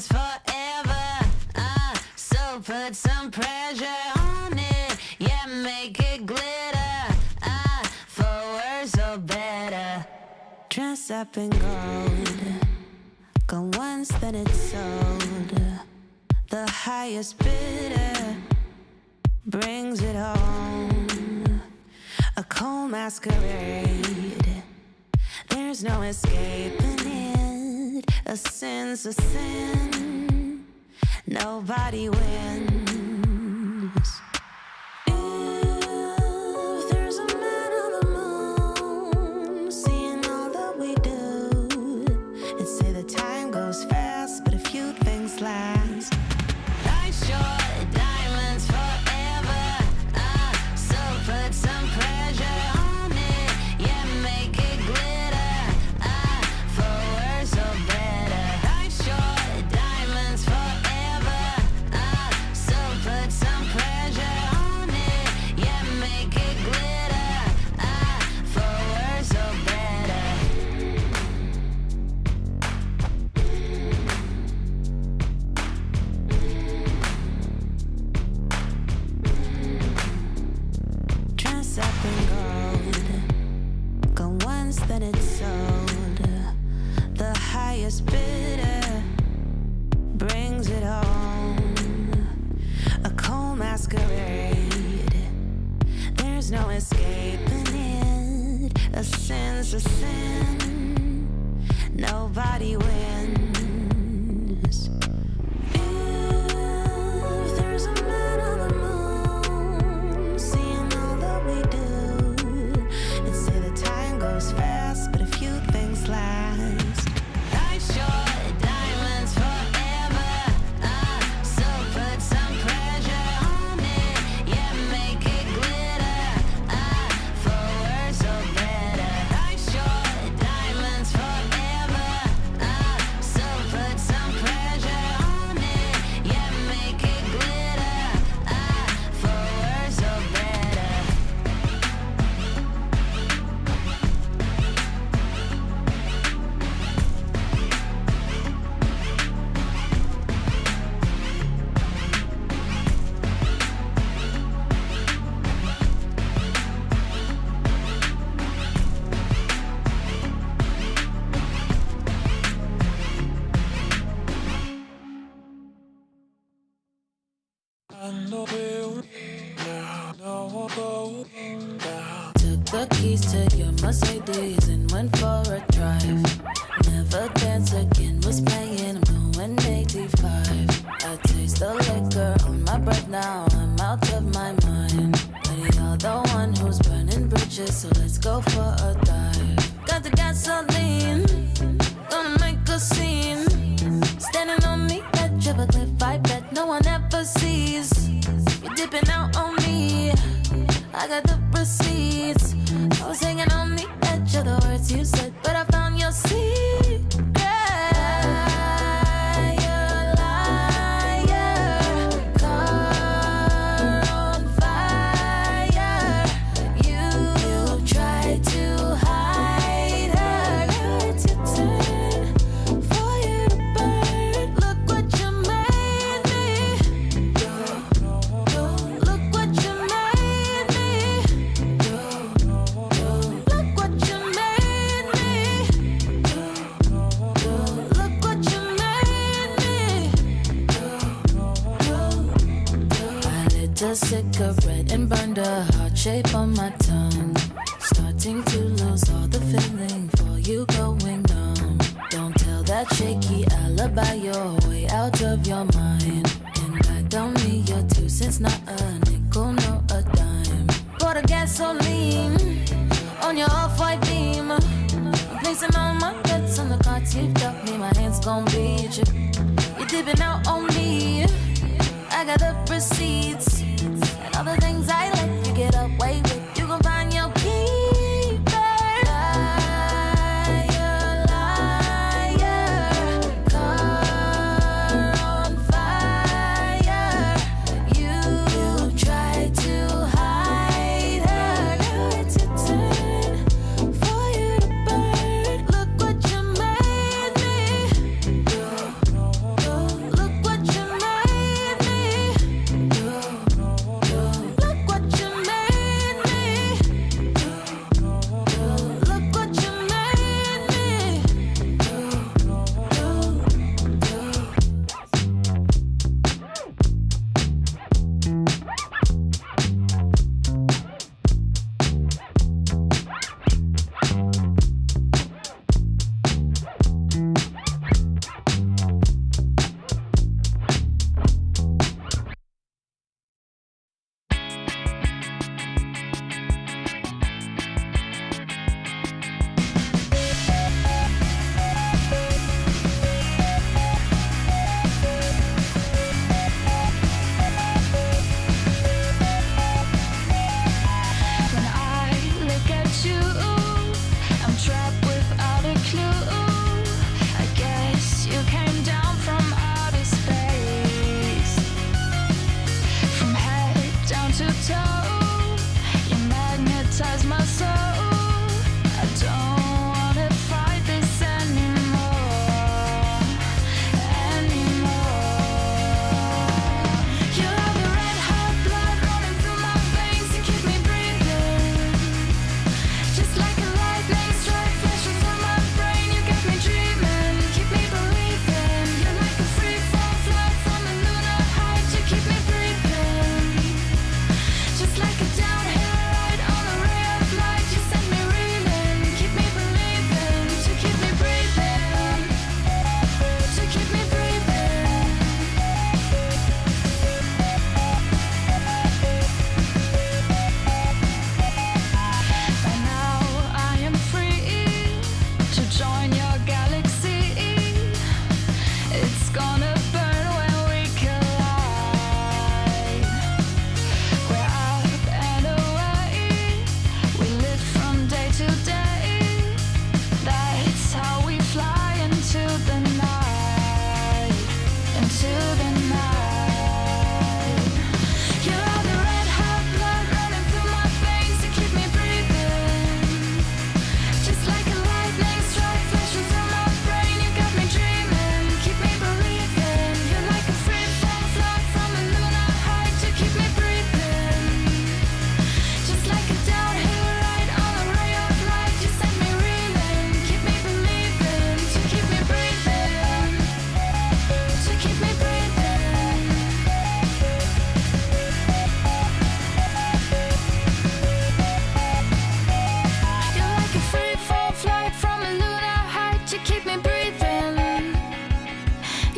diamonds forever. So put some pressure on it. Yeah, make it glitter. For worse or better. Dress up in gold. Go once, then it's sold. The highest bidder brings it home. A cold masquerade. There's no escaping it. A sin's a sin. Nobody wins. If there's a man on the moon, seeing all that we do, and say the time goes fast, but a few things last. Life short, diamonds forever. So put some pressure on it. Yeah, make it glitter. For worse or better. Life short, diamonds forever. So put some pressure on it. Yeah, make it glitter. For worse or better. Dress up in gold. Go once, then it's sold. The highest bidder brings it home. A cold masquerade. There's no escaping it. A sin's a sin. Nobody wins. If there's a man on the moon, seeing all that we do, and say the time goes fast, but a few things last. Life short, diamonds forever. So put some pressure on it. Yeah, make it glitter. For worse or better. Life short, diamonds forever. So put some pressure on it. Yeah, make it glitter. For worse or better. Took the keys to your Mercedes and went for a drive. Never Dance Again was playing, I'm going 85. I taste the liquor on my breath now, I'm out of my mind. But you're the one who's burning bridges, so let's go for a dive. Got the gasoline, gonna make a scene. Standing on the edge of a cliff, I bet no one ever sees. You're dipping out on me, I got the receipts. I was hanging on the edge of the words you said, but I found your secret. Liar, liar, car on fire. You tried to hide her. Now it's your turn for you to burn. Look what you made me. Look what you made me. Look what you made me. Look what you made me. I lit a cigarette and burned a heart shape on my tongue. Starting to lose all the feeling for you going numb. Don't tell that shaky alibi you're way out of your mind. And I don't need your 2 cents, not a nickel, no a dime. Pour the gasoline on your off-white beam. I'm placing all my bets on the cards you've dealt me. My hands gon' beat you. You're dipping out on me. I got the receipts and all the things I let you get away with. You gon' find your keeper. Liar, liar, car on fire. You tried to hide her. Now it's your turn for you to burn. Look what you made me.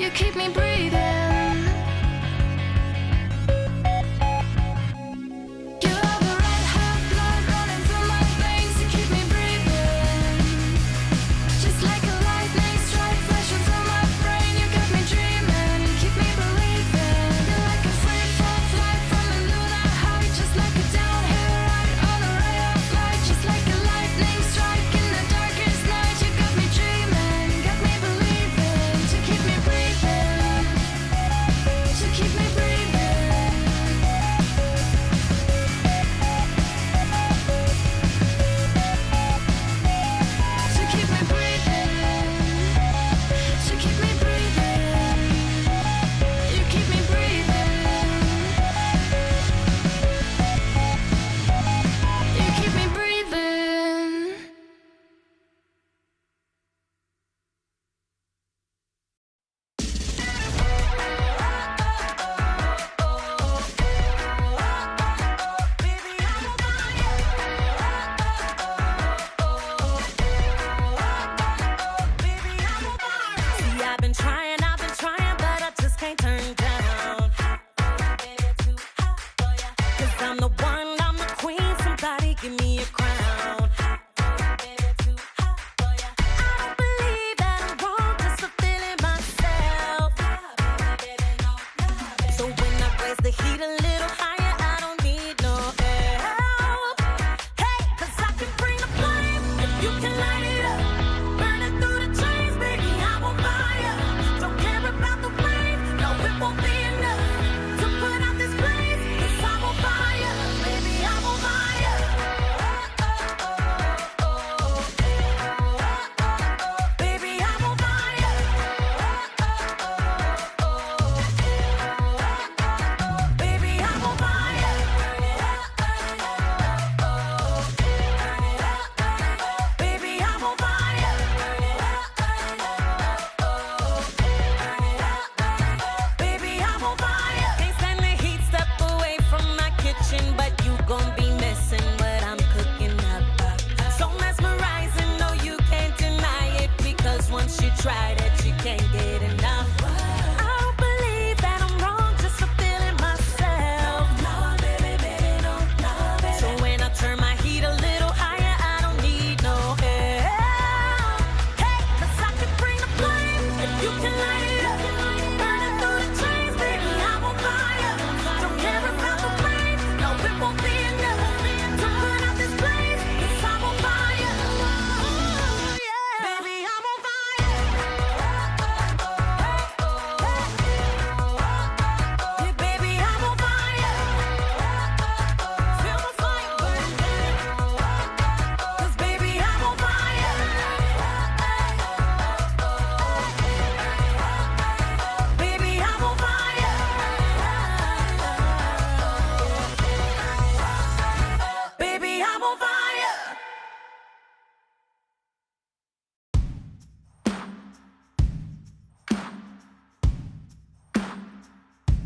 You keep me breathing.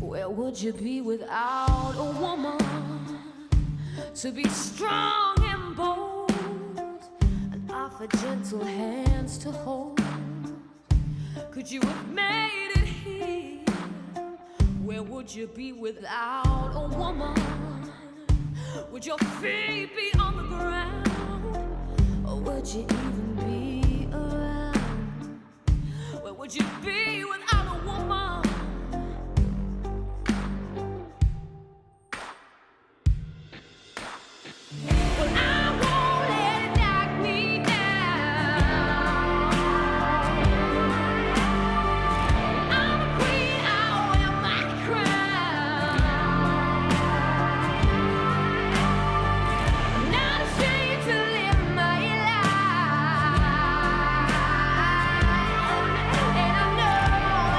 Where would you be without a woman to be strong and bold and offer gentle hands to hold? Could you have made it here? Where would you be without a woman? Would your feet be on the ground? Or would you even be around? Where would you be without a woman? Well, I won't let it knock me down. I'm a queen, I'll wear my crown. I'm not ashamed to live my life, and I know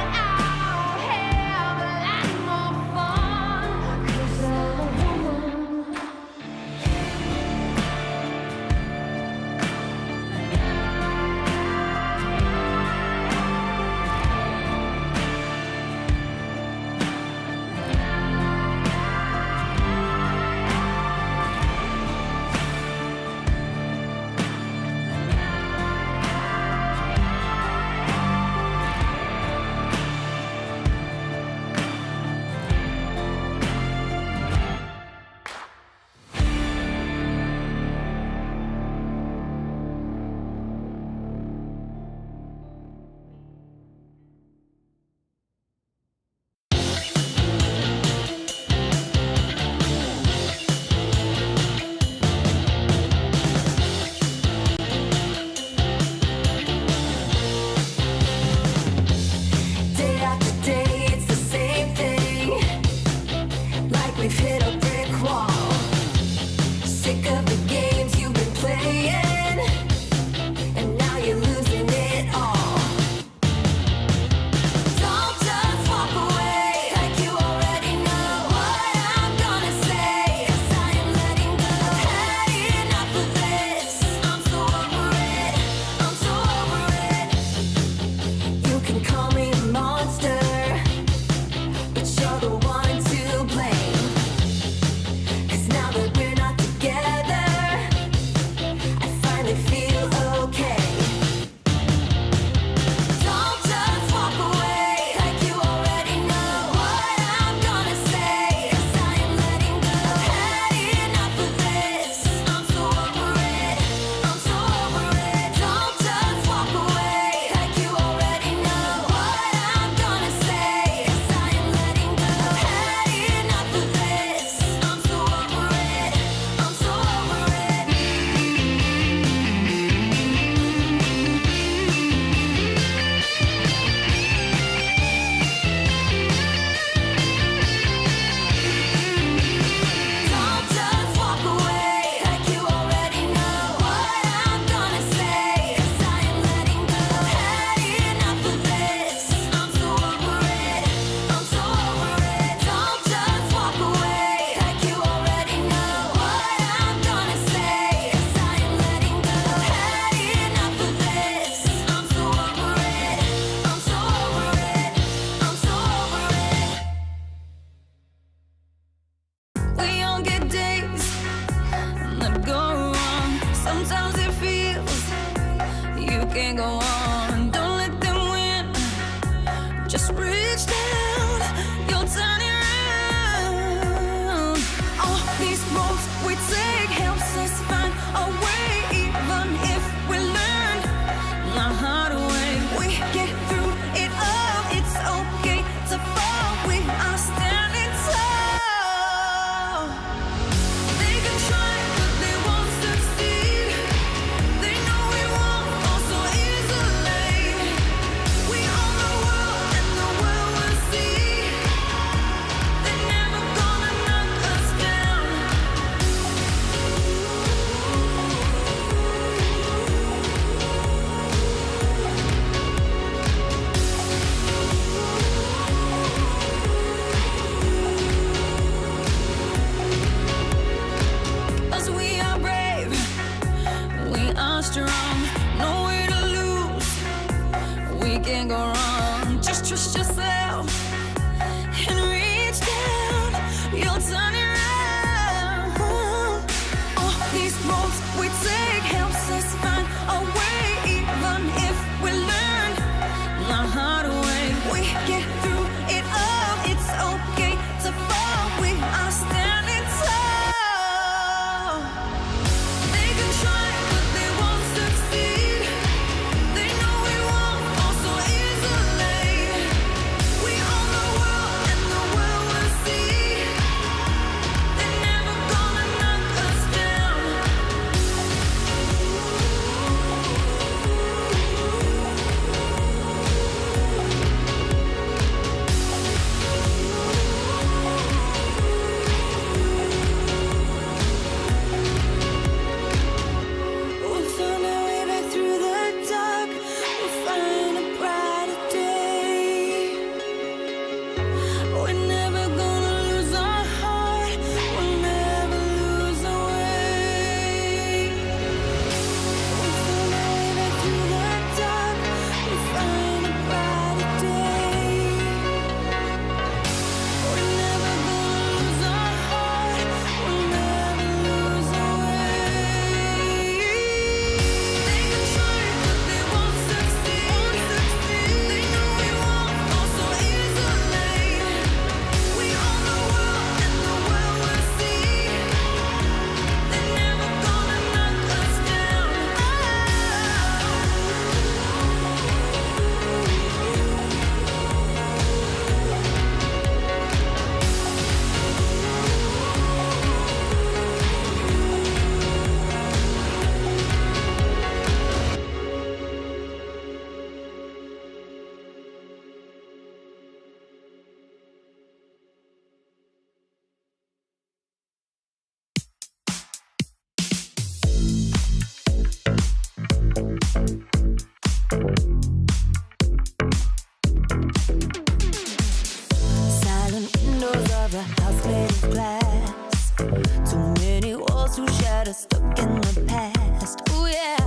those who shared us stuck in the past. Oh yeah,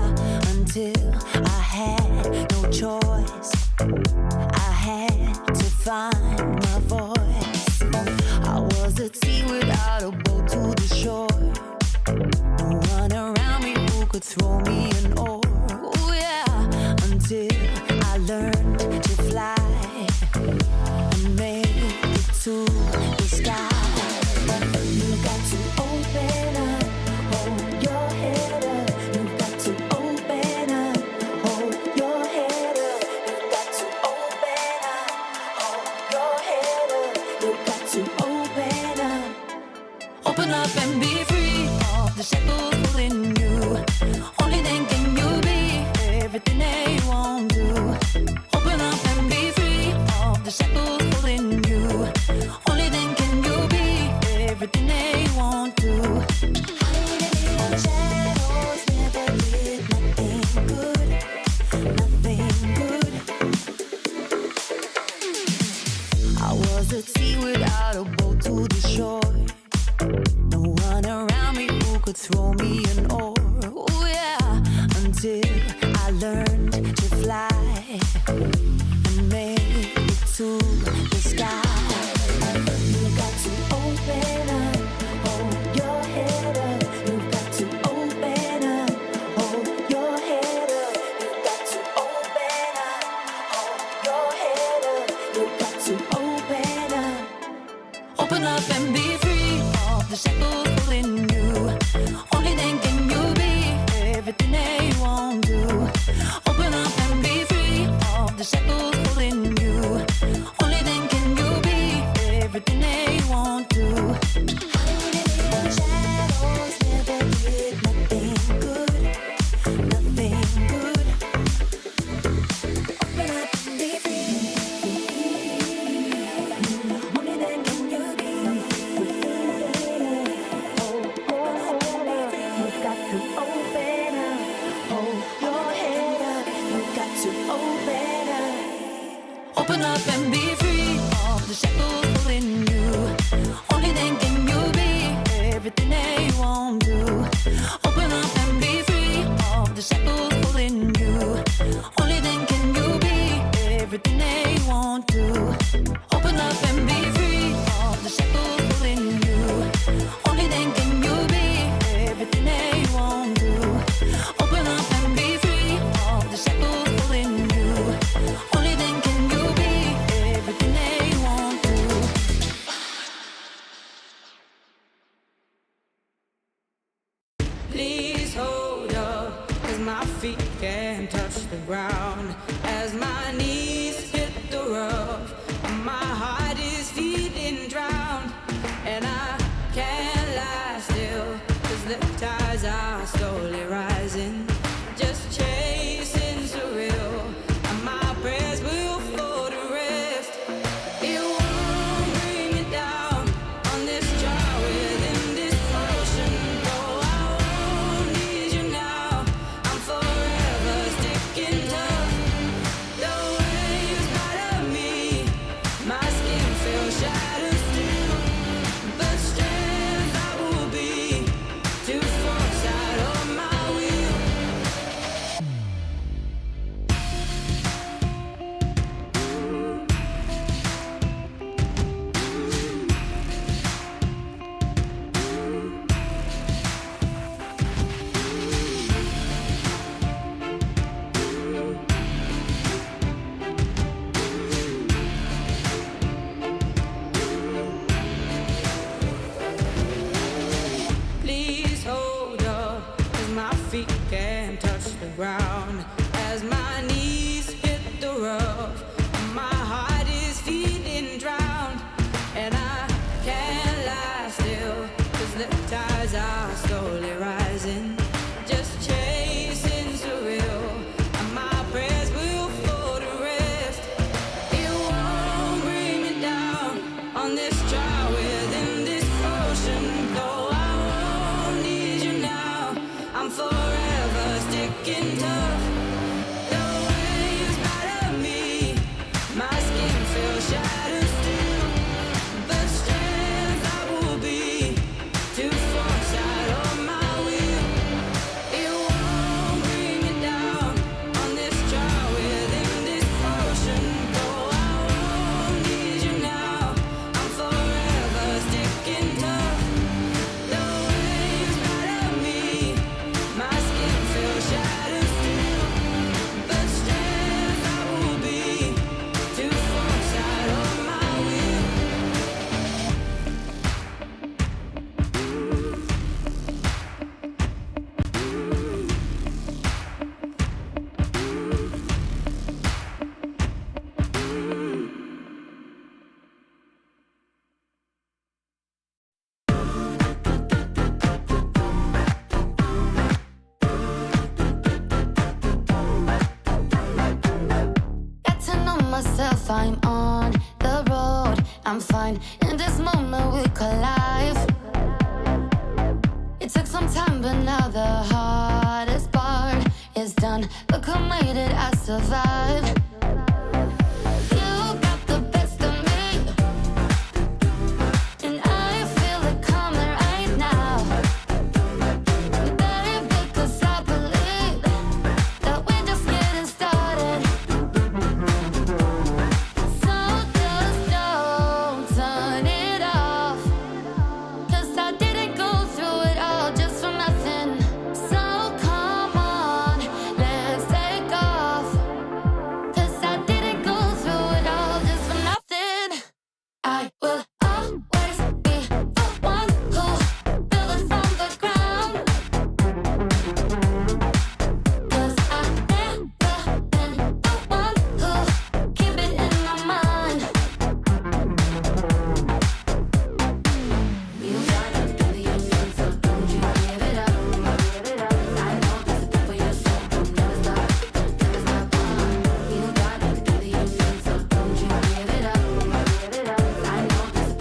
until I had no choice. I had to find my voice. I was at sea without a boat to the shore. No one around me who could throw me an oar. Oh yeah, until I learned to fly and made it to the sky. You got to open up, hold your head up. You got to open up, hold your head up. You got to open up, hold your head up. You got to open up. Open up and be free of the shackles pulling you. Only then can you be everything they want to. Open up and be free of the shackles pulling you. Only then can you be everything they want to. Hiding in the shadows never did nothing good, nothing good. I was at sea without a boat to the shore. No one around me who could throw me an oar. Oh yeah, until I learned to fly and made it to the sky. You got to open up, hold your head up. You got to open up, hold your head up. You got to open up, hold your head up. You got to open up. Open up and be free of the shackles pulling you. Only then can you be everything they want to. Open up and be free of the shackles pulling you. Only then can you be everything they want to. Hiding in the shadows never did nothing good, nothing good. Open up and be free. Only then can you be. You got to open up, hold your head up. You got to open up. Open up and be free of the shackles pulling you. Only then can you be everything they want to. Open up and be free of the shackles pulling you. Only then can you be everything they want to. Open up and be free of the shackles pulling you. Only then can you be everything they want to. Open up and be free of the shackles pulling you. Only then can you be everything they want to. Please hold up, 'cause my feet can't touch the ground. As my knees hit the rough, my heart is feeling drowned. And I can't lie still, 'cause the tides are slowly rising. Just chasing surreal, and my prayers will fall to rest. It won't bring me down on this dry within this ocean. Though I won't need you now, I'm forever sticking tough. The waves bite me, my skin feels shattered still. But strength I will be to force out of my will. Please hold up, 'cause my feet can't touch the ground. As my knees hit the rough, my heart is feeling drowned. And I can't lie still, 'cause the tides are slowly rising. Just chasing surreal, and my prayers will fall to rest. It won't bring me down on this dry within this ocean. Though I won't need you now, I'm forever sticking tough. I'm fine. In this moment we collide. It took some time, but now the hardest part is done. Look who made it, I survived. You got the best of me, and I feel it coming right now. Baby, 'cause I believe that we're just getting started. So just don't turn it off, 'cause I didn't go through it all just for nothing. So come on, let's take off, 'cause I didn't go through it all just for nothing. I will always be the one who built it from the ground, 'cause I've never been the one who keep it in my mind. You gotta do the union, so don't you give it up. I know this is good for your soul, don't never stop, never stop. You gotta do the union, so don't you give it up. I know this is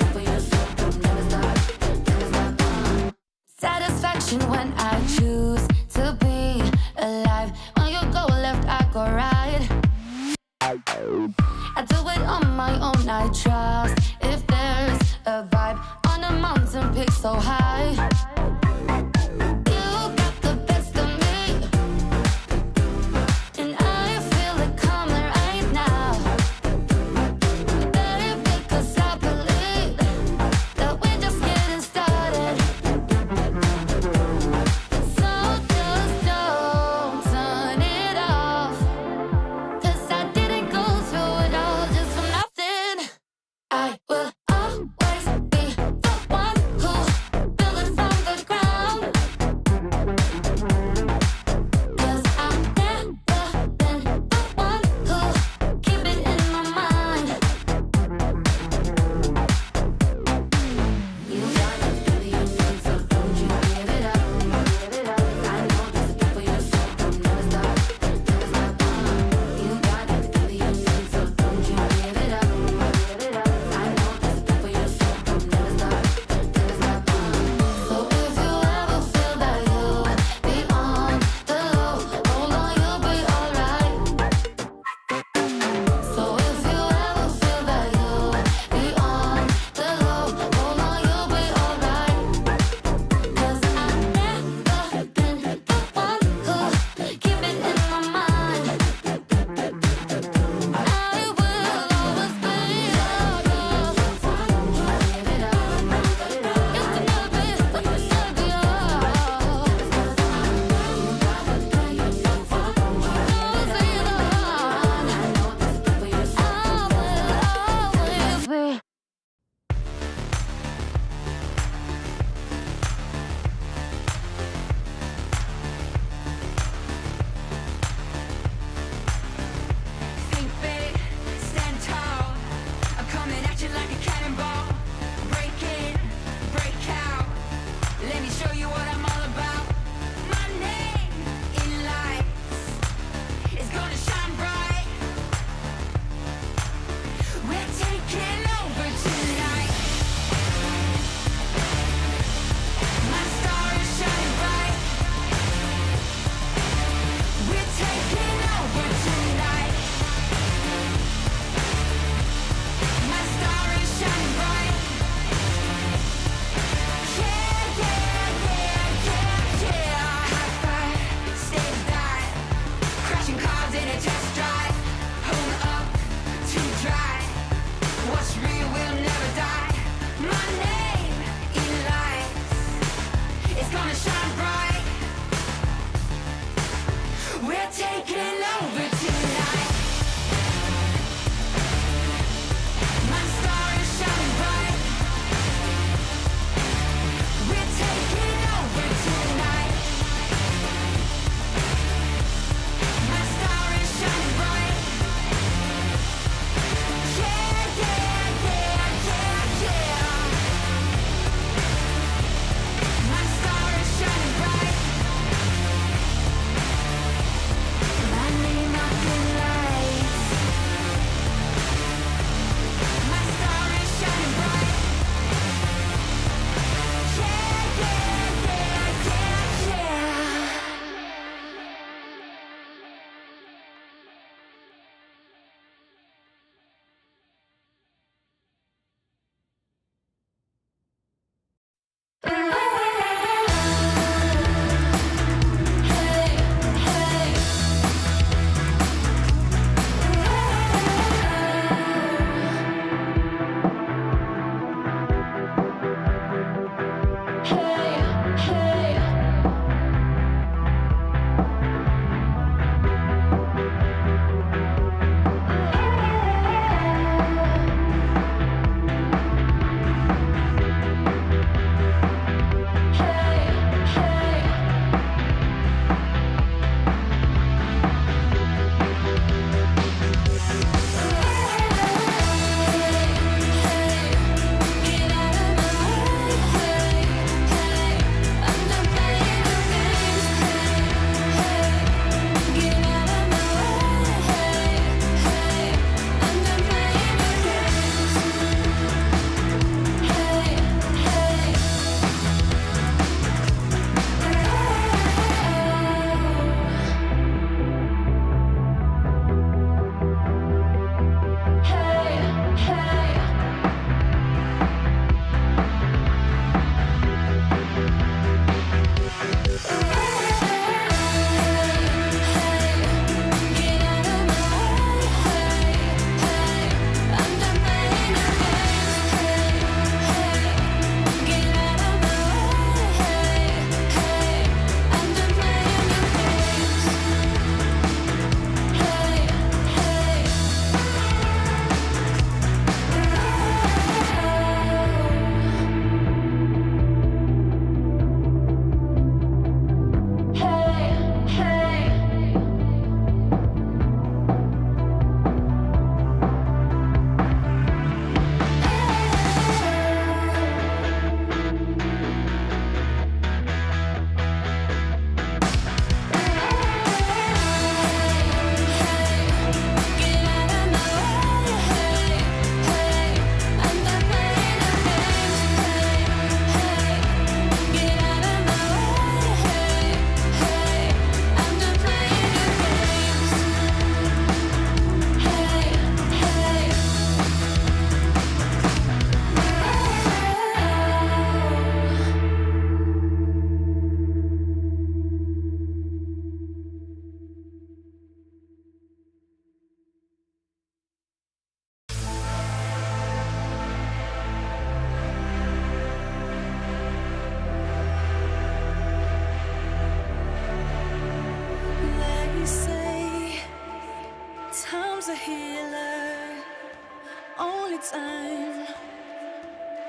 time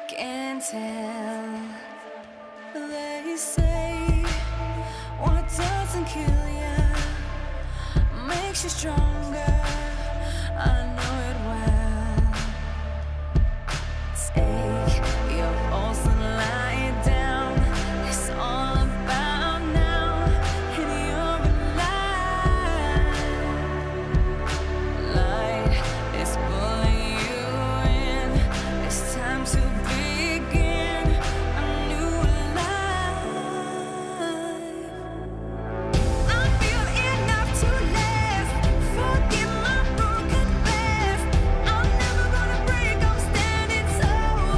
can tell. They say what doesn't kill you makes you stronger. I know it well. Take your pulse and lie it down. It's all about now, and you're alive. Light is pulling you in. It's time to begin a new life. I feel enough to last. Forgive my broken past. I'm never gonna break. I'm standing tall.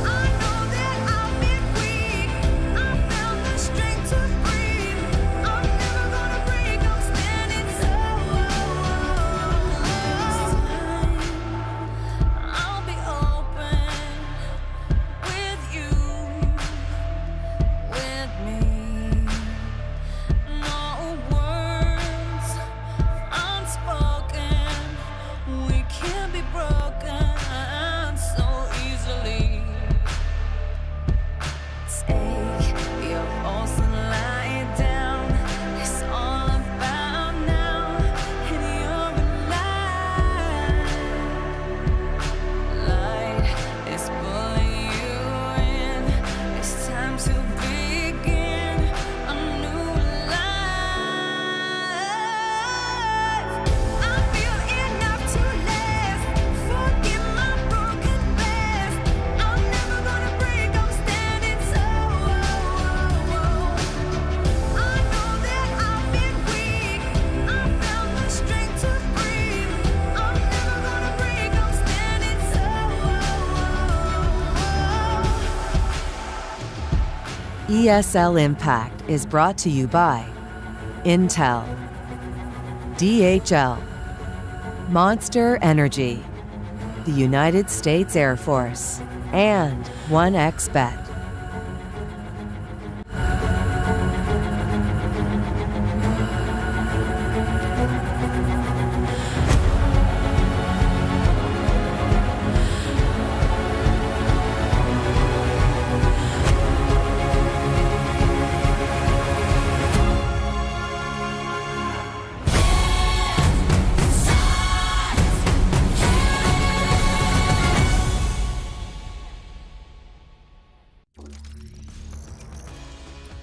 I know that I've been weak. I found the strength to breathe. I'm never gonna break. I'm standing tall. I'll be open with you, with me. No words unspoken. We can't be broken so easily. Take your pulse and lie it down. It's all about now, and you're alive. Light is pulling you in. It's time to begin a new life. I feel enough to last. Forgive my broken past. I'm never gonna break. I'm standing tall. I know that I've been weak. I found the strength to breathe. I'm never gonna break. I'm standing tall. ESL Impact is brought to you by Intel, DHL, Monster Energy, the United States Air Force, and 1xBet.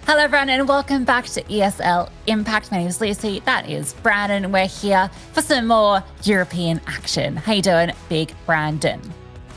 Hello everyone and welcome back to ESL Impact. My name is Lucy, that is Brandon. We're here for some more European action. How you doing, Big Brandon?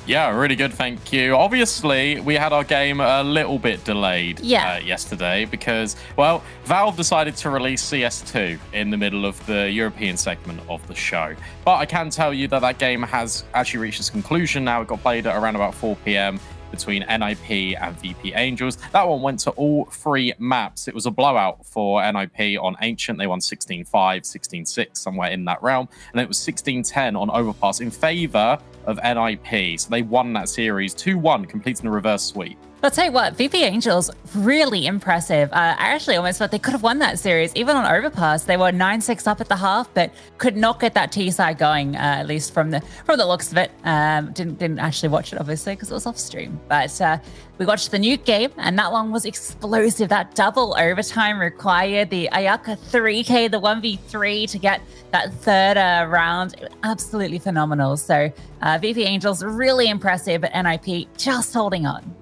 Yeah, really good, thank you. Obviously, we had our game a little bit delayed yesterday because, well, Valve decided to release CS2 in the middle of the European segment of the show. But I can tell you that that game has actually reached its conclusion now. It got played at around about 4 p.m. between NIP and VP Angels. That one went to all 3 maps. It was a blowout for NIP on Ancient. They won 16-5, 16-6, somewhere in that realm. And it was 16-10 on Overpass in favor of NIP. So they won that series 2-1, completing a reverse sweep. I'll tell you what, VP Angels, really impressive. I actually almost thought they could have won that series. Even on Overpass, they were 9-6 up at the half, but could not get that T side going, at least from the looks of it. Didn't actually watch it, obviously, because it was off stream. But we watched the nuke game, and that one was explosive. That double overtime required the Ayaka 3K, the 1v3 to get that third round. Absolutely phenomenal. So VP Angels, really impressive, but NIP just holding on.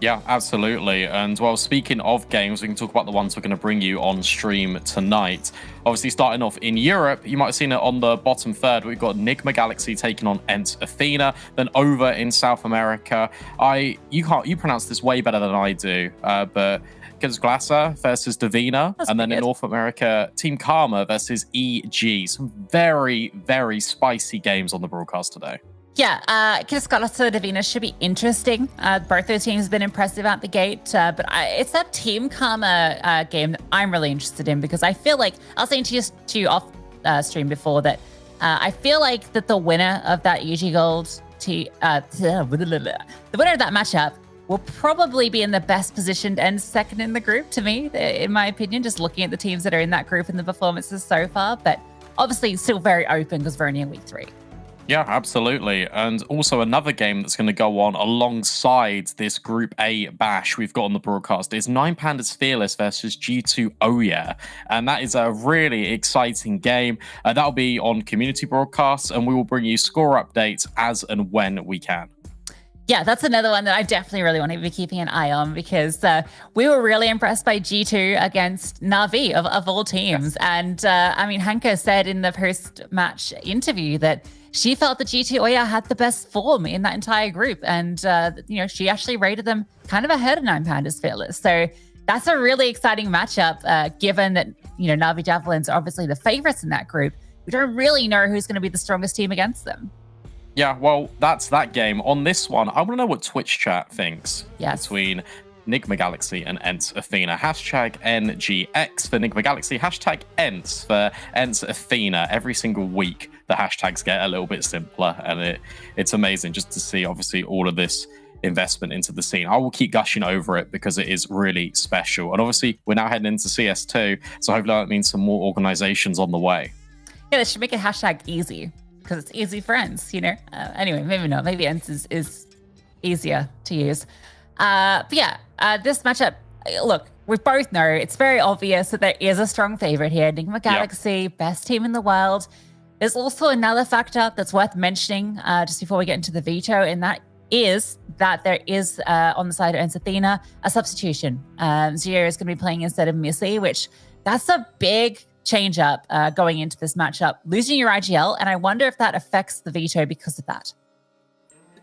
Yeah, absolutely. And well, speaking of games, we can talk about the ones we're going to bring you on stream tonight. Obviously, starting off in Europe, you might have seen it on the bottom third. We've got Enigma Galaxy taking on Ent Athena. Then over in South America, you pronounce this way better than I do, but Glasser versus Divina. And then in North America, Team Karma versus EG. Some very, very spicy games on the broadcast today. Yeah, Glasser Divina should be interesting. Both those teams have been impressive out the gate, but it's that Team Karma game that I'm really interested in because I feel like, I was saying to you off stream before that I feel like that the winner of that EG Gold, the winner of that matchup will probably be in the best positioned and second in the group to me, in my opinion, just looking at the teams that are in that group and the performances so far, but obviously still very open because we're only in week 3. Yeah, absolutely. And also another game that's going to go on alongside this Group A bash we've got on the broadcast is Nine Pandas Fearless versus G2 Oya. And that is a really exciting game. That'll be on community broadcasts, and we will bring you score updates as and when we can. Yeah, that's another one that I definitely really want to be keeping an eye on, because we were really impressed by G2 against Na'Vi of all teams. Yes. And I mean, Hanka said in the post-match interview that she felt that G2 Oya had the best form in that entire group. And, she actually rated them kind of ahead of Nine Pandas Fearless. So that's a really exciting matchup, given that, Na'Vi Javelins are obviously the favorites in that group. We don't really know who's going to be the strongest team against them. Yeah, well, that's that game. On this one, I want to know what Twitch chat thinks between Nigma Galaxy and Ents Athena. Hashtag NGX for Nigma Galaxy. Hashtag Ents for Ents Athena. Every single week, the hashtags get a little bit simpler, and it's amazing just to see, obviously, all of this investment into the scene. I will keep gushing over it because it is really special. And obviously, we're now heading into CS2, so hopefully that means some more organizations on the way. Yeah, they should make a hashtag easy, because it's easy for Ents, anyway, maybe not. Maybe Ents is easier to use. But yeah, this matchup, look, we both know it's very obvious that there is a strong favorite here. Nigma Galaxy, best team in the world. There's also another factor that's worth mentioning just before we get into the veto, and that is that there is, on the side of Ents Athena, a substitution. Zio is going to be playing instead of Missy, which that's a big change up going into this matchup, losing your IGL, and I wonder if that affects the veto because of that.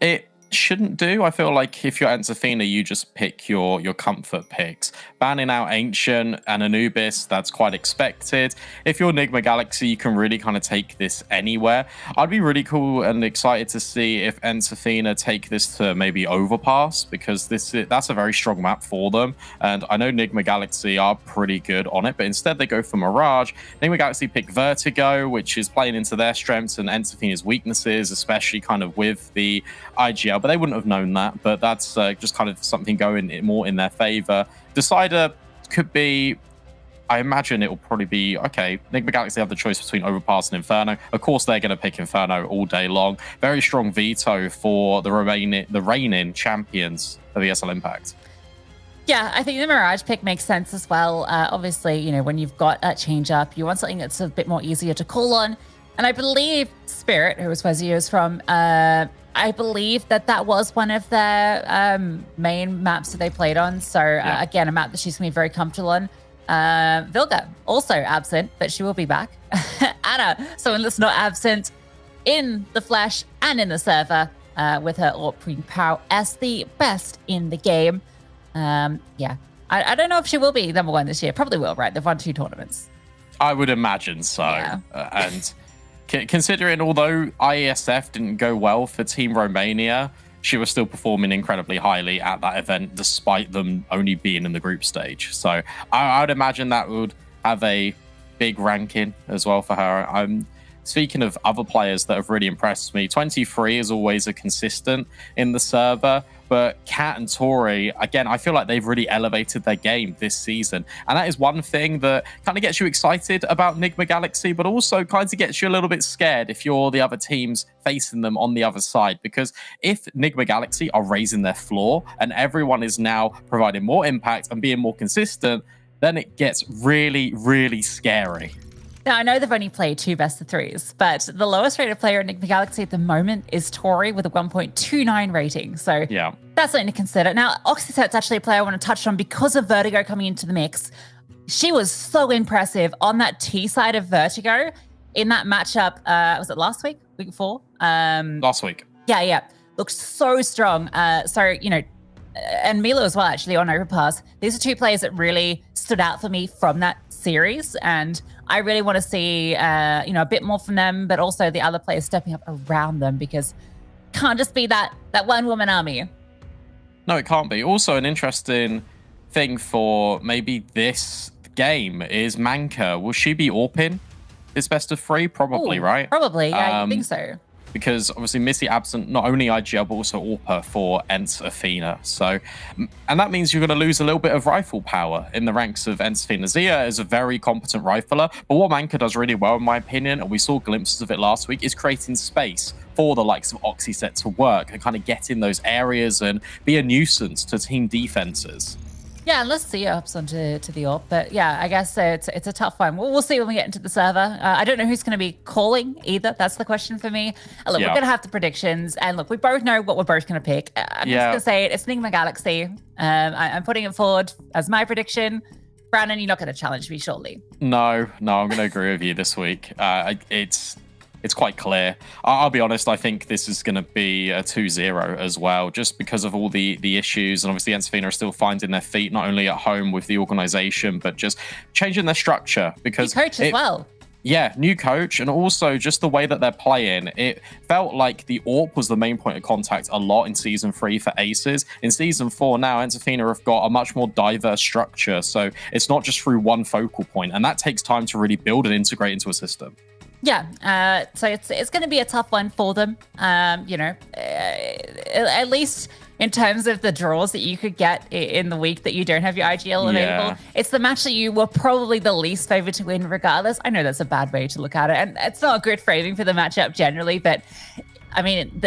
It shouldn't do. I feel like if you're Ents Athena, you just pick your comfort picks. Banning out Ancient and Anubis, that's quite expected. If you're Nigma Galaxy, you can really kind of take this anywhere. I'd be really cool and excited to see if Ents Athena take this to maybe Overpass, because that's a very strong map for them. And I know Nigma Galaxy are pretty good on it, but instead they go for Mirage. Nigma Galaxy pick Vertigo, which is playing into their strengths and Ents Athena's weaknesses, especially kind of with the IGL. But they wouldn't have known that. But that's just kind of something going more in their favor. Decider could be, I imagine it will probably be, okay, Nigma Galaxy have the choice between Overpass and Inferno. Of course, they're going to pick Inferno all day long. Very strong veto for the reigning champions of ESL Impact. Yeah, I think the Mirage pick makes sense as well. Obviously, when you've got a change up, you want something that's a bit more easier to call on. And I believe Spirit, who was where Zio's from, I believe that was one of their main maps that they played on. So again, a map that she's going to be very comfortable on. Vilga, also absent, but she will be back. Anna, someone that's not absent in the flesh and in the server, with her AWP power as the best in the game. I don't know if she will be number one this year. Probably will, right? They've won 2 tournaments. I would imagine so. Yeah. And considering although IESF didn't go well for Team Romania, she was still performing incredibly highly at that event, despite them only being in the group stage. So I would imagine that would have a big ranking as well for her. I'm speaking of other players that have really impressed me. 23 is always a consistent in the server, but Kat and Tori, again, I feel like they've really elevated their game this season. And that is one thing that kind of gets you excited about Nigma Galaxy, but also kind of gets you a little bit scared if you're the other teams facing them on the other side. Because if Nigma Galaxy are raising their floor and everyone is now providing more impact and being more consistent, then it gets really, really scary. Now, I know they've only played 2 best of 3s, but the lowest rated player in Nigma Galaxy at the moment is Tori with a 1.29 rating. So that's something to consider. Now, Oxyset's actually a player I want to touch on because of Vertigo coming into the mix. She was so impressive on that T side of Vertigo in that matchup. Was it last week? Week before? Last week. Yeah. Looked so strong. And Milo as well, actually, on Overpass. These are 2 players that really stood out for me from that series, and I really want to see a bit more from them, but also the other players stepping up around them, because it can't just be that one-woman army. No, it can't be. Also, an interesting thing for maybe this game is Manka. Will she be AWPing this best of 3? Probably, right? Probably, yeah, I think so. because obviously Missy absent, not only IGL, but also AWPA for ENCE Athena. So, and that means you're going to lose a little bit of rifle power in the ranks of ENCE Athena. Zia is a very competent rifler, but what Manka does really well, in my opinion, and we saw glimpses of it last week, is creating space for the likes of Oxyset to work and kind of get in those areas and be a nuisance to team defenses. Yeah, let's see ups onto the AWP, but yeah, I guess it's a tough one. We'll see when we get into the server. I don't know who's going to be calling either. That's the question for me. Look, we're going to have the predictions, and look, we both know what we're both going to pick. I'm just going to say it's Enigma Galaxy. I'm putting it forward as my prediction. Brandon, you're not going to challenge me, surely? No, I'm going to agree with you this week. It's quite clear. I'll be honest, I think this is going to be a 2-0 as well, just because of all the issues. And obviously, ENCE Athena are still finding their feet, not only at home with the organization, but just changing their structure. Because new coach as well. Yeah, new coach, and also just the way that they're playing. It felt like the AWP was the main point of contact a lot in Season 3 for Aces. In Season 4 now, ENCE Athena have got a much more diverse structure, so it's not just through one focal point, and that takes time to really build and integrate into a system. Yeah, so it's going to be a tough one for them. You know, at least in terms of the draws that you could get in the week that you don't have your IGL available. It's the match that you were probably the least favored to win regardless. I know that's a bad way to look at it, and it's not a good framing for the matchup generally, but I mean,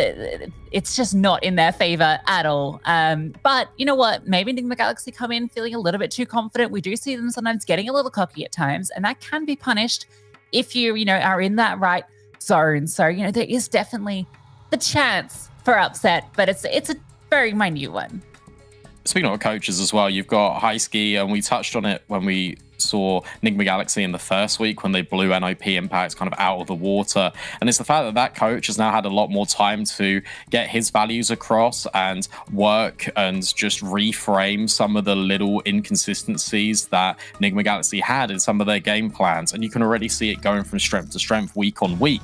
it's just not in their favor at all. But you know what? Maybe Enigma Galaxy come in feeling a little bit too confident. We do see them sometimes getting a little cocky at times, and that can be punished if you are in that right zone. So, there is definitely the chance for upset, but it's a very minute one. Speaking of coaches as well, you've got Highski, and we touched on it when we saw Enigma Galaxy in the first week when they blew NOP Impact kind of out of the water. And it's the fact that that coach has now had a lot more time to get his values across and work and just reframe some of the little inconsistencies that Enigma Galaxy had in some of their game plans. And you can already see it going from strength to strength week on week.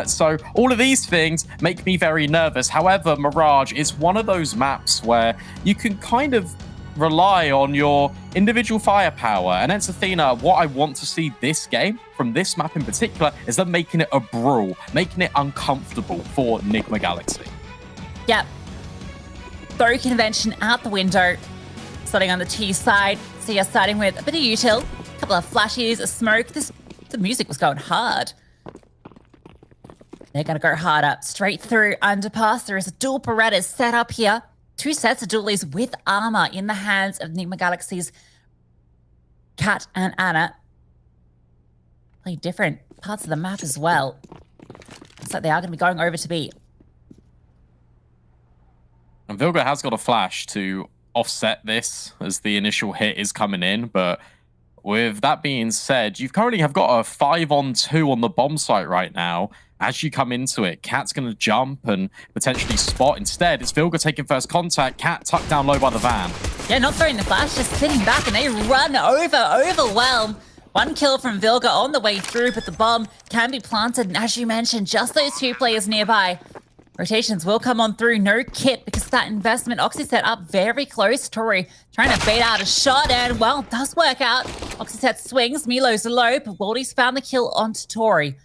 So all of these things make me very nervous. However, Mirage is one of those maps where you can kind of rely on your individual firepower. And ENCE Athena, what I want to see this game, from this map in particular, is them making it a brawl, making it uncomfortable for Enigma Galaxy. Yep. Throw convention out the window. Starting on the T side. See us starting with a bit of util, a couple of flashes, a smoke. The music was going hard. They're going to go hard up, straight through underpass. There is a dual Beretta set up here. 2 sets of dualies with armor in the hands of Enigma Galaxy's Kat and Anna. Play different parts of the map as well. Looks like they are going to be going over to B. And Vilga has got a flash to offset this as the initial hit is coming in, but with that being said, you currently have got a 5-on-2 on the bomb site right now. As you come into it, Kat's going to jump and potentially spot. Instead, it's Vilga taking first contact. Kat tucked down low by the van. Yeah, not throwing the flash, just sitting back, and they run overwhelm. 1 kill from Vilga on the way through, but the bomb can be planted. And as you mentioned, just those 2 players nearby. Rotations will come on through. No kit because of that investment. Oxyset up very close. Tori trying to bait out a shot, and, well, does work out. Oxyset swings. Milo's low, but Waldy's found the kill onto Tori.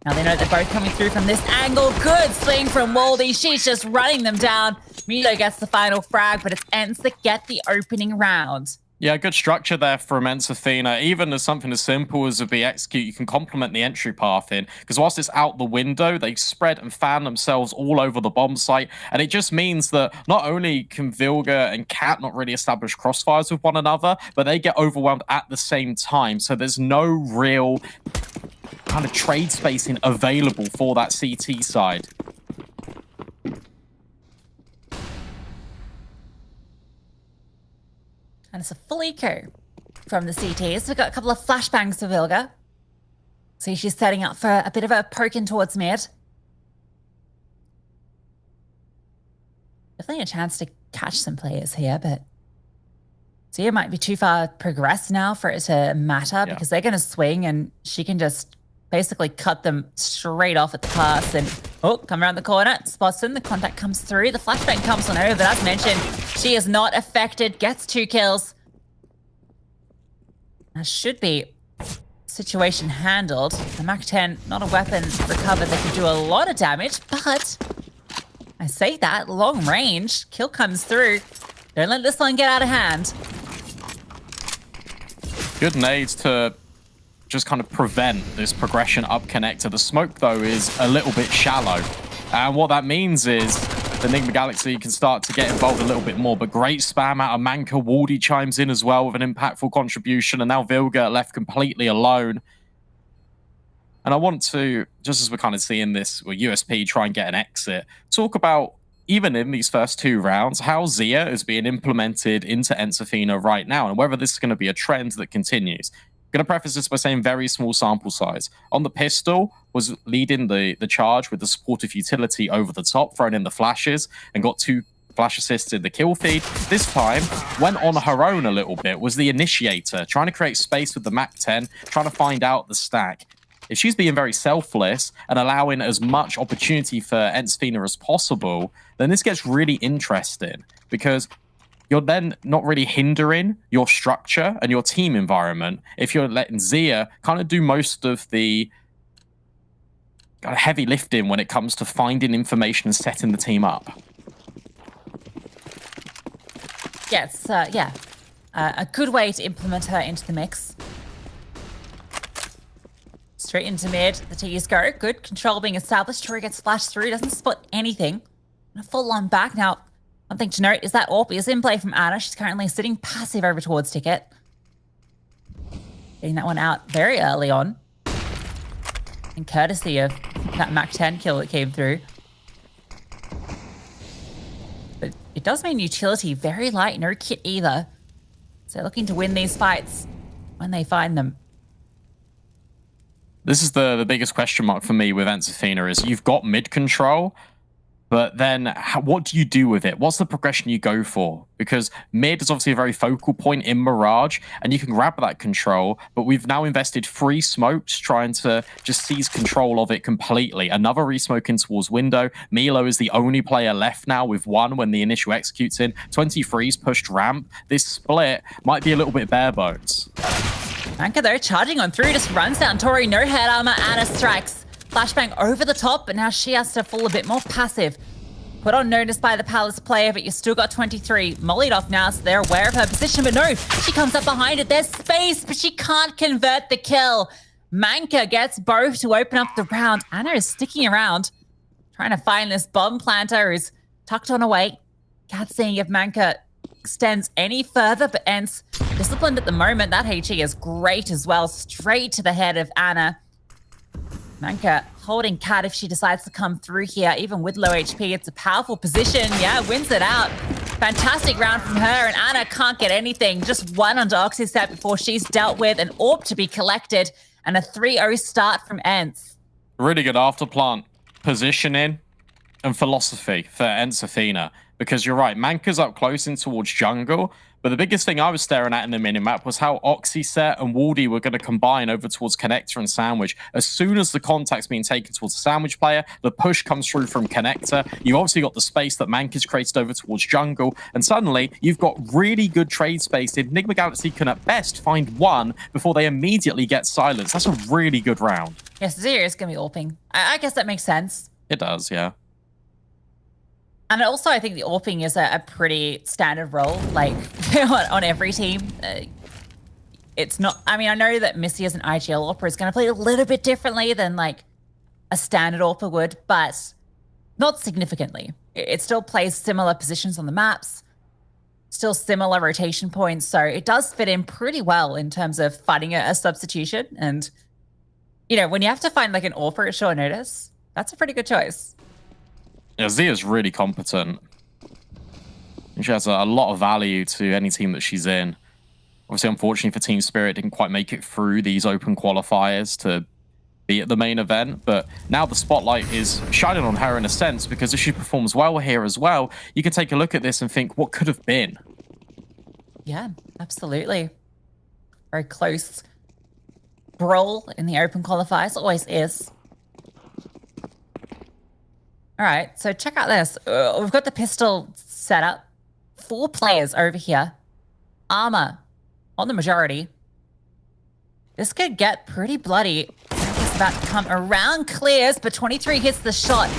Now they know they're both coming through from this angle. Good swing from Waldy. She's just running them down. Milo gets the final frag, but it's ENCE that get the opening round. Yeah, good structure there from ENCE Athena. Even as something as simple as a B execute, you can complement the entry path in. Because whilst it's out the window, they spread and fan themselves all over the bomb site. And it just means that not only can Vilga and Kat not really establish crossfires with one another, but they get overwhelmed at the same time. So there's no real kind of trade spacing available for that CT side. And it's a full eco from the CTs. We've got a couple of flashbangs for Vilga. See, she's setting up for a bit of a poke in towards mid. Definitely a chance to catch some players here, but Zia might be too far progressed now for it to matter because they're going to swing and she can just basically cut them straight off at the pass and, come around the corner, spots them, the contact comes through, the flashbang comes on over, but as mentioned, she is not affected, gets 2 kills. That should be situation handled. The MAC-10, not a weapon recovered that could do a lot of damage, but I say that, long range. Kill comes through. Don't let this one get out of hand. Good nades to just kind of prevent this progression up connector. The smoke, though, is a little bit shallow. And what that means is the Enigma Galaxy can start to get involved a little bit more. But great spam out of Manka. Waldy chimes in as well with an impactful contribution. And now Vilga left completely alone. And I want to, just as we're kind of seeing this with USP try and get an exit, talk about, even in these first 2 rounds, how Zia is being implemented into Enzafina right now and whether this is going to be a trend that continues. I'm going to preface this by saying very small sample size. On the pistol, was leading the charge with the supportive utility over the top, throwing in the flashes, and got 2 flash assists in the kill feed. This time, went on her own a little bit, was the initiator, trying to create space with the MAC-10, trying to find out the stack. If she's being very selfless and allowing as much opportunity for Enzafina as possible, then this gets really interesting because you're then not really hindering your structure and your team environment if you're letting Zia kind of do most of the kind of heavy lifting when it comes to finding information and setting the team up. Yeah, it's, a good way to implement her into the mix. Straight into mid, the T's go. Good control being established. Tori gets flashed through, doesn't spot anything. And a full on back. Now, one thing to note is that AWP is in play from Anna. She's currently sitting passive over towards Ticket. Getting that one out very early on. And courtesy of that MAC-10 kill that came through. But it does mean utility very light, no kit either. So looking to win these fights when they find them. This is the biggest question mark for me with Enzafina is you've got mid control, but then what do you do with it? What's the progression you go for? Because mid is obviously a very focal point in Mirage, and you can grab that control, but we've now invested 3 smokes trying to just seize control of it completely. Another resmoke in towards window. Milo is the only player left now with 1 when the initial executes in. 23's pushed ramp. This split might be a little bit bare bones. Manka, though, charging on through, just runs down Tori, no head armor, Anna strikes. Flashbang over the top, but now she has to fall a bit more passive. Put on notice by the Palace player, but you still got 23. Mollied off now, so they're aware of her position, but no, she comes up behind it. There's space, but she can't convert the kill. Manka gets both to open up the round. Anna is sticking around, trying to find this bomb planter who's tucked on away. Can't see if Manka extends any further, but ends disciplined at the moment. That HE is great as well, straight to the head of Anna. Manka holding Cat if she decides to come through here, even with low HP. It's a powerful position. Yeah, wins it out. Fantastic round from her, and Anna can't get anything. Just 1 onto Oxyset before she's dealt with, an AWP to be collected, and a 3-0 start from Ents. Really good afterplant positioning and philosophy for Enzafina. Because you're right, Manka's up close in towards jungle, but the biggest thing I was staring at in the minimap was how Oxyset and Waldy were going to combine over towards Connector and Sandwich. As soon as the contact's being taken towards the Sandwich player, the push comes through from Connector. You've obviously got the space that Manka's created over towards jungle, and suddenly you've got really good trade space. Enigma Galaxy can at best find 1 before they immediately get silenced. That's a really good round. Yes, Zero is going to be AWPing. I guess that makes sense. It does, yeah. And also, I think the AWPing is a pretty standard role, like, on every team. It's not... I mean, I know that Missy as an IGL AWPer is going to play a little bit differently than, like, a standard AWPer would, but not significantly. It still plays similar positions on the maps, still similar rotation points, so it does fit in pretty well in terms of fighting a substitution. And, you know, when you have to find, like, an AWPer at short notice, that's a pretty good choice. Yeah, Zia's really competent. She has a lot of value to any team that she's in. Obviously, unfortunately for Team Spirit, didn't quite make it through these open qualifiers to be at the main event. But now the spotlight is shining on her in a sense, because if she performs well here as well, you can take a look at this and think, what could have been? Yeah, absolutely. Very close brawl in the open qualifiers, always is. All right, so check out this. We've got the pistol set up. 4 players over here. Armor on the majority. This could get pretty bloody. It's about to come around, clears, but 23 hits the shot.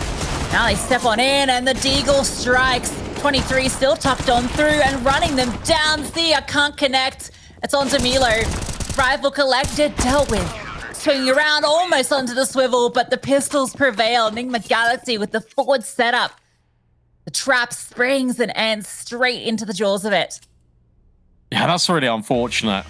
Now they step on in, and the Deagle strikes. 23 still tucked on through and running them down. Thea can't connect. It's on to Milo. Rifle collected, dealt with. Swinging around almost onto the swivel, but the pistols prevail. Enigma Galaxy with the forward setup. The trap springs and ends straight into the jaws of it. Yeah, that's really unfortunate.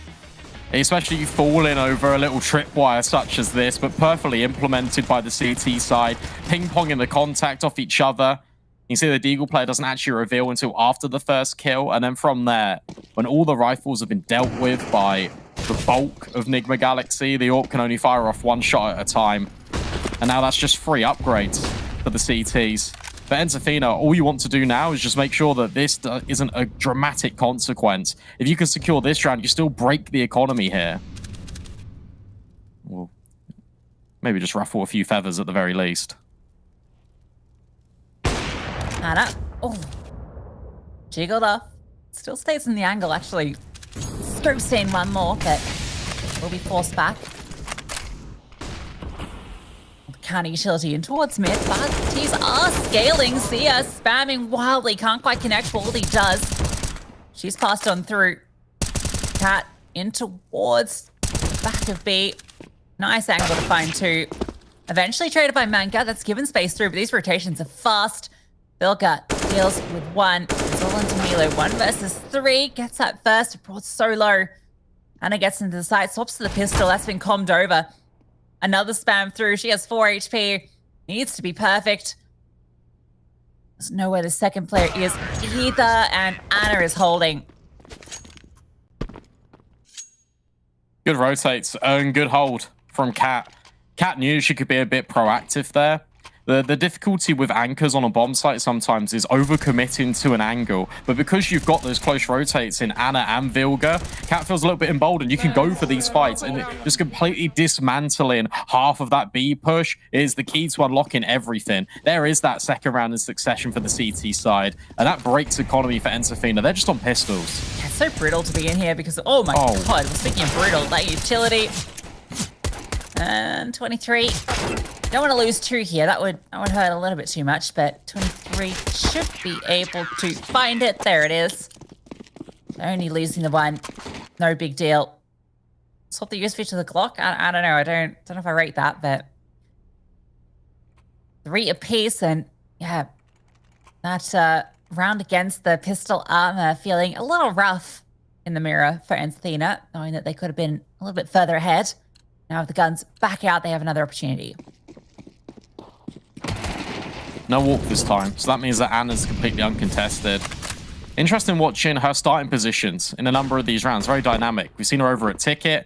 Especially falling over a little tripwire such as this, but perfectly implemented by the CT side. Ping-ponging the contact off each other. You see the Deagle player doesn't actually reveal until after the first kill. And then from there, when all the rifles have been dealt with by the bulk of Enigma Galaxy, the AWP can only fire off one shot at a time. And now that's just 3 upgrades for the CTs. For Enzafina, all you want to do now is just make sure that this isn't a dramatic consequence. If you can secure this round, you still break the economy here. Well, maybe just ruffle a few feathers at the very least. Anna. Oh. Jiggled off. Still stays in the angle, actually. Scopes in one more, but will be forced back. Counter utility in towards mid, but T's are scaling. Sia spamming wildly, can't quite connect for all he does. She's passed on through. Cat in towards back of B. Nice angle to find 2. Eventually traded by Manka. That's given space through, but these rotations are fast. Bilka deals with 1. It's all onto Milo. 1 versus 3. Gets that first. Brought so low. Anna gets into the side, swaps to the pistol. That's been commed over. Another spam through. She has 4 HP. Needs to be perfect. Doesn't know where the second player is either. And Anna is holding. Good rotates and good hold from Cat. Cat knew she could be a bit proactive there. The difficulty with anchors on a bomb site sometimes is overcommitting to an angle. But because you've got those close rotates in Anna and Vilga, Cat feels a little bit emboldened. You can go for these fights, and just completely dismantling half of that B push is the key to unlocking everything. There is that second round in succession for the CT side, and that breaks economy for Enzafina. They're just on pistols. Yeah, it's so brutal to be in here because, oh my god, speaking of brutal, that utility. And 23. Don't want to lose 2 here. That would hurt a little bit too much, but 23 should be able to find it. There it is. Only losing the 1. No big deal. Swap the USB to the Glock. I don't know. I don't know if I rate that, but 3 apiece, and yeah, that round against the pistol armor feeling a little rough in the mirror for Enzafina, knowing that they could have been a little bit further ahead. Now with the guns back out, they have another opportunity. No walk this time, so that means that Anna's completely uncontested. Interesting watching her starting positions in a number of these rounds. Very dynamic. We've seen her over at Ticket,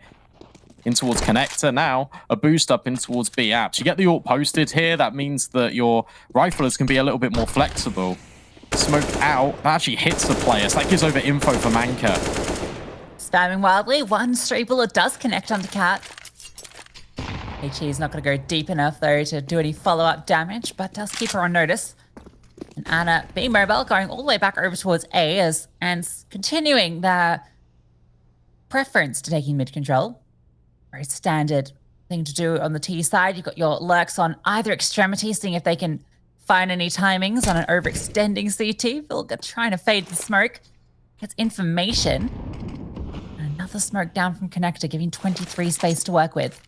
in towards Connector. Now, a boost up in towards B apps. You get the AWP posted here. That means that your riflers can be a little bit more flexible. Smoked out. That actually hits the player, so that gives over info for Manka. Spamming wildly. 1 stray bullet does connect onto Cat. HE is not going to go deep enough, though, to do any follow-up damage, but does keep her on notice. And Anna, being mobile, going all the way back over towards A and continuing the preference to taking mid-control. Very standard thing to do on the T side. You've got your lurks on either extremity, seeing if they can find any timings on an overextending CT. Vilga trying to fade the smoke. Gets information. And another smoke down from Connector, giving 23 space to work with.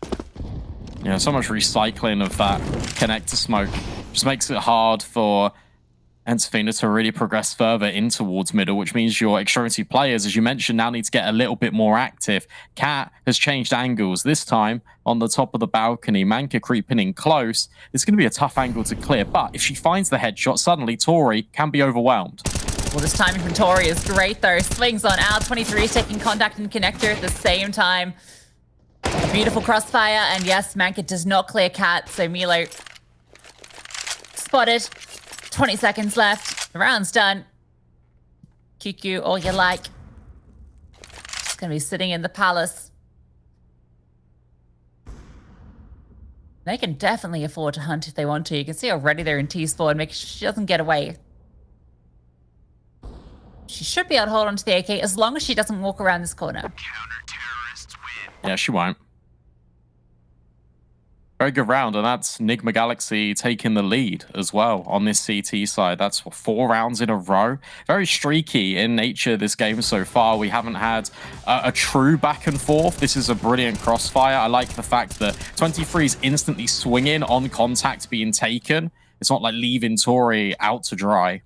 Yeah, so much recycling of that connector smoke. Just makes it hard for Enzafina to really progress further in towards middle, which means your extremity players, as you mentioned, now need to get a little bit more active. Cat has changed angles, this time on the top of the balcony. Manka creeping in close. It's going to be a tough angle to clear, but if she finds the headshot, suddenly Tori can be overwhelmed. Well, this timing from Tori is great, though. Swings on out. 23 is taking contact and Connector at the same time. A beautiful crossfire, and yes, Manka does not clear Cat, so Milo spotted. 20 seconds left. The round's done. QQ, all you like. Just gonna be sitting in the palace. They can definitely afford to hunt if they want to. You can see already they're in T-spawn, make sure she doesn't get away. She should be able to hold onto the AK as long as she doesn't walk around this corner. Yeah, she won't. Very good round, and that's Nigma Galaxy taking the lead as well on this CT side. That's 4 rounds in a row. Very streaky in nature this game so far. We haven't had a true back and forth. This is a brilliant crossfire. I like the fact that 23 is instantly swinging on contact being taken. It's not like leaving Tori out to dry.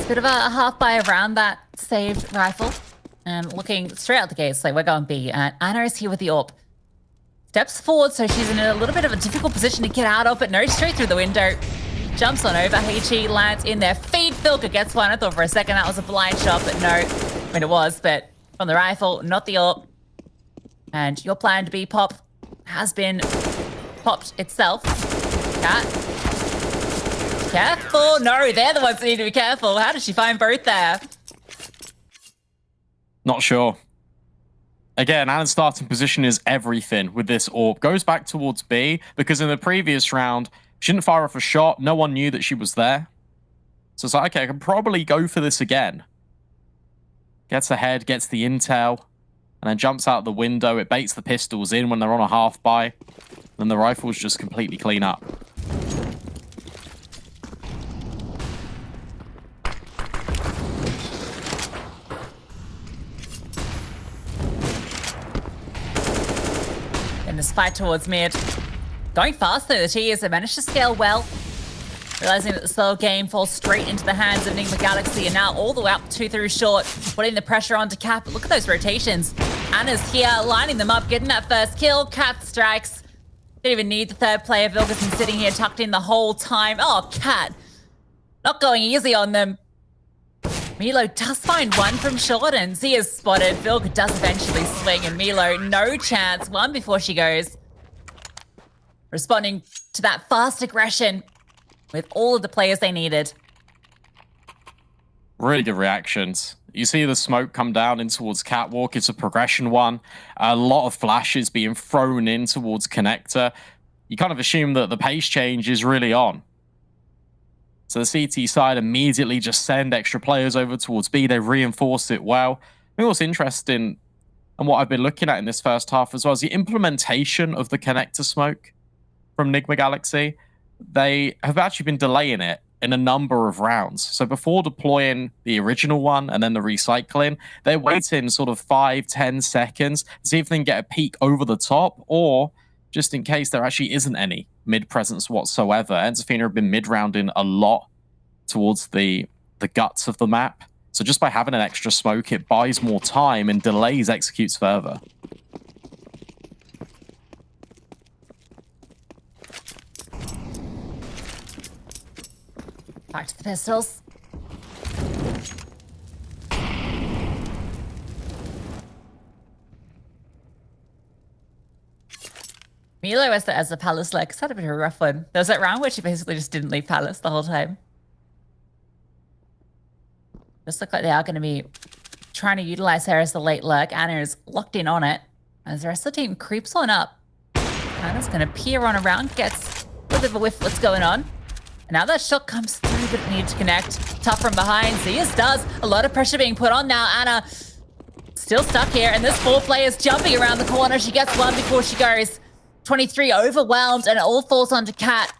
Bit of a half buy around that saved rifle. And looking straight out the gates, like we're going B. And Anna is here with the AWP. Steps forward, so she's in a little bit of a difficult position to get out of, but no, straight through the window. Jumps on over. HE lands in there. Feed Filka gets one. I thought for a second that was a blind shot, but no. I mean, it was, but from the rifle, not the AWP. And your plan to be pop has been popped itself. Cat. Careful. No, they're the ones that need to be careful. How did she find both there? Not sure. Again, Anna's starting position is everything with this AWP. Goes back towards B because in the previous round, she didn't fire off a shot. No one knew that she was there. So it's like, okay, I can probably go for this again. Gets ahead, gets the intel, and then jumps out the window. It baits the pistols in when they're on a half buy. Then the rifles just completely clean up. This fight towards mid. Going fast though, the Ts have managed to scale well. Realizing that the slow game falls straight into the hands of Nigma Galaxy, and now all the way up 2 through short, putting the pressure onto Cap. Look at those rotations. Anna's here, lining them up, getting that first kill. Cap strikes. Didn't even need the third player. Vilga's been sitting here tucked in the whole time. Oh, Cat. Not going easy on them. Milo does find one from short, and Zia's spotted. Vilga does eventually swing, and Milo, no chance. One before she goes. Responding to that fast aggression with all of the players they needed. Really good reactions. You see the smoke come down in towards Catwalk. It's a progression one. A lot of flashes being thrown in towards Connector. You kind of assume that the pace change is really on. So the CT side immediately just send extra players over towards B. They reinforce it well. I think what's interesting and what I've been looking at in this first half as well is the implementation of the connector smoke from Nigma Galaxy. They have actually been delaying it in a number of rounds. So before deploying the original one and then the recycling, they're waiting sort of 5-10 seconds to see if they can get a peek over the top, or just in case there actually isn't any mid presence whatsoever. Entefina have been mid-rounding a lot towards the guts of the map. So just by having an extra smoke, it buys more time and delays executes further. Back to the pistols. Milo as the Palace Lex had a bit of a rough one. There was that round where she basically just didn't leave Palace the whole time. Just look like they are going to be trying to utilize her as the late lurk. Anna is locked in on it as the rest of the team creeps on up. Anna's going to peer on around, gets a little bit of a whiff of what's going on. And now that shot comes through, but it needs to connect. Tough from behind. Zias does. A lot of pressure being put on now. Anna still stuck here, and there's 4 players jumping around the corner. She gets one before she goes. 23 overwhelmed, and it all falls onto Cat.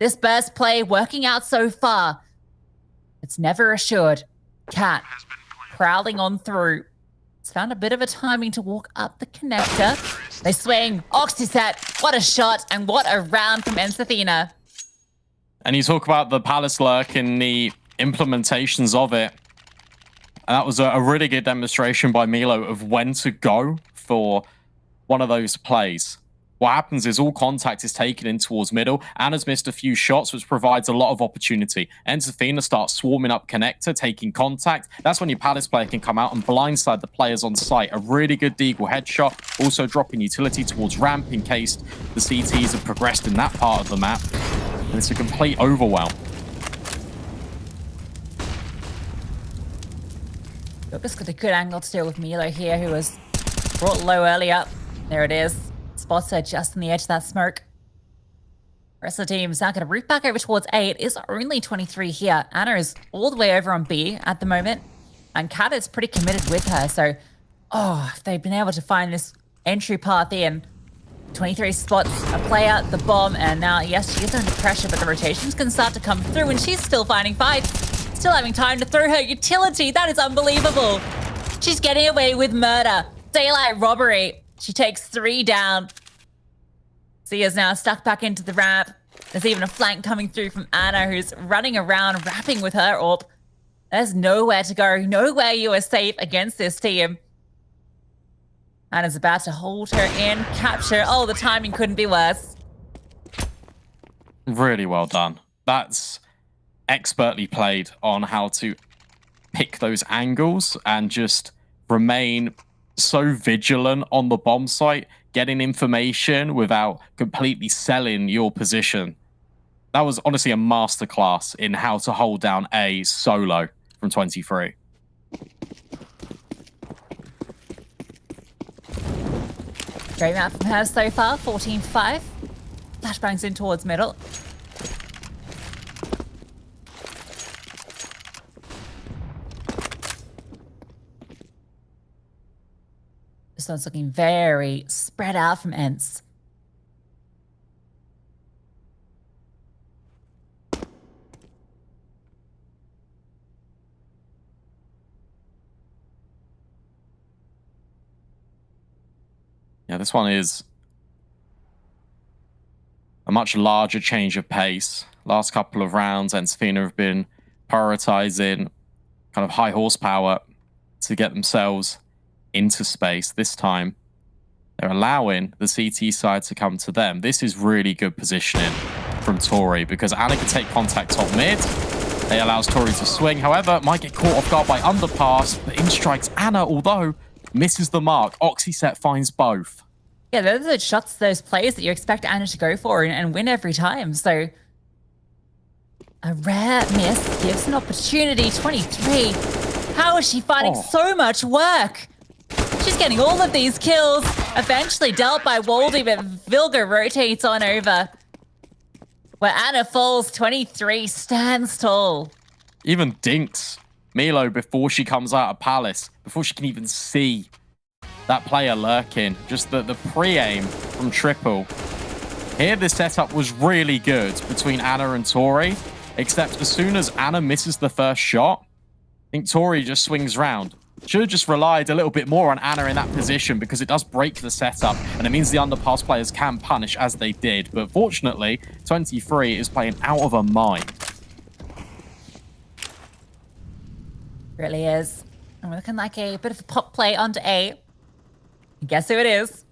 This burst play working out so far. It's never assured. Cat prowling on through. It's found a bit of a timing to walk up the connector. They swing. Oxyset. What a shot, and what a round from Entefina. And you talk about the Palace Lurk and the implementations of it. And that was a really good demonstration by Milo of when to go for one of those plays. What happens is all contact is taken in towards middle. Anna's missed a few shots, which provides a lot of opportunity. Entefina starts swarming up connector, taking contact. That's when your Palace player can come out and blindside the players on site. A really good deagle headshot. Also dropping utility towards ramp in case the CTs have progressed in that part of the map. And it's a complete overwhelm. Lucas got a good angle to deal with Milo here, who was brought low earlier. There it is. Spots her just on the edge of that smoke. Rest of the team is now going to root back over towards A. It is only 23 here. Anna is all the way over on B at the moment. And Kat is pretty committed with her. So, if they've been able to find this entry path in. 23 spots a player, the bomb, and now, yes, she is under pressure, but the rotations can start to come through, and she's still finding fights. Still having time to throw her utility. That is unbelievable. She's getting away with murder. Daylight robbery. She takes 3 down. Zia's now stuck back into the ramp. There's even a flank coming through from Anna, who's running around, rapping with her AWP. There's nowhere to go. Nowhere you are safe against this team. Anna's about to hold her in, capture. Oh, the timing couldn't be worse. Really well done. That's expertly played on how to pick those angles and just remain so vigilant on the bomb site, getting information without completely selling your position. That was honestly a masterclass in how to hold down A solo from 23. Great map from her so far, 14-5. Flashbangs in towards middle. This one's looking very spread out from Ents. Yeah, this one is a much larger change of pace. Last couple of rounds, Ensafina have been prioritizing kind of high horsepower to get themselves into space. This time, they're allowing the CT side to come to them. This is really good positioning from Tori because Anna can take contact top mid. They allows Tori to swing. However, might get caught off guard by underpass. But in strikes Anna, although misses the mark. Oxyset finds both. Yeah, those are the shots, those plays that you expect Anna to go for and win every time. So a rare miss gives an opportunity. 23. How is she finding so much work? She's getting all of these kills. Eventually dealt by Waldy, but Vilga rotates on over. Where Anna falls, 23 stands tall. Even dinks Milo before she comes out of Palace, before she can even see that player lurking. Just the pre-aim from Triple. Here, the setup was really good between Anna and Tori, except as soon as Anna misses the first shot, I think Tori just swings round. Should have just relied a little bit more on Anna in that position because it does break the setup and it means the underpass players can punish as they did. But fortunately, 23 is playing out of her mind. Really is. And we're looking like a bit of a pop play onto A. Guess who it is?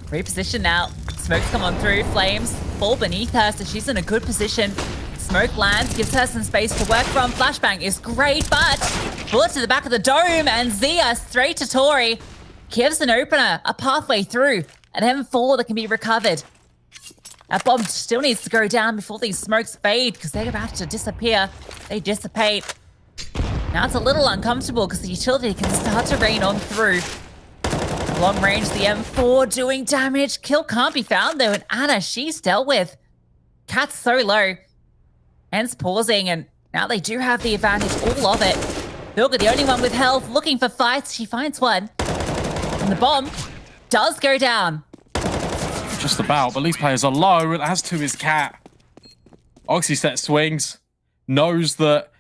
Reposition now. Smoke's come on through. Flames fall beneath her, so she's in a good position. Smoke lands, gives her some space to work from. Flashbang is great, but bullet to the back of the dome, and Zia straight to Tori. Gives an opener, a pathway through, an M4 that can be recovered. That bomb still needs to go down before these smokes fade, because they're about to disappear. They dissipate. Now it's a little uncomfortable, because the utility can start to rain on through. Long range, the M4 doing damage. Kill can't be found, though, and Anna, she's dealt with. Cat's so low. Hence pausing, and now they do have the advantage, all of it. Vilga, the only one with health, looking for fights. She finds one. And the bomb does go down. Just about, but these players are low, and as to his Cat. Oxyset swings, knows that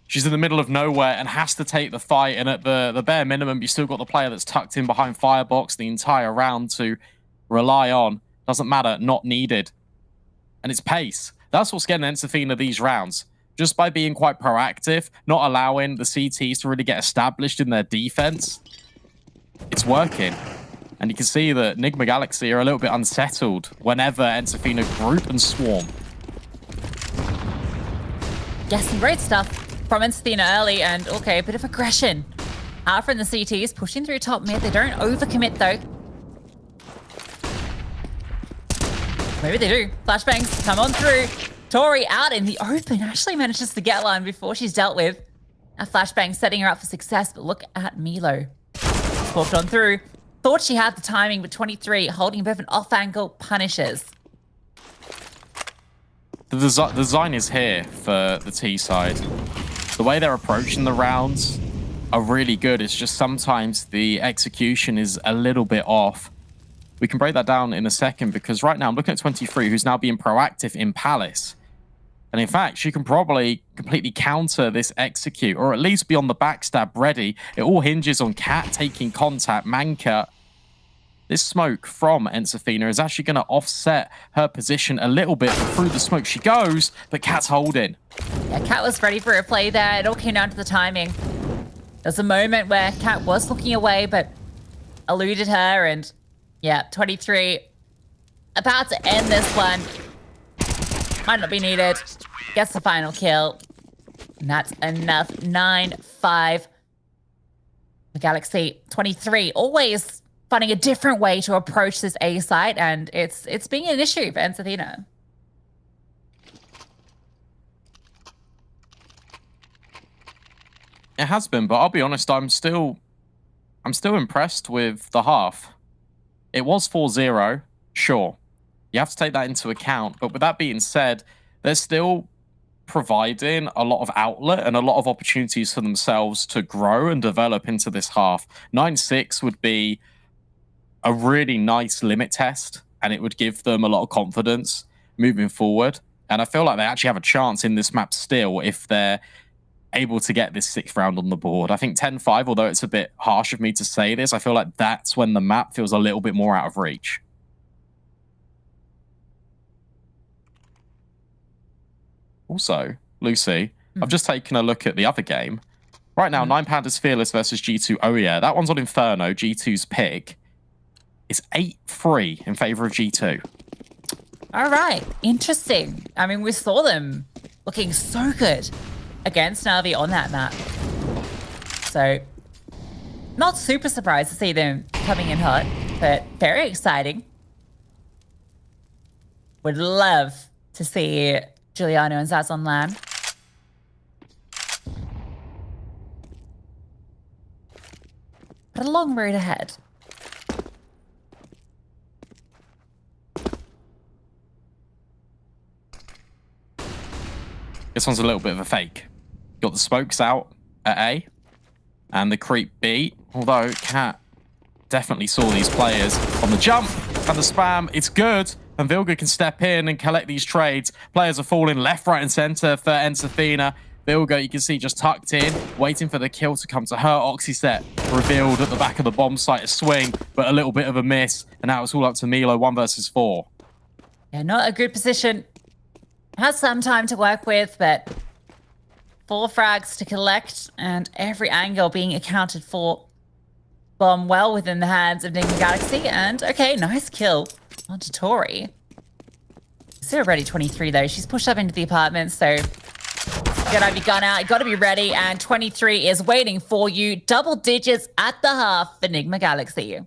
she's in the middle of nowhere and has to take the fight, and at the bare minimum, you still got the player that's tucked in behind Firebox the entire round to rely on. Doesn't matter, not needed. And it's pace. That's what's getting Ensafina these rounds. Just by being quite proactive, not allowing the CTs to really get established in their defense. It's working. And you can see that Nigma Galaxy are a little bit unsettled whenever Ensafina group and swarm. Yeah, some great stuff from Ensafina early, and okay, a bit of aggression. Out from the CTs, pushing through top mid. They don't overcommit though. Maybe they do. Flashbangs come on through. Tori out in the open. Actually manages to get one before she's dealt with. A flashbang setting her up for success, but look at Milo. Walked on through. Thought she had the timing, but 23 holding a bit of an off angle punishes. the design is here for the T side. The way they're approaching the rounds are really good. It's just sometimes the execution is a little bit off. We can break that down in a second because right now I'm looking at 23, who's now being proactive in Palace. And in fact, she can probably completely counter this execute, or at least be on the backstab ready. It all hinges on Cat taking contact. Manka, this smoke from Ensafina is actually going to offset her position a little bit. Through the smoke she goes, but Cat's holding. Yeah, Cat was ready for a play there. It all came down to the timing. There's a moment where Cat was looking away, but eluded her, and yeah, 23 about to end this one. Might not be needed. Gets the final kill. And that's enough. 9-5. The Galaxy 23 always finding a different way to approach this A site, and it's being an issue for Ensafina. It has been, but I'll be honest, I'm still impressed with the half. It was 4-0, sure. You have to take that into account. But with that being said, they're still providing a lot of outlet and a lot of opportunities for themselves to grow and develop into this half. 9-6 would be a really nice limit test, and it would give them a lot of confidence moving forward. And I feel like they actually have a chance in this map still if they're able to get this 6th round on the board. I think 10-5, although it's a bit harsh of me to say this, I feel like that's when the map feels a little bit more out of reach. Also, Lucy, I've just taken a look at the other game. Right now, 9 Pandas Fearless versus G2. Oh yeah, that one's on Inferno, G2's pick. It's 8-3 in favor of G2. All right, interesting. I mean, we saw them looking so good against Na'Vi on that map. So, not super surprised to see them coming in hot, but very exciting. Would love to see Giuliano and Zaz on land. But a long road ahead. This one's a little bit of a fake. Got the smokes out at A and the creep B. Although Cat definitely saw these players on the jump and the spam. It's good. And Vilga can step in and collect these trades. Players are falling left, right, and center for Ensafina. Vilga, you can see, just tucked in, waiting for the kill to come to her. Oxyset revealed at the back of the bomb site, a swing, but a little bit of a miss. And now it's all up to Milo, 1 versus 4. Yeah, not a good position. Has some time to work with, but 4 frags to collect, and every angle being accounted for. Bomb well within the hands of Enigma Galaxy, and okay, nice kill onto Tori. Still ready 23 though. She's pushed up into the apartment, so you gotta have your gun out, you gotta be ready, and 23 is waiting for you. Double digits at the half for Enigma Galaxy.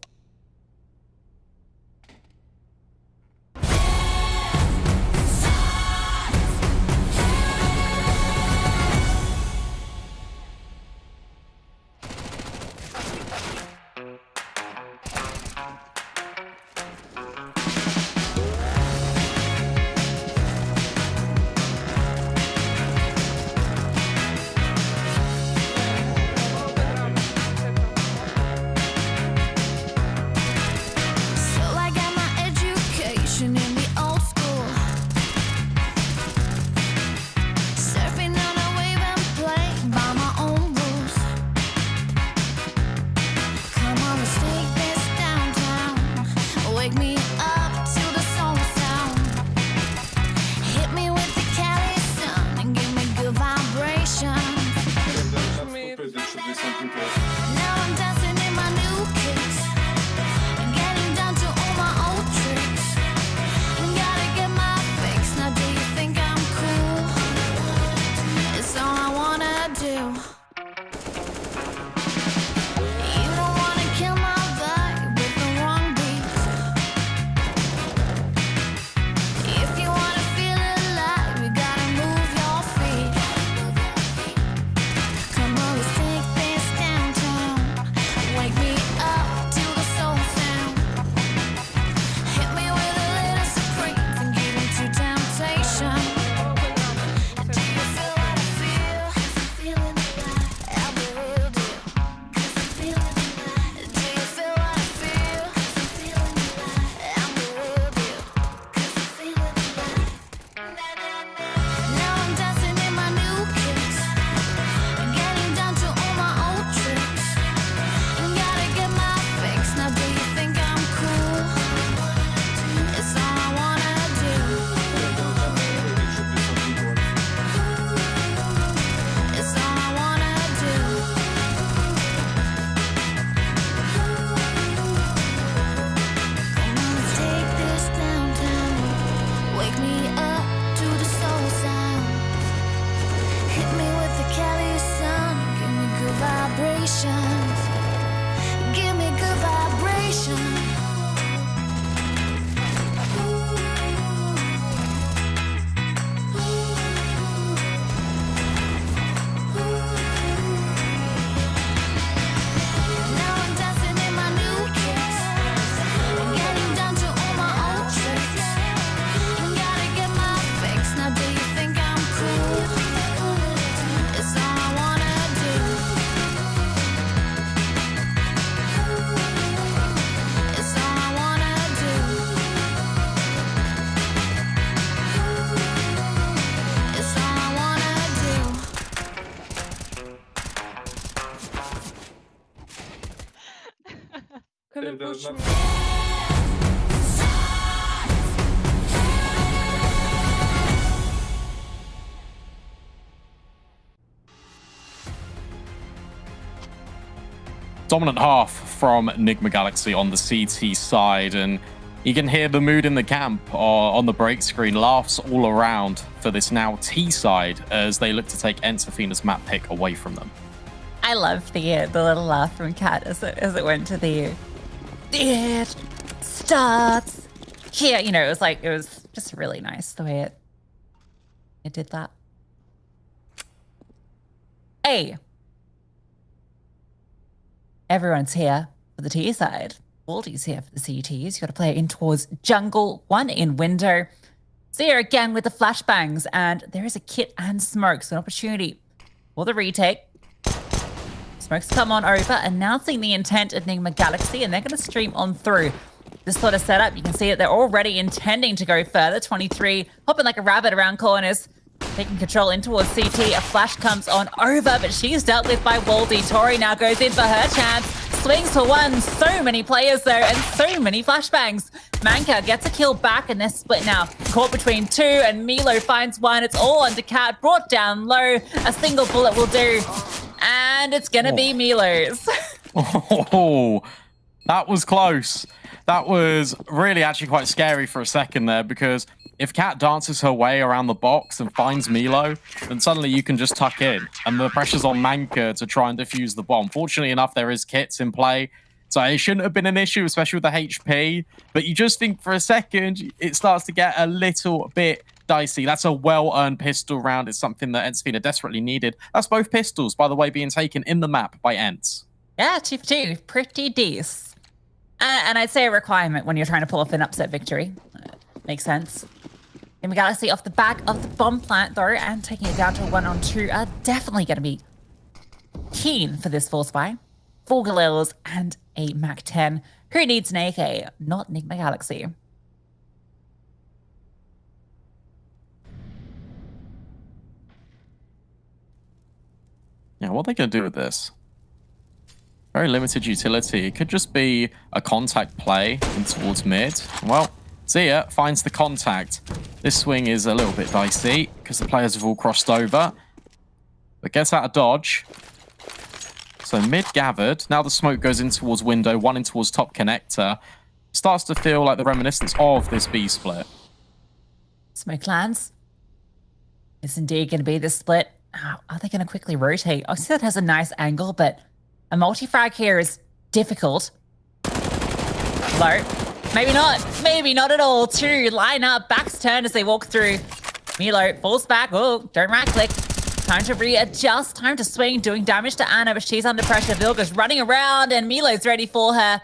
gonna push me. Dominant half from Enigma Galaxy on the CT side, and you can hear the mood in the camp on the break screen. Laughs all around for this now T side as they look to take Entafina's map pick away from them. I love the little laugh from Kat as it went to the it starts here. You know, it was just really nice the way it did that. Hey, everyone's here for the T side. Baldy's here for the CTs. You got to play in towards jungle, one in window. Zero again with the flashbangs, and there is a kit and smoke, so an opportunity for the retake. Smokes come on over, announcing the intent of Enigma Galaxy, and they're going to stream on through. This sort of setup, you can see that they're already intending to go further. 23, hopping like a rabbit around corners, taking control in towards CT. A flash comes on over, but she's dealt with by Waldy. Tori now goes in for her chance. Swings for one. So many players, though, and so many flashbangs. Manka gets a kill back, and they're split now. Caught between two, and Milo finds one. It's all under Cat, brought down low. A single bullet will do. And it's going to be Milo's. Oh, that was close. That was really actually quite scary for a second there, because if Kat dances her way around the box and finds Milo, then suddenly you can just tuck in. And the pressure's on Manka to try and defuse the bomb. Fortunately enough, there is kits in play, so it shouldn't have been an issue, especially with the HP. But you just think for a second, it starts to get a little bit dicey. That's a well-earned pistol round. It's something that Entafina desperately needed. That's both pistols, by the way, being taken in the map by Ents. Yeah, 2 for 2. Pretty decent. And I'd say a requirement when you're trying to pull off an upset victory. Makes sense. Enigma Galaxy off the back of the bomb plant, though, and taking it down to a 1-on-2 are definitely going to be keen for this force buy. 4 Galils and a Mac-10. Who needs an AK? Not Enigma Galaxy. Yeah, what are they going to do with this? Very limited utility. It could just be a contact play in towards mid. Well, Zia finds the contact. This swing is a little bit dicey because the players have all crossed over. But gets out of dodge. So mid gathered. Now the smoke goes in towards window, one in towards top connector. Starts to feel like the reminiscence of this B split. Smoke lands. It's indeed going to be this split. Oh, are they going to quickly rotate? I see that has a nice angle, but a multi-frag here is difficult. Low. Maybe not. Maybe not at all. 2 line up. Backs turn as they walk through. Milo falls back. Oh, don't right-click. Time to readjust. Time to swing. Doing damage to Anna, but she's under pressure. Vilga's running around, and Milo's ready for her.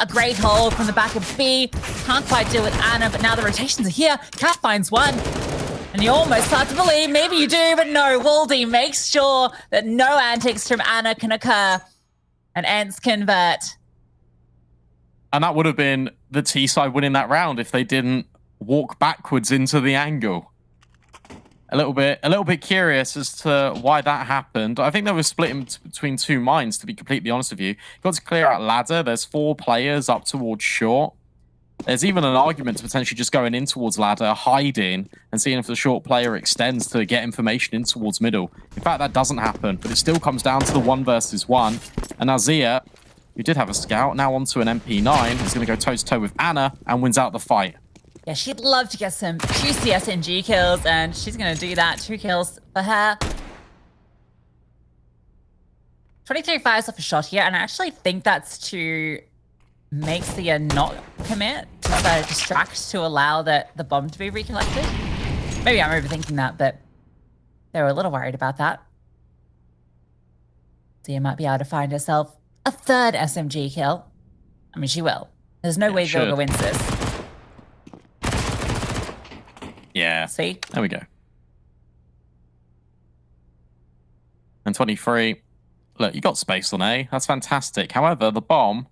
A great hold from the back of B. Can't quite deal with Anna, but now the rotations are here. Cat finds one. And you almost start to believe, maybe you do, but no. Waldy makes sure that no antics from Anna can occur. And Ents convert. And that would have been the T side winning that round if they didn't walk backwards into the angle. A little bit curious as to why that happened. I think they were split between 2 minds, to be completely honest with you. Got to clear out ladder. There's 4 players up towards short. There's even an argument to potentially just going in towards ladder, hiding, and seeing if the short player extends to get information in towards middle. In fact, that doesn't happen, but it still comes down to the 1 versus 1. And Azia, who did have a scout, now onto an MP9, is going to go toe-to-toe with Anna and wins out the fight. Yeah, she'd love to get some juicy SNG kills, and she's going to do that. 2 kills for her. 23 fires off a shot here, and I actually think that's to make Sia not commit, to distract to allow the bomb to be recollected. Maybe I'm overthinking that, but they were a little worried about that. Sia might be able to find herself a 3rd SMG kill. I mean, she will. There's no way Vilga wins this. Yeah. See? There we go. And 23. Look, you got space on A. That's fantastic. However, the bomb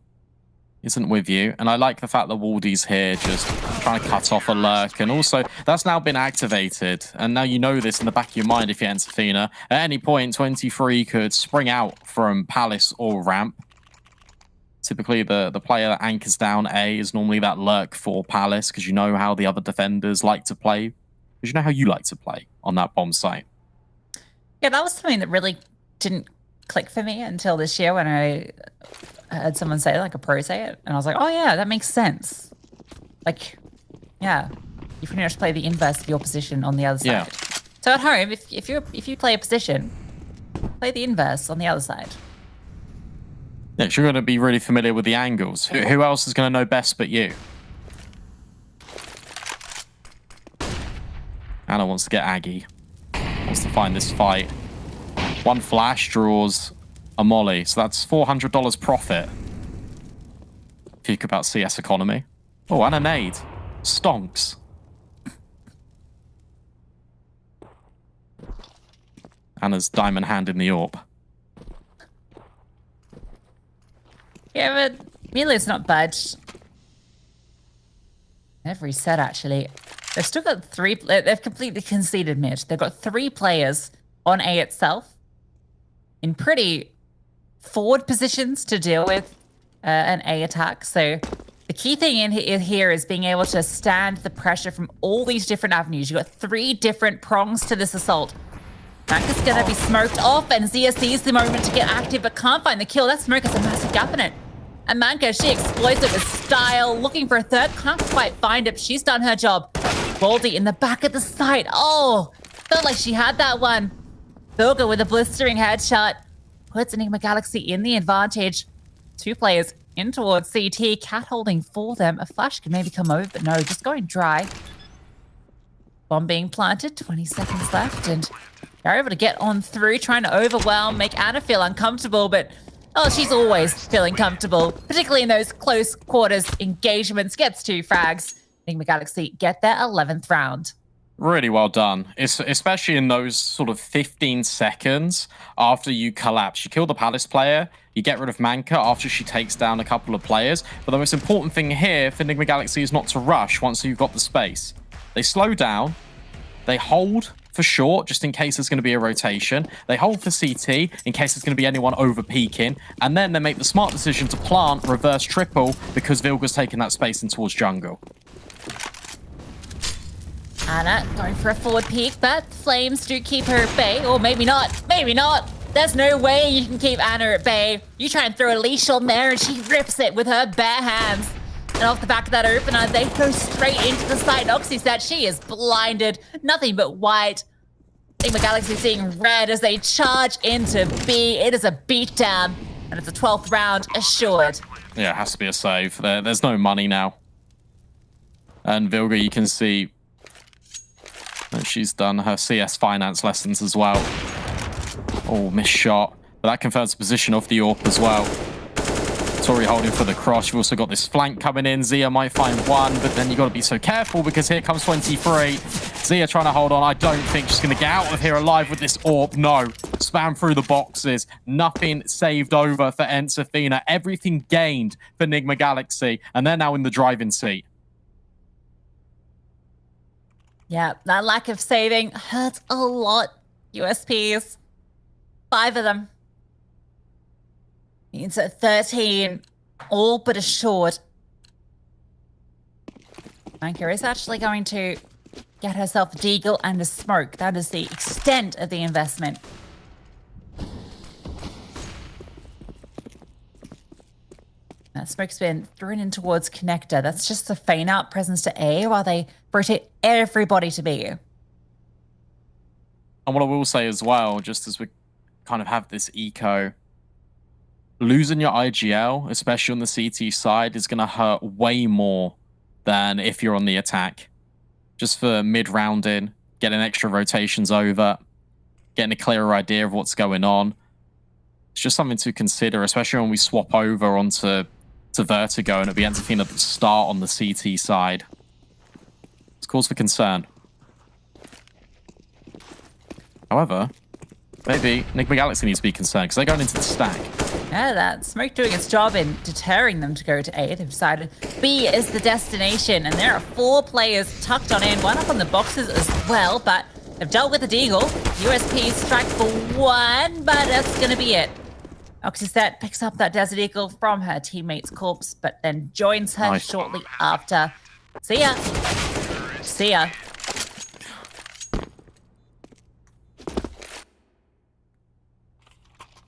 isn't with you. And I like the fact that Waldy's here just trying to cut off a lurk. And also, that's now been activated. And now you know this in the back of your mind if you're Entafina. At any point, 23 could spring out from Palace or Ramp. Typically, the player that anchors down A is normally that lurk for Palace, because you know how the other defenders like to play. Because you know how you like to play on that bomb site. Yeah, that was something that really didn't click for me until this year when I heard someone say, like a pro say it. And I was like, oh yeah, that makes sense. Like, yeah, you pretty much play the inverse of your position on the other side. Yeah. So at home, if you play a position, play the inverse on the other side. Yeah, you're going to be really familiar with the angles. Who else is going to know best but you? Anna wants to get Aggie. Wants to find this fight. One flash draws a molly, so that's $400 profit. Peek about CS economy. Oh, and a nade. Stonks. Anna's diamond hand in the AWP. Yeah, but Milo's not budged. Every set, actually. They've still got they've completely conceded mid. They've got 3 players on A itself in pretty forward positions to deal with an A attack. So the key thing in here is being able to stand the pressure from all these different avenues. You've got 3 different prongs to this assault. Manka's going to be smoked off, and Zia sees the moment to get active, but can't find the kill. That smoke has a massive gap in it. And Manka, she exploits it with style, looking for a third, can't quite find it, but she's done her job. Baldy in the back of the site. Oh, felt like she had that one. Bilga with a blistering headshot puts Enigma Galaxy in the advantage. 2 players in towards CT, Cat holding for them. A flash could maybe come over, but no, just going dry. Bomb being planted, 20 seconds left, and they're able to get on through, trying to overwhelm, make Anna feel uncomfortable, but oh, she's always feeling comfortable, particularly in those close quarters engagements. Gets 2 frags. Enigma Galaxy get their 11th round. Really well done. Especially in those sort of 15 seconds after you collapse. You kill the Palace player, you get rid of Manka after she takes down a couple of players. But the most important thing here for Enigma Galaxy is not to rush once you've got the space. They slow down, they hold for short, just in case there's going to be a rotation. They hold for CT, in case there's going to be anyone over-peaking. And then they make the smart decision to plant reverse triple, because Vilga's taking that space in towards jungle. Anna going for a forward peek, but Flames do keep her at bay. Or maybe not. Maybe not. There's no way you can keep Anna at bay. You try and throw a leash on there, and she rips it with her bare hands. And off the back of that opener, they go straight into the site. Oxy said she is blinded. Nothing but white. Enigma Galaxy seeing red as they charge into B. It is a beatdown, and it's a 12th round assured. Yeah, it has to be a save. There's no money now. And Vilga, you can see that she's done her CS finance lessons as well. Oh, missed shot. But that confirms the position of the AWP as well. Tori holding for the cross. You've also got this flank coming in. Zia might find one, but then you've got to be so careful, because here comes 23. Zia trying to hold on. I don't think she's going to get out of here alive with this AWP. No. Spam through the boxes. Nothing saved over for Ensafina. Everything gained for Enigma Galaxy, and they're now in the driving seat. Yeah, that lack of saving hurts a lot. USPs. 5 of them. Means at 13, all but assured. Manka is actually going to get herself a deagle and a smoke. That is the extent of the investment. That smoke's been thrown in towards Connector. That's just a feign out presence to A while they rotate everybody to B. And what I will say as well, just as we kind of have this eco, losing your IGL, especially on the CT side, is going to hurt way more than if you're on the attack. Just for mid-rounding, getting extra rotations over, getting a clearer idea of what's going on. It's just something to consider, especially when we swap over onto Vertigo and it'll be Ensafina that start on the CT side. It's cause for concern. However, maybe Enigma Galaxy needs to be concerned, because they're going into the stack. Yeah, that smoke doing its job in deterring them to go to A. They've decided B is the destination, and there are 4 players tucked on in, one up on the boxes as well, but they've dealt with the deagle. USP strike for 1, but that's going to be it. Oxyset picks up that Desert Eagle from her teammate's corpse, but then joins her shortly after. See ya. See ya.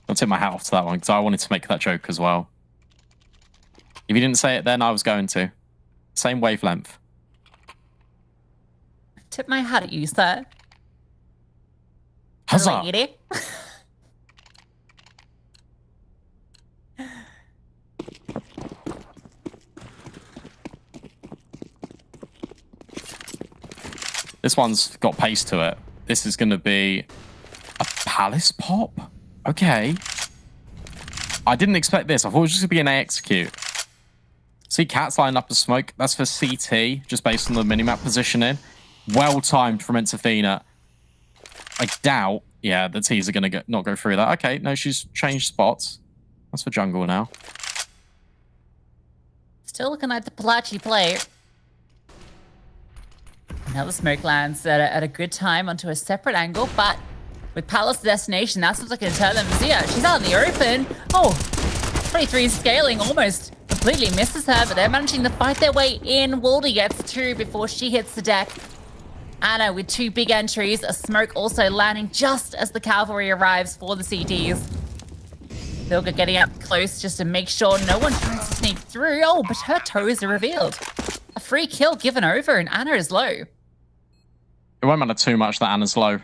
I'll tip my hat off to that one because I wanted to make that joke as well. If you didn't say it then, I was going to. Same wavelength. Tip my hat at you, sir. Huzzah! Lady. This one's got pace to it. This is going to be a palace pop? Okay. I didn't expect this. I thought it was just going to be an A execute. See, Cat's lining up a smoke. That's for CT, just based on the minimap positioning. Well timed from Interfina. I doubt, yeah, the T's are going to not go through that. Okay, no, she's changed spots. That's for jungle now. Still looking like the Palachi play. Now the smoke lands at a good time onto a separate angle, but with Palace destination, that's what's going to tell them. Zia, she's out in the open. Oh, 23 scaling almost completely misses her, but they're managing to fight their way in. Waldy gets 2 before she hits the deck. Anna with 2 big entries, a smoke also landing just as the cavalry arrives for the CTs. Vilga getting up close just to make sure no one tries to sneak through. Oh, but her toes are revealed. A free kill given over and Anna is low. It won't matter too much that Anna's low.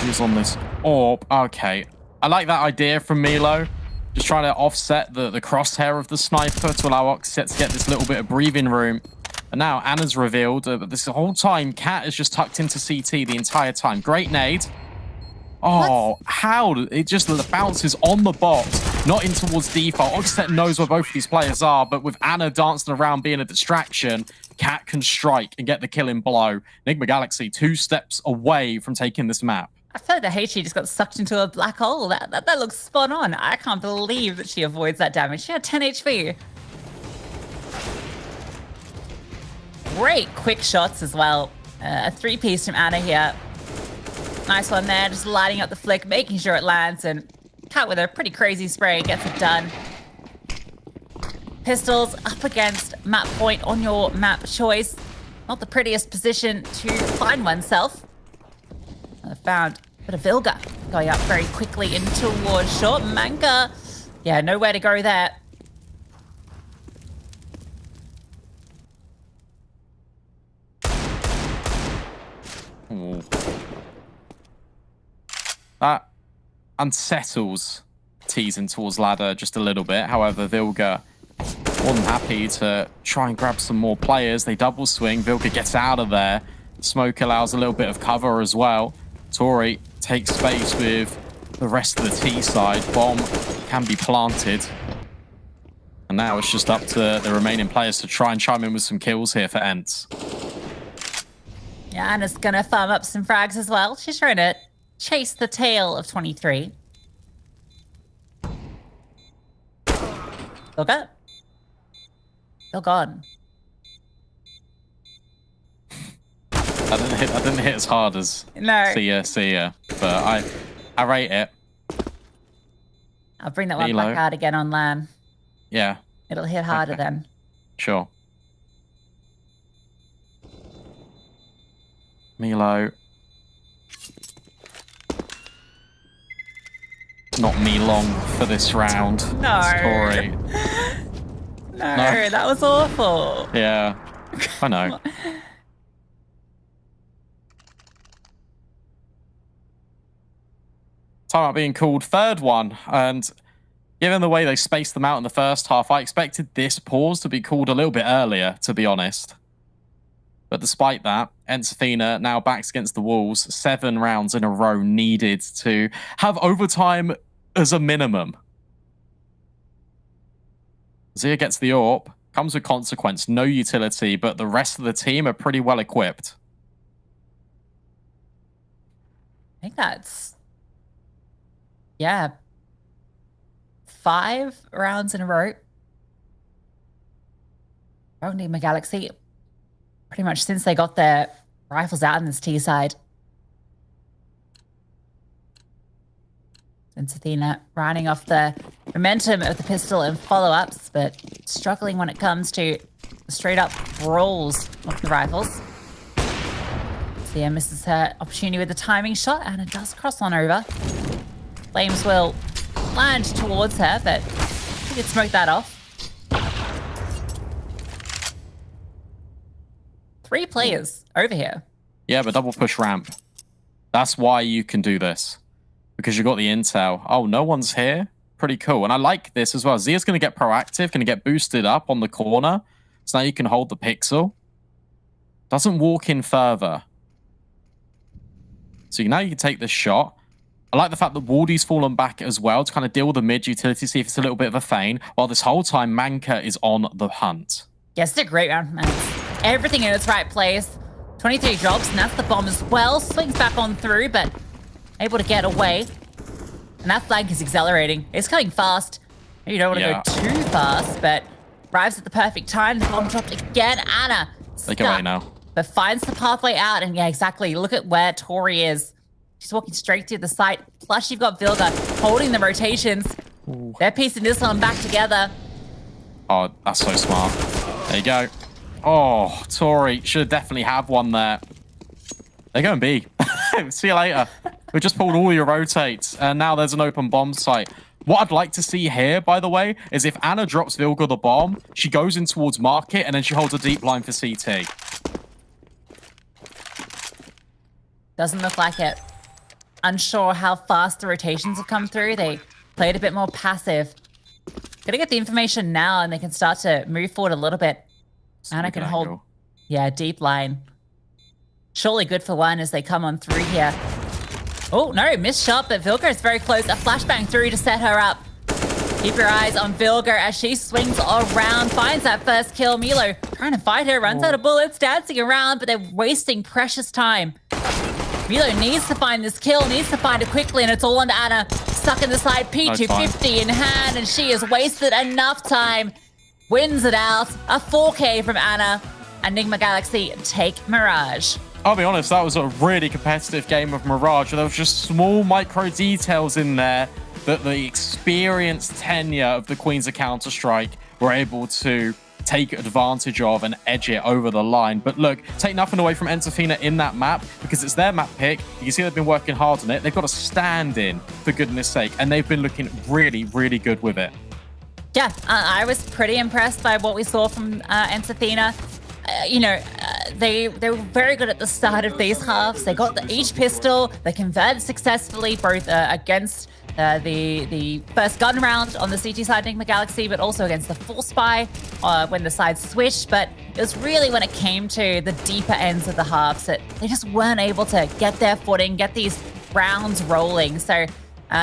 She's on this orb. Okay. I like that idea from Milo. Just trying to offset the crosshair of the sniper to allow Oxyset to get this little bit of breathing room. And now Anna's revealed, but this whole time, Cat is just tucked into CT the entire time. Great nade. Oh, how? It just bounces on the box, not in towards default. Oxyset knows where both of these players are, but with Anna dancing around being a distraction, Cat can strike and get the killing blow. Enigma Galaxy 2 steps away from taking this map. I feel like the HE just got sucked into a black hole. That looks spot on. I can't believe that she avoids that damage. She had 10 HP. Great quick shots as well. A 3-piece from Anna here. Nice one there, just lighting up the flick, making sure it lands, and Cat with a pretty crazy spray gets it done. Pistols up against map point on your map choice. Not the prettiest position to find oneself. I found a bit of Vilga going up very quickly in towards short. Manka, yeah, nowhere to go there. Ooh. That unsettles teasing towards ladder just a little bit. However, Vilga more than happy to try and grab some more players. They double swing. Vilga gets out of there. Smoke allows a little bit of cover as well. Tori takes space with the rest of the T side. Bomb can be planted. And now it's just up to the remaining players to try and chime in with some kills here for Ents. Yeah, Anna's gonna farm up some frags as well. She's trying to chase the tail of 23. Vilga. Still gone. I didn't hit as hard as see ya. But I rate it. I'll bring that one back out again on LAN. Yeah. It'll hit harder then. Sure. Milo. Not me long for this round. No. Story. No, that was awful. Yeah, I know. Talking about being called third one, and given the way they spaced them out in the first half, I expected this pause to be called a little bit earlier, to be honest. But despite that, Entefina now backs against the walls. 7 rounds in a row needed to have overtime as a minimum. Zia gets the AWP, comes with consequence, no utility, but the rest of the team are pretty well equipped. I think that's... yeah. 5 rounds in a row. Enigma Galaxy. Pretty much since they got their rifles out in this T side. And Athena running off the momentum of the pistol and follow-ups, but struggling when it comes to straight-up brawls of the rifles. Thea misses her opportunity with the timing shot, and it does cross on over. Flames will land towards her, but she could smoke that off. 3 players over here. Yeah, but double push ramp. That's why you can do this. Because you got the intel. Oh, no one's here? Pretty cool. And I like this as well. Zia's going to get proactive, going to get boosted up on the corner. So now you can hold the pixel. Doesn't walk in further. So now you can take this shot. I like the fact that Waldy's fallen back as well to kind of deal with the mid utility, see if it's a little bit of a feign, while this whole time Manka is on the hunt. Yes, it's a great round, man. Everything in its right place. 23 drops, and that's the bomb as well. Swings back on through, but able to get away. And that flank is accelerating. It's coming fast. You don't want to go too fast, but arrives at the perfect time. The bomb dropped again. Anna Take it away now. But finds the pathway out, and yeah, exactly. Look at where Tori is. She's walking straight through the site. Plus, you've got Vilga holding the rotations. Ooh. They're piecing this one back together. Oh, that's so smart. There you go. Oh, Tori should definitely have one there. They're going B. See you later. We just pulled all your rotates, and now there's an open bomb site. What I'd like to see here, by the way, is if Anna drops Vilga the bomb, she goes in towards market, and then she holds a deep line for CT. Doesn't look like it. Unsure how fast the rotations have come through. They played a bit more passive. Gotta get the information now, and they can start to move forward a little bit. Anna can hold, deep line. Surely good for one as they come on through here. Oh, no, missed shot, but Vilga is very close. A flashbang through to set her up. Keep your eyes on Vilga as she swings around, finds that first kill. Milo trying to fight her, runs out of bullets, dancing around, but they're wasting precious time. Milo needs to find this kill, needs to find it quickly, and it's all on Anna. Stuck in the side, P250 in hand, and she has wasted enough time. Wins it out. A 4K from Anna. Enigma Galaxy take Mirage. I'll be honest, that was a really competitive game of Mirage. There was just small micro details in there that the experienced tenure of the Queens of Counter-Strike were able to take advantage of and edge it over the line. But look, take nothing away from Entafina in that map because it's their map pick. You can see they've been working hard on it. They've got a stand in, for goodness sake, and they've been looking really, really good with it. Yeah, I was pretty impressed by what we saw from Entafina. They were very good at the start of these halves. They got each pistol. They converted successfully, both against the first gun round on the CT side Enigma Galaxy, but also against the full spy when the sides switched. But it was really when it came to the deeper ends of the halves that they just weren't able to get their footing, get these rounds rolling. So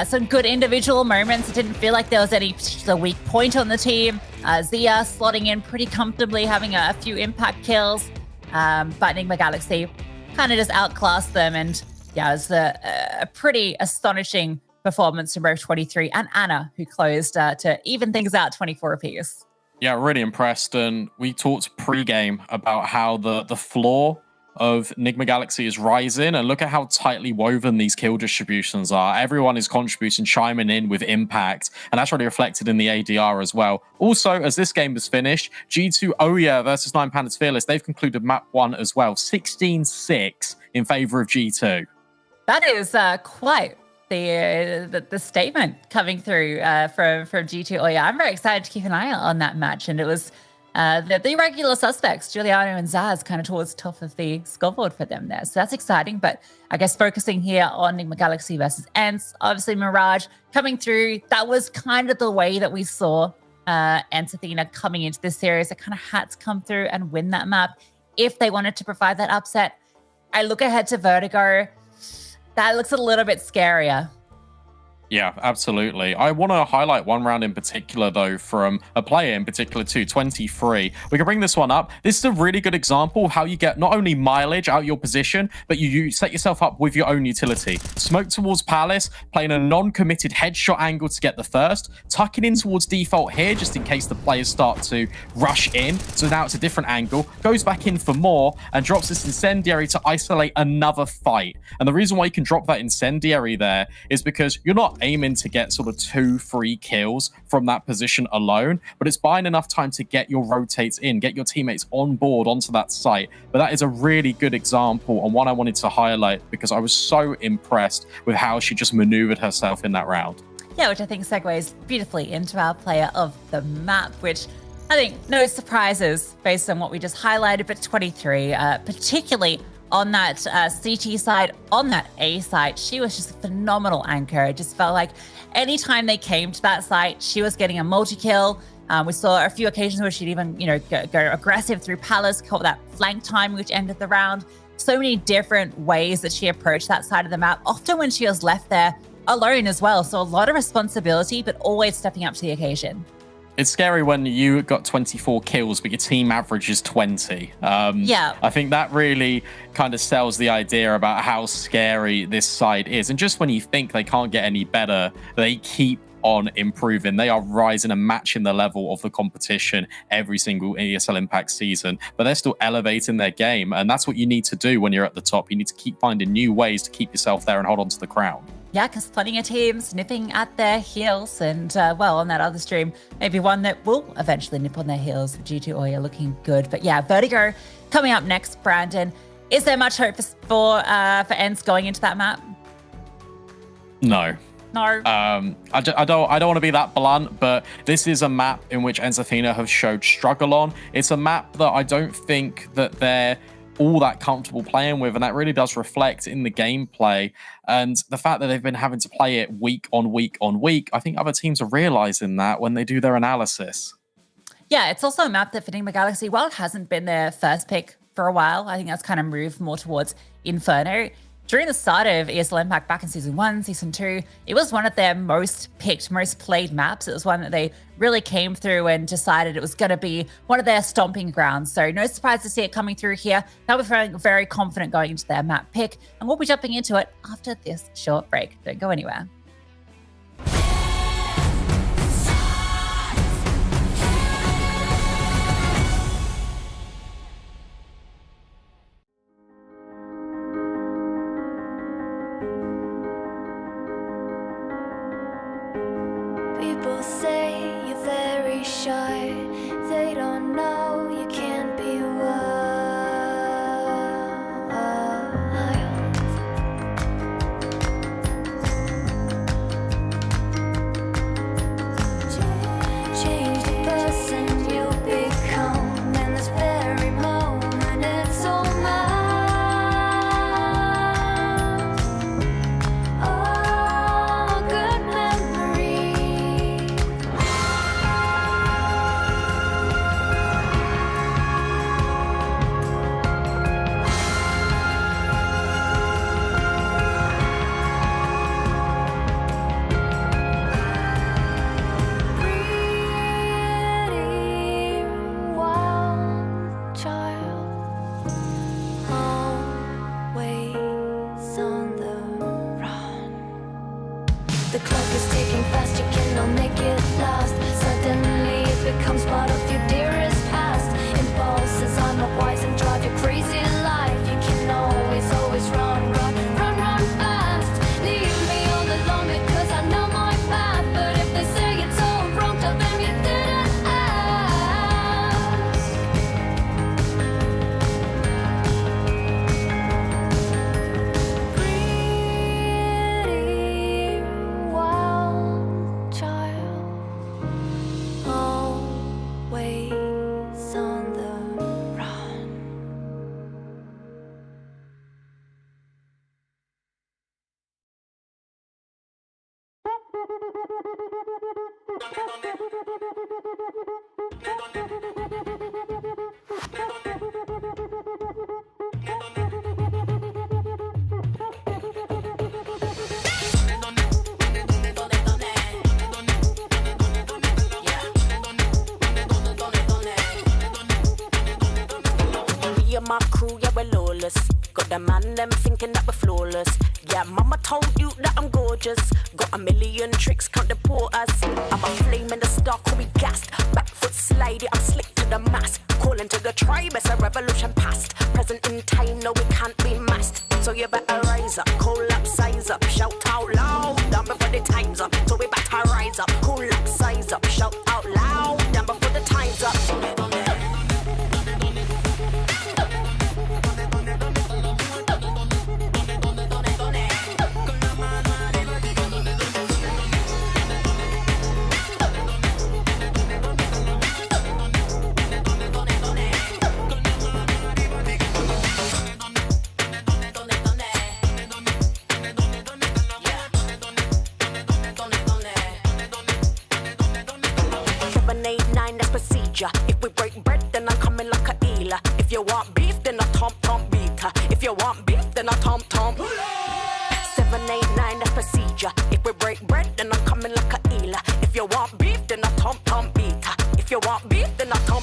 some good individual moments. It didn't feel like there was any particular weak point on the team. Zia slotting in pretty comfortably, having a few impact kills. But Enigma Galaxy kind of just outclassed them. And yeah, it was a pretty astonishing performance from both 23 and Anna, who closed to even things out 24 apiece. Yeah, really impressed. And we talked pre-game about how the floor of Enigma Galaxy is rising, and look at how tightly woven these kill distributions are. Everyone is contributing, chiming in with impact, and that's really reflected in the ADR as well. Also, as this game is finished, G2 Oya versus 9 Pandas Fearless, they've concluded map 1 as well, 16-6 in favor of G2. That is quite the statement coming through from G2 Oya. I'm very excited to keep an eye on that match, and it was the regular suspects, Giuliano and Zaz, kind of towards the top of the scoreboard for them there. So that's exciting. But I guess focusing here on Enigma Galaxy versus ENCE, obviously Mirage coming through. That was kind of the way that we saw ENCE Athena coming into this series. They kind of had to come through and win that map if they wanted to provide that upset. I look ahead to Vertigo. That looks a little bit scarier. Yeah, absolutely. I want to highlight one round in particular, though, from a player in particular, too, 23. We can bring this one up. This is a really good example of how you get not only mileage out your position, but you set yourself up with your own utility. Smoke towards Palace, playing a non-committed headshot angle to get the first, tucking in towards default here, just in case the players start to rush in. So now it's a different angle, goes back in for more, and drops this incendiary to isolate another fight. And the reason why you can drop that incendiary there is because you're not aiming to get sort of 2-3 kills from that position alone, but it's buying enough time to get your rotates in, get your teammates on board onto that site. But that is a really good example and one I wanted to highlight because I was so impressed with how she just maneuvered herself in that round. Yeah, which I think segues beautifully into our player of the map, which I think no surprises based on what we just highlighted, but 23, particularly on that CT side, on that A side, she was just a phenomenal anchor. It just felt like anytime they came to that site, she was getting a multi-kill. We saw a few occasions where she'd even, go aggressive through Palace, caught that flank time, which ended the round. So many different ways that she approached that side of the map, often when she was left there alone as well. So a lot of responsibility, but always stepping up to the occasion. It's scary when you got 24 kills, but your team average is 20. Yeah. I think that really kind of sells the idea about how scary this side is. And just when you think they can't get any better, they keep on improving. They are rising and matching the level of the competition every single ESL Impact season, but they're still elevating their game. And that's what you need to do when you're at the top. You need to keep finding new ways to keep yourself there and hold on to the crown. Yeah, because plenty of teams nipping at their heels. And, on that other stream, maybe one that will eventually nip on their heels. G2 Oya looking good. But yeah, Vertigo coming up next, Brandon. Is there much hope for ENCE going into that map? No. No. I don't want to be that blunt, but this is a map in which ENCE Athena have showed struggle on. It's a map that I don't think that they're all that comfortable playing with, and that really does reflect in the gameplay. And the fact that they've been having to play it week on week on week, I think other teams are realizing that when they do their analysis. Yeah, it's also a map that for Enigma Galaxy, while it hasn't been their first pick for a while, I think that's kind of moved more towards Inferno. During the start of ESL Impact back in Season 1, Season 2, it was one of their most picked, most played maps. It was one that they really came through and decided it was going to be one of their stomping grounds. So no surprise to see it coming through here. They'll be feeling very confident going into their map pick, and we'll be jumping into it after this short break. Don't go anywhere. People say you're very shy. They don't know you can't be wild. Change the person you become in this very moment. It's all mine. Oh, good memory. Pretty wild child, always on the run. The clock is ticking fast, you cannot make it last. Suddenly it becomes part of your dearest past. Impulses are not wise and drive your crazy life. You can always run fast. Leave me all alone because I know my path. But if they say it's all wrong, tell them you didn't ask. Pretty wild child, always on the run. Me and my crew, yeah, we're lawless. Got the man, them thinking that we're flawless. Yeah, mama told you that I'm gorgeous. Got a million tricks, can't deport us. I'm a flame in the star, call me gassed. Back foot slide, I'm slick to with the mass. Calling to the tribe, it's a revolution past. Present in time, no, we can't be masked. So you better rise up, collapse up, shout out loud, down before the time's up. So we better rise up, collapse up, shout out loud, down before the time's up. If we break bread, then I'm coming like a eeler. If you want beef, then I tom beater. If you want beef, then I tom. 789, that's procedure. If we break bread, then I'm coming like a eeler. If you want beef, then I tom beater. If you want beef, then I tom.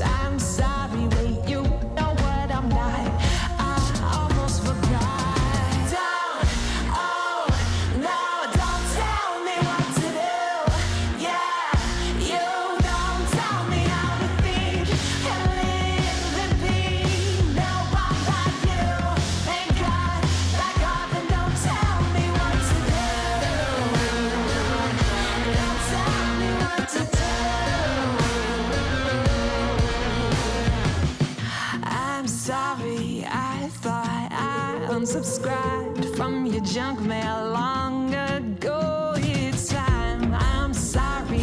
I'm sorry, wait, you know what I'm not. I almost forgot. unsubscribed from your junk mail long ago. It's time, I'm sorry.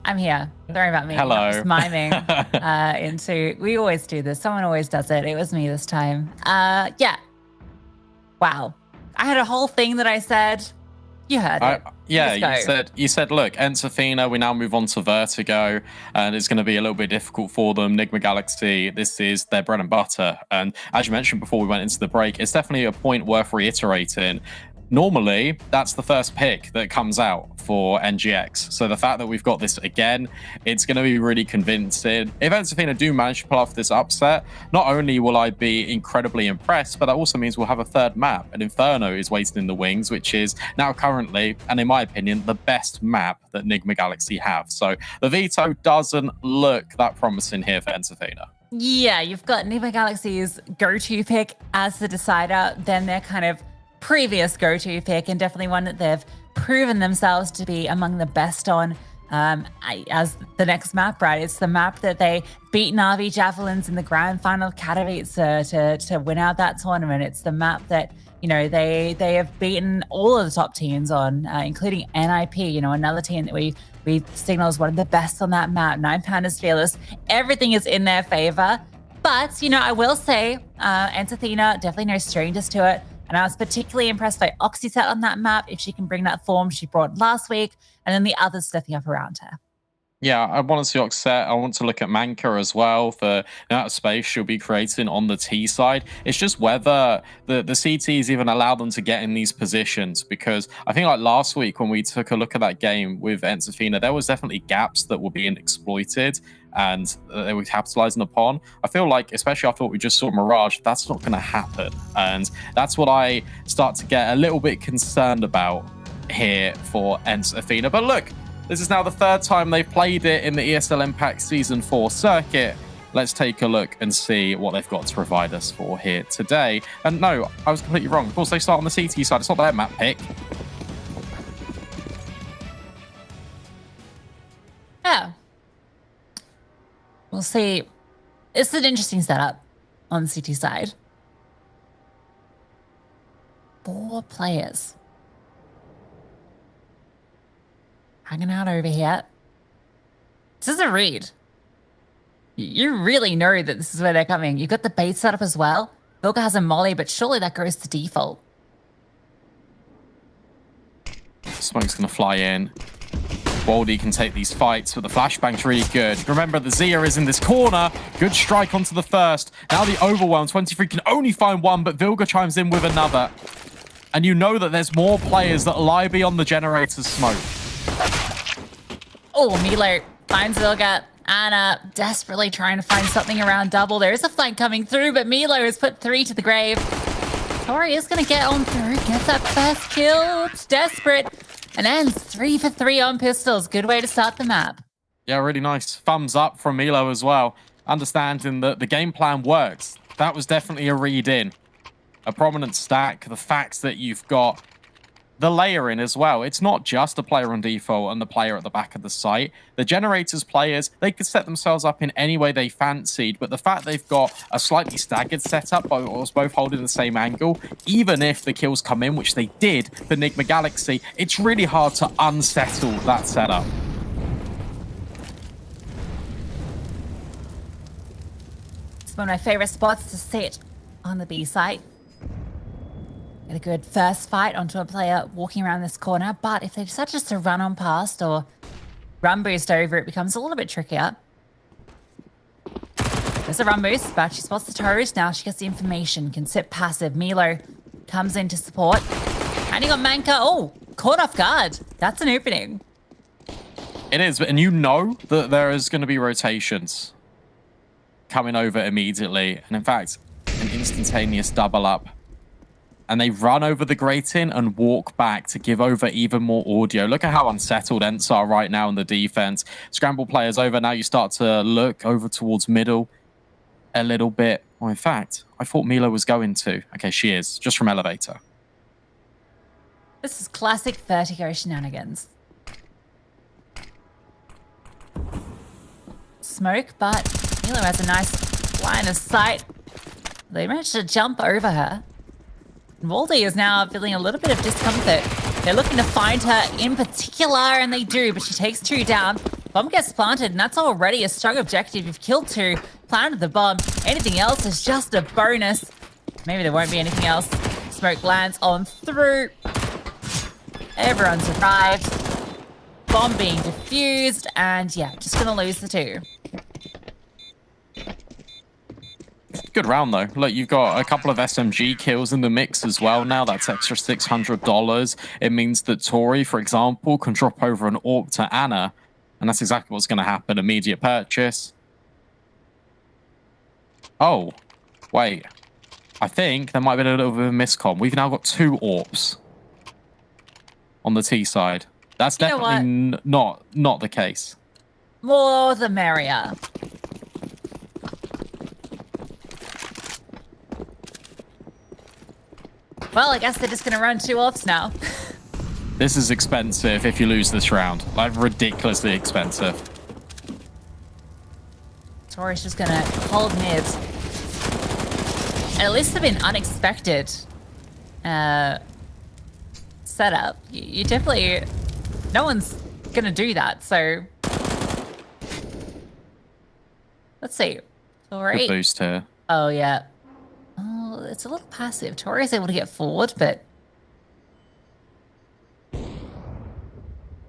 I'm here. Sorry about me. Hello. Just miming into. We always do this. Someone always does it. It was me this time. Yeah. Wow. I had a whole thing that I said. You heard it. Yeah, you said, look, Enterfina, we now move on to Vertigo, and it's going to be a little bit difficult for them. Nigma Galaxy, this is their bread and butter. And as you mentioned before we went into the break, it's definitely a point worth reiterating. Normally, that's the first pick that comes out for NGX. So the fact that we've got this again, it's going to be really convincing. If Enterfina do manage to pull off this upset, not only will I be incredibly impressed, but that also means we'll have a third map. And Inferno is waiting in the wings, which is now currently, and in my opinion, the best map that Nigma Galaxy have. So the veto doesn't look that promising here for Enterfina. Yeah, you've got Nigma Galaxy's go-to pick as the decider, then their kind of previous go-to pick, and definitely one that they've proven themselves to be among the best on as the next map, right? It's the map that they beat Na'Vi Javelins in the grand final of Katowice to win out that tournament. It's the map that, you know, they have beaten all of the top teams on, including NIP, you know, another team that we signal as one of the best on that map. 9 Pandas Fearless. Everything is in their favor. But, you know, I will say, Enterfina, definitely no strangers to it. And I was particularly impressed by Oxyset on that map, if she can bring that form she brought last week, and then the others stepping up around her. Yeah, I want to see Oxset. I want to look at Manka as well for the amount of space she'll be creating on the T side. It's just whether the CTs even allow them to get in these positions, because I think like last week when we took a look at that game with Enterfina, there was definitely gaps that were being exploited and they were capitalizing upon. I feel like, especially after what we just saw Mirage, that's not going to happen. And that's what I start to get a little bit concerned about here for Enterfina. But look, this is now the third time they've played it in the ESL Impact Season 4 circuit. Let's take a look and see what they've got to provide us for here today. And no, I was completely wrong. Of course, they start on the CT side. It's not their map pick. Yeah. We'll see. It's an interesting setup on the CT side. 4 players hanging out over here. This is a read. You really know that this is where they're coming. You've got the bait set up as well. Vilka has a molly, but surely that goes to default. Smoke's going to fly in. Waldy can take these fights, but the flashbang's really good. Remember, the Zia is in this corner. Good strike onto the first. Now the overwhelm. 23 can only find one, but Vilga chimes in with another. And you know that there's more players that lie beyond the generator's smoke. Oh, Milo finds Vilga. Anna desperately trying to find something around double. There is a flank coming through, but Milo has put 3 to the grave. Tori is going to get on through, gets that first kill. It's desperate. And ends 3 for 3 on pistols. Good way to start the map. Yeah, really nice. Thumbs up from Milo as well. Understanding that the game plan works. That was definitely a read in. A prominent stack. The fact that you've got the layering as well. It's not just a player on default and the player at the back of the site. The Generators players, they could set themselves up in any way they fancied, but the fact they've got a slightly staggered setup, both holding the same angle, even if the kills come in, which they did for Nigma Galaxy, it's really hard to unsettle that setup. It's one of my favorite spots to sit on the B site. Get a good first fight onto a player walking around this corner, but if they decide just to run on past or run boost over, it becomes a little bit trickier. There's a run boost, but she spots the toes. Now she gets the information, can sit passive. Milo comes in to support. Handing on Manka. Oh, caught off guard. That's an opening. It is, and you know that there is going to be rotations coming over immediately. And in fact, an instantaneous double up and they run over the grating and walk back to give over even more audio. Look at how unsettled Ents are right now in the defense. Scramble players over. Now you start to look over towards middle a little bit. Well, in fact, I thought Milo was going to. Okay, she is, just from Elevator. This is classic Vertigo shenanigans. Smoke, but Milo has a nice line of sight. They managed to jump over her. Waldy is now feeling a little bit of discomfort. They're looking to find her in particular, and they do, but she takes 2 down. Bomb gets planted, and that's already a strong objective. You've killed 2, planted the bomb. Anything else is just a bonus. Maybe there won't be anything else. Smoke lands on through. Everyone survived. Bomb being defused, and yeah, just gonna lose the 2. Good round, though. Look, you've got a couple of SMG kills in the mix as well now. That's extra $600. It means that Tori, for example, can drop over an AWP to Anna, and that's exactly what's going to happen. Immediate purchase. Oh, wait. I think there might have been a little bit of a miscom. We've now got 2 AWPs on the T side. That's definitely not the case. More the merrier. Well, I guess they're just going to run 2 offs now. This is expensive if you lose this round. Like, ridiculously expensive. Tori's just going to hold mid. At least they've been unexpected setup. You definitely... No one's going to do that, so... Let's see. Tori. Good boost here. Oh, yeah. Oh, it's a little passive. Tori's able to get forward, but...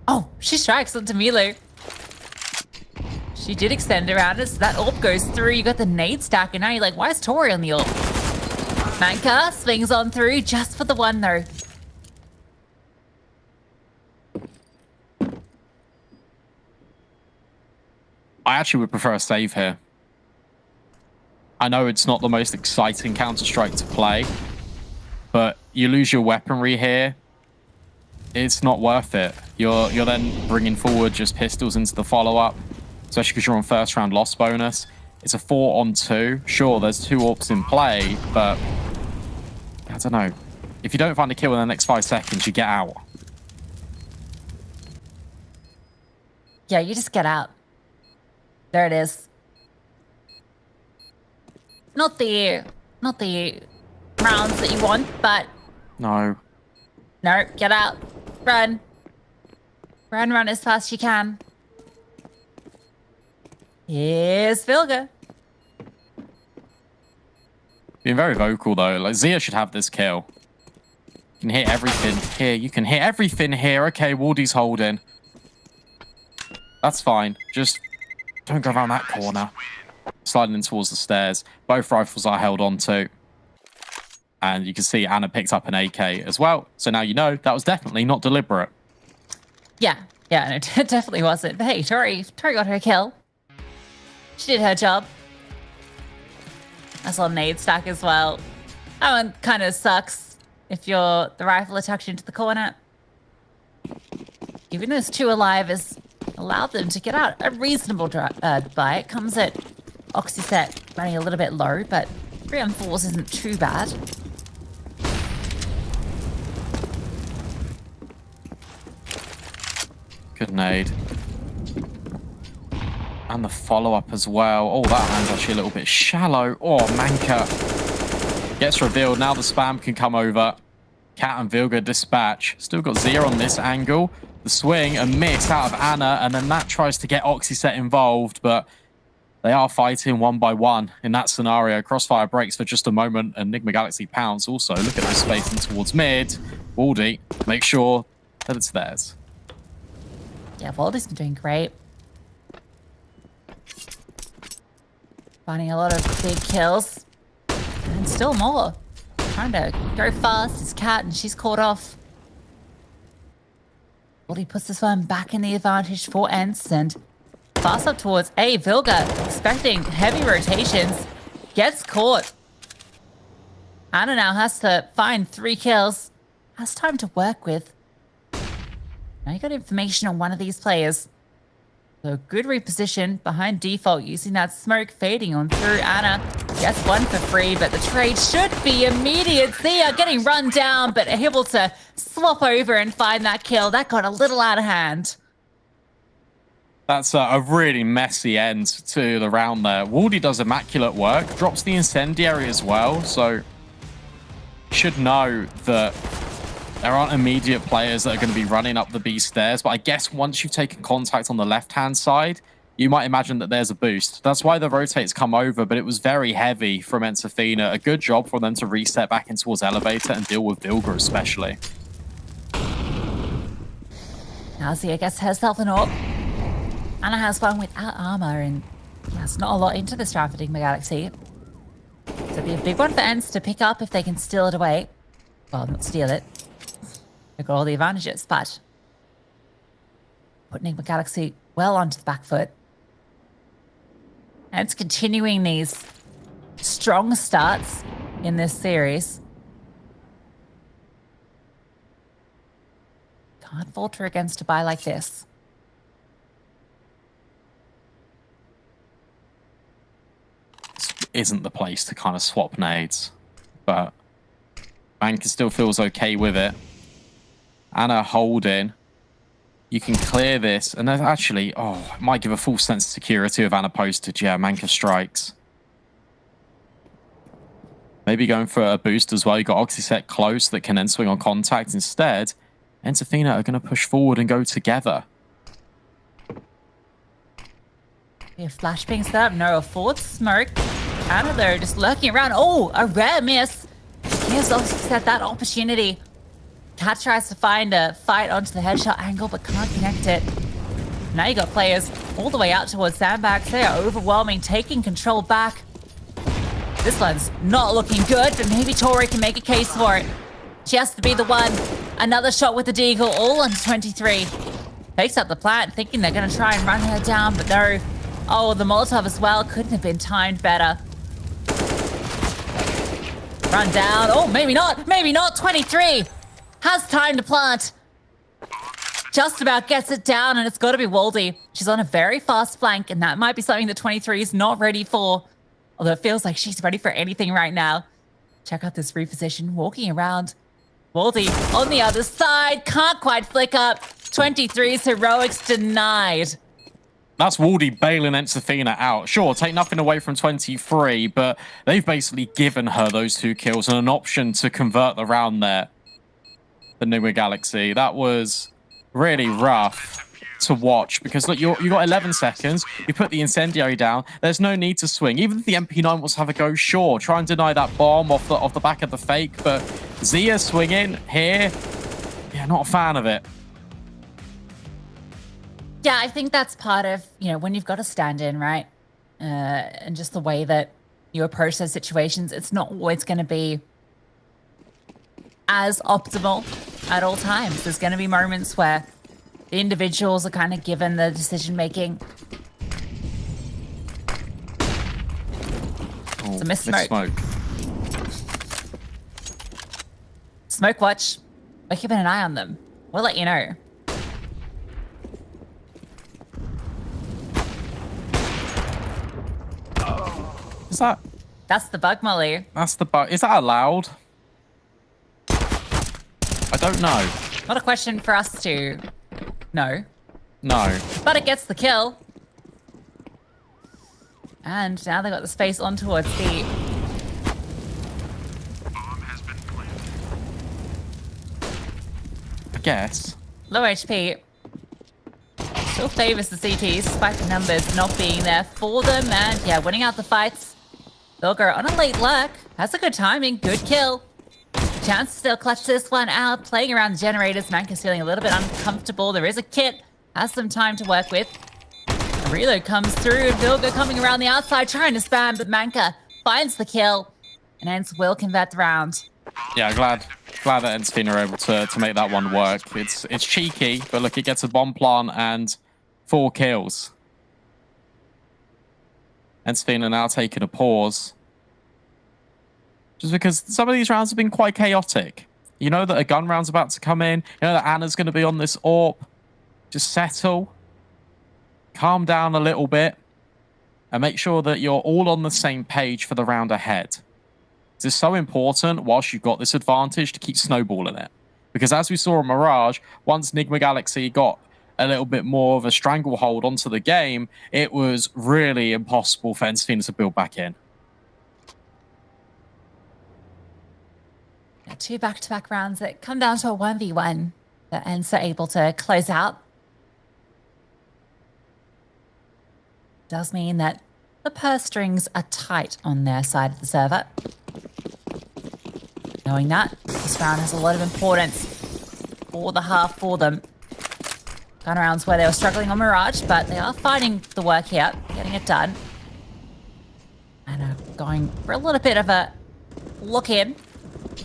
Oh, she strikes onto Milo. She did extend around us. So that AWP goes through. You got the nade stack, and now you're like, why is Tori on the AWP? Manka swings on through just for the 1, though. I actually would prefer a save here. I know it's not the most exciting Counter-Strike to play, but you lose your weaponry here. It's not worth it. You're then bringing forward just pistols into the follow-up, especially because you're on first round loss bonus. It's a 4-on-2. Sure, there's 2 AWPs in play, but I don't know. If you don't find a kill in the next 5 seconds, you get out. Yeah, you just get out. There it is. Not the rounds that you want, but... No. No, get out. Run. Run as fast as you can. Here's Vilga. Being very vocal, though. Like, Zia should have this kill. You can hit everything here. You can hit everything here. Okay, Waldy's holding. That's fine. Just don't go around that corner. Sliding in towards the stairs. Both rifles are held onto. And you can see Anna picked up an AK as well. So now you know that was definitely not deliberate. Yeah, no, it definitely wasn't. But hey, Tori got her kill. She did her job. I saw nade stack as well. That one kind of sucks if the rifle attacked you into the corner. Keeping those 2 alive has allowed them to get out a reasonable buy. It comes at Oxyset running a little bit low, but 3-on-4s isn't too bad. Good nade. And the follow-up as well. Oh, that hand's actually a little bit shallow. Oh, Manka gets revealed. Now the spam can come over. Cat and Vilga dispatch. Still got Zia on this angle. The swing, a miss out of Anna, and then that tries to get Oxyset involved, but they are fighting 1 by 1 in that scenario. Crossfire breaks for just a moment, and Enigma Galaxy pounds also. Look at this spacing towards mid. Waldy, make sure that it's theirs. Yeah, Waldy's been doing great. Finding a lot of big kills. And still more. Trying to go fast is Cat, and she's caught off. Waldy puts this one back in the advantage for Ents, and fast up towards Vilga, expecting heavy rotations. Gets caught. Anna now has to find 3 kills. Has time to work with. Now you got information on one of these players. So good reposition behind default using that smoke fading on through. Anna gets 1 for free, but the trade should be immediate. Thea getting run down, but able to swap over and find that kill. That got a little out of hand. That's a really messy end to the round there. Waldy does immaculate work, drops the incendiary as well, so you should know that there aren't immediate players that are going to be running up the B stairs, but I guess once you've taken contact on the left-hand side, you might imagine that there's a boost. That's why the rotates come over, but it was very heavy from Ensafina. A good job for them to reset back in towards Elevator and deal with Vilga especially. Now Zia gets herself an AWP. Anna has one without armor, and yes, not a lot into this draft for Enigma Galaxy. So it'll be a big one for Ents to pick up if they can steal it away. Well, not steal it. They've got all the advantages, but put Enigma Galaxy well onto the back foot. And it's continuing these strong starts in this series. Can't falter against a buy like this. Isn't the place to kind of swap nades, but Banker still feels okay with it. Anna holding. You can clear this, and then actually, it might give a false sense of security of Anna posted. Yeah, Manka strikes. Maybe going for a boost as well. You got Oxyset close that can then swing on contact. Instead, Entafina are going to push forward and go together. We have flashbangs set up. No, a forward smoke. Anna though, just lurking around. Oh, a rare miss. Here's Oxyset that opportunity. Cat tries to find a fight onto the headshot angle, but can't connect it. Now you got players all the way out towards sandbags. They are overwhelming, taking control back. This one's not looking good, but maybe Tori can make a case for it. She has to be the one. Another shot with the deagle, all on 23. Takes up the plant, thinking they're going to try and run her down, but no. Oh, the Molotov as well. Couldn't have been timed better. Run down. Oh, maybe not. Maybe not. 23. Has time to plant. Just about gets it down, and it's got to be Waldy. She's on a very fast flank, and that might be something that 23 is not ready for. Although it feels like she's ready for anything right now. Check out this reposition, walking around. Waldy on the other side. Can't quite flick up. 23's heroics denied. That's Waldy bailing Ensafina out. Sure, take nothing away from 23, but they've basically given her those 2 kills and an option to convert the round there. The Enigma Galaxy. That was really rough to watch because look, you got 11 seconds. You put the incendiary down. There's no need to swing. Even if the MP9 wants to have a go, sure, try and deny that bomb off the back of the fake. But Zia swinging here, yeah, not a fan of it. Yeah, I think that's part of, when you've got a stand-in, right? And just the way that you approach those situations, it's not always going to be as optimal at all times. There's going to be moments where the individuals are kind of given the decision-making. It's a miss smoke. Smoke watch. We're keeping an eye on them. We'll let you know. Is that? That's the bug, Molly. That's the bug. Is that allowed? I don't know. Not a question for us to know. No. But it gets the kill. And now they've got the space on towards B. I guess. Low HP. Still favors the CTs, despite the numbers not being there for them. And yeah, winning out the fights. They'll go on a late lurk. That's a good timing. Good kill. Chance to still clutch this one out. Playing around the generators. Manka's feeling a little bit uncomfortable. There is a kit. Has some time to work with. A reload comes through. Vilga coming around the outside trying to spam, but Manka finds the kill. And Ents will convert the round. Yeah, glad that Ensafina are able to make that one work. It's cheeky, but look, it gets a bomb plant and 4 kills. Ensafina now taking a pause. just because some of these rounds have been quite chaotic. You know that a gun round's about to come in. You know that Anna's going to be on this AWP. Just settle. Calm down a little bit. And make sure that you're all on the same page for the round ahead. It's so important, whilst you've got this advantage, to keep snowballing it. Because as we saw in Mirage, once Nigma Galaxy got a little bit more of a stranglehold onto the game, it was really impossible for Interlude to build back in. Two back-to-back rounds that come down to a 1v1 that ends are able to close out. Does mean that the purse strings are tight on their side of the server. Knowing that, this round has a lot of importance for the half for them. Gun rounds where they were struggling on Mirage, but they are finding the work here, getting it done. And going for a little bit of a look in.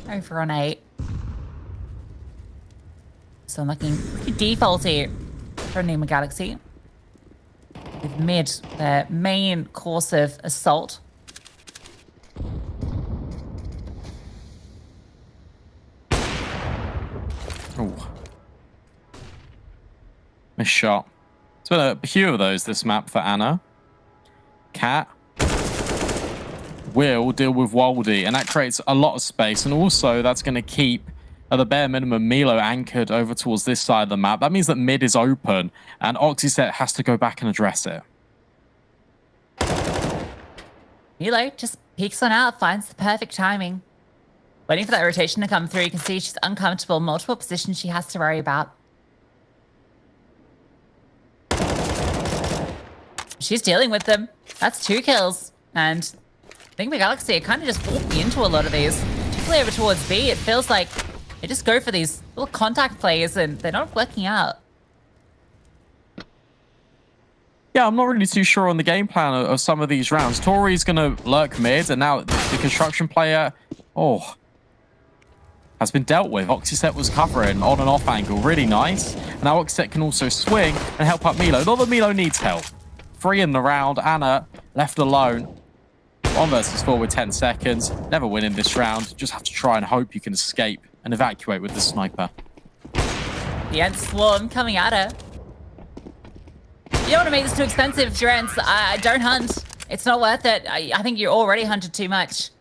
Over on 8. So I'm looking pretty defaulty for Nigma Galaxy. With mid, their main course of assault. Ooh. Missed shot. It's been a few of those this map for Anna. Cat will deal with Waldy, and that creates a lot of space, and also that's going to keep at the bare minimum Milo anchored over towards this side of the map. That means that mid is open, and Oxyset has to go back and address it. Milo just peeks on out, finds the perfect timing. Waiting for that rotation to come through. You can see she's uncomfortable, multiple positions she has to worry about. She's dealing with them. That's 2 kills, and I think the Galaxy are kind of just walking into a lot of these. Particularly over towards B, it feels like they just go for these little contact plays and they're not working out. Yeah, I'm not really too sure on the game plan of some of these rounds. Tori's going to lurk mid, and now the construction player, has been dealt with. Oxyset was covering on and off angle, really nice. And now Oxyset can also swing and help out Milo. Not that Milo needs help. 3 in the round, Anna left alone. 1 versus 4 with 10 seconds. Never winning this round. Just have to try and hope you can escape and evacuate with the sniper. The Ant Swarm coming at her. You don't want to make this too expensive, Durance. Don't hunt. It's not worth it. I think you're already hunted too much.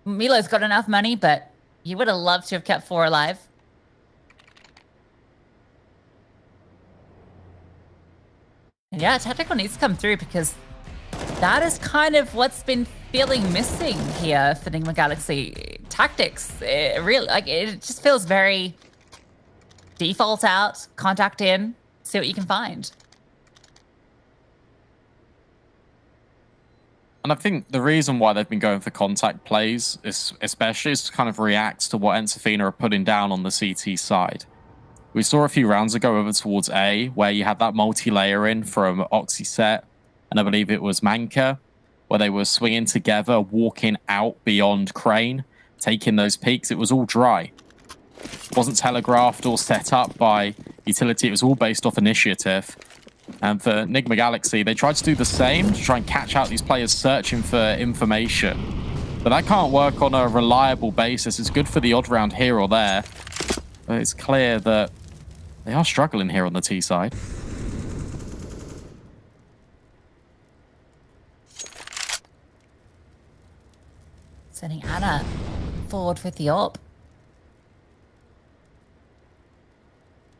Milo's got enough money, but you would have loved to have kept 4 alive. And yeah, tactical needs to come through because that is kind of what's been feeling missing here for Nigma Galaxy. Tactics, it just feels very default out, contact in, see what you can find. And I think the reason why they've been going for contact plays is especially to kind of react to what Entafina are putting down on the CT side. We saw a few rounds ago over towards A, where you had that multi-layer in from Oxyset, and I believe it was Manka, where they were swinging together, walking out beyond Crane, taking those peaks. It was all dry. It wasn't telegraphed or set up by utility. It was all based off initiative. And for Nigma Galaxy, they tried to do the same to try and catch out these players searching for information. But that can't work on a reliable basis. It's good for the odd round here or there. But it's clear that they are struggling here on the T side. Sending Anna forward with the AWP.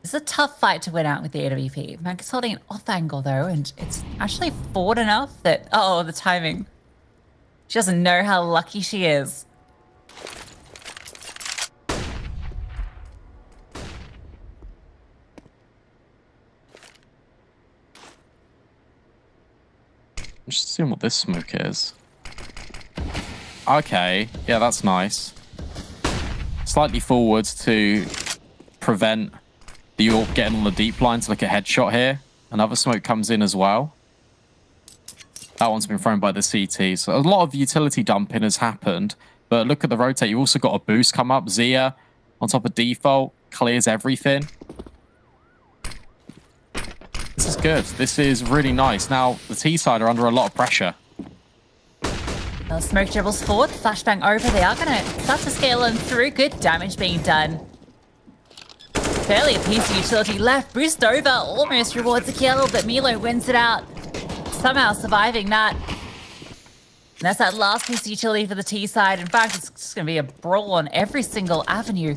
It's a tough fight to win out with the AWP. Manka's holding an off angle though, and it's actually forward enough that, oh, the timing. She doesn't know how lucky she is. I'm just seeing what this smoke is. Okay, yeah, that's nice. Slightly forwards to prevent the AWP getting on the deep line to look at headshot here. Another smoke comes in as well. That one's been thrown by the CT. So a lot of utility dumping has happened. But look at the rotate. You've also got a boost come up. Zia on top of default clears everything. This is good. This is really nice. Now, the T side are under a lot of pressure. Smoke dribbles forward, flashbang over. They are going to start to scale on through. Good damage being done. Barely a piece of utility left. Boost over almost rewards a kill, but Milo wins it out. Somehow surviving that. And that's that last piece of utility for the T side. In fact, it's just going to be a brawl on every single avenue.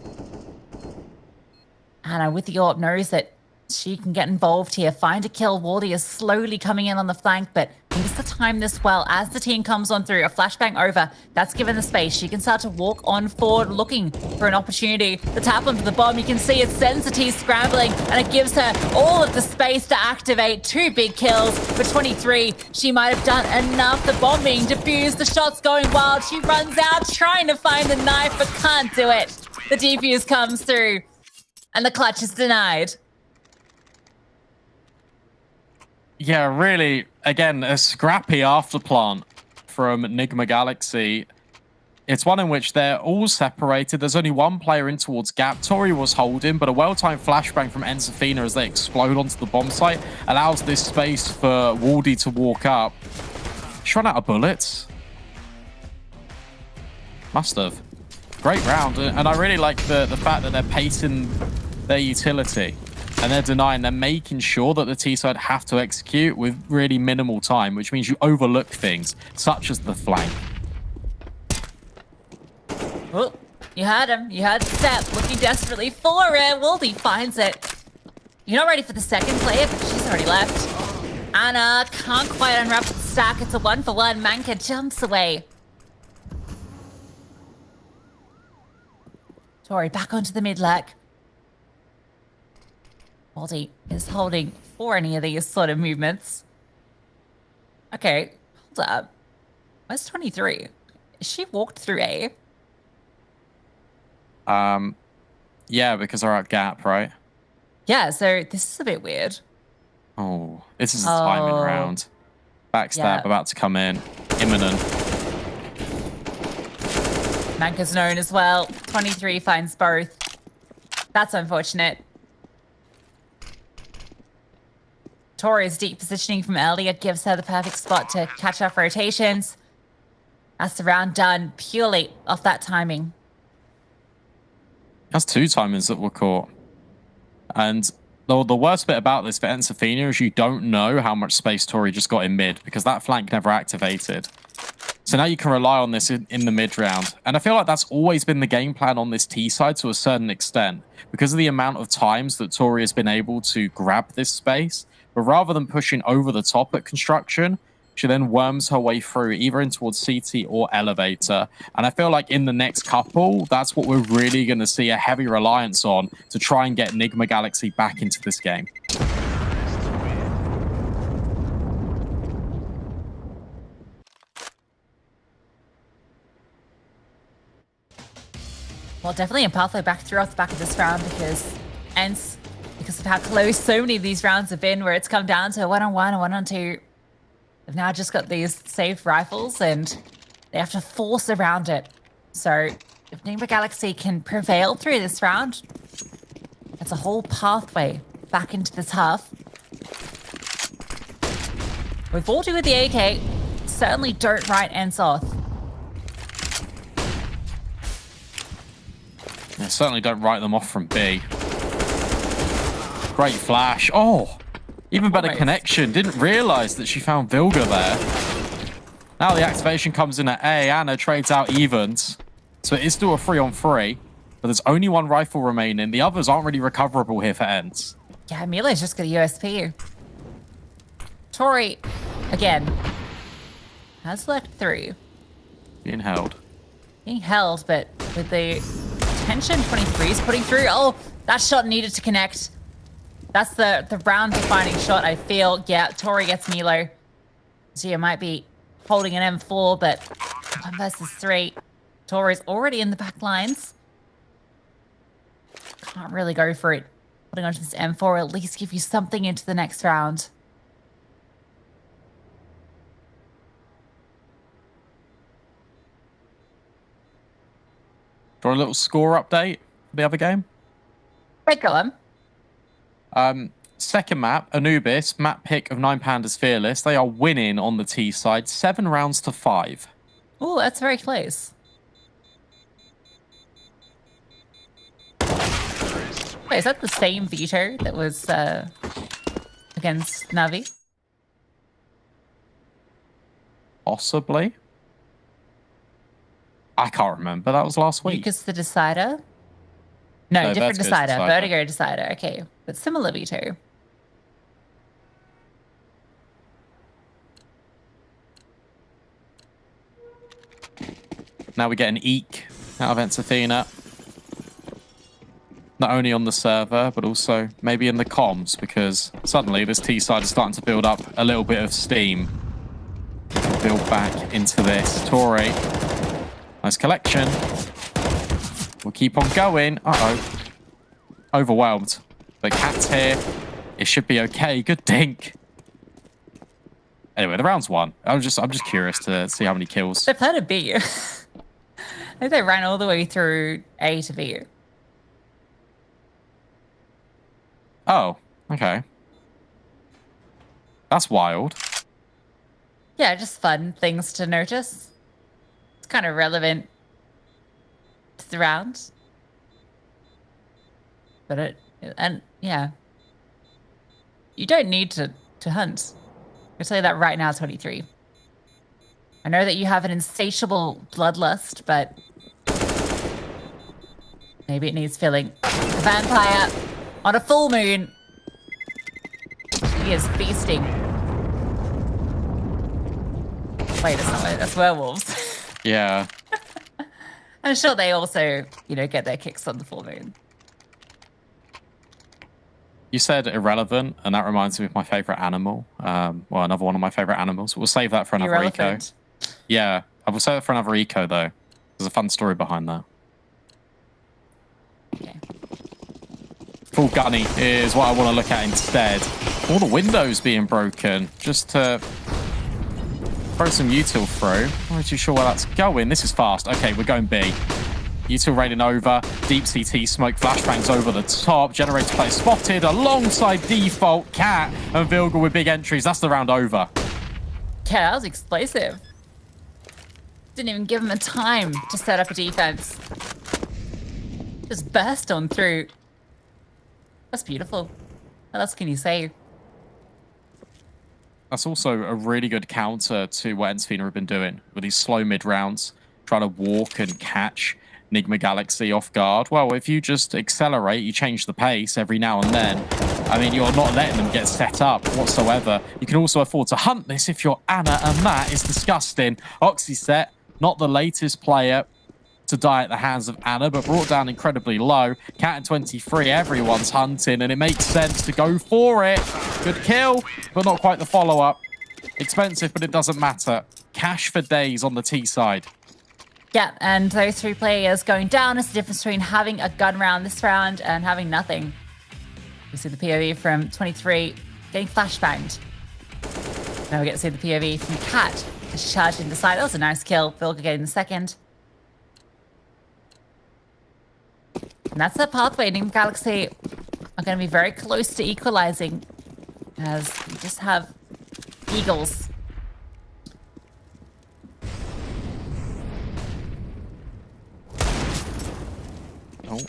Anna with the AWP knows that she can get involved here, find a kill. Wardy is slowly coming in on the flank, but needs to time this well as the team comes on through. A flashbang over. That's given the space. She can start to walk on forward, looking for an opportunity. The tap onto the bomb, you can see it sends the T scrambling, and it gives her all of the space to activate. 2 big kills for 23. She might have done enough. The bomb being defused, the shot's going wild. She runs out, trying to find the knife, but can't do it. The defuse comes through, and the clutch is denied. Yeah, really, again, a scrappy afterplant from Enigma Galaxy. It's one in which they're all separated. There's only one player in towards Gap. Tori was holding, but a well-timed flashbang from Enzafina as they explode onto the bomb site allows this space for Wardy to walk up. She's run out of bullets. Must have. Great round, and I really like the fact that they're pacing their utility. And they're denying, they're making sure that the T side have to execute with really minimal time, which means you overlook things, such as the flank. Oh, you heard him. You heard the step, looking desperately for it. Woldy finds it. You're not ready for the second player, but she's already left. Anna can't quite unwrap the stack. It's a 1-for-1. Manka jumps away. Tori back onto the mid-lurk. Baldy is holding for any of these sort of movements. Okay, hold up. Where's 23? She walked through A. Yeah, because they're at Gap, right? Yeah, so this is a bit weird. Oh, this is a timing round. Backstab about to come in. Imminent. Manka's known as well. 23 finds both. That's unfortunate. Tori's deep positioning from earlier gives her the perfect spot to catch off rotations. That's the round done purely off that timing. That's 2 timings that were caught. And the worst bit about this for Enzafina is you don't know how much space Tori just got in mid because that flank never activated. So now you can rely on this in the mid round. And I feel like that's always been the game plan on this T side to a certain extent because of the amount of times that Tori has been able to grab this space. But rather than pushing over the top at construction, she then worms her way through either in towards CT or elevator. And I feel like in the next couple, that's what we're really going to see a heavy reliance on to try and get Enigma Galaxy back into this game. Well, definitely a pathway back through off the back of this round because of how close so many of these rounds have been, where it's come down to a 1-on-1 or 1-on-2. They've now just got these safe rifles and they have to force around it. So if Enigma Galaxy can prevail through this round, it's a whole pathway back into this half. With Vorty with the AK, certainly don't write Ensoth. Yeah, certainly don't write them off from B. Great flash. Oh, even better connection. Didn't realize that she found Vilga there. Now the activation comes in at A. Anna trades out evens. So it is still a 3-on-3. But there's only 1 rifle remaining. The others aren't really recoverable here for Ents. Yeah, Mila's just got a USP. Tori, again, has left 3. Being held. Being held, but with the tension 23 is putting through. Oh, that shot needed to connect. That's the round-defining shot, I feel. Yeah, Tori gets Milo. Zia might be holding an M4, but 1 versus 3. Tori's already in the back lines. Can't really go for it. Putting onto this M4 at least give you something into the next round. For a little score update for the other game? Right, go on. Second map, Anubis, map pick of 9 Pandas Fearless. They are winning on the T side, 7 rounds to 5. Oh, that's very close. Wait, is that the same veto that was against Navi? Possibly. I can't remember. That was last week. Lucas the Decider? No, different decider. Vertigo Decider. Okay, but similar veto. Now we get an eek out of Enterthena. Not only on the server, but also maybe in the comms, because suddenly this T-side is starting to build up a little bit of steam. Build back into this. Tori. Nice collection. We'll keep on going. Uh-oh. Overwhelmed. The cat's here. It should be okay. Good dink. Anyway, the round's won. I'm just curious to see how many kills. They've had a B. I think they ran all the way through A to B. Oh, okay. That's wild. Yeah, just fun things to notice. It's kind of relevant to the round. But yeah. You don't need to hunt. I'll tell you that right now, 23. I know that you have an insatiable bloodlust, but maybe it needs filling. The vampire on a full moon. He is feasting. Wait, that's not it. That's werewolves. Yeah. I'm sure they also, get their kicks on the full moon. You said irrelevant, and that reminds me of my favorite animal. Well, another one of my favorite animals. We'll save that for another eco. Yeah, I will save it for another eco, though. There's a fun story behind that. Okay. Full gunny is what I want to look at instead. All the windows being broken. Just to throw some util through. I'm not too sure where that's going. This is fast. Okay, we're going B. Util raiding over. Deep CT smoke. Flashbangs over the top. Generator player spotted alongside Default, Cat, and Vilga with big entries. That's the round over. Yeah, that was explosive. Didn't even give him a time to set up a defense. Just burst on through. That's beautiful. What else can you say? That's also a really good counter to what Enterthena have been doing with these slow mid rounds, trying to walk and catch Enigma Galaxy off guard. Well, if you just accelerate, you change the pace every now and then. I mean, you're not letting them get set up whatsoever. You can also afford to hunt this if you're Anna and Matt. It's disgusting. Oxyset, not the latest player to die at the hands of Anna, but brought down incredibly low. Cat and 23, everyone's hunting, and it makes sense to go for it. Good kill, but not quite the follow-up. Expensive, but it doesn't matter. Cash for days on the T side. Yeah, and those 3 players going down is the difference between having a gun round this round and having nothing. We see the POV from 23 getting flashbanged. Now we get to see the POV from Cat just charging the side. That was a nice kill. Vilga getting the second. And that's the pathway. Enigma Galaxy are going to be very close to equalizing as we just have Eagles. Oh.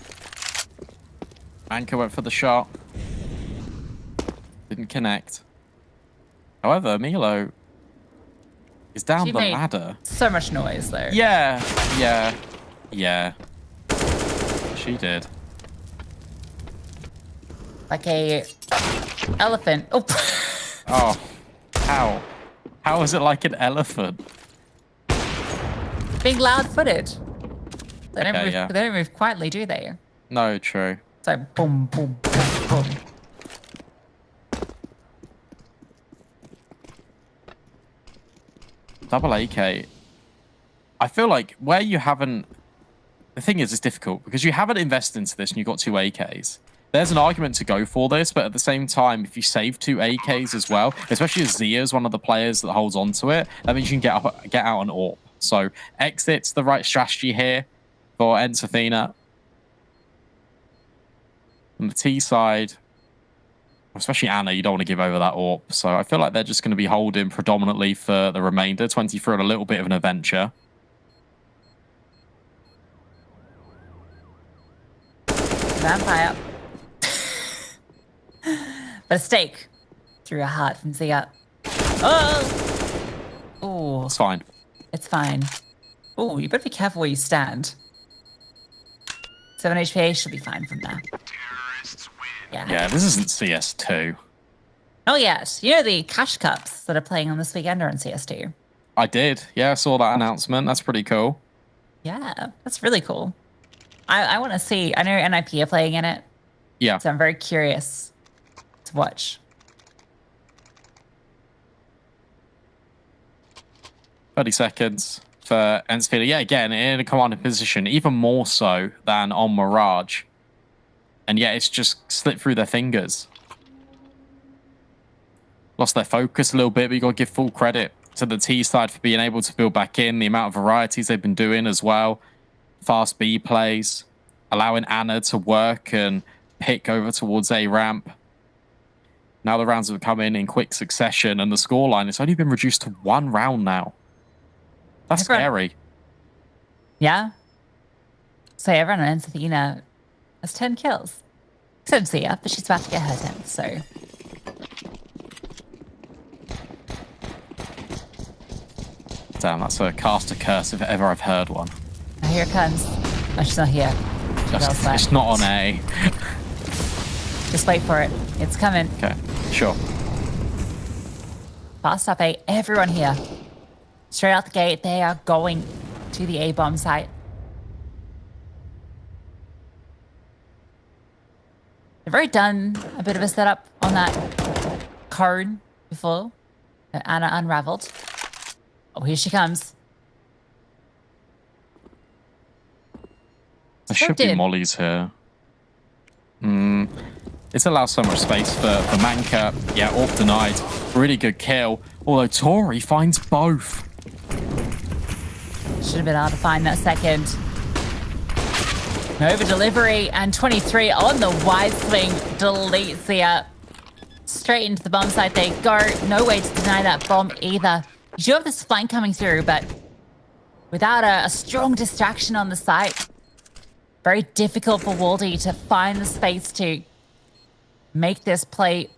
Anchor went for the shot. Didn't connect. However, Milo is down the ladder. So much noise, though. Yeah. She did. Like a elephant. Oh. Oh. How? How is it like an elephant? Being loud-footed. They don't, Okay, they don't move quietly, do they? No, true. So boom, boom, boom, boom. Double AK. I feel like where you haven't... The thing is, it's difficult because you haven't invested into this and you've got 2 AKs. There's an argument to go for this, but at the same time, if you save 2 AKs as well, especially as Zia is one of the players that holds on to it, that means you can get out an AWP. So exit's the right strategy here for Enterthena. On the T side, especially Anna, you don't want to give over that AWP. So I feel like they're just going to be holding predominantly for the remainder. 23 on a little bit of an adventure. Vampire. But a stake through a heart from Zia. Oh! Oh. It's fine. It's fine. Oh, you better be careful where you stand. 7 HP should be fine from there. Yeah. Yeah, this isn't CS2. Oh, yes. You know the cash cups that are playing on this weekend are on CS2. I did. Yeah, I saw that announcement. That's pretty cool. Yeah, that's really cool. I want to see. I know NIP are playing in it. Yeah. So I'm very curious to watch. 30 seconds for Ensfield. Yeah, again, in a commanding position, even more so than on Mirage. And yet it's just slipped through their fingers. Lost their focus a little bit, but you got to give full credit to the T side for being able to build back in, the amount of varieties they've been doing as well. Fast B plays, allowing Anna to work and pick over towards A ramp. Now the rounds have come in quick succession, and the scoreline has only been reduced to 1 round now. That's scary. Yeah. So everyone on Athena has 10 kills. Except Zia, but she's about to get her 10, so... Damn, that's a caster curse if ever I've heard one. Oh, here it comes. Oh, she's not here. It's not on A. Just wait for it. It's coming. Okay, sure. Fast up A. Everyone here. Straight out the gate, they are going to the A bomb site. They've already done a bit of a setup on that card before. Anna unraveled. Oh, here she comes. There should be mollies here. This allows so much space for Manka. Yeah, AWP denied. Really good kill. Although Tori finds both. Should have been able to find that second. Over delivery and 23 on the wide swing. Deletes Zia. Straight into the bomb site they go. No way to deny that bomb either. You do have this flank coming through, but without a strong distraction on the site, very difficult for Waldy to find the space to make this play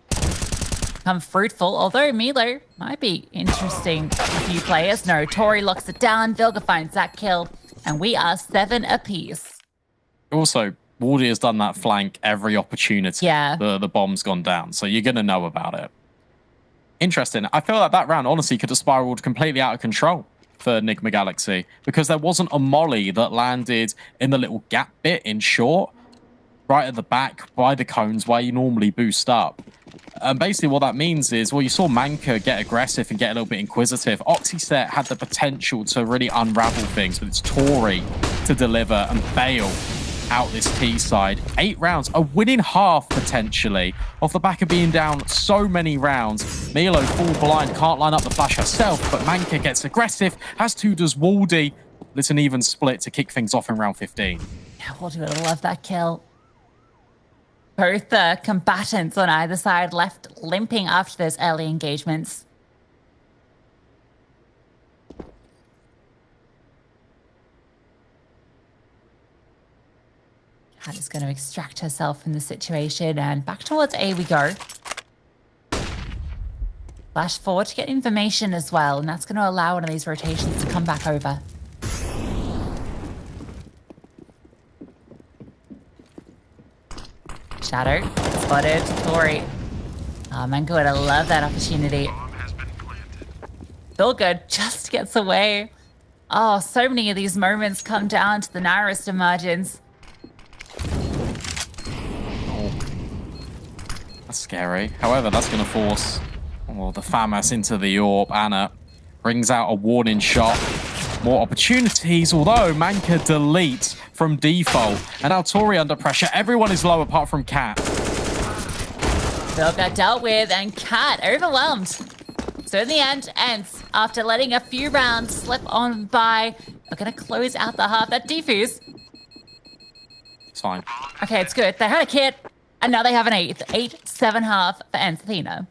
come fruitful. Although Milo might be interesting to a few players. No, Tori locks it down. Vilga finds that kill, and we are 7 apiece. Also, Waldy has done that flank every opportunity. Yeah. The bomb's gone down, so you're going to know about it. Interesting. I feel like that round, honestly, could have spiraled completely out of control for Enigma Galaxy because there wasn't a molly that landed in the little gap bit in short, right at the back by the cones where you normally boost up. And basically what that means is, well, you saw Manka get aggressive and get a little bit inquisitive. Oxyset had the potential to really unravel things, but it's Tori to deliver and bail out this T side. 8 rounds, a winning half potentially off the back of being down so many rounds. Milo full blind, can't line up the flash herself, but Manka gets aggressive, as too does Waldy. It's an even split to kick things off in round 15. Yeah, Waldy would have loved that kill. Both the combatants on either side left limping after those early engagements. Kat is going to extract herself from the situation, and back towards A we go. Flash forward to get information as well, and that's going to allow one of these rotations to come back over. Shadow, spotted, Tori. Oh, Manka would have loved that opportunity. Vilga just gets away. Oh, so many of these moments come down to the narrowest of margins. That's scary. However, that's going to force the FAMAS into the AWP. Anna brings out a warning shot. More opportunities, although Manka deletes from default. And now Tori under pressure. Everyone is low apart from Kat. Vilga dealt with, and Kat overwhelmed. So in the end, Ents, after letting a few rounds slip on by, are going to close out the half. That defuse. It's fine. Okay, it's good. They had a kit, and now they have an 8th. 8-7 half for Ents Athena.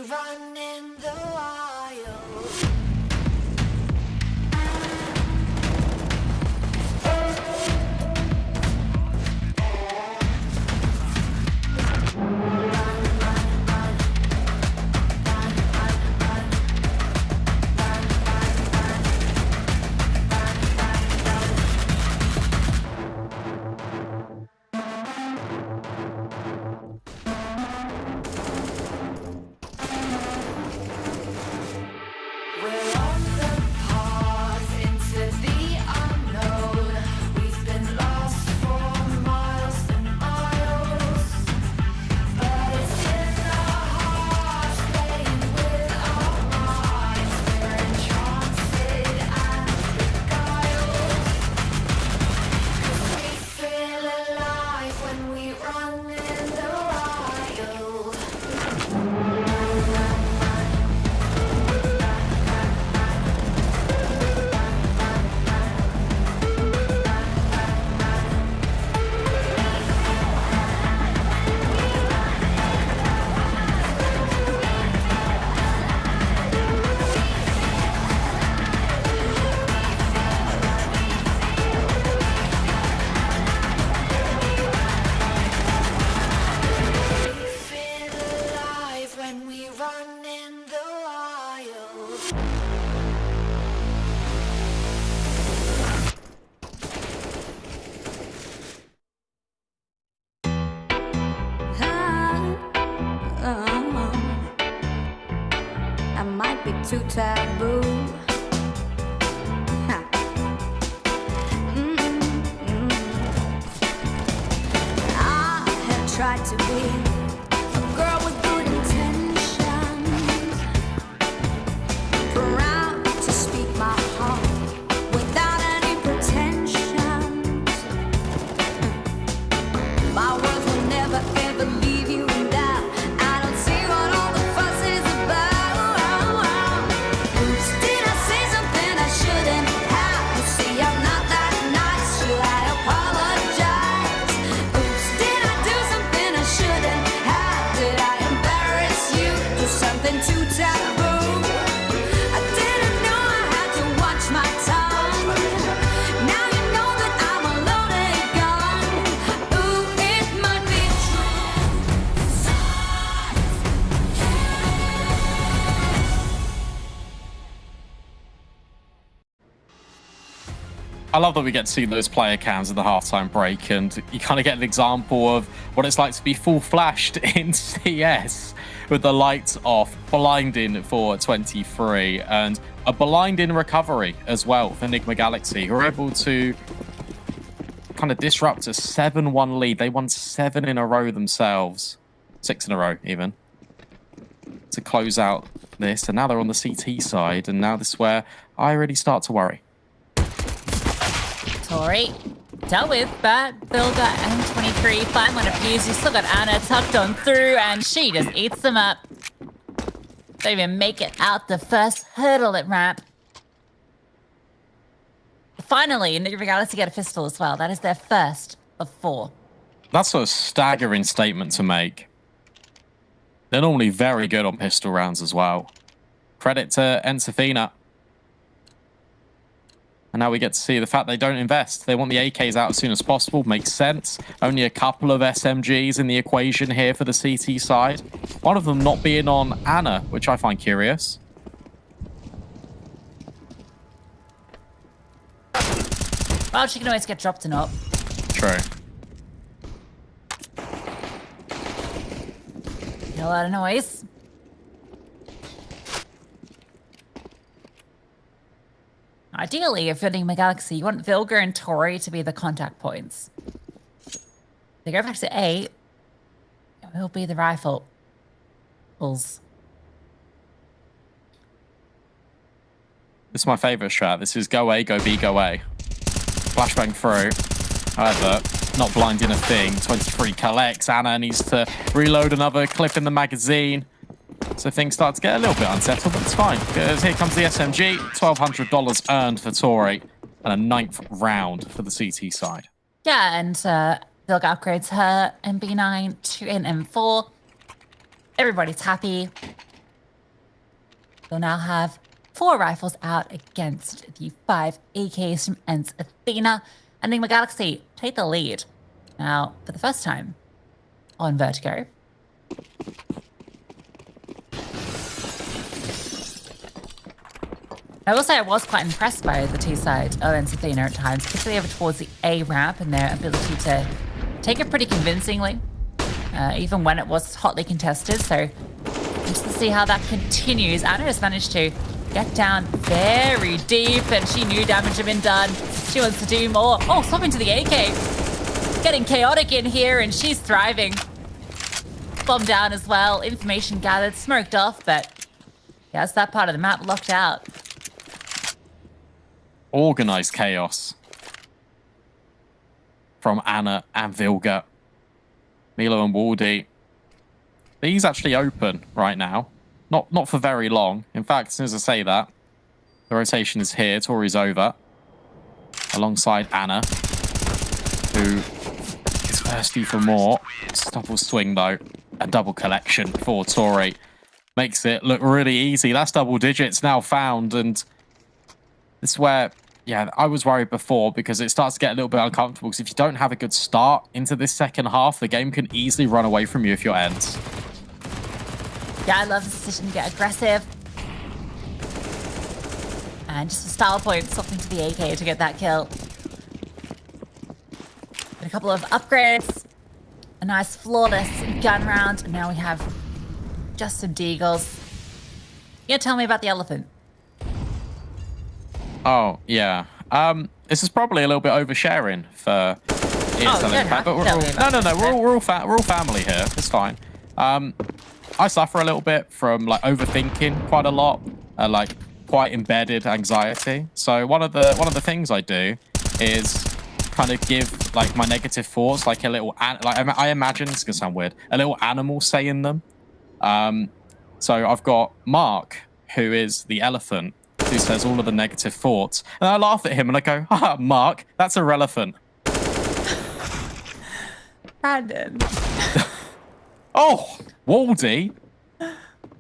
run in the wild. Too taboo. I have tried to be a girl with good intentions, proud to speak my heart without any pretensions. My words will never ever leave you in doubt. I don't see what all the fuss is about. I love that we get to see those player cams at the halftime break, and you kind of get an example of what it's like to be full flashed in CS with the lights off, blinding for 23, and a blinding recovery as well for Enigma Galaxy, who are able to kind of disrupt a 7-1 lead. They won 7 in a row themselves, 6 in a row even, to close out this. And now they're on the CT side, and now this is where I really start to worry. Tori dealt with, but Vilga and 23 find one of fuse. You still got Anna tucked on through, and she just eats them up. Don't even make it out the first hurdle at ramp. Finally, Enigma Galaxy get a pistol as well. That is their first of 4. That's a staggering statement to make. They're normally very good on pistol rounds as well. Credit to Ensafina. And now we get to see the fact they don't invest. They want the AKs out as soon as possible. Makes sense. Only a couple of SMGs in the equation here for the CT side. One of them not being on Anna, which I find curious. Well, she can always get dropped and up. True. A lot of noise. Ideally, if you're Enigma Galaxy, you want Vilga and Tori to be the contact points. They go back to A. It will be the rifle. This is my favorite strat. This is go A, go B, go A. Flashbang through. However, not blinding a thing. 23 collects. Anna needs to reload another clip in the magazine. So things start to get a little bit unsettled, but it's fine, because here comes the SMG. $1,200 earned for Tori, and a 9th round for the CT side. Yeah, and Vilga upgrades her MB9 to an M4. Everybody's happy. They'll now have 4 rifles out against the 5 AKs from Ents Athena. And Enigma Galaxy take the lead. Now, for the first time on Vertigo. I will say I was quite impressed by the T side of Ents Athena at times, particularly over towards the A ramp and their ability to take it pretty convincingly, even when it was hotly contested. So just to see how that continues. Anna has managed to get down very deep, and she knew damage had been done. She wants to do more. Oh, swapping to the AK. Getting chaotic in here, and she's thriving. Bomb down as well. Information gathered, smoked off, but yeah, that's that part of the map locked out. Organized chaos from Anna and Vilga. Milo and Waldy. These actually open right now. Not for very long. In fact, as soon as I say that, the rotation is here. Tori's over. Alongside Anna, who is thirsty for more. Double swing, though. A double collection for Tori. Makes it look really easy. That's double digits now found, and this is where, yeah, I was worried before because it starts to get a little bit uncomfortable, because if you don't have a good start into this second half, the game can easily run away from you if you're Ents. Yeah, I love the decision to get aggressive. And just a style point, something to the AK to get that kill. A couple of upgrades. A nice flawless gun round. And now we have just some deagles. You gonna tell me about the Elephant? Oh, yeah. This is probably a little bit oversharing for ESL Impact, but we're all family here. It's fine. I suffer a little bit from like overthinking quite a lot, like quite embedded anxiety. So one of the things I do is kind of give like my negative thoughts like a little I imagine it's gonna sound weird, a little animal saying them. So I've got Mark, who is the elephant, who says all of the negative thoughts, and I laugh at him and I go, "Ha, Mark, that's irrelevant." Brandon. Oh, Waldy,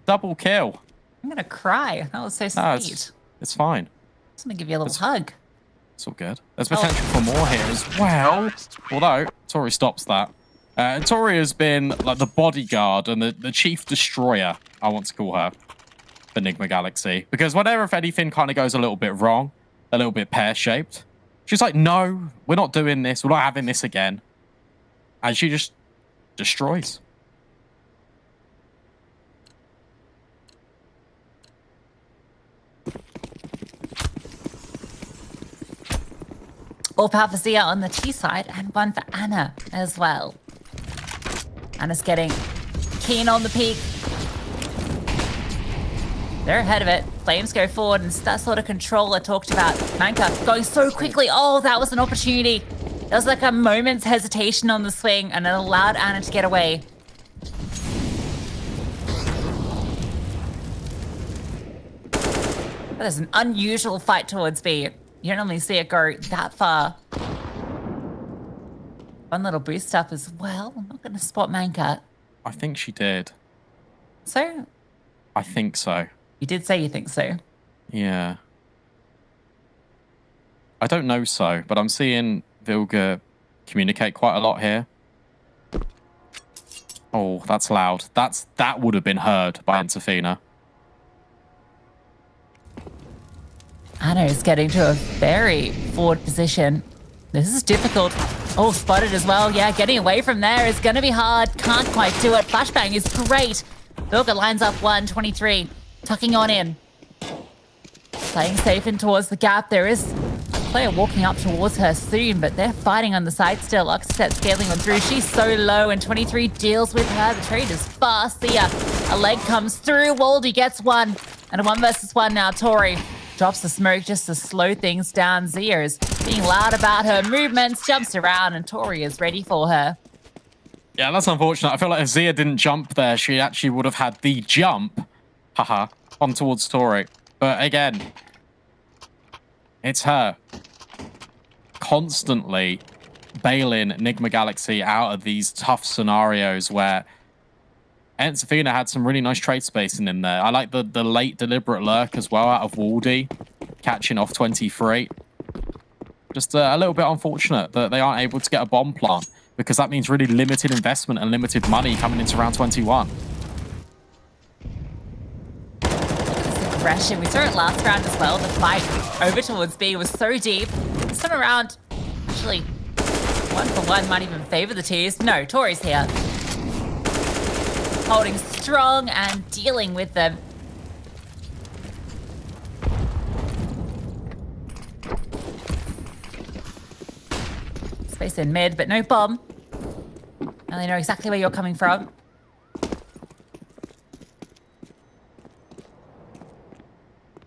double kill. I'm gonna cry. That was so sweet. It's fine. I'm just gonna give you a little hug. It's all good. There's potential for more here as well. Although Tori stops that. Tori has been like the bodyguard and the chief destroyer, I want to call her, for Enigma Galaxy. Because whenever, if anything, kind of goes a little bit wrong, a little bit pear-shaped, she's like, "No, we're not doing this. We're not having this again." And she just destroys. All power for Zia on the T side, and one for Anna as well. Anna's getting keen on the peak. They're ahead of it. Flames go forward, and it's that sort of control I talked about. Manka going so quickly. Oh, that was an opportunity. There was like a moment's hesitation on the swing, and it allowed Anna to get away. But there's an unusual fight towards B. You don't normally see it go that far. One little boost up as well. I'm not going to spot Manka. I think she did. So? I think so. You did say you think so. Yeah. I don't know so, but I'm seeing Vilga communicate quite a lot here. Oh, that's loud. That would have been heard by Athena. Anna is getting to a very forward position. This is difficult. Oh, spotted as well. Yeah, getting away from there is going to be hard. Can't quite do it. Flashbang is great. Vilga lines up 1-23. Tucking on in. Playing safe in towards the gap. There is a player walking up towards her soon, but they're fighting on the side still. Oxset scaling on through. She's so low, and 23 deals with her. The trade is fast. Thea, a leg comes through. Waldy gets one. And a 1-versus-1 now. Tori drops the smoke just to slow things down. Zia is being loud about her movements, jumps around, and Tori is ready for her. Yeah, that's unfortunate. I feel like if Zia didn't jump there, she actually would have had the jump, on towards Tori. But again, it's her constantly bailing Enigma Galaxy out of these tough scenarios where Enzafina had some really nice trade spacing in there. I like the late deliberate lurk as well out of Waldy, catching off 23. Just a little bit unfortunate that they aren't able to get a bomb plant, because that means really limited investment and limited money coming into round 21. Aggression. We saw it last round as well. The fight over towards B was so deep. This time around, actually, 1-for-1 might even favor the T's. No, Tori's here. Holding strong and dealing with them. Space in mid, but no bomb. Now they know exactly where you're coming from.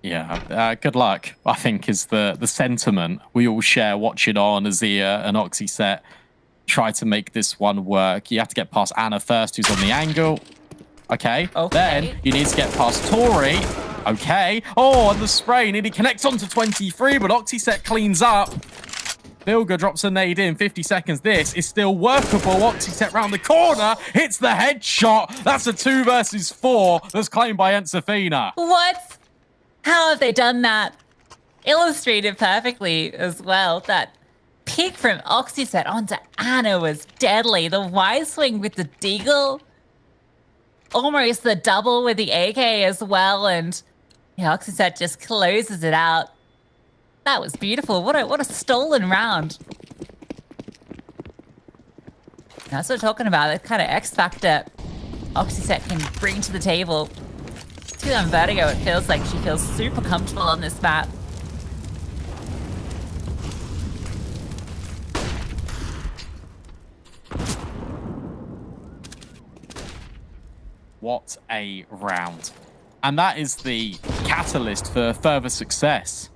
Yeah, good luck, I think, is the sentiment we all share watching on Azia and Oxyset try to make this one work. You have to get past Anna first, who's on the angle. Okay. Then you need to get past Tori. Okay. Oh, and the spray nearly connects onto 23, but Oxyset cleans up. Bilga drops a nade in, 50 seconds. This is still workable. Oxyset round the corner, hits the headshot. That's a 2 versus 4 that's claimed by Enzafina. What? How have they done that? Illustrated perfectly as well. That pick from Oxyset onto Anna was deadly. The Y swing with the deagle. Almost the double with the AK as well. And yeah, Oxyset just closes it out. That was beautiful. What a stolen round. That's what we're talking about. That kind of X factor Oxyset can bring to the table. See on Vertigo, it feels like she feels super comfortable on this map. What a round. And that is the catalyst for further success.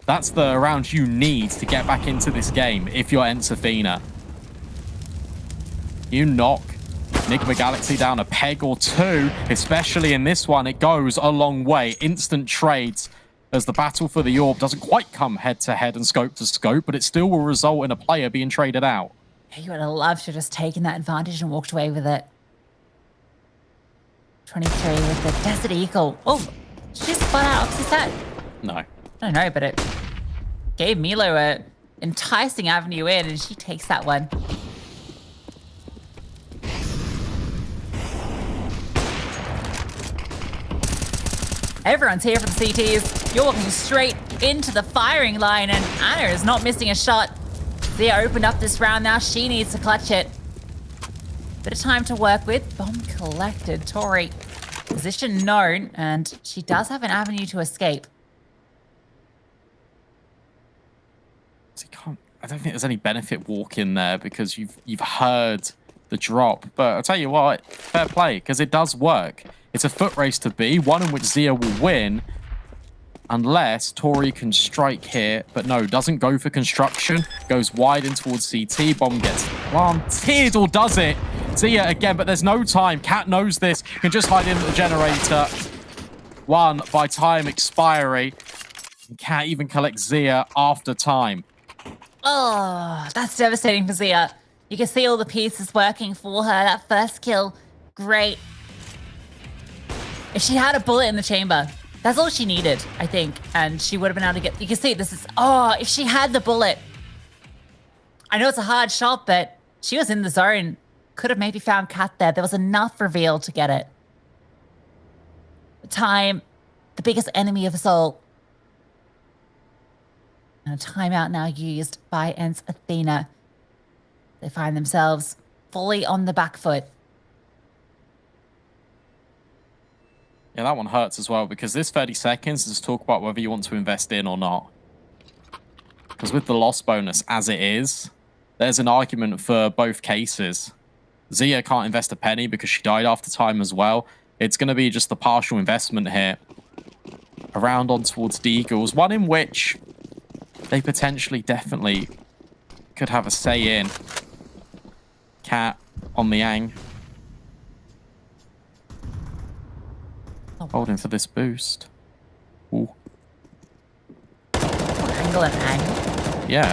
That's the round you need to get back into this game if you're Enzafina. You knock Enigma Galaxy down a peg or two, especially in this one. It goes a long way. Instant trades as the battle for the orb doesn't quite come head-to-head and scope-to-scope, but it still will result in a player being traded out. You would have loved to have just taken that advantage and walked away with it. 23 with the Desert Eagle. Oh, did she spot out Oxyset? No. I don't know, but it gave Milo a enticing avenue in, and she takes that one. Everyone's here for the CTs. You're walking straight into the firing line, and Anna is not missing a shot. Zia opened up this round now. She needs to clutch it. Bit of time to work with. Bomb collected. Tori, position known, and she does have an avenue to escape. I don't think there's any benefit walking there because you've heard the drop. But I'll tell you what, fair play, because it does work. It's a foot race to be, one in which Zia will win, unless Tori can strike here. But no, doesn't go for construction, goes wide in towards CT. Bomb gets planted, or does it? Zia again, but there's no time. Cat knows this, can just hide in the generator. One by time expiry. Can't even collect Zia after time. Oh, that's devastating for Zia. You can see all the pieces working for her. That first kill, great. If she had a bullet in the chamber, that's all she needed, I think. And she would have been able to get... You can see this is... Oh, if she had the bullet. I know it's a hard shot, but she was in the zone. Could have maybe found Cat there. There was enough reveal to get it. Time, the biggest enemy of us all. And a timeout now used by Enzafina. They find themselves fully on the back foot. Yeah, that one hurts as well, because this 30 seconds is to talk about whether you want to invest in or not. Because with the loss bonus as it is, there's an argument for both cases. Zia can't invest a penny because she died after time as well. It's going to be just the partial investment here. Around on towards Deagles, one in which they potentially definitely could have a say in. Cat on the Ang. Holding for this boost. Ooh. Angle and Ang. Yeah.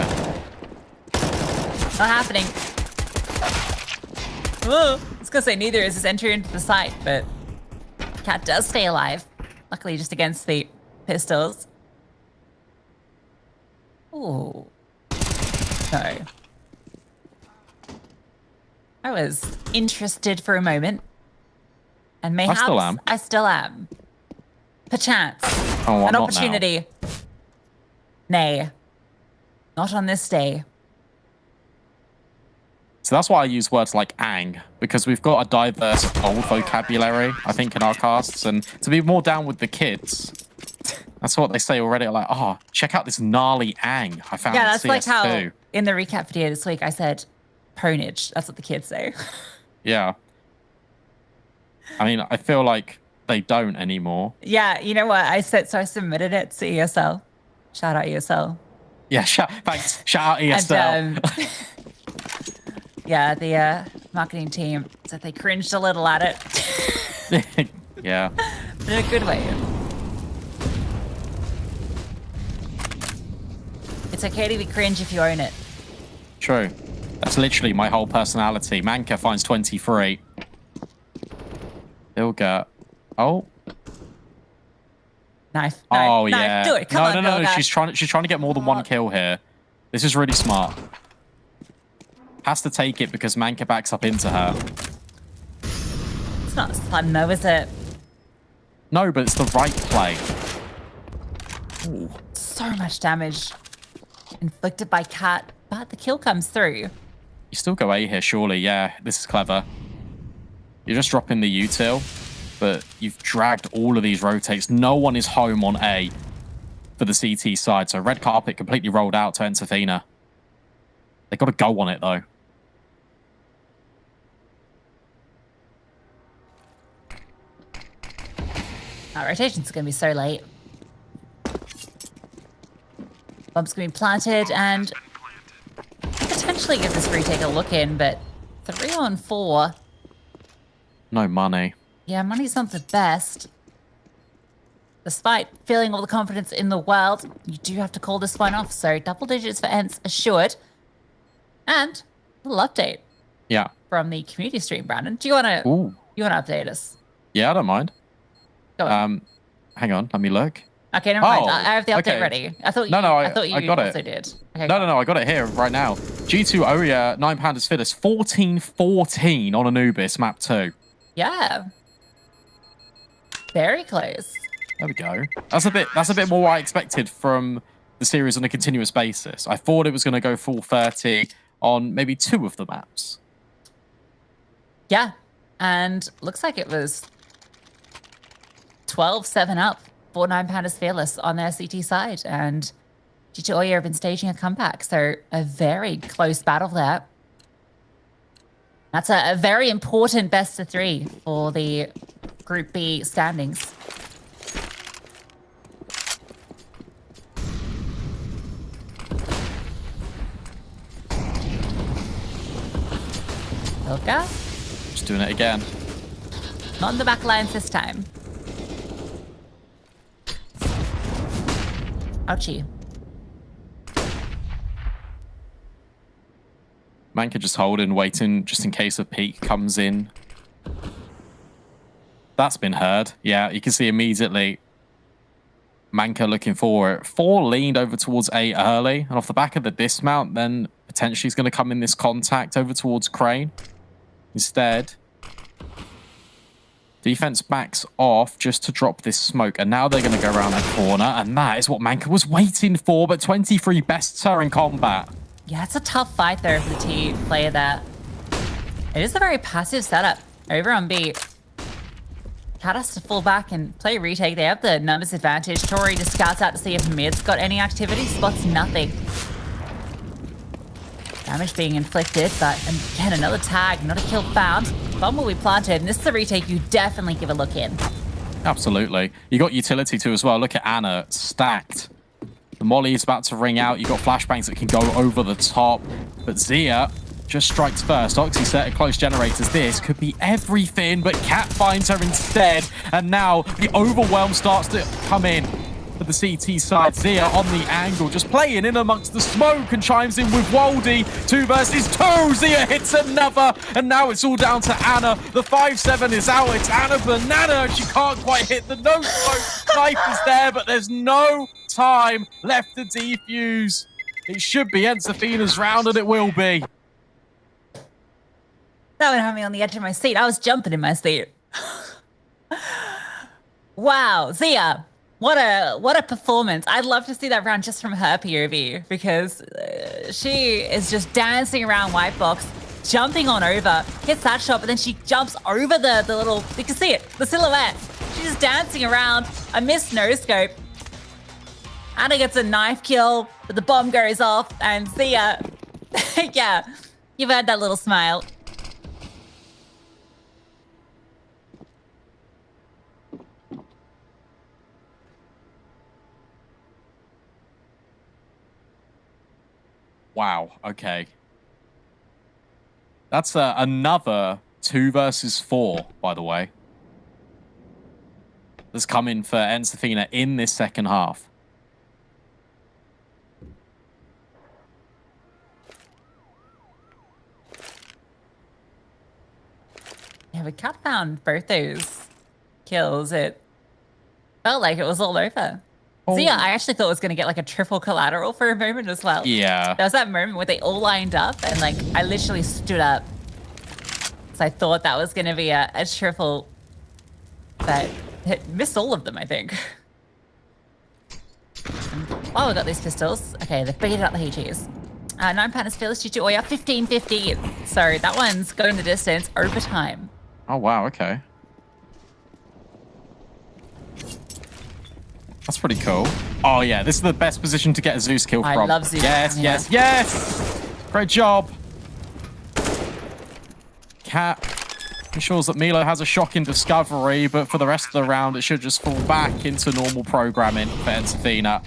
Not happening. Oh, was going to say neither is his entry into the site, but Cat does stay alive. Luckily, just against the pistols. Ooh. No. I was interested for a moment. And mayhaps I still am. Perchance. Oh, an opportunity. Nay. Not on this day. So that's why I use words like ang, because we've got a diverse old vocabulary, I think, in our casts. And to be more down with the kids, that's what they say already. Like, oh, check out this gnarly ang I found in CS2. That's like how in the recap video this week I said ponage. That's what the kids say. Yeah. I mean, I feel like they don't anymore. Yeah, you know what? I submitted it to ESL. Shout out ESL. Yeah, thanks. Shout out ESL. And, yeah, the marketing team said they cringed a little at it. Yeah. In a good way. It's okay to be cringe if you own it. True. That's literally my whole personality. Manka finds 23. He'll get... Oh. Knife. Oh, knife. yeah. Do it. Come on, no. She's trying to get more than one kill here. This is really smart. Has to take it because Manka backs up into her. It's not fun though, is it? No, but it's the right play. Ooh. So much damage inflicted by Cat, but the kill comes through. You still go A here, surely. Yeah, this is clever. You're just dropping the util, but you've dragged all of these rotates. No one is home on A for the CT side, so red carpet completely rolled out to Entafina. They got to go on it, though. Our rotation's going to be so late. Bomb's going to be planted and potentially give this retake a look in, but 3 on 4. No money. Yeah, money's not the best. Despite feeling all the confidence in the world, you do have to call this one off. So double digits for Ents assured. And a little update. Yeah. From the community stream, Brandon. Do you want to update us? Yeah, I don't mind. Go on. Hang on, let me look. Okay, never mind. I have the update ready. I thought you I got also it. did. Okay, No, I got it here right now. G2 Oria, 9 Pandas Fiddus, 14-14 on Anubis, map 2. Yeah. Very close. There we go. That's a bit more what I expected from the series on a continuous basis. I thought it was going to go full 30 on maybe 2 of the maps. Yeah. And looks like it was 12-7 up for 9 Pandas Fearless on their CT side. And G2 Oya have been staging a comeback. So a very close battle there. That's a very important best of 3 for the Group B standings. Ilka? Just doing it again. Not in the back lines this time. Ouchie. Manka just holding, waiting just in case a peek comes in. That's been heard. Yeah, you can see immediately Manka looking for it. 4 leaned over towards A early, and off the back of the dismount, then potentially he's going to come in this contact over towards Crane. Instead, defense backs off just to drop this smoke, and now they're going to go around the corner, and that is what Manka was waiting for, but 23 bests her in combat. Yeah, it's a tough fight there for the T player there. It is a very passive setup over on B. Cat has to fall back and play retake. They have the numbers advantage. Tori just scouts out to see if mid's got any activity. Spots nothing. Damage being inflicted, but again, another tag, not a kill found. Bomb will be planted, and this is a retake you definitely give a look in. Absolutely. You got utility too as well. Look at Anna, stacked. The molly is about to ring out. You got flashbangs that can go over the top, but Zia just strikes first. Oxy set at close generators. This could be everything, but Cat finds her instead, and now the overwhelm starts to come in. for the CT side. Zia on the angle, just playing in amongst the smoke and chimes in with Waldy. 2 versus 2. Zia hits another, and now it's all down to Anna. The 5-7 is out. It's Anna Banana, and she can't quite hit the no smoke. Knife is there, but there's no time left to defuse. It should be Ensafina's round, and it will be. That would have me on the edge of my seat. I was jumping in my seat. Wow, Zia, what a performance. I'd love to see that round just from her POV, because she is just dancing around white box, jumping on over, hits that shot, but then she jumps over the little, you can see it, the silhouette. She's just dancing around. I missed no scope. Anna gets a knife kill, but the bomb goes off, and Zia, yeah, you've had that little smile. Wow, okay. That's another 2 versus 4, by the way. That's coming for Ensafina in this second half. Yeah, but Cat found both those kills. It felt like it was all over. Zia, I actually thought it was going to get like a triple collateral for a moment as well. Yeah. There was that moment where they all lined up and like I literally stood up. So I thought that was going to be a triple, but it missed all of them, I think. Oh, we got these pistols. Okay, they've baited out the HEs. 9 Pandas Fearless GG Oya, 15-15. So that one's going the distance overtime. Oh, wow, okay. That's pretty cool. Oh, yeah, this is the best position to get a Zeus kill from. I love Zeus. Yes, yeah. yes. Great job. Cat ensures that Milo has a shocking discovery, but for the rest of the round, it should just fall back into normal programming for Ensafina.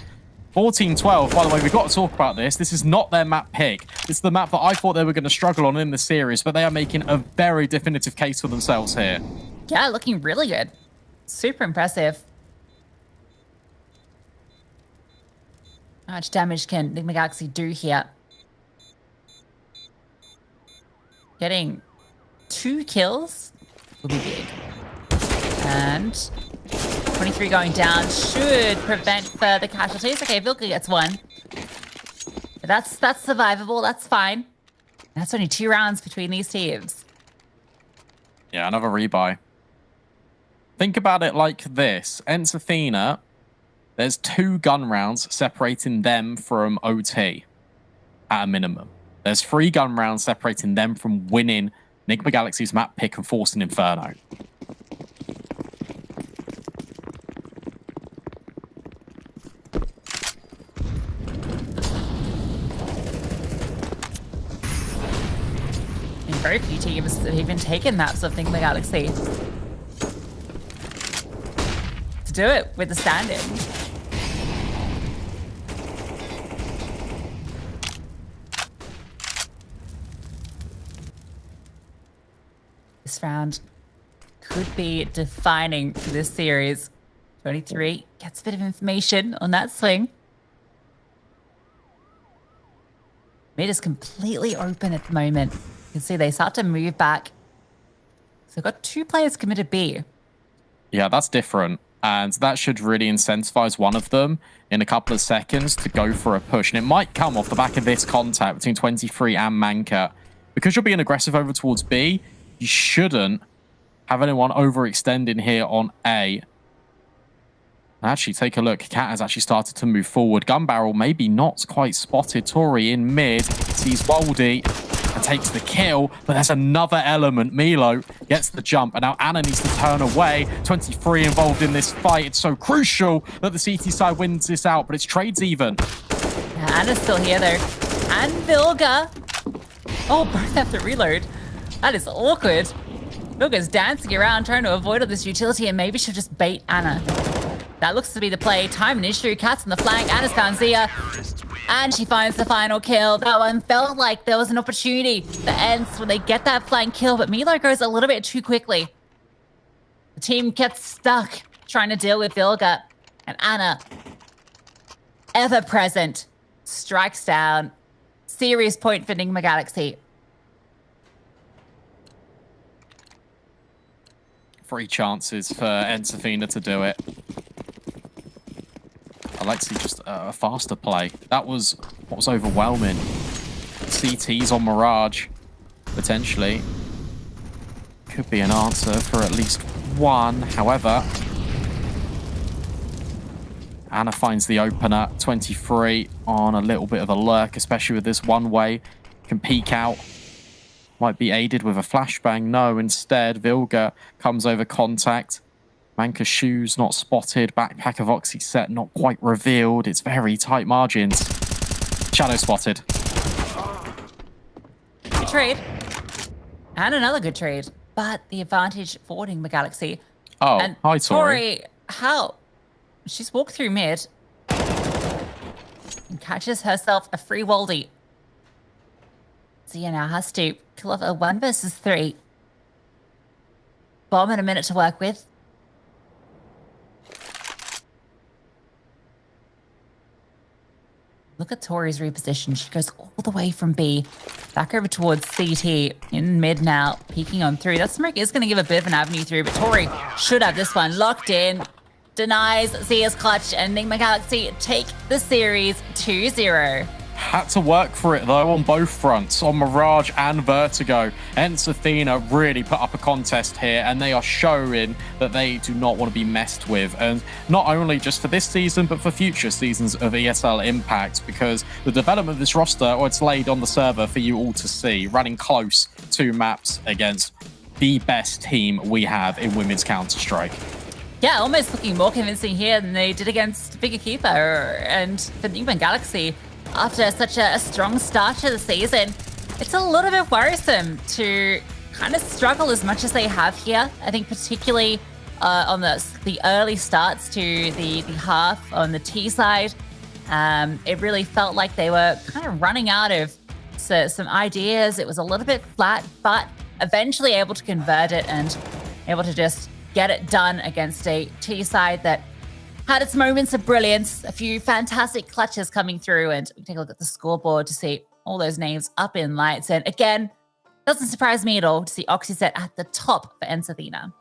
14-12, by the way, we've got to talk about this. This is not their map pick. It's the map that I thought they were going to struggle on in the series, but they are making a very definitive case for themselves here. Yeah, looking really good. Super impressive. How much damage can Enigma Galaxy do here? Getting 2 kills will be big. And 23 going down should prevent further casualties. Okay, Vilka gets 1. But that's survivable, that's fine. That's only 2 rounds between these teams. Yeah, another rebuy. Think about it like this. Ensafina, there's 2 gun rounds separating them from OT at a minimum. There's 3 gun rounds separating them from winning Enigma Galaxy's map pick and forcing Inferno. And very few teams have even taken maps of Enigma Galaxy to do it with the stand-in. This round could be defining for this series. 23 gets a bit of information on that swing. Mid is completely open at the moment. You can see they start to move back. So they've got 2 players committed B. Yeah, that's different. And that should really incentivize one of them in a couple of seconds to go for a push. And it might come off the back of this contact between 23 and Manka. Because you're being aggressive over towards B, you shouldn't have anyone overextending here on A. Actually, take a look. Cat has actually started to move forward. Gun barrel maybe not quite spotted. Tori in mid sees Waldy and takes the kill, but there's another element. Milo gets the jump, and now Anna needs to turn away. 23 involved in this fight. It's so crucial that the CT side wins this out, but it's trades even. Yeah, Anna's still here though. And Vilga. Oh, both have to reload. That is awkward. Vilga's dancing around trying to avoid all this utility, and maybe she'll just bait Anna. That looks to be the play. Time and issue. Cat's on the flank. Anna's found Zia. And she finds the final kill. That one felt like there was an opportunity that ends when they get that flank kill, but Milo goes a little bit too quickly. The team gets stuck trying to deal with Vilga. And Anna ever present, strikes down. Series point for Enigma Galaxy. 3 chances for Ensafina to do it. I'd like to see just a faster play. That was what was overwhelming. CTs on Mirage, potentially. Could be an answer for at least one. However, Anna finds the opener. 23 on a little bit of a lurk, especially with this one-way. Can peek out. Might be aided with a flashbang. No, instead, Vilga comes over contact. Manka's shoes not spotted. Backpack of Oxy set not quite revealed. It's very tight margins. Shadow spotted. Good trade. And another good trade. But the advantage for Enigma Galaxy. Oh, and hi, Tori. How? She's walked through mid. And catches herself a free Waldy. Zia now has to kill off a 1 versus 3. Bomb and a minute to work with. Look at Tori's reposition. She goes all the way from B back over towards CT in mid now, peeking on through. That smoke is going to give a bit of an avenue through, but Tori should have this one locked in. Denies Zia's clutch, and Enigma Galaxy take the series 2-0. Had to work for it, though, on both fronts, on Mirage and Vertigo. Ensafina really put up a contest here, and they are showing that they do not want to be messed with. And not only just for this season, but for future seasons of ESL Impact, because the development of this roster, it's laid on the server for you all to see, running close to maps against the best team we have in women's Counter-Strike. Yeah, almost looking more convincing here than they did against Bigger Keeper. And for Enigma Galaxy, after such a strong start to the season, it's a little bit worrisome to kind of struggle as much as they have here. I think particularly on the early starts to the half on the T side, it really felt like they were kind of running out of some ideas. It was a little bit flat, but eventually able to convert it and able to just get it done against a T side that had its moments of brilliance, a few fantastic clutches coming through, and we take a look at the scoreboard to see all those names up in lights. And again, doesn't surprise me at all to see Oxyset at the top for Ensafina.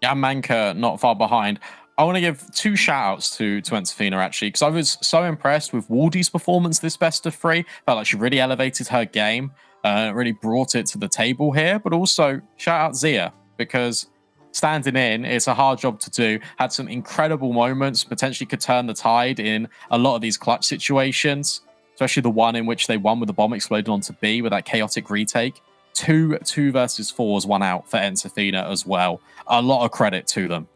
Yeah, Manka not far behind. I want to give 2 shout-outs to Ensafina, actually, because I was so impressed with Waldy's performance this best of 3. Felt like she really elevated her game, really brought it to the table here, but also shout-out Zia, because standing in, it's a hard job to do. Had some incredible moments, potentially could turn the tide in a lot of these clutch situations, especially the one in which they won with the bomb exploded onto B with that chaotic retake. 2 versus 4s, 1 out for Ensafina as well. A lot of credit to them.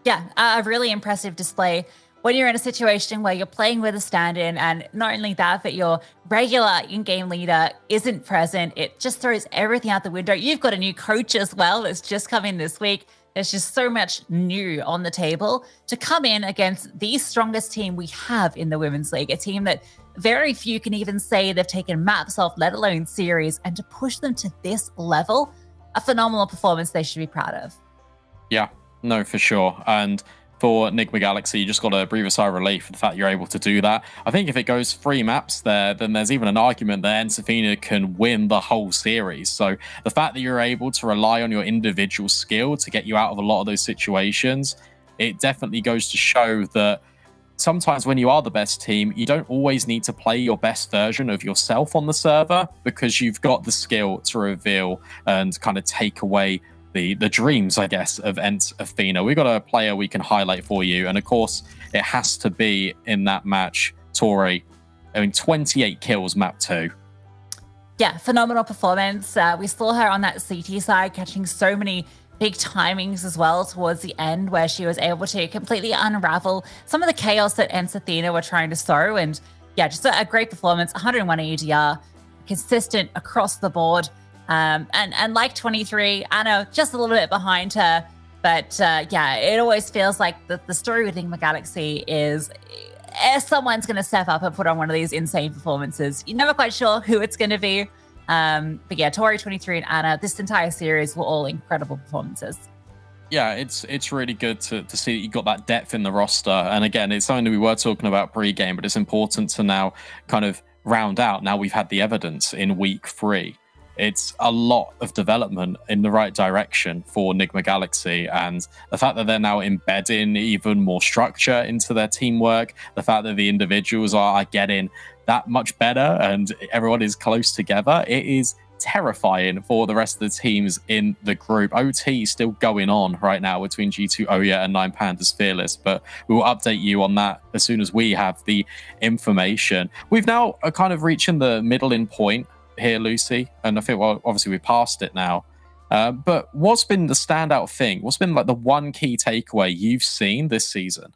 Yeah, a really impressive display when you're in a situation where you're playing with a stand-in, and not only that, but your regular in-game leader isn't present. It just throws everything out the window. You've got a new coach as well that's just come in this week. There's just so much new on the table to come in against the strongest team we have in the Women's League, a team that very few can even say they've taken maps off, let alone series, and to push them to this level, a phenomenal performance they should be proud of. Yeah, no, for sure. And for Enigma Galaxy, you just got to breathe a sigh of relief for the fact you're able to do that. I think if it goes 3 maps there, then there's even an argument that Ensafina can win the whole series. So the fact that you're able to rely on your individual skill to get you out of a lot of those situations, it definitely goes to show that sometimes when you are the best team, you don't always need to play your best version of yourself on the server, because you've got the skill to reveal and kind of take away the dreams, I guess, of Ensafina. We've got a player we can highlight for you, and of course, it has to be in that match, Tori. I mean, 28 kills, map 2. Yeah, phenomenal performance. We saw her on that CT side catching so many big timings as well towards the end, where she was able to completely unravel some of the chaos that Ensafina were trying to sow. And yeah, just a great performance, 101 ADR, consistent across the board. And like 23, Anna just a little bit behind her, but yeah, it always feels like the story with Enigma Galaxy is someone's going to step up and put on one of these insane performances. You're never quite sure who it's going to be, but yeah, Tori, 23, and Anna, this entire series were all incredible performances. Yeah, it's really good to see that you got that depth in the roster. And again, it's something that we were talking about pre-game, but it's important to now kind of round out. Now we've had the evidence in week 3. It's a lot of development in the right direction for Enigma Galaxy, and the fact that they're now embedding even more structure into their teamwork, the fact that the individuals are getting that much better and everyone is close together, it is terrifying for the rest of the teams in the group. OT is still going on right now between G2 Ouya and Nine Pandas Fearless, but we will update you on that as soon as we have the information. We've now kind of reaching the middling point here, Lucy, and I think, well, obviously we passed it now. But what's been the standout thing? What's been like the one key takeaway you've seen this season?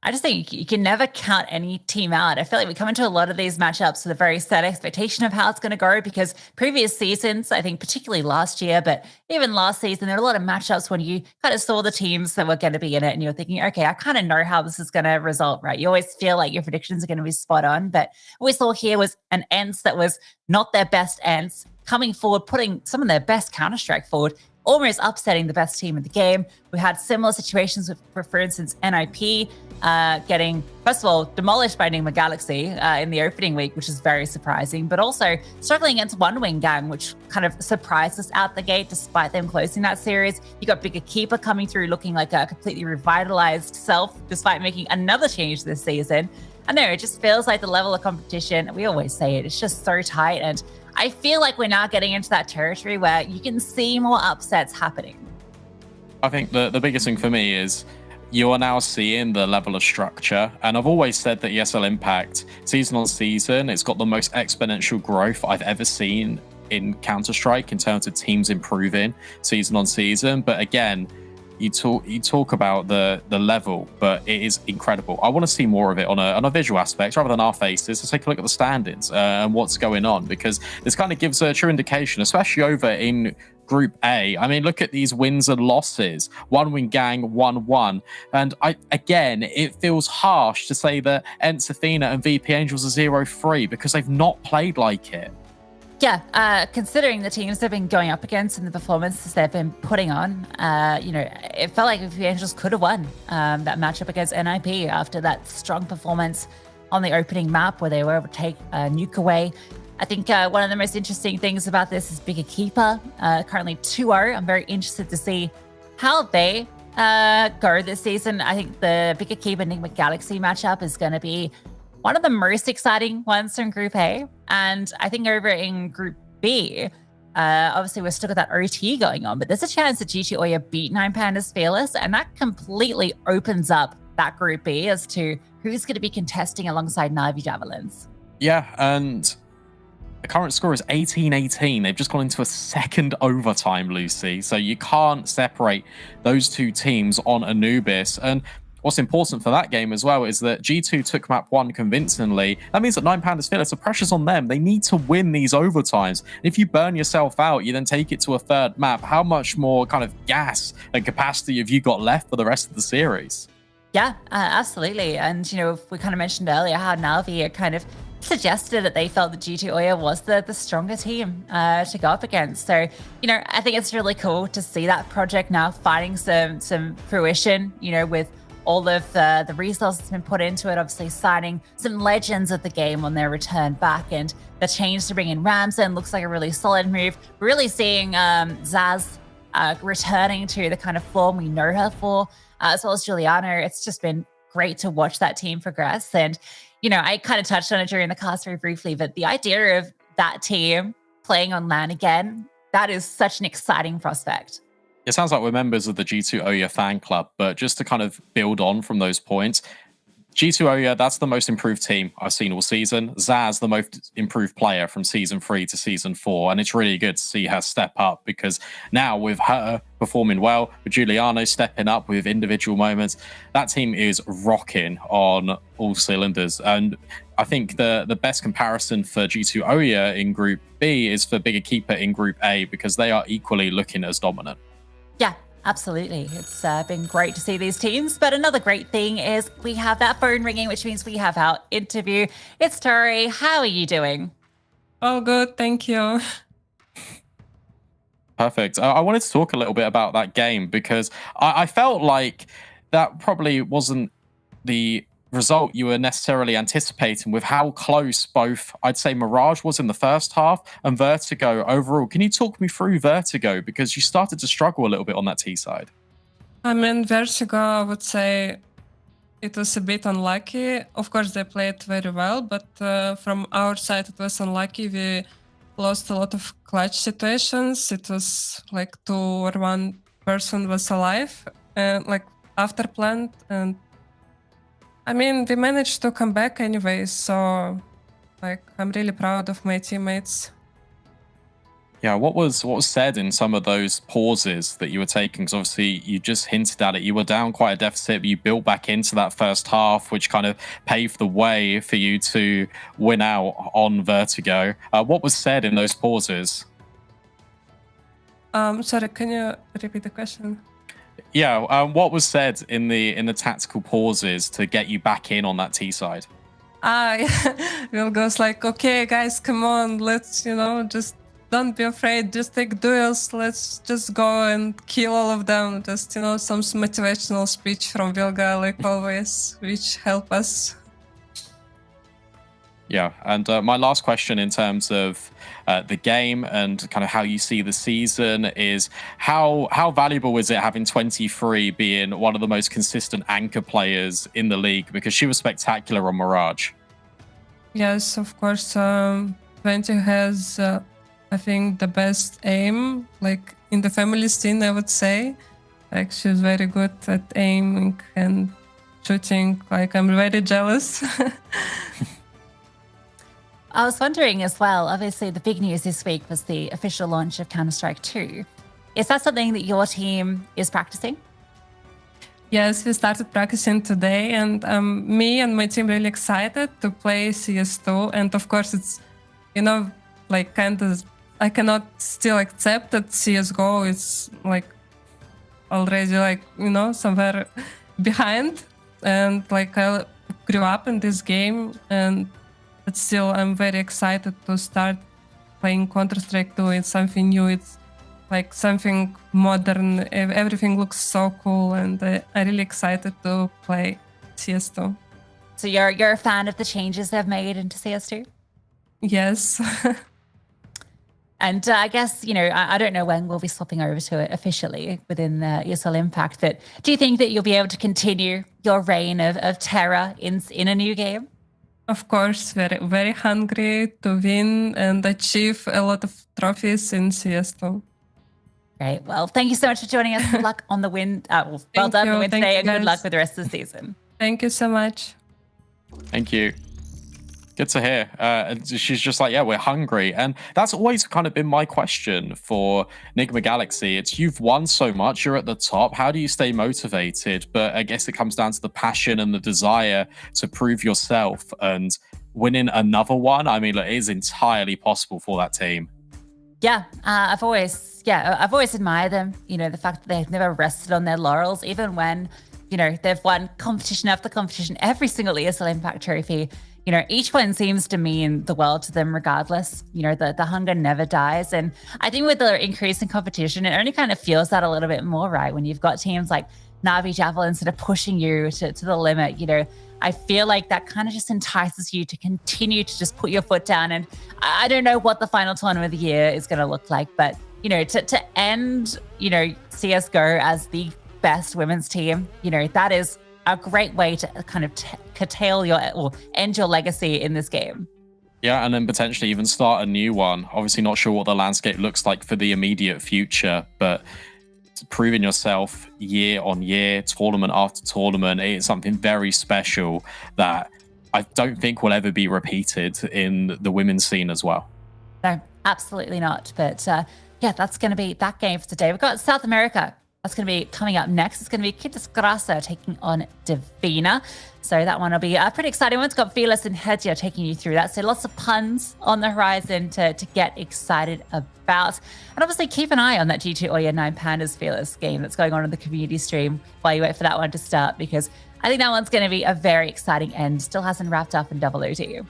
I just think you can never count any team out. I feel like we come into a lot of these matchups with a very set expectation of how it's going to go, because previous seasons, I think particularly last year, but even last season, there were a lot of matchups when you kind of saw the teams that were going to be in it and you're thinking, okay, I kind of know how this is going to result, right? You always feel like your predictions are going to be spot on, but what we saw here was an ENCE that was not their best ENCE, coming forward, putting some of their best Counter-Strike forward, almost upsetting the best team in the game. We had similar situations with, for instance, NIP getting, first of all, demolished by Enigma Galaxy in the opening week, which is very surprising, but also struggling against One Wing Gang, which kind of surprised us out the gate despite them closing that series. You got Bigger Keeper coming through looking like a completely revitalized self despite making another change this season. I know, it just feels like the level of competition, we always say it, it's just so tight, and I feel like we're now getting into that territory where you can see more upsets happening. I think the biggest thing for me is you are now seeing the level of structure. And I've always said that ESL Impact, season on season, it's got the most exponential growth I've ever seen in Counter-Strike in terms of teams improving season on season. But again, you talk about the level, but it is incredible. I want to see more of it on a visual aspect rather than our faces. Let's take a look at the standings and what's going on, because this kind of gives a true indication, especially over in Group A. I mean, look at these wins and losses. One Wing Gang 1-1, and again, it feels harsh to say that ENCE Athena and VP Angels are 0-3 because they've not played like it. Yeah, considering the teams they've been going up against and the performances they've been putting on, it felt like the Angels could have won that matchup against NIP after that strong performance on the opening map where they were able to take Nuke away. I think one of the most interesting things about this is Bigger Keeper, currently 2-0. I'm very interested to see how they go this season. I think the Bigger Keeper Enigma Galaxy matchup is going to be one of the most exciting ones in Group A. And I think over in Group B, obviously we're still got that OT going on, but there's a chance that G2 Ouya beat Nine Pandas Fearless, and that completely opens up that Group B as to who's going to be contesting alongside Na'Vi Javelins. Yeah, and the current score is 18-18. They've just gone into a second overtime, Lucy. So you can't separate those two teams on Anubis. And what's important for that game as well is that G2 took map 1 convincingly. That means that Nine Pandas Fearless, the pressure's on them. They need to win these overtimes. And if you burn yourself out, you then take it to a third map. How much more kind of gas and capacity have you got left for the rest of the series? Yeah, absolutely. And, we kind of mentioned earlier how Na'Vi kind of suggested that they felt that G2 Ouya was the stronger team to go up against. So, I think it's really cool to see that project now finding some fruition, with all of the resources that's been put into it, obviously signing some legends of the game on their return back, and the change to bring in Ramson looks like a really solid move. We're really seeing Zaz returning to the kind of form we know her for, as well as Juliano. It's just been great to watch that team progress. And, I kind of touched on it during the cast very briefly, but the idea of that team playing on LAN again, that is such an exciting prospect. It sounds like we're members of the G2 Ouya fan club, but just to kind of build on from those points, G2 Ouya, that's the most improved team I've seen all season. Zaz, the most improved player from season 3 to season 4. And it's really good to see her step up, because now with her performing well, with Giuliano stepping up with individual moments, that team is rocking on all cylinders. And I think the best comparison for G2 Ouya in Group B is for Bigger Keeper in Group A, because they are equally looking as dominant. Yeah, absolutely. It's been great to see these teams. But another great thing is we have that phone ringing, which means we have our interview. It's Tori. How are you doing? Oh, good. Thank you. Perfect. I wanted to talk a little bit about that game because I felt like that probably wasn't the result you were necessarily anticipating with how close both, I'd say, Mirage was in the first half and Vertigo overall. Can you talk me through Vertigo? Because you started to struggle a little bit on that T side. I mean, Vertigo, I would say it was a bit unlucky. Of course, they played very well, but from our side, it was unlucky. We lost a lot of clutch situations. It was like 2 or 1 person was alive, like after plant, and I mean, we managed to come back anyway, so like I'm really proud of my teammates. Yeah, what was said in some of those pauses that you were taking? Because obviously you just hinted at it. You were down quite a deficit, but you built back into that first half, which kind of paved the way for you to win out on Vertigo. What was said in those pauses? Sorry, can you repeat the question? Yeah, what was said in the tactical pauses to get you back in on that T side? Will goes like, okay, guys, come on, let's, just don't be afraid, just take duels, let's just go and kill all of them. Just, some motivational speech from Vilga, like always, which help us. Yeah, and my last question in terms of the game and kind of how you see the season is how valuable is it having 23 being one of the most consistent anchor players in the league, because she was spectacular on Mirage? Yes, of course. 20 has, I think, the best aim, like in the family scene, I would say. Like she's very good at aiming and shooting. Like I'm very jealous. I was wondering as well, obviously the big news this week was the official launch of Counter-Strike 2. Is that something that your team is practicing? Yes, we started practicing today, and me and my team really excited to play CS2. And of course it's, like kind of, I cannot still accept that CSGO is like already like, somewhere behind. And like I grew up in this game, but still, I'm very excited to start playing Counter-Strike 2. It's something new. It's like something modern. Everything looks so cool, and I'm really excited to play CS2. So you're a fan of the changes they've made into CS2? Yes. And I guess, I don't know when we'll be swapping over to it officially within the ESL Impact, but do you think that you'll be able to continue your reign of terror in a new game? Of course, very, very hungry to win and achieve a lot of trophies in CS2. Great. Well, thank you so much for joining us. Good luck on the win. Well done on the win today, and good luck with the rest of the season. Thank you so much. Thank you. Good to hear. And she's just like, yeah, we're hungry. And that's always kind of been my question for Nigma Galaxy. It's, you've won so much, you're at the top. How do you stay motivated? But I guess it comes down to the passion and the desire to prove yourself, and winning another one. I mean, it is entirely possible for that team. Yeah, I've always admired them. The fact that they've never rested on their laurels, even when, they've won competition after competition, every single ESL Impact trophy. Each one seems to mean the world to them regardless. The hunger never dies. And I think with the increase in competition, it only kind of feels that a little bit more, right? When you've got teams like Na'Vi Javelin sort of pushing you to the limit, I feel like that kind of just entices you to continue to just put your foot down. And I don't know what the final tournament of the year is going to look like, but, to end, CSGO as the best women's team, that is a great way to kind of end your legacy in this game. Yeah, and then potentially even start a new one. Obviously not sure what the landscape looks like for the immediate future, but proving yourself year on year, tournament after tournament, it's something very special that I don't think will ever be repeated in the women's scene as well. No, absolutely not. But yeah, that's going to be that game for today. We've got South America. That's going to be coming up next. It's going to be Kitas Grasa taking on Divina. So that one will be a pretty exciting one. It's got Fearless and Hedia taking you through that. So lots of puns on the horizon to get excited about. And obviously keep an eye on that G2 Oya 9 Pandas Fearless game that's going on in the community stream while you wait for that one to start, because I think that one's going to be a very exciting end. Still hasn't wrapped up in OOT.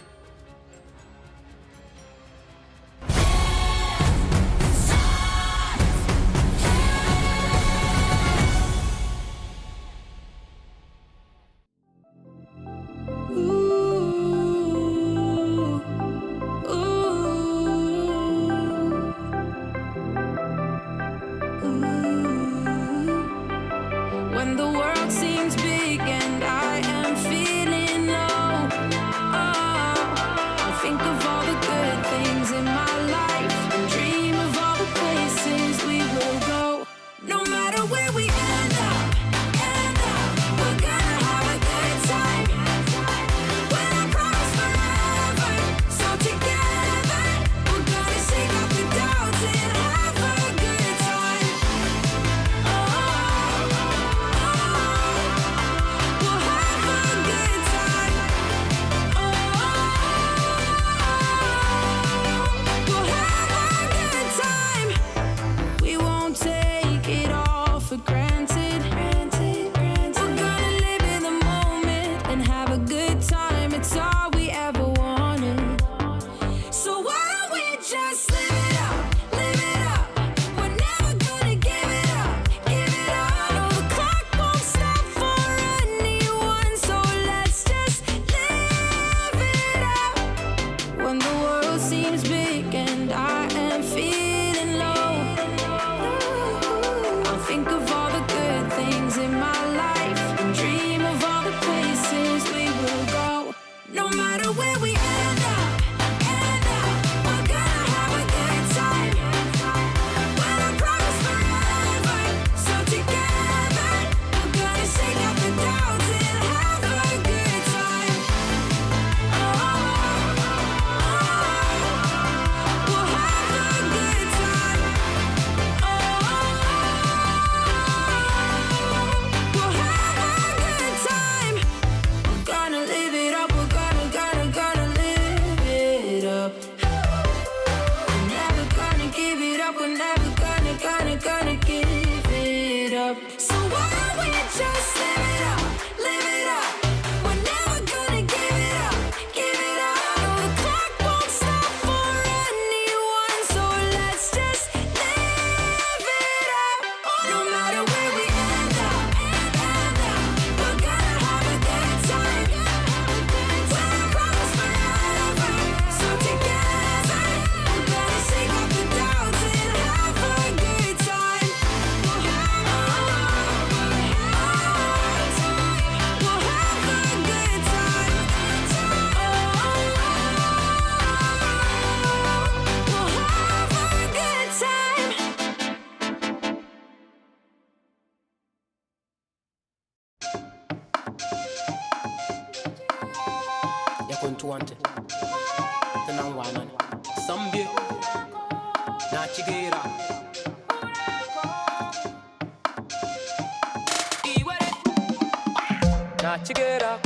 just live it up, live it up. We're never gonna give it up, give it up. No, the clock won't stop for anyone, so let's just live it up. No matter where we end up, we're gonna have a good time. We're promised forever, so together we're gonna shake off the doubts and have a good time. We'll have a good time. We'll have a good time. Yakuntuante Tanangwanan Sambie Nachigera Nachigera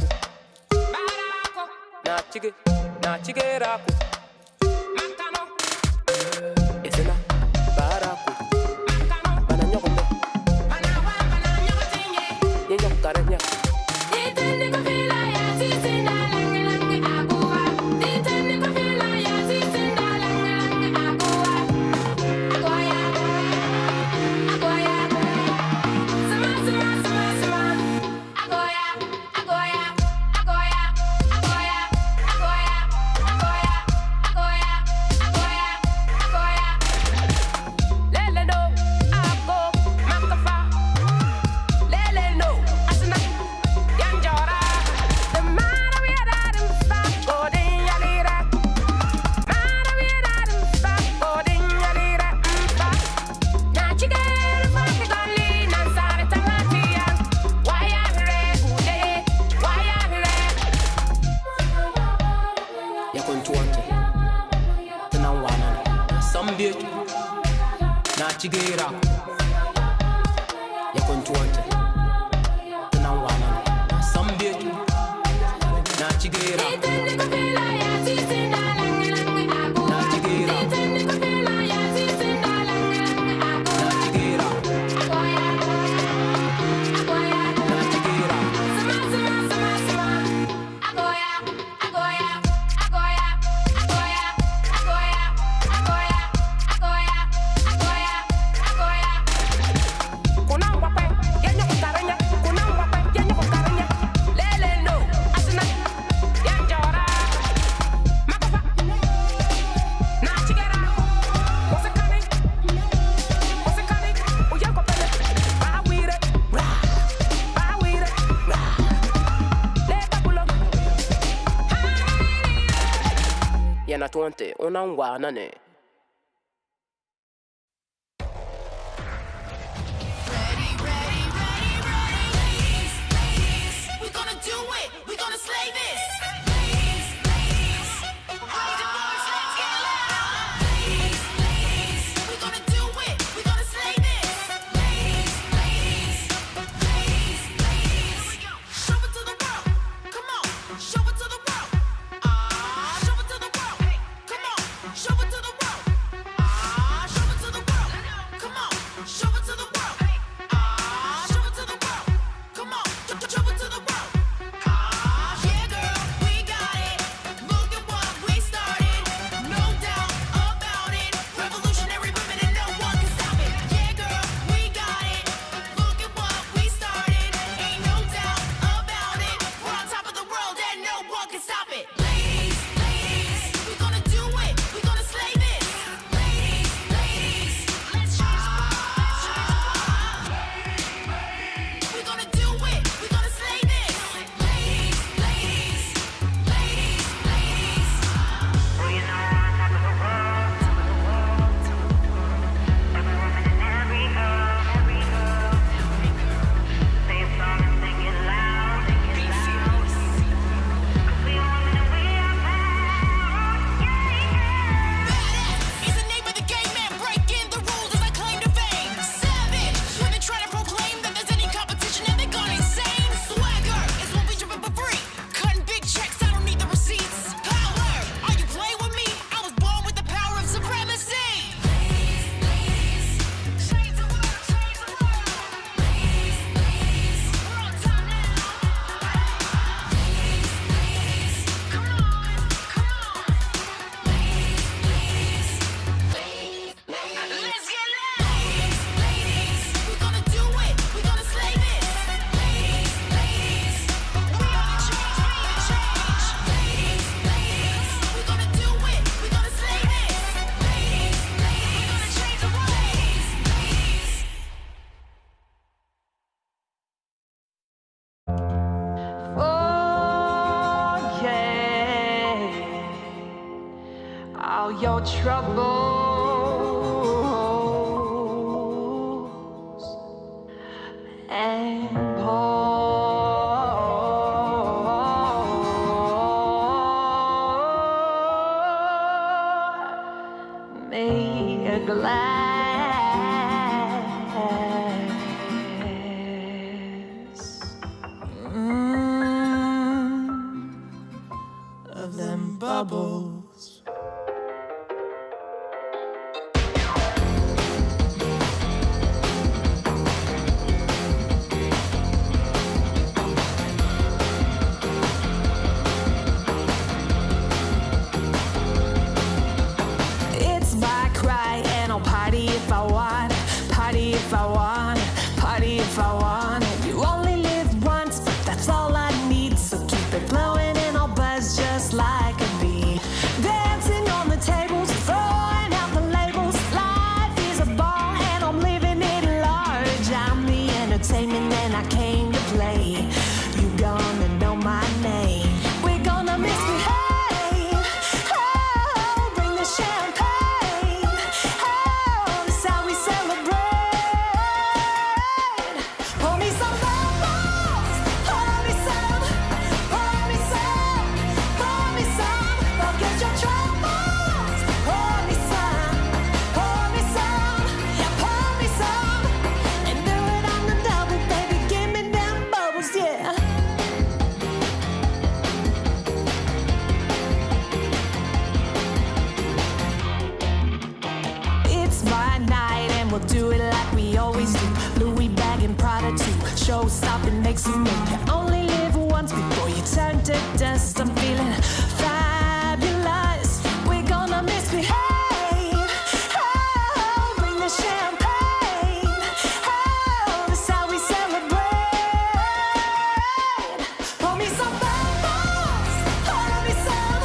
Nachigera Esena Baraku Bananyoko Karanya Yakuntuante Tanangwanan Sambie Nachigera Yakuntuante Tanangwanan Sambie Nachigera Yanatuante Unangwanane We're gonna do it. We're gonna slay this. We're gonna do it. We're gonna slay this. Show it to the world. Come on. Show it to the world. Show it to the world. Come on. Show it to the world. your troubles and pour me a glass of them bubbles. It's my cry and I'll party if I want, party if I want, party if I want. You only live once, but that's all I need, so keep it flowing and I'll buzz just like a bee. Dancing on the tables, throwing out the labels. Life is a ball and I'm living it large. I'm the entertainment and I came to play. You gonna know my name. We're gonna misbehave. Oh, bring the champagne. Oh, this how we celebrate. Pour me some bubbles. Pour me some. Pour me some. Pour me some. Forget your troubles. Pour me some. Pour me some. Yeah, pour me some. And do it on the double, baby. Give me them bubbles, yeah. It's my night and we'll do it like we always do. Louis bag and Prada too. Show stop and make some move. You only live once before you turn to dust. I'm feeling fabulous. We're gonna misbehave. Oh, bring the champagne. Oh, this how we celebrate. Pour me some bubbles. Pour me some.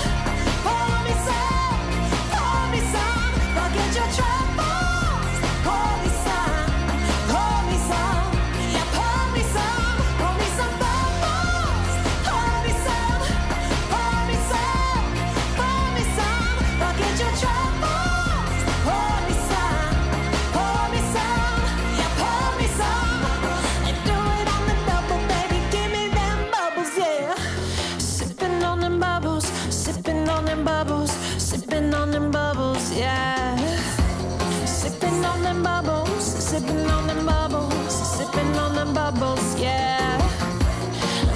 Pour me some. Pour me some. Forget your troubles. Pour me some. Pour me some. Yeah, pour me some. Pour me some bubbles. Pour me some. Pour me some. Pour me some. Forget your troubles. Pour me some. Pour me some. Yeah, pour me some. And do it on the double, baby. Give me them bubbles, yeah. Sipping on them bubbles. Sipping on them bubbles. Sipping on them bubbles, yeah. Sipping on them bubbles. Sipping on them bubbles. Sipping on them bubbles, yeah.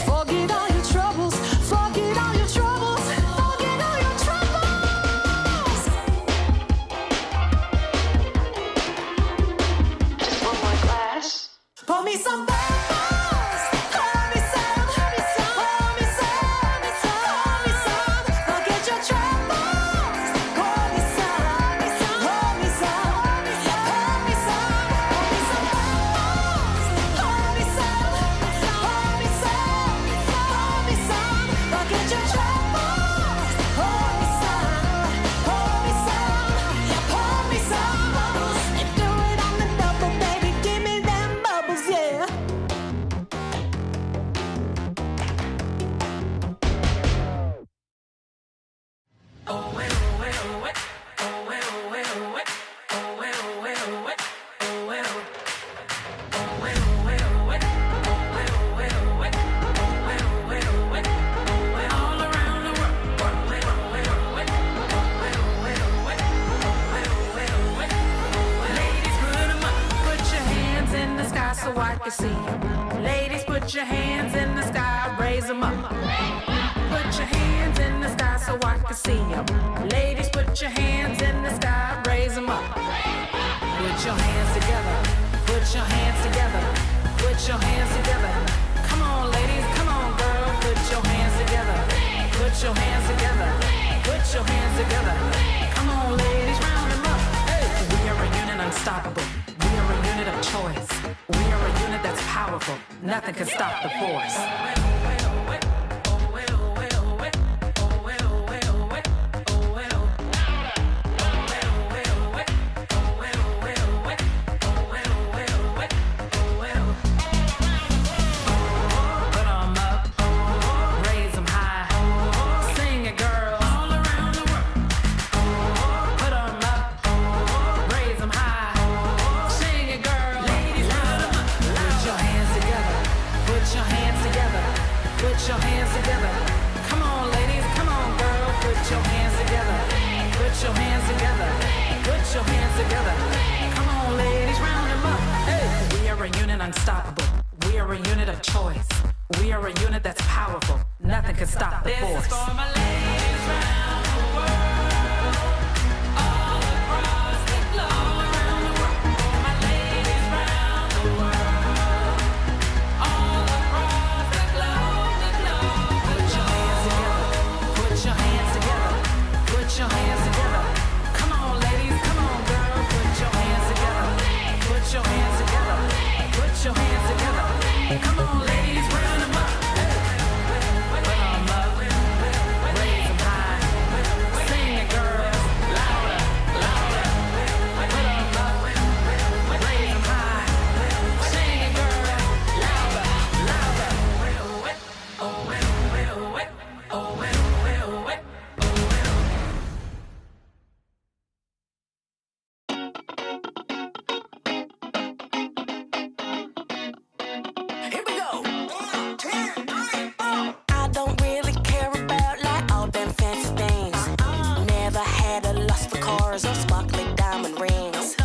Forget all your troubles. Forget all your troubles. Forget all your troubles. Just one more glass. Pour me some bubbles. Pour me some. Pour me some. Pour me some. Pour me some. Forget your troubles. Pour me some. Pour me some. Yeah, pour me some. Pour me some bubbles. Pour me some. Pour me some. Pour me some. Forget your troubles. Pour me some. Pour me some. Yeah, pour me some. And do it on the double, baby. Give me them bubbles, yeah. Ladies, put 'em up. Put your hands in the sky so I can see 'em. Ladies, put your hands in the sky, raise 'em up. Put your hands in the sky so I can see 'em. Ladies, put your hands in the sky, raise 'em up. Put your hands together. Put your hands together. Put your hands together. Come on, ladies, come on, girl. Put your hands together. Put your hands together. Put your hands together. Come on, ladies, round 'em up. Hey. We are a unit unstoppable. We are a unit of choice. We are a unit that's powerful. Nothing can stop the force. your hands together. Come on, ladies, round them up. Hey. We are a unit unstoppable. We are a unit of choice. We are a unit that's powerful. Nothing can stop the force. This is for my ladies round the world, all across the globe. For my ladies round the world, all across the globe, Put your hands together. Put your hands together. Put your hands together. Come on, ladies. Come on, girl. Put your hands together. Put your hands together. Put your hands together. Come on, ladies, round them up. Put 'em up, raise 'em high. Sing it, girls, louder, louder. Put 'em up, raise 'em high. Sing it, girls, louder, louder. Oh, oh, oh, oh, oh, Here we go. 1, 2, 3, 4. I don't really care about like all them fancy things. Never had a lust for cars or sparkly diamond rings.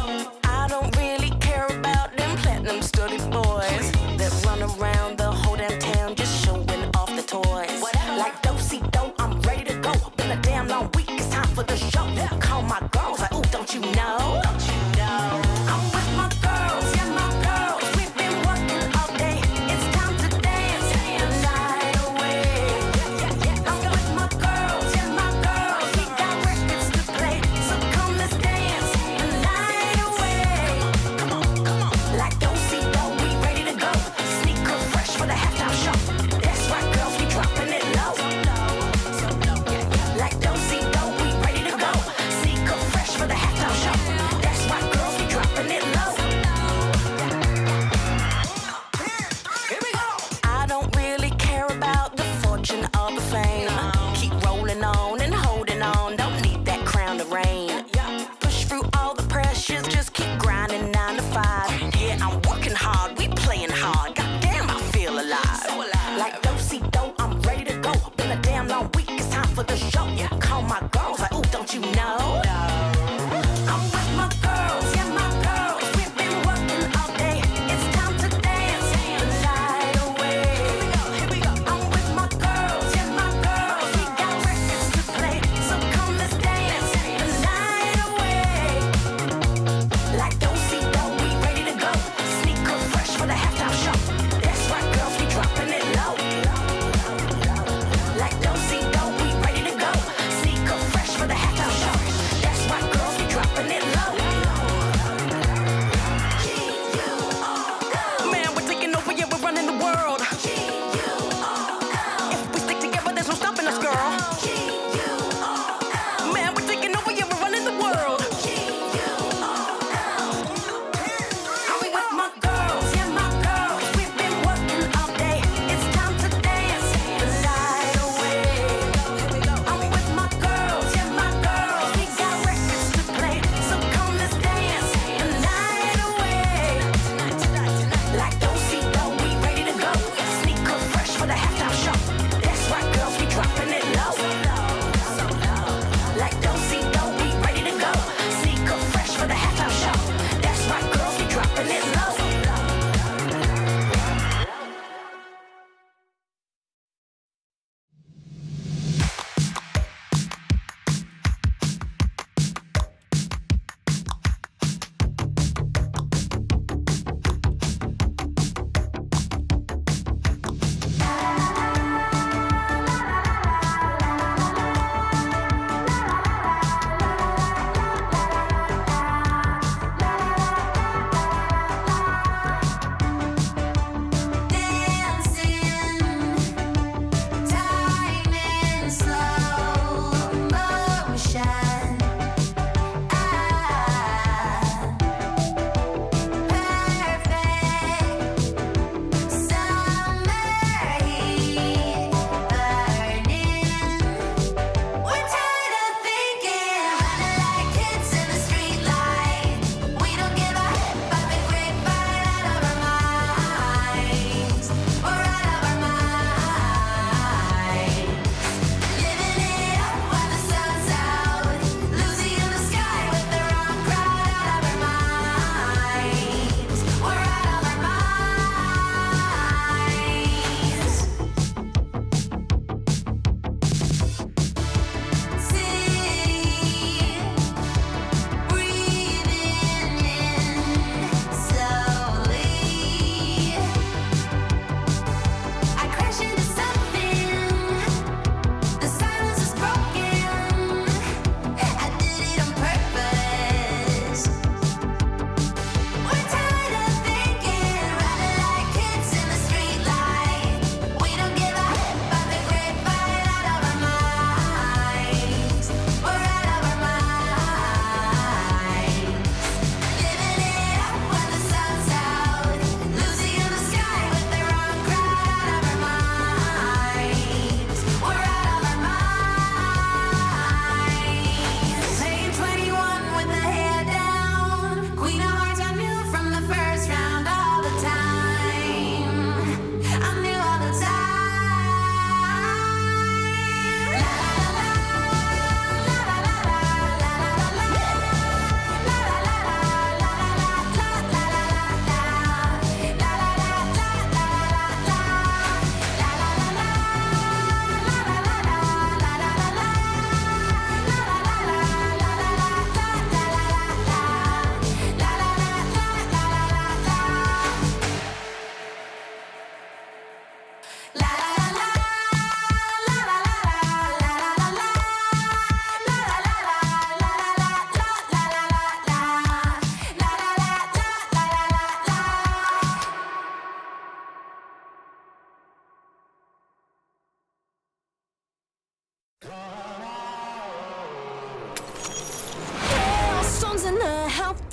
I don't really care about them platinum studded boys that run around the whole damn town just showing off the toys. Like do-si-do, I'm ready to go. Been a damn long week, it's time for the show. Call my girls like, ooh, don't you know? I'm with my girls, yeah, my girls. We've been working all day. It's time to dance the night away. I'm with my girls, yeah, my girls. We got records to play, so come let's dance the night away. Come on, come on. Like do-si-do, we ready to go. Sneaker fresh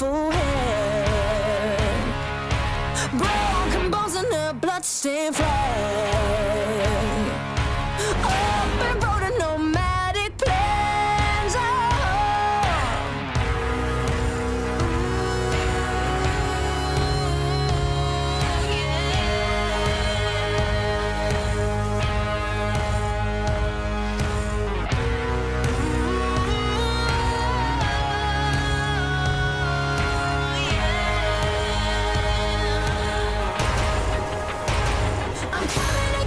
beautiful hair. Broken bones and a bloodstained flag. Open road and nomadic plans. I'm coming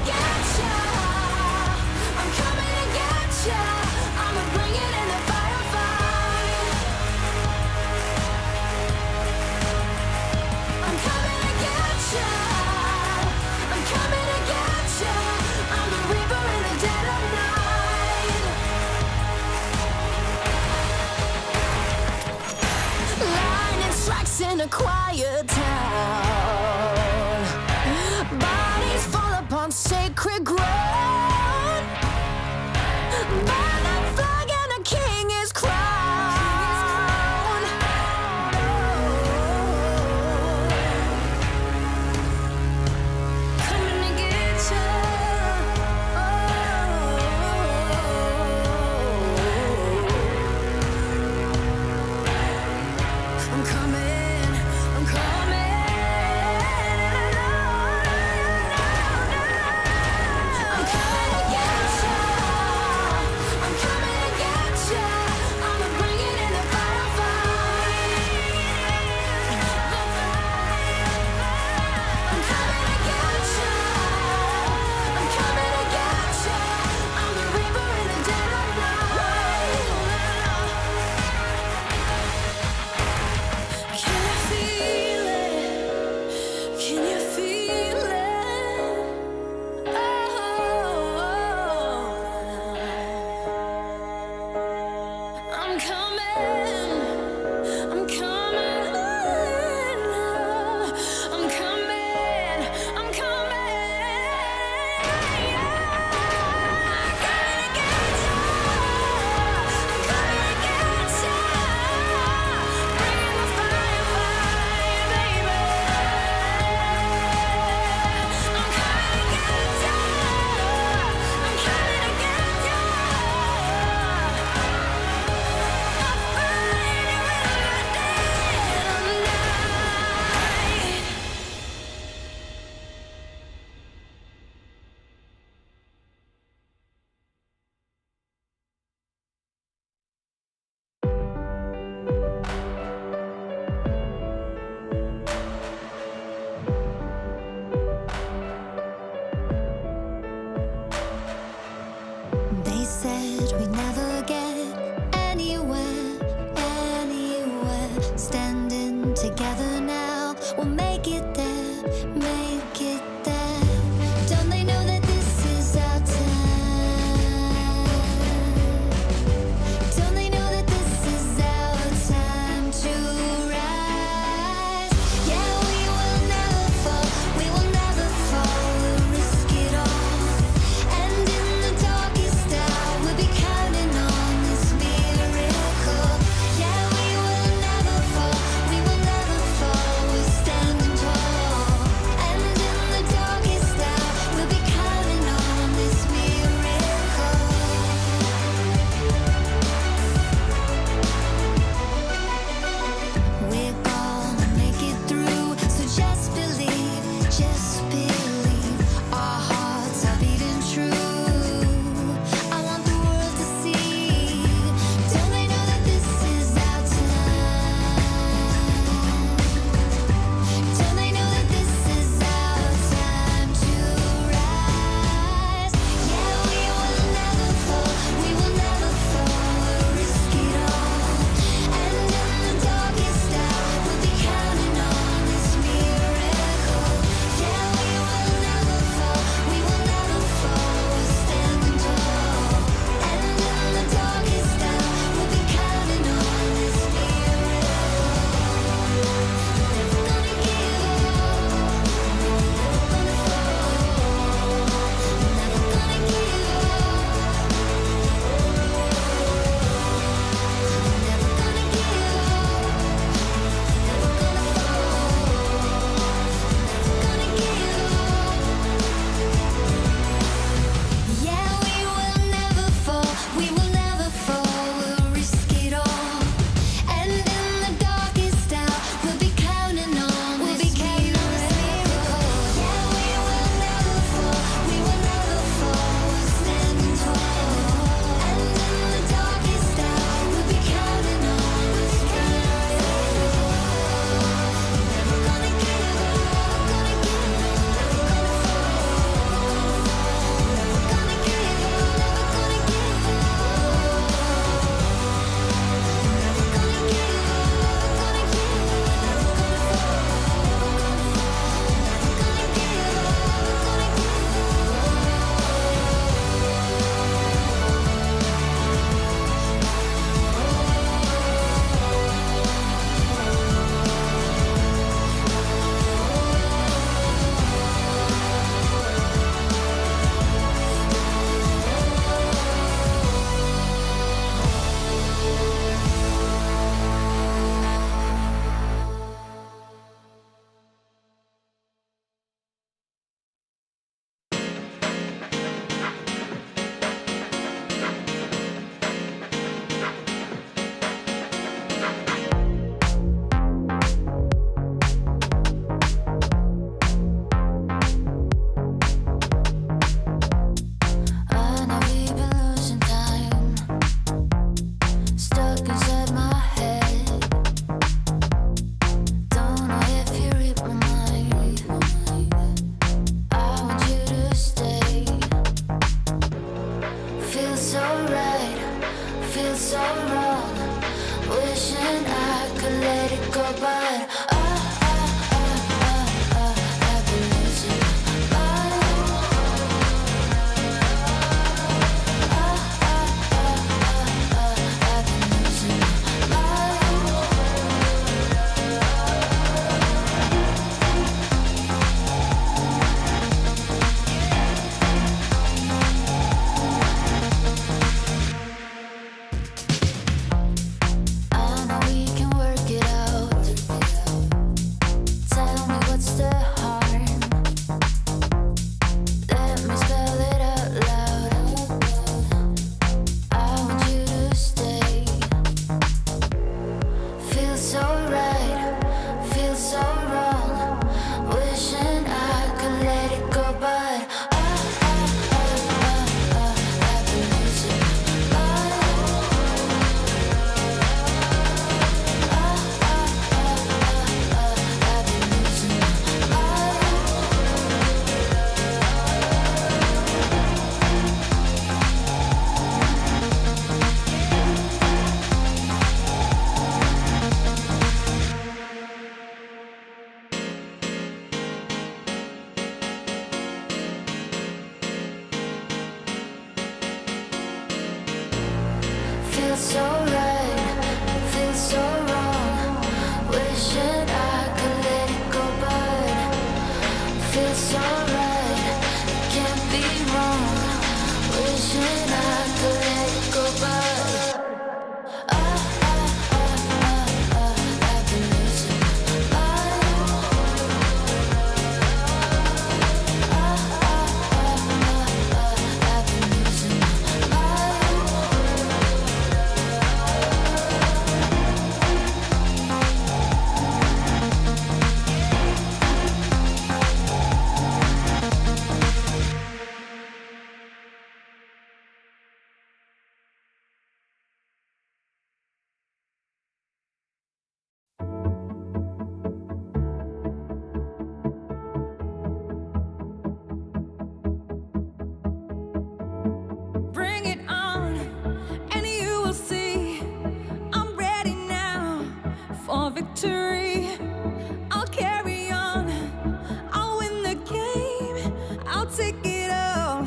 take it all.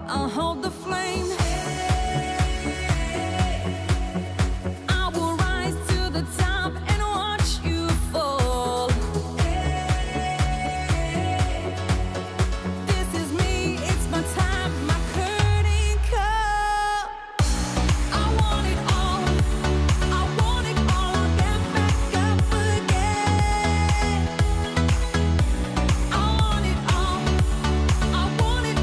I'll hold the flame. I will rise to the top and watch you fall. This is me, it's my time, my curtain call. I want it all, I want it all. I'll get back up again. I want it all, I want it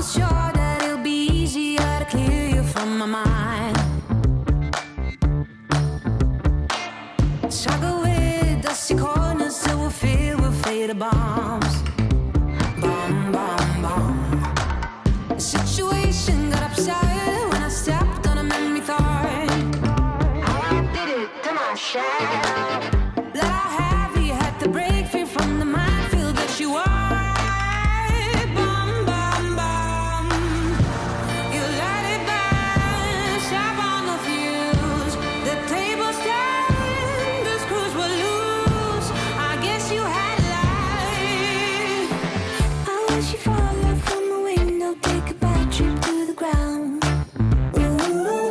almost sure that it'll be easier to clear you from my mind. Struggle with dusty corners till we're filled with fatal bombs. Bomb, bomb, bomb. The situation got upset when I stepped on a memory thorn. I did it to my share. Blood I heavy, had to break free from the minefield that you are. Bomb, bomb, bomb. You let it burn, step on the fuse. The tables turn, the screws were loose. I guess you had life. I wish you fall off from the window, take a bad trip to the ground. Ooh.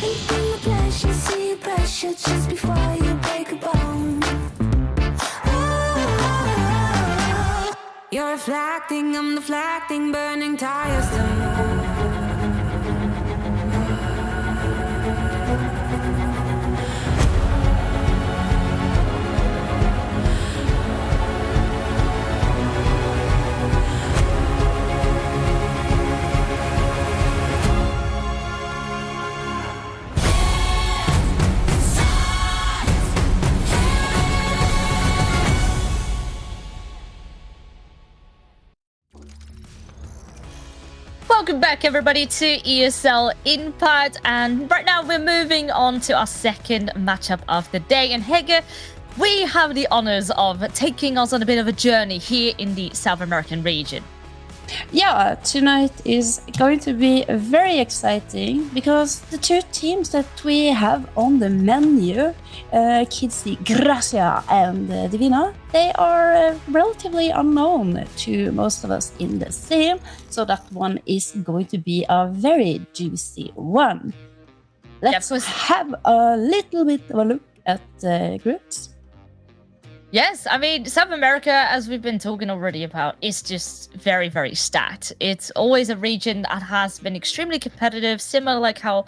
And in the pleasure, see your pressure just before you break a bone. Ooh. You're reflecting, I'm deflecting, burning tires to move. Welcome back, everybody, to ESL Impact, and right now we're moving on to our second matchup of the day. And Hege, we have the honors of taking us on a bit of a journey here in the South American region. Yeah, tonight is going to be very exciting because the two teams that we have on the menu, Kidsi Gracia and Divina, they are relatively unknown to most of us in the scene, so that one is going to be a very juicy one. Let's have a little bit of a look at the groups. Yes, I mean, South America, as we've been talking already about, is just very, very stacked. It's always a region that has been extremely competitive, similar like how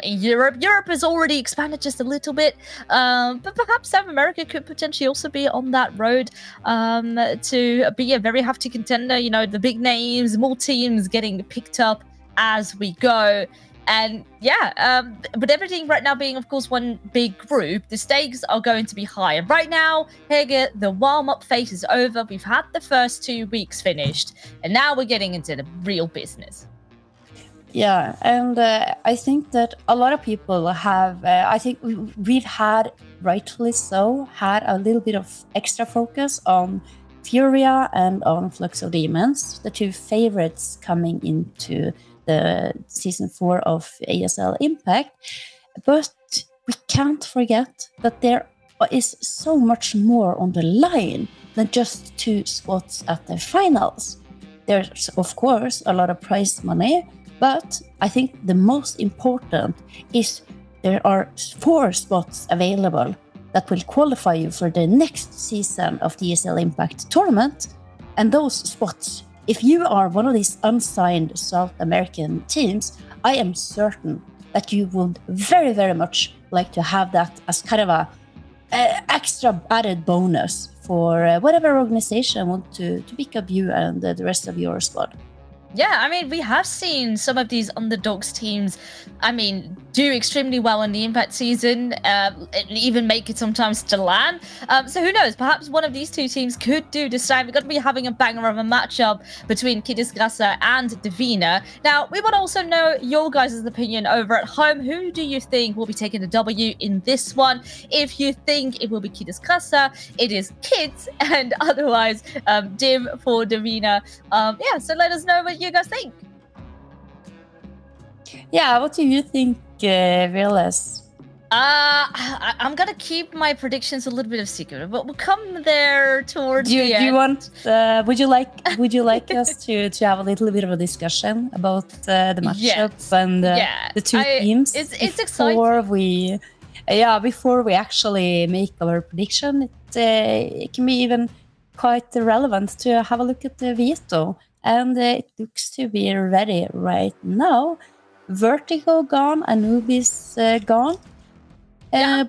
in Europe has already expanded just a little bit, but perhaps South America could potentially also be on that road to be a very hefty contender. You know, the big names, more teams getting picked up as we go. And yeah, but everything right now being, of course, one big group, the stakes are going to be high. And right now, Hege, the warm-up phase is over. We've had the first 2 weeks finished, and now we're getting into the real business. Yeah, and I think that a lot of people have, I think we've had, rightfully so, had a little bit of extra focus on Furia and on Fluxo Demons, the two favorites coming into the season 4 of ESL Impact, but we can't forget that there is so much more on the line than just 2 spots at the finals. There's, of course, a lot of prize money, but I think the most important is there are 4 spots available that will qualify you for the next season of the ESL Impact tournament, and those spots, if you are one of these unsigned South American teams, I am certain that you would very, very much like to have that as kind of a extra added bonus for whatever organization want to pick up you and the rest of your squad. Yeah, I mean, we have seen some of these underdogs teams, I mean, do extremely well in the Impact season, and even make it sometimes to LAN. So who knows, perhaps one of these 2 teams could do this time. We're going to be having a banger of a matchup between Kidis Grasa and Divina. Now, we would also know your guys' opinion over at home. Who do you think will be taking the W in this one? If you think it will be Kidis Grasa, it is Kids, and otherwise, Dim for Divina. Yeah, so let us know what you guys think. Yeah, what do you think, Reales? I'm gonna keep my predictions a little bit of secret, but we'll come there towards the end. Do you want? Would you like us to have a little bit of a discussion about the matchups and the 2 teams? It's exciting. Before we actually make our prediction, it can be even quite relevant to have a look at the veto. And it looks to be ready right now. Vertigo gone, Anubis gone.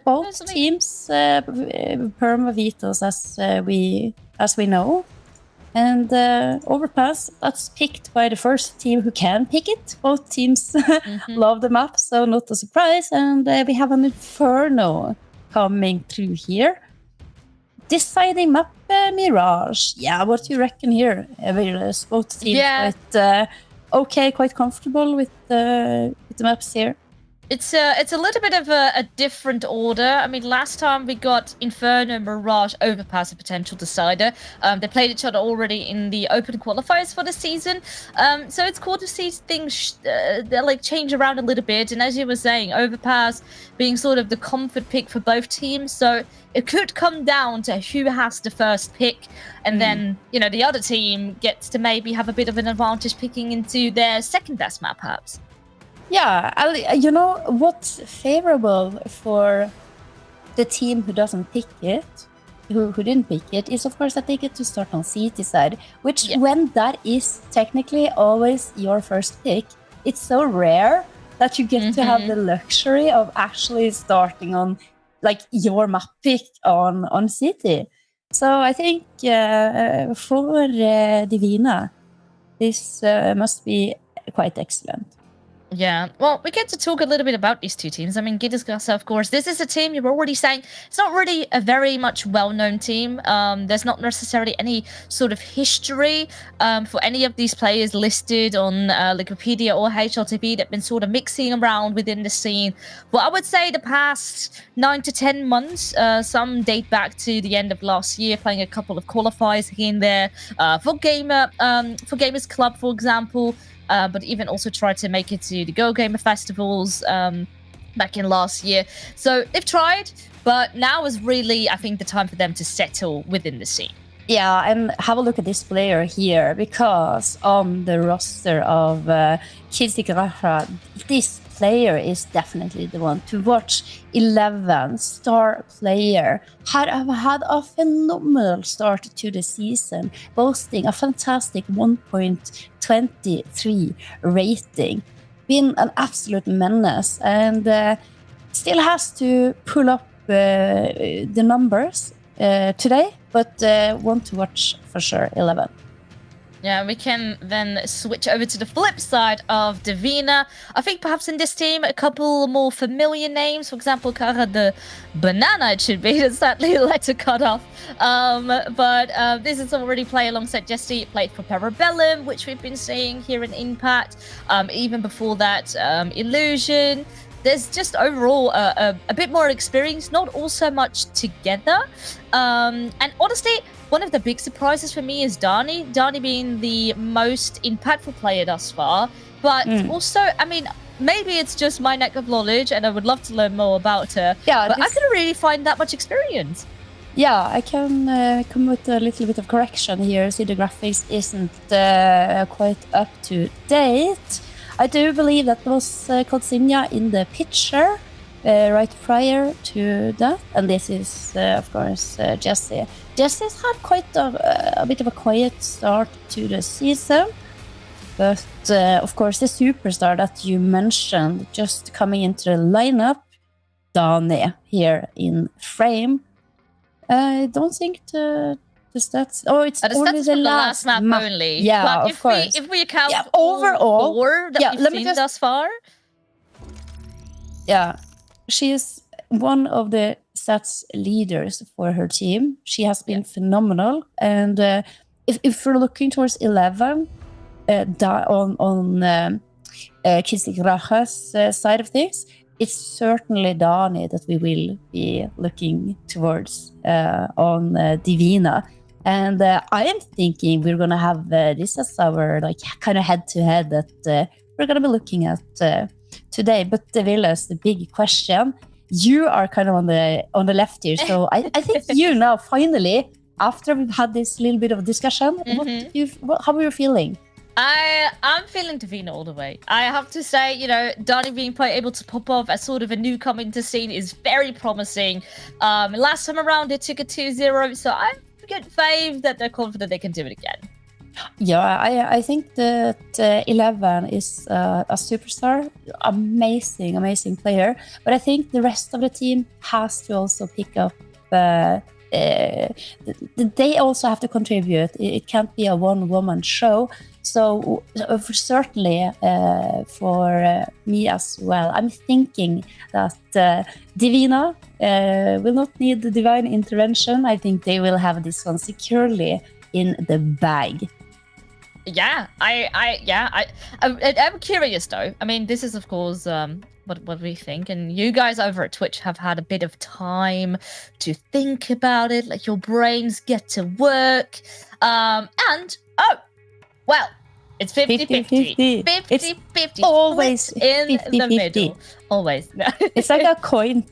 Both teams perma vetoes as we know. And Overpass, that's picked by the first team who can pick it. Both teams love the map, so not a surprise. And we have an Inferno coming through here. Deciding map Mirage. Yeah, what do you reckon here, Virus? Both teams quite comfortable with the maps here. It's a little bit of a different order. I mean, last time we got Inferno, Mirage, Overpass, a potential decider. They played each other already in the open qualifiers for the season. So it's cool to see things change around a little bit. And as you were saying, Overpass being sort of the comfort pick for both teams. So it could come down to who has the first pick. And then, the other team gets to maybe have a bit of an advantage picking into their second best map, perhaps. Yeah, what's favorable for the team who doesn't pick it, who didn't pick it, is of course that they get to start on CT side, which when that is technically always your first pick, it's so rare that you get to have the luxury of actually starting on your map pick on CT. So I think for Divina, this must be quite excellent. Yeah, well, we get to talk a little bit about these two teams. I mean, Gidersgasse, of course, this is a team you're already saying it's not really a very much well-known team. There's not necessarily any sort of history for any of these players listed on Wikipedia or HLTV that have been sort of mixing around within the scene. But I would say the past 9 to 10 months, some date back to the end of last year, playing a couple of qualifiers here and there for Gamers Club, for example. But even also tried to make it to the Go Gamer festivals back in last year. So they've tried, but now is really, I think, the time for them to settle within the scene. Yeah, and have a look at this player here, because on the roster of CSGO, this player is definitely the one to watch. 11th star player had a phenomenal start to the season, boasting a fantastic 1.23 rating. Been an absolute menace, and still has to pull up the numbers today, but want to watch for sure 11. Yeah, we can then switch over to the flip side of Divina. I think perhaps in this team, a couple more familiar names. For example, Cara the Banana, it should be. Sadly, letter cut off. But this is already play alongside Jesse. Played for Parabellum, which we've been seeing here in Impact. Even before that, Illusion. There's just overall a bit more experience, not all so much together. And honestly, one of the big surprises for me is Dani. Dani being the most impactful player thus far. But also, I mean, maybe it's just my neck of knowledge and I would love to learn more about her. Yeah, but I couldn't really find that much experience. Yeah, I can come with a little bit of correction here. See, the graphics isn't quite up to date. I do believe that was Kodzinja in the picture right prior to that. And this is, of course, Jesse. Jesse's had quite a bit of a quiet start to the season. But, of course, the superstar that you mentioned just coming into the lineup, Dani, here in frame. I don't think the stats. Oh, it's only the last map only. Yeah, but of course. If we account overall, four that we've seen thus far. Yeah, she is one of the stats leaders for her team. She has been phenomenal. And if we're looking towards 11, on CSGO's side of things, it's certainly Dani that we will be looking towards on Divina. And I am thinking we're going to have this as our kind of head-to-head that we're going to be looking at today. But Villas, the big question, you are kind of on the left here. So I think you now finally, after we've had this little bit of discussion, how are you feeling? I'm feeling Divina all the way. I have to say, Dani being quite able to pop off as sort of a newcomer into scene is very promising. Last time around, they took a 2-0, so I get faith that they're confident they can do it again. Yeah, I think that 11 is a superstar, amazing player. But I think the rest of the team has to also pick up they also have to contribute. It can't be a one-woman show. So certainly for me as well, I'm thinking that Divina will not need the divine intervention. I think they will have this one securely in the bag. Yeah, I'm curious though. I mean, this is of course what we think, and you guys over at Twitch have had a bit of time to think about it. Like your brains get to work, and it's 50-50. 50-50. Always in 50-50. the middle. Always. It's like a coin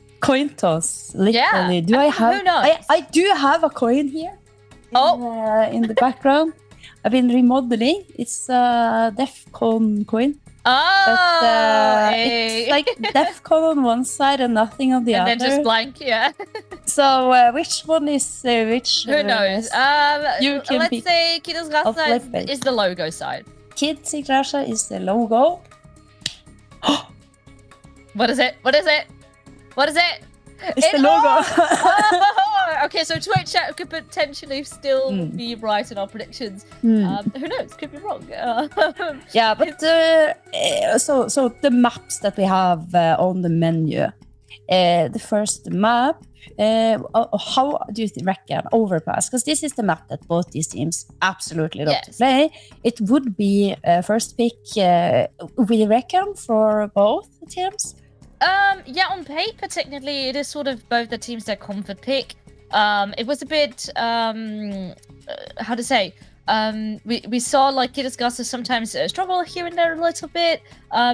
toss, literally. Yeah. Do I have? Who knows? I do have a coin here. In the background. I've been remodeling. It's a DEFCON coin. Oh, but, it's like DEFCON on one side and nothing on the other. And then just blank, yeah. So which one is which? Who knows? Let's say Kids Grasa is the logo side. Kids Grasa is the logo. What is it? What is it? What is it? It's the logo. Okay, so Twitch chat could potentially still be right in our predictions. Who knows? Could be wrong. Yeah, but so the maps that we have on the menu. The first map. How do you reckon Overpass? Because this is the map that both these teams absolutely love to play. It would be first pick. We reckon for both teams. Yeah, on paper, technically, it is sort of both the teams that comfort pick. It was a bit, how to say, we saw like Kids Grasa sometimes struggle here and there a little bit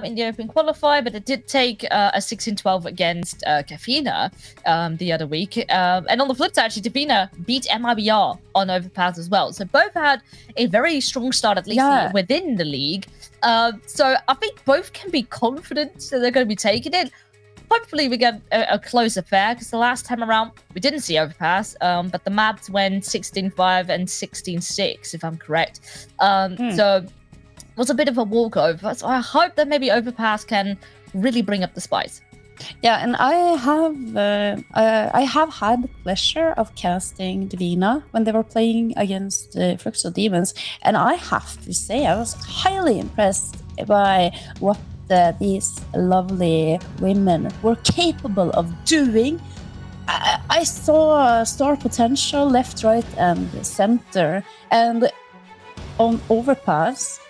in the open qualifier, but it did take a 16-12 against Kafina the other week. And on the flip side, actually, Davina beat MIBR on Overpass as well. So both had a very strong start, at least within the league. So I think both can be confident that they're going to be taking it. Hopefully we get a close affair, because the last time around we didn't see Overpass, but the maps went 16-5 and 16-6, if I'm correct. So it was a bit of a walkover. So I hope that maybe Overpass can really bring up the spice. Yeah, and I have had the pleasure of casting Divina when they were playing against Fluxo Demons, and I have to say I was highly impressed by what these lovely women were capable of doing. I saw star potential left, right, and center, and on Overpass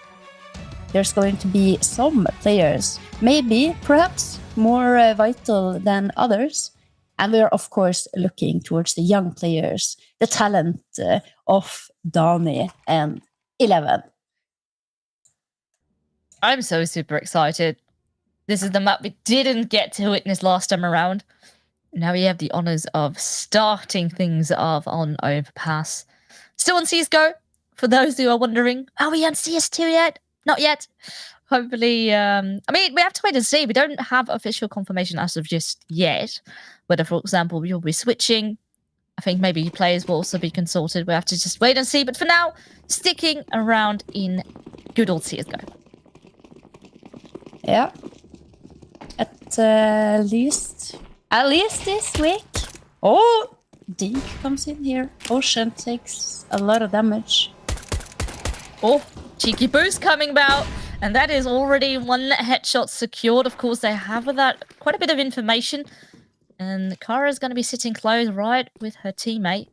there's going to be some players, maybe perhaps more vital than others, and we're of course looking towards the young players, the talent of Dani and Eleventh. I'm so super excited. This is the map we didn't get to witness last time around. Now we have the honors of starting things off on Overpass. Still on CSGO, for those who are wondering. Are we on CS2 yet? Not yet. Hopefully, I mean, we have to wait and see. We don't have official confirmation as of just yet. Whether, for example, we will be switching. I think maybe players will also be consulted. We have to just wait and see. But for now, sticking around in good old CSGO. Yeah. At least this week. Oh, Dink comes in here. Ocean takes a lot of damage. Oh, cheeky boost coming about. And that is already one headshot secured. Of course, they have with that quite a bit of information. And Kara's going to be sitting close right with her teammate.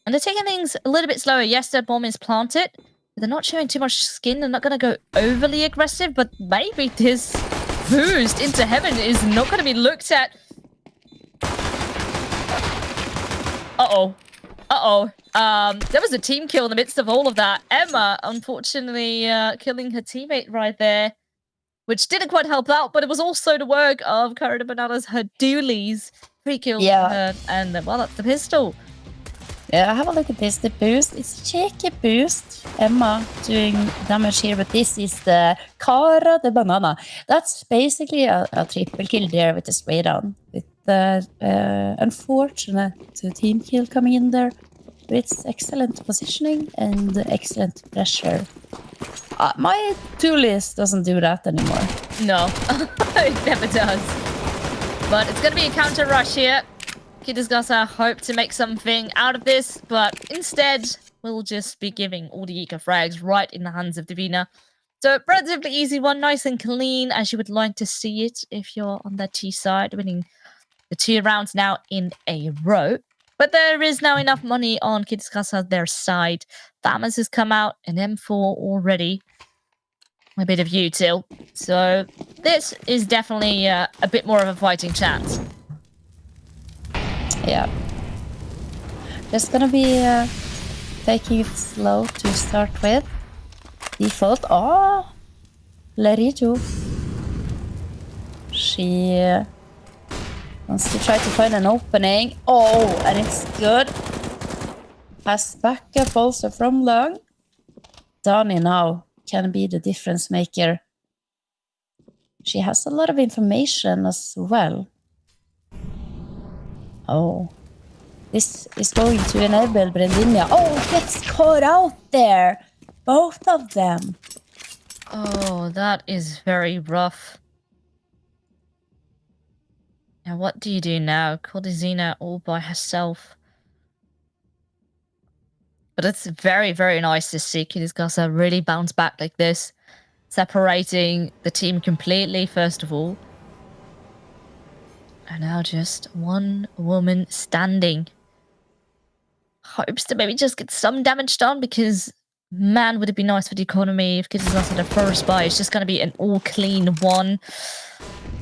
And they're taking things a little bit slower. Yes, their bomb is planted. They're not showing too much skin. They're not going to go overly aggressive. But maybe this boost into heaven is not going to be looked at. Uh-oh. There was a team kill in the midst of all of that. Emma, unfortunately, killing her teammate right there, which didn't quite help out, but it was also the work of Cara Bananas, her doolies. 3 kills for her, and well, that's the pistol. Yeah, have a look at this. The boost, it's a cheeky boost. Emma doing damage here, but this is the Cara de Banana. That's basically a triple kill there with the spray down. With the unfortunate team kill coming in there. But it's excellent positioning and excellent pressure. My toolist doesn't do that anymore. No, it never does. But it's going to be a counter rush here. Kidisgasa hope to make something out of this, but instead, we'll just be giving all the eco frags right in the hands of Divina. So, relatively easy one, nice and clean, as you would like to see it if you're on the T side, winning the 2 rounds now in a row. But there is now enough money on Kidisgasa their side. Thamas has come out, an M4 already. A bit of util. So, this is definitely a bit more of a fighting chance. Yeah. Just gonna be taking it slow to start with. Default. Oh, Lerijo. She wants to try to find an opening. Oh, and it's good. Has backup also from Long. Dani now can be the difference maker. She has a lot of information as well. Oh, this is going to enable Brendinia. Oh, gets caught out there. Both of them. Oh, that is very rough. Now, what do you do now? Cordizina all by herself. But it's very, very nice to see Kidisgasa really bounce back like this. Separating the team completely, first of all. And now just one woman standing. Hopes to maybe just get some damage done, because man, would it be nice for the economy if Kidisgasa the first buy. It's just going to be an all clean one.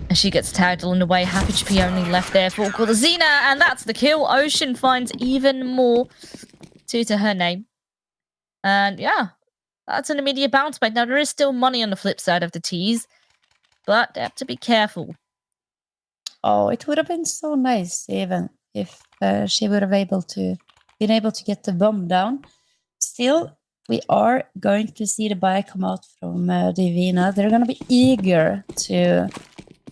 And she gets tagged along the way. Half HP only left there for Cordizina, and that's the kill. Ocean finds even more to her name. And yeah, that's an immediate bounce back. Now, there is still money on the flip side of the T's, but they have to be careful. Oh, it would have been so nice even if she would have been able to get the bomb down. Still, we are going to see the buy come out from Divina. They're going to be eager to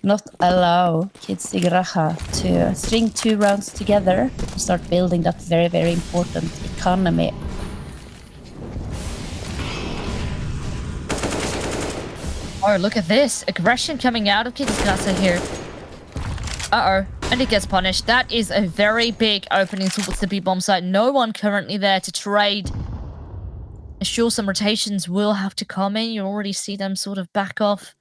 not allow Kidisgasa to string 2 rounds together and start building that very, very important economy. Oh, look at this. Aggression coming out of Kidisgasa here. Uh-oh. And it gets punished. That is a very big opening towards the B-bomb site. No one currently there to trade. Sure, some rotations will have to come in. You already see them sort of back off.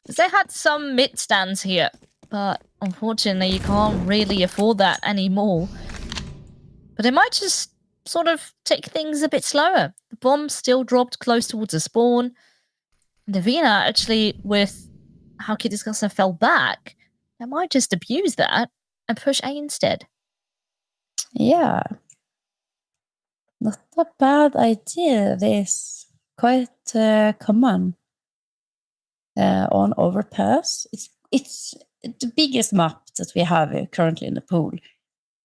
They had some mid stands here, but unfortunately you can't really afford that anymore. But they might just sort of take things a bit slower. The bomb still dropped close towards the spawn. Divina, actually, with how Kidisgasa fell back, they might just abuse that and push A instead. Yeah. Not a bad idea, this. Quite common on Overpass. It's the biggest map that we have currently in the pool.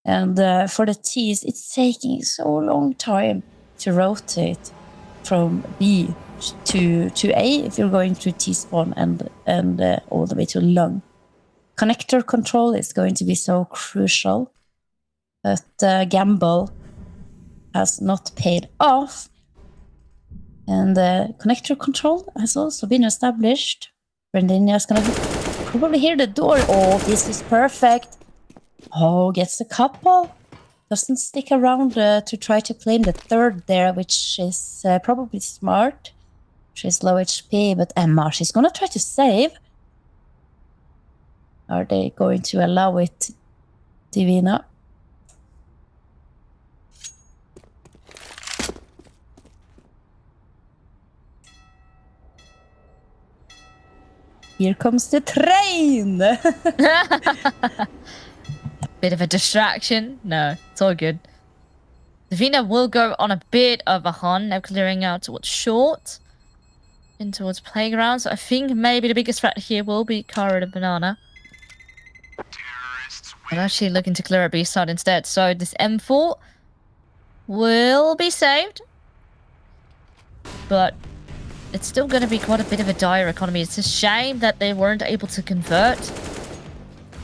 And for the T's, it's taking so long time to rotate from B to A if you're going through T-spawn and all the way to Lung. Connector control is going to be so crucial. But gamble has not paid off. And connector control has also been established. Brendinia is going to probably hear the door. Oh, this is perfect. Oh, gets a couple. Doesn't stick around to try to claim the 3rd there, which is probably smart. She's low HP, but Emma, she's going to try to save. Are they going to allow it, Divina? Here comes the train! Bit of a distraction. No, it's all good. Divina will go on a bit of a hunt. Now clearing out towards short. In towards playground. So I think maybe the biggest threat here will be Kara the Banana. And actually looking to clear a B side instead. So this M4 will be saved. But it's still going to be quite a bit of a dire economy. It's a shame that they weren't able to convert.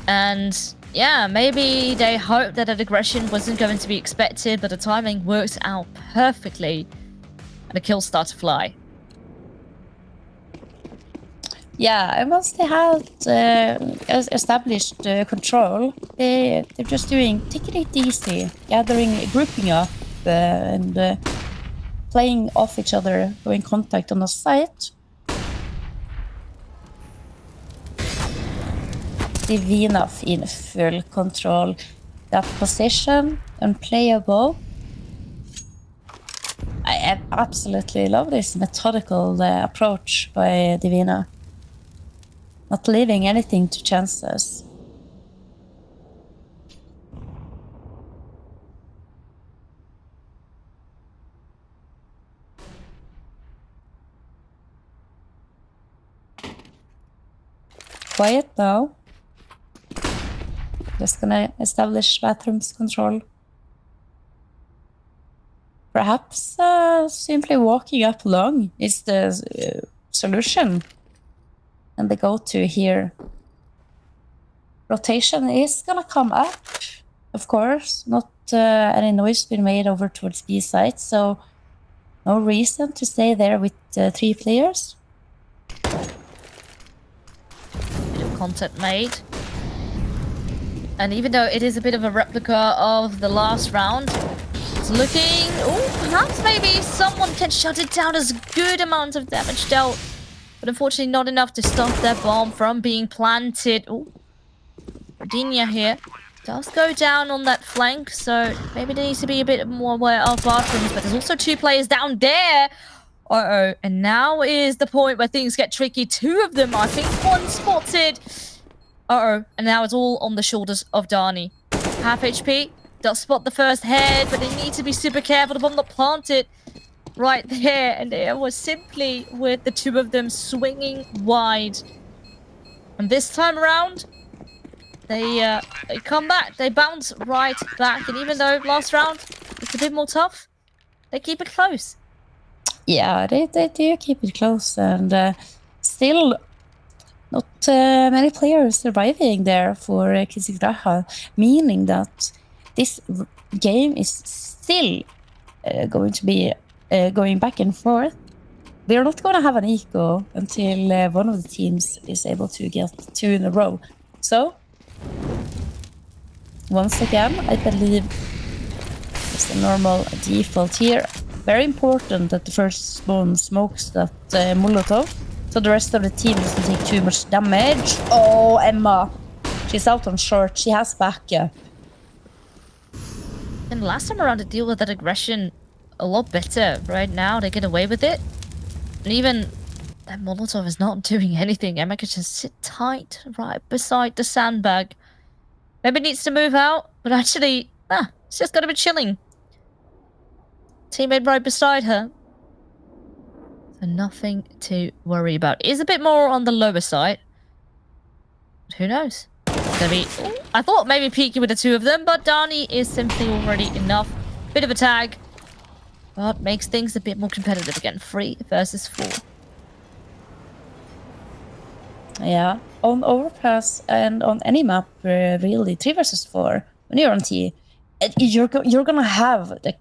And yeah, maybe they hoped that aggression wasn't going to be expected, but the timing works out perfectly. And the kills start to fly. Yeah, and once they had established control, they're just taking it easy, grouping up, and playing off each other, going contact on the site. Divina in full control. That position, unplayable. I absolutely love this methodical approach by Divina. Not leaving anything to chances. Quiet now. Just gonna establish bathrooms control. Perhaps simply walking up long is the solution. And the go-to here. Rotation is gonna come up, of course. Not any noise being made over towards B side, so no reason to stay there with 3 players. Bit of contact made. And even though it is a bit of a replica of the last round, it's looking... Oh, perhaps maybe someone can shut it down as good amount of damage dealt. But unfortunately not enough to stop that bomb from being planted. Oh, Rodinia here does go down on that flank, so maybe there needs to be a bit more aware of bathrooms. But there's also 2 players down there. Uh-oh, and now is the point where things get tricky. 2 of them, I think, 1 spotted. Uh-oh, and now it's all on the shoulders of Dani. Half HP, does spot the first head, but they need to be super careful. The bomb not planted right there, and it was simply with the 2 of them swinging wide. And this time around, they come back. They bounce right back, and even though last round it's a bit more tough, they keep it close. Yeah, they do keep it close, and still not many players surviving there for Kisigraha, meaning that this game is still going to be going back and forth. We're not going to have an eco until one of the teams is able to get 2 in a row. So, once again, I believe it's the normal default here. Very important that the first one smokes that Molotov, so the rest of the team doesn't take too much damage. Oh, Emma. She's out on short. She has backup. And last time around to deal with that aggression a lot better. Right now, they get away with it. And even that Molotov is not doing anything. Emma can just sit tight right beside the sandbag. Maybe needs to move out, but actually, it's just got to be chilling. Teammate right beside her. So nothing to worry about. It is a bit more on the lower side. But who knows? I thought maybe peeking with the 2 of them, but Dani is simply already enough. Bit of a tag. But makes things a bit more competitive again. 3 versus 4. Yeah, on Overpass and on any map, really, 3 versus 4. When you're on T, you're gonna have the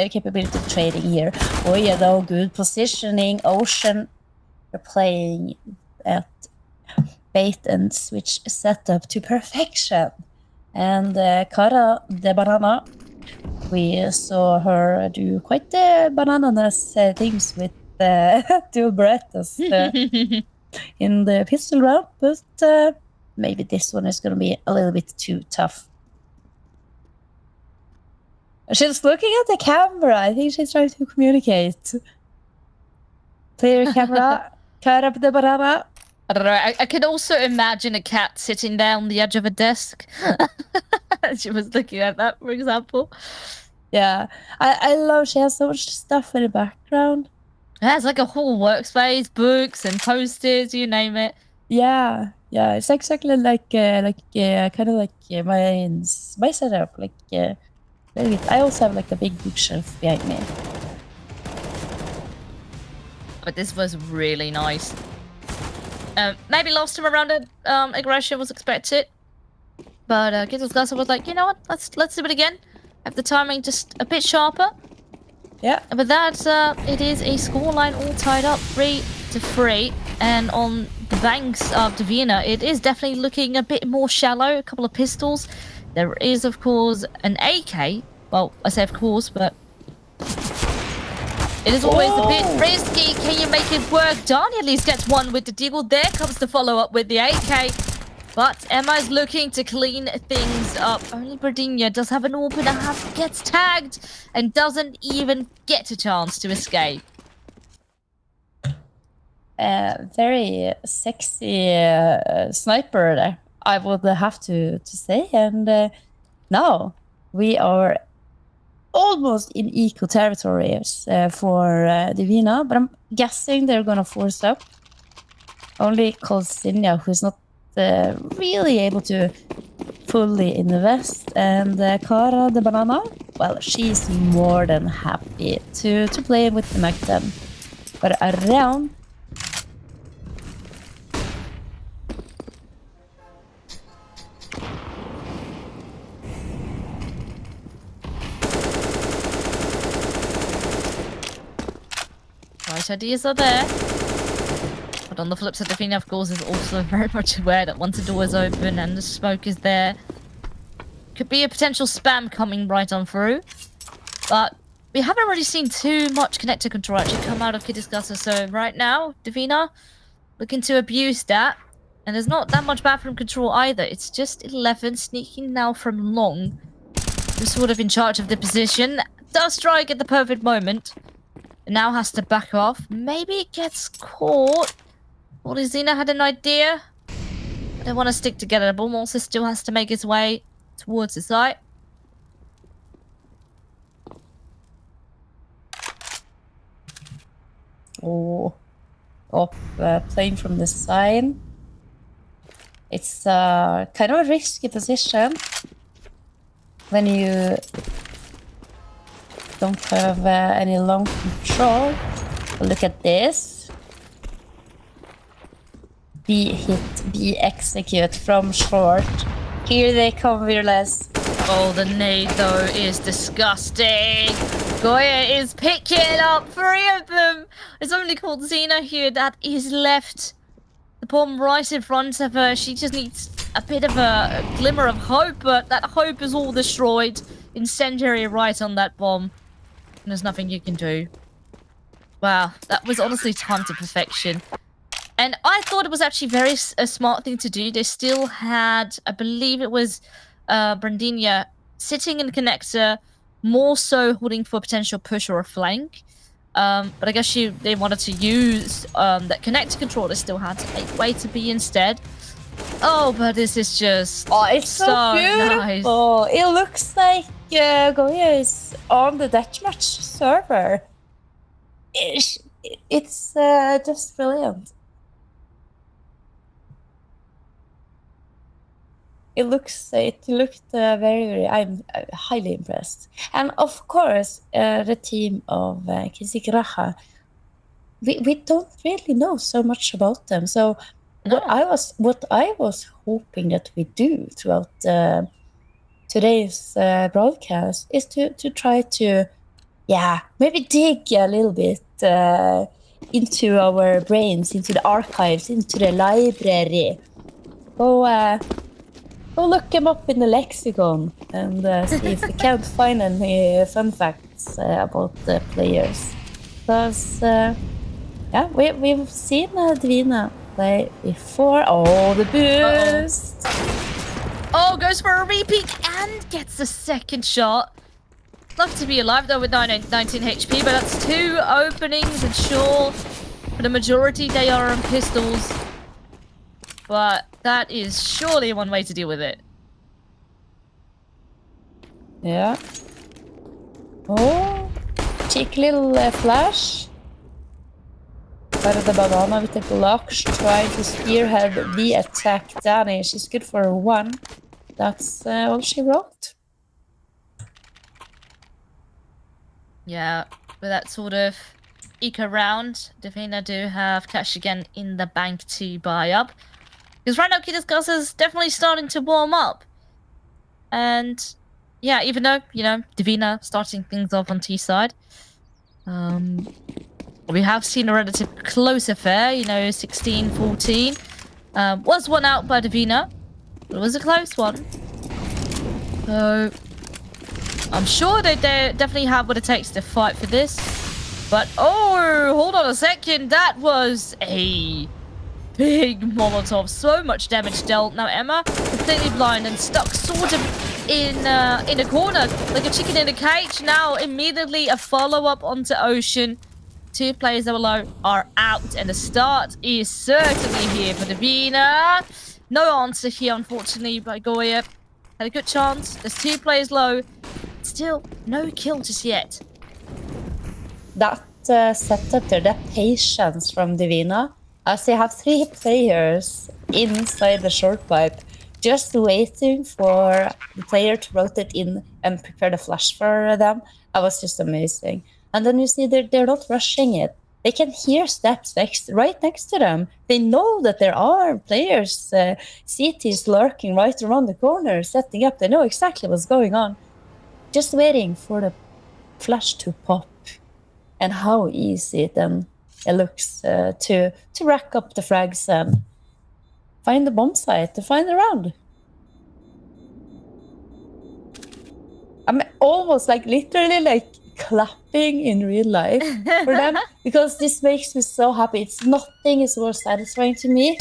capability of trading here. Oh yeah, though, good positioning. Ocean, you're playing at bait and switch setup to perfection. And Cara the banana, we saw her do quite the bananas things with dual Berettas in the pistol round, but maybe this one is going to be a little bit too tough. She's looking at the camera. I think she's trying to communicate. Clear camera. Cara the banana. I don't know. I can also imagine a cat sitting there on the edge of a desk. She was looking at that, for example. Yeah, I love she has so much stuff in the background. Yeah, it's like a whole workspace, books and posters, you name it. Yeah, it's exactly like kind of like my setup. Like I also have like a big bookshelf behind me. But this was really nice. Maybe last time around aggression was expected, but Gittles was like, you know what? Let's do it again. Have the timing just a bit sharper. Yeah. But that it is a scoreline all tied up, 3-3. And on the banks of Divina, it is definitely looking a bit more shallow. A couple of pistols. There is, of course, an AK. Well, I say of course, but it is always a bit risky. Can you make it work? Dani at least gets one with the deagle. There comes the follow-up with the AK. But Emma is looking to clean things up. Only Bradinia does have an open half, gets tagged, and doesn't even get a chance to escape. Very sexy sniper there, I would have to say. And now we are almost in equal territories for Divina, but I'm guessing they're gonna force up. Only Kolsinia, who's not really able to fully invest, and Cara the Banana, well, she's more than happy to play with the Mac 10. But around right ideas are there. But on the flip side, Divina, of course, is also very much aware that once the door is open and the smoke is there, could be a potential spam coming right on through. But we haven't really seen too much connector control actually come out of Kidiscusser. So right now, Divina looking to abuse that. And there's not that much bathroom control either. It's just 11 sneaking now from long, who's sort of in charge of the position. Does strike at the perfect moment. Now has to back off. Maybe it gets caught. Well, Zena had an idea. I don't want to stick together. Bomb also still has to make his way towards the site. Playing from the side. It's kind of a risky position when you don't have any long control. Look at this. B hit, B execute from short. Here they come, Virles. Oh, the nade though is disgusting. Goya is picking up 3 of them. It's only called Xena here that is left. The bomb right in front of her. She just needs a bit of a glimmer of hope, but that hope is all destroyed. Incendiary right on that bomb. And there's nothing you can do. Wow, that was honestly timed to perfection. And I thought it was actually a smart thing to do. They still had, I believe it was Brandinia sitting in connector, more so holding for a potential push or a flank. But I guess they wanted to use that connector control they still had a way to be instead. Oh, but this is just it's so beautiful. nice. It looks like Goya is on the deathmatch server. It's just brilliant. It looked very, very. I'm highly impressed, and of course, the team of Kisikraha. We don't really know so much about them. So what I was hoping that we do throughout today's broadcast is to try to, maybe dig a little bit into our brains, into the archives, into the library. Go look them up in the lexicon and see if we can't find any fun facts about the players. Because, we've seen Divina play before. Oh, the boost! Oh, goes for a repeat and gets the second shot. Lucky to be alive though with 19 HP, but that's 2 openings, and sure, for the majority they are on pistols. But that is surely one way to deal with it. Yeah. Oh, cheeky little flash. But the Banana with the block trying to spearhead the attack. Dani, she's good for 1. That's all she wrote. Yeah, with that sort of eco round, Divina do have cash again in the bank to buy up. Because right now, Kidiscus is definitely starting to warm up. And yeah, even though, Divina starting things off on T side. We have seen a relative close affair, 16-14. Was one out by Davina. It was a close one. So I'm sure they definitely have what it takes to fight for this. But, oh, hold on a second. That was a big Molotov. So much damage dealt. Now Emma, completely blind and stuck sort of in a corner, like a chicken in a cage. Now, immediately a follow-up onto Ocean. 2 players that were low are out, and the start is certainly here for Davina. No answer here, unfortunately, by Goya. Had a good chance. There's 2 players low. Still, no kill just yet. That setup there, that patience from Davina, as they have 3 players inside the short pipe, just waiting for the player to rotate in and prepare the flash for them. That was just amazing. And then you see they're not rushing it. They can hear steps right next to them. They know that there are players, CTs lurking right around the corner, setting up. They know exactly what's going on. Just waiting for the flash to pop. And how easy then it looks to rack up the frags and find the bomb site, to find the round. I'm almost literally clapping in real life for them, because this makes me so happy. Nothing is more satisfying to me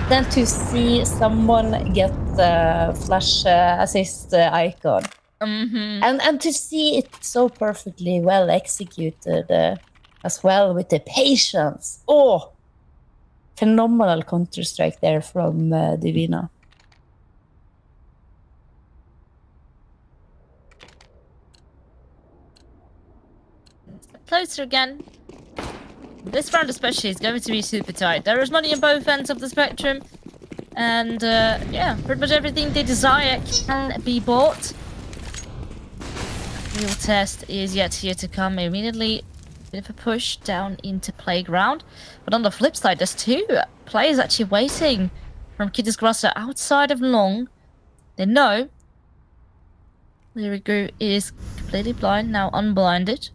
than to see someone get the flash assist icon. And to see it so perfectly well executed as well, with the patience. Oh, phenomenal Counter-Strike there from Davina. Closer again. This round especially is going to be super tight. There is money on both ends of the spectrum. And yeah, pretty much everything they desire can be bought. Real test is yet here to come immediately. Bit of a push down into playground. But on the flip side, there's 2 players actually waiting from Kitty's Grosser outside of long. They know Lyrigu is completely blind, now unblinded.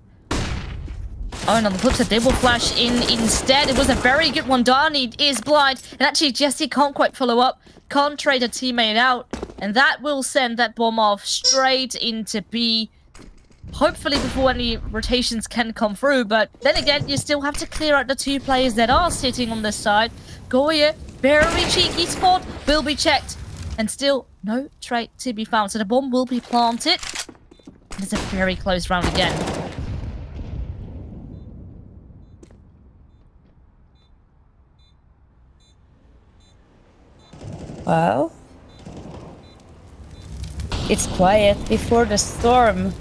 Oh, and on the flip side, they will flash in instead. It was a very good one. Darnie is blind. And actually, Jesse can't quite follow up. Can't trade a teammate out. And that will send that bomb off straight into B. Hopefully before any rotations can come through. But then again, you still have to clear out the 2 players that are sitting on this side. Goya, very cheeky spot, will be checked. And still, no trade to be found. So the bomb will be planted. It's a very close round again. Well, it's quiet before the storm.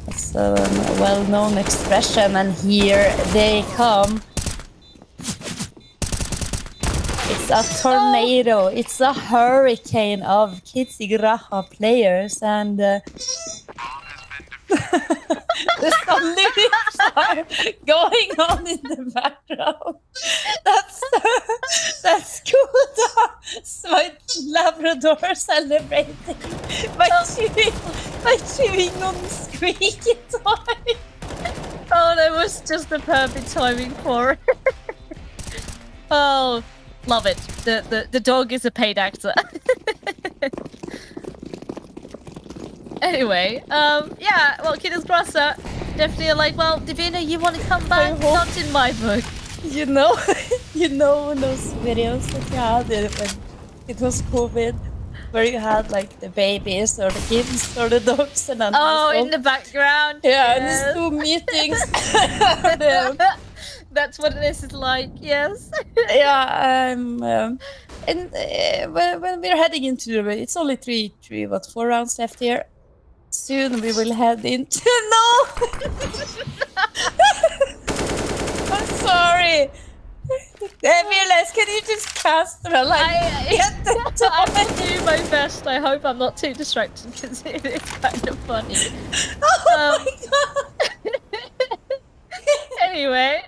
It's a well-known expression, and here they come. It's a tornado. It's a hurricane of Kitsigraha players, and the sound lyrics are going on in the background. That's cool. My Labrador celebrating by chewing on the squeaky toy. Oh, that was just the perfect timing for it. Oh, love it. The dog is a paid actor. Anyway, yeah, well, Kitty's Grosser definitely are like, well, Davina, you want to come back? Not in my book. You know those videos that you had when it was COVID, where you had like the babies or the kids or the dogs and animals. Oh, in the background. Yeah, yes. and these 2 meetings. That's what this is like. Yes. Yeah. And when we're heading into the, it's only 4 rounds left here. Soon we will head into no. I'm sorry. Fearless, can you just cast her? I will do my best. I hope I'm not too distracted because it is kind of funny. Oh my god. Anyway,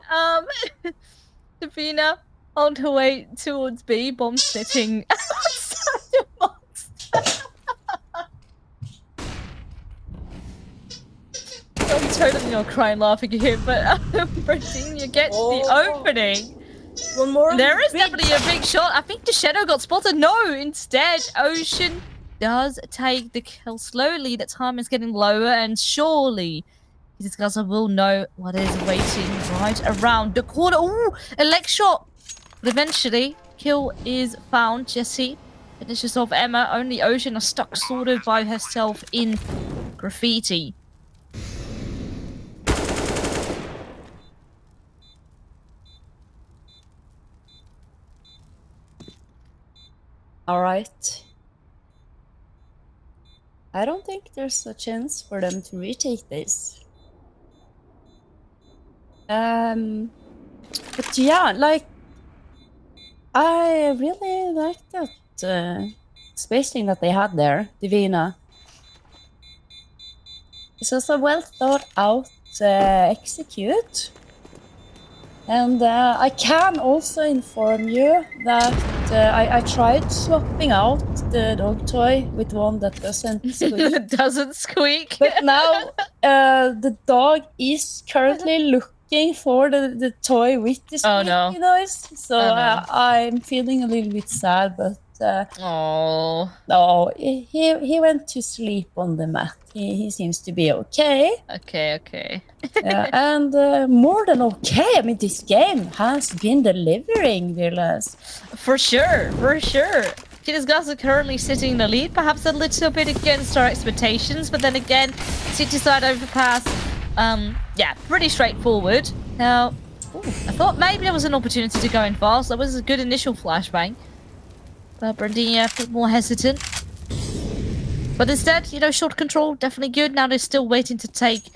Davina on her way towards B, bomb sitting outside the monster. totally not crying laughing at him, but Virginia gets the opening. One more. There is definitely a big shot. I think the Shadow got spotted. No, instead, Ocean does take the kill slowly. The time is getting lower, and surely this guy will know what is waiting right around the corner. Ooh, a leg shot. But eventually, kill is found. Jesse finishes off Emma. Only Ocean is stuck sort of by herself in graffiti. All right. I don't think there's a chance for them to retake this. But yeah, like, I really like that spacing that they had there, Divina. This was a well thought out execute. And I can also inform you that I tried swapping out the dog toy with one that doesn't squeak. Doesn't squeak. But now the dog is currently looking for the toy with the squeaky noise. So I'm feeling a little bit sad, but no, he went to sleep on the mat. He seems to be okay. Okay. Yeah, and more than okay. I mean, this game has been delivering, Vilas. For sure. Kids Gas are currently sitting in the lead, perhaps a little bit against our expectations, but then again, City side overpass, yeah, pretty straightforward. Now, I thought maybe there was an opportunity to go in fast. That was a good initial flashbang. But Brandinia a bit more hesitant. But instead, you know, short control, definitely good. Now they're still waiting to take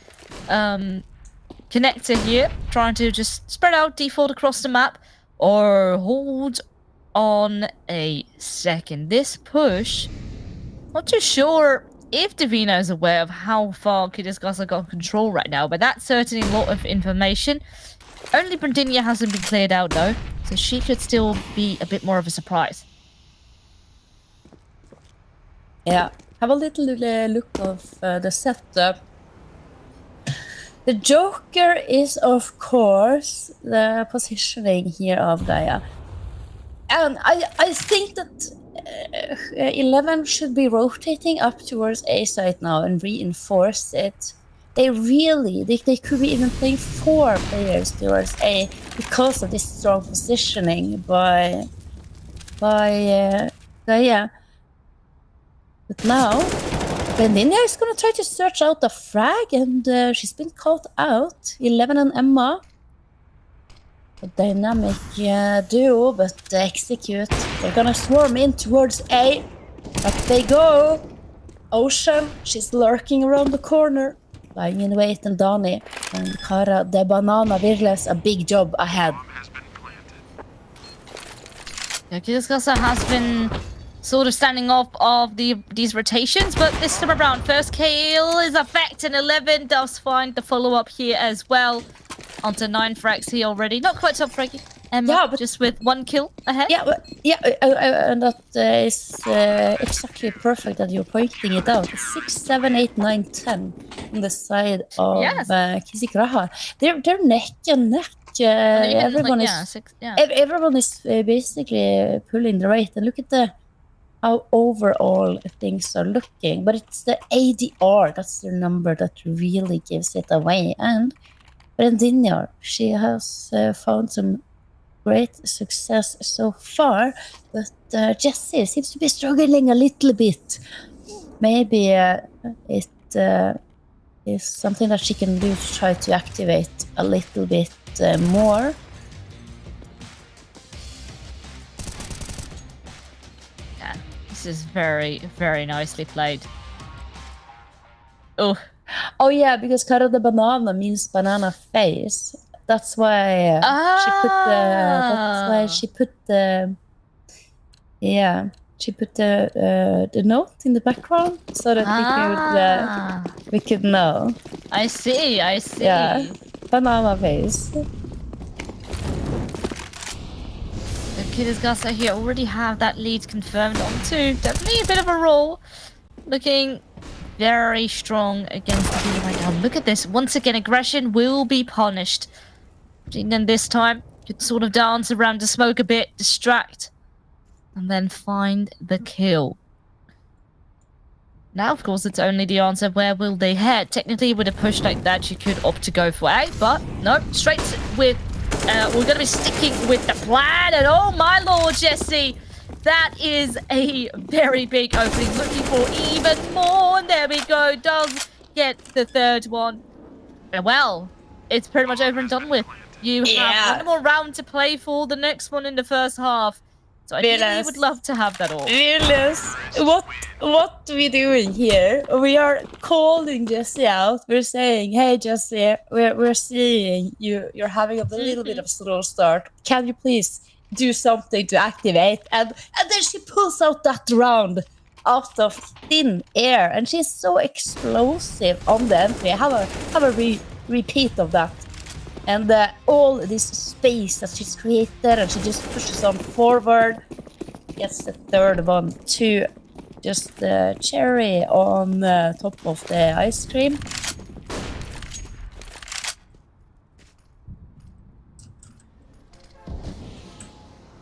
Connector here. Trying to just spread out, default across the map. Or hold on a second. This push, not too sure if Divina is aware of how far Kidisgasa got control right now. But that's certainly a lot of information. Only Brandinia hasn't been cleared out though. So she could still be a bit more of a surprise. Yeah, have a little look of the setup. The Joker is, of course, the positioning here of Gaia. And I think that 11 should be rotating up towards A site now and reinforce it. They could be even playing 4 players towards A because of this strong positioning by Gaia. But now, Brandinia is going to try to search out the frag, and she's been caught out. 11 and Emma. A dynamic duo, but execute. They're going to swarm in towards A. Up they go. Ocean, she's lurking around the corner. Lying in wait, and Dani. And Cara de Banana Virles, a big job ahead. Kidisgasa has been sort of standing off of these rotations, but this time around, first kill is a fact, and 11 does find the follow-up here as well. Onto 9 frags here already. Not quite top fraggy. Emma, yeah, but just with 1 kill ahead. Yeah, and that is exactly perfect that you're pointing it out. 6, 7, 8, 9, 10 on the side of Kisigraha. They're neck and neck. Everyone is basically pulling the right, and look at how overall things are looking. But it's the ADR, that's the number that really gives it away. And Brandinia, she has found some great success so far, but Jessie seems to be struggling a little bit. Maybe it is something that she can do to try to activate a little bit more. Yeah, this is very, very nicely played. Oh yeah, because Cara de Banana means banana face. That's why she put the note in the background so that we could know. I see. Yeah, banana face. The Kidisgasa here already have that lead confirmed on 2. Definitely a bit of a roll. Looking very strong against the team right now. Look at this. Once again, aggression will be punished. And then this time, could sort of dance around the smoke a bit, distract, and then find the kill. Now, of course, it's only the answer. Where will they head? Technically, with a push like that, you could opt to go for A, but no, straight with... we're going to be sticking with the plan, and oh my lord, Jesse! That is a very big opening. Looking for even more, and there we go. Does get the third one. And well, it's pretty much over and done with. You have one more round to play for the next one in the first half. So I think we would love to have that all. Fearless, what we doing here? We are calling Jesse out. We're saying, hey Jesse, we're seeing you're having a little bit of slow start. Can you please do something to activate? And then she pulls out that round out of thin air, and she's so explosive on the entry. Have a repeat of that. And all this space that she's created, and she just pushes on forward. Gets the third one to just the cherry on the top of the ice cream.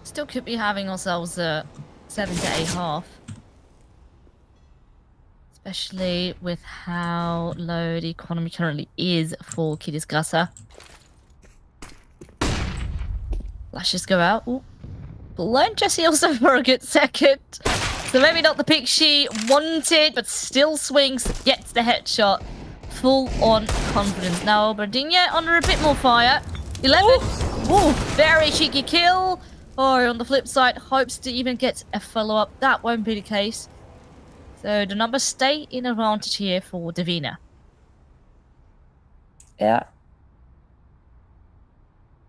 Still could be having ourselves a 7 to 8 half. Especially with how low the economy currently is for Kidisgasa. Flashes go out. Ooh. Blind Jesse also for a good second. So maybe not the pick she wanted, but still swings, gets the headshot. Full on confidence. Now Bardinia under a bit more fire. 11th. Ooh, very cheeky kill. Or on the flip side, hopes to even get a follow-up. That won't be the case. So the numbers stay in advantage here for Davina. Yeah.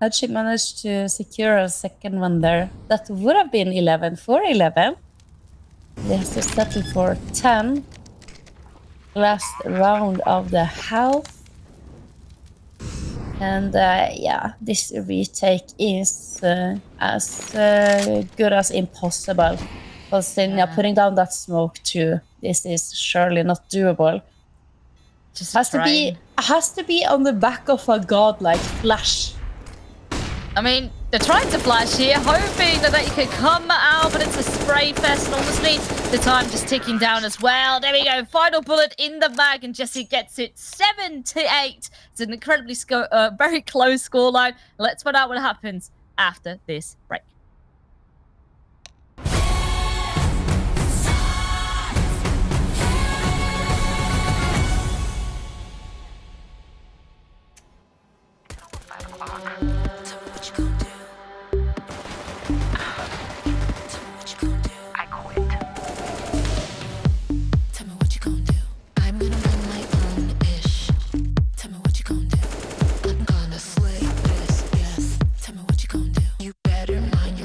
Had she managed to secure a second one there, that would have been 11 for 11. They have to settle for 10. Last round of the half. And yeah, this retake is as good as impossible. Because then putting down that smoke too, this is surely not doable. Just has to be on the back of a godlike flash. I mean, they're trying to flash here, hoping that they can come out, but it's a spray fest, and honestly, the time just ticking down as well. There we go, final bullet in the bag, and Jesse gets it 7 to 8. It's an incredibly very close scoreline. Let's find out what happens after this break. You better mind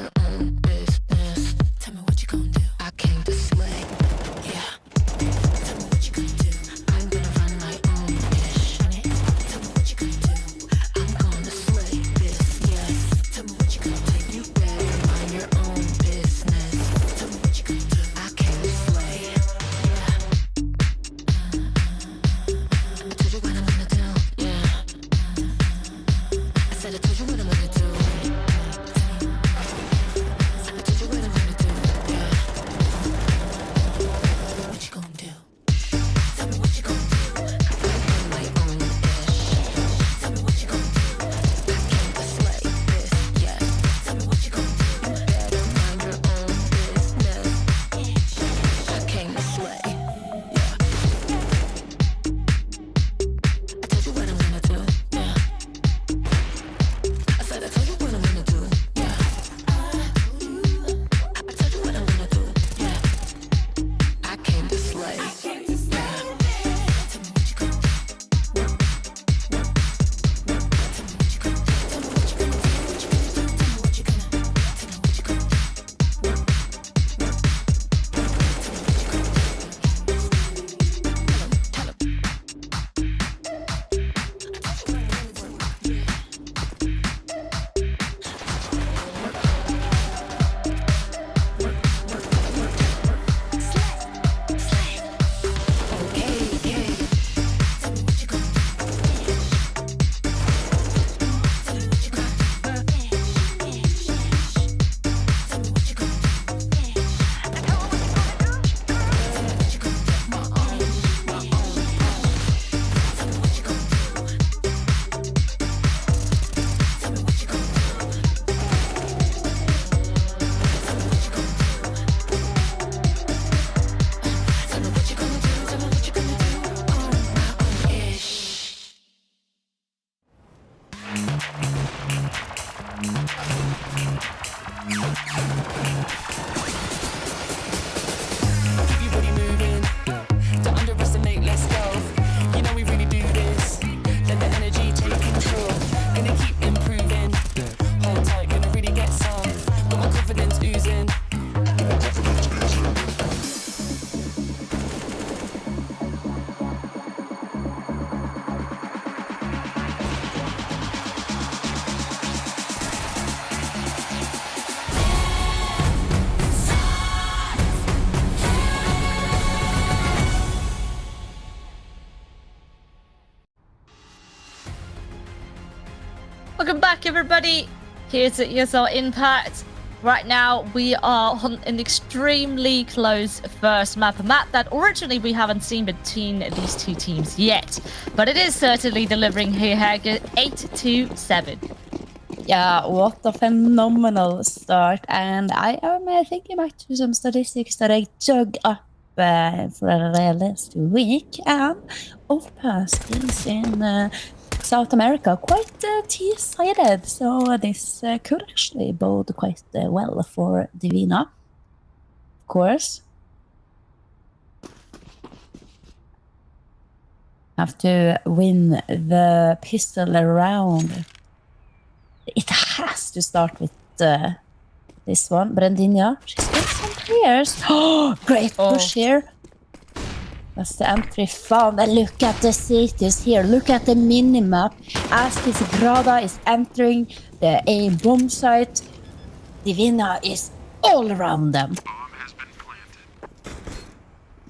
Keep your body moving. Don't underestimate, let's go. You know we really do this. Let the energy take control. Gonna keep improving. Hold tight, gonna really get some. Got my confidence oozing. Welcome back, everybody. Here's at ESL Impact. Right now, we are on an extremely close first map, a map that originally we haven't seen between these two teams yet. But it is certainly delivering here, 8-7. Yeah, what a phenomenal start. And I am thinking back to some statistics that I dug up for last week. And Overpass is in South America, quite T-sided, so this could actually bode quite well for Divina, of course. Have to win the pistol round. It has to start with this one. Brendinia, she's got some players. Oh, great push here. That's the entry found. And look at the cities here. Look at the minimap. As this Grada is entering the A bomb site, Divina is all around them.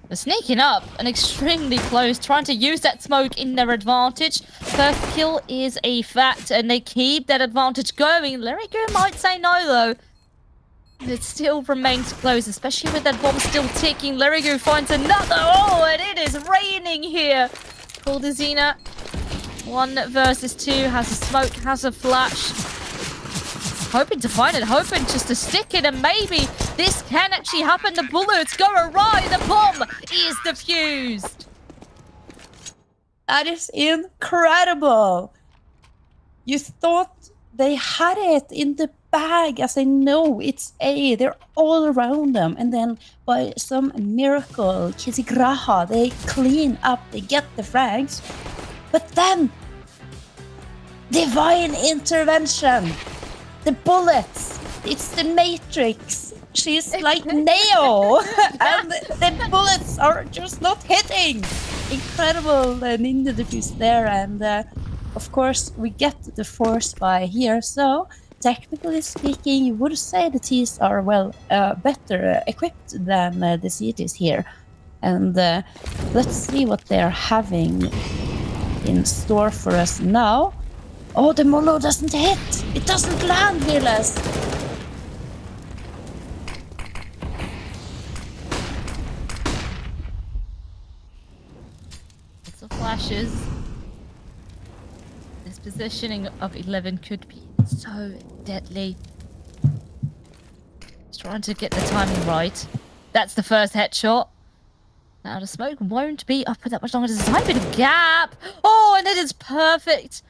They're sneaking up and extremely close, trying to use that smoke in their advantage. First kill is a fact, and they keep that advantage going. Lerigo might say no, though. It still remains close, especially with that bomb still ticking. Lerigo finds another. Oh, and it is raining here. Coldazina, 1 versus 2, has a smoke, has a flash. Hoping to find it, hoping just to stick it, and maybe this can actually happen. The bullets go awry, the bomb is defused. That is incredible. You thought they had it in the bag, as I know it's A. They're all around them, and then by some miracle, Kisigraha, they clean up, they get the frags, but then divine intervention. The bullets, it's the Matrix. She's like Neo, and the bullets are just not hitting. Incredible ninja defuse there, and of course we get the force by here. So technically speaking, you would say the T's are better equipped than the cities here. And let's see what they're having in store for us now. Oh, the Molo doesn't hit! It doesn't land, Vilas! Lots of flashes. This positioning of 11 could be so deadly. He's trying to get the timing right. That's the first headshot. Now the smoke won't be up for that much longer. There's a tiny bit of gap. Oh, and it is perfect.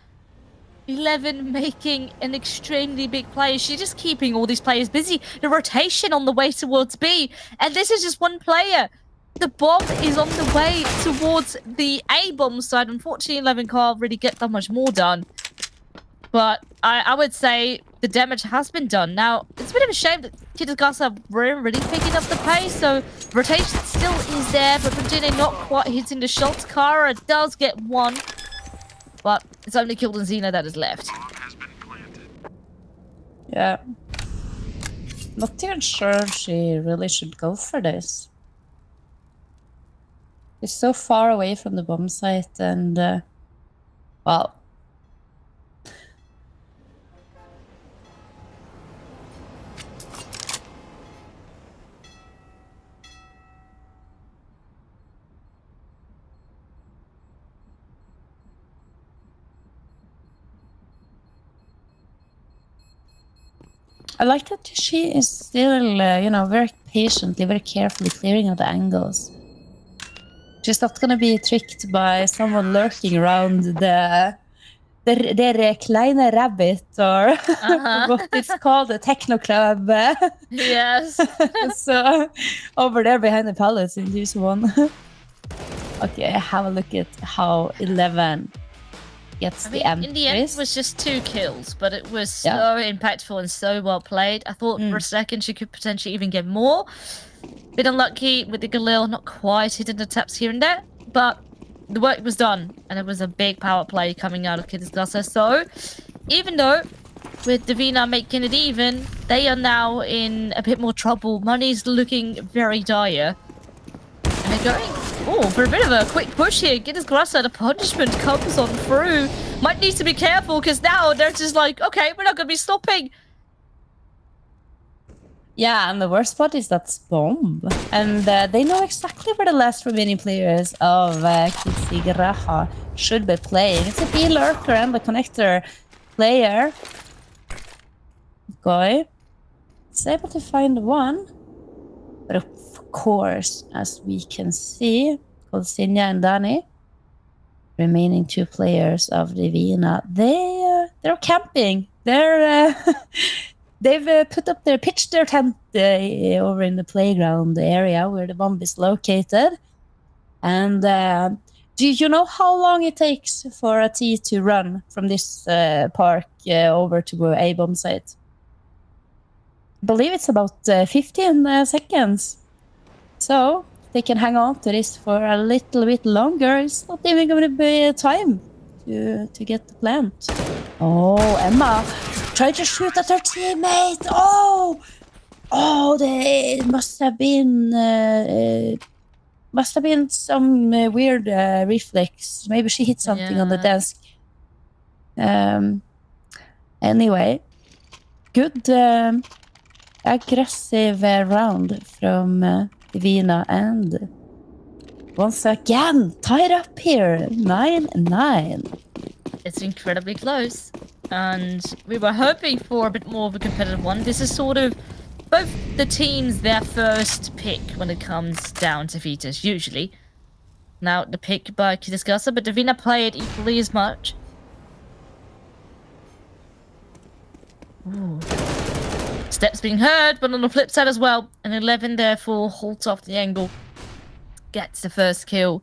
11 making an extremely big play. She's just keeping all these players busy. The rotation on the way towards B. And this is just one player. The bomb is on the way towards the A bomb side. Unfortunately, 11 can't really get that much more done. But I would say the damage has been done. Now, it's a bit of a shame that Kitagasa weren't really picking up the pace. So rotation still is there, but Virginia not quite hitting the shots. Kara does get one. But it's only killed Xena that is left. Yeah. Not even sure she really should go for this. She's so far away from the bomb site, and well, I like that she is still, very patiently, very carefully clearing out the angles. She's not gonna be tricked by someone lurking around the their kleine rabbit, or what it's called, a techno club. Yes. So over there behind the palace in this one. Okay, have a look at how 11 gets the entries. In the end, it was just 2 kills, but it was so impactful and so well played. I thought for a second she could potentially even get more. Bit unlucky with the Galil, not quite hitting the taps here and there, but the work was done, and it was a big power play coming out of Kidisgasa. So, even though with Divina making it even, they are now in a bit more trouble. Money's looking very dire. And they're going for a bit of a quick push here. Kidisgasa, the punishment comes on through. Might need to be careful, because now they're just like, okay, we're not going to be stopping. Yeah, and the worst part is that's bomb. And they know exactly where the last remaining players of Kidisgasa should be playing. It's a B lurker and the connector player. Guy is able to find one. But of course, as we can see, Kolsinja and Dani, remaining 2 players of Divina, they're camping. They've pitched their tent over in the playground area where the bomb is located. And do you know how long it takes for a T to run from this park over to a bomb site? I believe it's about 15 seconds. So they can hang on to this for a little bit longer. It's not even going to be time to get the plant. Oh, Emma tried to shoot at her teammate. Oh, they must have been some weird reflex. Maybe she hit something on the desk. Anyway, good aggressive round from Divina, and once again tied up here, 9-9. It's incredibly close, and we were hoping for a bit more of a competitive one. This is sort of both the teams their first pick when it comes down to Vetos, usually. Now the pick by Kidisgasa, but Divina played equally as much. Ooh. Steps being heard, but on the flip side as well, an 11 therefore holds off the angle, gets the first kill.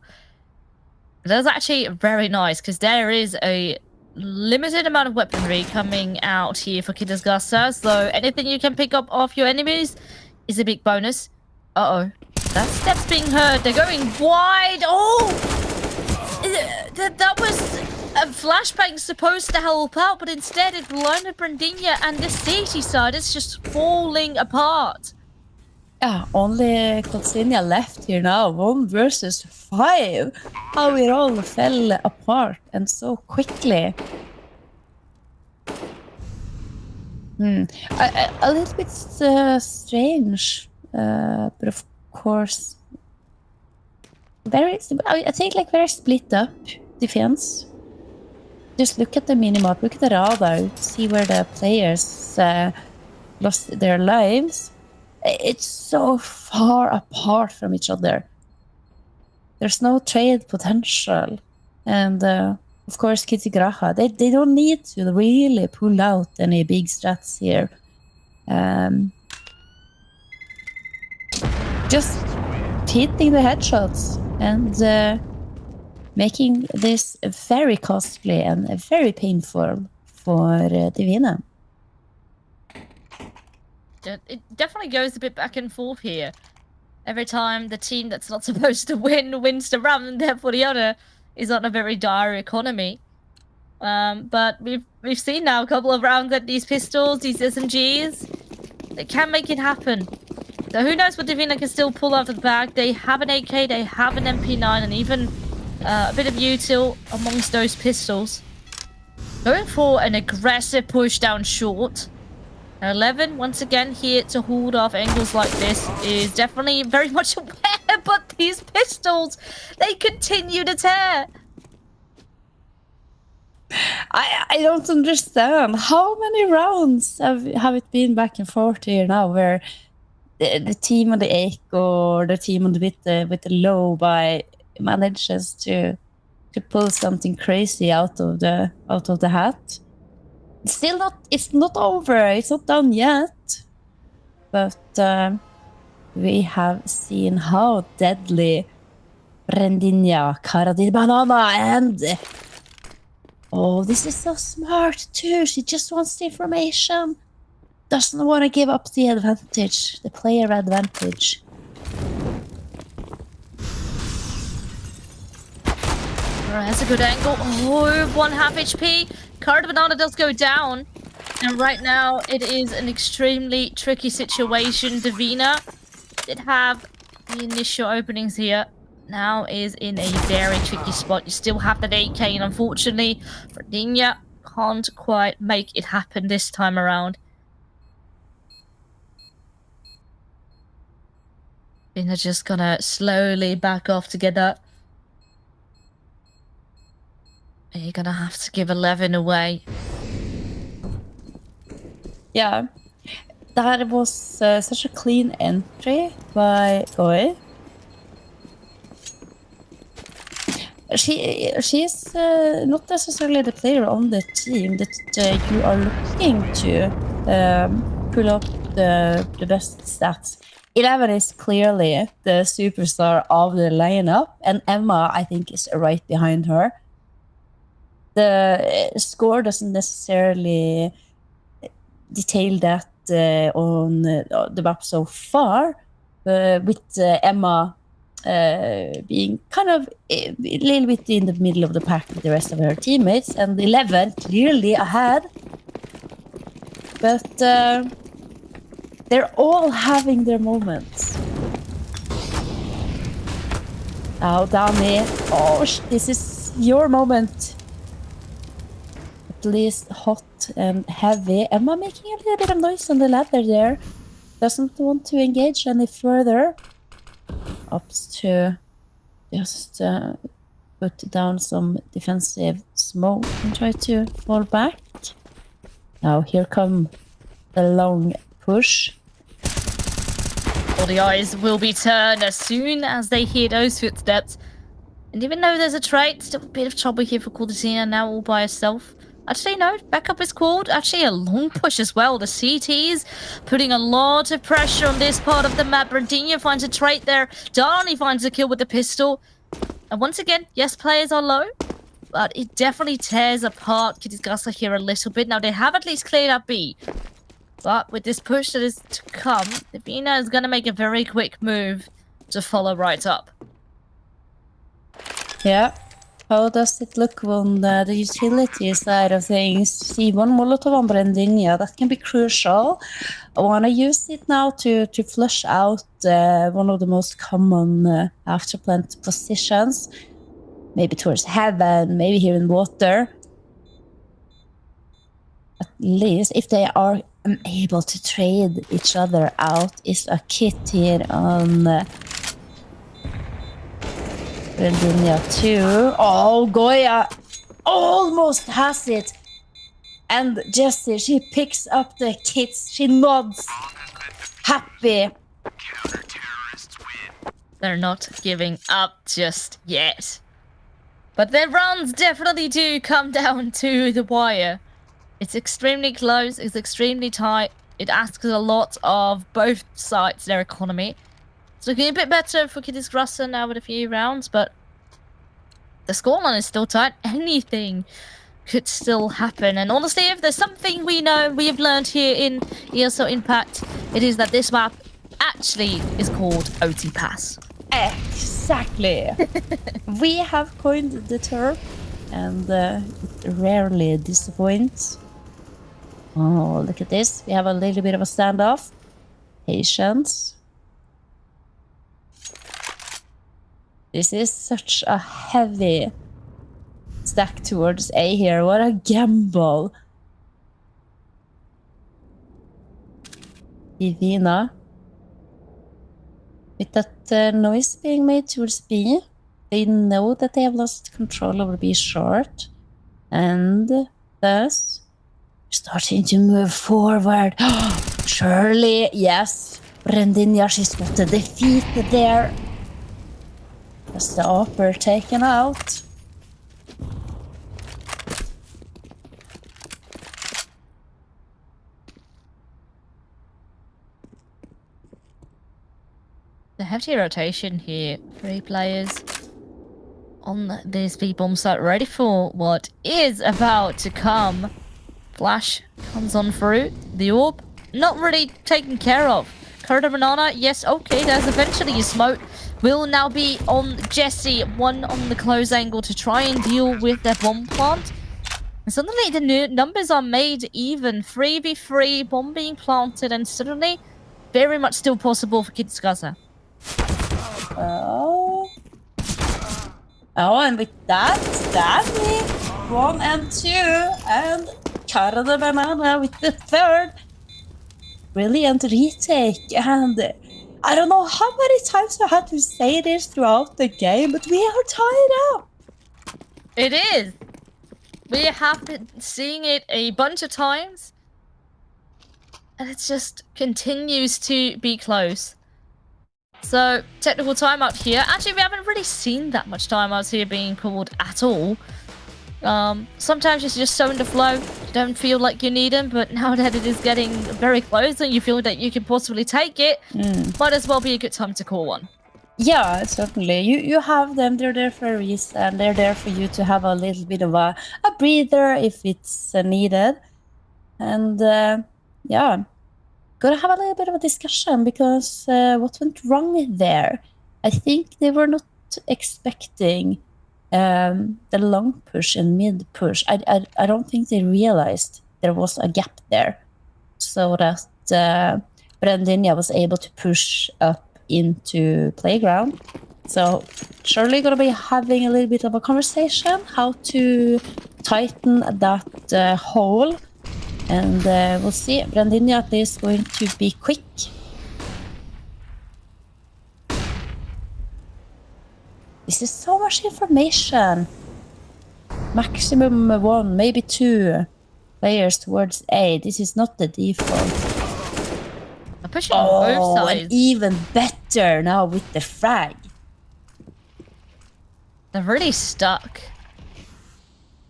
That's actually very nice, because there is a limited amount of weaponry coming out here for Kidisgasa, so anything you can pick up off your enemies is a big bonus. Uh-oh. That step's being heard. They're going wide. Oh! That was a flashbang supposed to help out, but instead it blinded Brandinia, and the city side is just falling apart. Yeah, only Kolsinja left here now. 1 versus 5. How it all fell apart and so quickly. A little bit strange, but of course, I think like very split up defense. Just look at the minimap, look at the radar, see where the players lost their lives. It's so far apart from each other. There's no trade potential. And of course, Kidisgasa, they don't need to really pull out any big strats here. Just hitting the headshots and making this very costly and very painful for Divina. It definitely goes a bit back and forth here. Every time the team that's not supposed to win wins the round, and therefore the other is on a very dire economy. But we've seen now a couple of rounds that these pistols, these SMGs, they can make it happen. So who knows what Divina can still pull out of the bag. They have an AK, they have an MP9, and even a bit of util amongst those pistols. Going for an aggressive push down short. 11, once again, here to hold off angles like this is definitely very much aware, but these pistols, they continue to tear. I don't understand. How many rounds have it been back and forth here now where the team on the echo or the team on with the low buy manages to to pull something crazy out of the hat. It's not over. It's not done yet. But we have seen how deadly Rendinia, Cara di Banana, and oh, this is so smart too. She just wants the information. Doesn't want to give up the advantage, the player advantage. Alright, that's a good angle. Oh, 1/2 HP. Card Banana does go down. And right now, it is an extremely tricky situation. Davina did have the initial openings here. Now is in a very tricky spot. You still have that 8k, and unfortunately, Rendinia can't quite make it happen this time around. They're just gonna slowly back off together. You're gonna have to give 11 away. Yeah, that was such a clean entry by Goi. She's not necessarily the player on the team that you are looking to pull up the best stats. 11 is clearly the superstar of the lineup, and Emma, I think, is right behind her. The score doesn't necessarily detail that on the map so far, with Emma being kind of a little bit in the middle of the pack with the rest of her teammates, and 11 clearly ahead. But they're all having their moments. Oh, Dami. Oh, this is your moment. At least hot and heavy. Emma making a little bit of noise on the ladder there. Doesn't want to engage any further. Opts to just put down some defensive smoke and try to fall back. Now here come the long push. All the eyes will be turned as soon as they hear those footsteps. And even though there's a trade, still a bit of trouble here for Cordetina now all by herself. Actually, no, backup is called. Actually, a long push as well. The CTs putting a lot of pressure on this part of the map. Rendinia finds a trait there. Dani finds a kill with the pistol. And once again, yes, players are low, but it definitely tears apart Kitty's here a little bit. Now, they have at least cleared up B. But with this push that is to come, Davina is going to make a very quick move to follow right up. Yeah. How does it look on the utility side of things? See one Molotov on Rendinia, that can be crucial. I want to use it now to flush out one of the most common afterplant positions. Maybe towards heaven, maybe here in water. At least if they are able to trade each other out, is a kit here on Rendinia too. Oh, Goya almost has it. And Jessie, she picks up the kits. She nods. Happy. They're not giving up just yet. But their runs definitely do come down to the wire. It's extremely close. It's extremely tight. It asks a lot of both sides, their economy. It's looking a bit better for Kitty's Grusser now with a few rounds, but the scoreline is still tight. Anything could still happen. And honestly, if there's something we know, we have learned here in ESL Impact, it is that this map actually is called OT Pass. Exactly. We have coined the term, and it rarely disappoints. Oh, look at this. We have a little bit of a standoff. Patience. This is such a heavy stack towards A here. What a gamble. Divina. With that noise being made towards B, they know that they have lost control over B short. And thus, starting to move forward. Surely, yes. Rendinia, she's got the defeat there. That's the upper taken out. The hefty rotation here. 3 players on this B-bomb site, ready for what is about to come. Flash comes on through. The orb, not really taken care of. Current Banana, yes, okay, there's eventually a smoke. Will now be on Jesse, one on the close angle to try and deal with their bomb plant. And suddenly the numbers are made even. 3v3, bomb being planted, and suddenly very much still possible for Kids Gaza. Oh, and with that, Danny, 1 and 2, and Cara the Banana with the 3rd. Brilliant retake, and I don't know how many times I had to say this throughout the game, but we are tied up. It is. We have been seeing it a bunch of times, and it just continues to be close. So, technical timeout here. Actually, we haven't really seen that much timeouts here being called at all. Sometimes it's just so in the flow, you don't feel like you need them, but now that it is getting very close and you feel that you can possibly take it, might as well be a good time to call one. Yeah, certainly. You have them, they're there for a reason. They're there for you to have a little bit of a breather if it's needed. And yeah, gotta have a little bit of a discussion because what went wrong there? I think they were not expecting the long push and mid push. I don't think they realized there was a gap there, so that Brandinia was able to push up into playground. So surely gonna be having a little bit of a conversation how to tighten that hole, and we'll see. Brandinia is going to be quick. This is so much information. Maximum 1, maybe 2 players towards A. This is not the default. I'm pushing on both sides. And even better now with the frag. They're really stuck.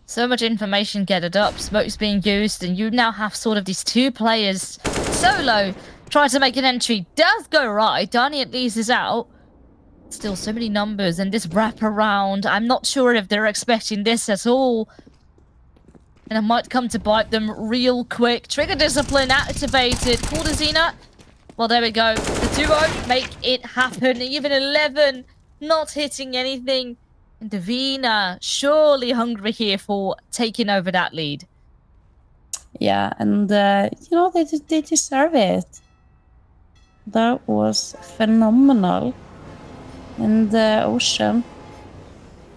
So much information gathered up, smoke's being used, and you now have sort of these 2 players solo try to make an entry. Does go right. Dani at least is out. Still so many numbers and this wrap around. I'm not sure if they're expecting this at all. And it might come to bite them real quick. Trigger discipline activated. Call to Xena. Well, there we go. The duo make it happen. Even 11 not hitting anything. And Davina surely hungry here for taking over that lead. Yeah, and you know, they deserve it. That was phenomenal. And Ocean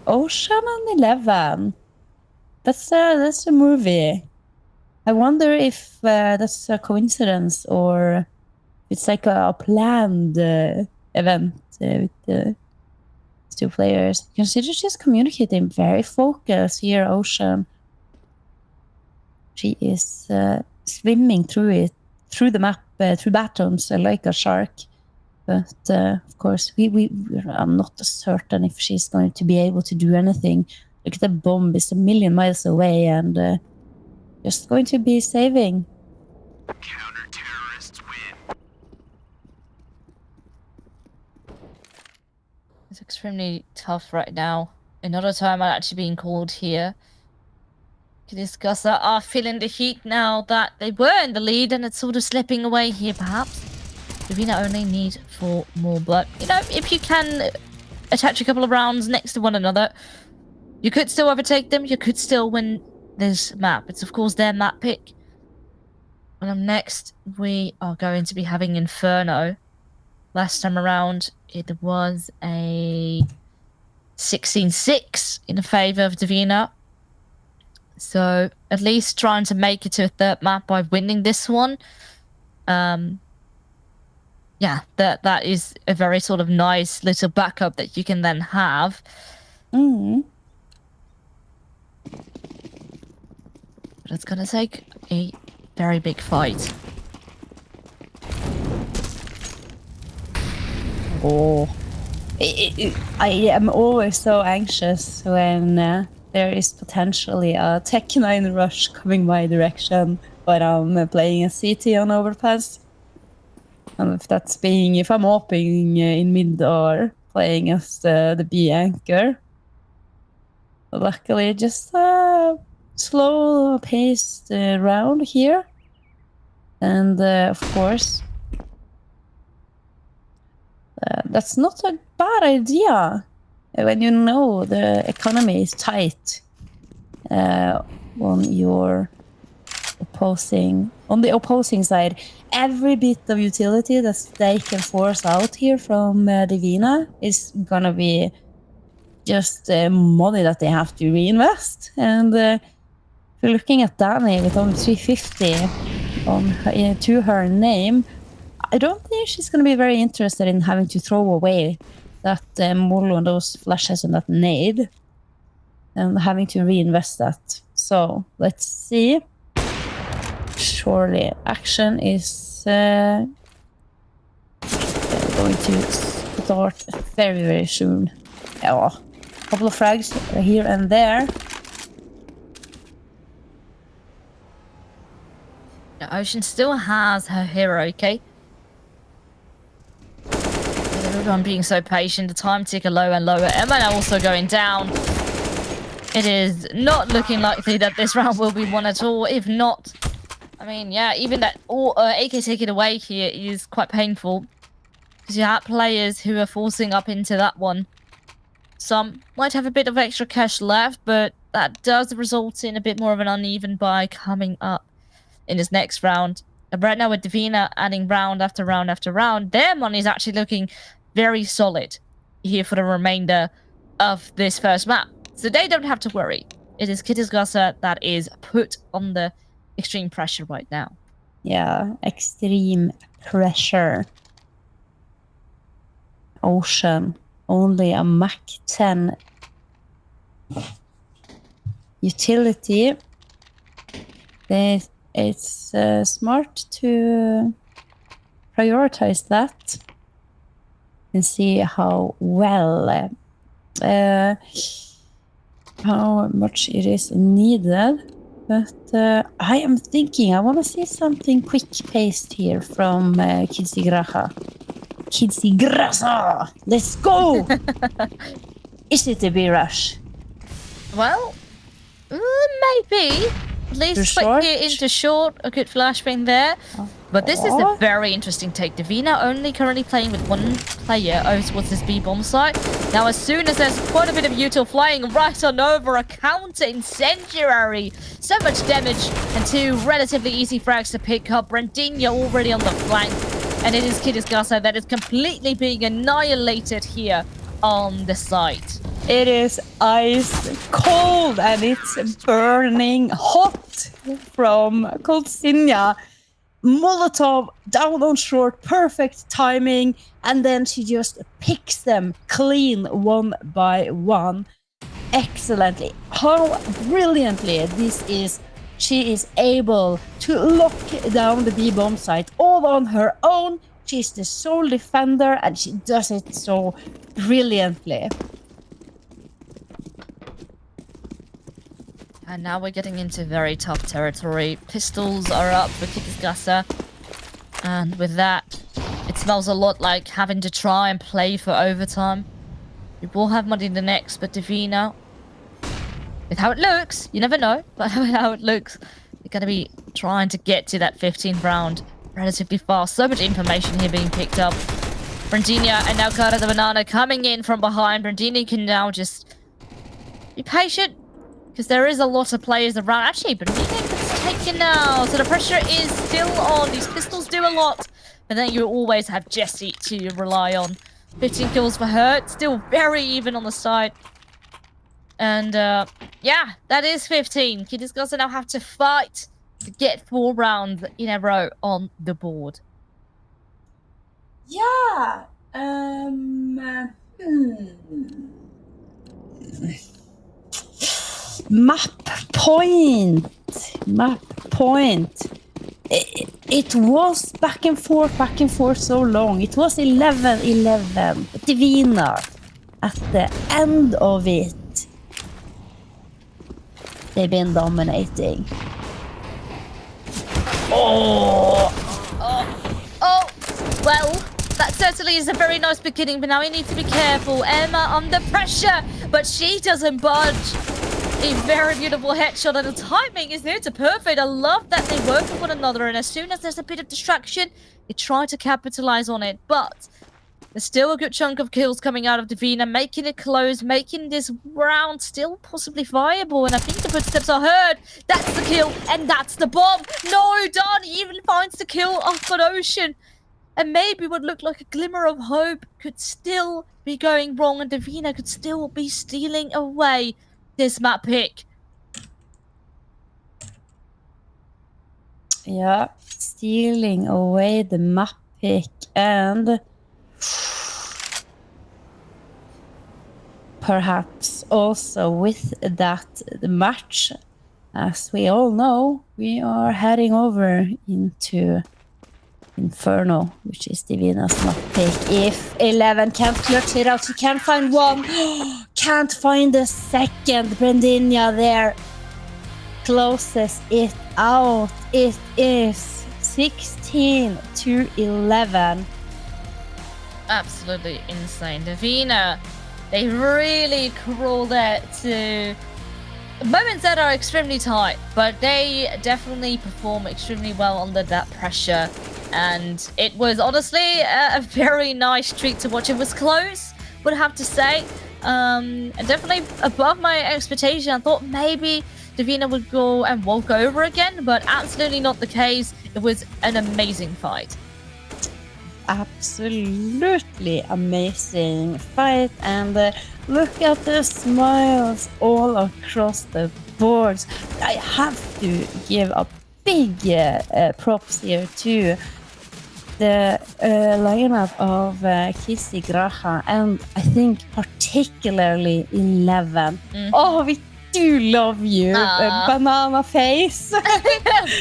and 11. That's a movie. I wonder if that's a coincidence or it's like a planned event with the 2 players. Consider just communicating very focused here, Ocean. She is swimming through the map, through batons like a shark. But of course, I'm not certain if she's going to be able to do anything. Look at the bomb; it's a million miles away, and just going to be saving. Counter-terrorists win. It's extremely tough right now. Another time I'm actually being called here. Kidiskasa are feeling the heat now that they were in the lead, and it's sort of slipping away here, perhaps. Davina only need 4 more, but you know, if you can attach a couple of rounds next to one another, you could still overtake them. You could still win this map. It's of course their map pick. And next, we are going to be having Inferno. Last time around, it was a 16-6 in favor of Davina. So at least trying to make it to a 3rd map by winning this one. Yeah, that is a very sort of nice little backup that you can then have. Mm-hmm. But it's gonna take a very big fight. Oh, I am always so anxious when there is potentially a Tech 9 rush coming my direction when I'm playing a CT on Overpass. And if I'm opening in mid or playing as the B anchor. Luckily, just a slow paced round here. And of course, that's not a bad idea when you know the economy is tight on the opposing side. Every bit of utility that they can force out here from Divina is gonna be just money that they have to reinvest. And if you're looking at Dani with only 350 to her name, I don't think she's going to be very interested in having to throw away that Molo and those flashes and that nade and having to reinvest that. So let's see. Surely action is going to start very, very soon. Yeah, a couple of frags here and there. Ocean still has her hero, okay? Everyone being so patient, the time ticker lower and lower. Emma now also going down. It is not looking likely that this round will be won at all. If not, I mean, yeah, even that AK taking away here is quite painful. Because you have players who are forcing up into that one. Some might have a bit of extra cash left, but that does result in a bit more of an uneven buy coming up in this next round. And right now with Divina adding round after round after round, their money is actually looking very solid here for the remainder of this first map. So they don't have to worry. It is Kittisgasa that is put on the extreme pressure right now. Yeah, extreme pressure. Ocean, only a Mach 10 utility. It's smart to prioritize that and see how well, how much it is needed. But I am thinking, I want to see something quick-paced here from Kittisgasa. Kittisgasa! Let's go! Is it a B-rush? Well, maybe. At least quick gear into short, a good flashbang there. But this is a very interesting take. Divina only currently playing with one player over towards this B-bomb site. Now, as soon as there's quite a bit of util flying right on over, a counter incendiary. So much damage and two relatively easy frags to pick up. Brandinha already on the flank. And it is Kittisgasa that is completely being annihilated here on the site. It is ice cold and it's burning hot from Kolsinia. Molotov down on short, perfect timing, and then she just picks them clean one by one. Excellently. How brilliantly this is. She is able to lock down the B-bomb site all on her own. She's the sole defender and she does it so brilliantly. And now we're getting into very tough territory. Pistols are up for Kittisgasa. And with that, it smells a lot like having to try and play for overtime. We will have money in the next, but Divina, with how it looks, you never know, but with how it looks, you're going to be trying to get to that 15th round relatively fast. So much information here being picked up. Brandinha and now Cara the Banana coming in from behind. Brandinha can now just be patient, because there is a lot of players around. Actually, Brandinha gets taken now, so the pressure is still on. These pistols do a lot, but then you always have Jessie to rely on. 15 kills for her. It's still very even on the side. And yeah, that is 15. Kittisgasa now have to fight to get 4 rounds in a row on the board. Yeah. Map point. It was back and forth so long. It was 11-11. Divina at the end of it. They've been dominating. Well, that certainly is a very nice beginning, but now we need to be careful. Emma under pressure, but she doesn't budge. A very beautiful headshot, and the timing is near to perfect. I love that they work with one another, and as soon as there's a bit of distraction, they try to capitalize on it. But there's still a good chunk of kills coming out of Divina, making it close, making this round still possibly viable. And I think the footsteps are heard. That's the kill, and that's the bomb. No, Don even finds the kill off an Ocean. And maybe what looked like a glimmer of hope could still be going wrong, and Divina could still be stealing away this map pick. Yeah, stealing away the map pick, and perhaps also with that the match, as we all know, we are heading over into Inferno, which is Divina's map pick. If 11 can't clutch it out, he can't find one, can't find the second. Brendinia there closes it out. It is 16-11. Absolutely insane. Divina, they really crawled there to moments that are extremely tight, but they definitely perform extremely well under that pressure. And it was honestly a very nice treat to watch. It was close, would have to say. And definitely above my expectation. I thought maybe Divina would go and walk over again, but absolutely not the case. It was an amazing fight. Absolutely amazing fight, and look at the smiles all across the boards. I have to give a big props here to the lineup of Kissy Graha, and I think particularly 11. Oh, we do love you, banana face.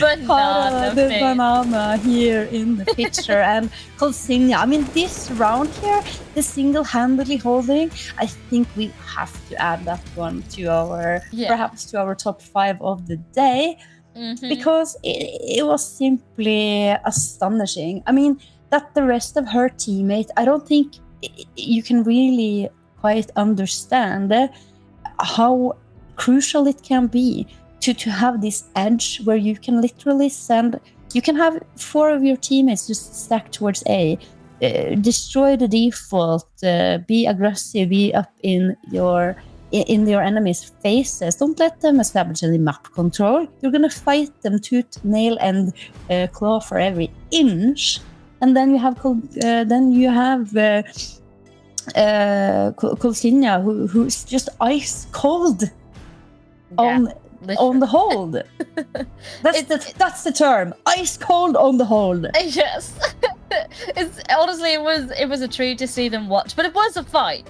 Banana the face. Banana here in the picture, and Colsigna. I mean, this round here, the single-handedly holding, I think we have to add that one to our, perhaps to our top 5 of the day. Because it was simply astonishing. I mean, that the rest of her teammates, I don't think you can really quite understand how crucial it can be to have this edge where you can literally you can have 4 of your teammates just stack towards A, destroy the default, be aggressive, be up in your enemies' faces. Don't let them establish any map control. You're gonna fight them tooth, nail, and claw for every inch. And then you have Colsigna, who's just ice cold on the hold. That's the term. Ice cold on the hold. Yes. It's honestly it was a treat to see them watch, but it was a fight.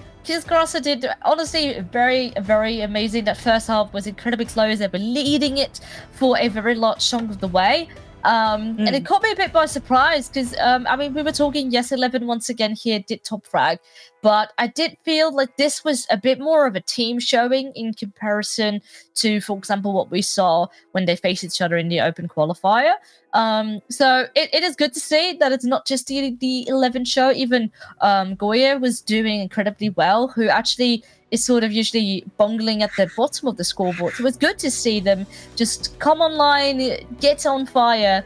Grasser did honestly very, very amazing. That first half was incredibly close. They were leading it for a very large chunk of the way. And it caught me a bit by surprise because, I mean, we were talking, yes, 11 once again here did top frag, but I did feel like this was a bit more of a team showing in comparison to, for example, what we saw when they faced each other in the open qualifier. So it is good to see that it's not just the 11 show. Even Goya was doing incredibly well, who actually is sort of usually bungling at the bottom of the scoreboard. So it's good to see them just come online, get on fire.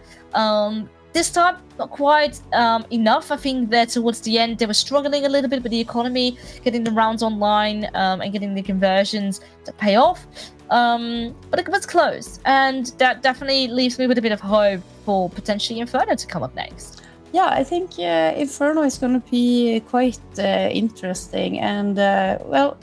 This time, not quite enough. I think that towards the end, they were struggling a little bit with the economy, getting the rounds online and getting the conversions to pay off. But it was close, and that definitely leaves me with a bit of hope for potentially Inferno to come up next. Yeah, I think Inferno is going to be quite interesting, and well,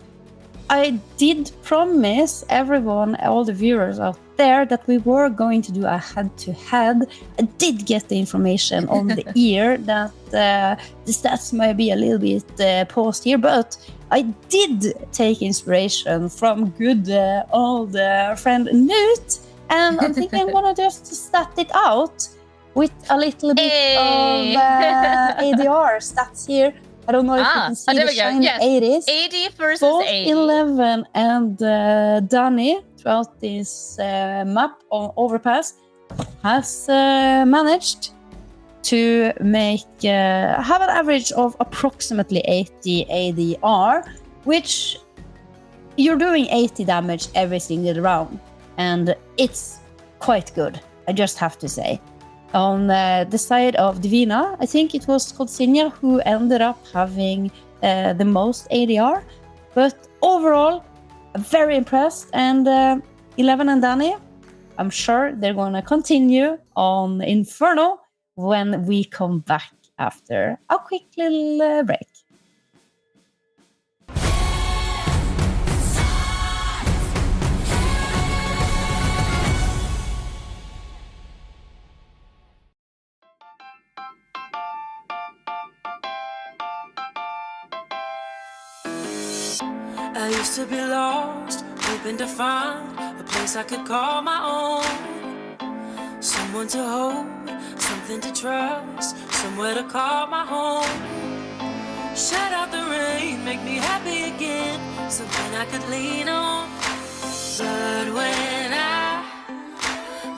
I did promise everyone, all the viewers out there, that we were going to do a head-to-head. I did get the information on the ear that the stats might be a little bit paused here, but I did take inspiration from good old friend Newt, and I think I'm gonna just stat it out with a little bit of ADR stats here. I don't know if you can see the shiny 80s. 80 versus both 80. 11 and Danny throughout this map on Overpass has managed to have an average of approximately 80 ADR, which you're doing 80 damage every single round, and it's quite good, I just have to say. On the side of Divina, I think it was Kodsinia who ended up having the most ADR, but overall, I'm very impressed. And 11 and Danny, I'm sure they're going to continue on Inferno when we come back after a quick little break. I used to be lost, hoping to find a place I could call my own. Someone to hold, something to trust, somewhere to call my home. Shut out the rain, make me happy again, something I could lean on. But when I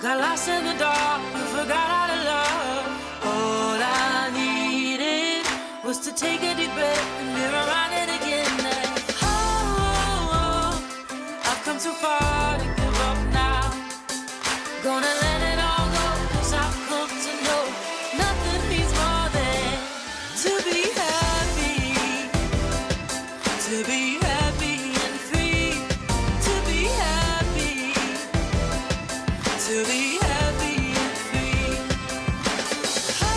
got lost in the dark and forgot how to love, all I needed was to take a deep breath and be reminded again that come too far to give up now. Gonna let it all go, 'cause I've come to know nothing means more than to be happy. To be happy and free. To be happy. To be happy and free. Oh,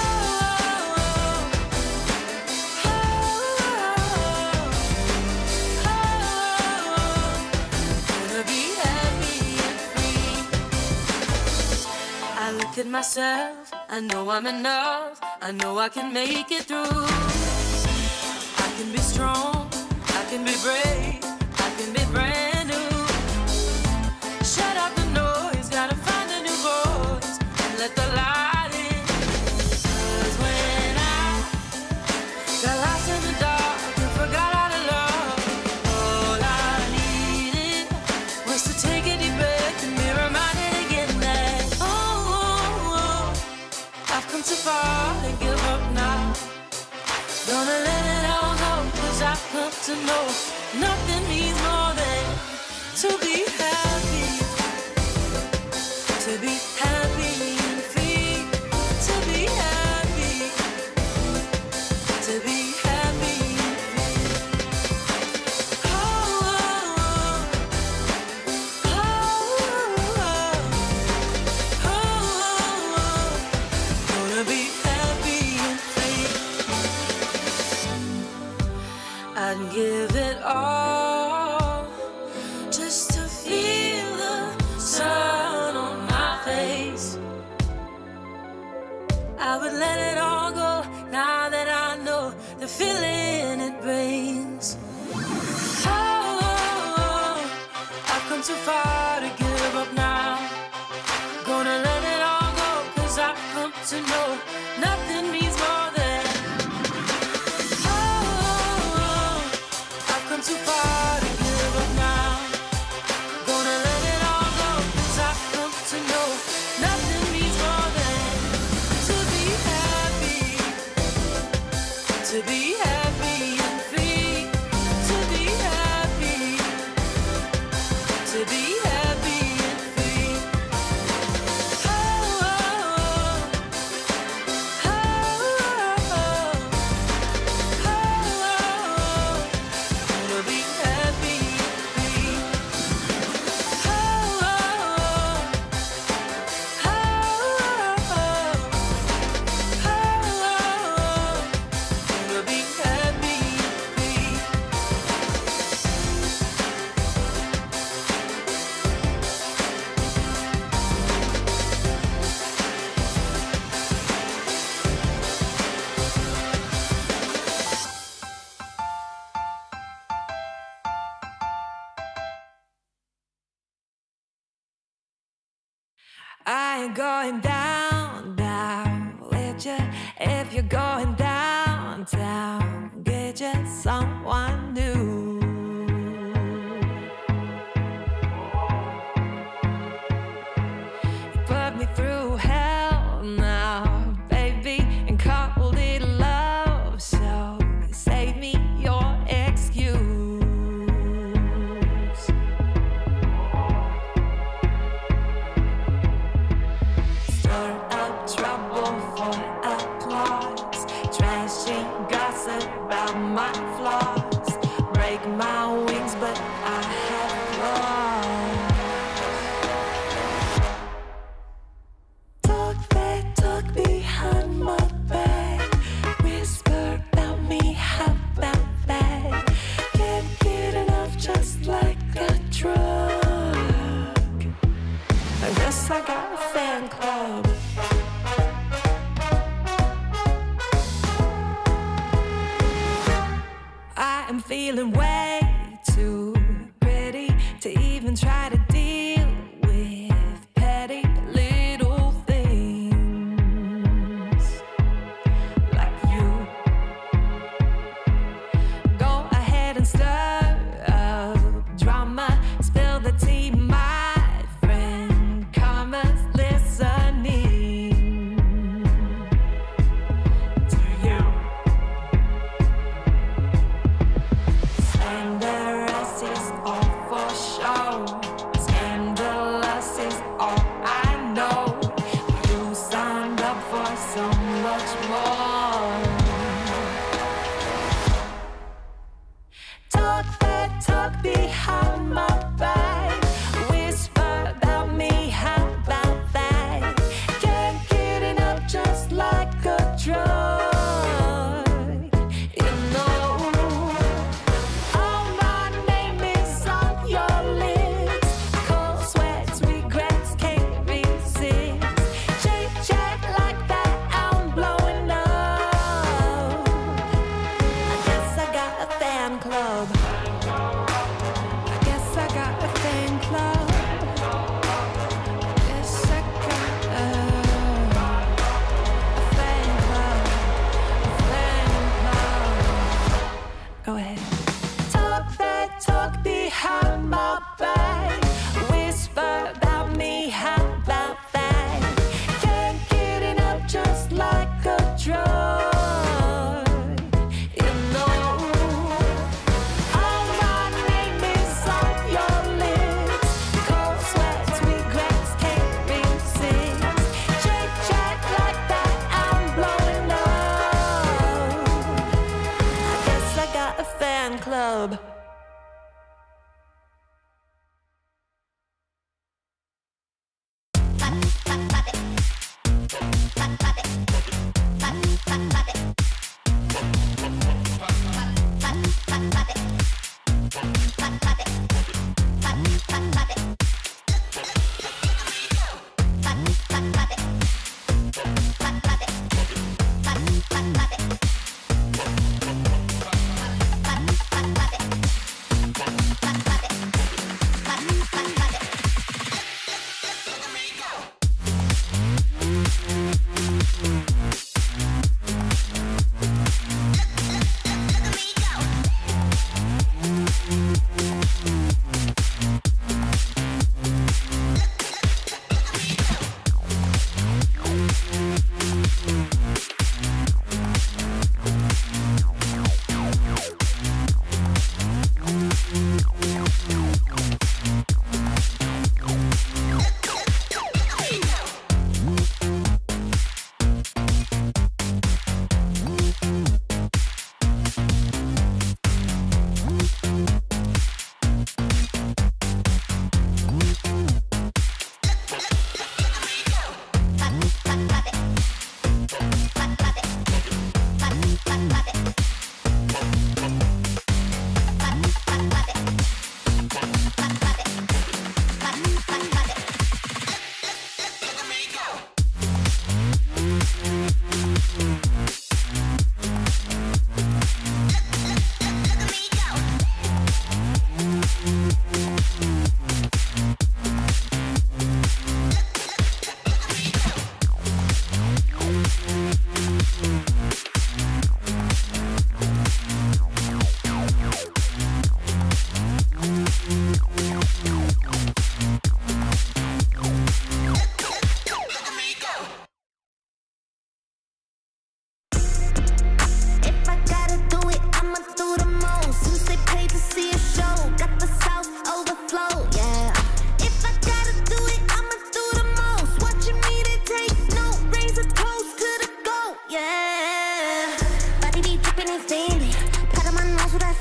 oh, oh, be happy and free. I look at myself, I know I'm enough, I know I can make it through. I can be strong, I can be brave, I can be brand new. Shut out the noise, gotta find a new voice and let the light in. 'Cause when I got lost in the dark and forgot how to love, all I needed was to take a deep breath and be reminded again that I've come too far to give up now. Gonna let it all go, 'cause I've come to know nothing means more than to be happy. To be happy and free. To be happy. To be happy and free. Oh, oh, oh. Gonna be happy and free. I'd give it all just to feel the sun on my face. I would let it all go now that I know the feeling it brings. Oh, oh, oh. I've come too far to give up now. Gonna let it all go, 'cause I've come to know nothing means more than. Oh, oh, oh. I've come too far to give up now. Gonna let it all go, 'cause I've come to know nothing means more than to be happy. To be happy and free. To be happy. To be happy and free. Oh, oh, oh. Oh, oh, oh. Gonna be happy and free. Oh, oh, oh. Gonna be happy and free. I ain't going down, down with you. If you're going downtown, get you someone new. You put me through hell now, baby. my flaws, break my wings, but I have flaws. Talk that talk behind my back, whisper about me, how about that? Can't get enough, just like a drug. I guess I got a fan club. I am feeling way too pretty to even try to deal with petty little things like you. Go ahead and stir up drama, spill the tea, my friend. Karma's listening to you. Say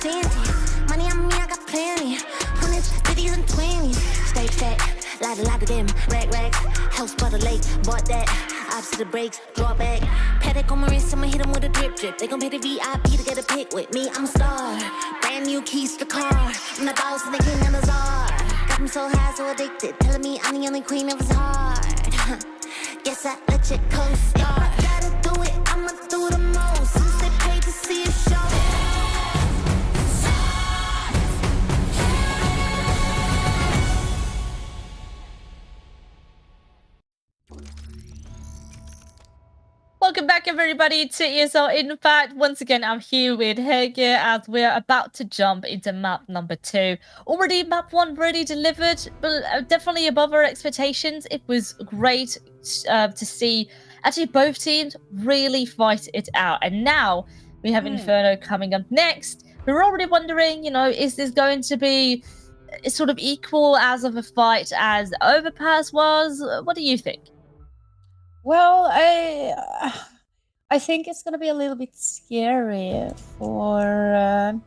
fancy. Money on me, I got plenty. 100s, 50s, and 20s. Stay fat, lot of them. Rags, house by the lake, bought that. Ops to the brakes, draw back. Paddock on my wrist, I'ma hit 'em with a drip. They gon' pay the VIP to get a pic with me. I'm a star. Brand new keys to the car. I'm the boss and the king and the czar. Got me so high, so addicted. Telling me I'm the only queen of his heart. Guess I let it co-star. Gotta do it, I'ma do the most. Since they paid to see a show. Welcome back, everybody, to ESL Impact. Once again, I'm here with Hege as we're about to jump into map number 2. Already map 1 really delivered, but definitely above our expectations. It was great to see actually both teams really fight it out. And now we have Inferno coming up next. We were already wondering, you know, is this going to be sort of equal as of a fight as Overpass was? What do you think? Well, I think it's gonna be a little bit scary for.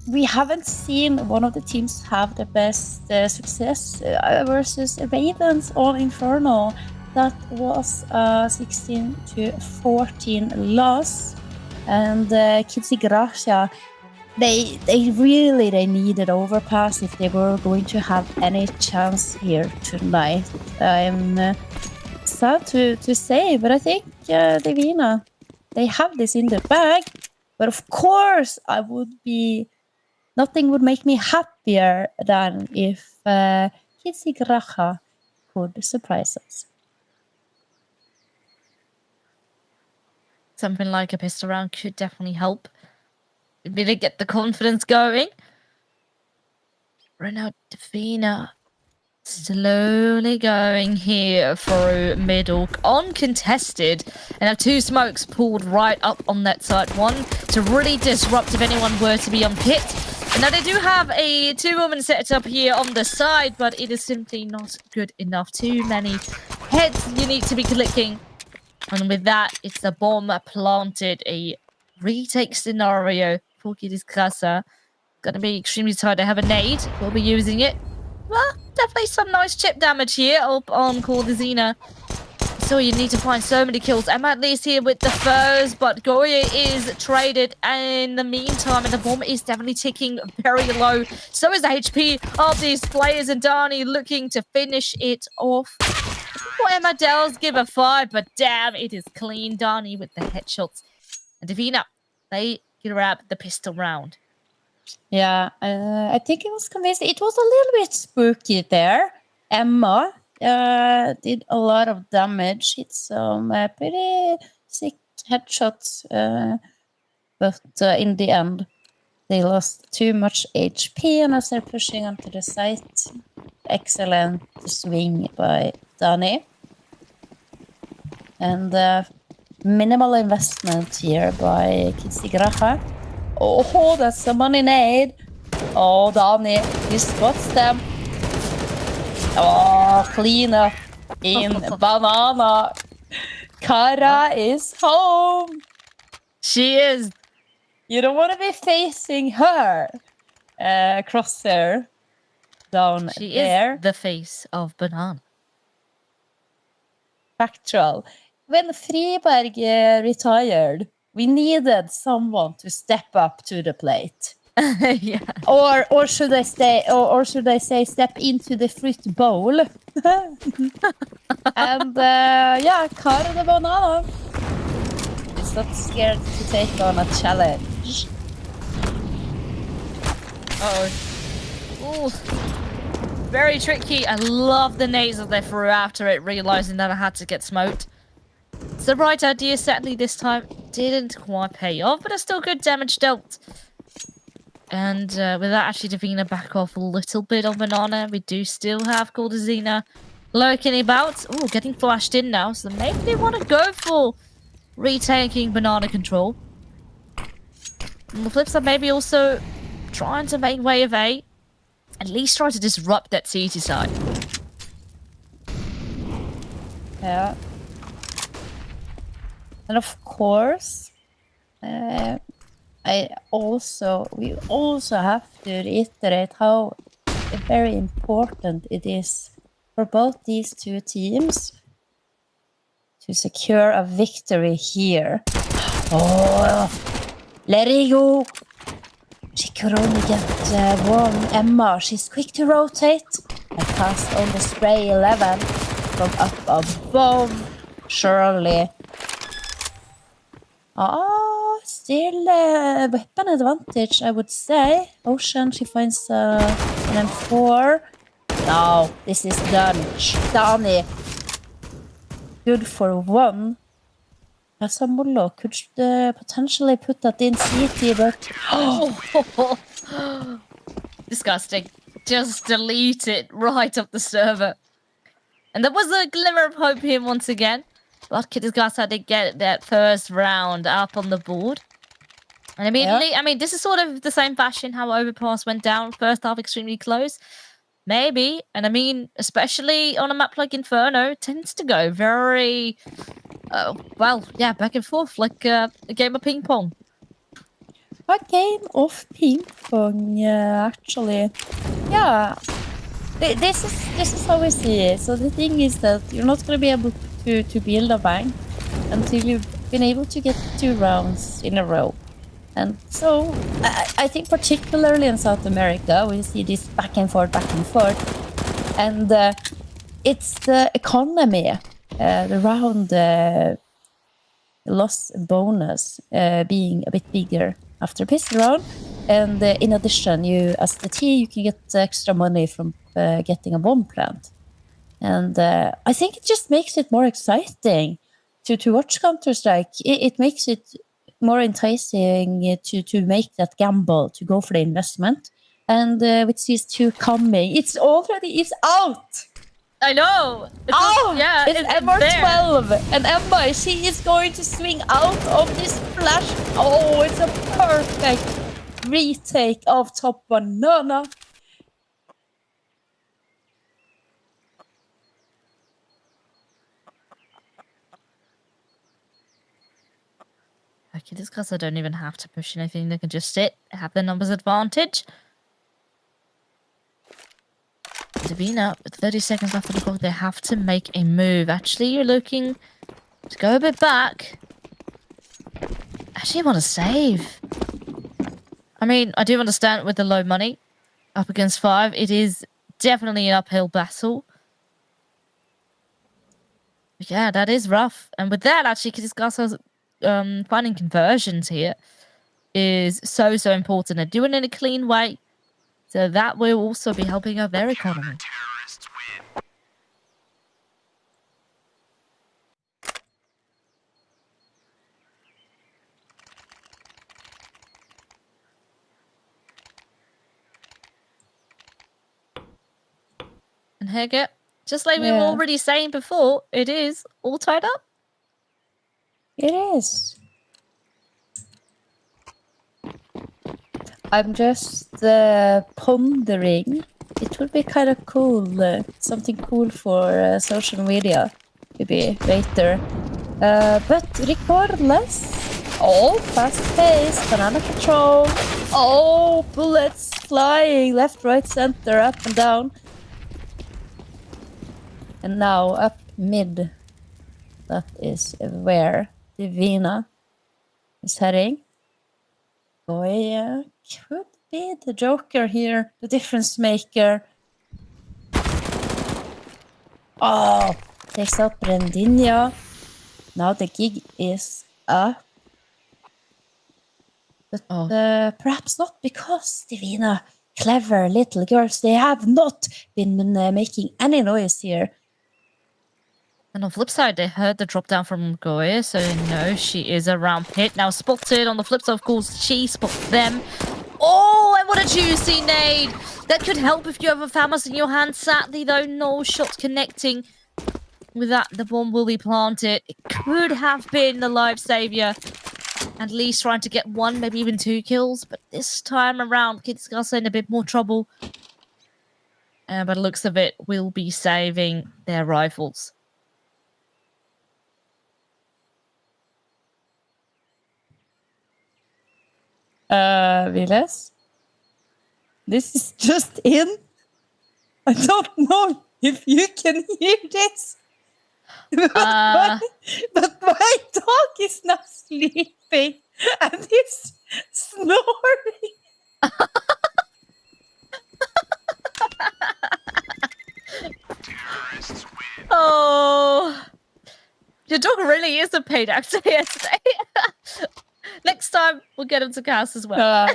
We haven't seen one of the teams have the best success versus Ravens on Inferno. That was 16-14 loss, and Kitsi Gracia. They really needed Overpass if they were going to have any chance here tonight. I'm sad to say, but I think Divina, they have this in the bag. But of course, nothing would make me happier than if Kitsi Gracia could surprise us. Something like a pistol round could definitely help. Really get the confidence going. Right now, Divina slowly going here through middle, uncontested. And have 2 smokes pulled right up on that side. One to really disrupt if anyone were to be on pit. And now they do have a 2-woman set up here on the side, but it is simply not good enough. Too many heads you need to be clicking. And with that, it's a bomb planted. A retake scenario for Kitsi Gracia. Gonna be extremely tight. They have a nade. We'll be using it. Well, definitely some nice chip damage here up on Cordazina. So you need to find so many kills. I'm at least here with the foes, but Goya is traded in the meantime, and the bomb is definitely ticking very low. So is the HP of these players, and Dani looking to finish it off. Well, Emma Dells give a 5, but damn, it is clean. Dani with the headshots. And Divina, they grab the pistol round. Yeah, I think it was convincing. It was a little bit spooky there. Emma did a lot of damage. Hit some pretty sick headshots. But in the end, they lost too much HP, and as they're pushing onto the site, excellent swing by Dani. And minimal investment here by Kitsi Gracia. Oh, that's a money nade. Oh, Dani, he spots them. Oh, clean up in banana. Kara is home. She is. You don't want to be facing her. Crosshair down she there. Is the face of banana. Factual. When Friberg retired, we needed someone to step up to the plate. Yeah. Or should I say, or should I say, step into the fruit bowl? And yeah, Cara the banana is not scared to take on a challenge. Ooh. Very tricky. I love the nades that they threw after it, realizing that I had to get smoked. It's the right idea, sadly this time. Didn't quite pay off, but it's still good damage dealt. And with that, actually, Divina back off a little bit on banana. We do still have Cordazina lurking about. Oh, getting flashed in now, so maybe they want to go for retaking banana control. On the flip side, maybe also trying to make way of A. At least try to disrupt that CT side. Yeah. And of course, we also have to reiterate how very important it is for both these two teams to secure a victory here. Oh, let it go. She could only get one. Emma, she's quick to rotate. I cast on the spray 11 from up above. Surely. Still weapon advantage, I would say. Ocean, she finds an M4. No, this is done. Danny. Good for one. Samolo could potentially put that in CT, but... Disgusting. Just delete it right off the server. And there was a glimmer of hope here once again. But Kitty's did get that first round up on the board. And immediately, I mean, this is sort of the same fashion how Overpass went down. First half extremely close. Maybe. And I mean, especially on a map like Inferno, tends to go very... well, yeah, back and forth, like a game of ping pong. A game of ping pong, actually. Yeah, this is how we see it. So the thing is that you're not going to be able to build a bank until you've been able to get 2 rounds in a row. And so I think particularly in South America, we see this back and forth. And it's the economy. The round loss bonus being a bit bigger after pistol round, and in addition, you as the T, you can get extra money from getting a bomb plant, and I think it just makes it more exciting to watch Counter-Strike. It makes it more enticing to make that gamble, to go for the investment, and with CS2 coming, it's out. I know. It's MR12, and Emma, she is going to swing out of this flash. Oh, it's a perfect retake of Top Banana. Okay, this because I don't even have to push anything. They can just sit, have the numbers advantage. Davina, with 30 seconds left on the clock, they have to make a move. Actually, you're looking to go a bit back. Actually, I want to save. I mean, I do understand with the low money. Up against 5, it is definitely an uphill battle. But yeah, that is rough. And with that, actually, Kitty's finding conversions here is so important. They're doing it in a clean way. So that will also be helping out their economy. And Hege, just like we were already saying before, it is all tied up. It is. I'm just pondering. It would be kind of cool, something cool for social media to be later. But regardless, fast-paced, banana control, bullets flying left, right, center, up and down. And now up mid. That is where Divina is heading. Boy, could be the Joker here, the difference maker. Takes out Brendinia. Now the gig is up. But perhaps not, because Divina, clever little girls, they have not been making any noise here. And on the flip side, they heard the drop down from Goya, so no, she is around pit. Now spotted. On the flip side, of course, she spots them. Oh, and what a juicy nade! That could help if you have a Famas in your hand. Sadly, though, no shot connecting. With that, the bomb will be planted. It could have been the life savior. At least trying to get 1, maybe even 2 kills. But this time around, Kids are in a bit more trouble. But the looks of it, will be saving their rifles. Viles? This is just in. I don't know if you can hear this. But my dog is not sleeping and he's snoring. Oh, your dog really is a paid actor here today. Next time we'll get him to cast as well.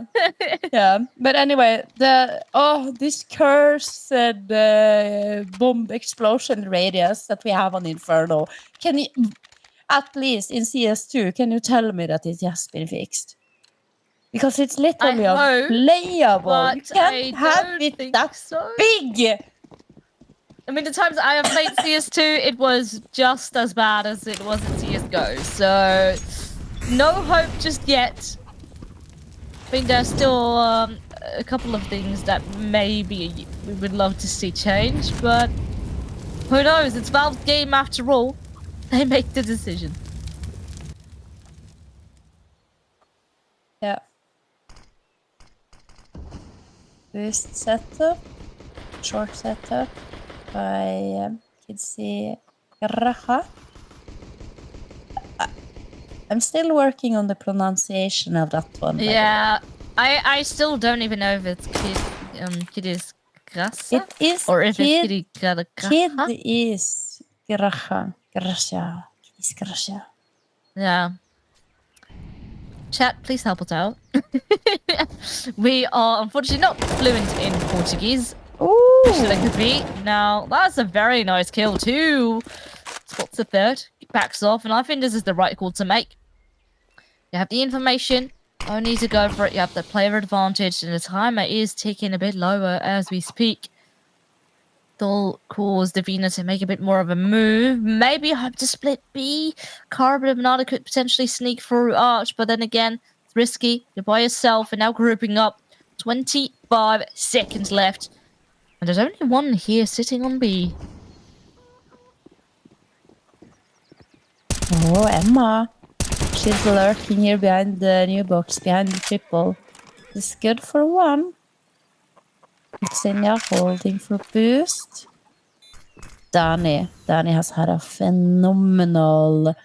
Yeah, but anyway, this cursed bomb explosion radius that we have on Inferno. Can you, at least in CS2, can you tell me that it has been fixed? Because it's literally unplayable. You can't have it that big. I mean, the times I have played CS2, it was just as bad as it was in CSGO. So, no hope just yet. I think there's still a couple of things that maybe we would love to see change, but who knows? It's Valve's game after all. They make the decision. Yeah. Boost setup. Short setup. By Kidsi Raha. I'm still working on the pronunciation of that one. Yeah, I still don't even know if it's Kidis Grasa. It is. Or if Kid, it's Kid Kid is Graha. Gracia. Kidis Gracia. Yeah. Chat, please help us out. We are unfortunately not fluent in Portuguese. Ooh. That could be. Now, that's a very nice kill too. Spots the third, backs off, and I think this is the right call to make. You have the information, only need to go for it. You have the player advantage, and the timer is ticking a bit lower as we speak. That'll cause Davina to make a bit more of a move. Maybe hope to split B. Carbon and Banana could potentially sneak through Arch, but then again, it's risky. You're by yourself, and now grouping up. 25 seconds left. And there's only one here sitting on B. Oh, Emma. She's lurking here behind the new box, behind the triple. It's good for one. Xenia holding for boost. Danny has had a phenomenal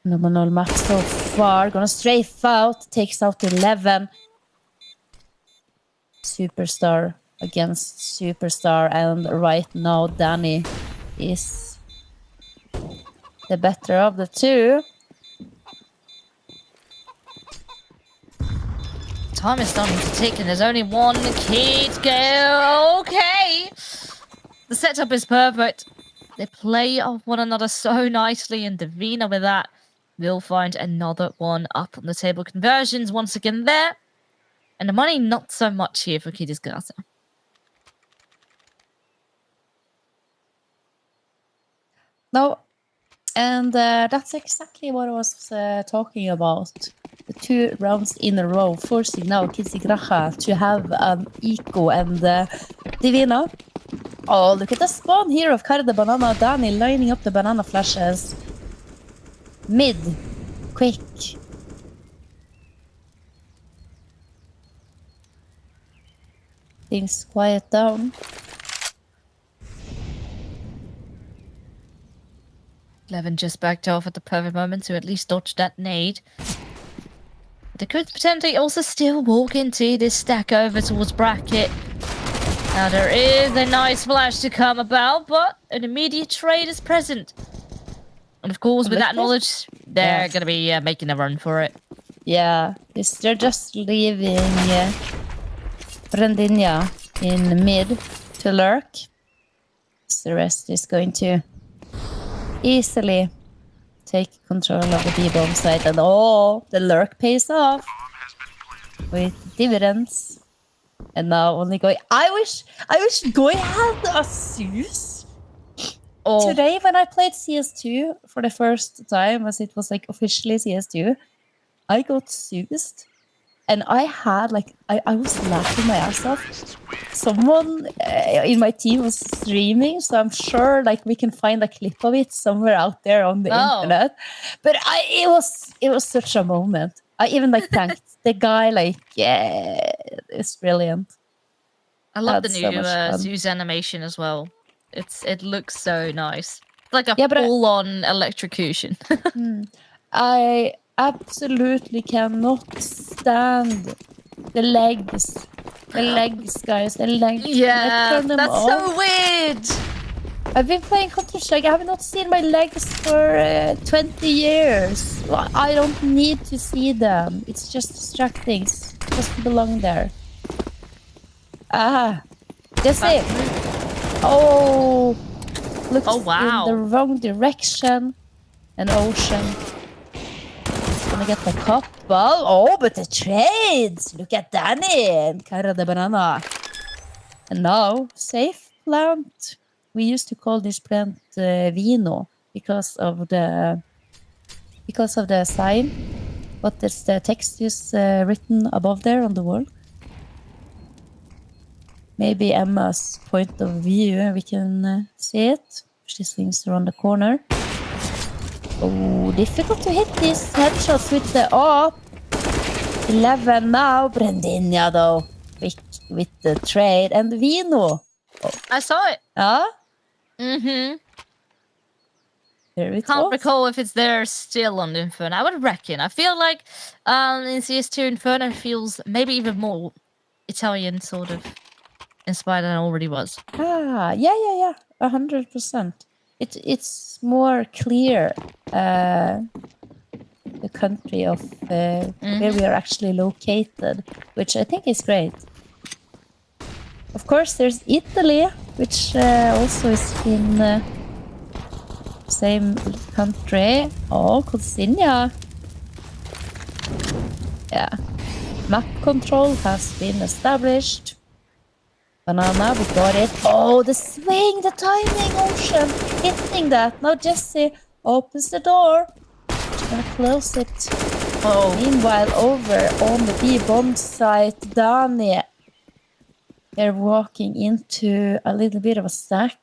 match so far. Gonna strafe out, takes out 11. Superstar against Superstar, and right now Danny is the better of the two. Time is starting to tick, and there's only one kid go. Okay, the setup is perfect. They play off one another so nicely, and Davina with that will find another one up on the table. Conversions once again there. And the money, not so much here for Kidis Gaza. No, and that's exactly what I was talking about. The 2 rounds in a row, forcing now Kidsi Graha to have an eco and Divina. Oh, look at the spawn here of Carde Banana. Danny lining up the banana flashes. Mid. Quick. Things quiet down. 11 just backed off at the perfect moment to at least dodge that nade. They could potentially also still walk into this stack over towards bracket. Now there is a nice flash to come about, but an immediate trade is present. And of course, with that knowledge, they're going to be making a run for it. Yeah, they're just leaving Brandinha in mid to lurk. The rest is going to easily take control of the B-bomb site, and the lurk pays off with dividends. And now only Goy. I wish Goy had a Zeus. Today when I played CS2 for the first time, as it was like officially CS2, I got Zeused. And I had like I was laughing my ass off. Someone in my team was streaming, so I'm sure like we can find a clip of it somewhere out there on the internet. But it was such a moment. I even like thanked the guy. Like, yeah, it's brilliant. I love the new Sue's animation as well. It looks so nice. It's like a full-on electrocution. I absolutely cannot stand the legs. The legs, guys. The legs. Yeah, that's so weird. I've been playing Counter-Strike. I have not seen my legs for 20 years. I don't need to see them. It's just distracting. It doesn't belong there. Jesse. Oh, looks in the wrong direction. An ocean. Gonna get the couple. Oh, but the trades. Look at Danny and Cara de Banana. And now, safe plant. We used to call this plant vino because of the sign. But there's the text is written above there on the wall. Maybe Emma's point of view, we can see it. She swings around the corner. Oh, difficult to hit these headshots with the 11 now. Brendinia though, with the trade and Vino. Oh. I saw it. There it Can't was. recall if it's there still on Inferno. I would reckon. I feel like in CS2 Inferno feels maybe even more Italian sort of inspired than it already was. Yeah. 100%. It's more clear the country of where we are actually located, which I think is great. Of course, there's Italy, which also is in same country. Oh, Consigna. Yeah. Map control has been established. Banana, we got it. Oh, the swing, the timing, Ocean. Hitting that. Now Jesse opens the door. She's gonna close it. Oh. Meanwhile, over on the B-bomb site, Dani. They're walking into a little bit of a stack.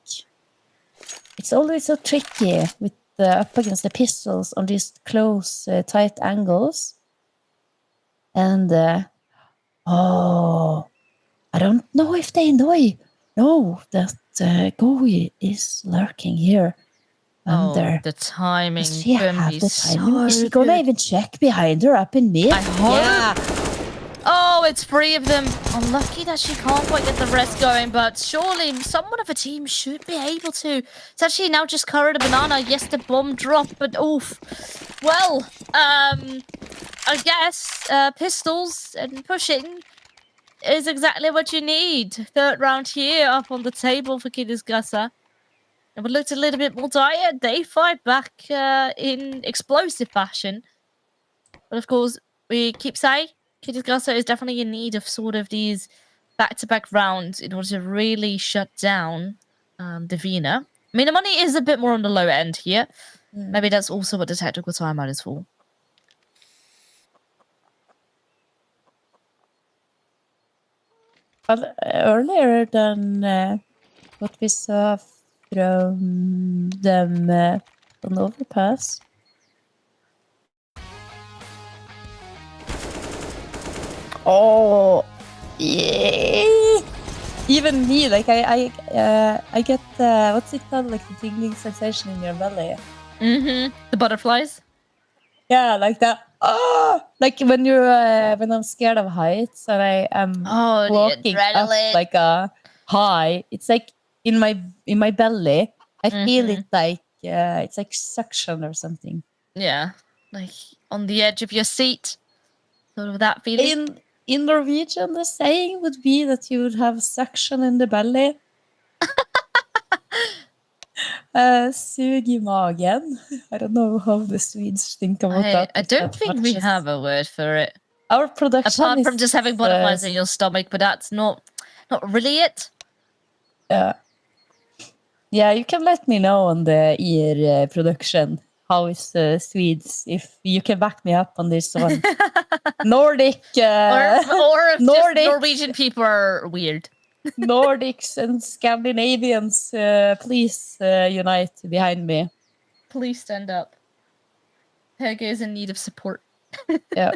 It's always so tricky with up against the pistols on these close, tight angles. And, I don't know if they know that Goey is lurking here under. The timing. Does she have the timing? Is she so gonna good. even check behind her up in mid? I hope. Yeah. Oh, it's 3 of them. Unlucky that she can't quite get the rest going, but surely someone of a team should be able to. It's actually now just Cara de Banana. Yes, the bomb drop, but oof. Well, I guess pistols and pushing is exactly what you need. Third round here up on the table for Kidisgasa. It would look a little bit more dire. They fight back in explosive fashion. But of course, we keep saying Kidisgasa is definitely in need of sort of these back-to-back rounds in order to really shut down Davina. I mean, the money is a bit more on the low end here. Maybe that's also what the tactical timeout is for. Well, earlier than what we saw from them on the overpass. Oh, yeah. Even me, like I get what's it called, like the tingling sensation in your belly. The butterflies. Yeah, like that. Oh, like when you're when I'm scared of heights and I am walking up like a high. It's like in my belly. I feel it like it's like suction or something. Yeah, like on the edge of your seat, sort of that feeling. In Norwegian, the saying would be that you would have suction in the belly. Sug i magen. I don't know how the Swedes think about that. I don't think we have a word for it. Our production apart from just having butterflies in your stomach, but that's not really it. Yeah, you can let me know on the ear production how is Swedes, if you can back me up on this one. Nordic. Or if Nordic. just Norwegian people are weird. Nordics and Scandinavians, please unite behind me. Please stand up. Helge is in need of support. Yeah.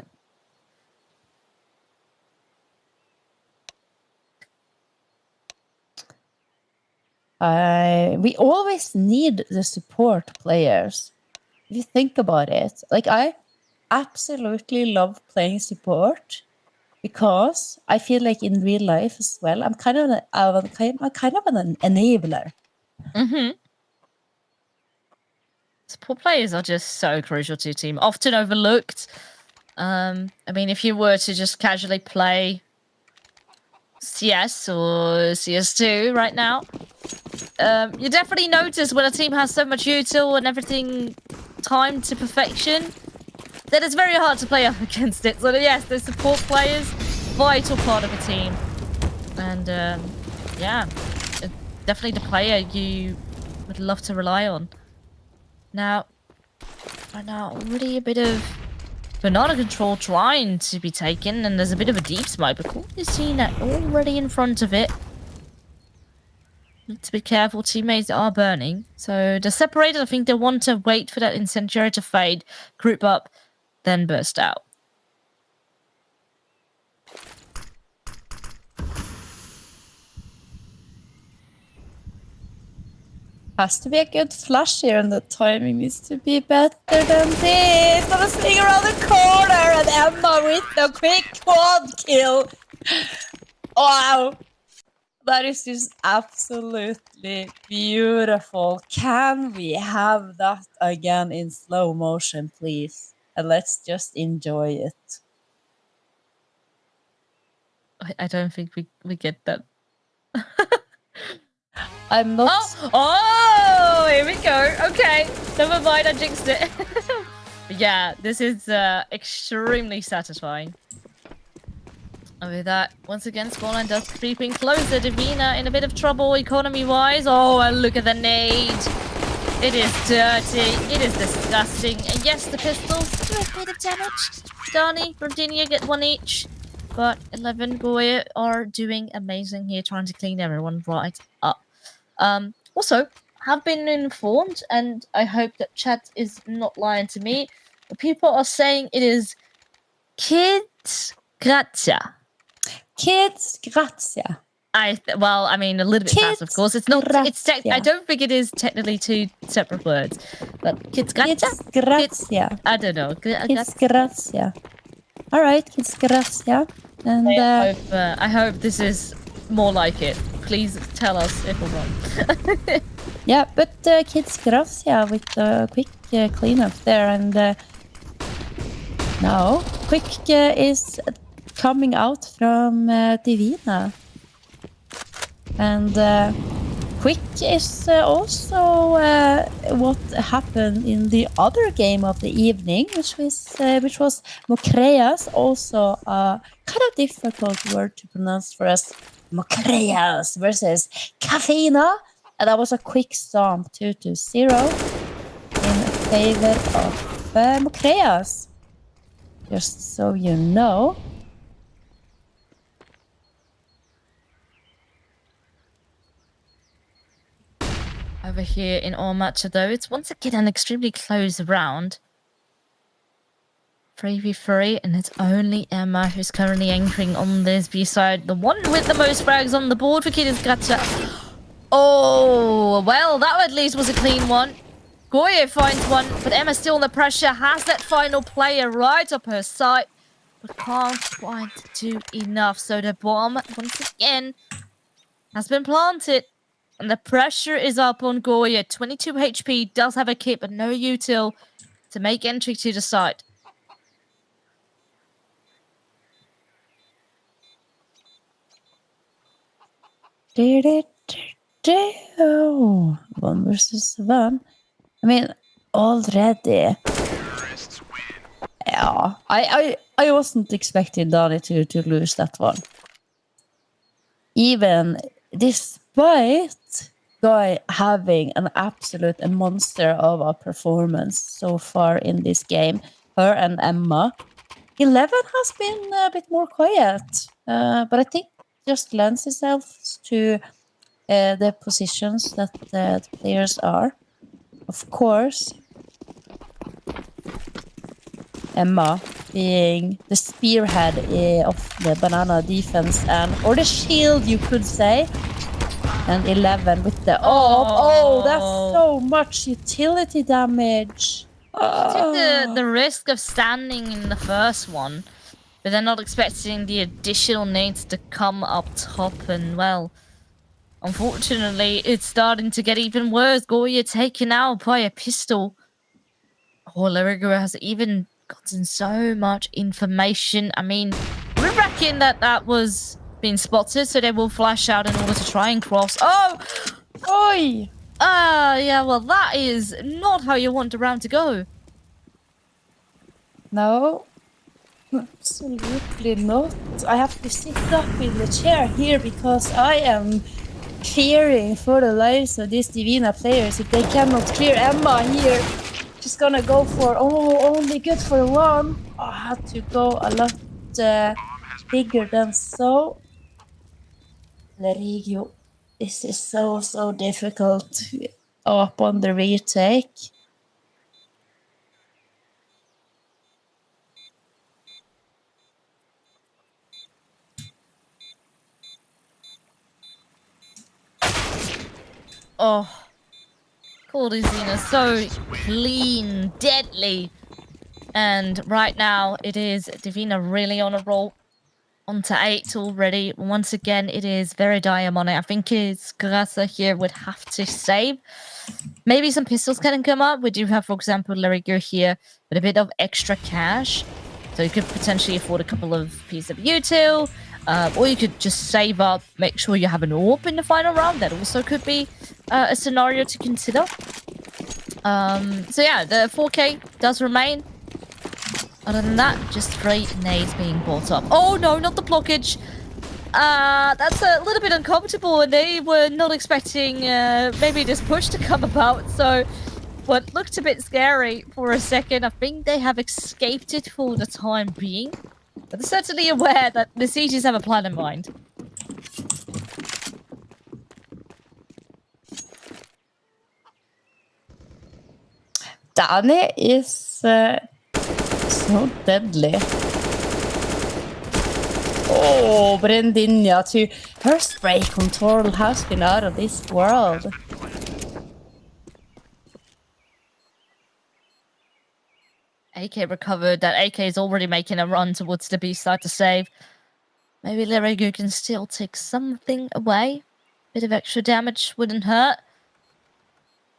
We always need the support players. If you think about it, like I absolutely love playing support because I feel like in real life as well, I'm kind of an enabler. Mm-hmm. Support players are just so crucial to your team, often overlooked. I mean, if you were to just casually play CS or CS2 right now, you definitely notice when a team has so much util and everything timed to perfection that it's very hard to play up against it. So yes, the support players, vital part of a team. And yeah, definitely the player you would love to rely on. Now, right now, already a bit of banana control trying to be taken, and there's a bit of a deep smoke, but Cool is seen that already in front of it. Need to be careful, teammates are burning. So they're separated. I think they want to wait for that incendiary to fade, group up, then burst out. Has to be a good flash here, and the timing needs to be better than this. I'm sitting around the corner, and Emma with the quick quad kill. Wow. That is just absolutely beautiful. Can we have that again in slow motion, please? And let's just enjoy it. I don't think we get that. I'm not... Oh, here we go. Okay, never mind, I jinxed it. Yeah, this is extremely satisfying. And with that, once again, Scoreline does creeping closer. Divina in a bit of trouble economy-wise. Oh, and look at the nade. It is dirty. It is disgusting. And yes, the pistols do a bit of damage. Dani, Virginia get one each. But 11 Goya are doing amazing here, trying to clean everyone right up. Also, have been informed, and I hope that chat is not lying to me, but people are saying it is Kids Grazia. Kids Grazia. Well, I mean, a little bit fast, of course. It's not. It's. I don't think it is technically two separate words. But Kids Grazia. Kids Grazia. I don't know. Kids Grazia. All right, Kids Grazia. And I hope this is more like it. Please tell us if we're wrong. Yeah, but Kids Grazia with the quick cleanup there, and now Quick is coming out from Divina, and Quick is also what happened in the other game of the evening, which was Mokreas, also a kind of difficult word to pronounce for us. Mokreas versus Cafina, and that was a quick stomp 2-0 in favor of Mokreas. Just so you know. Over here in our match, though, it's once again an extremely close round. 3v3, and it's only Emma who's currently anchoring on this B side. The one with the most frags on the board for Kids Grazia. Oh, well, that at least was a clean one. Goye finds one, but Emma's still under pressure. Has that final player right up her side, but can't quite do enough. So the bomb, once again, has been planted. And the pressure is up on Goya. 22 HP, does have a kit, but no util to make entry to the site. One versus one. I mean, already. Yeah, I wasn't expecting Dani to lose that one. Even despite Guy having an absolute monster of a performance so far in this game. Her and Emma. 11 has been a bit more quiet, but I think just lends itself to the positions that the players are. Of course, Emma being the spearhead of the banana defense or the shield, you could say. And 11 with the that's so much utility damage. She took the risk of standing in the first one, but they're not expecting the additional needs to come up top, and well, unfortunately, it's starting to get even worse. Goya taken out by a pistol. Lerigo has even gotten so much information. I mean, we reckon that was being spotted, so they will flash out in order to try and cross. Oi! Yeah, well, that is not how you want a round to go. No, absolutely not. I have to sit up in the chair here because I am fearing for the lives of these Divina players if they cannot clear Emma here. She's gonna go for, only good for one. I had to go a lot bigger than so. Lerigio, this is so difficult up on the retake. Cordizina, so clean, deadly. And right now, it is Divina really on a roll. Onto 8 already. Once again, it is very dire on it. I think it's Grasa here would have to save. Maybe some pistols can come up. We do have, for example, Lerigo here with a bit of extra cash. So you could potentially afford a couple of pieces of util. Or you could just save up, make sure you have an AWP in the final round. That also could be a scenario to consider. So yeah, the 4K does remain. Other than that, just 3 nades being brought up. Oh no, not the blockage. That's a little bit uncomfortable, and they were not expecting maybe this push to come about. So what looked a bit scary for a second, I think they have escaped it for the time being. But they're certainly aware that the sieges have a plan in mind. Danny is so deadly. Oh, Brendinia too. Her spray control has been out of this world. AK recovered. That AK is already making a run towards the B side to save. Maybe Lerigo can still take something away. Bit of extra damage wouldn't hurt.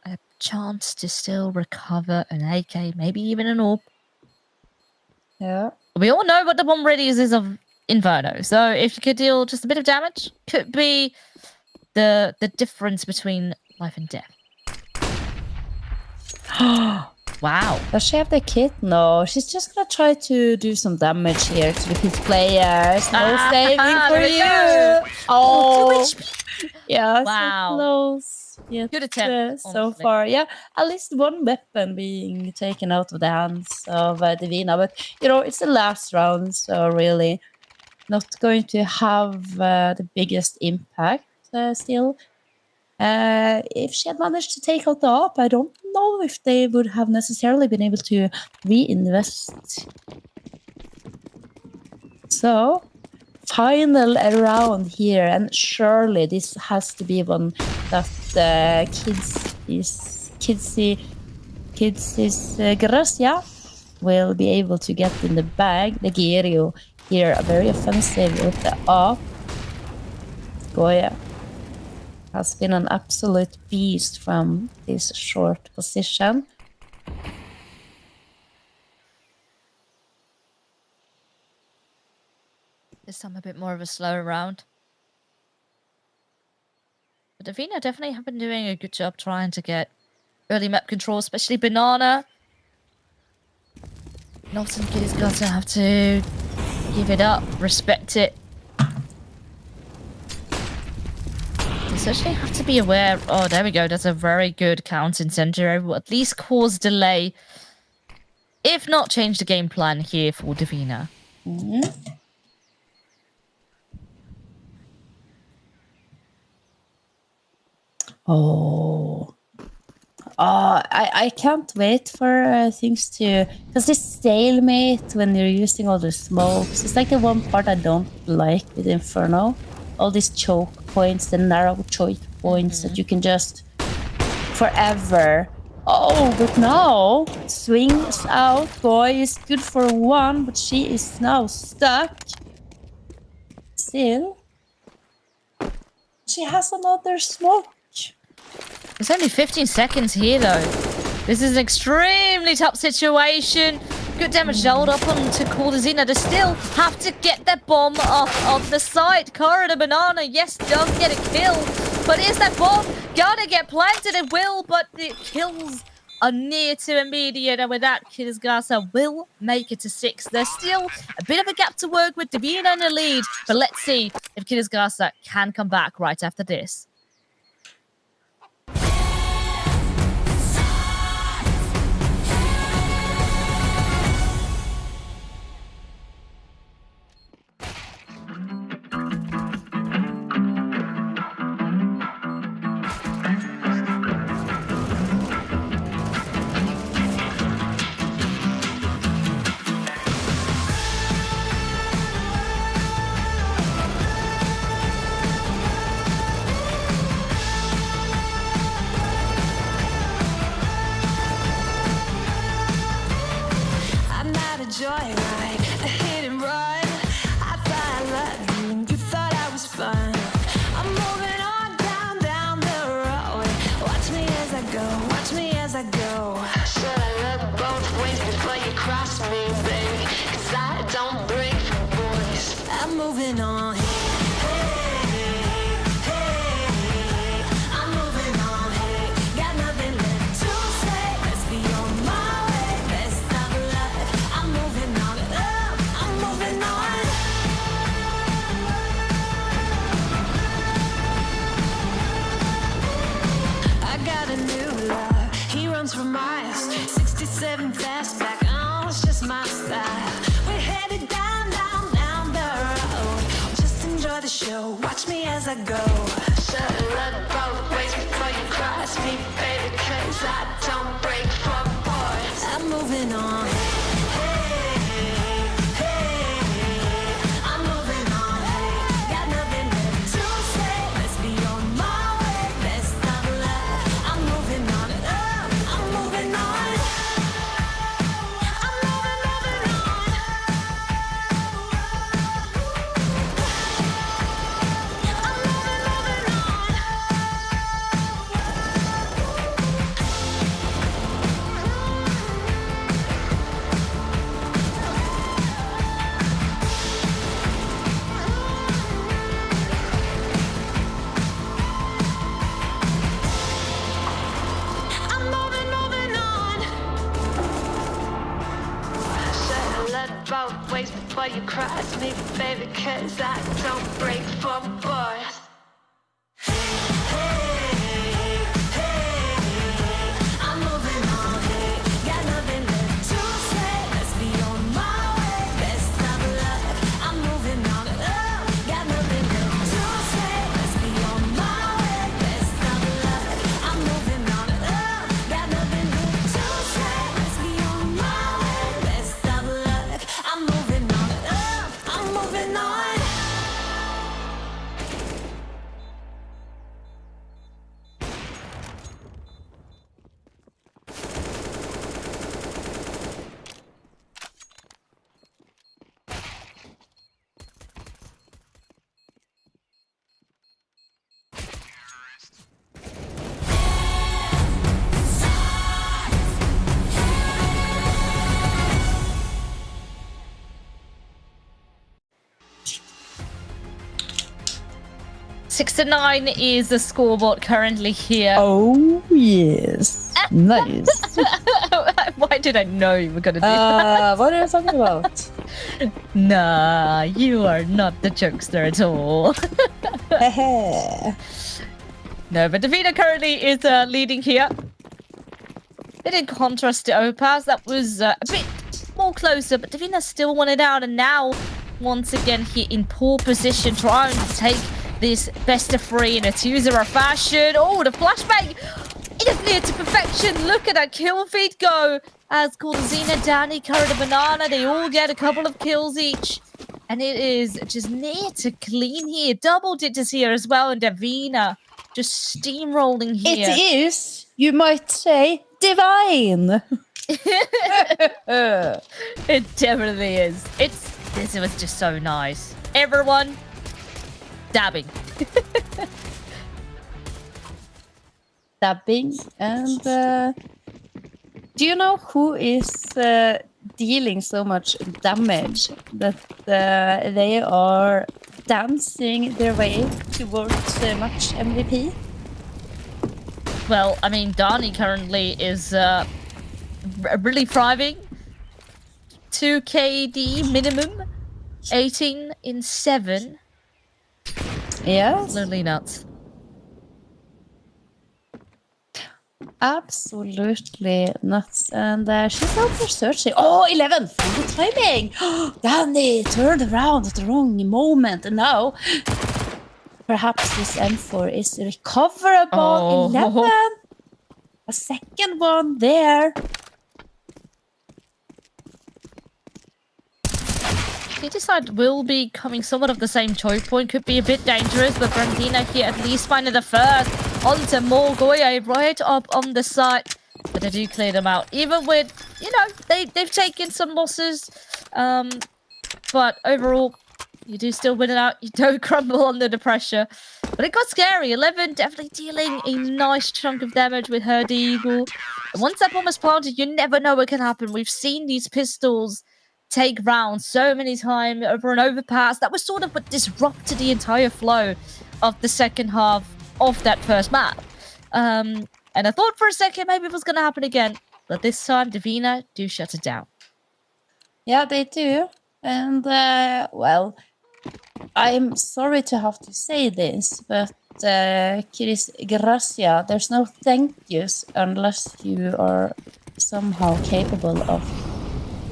A chance to still recover an AK, maybe even an AWP. Yeah. We all know what the bomb radius is of Inferno, so if you could deal just a bit of damage, could be the difference between life and death. Wow. Does she have the kit? No, she's just gonna try to do some damage here to the his players. No saving for you. Oh, yeah, wow. So close. Yet, good attempt so far. Yeah, at least one weapon being taken out of the hands of Divina. But you know, it's the last round, so really not going to have the biggest impact still. If she had managed to take out the AWP, I don't know if they would have necessarily been able to reinvest. So, final round here, and surely this has to be one that Gracia will be able to get in the bag. The Girio here are very offensive with the AWP. Goya has been an absolute beast from this short position. This time a bit more of a slower round. But Divina definitely have been doing a good job trying to get early map control, especially Banana. Norton Kid is going to have to give it up, respect it. To Essentially have to be aware. Oh, there we go. That's a very good count incendiary. Will at least cause delay, if not change the game plan here for Davina. I can't wait for things to, because this stalemate when you're using all the smokes, it's like the one part I don't like with Inferno. All these choke points, the narrow choke points that you can just forever. Oh, but now swings out. Boy is good for one, but she is now stuck. Still, she has another smoke. It's only 15 seconds here, though. This is an extremely tough situation. Good damage dealt up onto Caldezina to still have to get the bomb off of the site. Cara the Banana, yes, does get a kill. But is that bomb gonna get planted? It will, but the kills are near to immediate. And with that, Kiddisgasa will make it to 6. There's still a bit of a gap to work with, Davina in the lead. But let's see if Kiddisgasa can come back right after this. Joyride, a hit and run. I thought I loved you and you thought I was fun. I'm moving on down the road. Watch me as I go, watch me as I go. Should I look both ways before you cross me, baby? 'Cause I don't break for boys. I'm moving on. I'm moving on. Got nothing left to say. Let's be on my way. Best of luck. I'm moving on. I'm moving on. I got a new love. He runs for miles. 67 fastback. Oh, it's just my style. We're headed down the road. Just enjoy the show. Watch me as I go. Should look both ways before you cross me, baby, 'cause I don't break for boys. I'm moving on. I'm moving on. Got nothing left to say. Let's be on my way. Best of luck. I'm moving on. I'm moving on. I'm moving on. I'm moving on. Should've looked both ways before you cross me, baby, 'cause I don't break for boys. I'm moving on. Got nothing left to say. Let's be on my way. Best of luck. I'm moving on. Got nothing left to say. Let's be on my way. Best of luck. I'm moving on. Got nothing left to say. Let's be on my way. Best of luck. I'm moving on. I'm moving on. Six to 9 is the scoreboard currently here. Oh, yes. Nice. Why did I know you were going to do that? What are you talking about? Nah, you are not the jokester at all. No, but Davina currently is leading here. Bit in contrast to Opaz, that was a bit more closer, but Davina still won it out, and now, once again, here in poor position, trying to take this best of 3 in a 2-0 fashion. Oh, the flashbang! It is near to perfection. Look at that kill feed go. As Corzina, Danny, Curry, the Banana, they all get a couple of kills each. And it is just near to clean here. Double digits here as well, and Davina just steamrolling here. It is, you might say, divine. It definitely is. This was just so nice. Everyone dabbing. Dabbing. And do you know who is dealing so much damage that they are dancing their way towards match MVP? Well, I mean, Dani currently is really thriving. 2 KD minimum. 18 in 7. Yes. Absolutely nuts. Absolutely nuts. And she's out there searching. Oh, 11th! The timing! Danny turned around at the wrong moment. And now, perhaps this M4 is recoverable. Oh. 11! A second one there. Decide will be coming somewhat of the same choke point. Could be a bit dangerous, but Brandina here at least finding the first. Onto Morgoye right up on the side. But they do clear them out. Even with, you know, they've taken some losses. But overall, you do still win it out. You don't crumble under the pressure. But it got scary. 11 definitely dealing a nice chunk of damage with her Deagle. And once that bomb is planted, you never know what can happen. We've seen these pistols take rounds so many times over an overpass. That was sort of what disrupted the entire flow of the second half of that first map. And I thought for a second maybe it was going to happen again. But this time, Davina do shut it down. Yeah, they do. And, well, I'm sorry to have to say this, but Chris Gracia, there's no thank yous unless you are somehow capable of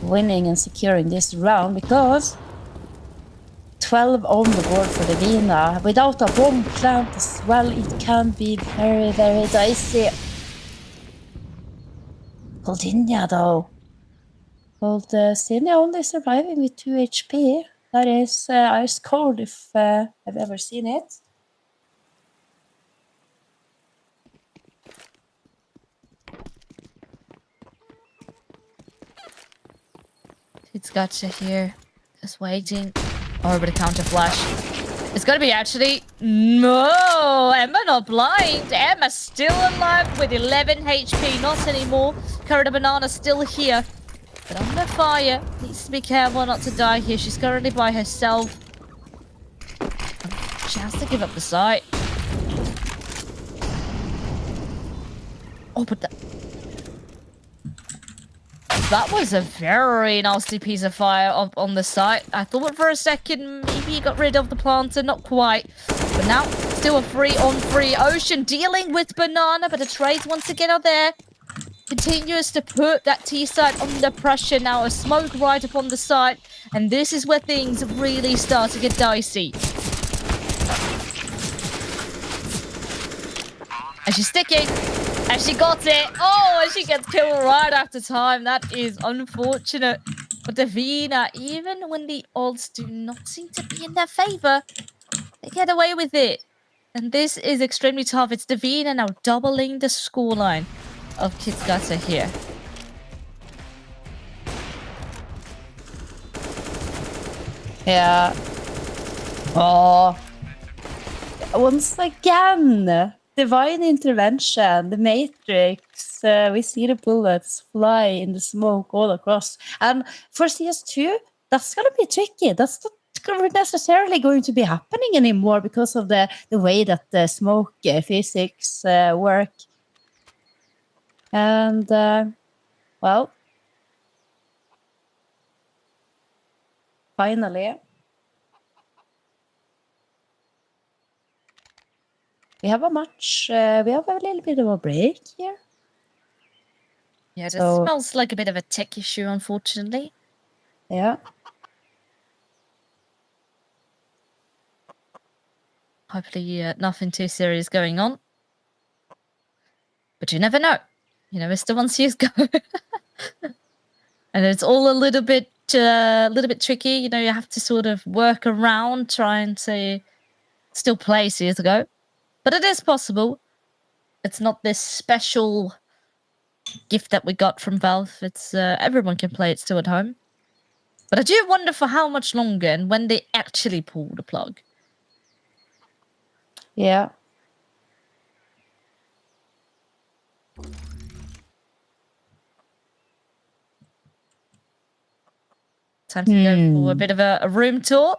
winning and securing this round, because 12 on the board for Davina. Without a bomb plant as well, it can be very, very dicey. Goldinia, though. Goldinia only surviving with 2 HP. That is ice cold if I've ever seen it. It's gotcha here. Just waiting. Oh, but a counter flash. It's gonna be actually... No! Emma not blind. Emma still alive with 11 HP. Not anymore. Current Banana still here. But under fire. Needs to be careful not to die here. She's currently by herself. She has to give up the site. Oh, but that was a very nasty piece of fire up on the site. I thought for a second maybe he got rid of the planter. Not quite. But now, still a 3-on-3 Ocean dealing with Banana. But the trades once again are there. Continues to put that T-side under pressure. Now a smoke right up on the side. And this is where things really start to get dicey. And she's sticking. And she got it. Oh, and she gets killed right after time. That is unfortunate. But Davina, even when the odds do not seem to be in their favor, they get away with it. And this is extremely tough. It's Davina now doubling the scoreline of Kitsgata here. Yeah. Oh. Once again. Divine intervention, the Matrix. We see the bullets fly in the smoke all across. And for CS2, that's going to be tricky. That's not necessarily going to be happening anymore because of the way that the smoke physics work. And, well, finally, we have a match. We have a little bit of a break here. Yeah, this So- smells like a bit of a tech issue, unfortunately. Yeah. Hopefully, nothing too serious going on. But you never know. You know, it's still on CSGO. And it's all a little bit tricky. You know, you have to sort of work around trying to still play CSGO. But it is possible. It's not this special gift that we got from Valve. It's everyone can play it still at home. But I do wonder for how much longer and when they actually pull the plug. Yeah. Time to go for a bit of a room tour.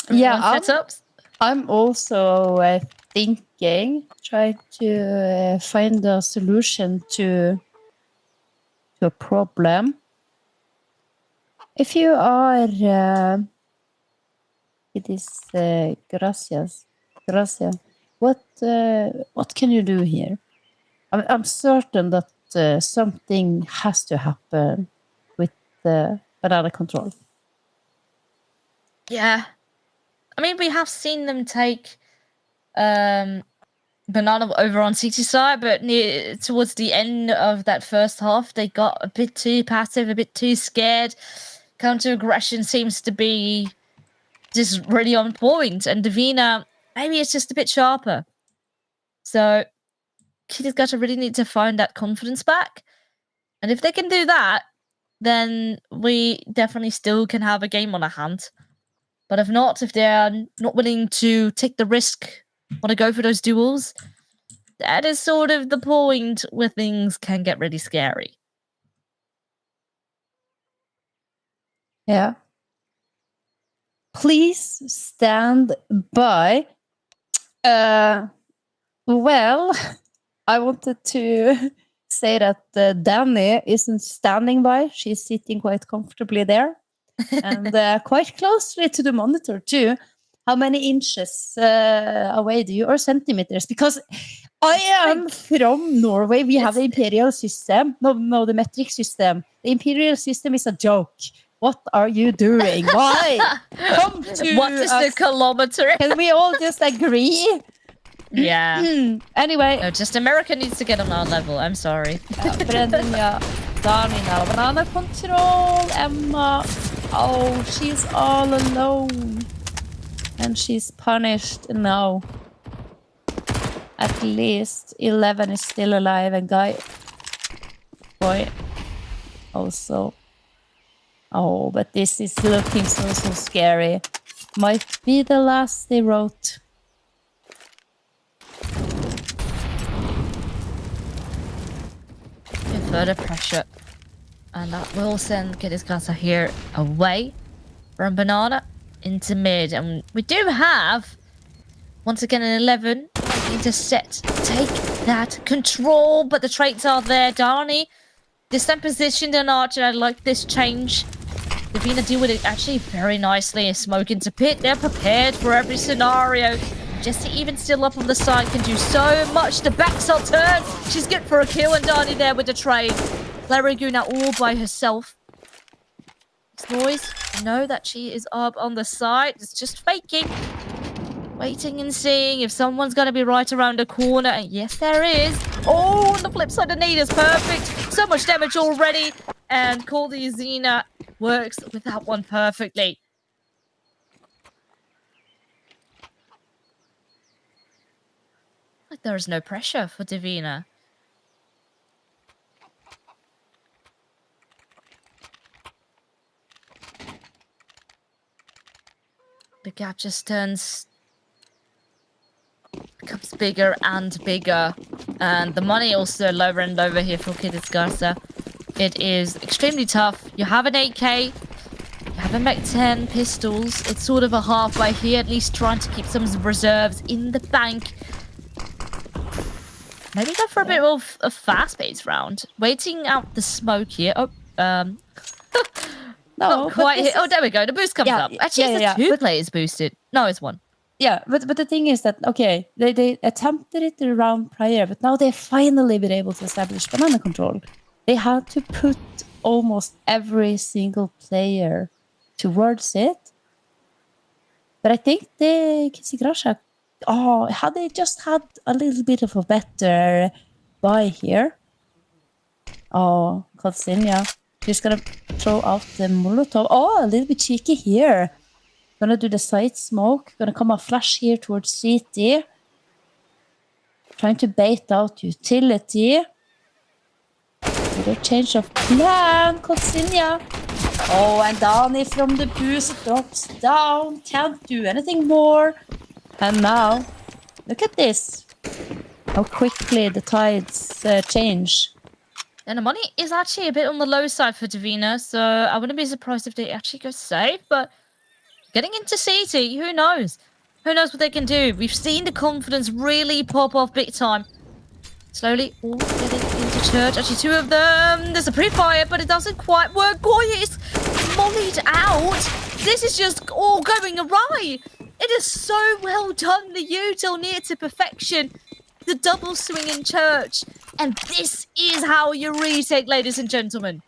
Yeah, setups. I'm also thinking, try to find a solution to a problem. If you are, it is gracias. What can you do here? I'm certain that something has to happen with the banana control. Yeah. I mean, we have seen them take Banana over on City side, but towards the end of that first half, they got a bit too passive, a bit too scared. Counter-aggression seems to be just really on point, and Davina, maybe it's just a bit sharper. So, Kitty's got to really need to find that confidence back. And if they can do that, then we definitely still can have a game on our hand. But if not, if they're not willing to take the risk, want to go for those duels, that is sort of the point where things can get really scary. Yeah. Please stand by. Well, I wanted to say that Danny isn't standing by. She's sitting quite comfortably there. And quite closely to the monitor too. How many inches away do you, or centimeters? Because I am from Norway. We have the imperial system. No, the metric system. The imperial system is a joke. What are you doing? Why? Come to What is the kilometer? Can we all just agree? Yeah. Anyway. No, just America needs to get on our level. I'm sorry. Brenda, Dani now. Banana control. Emma. Oh, she's all alone. And she's punished now. At least 11 is still alive. And boy also. Oh, but this is looking so scary. Might be the last they wrote. Further pressure. And that will send Kitty's here away from Banana into mid. And we do have, once again, an 11 into set. Take that control, but the traits are there. Dani, this time positioned an archer. I like this change. Davina deal with it actually very nicely. Smoke into pit. They're prepared for every scenario. Jessie, even still up on the side, can do so much. The backside turn. She's good for a kill, and Dani there with the trade. Larigu now all by herself. This boys know that she is up on the side. It's just faking. Waiting and seeing if someone's going to be right around the corner. And yes, there is. Oh, on the flip side, the nade is perfect. So much damage already. And Call the Xena works with that one perfectly. Like there is no pressure for Davina. The gap just becomes bigger and bigger. And the money also lower and lower here for Kitty's Garza. It is extremely tough. You have an 8k, you have a Mech 10 pistols. It's sort of a halfway here, at least trying to keep some reserves in the bank. Maybe go for a bit of a fast-paced round. Waiting out the smoke here. Oh, no, not quite here. Oh, there we go. The boost comes up. Actually, it's 2 players boosted. No, it's 1. Yeah, but the thing is that, okay, they attempted it the round prior, but now they've finally been able to establish banana control. They had to put almost every single player towards it. But I think the Kisigrasha, had they just had a little bit of a better buy here. Oh, Kotsinia. She's gonna throw out the Molotov. Oh, a little bit cheeky here. Gonna do the side smoke. Gonna come a flash here towards CT. Trying to bait out utility. With a change of plan, Kotsinia. Oh, and Dani from the boost drops down. Can't do anything more. And now, look at this. How quickly the tides change. And the money is actually a bit on the low side for Davina, so I wouldn't be surprised if they actually go safe, but getting into CT, who knows? Who knows what they can do? We've seen the confidence really pop off big time. Slowly, all getting into church. Actually, two of them. There's a pre-fire, but it doesn't quite work. Goya is mollied out. This is just all going awry. It is so well done. The util near to perfection. The double swing in church. And this is how you retake, ladies and gentlemen.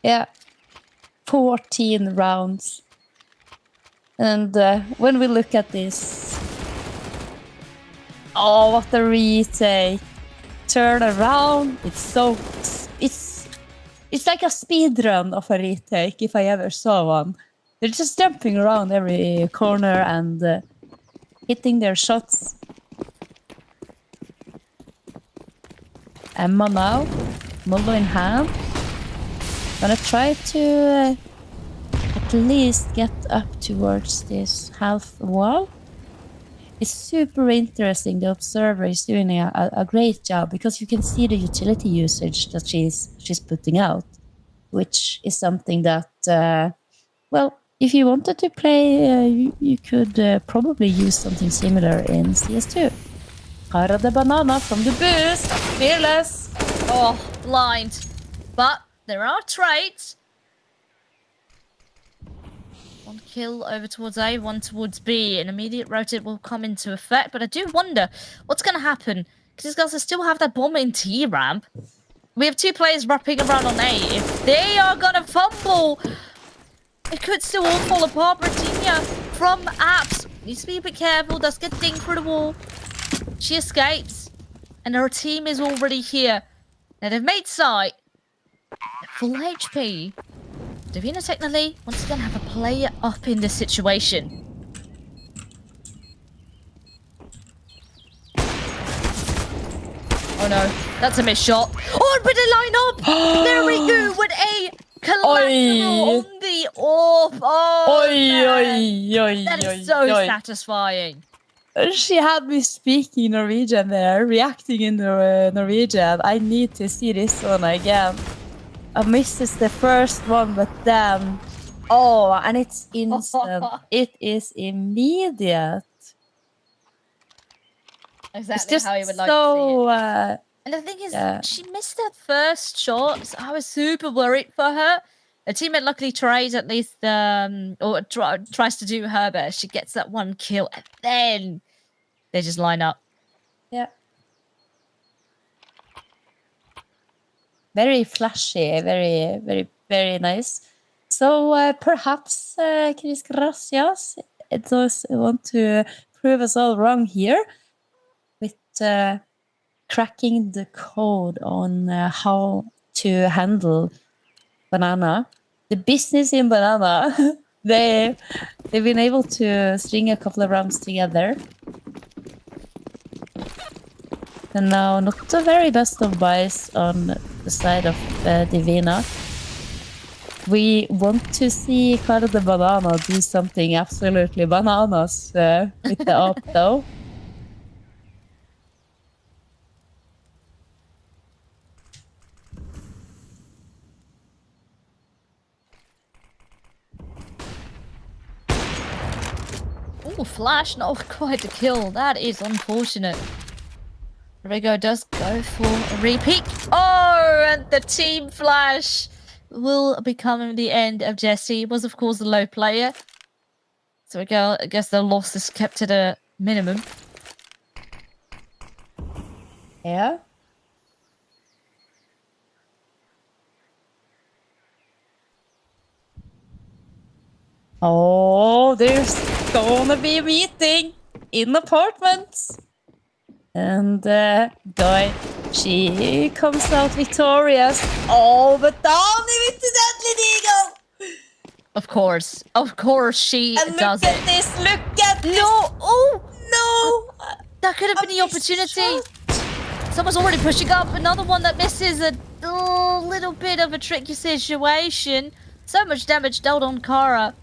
Yeah. 14 rounds. And when we look at this... Oh, what a retake. Turn around. It's like a speed run of a retake, if I ever saw one. They're just jumping around every corner and hitting their shots. Emma now, Molo in hand. Gonna try to at least get up towards this half wall. It's super interesting. The observer is doing a great job because you can see the utility usage that she's putting out, which is something that, well, if you wanted to play, you could probably use something similar in CS2. Cara the banana from the boost, fearless. Oh, blind. But there are traits. One kill over towards A, one towards B. An immediate rotate will come into effect, but I do wonder what's going to happen because these guys still have that bomb in T-ramp. We have two players wrapping around on A. If they are going to fumble, it could still all fall apart. Britannia from Apps needs to be a bit careful. Does get dinged through the wall. She escapes, and her team is already here. Now they've made sight. Full HP. Davina technically once again have a player up in this situation. Oh no, that's a missed shot. Oh, but they line up. There we go with a collateral on the orb. Oh, that is so satisfying. She had me speaking Norwegian there, reacting in Norwegian. I need to see this one again. I missed the first one, but then... Oh, and it's instant. It is immediate. Exactly it's just how you would like so, to see it. And the thing is, she missed that first shot, so I was super worried for her. Her teammate luckily tries at least, or tries to do her best. She gets that one kill, and then they just line up. Yeah. Very flashy, very, very, very nice. So perhaps Chris Gracias does want to prove us all wrong here with cracking the code on how to handle Banana. The business in Banana. They've been able to string a couple of rounds together. And now not the very best of buys on the side of Divina. We want to see Cara the Banana do something absolutely bananas with the up though. Oh, flash, not quite a kill. That is unfortunate. Rigo does go for a repeat. Oh, and the team flash will become the end of Jesse. Was, of course, the low player. So I guess the loss is kept at a minimum. Yeah. Oh, there's gonna be a meeting in apartments. And Guy, she comes out victorious. Oh, but Dani with the deadly deagle! Of course she and does look at it. this, look at this! No! Oh! No! That could have been the opportunity. Someone's already pushing up. Another one that misses a little bit of a tricky situation. So much damage dealt on Kara.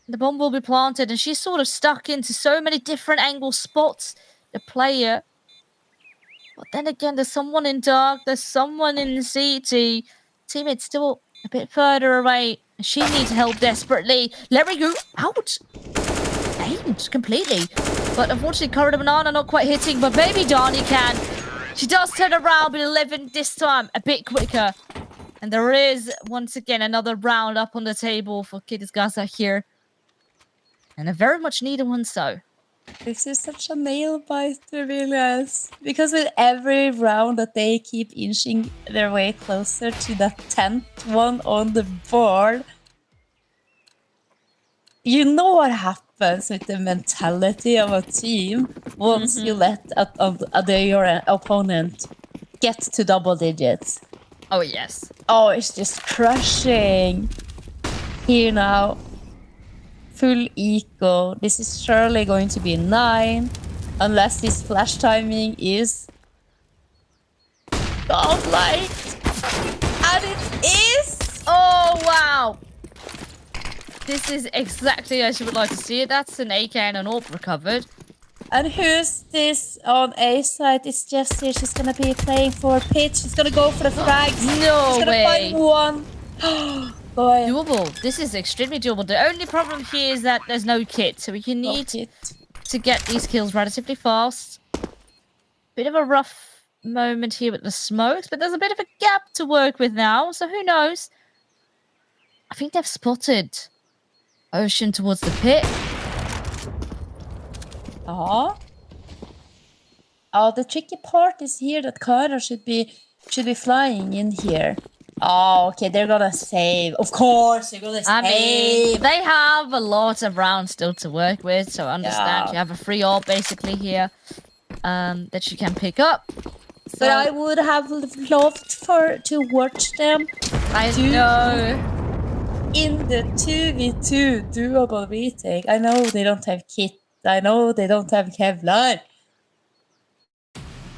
The bomb will be planted, and she's sort of stuck into so many different angle spots. The player. But then again, there's someone in dark. There's someone in the CT. Teammate's still a bit further away. She needs help desperately. Larry go out. Aimed completely. But unfortunately, Kara the Banana not quite hitting. But baby Dani can. She does turn around, but 11 this time. A bit quicker. And there is, once again, another round up on the table for Kidis Gaza here. And a very much needed one, so. This is such a nail biter, really is. Because with every round that they keep inching their way closer to that 10th one on the board, you know what happens with the mentality of a team once you let your opponent get to double digits. Oh, yes. Oh, it's just crushing. Here now. Full eco. This is surely going to be 9. Unless this flash timing is godlike. And it is! Oh, wow. This is exactly as you would like to see it. That's an AK and an AWP recovered. And who's this on A side? It's Jessie. She's gonna be playing for pitch. She's gonna go for the frags. No She's way. gonna find one. Boy. Doable. This is extremely doable. The only problem here is that there's no kit, so we can need to get these kills relatively fast. Bit of a rough moment here with the smokes, but there's a bit of a gap to work with now, so who knows? I think they've spotted Ocean towards the pit. Oh, the tricky part is here that Kara should be flying in here. Oh, okay, they're gonna save. Of course, they're gonna save. I mean, they have a lot of rounds still to work with, so I understand you have a free AWP basically here that you can pick up. So, but I would have loved to watch them. I know. In the 2v2 doable retake. I know they don't have kit. I know they don't have Kevlar.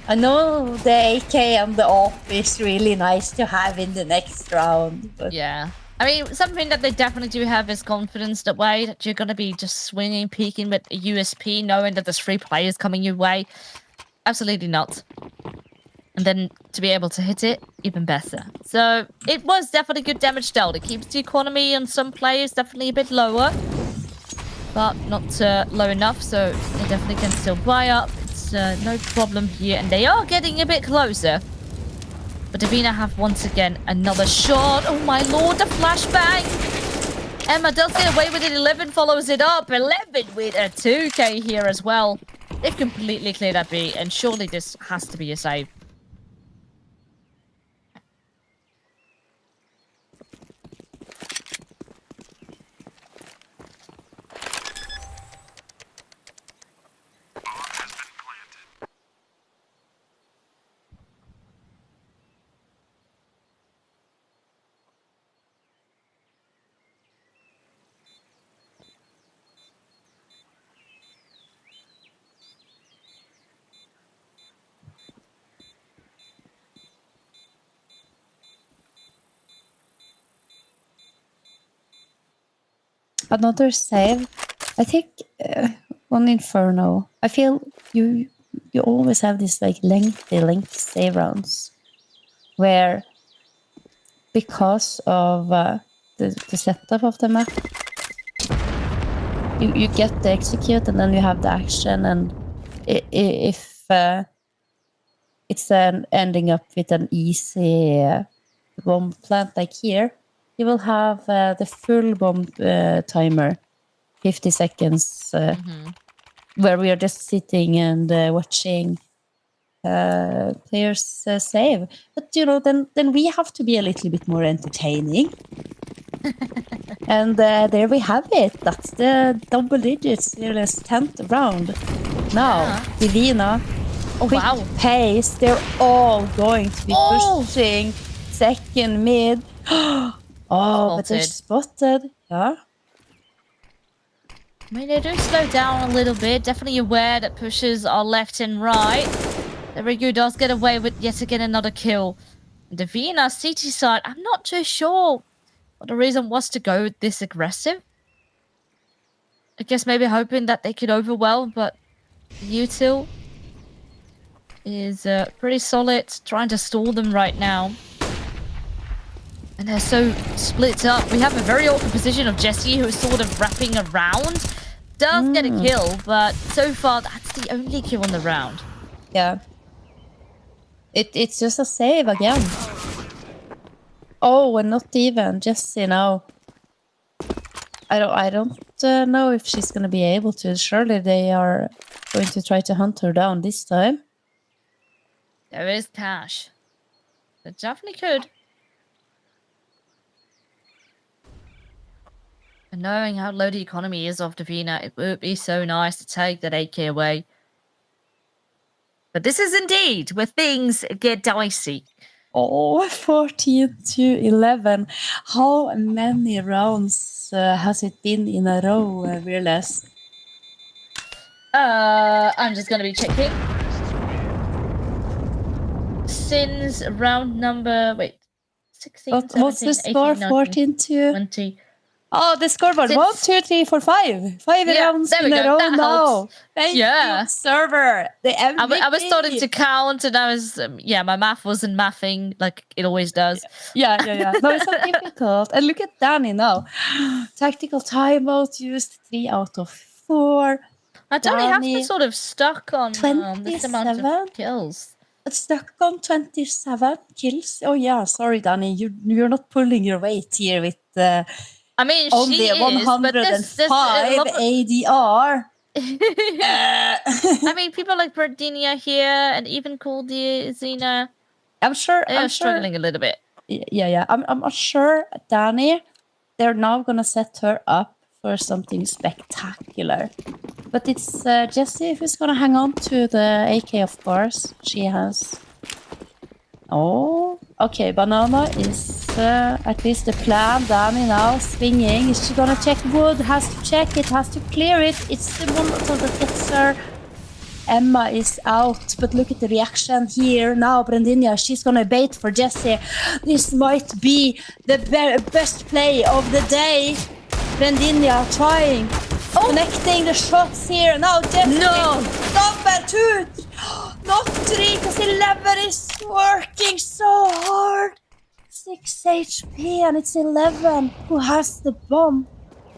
I know the AK and the AWP is really nice to have in the next round. But yeah. I mean, something that they definitely do have is confidence that way. That you're going to be just swinging, peeking with a USP, knowing that there's 3 players coming your way. Absolutely not. And then to be able to hit it, even better. So it was definitely good damage dealt. It keeps the economy on some players definitely a bit lower. But not low enough, so they definitely can still buy up. It's no problem here. And they are getting a bit closer. But Davina have once again another shot. Oh my lord, the flashbang! Emma does get away with it. 11 follows it up. 11 with a 2k here as well. They've completely cleared that B, and surely this has to be a save. another save. I think on Inferno, I feel you always have this like lengthy save rounds where because of the setup of the map, you get the execute and then you have the action, and if it's ending up with an easy bomb plant like here, he will have the full bomb timer, 50 seconds, where we are just sitting and watching players save. But then we have to be a little bit more entertaining. And there we have it. That's the double digits, fearless 10th round. Now, Divina, quick pace. They're all going to be pushing second mid. But they're spotted. Yeah. I mean, they do slow down a little bit. Definitely aware that pushes are left and right. The Rigu does get away with yet again another kill. Divina, CT side, I'm not too sure what the reason was to go this aggressive. I guess maybe hoping that they could overwhelm, but Util is pretty solid, trying to stall them right now. And they're so split up. We have a very awkward position of Jesse, who is sort of wrapping around. Does get a kill, but so far that's the only kill on the round. Yeah. It's just a save again. Oh, and not even Jesse now. I don't know if she's gonna be able to. Surely they are going to try to hunt her down this time. There is cash. They definitely could. And knowing how low the economy is of Divina, it would be so nice to take that 8k away. But this is indeed where things get dicey. Oh, 14 to 11. How many rounds has it been in a row, Fearless? I'm just gonna be checking. Since round number 16, What's the 17, score? 18, 14 to 20. Oh, the scoreboard. Since... 1, 2, 3, 4, 5. 5 rounds in a row now. Thank you, server. The MVP. I was starting to count, and I was my math wasn't mathing like it always does. Yeah. No, it's not difficult. And look at Danny now. Tactical timeout used 3 out of 4. Danny has been sort of stuck on this amount of kills. It's stuck on 27 kills. Oh yeah, sorry, Danny. You're not pulling your weight here with. I mean, only she 105 ADR. I mean, people like Berdinia here and even Zena. I'm sure they're struggling a little bit. Yeah. I'm sure, Danny, they're now gonna set her up for something spectacular. But it's Jessie who's gonna hang on to the AK, of course. She has. Oh, okay. Banana is at least the plan. Danny now swinging. Is she gonna check wood? Has to check it. Has to clear it. It's the one that gets her. Emma is out, but look at the reaction here now. Brandinia, she's gonna bait for Jessie. This might be the best play of the day. Brandinia trying, connecting the shots here. Now Jessie. No. Number 2. Not 3, because 11 is working so hard. 6 HP, and it's 11 who has the bomb.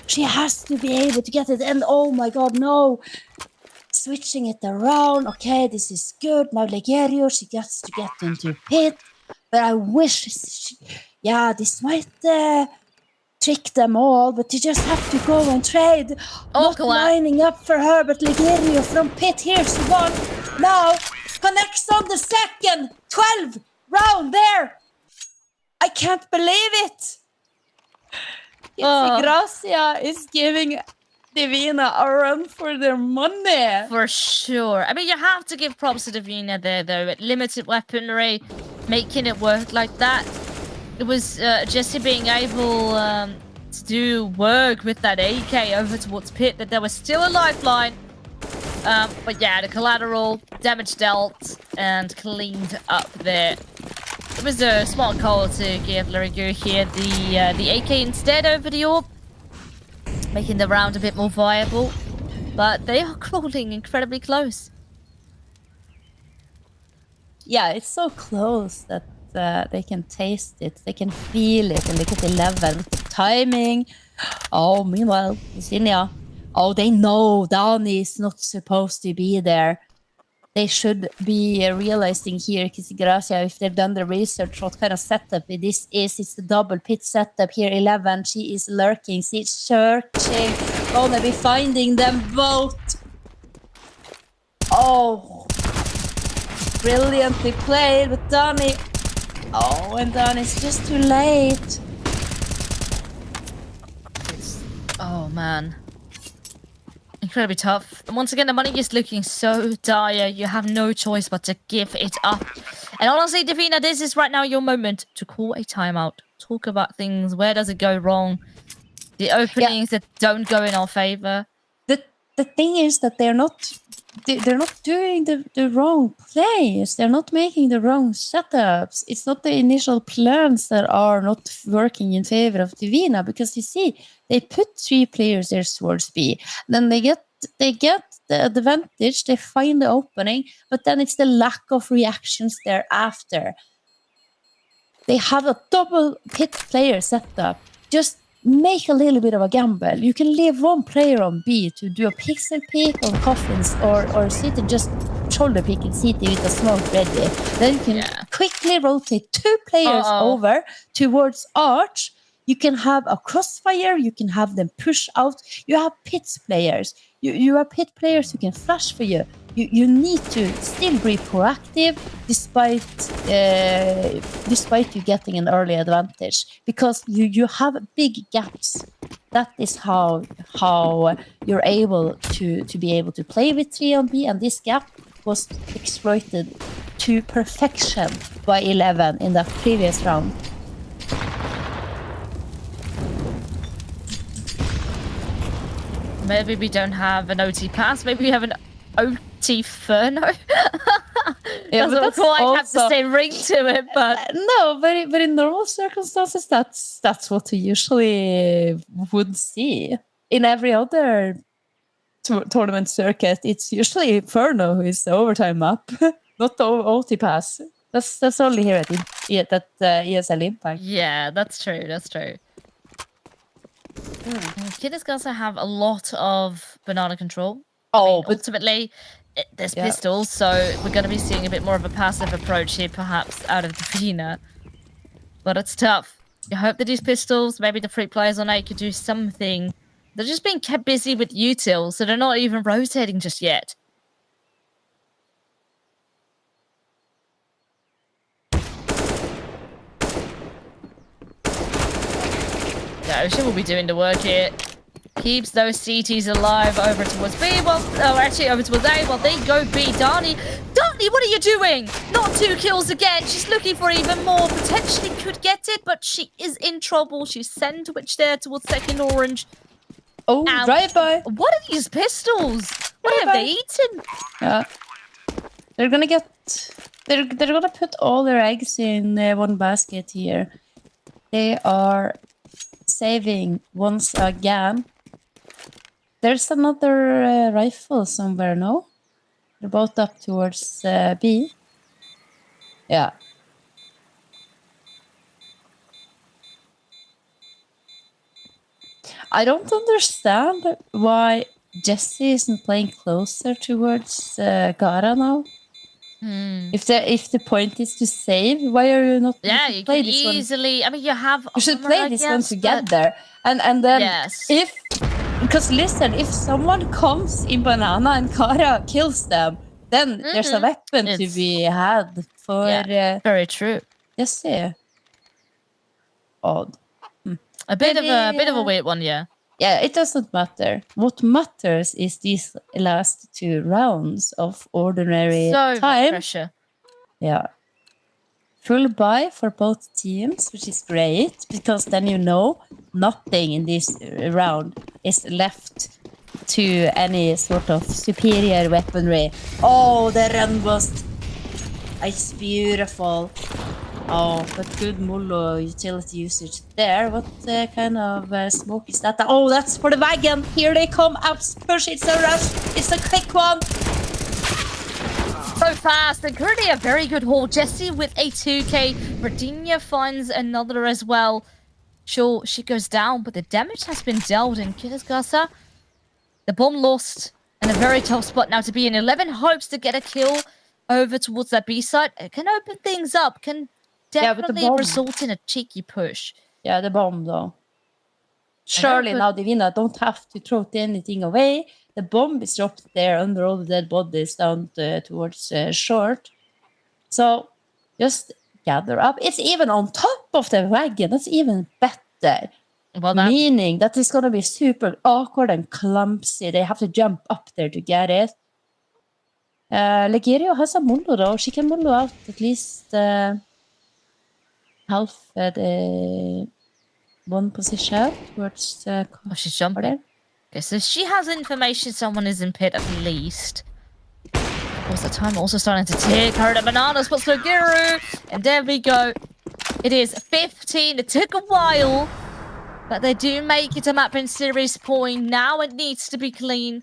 She has to be able to get it. And oh my god, no. Switching it around. Okay, this is good. Now Legerio, she gets to get into pit. But I wish... this might trick them all, but you just have to go and trade. Not lining up for her, but Legerio from pit. Here's one. Now connects on the second. 12 round there. I can't believe it. Gracia is giving Divina a run for their money. For sure. I mean, you have to give props to Divina there, though. At limited weaponry, making it work like that. It was Jessie being able to do work with that AK over towards pit, that there was still a lifeline. But yeah, the collateral, damage dealt, and cleaned up there. It was a smart call to give Larigu here the AK instead over the orb, making the round a bit more viable. But they are crawling incredibly close. Yeah, it's so close that they can taste it, they can feel it, and look at 11 timing. Oh, meanwhile, Zinnia. Oh, they know Dani is not supposed to be there. they should be realizing here, Gracia, if they've done the research, what kind of setup this is. It's the double pit setup here. 11, she is lurking, she's searching, gonna be finding them both. Oh, brilliantly played, but Donnie. Oh, and Donnie's just too late. Oh man. Incredibly tough. And once again, the money is looking so dire. You have no choice but to give it up. And honestly, Davina, this is right now your moment to call a timeout. Talk about things. Where does it go wrong? The openings that don't go in our favor. The thing is that they're not doing the wrong plays. They're not making the wrong setups. It's not the initial plans that are not working in favor of Divina, because you see, they put 3 players there towards B. Then they get the advantage, they find the opening, but then it's the lack of reactions thereafter. They have a double pit player setup. Just make a little bit of a gamble. You can leave 1 player on B to do a pixel pick on coffins, or sit and just shoulder pick and CT with a smoke ready. Then you can quickly rotate 2 players over towards Arch. You can have a crossfire. You can have them push out. You have pits players. You have pit players who can flash for you. You need to still be proactive despite you getting an early advantage, because you have big gaps. That is how you're able to be able to play with 3 on B, and this gap was exploited to perfection by 11 in that previous round. Maybe we don't have an OT pass. Maybe we have an OT Furno. Doesn't quite have the same ring to it, but no. But in normal circumstances, that's what you usually would see. In every other tournament circuit, it's usually Furno who is the overtime map, not the OT pass. That's only here at ESL Impact. Yeah, that's true. That's true. Kid is going to have a lot of banana control. But ultimately, there's pistols, so we're going to be seeing a bit more of a passive approach here, perhaps, out of Davina. But it's tough. You hope that these pistols, maybe the free players on A could do something. They're just being kept busy with util, so they're not even rotating just yet. Yeah, Ocean will be doing the work here. Keeps those CTs alive over towards B. Actually over towards A while they go B. Dani, what are you doing? Not 2 kills again. She's looking for even more. Potentially could get it, but she is in trouble. She's sandwiched there towards second orange. Oh, drive-by. What are these pistols? What have they eaten? Yeah. They're gonna put all their eggs in 1 basket here. They are saving once again. There's another rifle somewhere, no? They're both up towards B. Yeah. I don't understand why Jessie isn't playing closer towards Gara now. If the point is to save, why are you not? Yeah, you play can this easily. One? I mean, you have. You should play this one together, and then because listen, if someone comes in banana and Kara kills them, then there's a weapon to be had for. Very true. Jessie. Odd. A bit of a weird one, yeah. Yeah, it doesn't matter. What matters is these last 2 rounds of ordinary so time. Much pressure. Yeah. Full buy for both teams, which is great, because then you know nothing in this round is left to any sort of superior weaponry. Oh, the run was... It's beautiful. Oh, but good Mullo utility usage there. What kind of smoke is that? Oh, that's for the wagon. Here they come. Ups, push. It's a rush. It's a quick one. So fast. And currently a very good haul. Jessie with a 2k. Virginia finds another as well. Sure, she goes down, but the damage has been dealt in Kitasgasa. The bomb lost. And a very tough spot now to be in. 11 hopes to get a kill over towards that B side. It can open things up, can definitely result in a cheeky push. Yeah, the bomb though. Surely now Divina don't have to throw anything away. The bomb is dropped there under all the dead bodies down towards short. So just gather up. It's even on top of the wagon. That's even better. Well, meaning that it's going to be super awkward and clumsy. They have to jump up there to get it. Legerio has a Mundo though. She can Mundo out at least half the one position towards she's jumping. Okay, so she has information someone is in pit at least. Of course, the time also starting to tick. Her banana spots Legerio. And there we go. It is 15. It took a while. But they do make it a map in series point. Now it needs to be clean.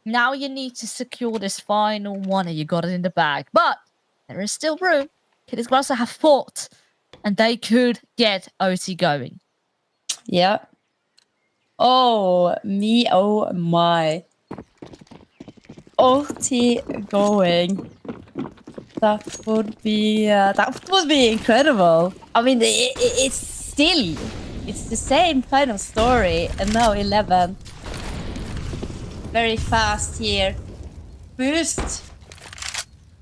Now you need to secure this final one and you got it in the bag. But there is still room. Kiddies Grasso have fought and they could get OT going. Yeah. Oh, me, oh my. OT going. That would be incredible. I mean, it's still... It's the same kind of story, and now 11. Very fast here. Boost.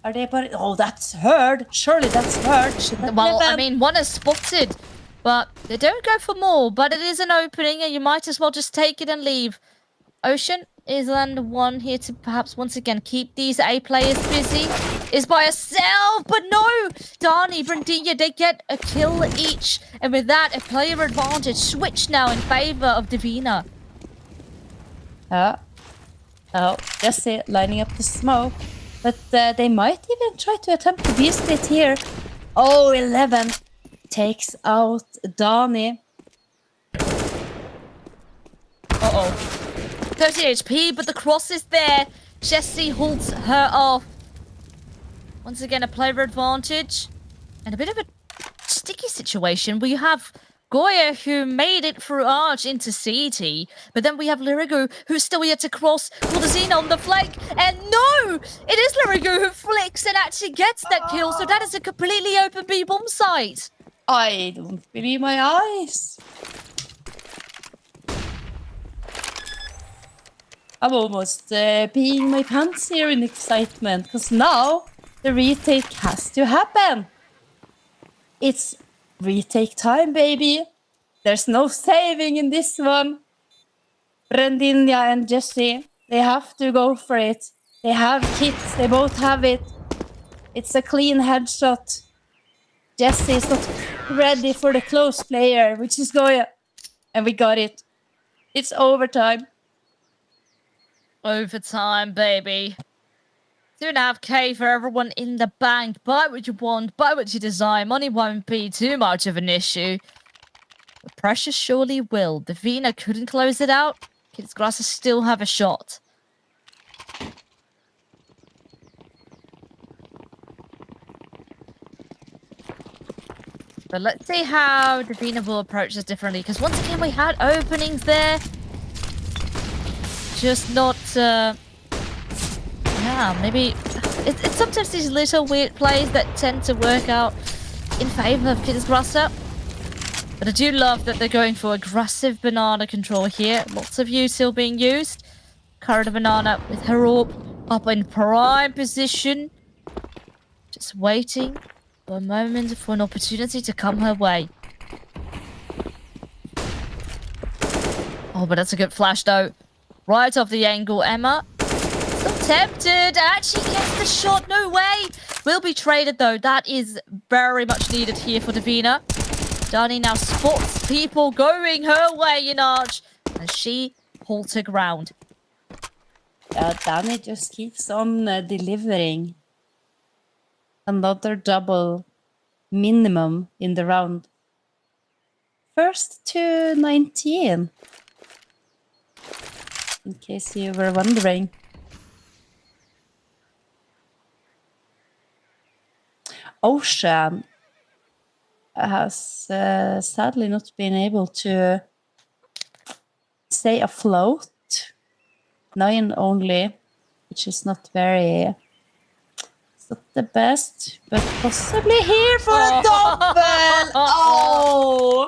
Are they? Oh, that's heard. Surely that's heard. Well, I mean, one is spotted, but they don't go for more. But it is an opening, and you might as well just take it and leave. Ocean is then the one here to perhaps once again keep these A players busy. Is by herself, but no! Dani, Brandinha, they get a kill each. And with that, a player advantage switched now in favor of Divina. Oh, Jesse lining up the smoke. But they might even try to attempt the B-split here. Oh, 11 takes out Dani. Uh-oh. 30 HP, but the cross is there. Jesse halts her off. Once again, a player advantage. And a bit of a sticky situation. We have Goya, who made it through Arch into CT. But then we have Lirigu, who's still yet to cross for the Xena on the flank. And no! It is Lirigu who flicks and actually gets that kill. So that is a completely open B bomb site. I don't believe my eyes. I'm almost peeing my pants here in excitement. Because now... the retake has to happen. It's retake time, baby. There's no saving in this one. Brandinha and Jesse, they have to go for it. They have kits. They both have it. It's a clean headshot. Jesse is not ready for the close player, which is Goya. And we got it. It's overtime. Overtime, baby. 2.5k for everyone in the bank. Buy what you want, buy what you desire. Money won't be too much of an issue. The pressure surely will. Divina couldn't close it out. Kids Grasses still have a shot. But let's see how Divina will approach this differently. Because once again, we had openings there. Just not... yeah, maybe it's sometimes these little weird plays that tend to work out in favor of Kids Grasser. But I do love that they're going for aggressive banana control here. Lots of util being used. Current banana with her orb up in prime position. Just waiting for a moment for an opportunity to come her way. Oh, but that's a good flash though. Right off the angle, Emma. Tempted, actually gets the shot, no way. Will be traded though, that is very much needed here for Divina. Dani now spots people going her way in Arch, and she holds her ground. Yeah, Dani just keeps on delivering. Another double minimum in the round. First to 19. In case you were wondering. Ocean has sadly not been able to stay afloat. 9 only. which is not very... It's not the best, but possibly here for a double! Oh!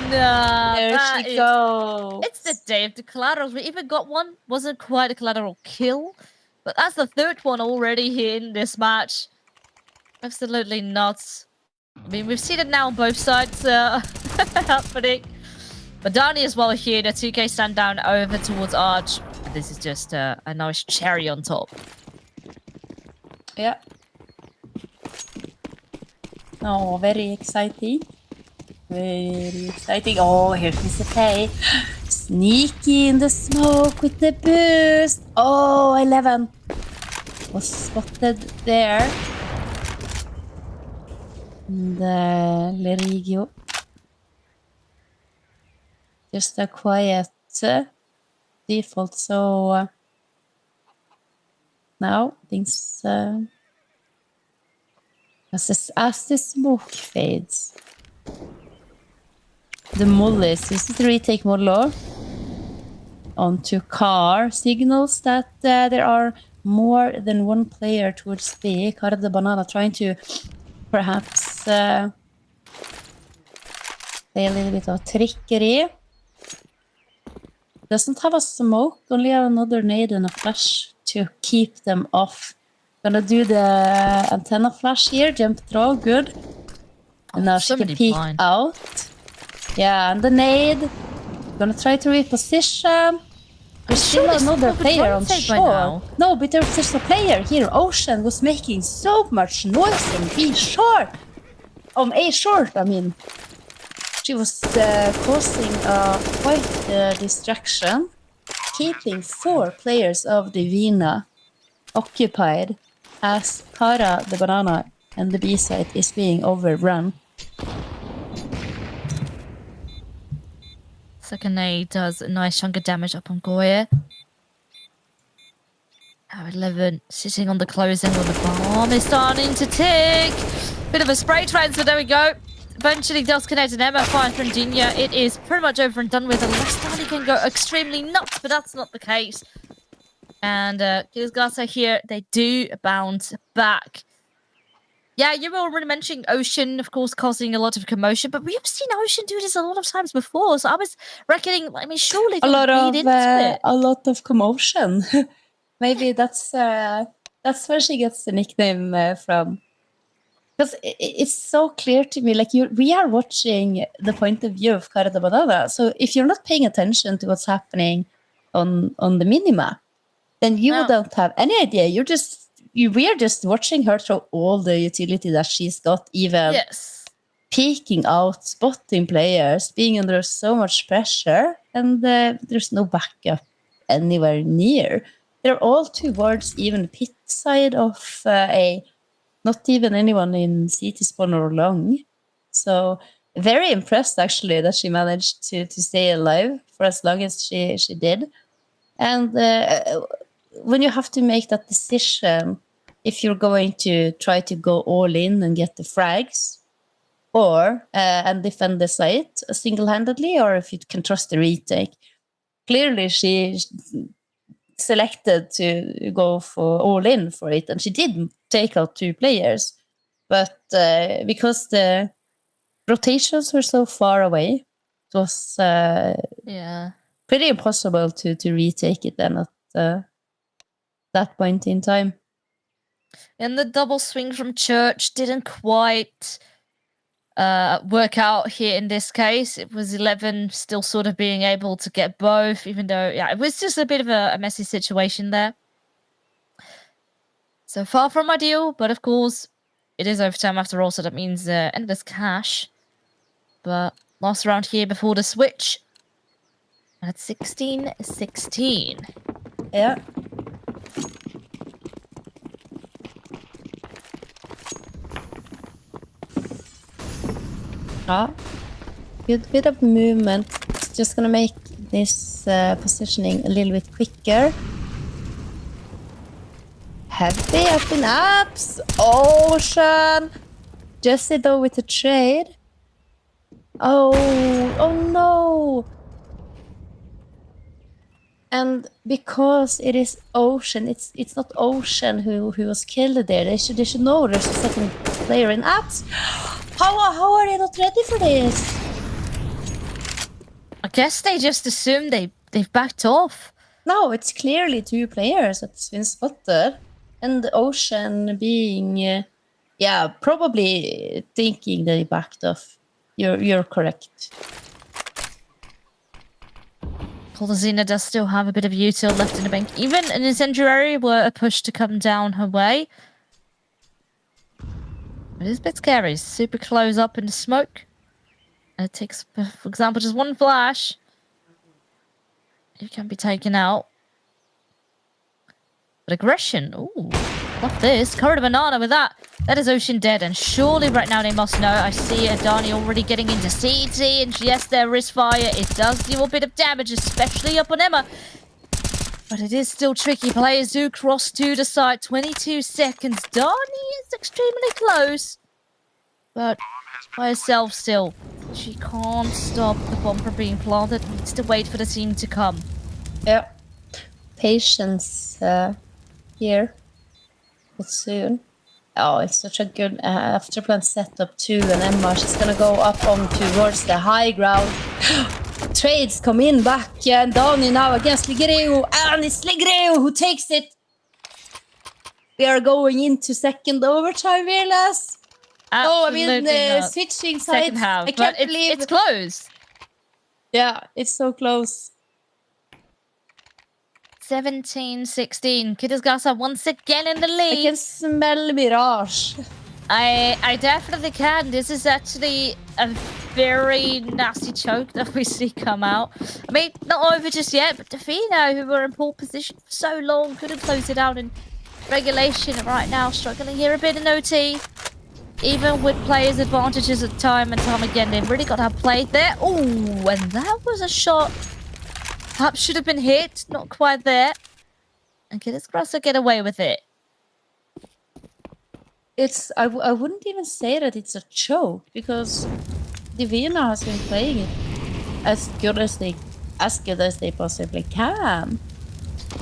No, There she goes. It's the day of the collaterals. We even got one. Wasn't quite a collateral kill, but that's the third one already here in this match. Absolutely nuts. I mean, we've seen it now on both sides happening. But Dani as well here. The 2K stand down over towards Arch. This is just a nice cherry on top. Yeah. Oh, very exciting. Very exciting. Oh, here's the play. Sneaky in the smoke with the boost. Oh, 11 was spotted there. And Lerigio. Just a quiet default. So now things as the smoke fades. The Mullis, this is the retake Mollo onto car, signals that there are more than one player towards B. Cara the Banana trying to perhaps play a little bit of trickery. Doesn't have a smoke, only have another nade and a flash to keep them off. Gonna do the antenna flash here, jump throw, good. And now she can peek out. Yeah, and the nade. Gonna try to reposition. There's still another player on shore. No, but there's just a player here. Ocean was making so much noise on B short. On A short, I mean. She was causing quite a distraction. Keeping 4 players of the Vina occupied as Cara the Banana and the B side is being overrun. Second nade does a nice chunk of damage up on Goya. Now 11 sitting on the closing when the bomb is starting to tick. Bit of a spray transfer, there we go. Eventually does connect an Emma, finds Rendinia. It is pretty much over and done with unless Dani can go extremely nuts, but that's not the case. And Gilsgasa here, they do bounce back. Yeah, you were already mentioning Ocean, of course, causing a lot of commotion, but we've seen Ocean do this a lot of times before, so I was reckoning, I mean, surely a lot of commotion. Maybe that's where she gets the nickname from. Because it's so clear to me, like we are watching the point of view of Cara the Banana, so if you're not paying attention to what's happening on the minimap, then you don't have any idea. We are just watching her throw all the utility that she's got, even peeking out, spotting players, being under so much pressure, and there's no backup anywhere near. They're all towards even the pit side of A, not even anyone in CT spawn or long. So very impressed actually that she managed to stay alive for as long as she did. And when you have to make that decision, if you're going to try to go all in and get the frags, or and defend the site single-handedly, or if you can trust the retake. Clearly, she selected to go for all in for it, and she did take out 2 players, but because the rotations were so far away, it was pretty impossible to retake it then at that point in time. And the double swing from Church didn't quite work out here in this case. It was 11 still sort of being able to get both, even though, it was just a bit of a messy situation there. So far from ideal, but of course, it is overtime after all, so that means endless cash. But last round here before the switch. At 16-16. Yeah. Good bit of movement. It's just gonna make this positioning a little bit quicker. Heavy up in apps. Ocean. Jesse though with the trade. Oh no. And because it is Ocean, it's not Ocean who was killed there. They should know there's a second player in apps. How are they not ready for this? I guess they just assumed they've backed off. No, it's clearly 2 players that's been spotted. And Ocean being, probably thinking they backed off. You're correct. Polazina does still have a bit of util left in the bank. Even an incendiary were a push to come down her way. It is a bit scary. Super close up in the smoke. And it takes, for example, just one flash. You can be taken out. But aggression. Ooh, love this. Covered a banana with that. That is Ocean dead. And surely right now they must know. I see Adani already getting into CT. And yes, there is fire. It does deal a bit of damage, especially up on Emma. But it is still tricky. Players do cross to the side. 22 seconds. Dani is extremely close. But by herself still. She can't stop the bomb from being planted. Needs to wait for the team to come. Yeah. Patience here. But soon. Oh, it's such a good afterplan setup too. And Emma, she's gonna go up on towards the high ground. Trades come in back. And Dani now against Ligreo. And it's Ligreo who takes it. We are going into second overtime, Velas. Switching sides. Second half, I can't but believe it's close. Yeah, it's so close. 17-16. Kidisgasa once again in the lead. I can smell Mirage. I definitely can. This is actually a very nasty choke that we see come out. I mean, not over just yet, but Defino, who were in poor position for so long, couldn't close it out in regulation. Right now, struggling here a bit in OT. Even with players' advantages at time and time again, they've really got to have played there. Oh, and that was a shot. Perhaps should have been hit. Not quite there. And Kidisgrasa get away with it. It's I wouldn't even say that it's a choke because Divina has been playing it as good as they possibly can.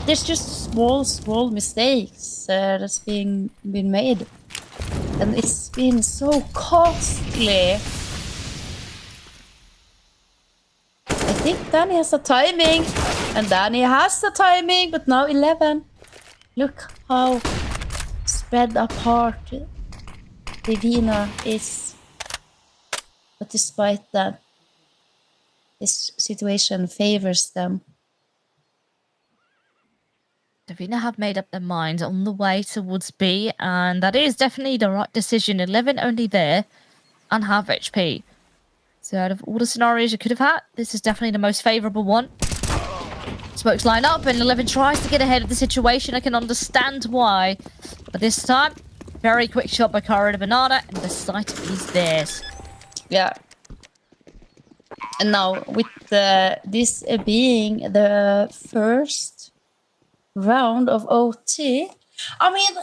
There's just small mistakes that's being made. And it's been so costly. I think Dani has a timing. And Dani has the timing. But now 11. Look how spread apart Divina is. But despite that, this situation favors them. Davina have made up their minds on the way towards B, and that is definitely the right decision. 11 only there, and half HP. So out of all the scenarios you could have had, this is definitely the most favourable one. Smokes line up, and 11 tries to get ahead of the situation. I can understand why. But this time, very quick shot by Cara the Banana, and the site is theirs. Yeah. And now, with this being the first round of OT, I mean,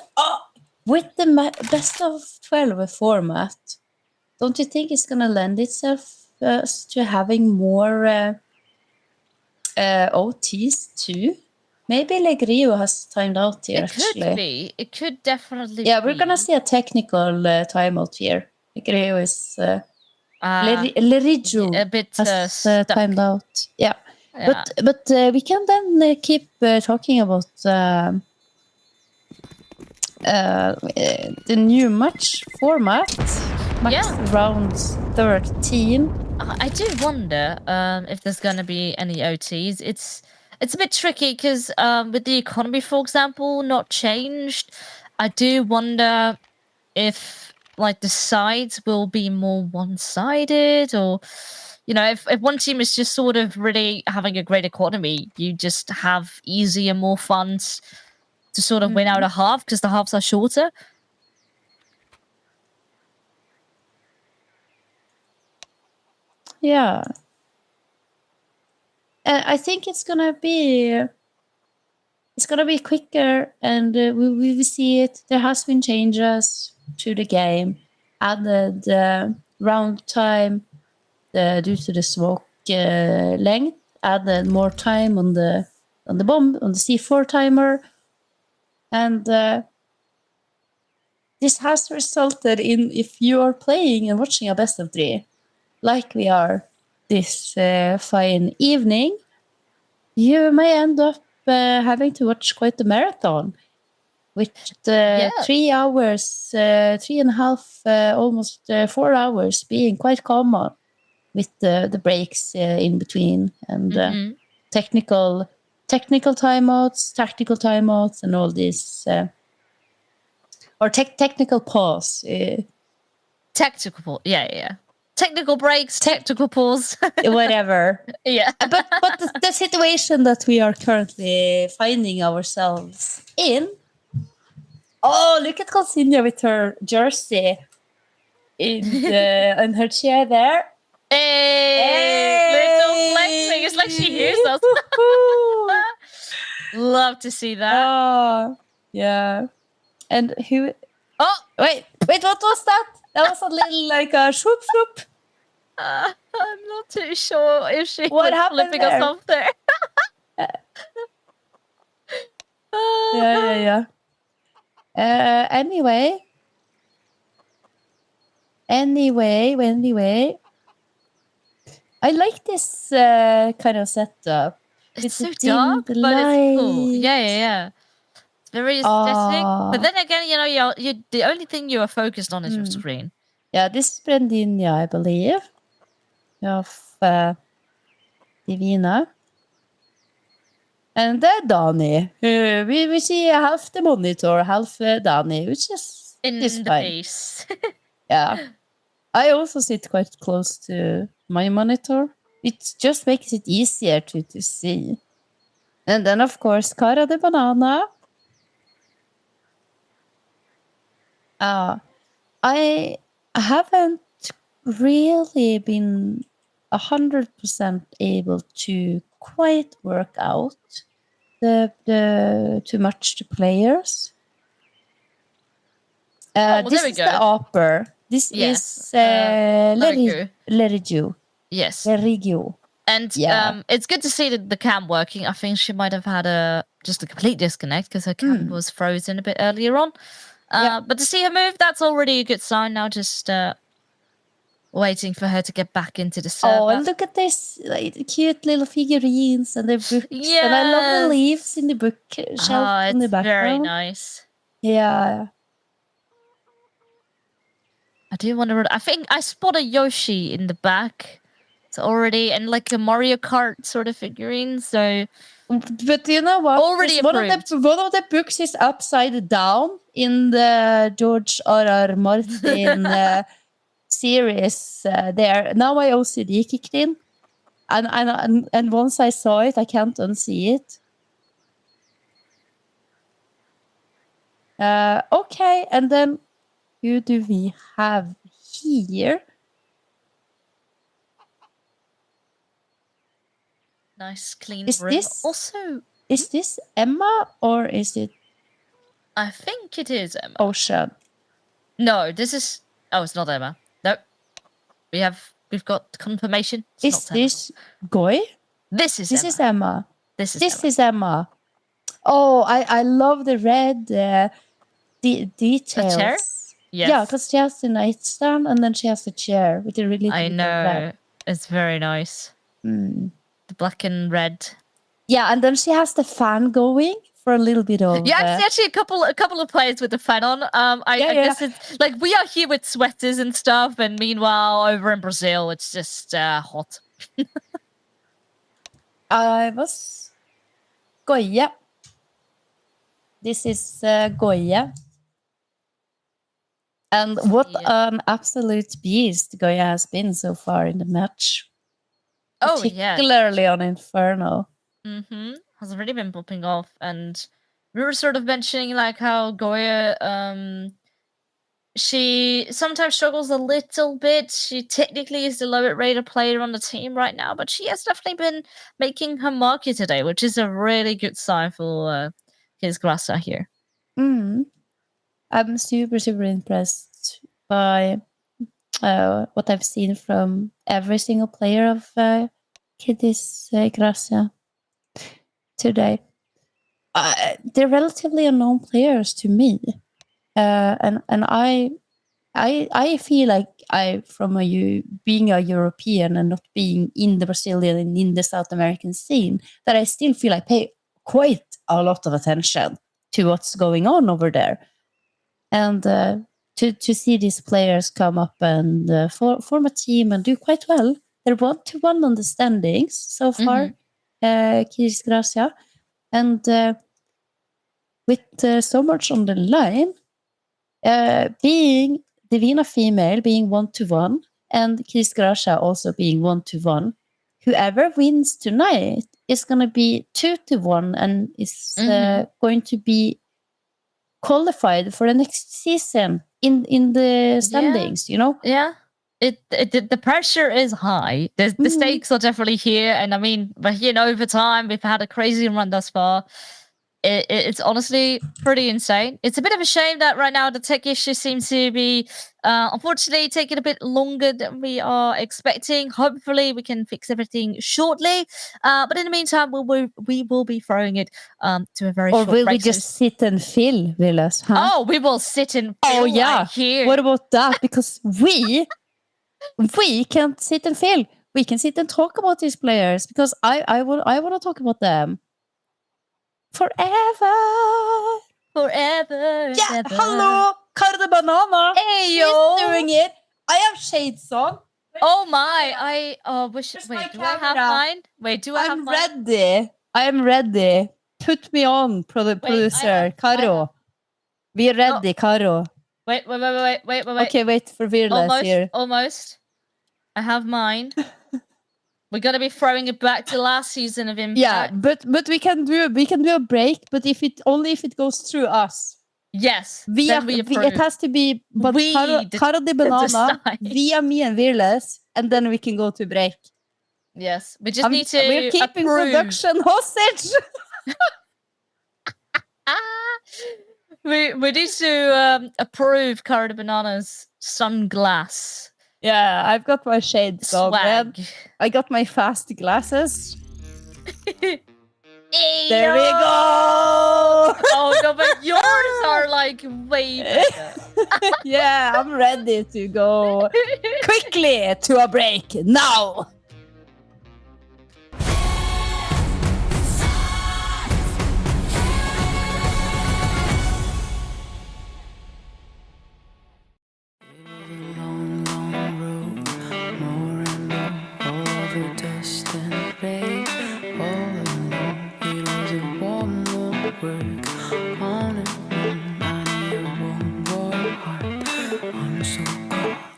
with the best of 12 format, don't you think it's gonna lend itself to having more OTs too? Maybe Legrio has timed out here. It could be. It could definitely. Yeah, we're gonna see a technical timeout here. Legrio is Lerigio a bit has timed out. Yeah. But we can then keep talking about the new match format, round 13. I do wonder if there's going to be any OTs. It's a bit tricky because with the economy, for example, not changed. I do wonder if like the sides will be more one-sided, or you know, if one team is just sort of really having a great economy, you just have easier, more funds to sort of win out a half because the halves are shorter. Yeah. I think it's gonna be quicker, and we will see it. There has been changes to the game, added round time due to the smoke length, added more time on the on the bomb, on the C4 timer. And this has resulted in, if you are playing and watching a best of 3, like we are this fine evening, you may end up having to watch quite a marathon with 3 hours, 3.5, almost 4 hours being quite common with the breaks in between and technical timeouts, tactical timeouts, and all this, or technical pause. Tactical, yeah. Technical breaks, tactical pause. Whatever. Yeah. But the situation that we are currently finding ourselves in. Oh, look at Consigna with her jersey in her chair there. Hey! Little flexing. It's like she hears us. Love to see that. Oh, yeah. And who? Oh, wait, what was that? That was a little like a swoop swoop. I'm not too sure if she What was happened flipping there? us off there. Yeah. Anyway. I like this kind of setup. It's so dark, but it's cool. Yeah. It's very aesthetic. But then again, you the only thing you are focused on is your screen. Yeah, this is Brendinia, I believe, of Divina. And Dani. We see half the monitor, half Dani, which is in the fine. face. Yeah. I also sit quite close to my monitor. It just makes it easier to see. And then, of course, Cara de Banana. I haven't really been 100% able to quite work out the too much to players. This is the upper. This is Lerigu. Yes. Lerigu. And it's good to see the cam working. I think she might have had just a complete disconnect because her cam was frozen a bit earlier on. But to see her move, that's already a good sign. Now just waiting for her to get back into the server. Oh, and look at this cute little figurines and their books. Yes. And I love the leaves in the book shelf in the background. Very nice. Yeah. I do wonder. I think I spot a Yoshi in the back. It's already, and like a Mario Kart sort of figurine. So, but you know what? Already one of the books is upside down in the George R.R. Martin series. There now, my OCD kicked in, and once I saw it, I can't unsee it. Okay, and then who do we have here? Nice, clean Is room. this Also, is this Emma or is it? I think it is Emma. Ocean. No, this is. Oh, it's not Emma. No, we've got confirmation. Is this Goy? This is Emma. This is Emma. Oh, I love the red details. A chair? Yes. Yeah, because she has the nightstand and then she has the chair with the really. I know. It's very nice. The black and red. Yeah, and then she has the fan going for a little bit of. Yeah, actually a couple of players with the fan on. I guess it's like we are here with sweaters and stuff, and meanwhile over in Brazil it's just hot. I was Goya. This is Goya. And what an absolute beast Goya has been so far in the match. Oh, yeah. Particularly on Inferno. Has really been popping off. And we were sort of mentioning like how Goya, she sometimes struggles a little bit. She technically is the lowest rated player on the team right now, but she has definitely been making her mark here today, which is a really good sign for his Grasa here. I'm super, super impressed by what I've seen from every single player of Kiddies Gracia. today. They're relatively unknown players to me, and I feel like being a European and not being in the Brazilian and in the South American scene, that I still feel I pay quite a lot of attention to what's going on over there, and to see these players come up and form a team and do quite well. They're 1-1 on the standings so far, Kiris Gracia, and with so much on the line, being Divina female being 1-1 and Kiris Gracia also being 1-1, whoever wins tonight is going to be 2-1 and is going to be qualified for the next season in the standings. You know, the pressure is high. The stakes are definitely here, and I mean, but over time we've had a crazy run thus far. It's honestly pretty insane. It's a bit of a shame that right now the tech issues seem to be, unfortunately, taking a bit longer than we are expecting. Hopefully, we can fix everything shortly. But in the meantime, we will be throwing it to a very short break. Or will we just sit and fill, Willis? Huh? Oh, we will sit and fill. Oh, yeah. Right here. What about that? Because we can't sit and fill. We can sit and talk about these players because I want to talk about them. Forever. Yeah, ever. Hello, Carde Banana. Hey, yo. She's doing it. I have shades on. Oh my, I wish. Wait, do I have mine? Wait, do I have mine? I'm ready. I am ready. Put me on, producer. Karo. We are ready, Karo. Wait. Okay, wait for Virles here. Almost. I have mine. We're gonna be throwing it back to last season of Impact. Yeah, but we can do a break, but if it goes through us. Yes, it has to be. But Caro de Banana via me and Virles, and then we can go to break. Yes, we just need to. We're keeping production hostage. we need to approve Caro de Banana's sunglass. Yeah, I've got my shades on, man. I got my fast glasses. There we go! Oh no, but yours are like way better. Yeah, I'm ready to go quickly to a break now.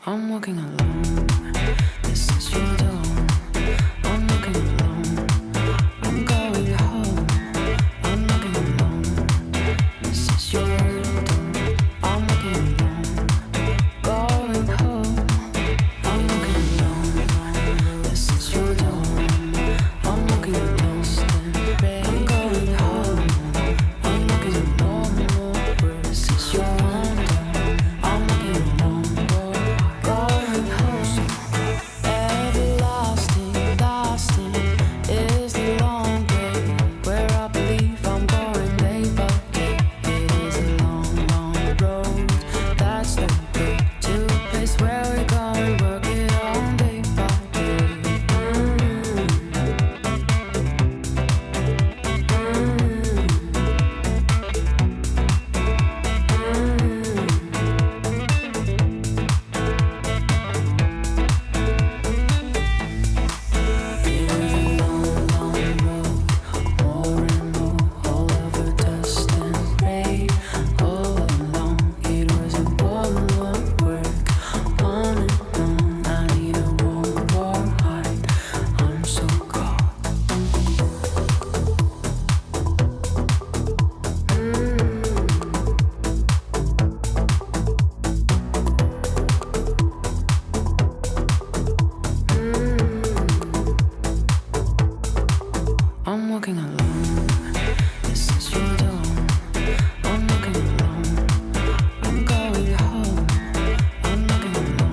I'm walking alone. This is your door. I'm walking alone. I'm going home. I'm walking alone. This is your door. I'm walking alone. Going home. I'm walking alone. This is your door. I'm walking alone. I'm going home. I'm walking alone. This is your door. I'm walking alone. I'm walking alone. This is your door. I'm walking alone. I'm going home. I'm walking alone.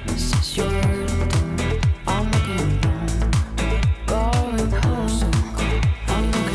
This is your door. I'm walking alone. Going home. I'm walking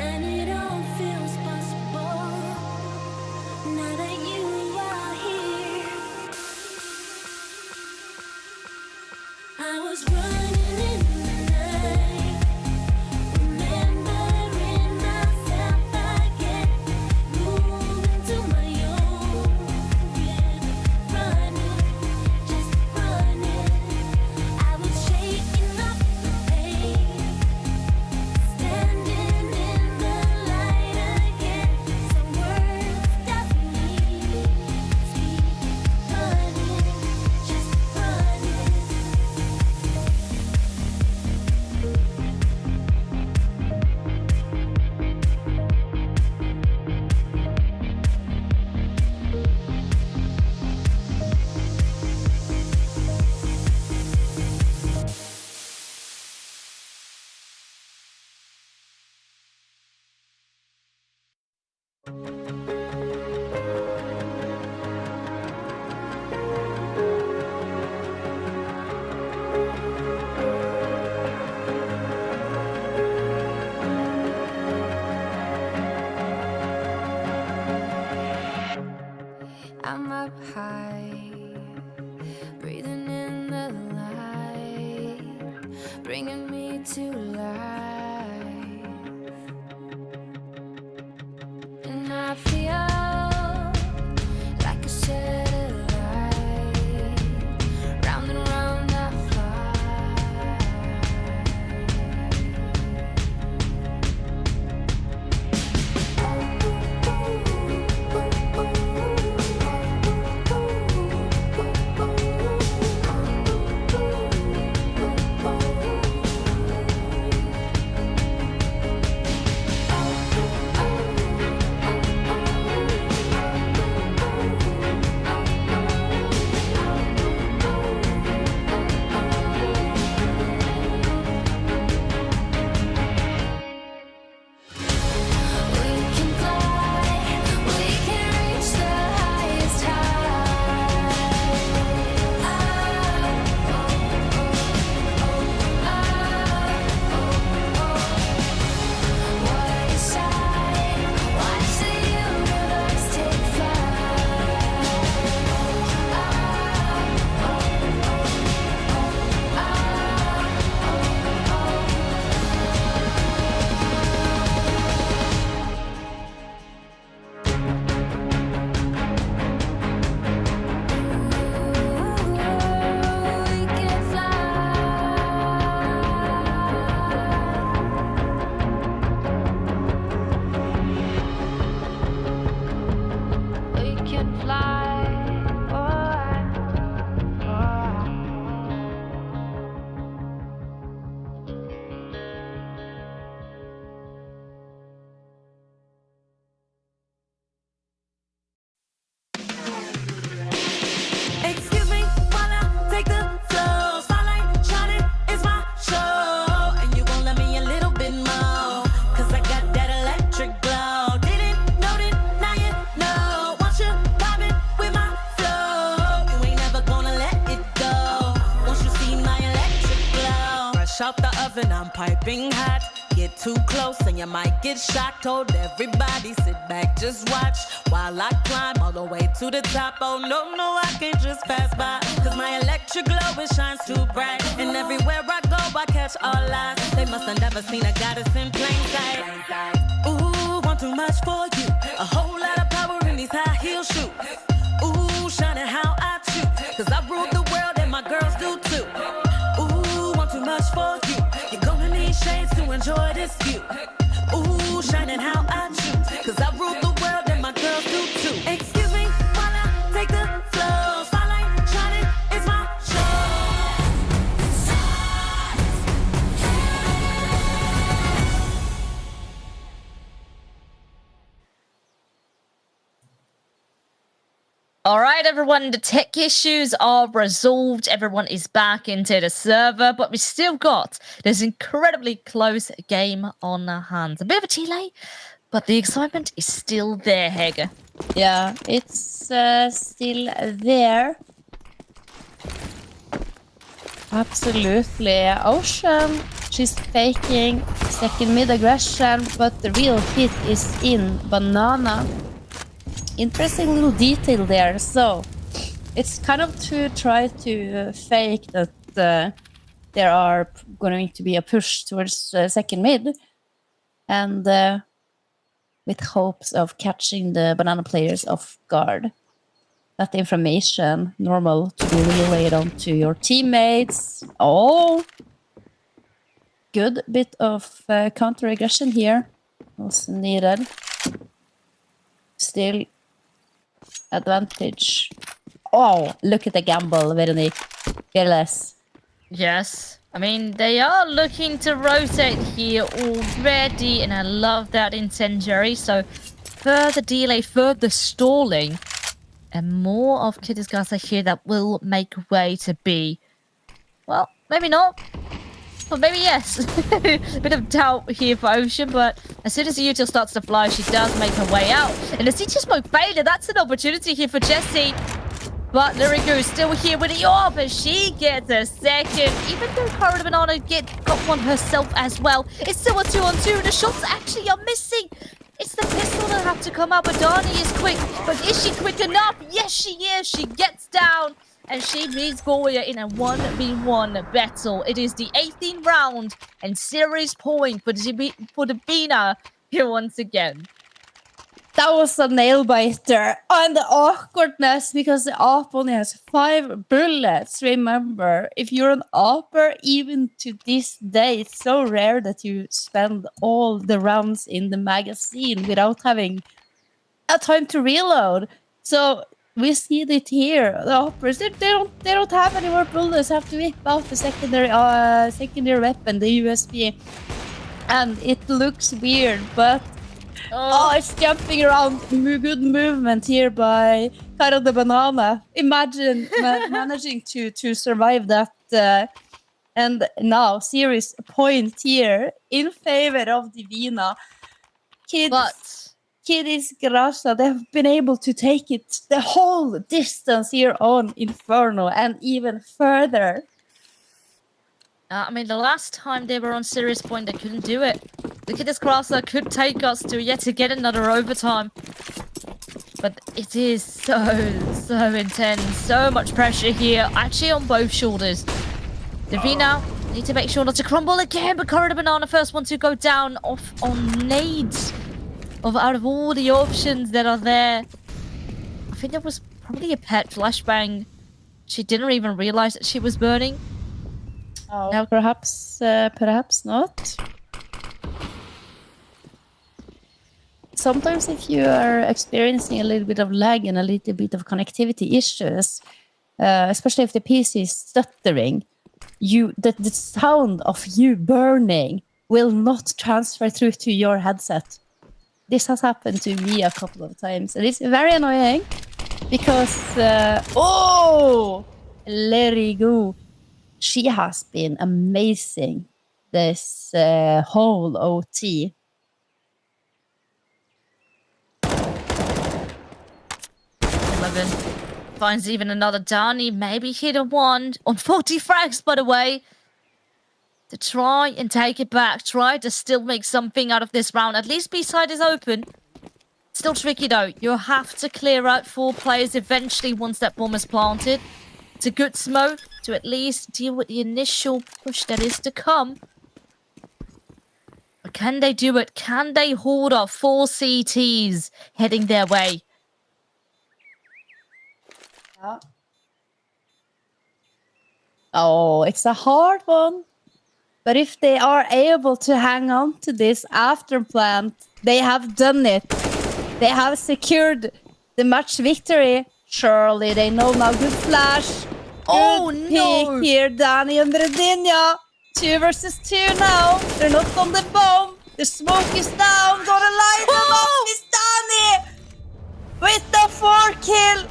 and it all feels possible. Now that you are here, I was running in the night, remembering myself again, moving to my own rhythm, running, just running. I was shaking up the pain, standing in the light again. Some words definitely speak, running, just running. I'm up high, breathing in the light, bringing me to life. And I feel like a satellite, round and round I Out the oven, I'm piping hot. Get too close and you might get shocked. Told everybody sit back, just watch while I climb all the way to the top. Oh no, no, I can't just pass by, cause my electric glow, it shines too bright. And everywhere I go, I catch all eyes. They must have never seen a goddess in plain sight. Ooh, want too much for you. A whole lot of power in these high heel shoes. Ooh, shining how I choose, cause I rule the world and my girls do too. Too much for you. You're gonna need shades to enjoy this view. Ooh, shining how I choose, cause I rule the world and my girls do too. Excuse me while I take the floor. Spotlight shining, it's my All right, everyone, the tech issues are resolved. Everyone is back into the server, but we still got this incredibly close game on our hands. A bit of a delay, but the excitement is still there, Hege. Yeah, it's still there. Absolutely. Ocean She's faking second mid aggression, but the real hit is in Banana. Interesting little detail there. So it's kind of to try to fake that there are going to be a push towards second mid, and with hopes of catching the Banana players off guard. That information normal to be relayed onto your teammates. Oh, good bit of counter aggression here was needed. Still advantage. Oh, look at the gamble, Veronique. Fearless. Yes. I mean, they are looking to rotate here already, and I love that incendiary. So further delay, further stalling, and more of Kitty's Gaza here that will make way to B. Well, maybe not. Or maybe yes. Bit of doubt here for Ocean, but as soon as the util starts to fly, she does make her way out. And the CT smoke failure, that's an opportunity here for Jessie. But Lyrico is still here with the AWP, and she gets a second. Even though Cara Banana got one herself as well, it's still a 2-on-2, the shots actually are missing. It's the pistol that have to come out, but Dani is quick. But is she quick enough? Yes, she is. She gets down, and she meets Goya in a 1v1 battle. It is the 18th round, and series point for the Bina here once again. That was a nail biter. And the awkwardness, because the AWP only has 5 bullets. Remember, if you're an AWPer, even to this day, it's so rare that you spend all the rounds in the magazine without having a time to reload. So we see it here. The AWPers, they don't have any more bullets. Have to whip out the secondary weapon, the USB, and it looks weird, but. Oh, it's jumping around. Good movement here by Cara the Banana. Imagine managing to survive that. And now, serious point here in favor of Divina. Kitty's Grasa, they have been able to take it the whole distance here on Inferno and even further. I mean, the last time they were on serious point, they couldn't do it. The Kitty's Grasa could take us to yet again another overtime. But it is so intense. So much pressure here, actually on both shoulders. Divina need to make sure not to crumble again, but Cara Banana first one to go down off on nades. Out of all the options that are there, I think there was probably a pet flashbang. She didn't even realize that she was burning. Oh, now, perhaps not. Sometimes if you are experiencing a little bit of lag and a little bit of connectivity issues, especially if the PC is stuttering, the sound of you burning will not transfer through to your headset. This has happened to me a couple of times, and it's very annoying because let it go. She has been amazing this whole OT. Finds even another Dani, maybe hit a 1 on 40 frags, by the way, to try and take it back, try to still make something out of this round. At least B-side is open. Still tricky though. You'll have to clear out 4 players eventually once that bomb is planted. It's a good smoke to at least deal with the initial push that is to come. But can they do it? Can they hold off 4 CTs heading their way? Yeah. Oh, it's a hard one. But if they are able to hang on to this after plant, they have done it. They have secured the match victory. Surely they know now. Good flash. Oh, good no. Pick here, Dani and Redinha. 2 versus 2 now. They're not on the bomb. The smoke is down. Gonna line them up. It's Dani with the 4 kill.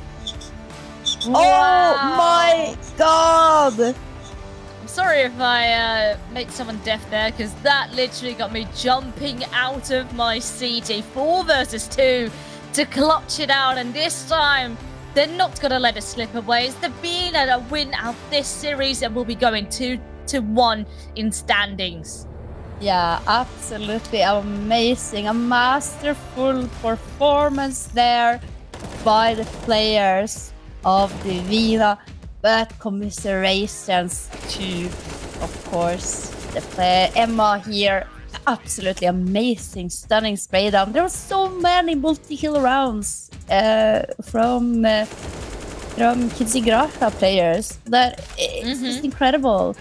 Wow. Oh my god. I'm sorry if I made someone deaf there, because that literally got me jumping out of my CT. 4 versus 2 to clutch it out, and this time they're not going to let it slip away. It's the Bina that win out this series, and we'll be going to 2-1 in standings. Yeah, absolutely amazing. A masterful performance there by the players of the Vina. But commiserations to, of course, the player Emma here. Absolutely amazing, stunning spray down. There were so many multi-kill rounds from Kidsigrasha players that it's just incredible.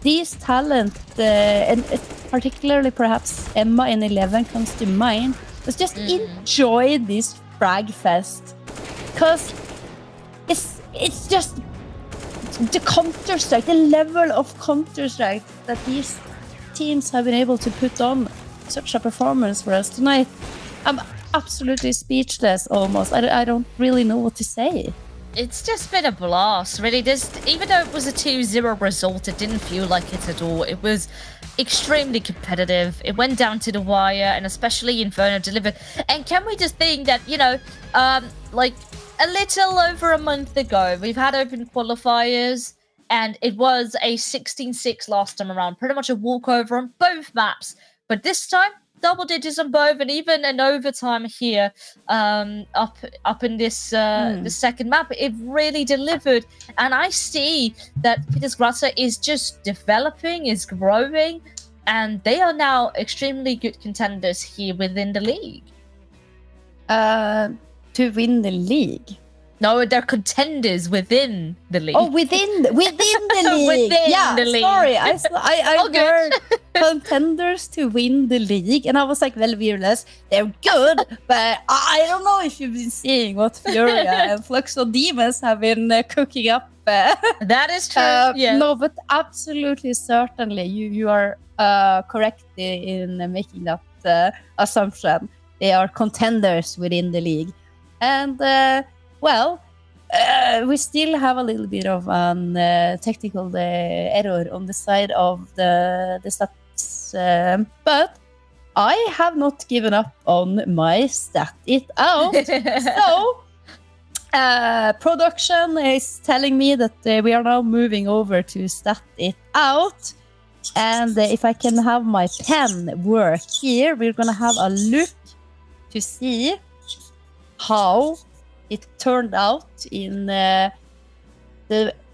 These talent, and particularly perhaps Emma in 11 comes to mind, was just enjoy this frag fest because it's just the Counter-Strike, the level of Counter-Strike that these teams have been able to put on such a performance for us tonight. I'm absolutely speechless almost. I don't really know what to say. It's just been a blast, really. Even though it was a 2-0 result, it didn't feel like it at all. It was extremely competitive. It went down to the wire, and especially Inferno delivered. And can we just think that, like a little over a month ago, we've had open qualifiers, and it was a 16-6 last time around. Pretty much a walkover on both maps. But this time, double digits on both, and even an overtime here up in this the second map. It really delivered, and I see that Kidsigrasha is just developing, is growing, and they are now extremely good contenders here within the league. To win the league? No, they're contenders within the league. Oh, within the league. Within the league. Sorry, I heard contenders to win the league, and I was like, well, Fearless, they're good, but I don't know if you've been seeing what Furia and Fluxo Demons have been cooking up. That is true. Yeah. No, but absolutely, certainly, you are correct in making that assumption. They are contenders within the league, and. We still have a little bit of an technical error on the side of the stats, but I have not given up on my stat it out. So, production is telling me that we are now moving over to stat it out. And if I can have my pen work here, we're going to have a look to see how it turned out in the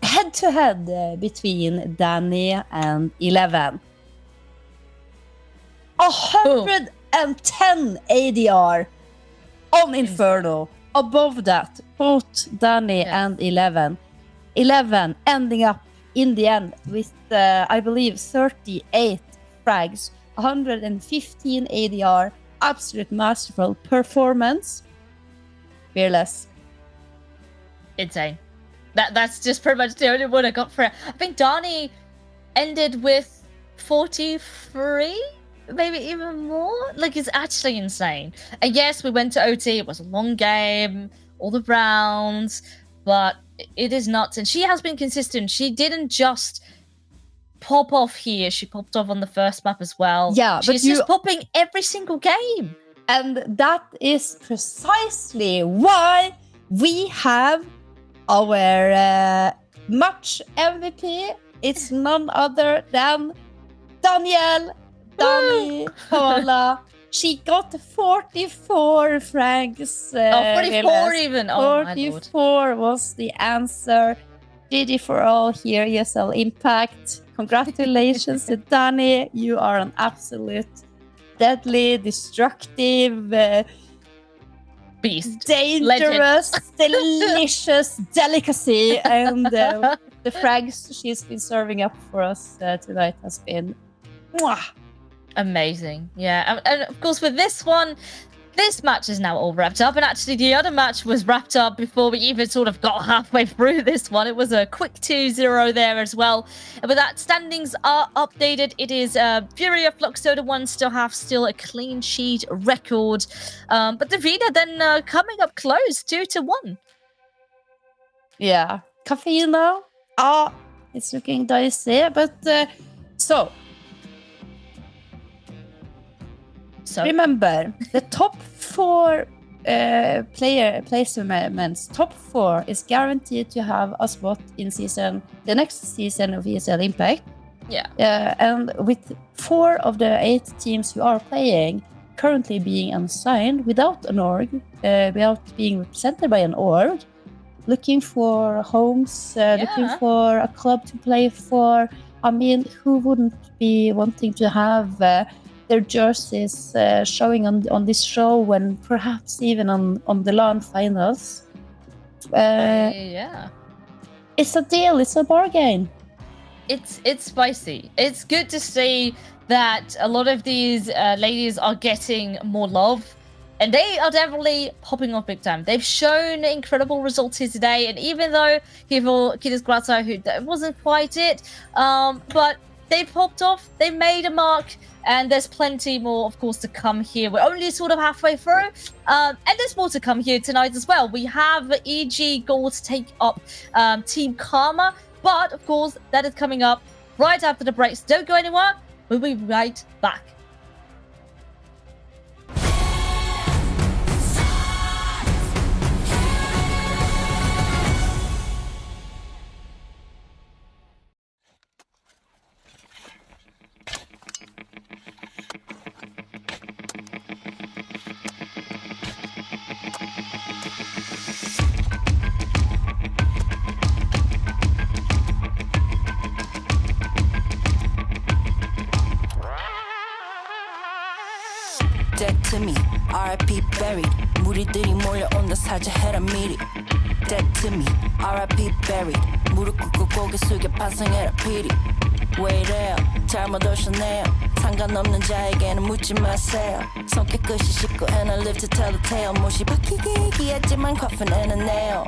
head-to-head between Danny and 11. 110 ADR on Inferno. Above that, both Danny and 11. 11 ending up in the end with, I believe, 38 frags, 115 ADR. Absolute masterful performance. Fearless. Insane. That's just pretty much the only one I got for it. I think Donnie ended with 43, maybe even more. Like, it's actually insane. And yes, we went to OT. It was a long game, all the rounds, but it is nuts. And she has been consistent. She didn't just pop off here. She popped off on the first map as well. Yeah, she's just popping every single game. And that is precisely why we have our match MVP. It's none other than Danielle Paola. She got 44 francs. 44 even. Oh, 44 was the answer. GG for all here, ESL Impact. Congratulations to Danny. You are an absolute deadly, destructive, beast, dangerous, delicious delicacy, and the frags she's been serving up for us tonight has been amazing. Yeah, and of course with this one, this match is now all wrapped up, and actually the other match was wrapped up before we even sort of got halfway through this one. It was a quick 2-0 there as well. And with that, standings are updated. It is Furia, Fluxo, the ones still a clean sheet record. But the Vina then coming up close, 2-1. Yeah, Cafina. It's looking dicey, but so remember, the top 4 player placements, top 4 is guaranteed to have a spot in the next season of ESL Impact. Yeah, and with 4 of the 8 teams who are playing currently being unsigned without an org, without being represented by an org, looking for homes, looking for a club to play for. I mean, who wouldn't be wanting to have their jerseys showing on this show when perhaps even on the LAN finals? It's a deal. It's a bargain. It's spicy. It's good to see that a lot of these ladies are getting more love, and they are definitely popping off big time. They've shown incredible results here today, and even though Kiddis Grazza, who that wasn't quite it, but they popped off. They made a mark, and there's plenty more, of course, to come here. We're only sort of halfway through, and there's more to come here tonight as well. We have EG Gold to take up Team Karma. But, of course, that is coming up right after the break. So don't go anywhere. We'll be right back. Dead to me, RIP buried. 무리들이 몰려온다 사죄해라 미리. Dead to me, RIP buried. 무릎 꿇고 고개 숙여 반성해라 피리. 왜 이래요? 잘못 오셨네요. 상관없는 자에게는 묻지 마세요. 손 깨끗이 씻고 and I live to tell the tale. 못이 박히게 얘기했지만 coffin and a nail.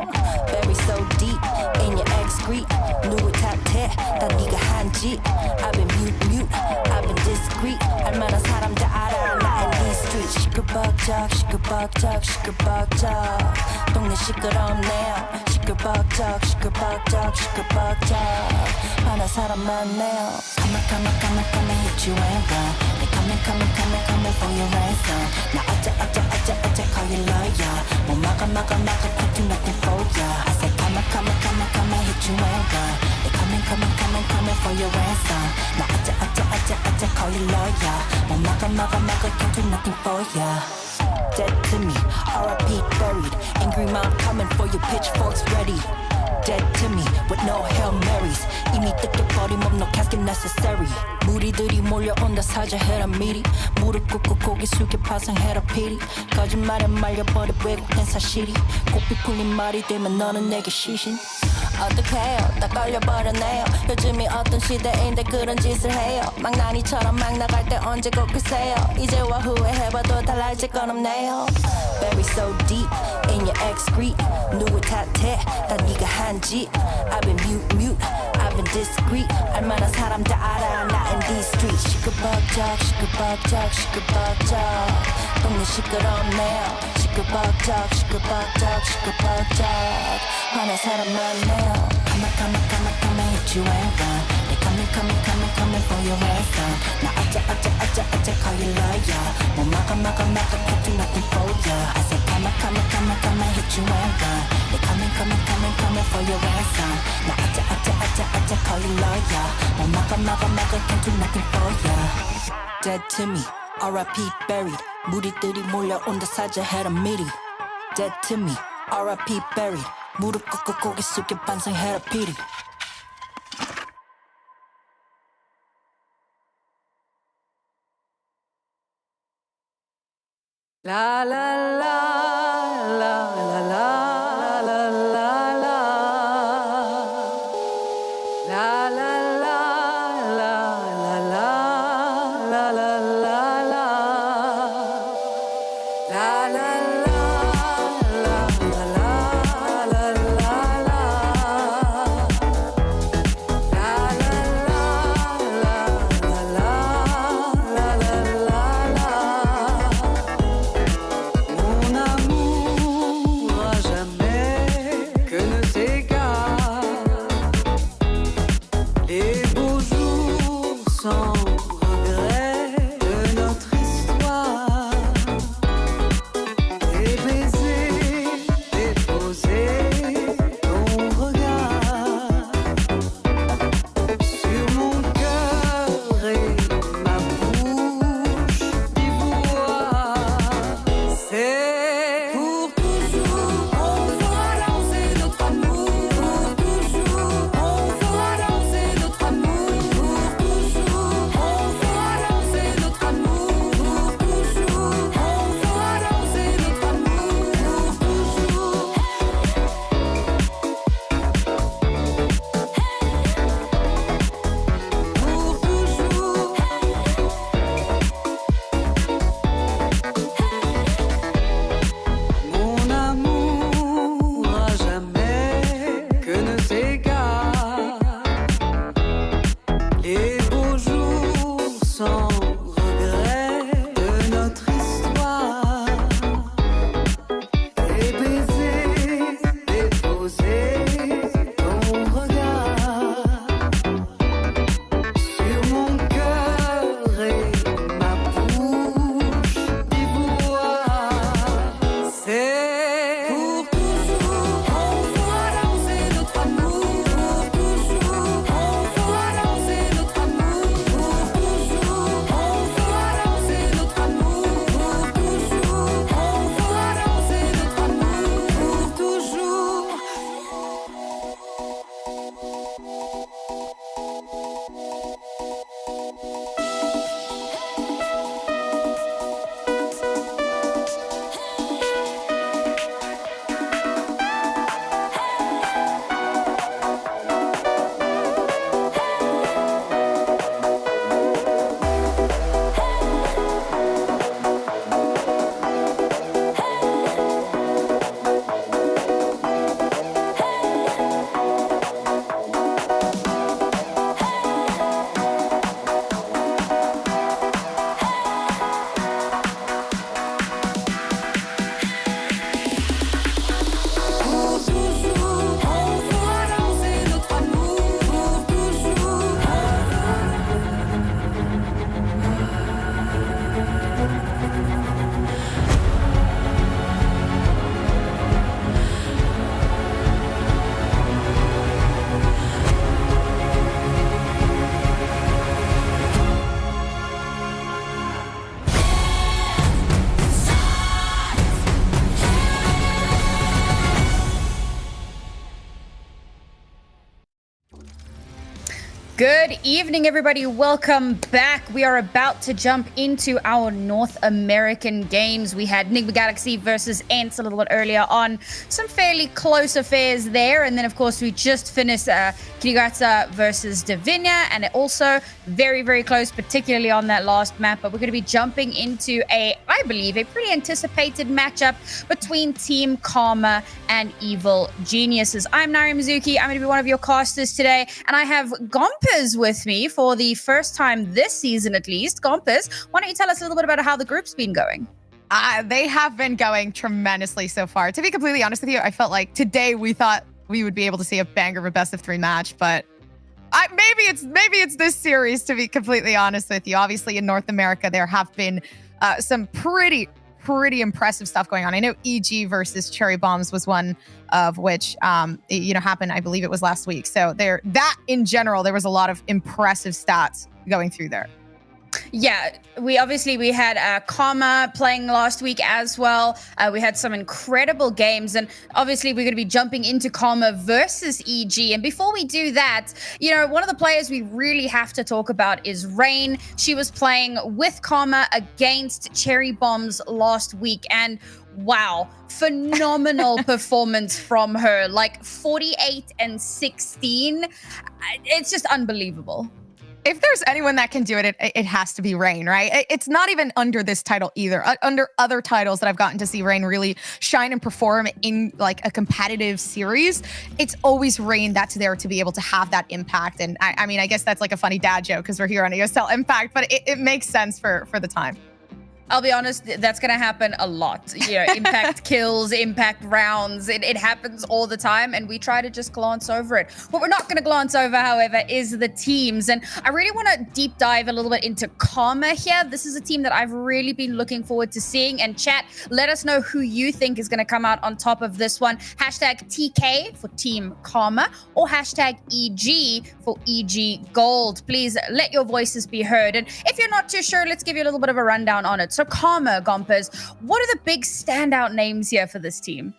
Bury so deep in your excrete. 누구 탓해? 다 네가 한지. I've been mute, I've been discreet. 알만한 사람 다 알아 나 in these streets. 시끌벅적 시끌벅적 시끌벅적 동네 시끄럽네요. 시끌벅적 시끌벅적 시끌벅적 화난 사람 많네요. Come and hit you and run. They coming for your ransom. 나 어째 call you lawyer. 뭐 막아 can't do nothing for ya. I say come and hit you and run. They coming for your ransom. 나 어째 call you lawyer. 뭐 막아 can't do nothing for ya. Dead to me, RIP buried. Angry mom coming for your pitchforks ready. Dead to me with no Hail Marys. 이미 뜯겨버린 몸 no casket necessary. 무리들이 몰려온다 사죄해라 미리. 무릎 꿇고 고개 숙여 파상해라 피리. 거짓말에 말려버려 왜곡된 사실이. 꽃비 풀린 말이 되면 너는 내게 시신. 어떡해요 다 걸려버렸네요. 요즘이 어떤 시대인데 그런 짓을 해요. 망나니처럼 막 나갈 때 언제 꼭 글쎄요. 이제와 후회해봐도 달라질 건 없네요. Bury so deep in your excrete. 누구 탓해 다 네가 한지. I've been mute, I've been discreet. 알만한 사람 다 알아 나 in these streets. 시끌벅적 시끌벅적 시끌벅적 동네 시끄럽네요. 시끌벅적 시끌벅적 시끌벅적 화난 사람 많네요. Come and hit you and run. They coming for your ransom. 나 어째 call you lawyer. 뭐 막아 can't do nothing for ya. I say come and hit you and run. They coming for your ransom. 나 어째 call you lawyer. 뭐 막아 can't do nothing for ya. Dead to me, RIP buried. 무리들이 몰려온다 사죄해라 미리. Dead to me, RIP buried. 무릎 꿇고 고개 숙여 반성해라 피리. La la la la la la la la la la la la la la la la la la Good evening, everybody. Welcome back. We are about to jump into our North American games. We had Enigma Galaxy versus Ents a little bit earlier on. Some fairly close affairs there. And then, of course, we just finished Kirigata versus Divinia. And also very, very close, particularly on that last map. But we're going to be jumping into I believe, a pretty anticipated matchup between Team Karma and Evil Geniuses. I'm Nari Mizuki. I'm going to be one of your casters today. And I have Gompers with me for the first time this season, at least. Gompers, why don't you tell us a little bit about how the group's been going? They have been going tremendously so far. To be completely honest with you, I felt like today we thought we would be able to see a banger of a best of 3 match, but maybe it's this series, to be completely honest with you. Obviously, in North America, there have been some pretty impressive stuff going on. I know EG versus Cherry Bombs was one of which happened. I believe it was last week. So that in general, there was a lot of impressive stats going through there. Yeah, we had Karma playing last week as well. We had some incredible games, and obviously we're going to be jumping into Karma versus EG. And before we do that, one of the players we really have to talk about is Rain. She was playing with Karma against Cherry Bombs last week, and wow, phenomenal performance from her, like 48 and 16. It's just unbelievable. If there's anyone that can do it, it has to be Rain, right? It's not even under this title either. Under other titles that I've gotten to see Rain really shine and perform in like a competitive series, it's always Rain that's there to be able to have that impact. And I guess that's like a funny dad joke because we're here on ESL Impact, but it makes sense for the time. I'll be honest, that's going to happen a lot. Impact kills, impact rounds. It happens all the time, and we try to just glance over it. What we're not going to glance over, however, is the teams. And I really want to deep dive a little bit into Karma here. This is a team that I've really been looking forward to seeing. And chat, let us know who you think is going to come out on top of this one. #TK for Team Karma or #EG for EG Gold. Please let your voices be heard. And if you're not too sure, let's give you a little bit of a rundown on it. So Karma, Gompers, what are the big standout names here for this team?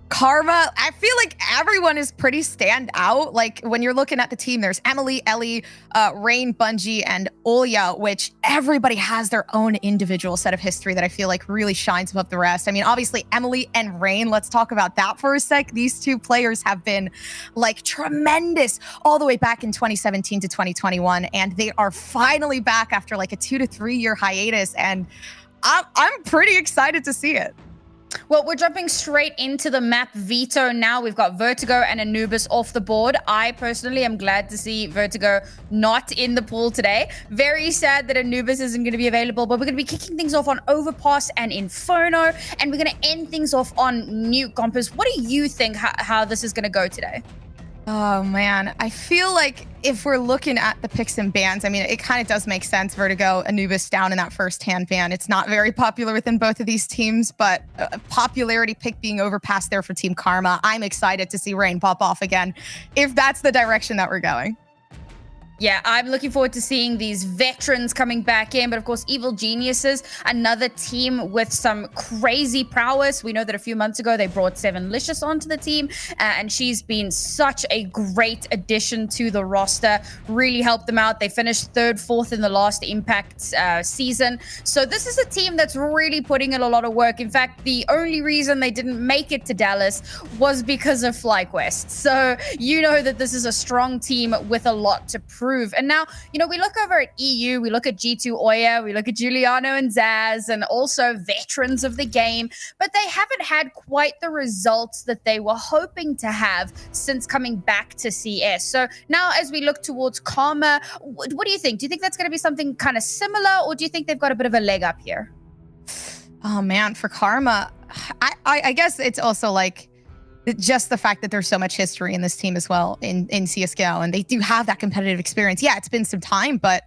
Karma, I feel like everyone is pretty stand out. Like when you're looking at the team, there's Emily, Ellie, Rain, Bungie, and Olya, which everybody has their own individual set of history that I feel like really shines above the rest. I mean, obviously Emily and Rain, let's talk about that for a sec. These two players have been like tremendous all the way back in 2017 to 2021. And they are finally back after like a 2 to 3 year hiatus. And I'm pretty excited to see it. Well, we're jumping straight into the map Veto now. We've got Vertigo and Anubis off the board. I personally am glad to see Vertigo not in the pool today. Very sad that Anubis isn't going to be available, but we're going to be kicking things off on Overpass and Inferno, and we're going to end things off on Nuke. Gompers, what do you think how this is going to go today? Oh, man. I feel like if we're looking at the picks and bans, I mean, it kind of does make sense. Vertigo, Anubis down in that first-hand ban. It's not very popular within both of these teams, but a popularity pick being Overpass there for Team Karma. I'm excited to see Rain pop off again, if that's the direction that we're going. Yeah, I'm looking forward to seeing these veterans coming back in. But of course, Evil Geniuses, another team with some crazy prowess. We know that a few months ago, they brought Sevenlicious onto the team. And she's been such a great addition to the roster. Really helped them out. They finished 3rd, 4th in the last Impact season. So this is a team that's really putting in a lot of work. In fact, the only reason they didn't make it to Dallas was because of FlyQuest. So you know that this is a strong team with a lot to prove. And now, we look over at EU, we look at G2 Oya, we look at Giuliano and Zaz, and also veterans of the game, but they haven't had quite the results that they were hoping to have since coming back to CS. So now as we look towards Karma, what do you think? Do you think that's going to be something kind of similar, or do you think they've got a bit of a leg up here? Oh man, for Karma, I guess it's also like, just the fact that there's so much history in this team as well in CSGO, and they do have that competitive experience. Yeah, it's been some time, but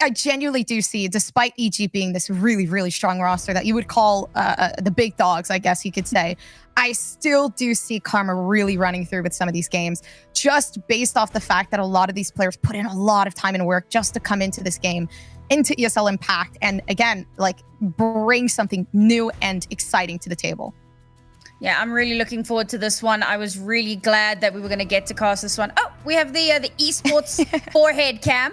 I genuinely do see, despite EG being this really, really strong roster that you would call the big dogs, I guess you could say, I still do see Karma really running through with some of these games, just based off the fact that a lot of these players put in a lot of time and work just to come into this game, into ESL Impact, and again, like bring something new and exciting to the table. Yeah, I'm really looking forward to this one. I was really glad that we were going to get to cast this one. Oh, we have the esports forehead cam.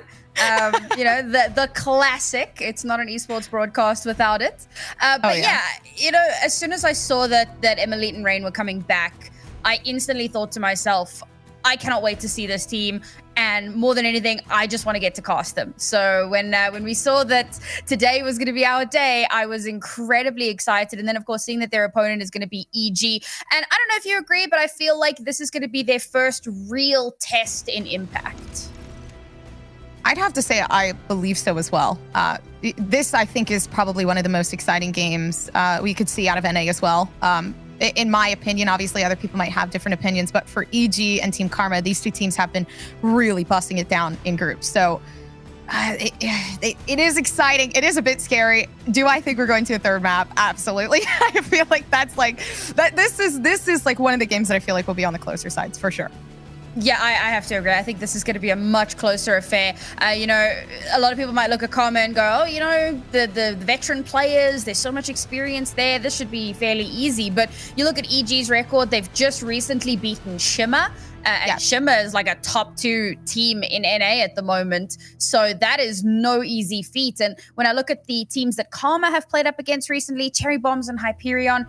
You know, the classic. It's not an esports broadcast without it. But yeah, you know, as soon as I saw that Emilite and Rain were coming back, I instantly thought to myself, I cannot wait to see this team. And more than anything, I just want to get to cast them. So when we saw that today was going to be our day, I was incredibly excited. And then, of course, seeing that their opponent is going to be EG. And I don't know if you agree, but I feel like this is going to be their first real test in Impact. I'd have to say I believe so as well. This, I think, is probably one of the most exciting games we could see out of NA as well. In my opinion, obviously other people might have different opinions, but for EG and Team Karma, these two teams have been really busting it down in groups. So it is exciting. It is a bit scary. Do I think we're going to a third map? Absolutely. I feel like that's like that. This is like one of the games that I feel like will be on the closer sides for sure. Yeah, I have to agree. I think this is going to be a much closer affair. You know, a lot of people might look at Karma and go, oh, you know, the veteran players, there's so much experience there. This should be fairly easy. But you look at EG's record, they've just recently beaten Shimmer. And Shimmer is like a top 2 team in NA at the moment. So that is no easy feat. And when I look at the teams that Karma have played up against recently, Cherry Bombs and Hyperion,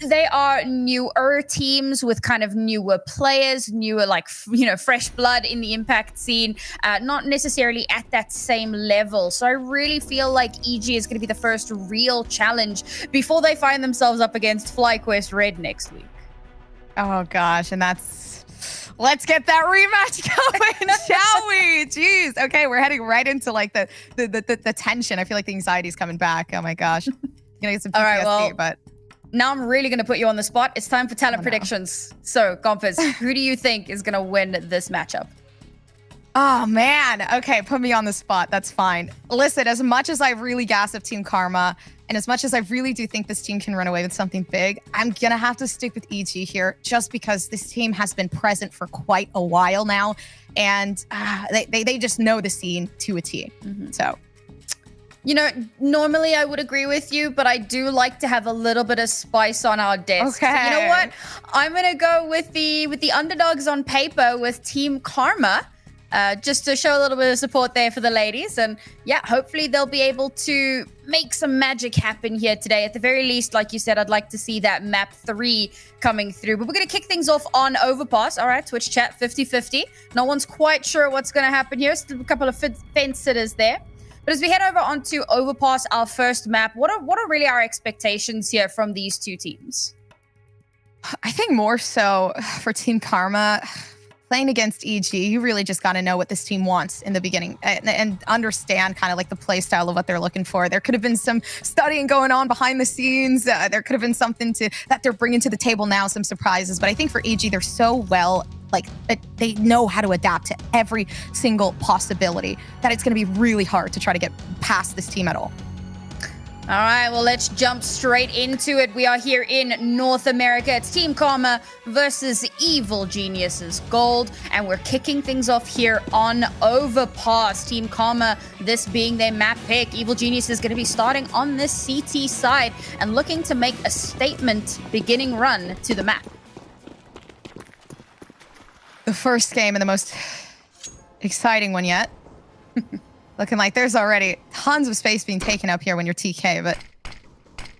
they are newer teams with kind of newer players, newer, like, you know, fresh blood in the Impact scene, not necessarily at that same level. So I really feel like EG is going to be the first real challenge before they find themselves up against FlyQuest Red next week. Oh, gosh. And let's get that rematch going, shall we? Jeez. Okay, we're heading right into like the tension. I feel like the anxiety is coming back. Oh, my gosh. Gonna get some PTSD, all right, well, but... Now I'm really going to put you on the spot. It's time for talent predictions. So, Gompers, who do you think is going to win this matchup? Oh, man. Okay, put me on the spot. That's fine. Listen, as much as I really gas up Team Karma, and as much as I really do think this team can run away with something big, I'm going to have to stick with EG here just because this team has been present for quite a while now, and they just know the scene to a T. So... You know, normally I would agree with you, but I do like to have a little bit of spice on our desk. Okay. So you know what? I'm gonna go with the underdogs on paper with Team Karma, just to show a little bit of support there for the ladies. And yeah, hopefully they'll be able to make some magic happen here today. At the very least, like you said, I'd like to see that map 3 coming through. But we're gonna kick things off on Overpass. All right, Twitch chat 50-50. No one's quite sure what's gonna happen here. Still a couple of fence sitters there. But as we head over onto Overpass, our first map, what are really our expectations here from these two teams? I think more so for Team Karma, playing against EG, you really just got to know what this team wants in the beginning and understand kind of like the play style of what they're looking for. There could have been some studying going on behind the scenes. There could have been something that they're bringing to the table now, some surprises. But I think for EG, they're so well, like they know how to adapt to every single possibility that it's going to be really hard to try to get past this team at all. All right, well, let's jump straight into it. We are here in North America. It's Team Karma versus Evil Geniuses Gold, and we're kicking things off here on Overpass. Team Karma, this being their map pick. Evil Genius is going to be starting on the CT side and looking to make a statement beginning run to the map. The first game and the most exciting one yet. Looking like there's already tons of space being taken up here when you're TK, but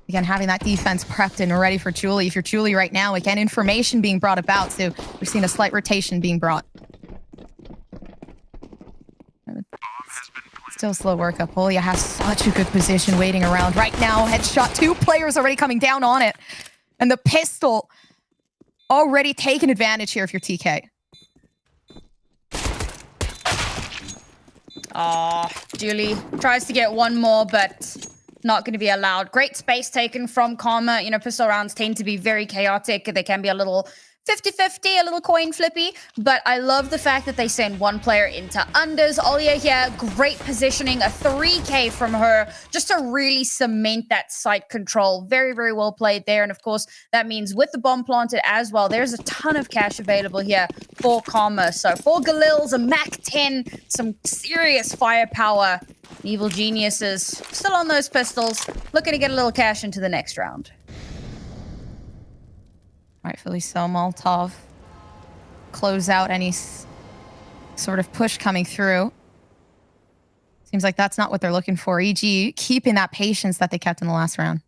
again, having that defense prepped and ready for Julie. If you're Julie right now, again, information being brought about, so we're seeing a slight rotation being brought. Still slow work up. Holia has such a good position waiting around right now. Headshot, 2 players already coming down on it. And the pistol already taking advantage here if you're TK. Julie tries to get one more, but not going to be allowed. Great space taken from Karma. You know, pistol rounds tend to be very chaotic. They can be a little 50-50, a little coin flippy, but I love the fact that they send one player into unders. Olia here, great positioning, a 3K from her, just to really cement that site control. Very, very well played there. And of course, that means with the bomb planted as well, there's a ton of cash available here for Karma. So 4 Galils, a Mac 10, some serious firepower. Evil Geniuses still on those pistols, looking to get a little cash into the next round. Rightfully so, Molotov. Close out any sort of push coming through. Seems like that's not what they're looking for. EG keeping that patience that they kept in the last round.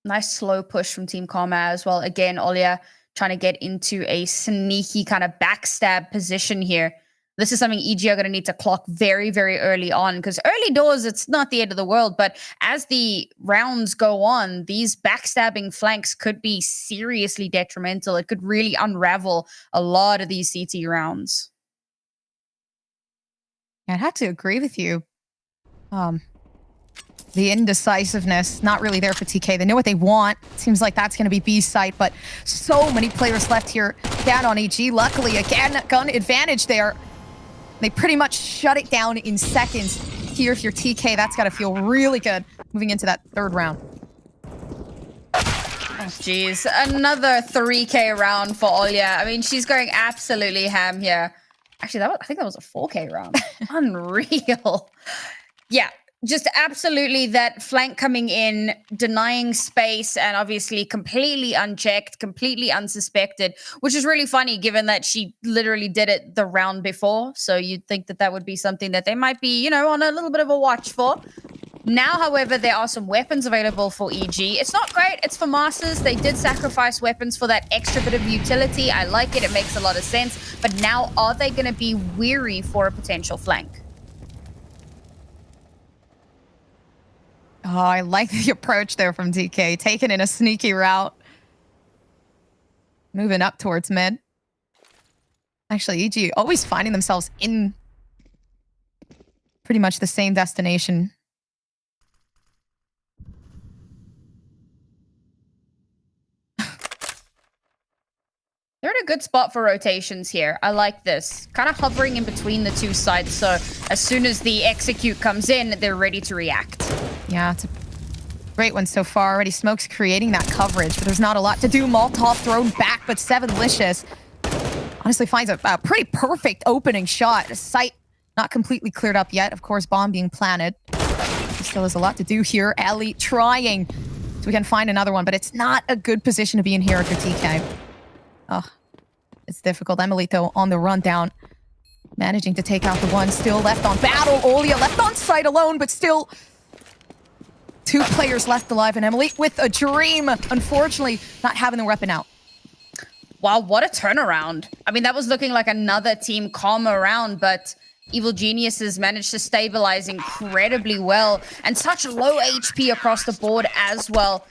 Nice slow push from Team Karma as well. Again, Olia trying to get into a sneaky kind of backstab position here. This is something EG are going to need to clock very, very early on, because early doors, it's not the end of the world. But as the rounds go on, these backstabbing flanks could be seriously detrimental. It could really unravel a lot of these CT rounds. I'd have to agree with you. The indecisiveness, not really there for TK. They know what they want. Seems like that's going to be B site, but so many players left here down on EG. Luckily, again, gun advantage there. They pretty much shut it down in seconds. Here, if you're TK, that's got to feel really good moving into that third round. Oh, geez. Another 3K round for Olia. I mean, she's going absolutely ham here. Actually, I think that was a 4K round. Unreal. Yeah. Just absolutely that flank coming in, denying space, and obviously completely unchecked, completely unsuspected, which is really funny given that she literally did it the round before. So you'd think that that would be something that they might be, you know, on a little bit of a watch for. Now, however, there are some weapons available for EG. It's not great. It's for Masters. They did sacrifice weapons for that extra bit of utility. I like it. It makes a lot of sense. But now, are they going to be weary for a potential flank? Oh, I like the approach there from DK. Taking in a sneaky route. Moving up towards mid. Actually, EG always finding themselves in pretty much the same destination. They're in a good spot for rotations here. I like this. Kind of hovering in between the two sides, so as soon as the execute comes in, they're ready to react. Yeah, it's a great one so far. Already Smoke's creating that coverage, but there's not a lot to do. Molotov thrown back, but Sevenlicious honestly finds a pretty perfect opening shot. The site not completely cleared up yet. Of course, bomb being planted. Still has a lot to do here. Ellie trying so we can find another one, but it's not a good position to be in here for TK. Oh, it's difficult. Emily, though, on the run down. Managing to take out the one. Still left on battle. Olia left on site alone, but still 2 players left alive. And Emily with a dream. Unfortunately, not having the weapon out. Wow, what a turnaround. I mean, that was looking like another Team Karma round, but Evil Geniuses managed to stabilize incredibly well. And such low HP across the board as well.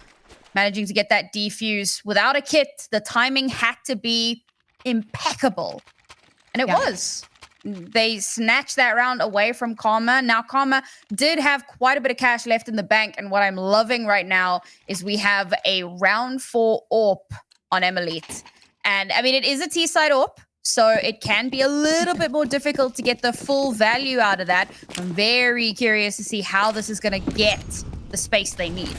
Managing to get that defuse without a kit. The timing had to be impeccable. And it was. They snatched that round away from Karma. Now, Karma did have quite a bit of cash left in the bank. And what I'm loving right now is we have a round 4 AWP on Emilite. And, I mean, it is a T-side AWP. So it can be a little bit more difficult to get the full value out of that. I'm very curious to see how this is going to get the space they need.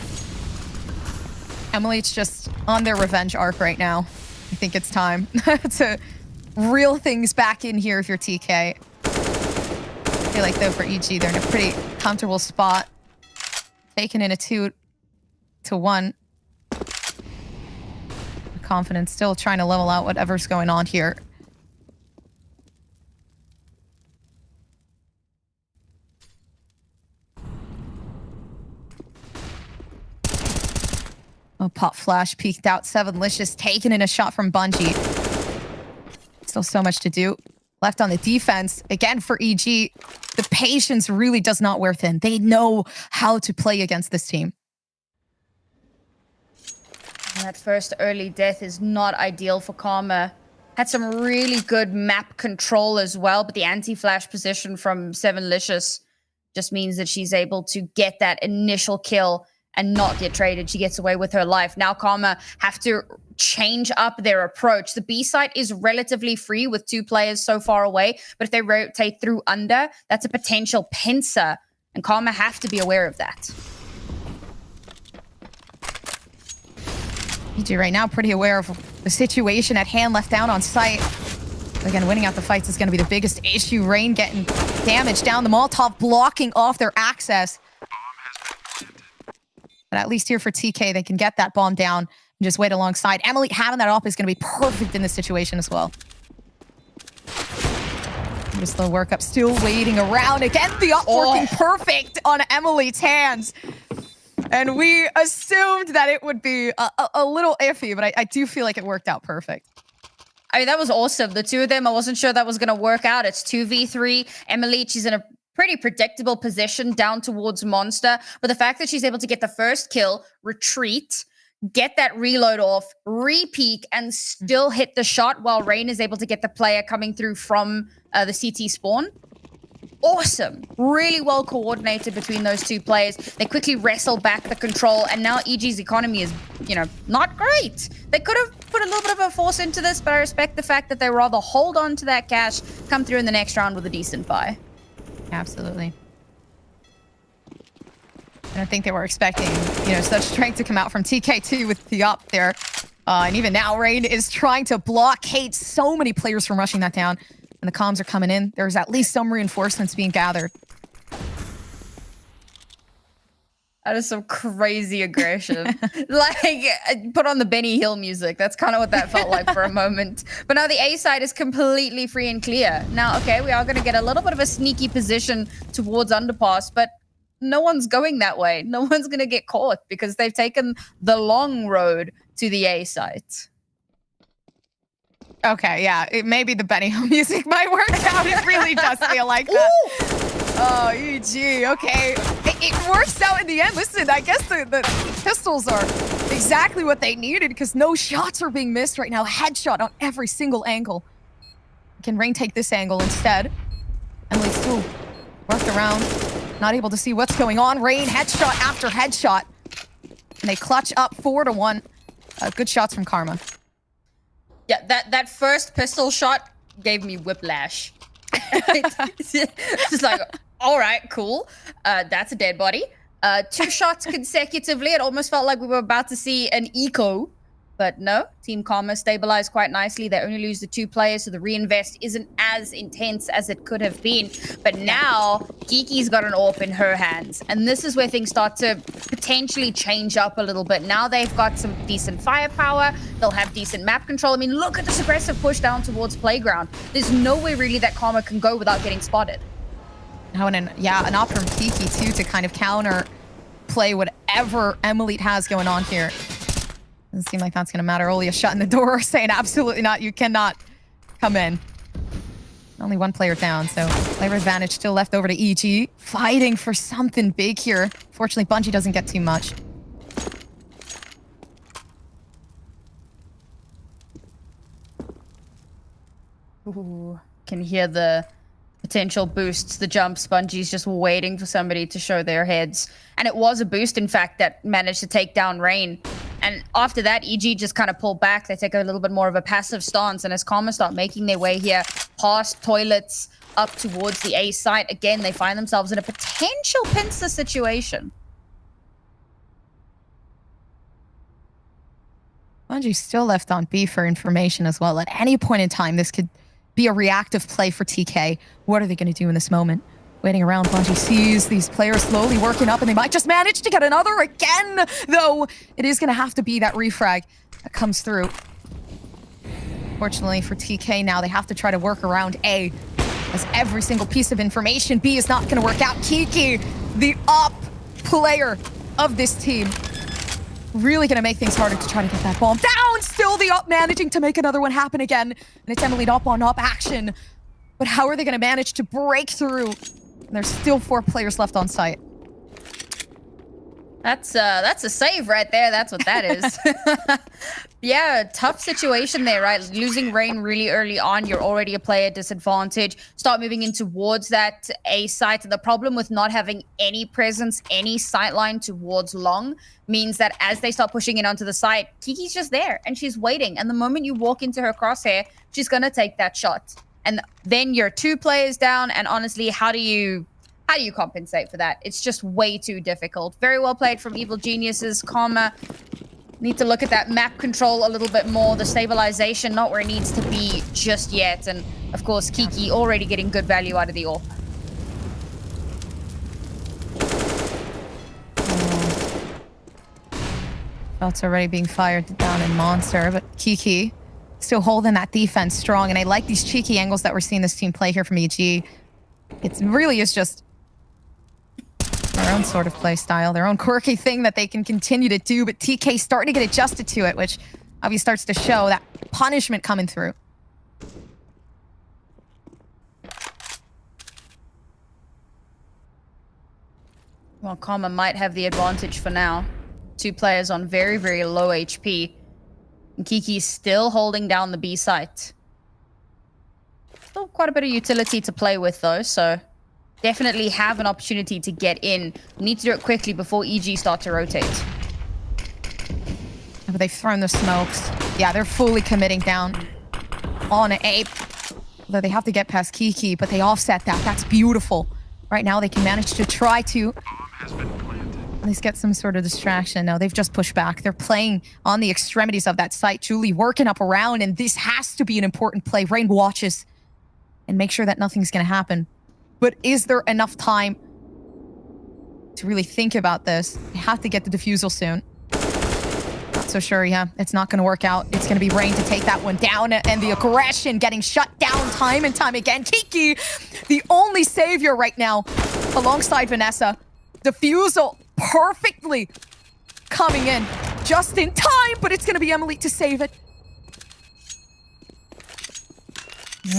Emily's just on their revenge arc right now. I think it's time to reel things back in here if you're TK. I feel like, though, for EG, they're in a pretty comfortable spot. Taking in a 2-1. Confidence still trying to level out whatever's going on here. Oh, pop flash peeked out. Sevenlicious taking in a shot from Bungie. Still so much to do. Left on the defense. Again, for EG, the patience really does not wear thin. They know how to play against this team. And that first early death is not ideal for Karma. Had some really good map control as well, but the anti-flash position from Sevenlicious just means that she's able to get that initial kill and not get traded. She gets away with her life. Now Karma have to change up their approach. The B site is relatively free with 2 players so far away, but if they rotate through under, that's a potential pincer, and Karma have to be aware of that. EG right now pretty aware of the situation at hand, left down on site. Again, winning out the fights is going to be the biggest issue. Rain getting damage down. The Molotov blocking off their access. But at least here for TK, they can get that bomb down Just wait alongside. Emily having that op is going to be perfect in this situation as well. Just the work up, still waiting around. Again, the up working perfect on Emily's hands. And we assumed that it would be a little iffy, but I do feel like it worked out perfect. I mean, that was awesome. The two of them, I wasn't sure that was going to work out. It's 2v3. Emily, she's in a pretty predictable position down towards Monster. But the fact that she's able to get the first kill, retreat, get that reload off, re-peek, and still hit the shot while Rain is able to get the player coming through from the CT spawn. Awesome. Really well coordinated between those two players. They quickly wrestle back the control, and now EG's economy is, not great. They could have put a little bit of a force into this, but I respect the fact that they rather hold on to that cash, come through in the next round with a decent buy. Absolutely. I don't think they were expecting, such strength to come out from TK2 with the up there. And even now, Rain is trying to blockade so many players from rushing that down. And the comms are coming in. There's at least some reinforcements being gathered. That is some crazy aggression. Put on the Benny Hill music. That's kind of what that felt like for a moment. But now the A side is completely free and clear. Now, okay, we are going to get a little bit of a sneaky position towards underpass, but no one's going that way. No one's going to get caught because they've taken the long road to the A site. Okay, yeah, maybe the Benny Hill music might work out. It really does feel like that. Oh, EG, okay. It works out in the end. Listen, I guess the pistols are exactly what they needed because no shots are being missed right now. Headshot on every single angle. Can Rain take this angle instead? Emily still worked around, not able to see what's going on. Rain, headshot after headshot. And they clutch up 4-1. Good shots from Karma. Yeah, that first pistol shot gave me whiplash. It's just like, all right, cool. That's a dead body. 2 shots consecutively. It almost felt like we were about to see an eco. But no, Team Karma stabilized quite nicely. They only lose the 2 players, so the reinvest isn't as intense as it could have been. But now, Kiki's got an AWP in her hands. And this is where things start to potentially change up a little bit. Now they've got some decent firepower. They'll have decent map control. I mean, look at this aggressive push down towards Playground. There's nowhere really that Karma can go without getting spotted. Oh, and an op from Kiki, too, to kind of counter play whatever Emily has going on here. Doesn't seem like that's going to matter. Only a shot in the door saying absolutely not. You cannot come in. Only 1 player down, so player advantage still left over to EG. Fighting for something big here. Fortunately, Bungie doesn't get too much. Ooh, can hear the potential boosts, the jumps. Bungie's just waiting for somebody to show their heads. And it was a boost, in fact, that managed to take down Rain. And after that, EG just kind of pulled back. They take a little bit more of a passive stance. And as Karma start making their way here past toilets up towards the A site, again, they find themselves in a potential pincer situation. Bungie's still left on B for information as well. At any point in time, this could be a reactive play for TK. What are they going to do in this moment? Waiting around, Bungie sees these players slowly working up, and they might just manage to get another again, though it is going to have to be that refrag that comes through. Fortunately for TK now, they have to try to work around A, as every single piece of information, B is not going to work out. Kiki, the up player of this team, really going to make things harder to try to get that bomb down. Still the up managing to make another one happen again, and it's Emily up on up action. But how are they going to manage to break through? And there's still 4 players left on site. That's a save right there. That's what that is. Yeah, tough situation there, right? Losing Rain really early on, you're already a player disadvantage. Start moving in towards that A site. The problem with not having any presence, any sight line towards long means that as they start pushing in onto the site, Kiki's just there and she's waiting. And the moment you walk into her crosshair, she's going to take that shot. And then you're 2 players down, and honestly, how do you compensate for that? It's just way too difficult. Very well played from Evil Geniuses. Karma need to look at that map control a little bit more. The stabilization, not where it needs to be just yet. And of course, Kiki already getting good value out of the AWP. Shots already being fired down in Monster, but Kiki still holding that defense strong. And I like these cheeky angles that we're seeing this team play here from EG. It really is just their own sort of play style, their own quirky thing that they can continue to do. But TK starting to get adjusted to it, which obviously starts to show that punishment coming through. Well, Karma might have the advantage for now. 2 players on very, very low HP. And Kiki's still holding down the B site. Still quite a bit of utility to play with, though, so definitely have an opportunity to get in. Need to do it quickly before EG start to rotate. But they've thrown the smokes. Yeah, they're fully committing down on A. Although they have to get past Kiki, but they offset that. That's beautiful. Right now, they can manage to try to at least get some sort of distraction. No, they've just pushed back. They're playing on the extremities of that site. Julie working up around, and this has to be an important play. Rain watches and make sure that nothing's going to happen. But is there enough time to really think about this? They have to get the defusal soon. Not so sure, yeah. It's not going to work out. It's going to be Rain to take that one down, and the aggression getting shut down time and time again. Kiki, the only savior right now, alongside Vanessa. Defusal perfectly coming in just in time, but it's going to be Emily to save it.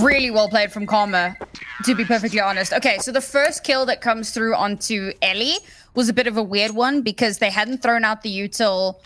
Really well played from Karma, to be perfectly honest. Okay, so the first kill that comes through onto Ellie was a bit of a weird one because they hadn't thrown out the util.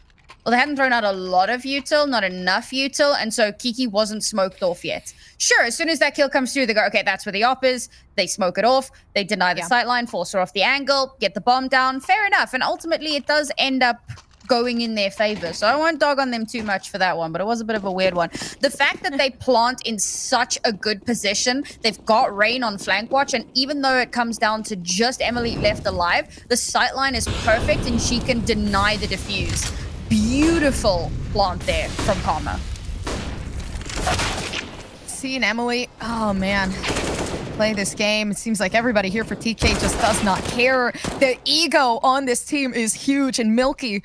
Well, they hadn't thrown out a lot of util, not enough util, and so Kiki wasn't smoked off yet. Sure, as soon as that kill comes through, they go, okay, that's where the op is. They smoke it off. They deny the sightline, force her off the angle, get the bomb down. Fair enough, and ultimately it does end up going in their favor. So I won't dog on them too much for that one, but it was a bit of a weird one. The fact that they plant in such a good position, they've got Rain on flank watch, and even though it comes down to just Emily left alive, the sightline is perfect and she can deny the defuse. Beautiful plant there from Karma. Seeing Emily, oh man, play this game. It seems like everybody here for TK just does not care. The ego on this team is huge, and Milky,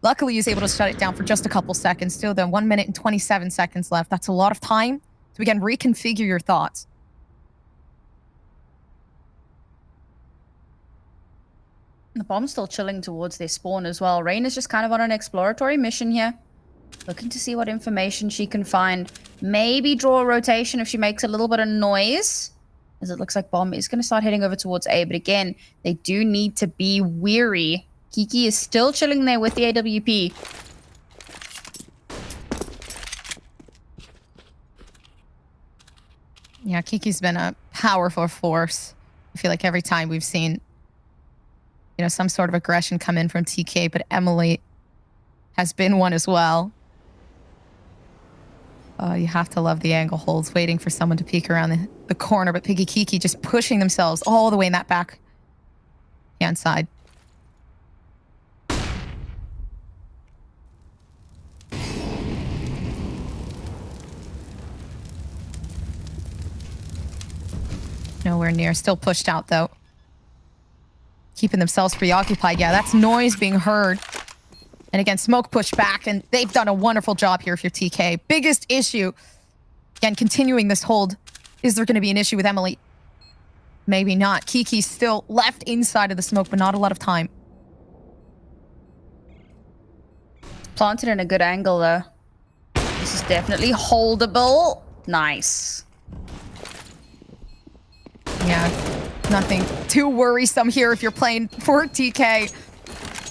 luckily, is able to shut it down for just a couple seconds. Still, then 1 minute and 27 seconds left. That's a lot of time to, again, reconfigure your thoughts. The bomb's still chilling towards their spawn as well. Rain is just kind of on an exploratory mission here. Looking to see what information she can find. Maybe draw a rotation if she makes a little bit of noise. As it looks like bomb is going to start heading over towards A. But again, they do need to be weary. Kiki is still chilling there with the AWP. Yeah, Kiki's been a powerful force. I feel like every time we've seen, you know, some sort of aggression come in from TK, but Emily has been one as well. Oh, you have to love the angle holds, waiting for someone to peek around the corner, but Piggy Kiki just pushing themselves all the way in that back hand side. Nowhere near. Still pushed out, though. Keeping themselves preoccupied. Yeah, that's noise being heard. And again, smoke pushed back, and they've done a wonderful job here if you're TK. Biggest issue, again, continuing this hold. Is there going to be an issue with Emily? Maybe not. Kiki's still left inside of the smoke, but not a lot of time. Planted in a good angle, though. This is definitely holdable. Nice. Yeah, nothing too worrisome here if you're playing for TK.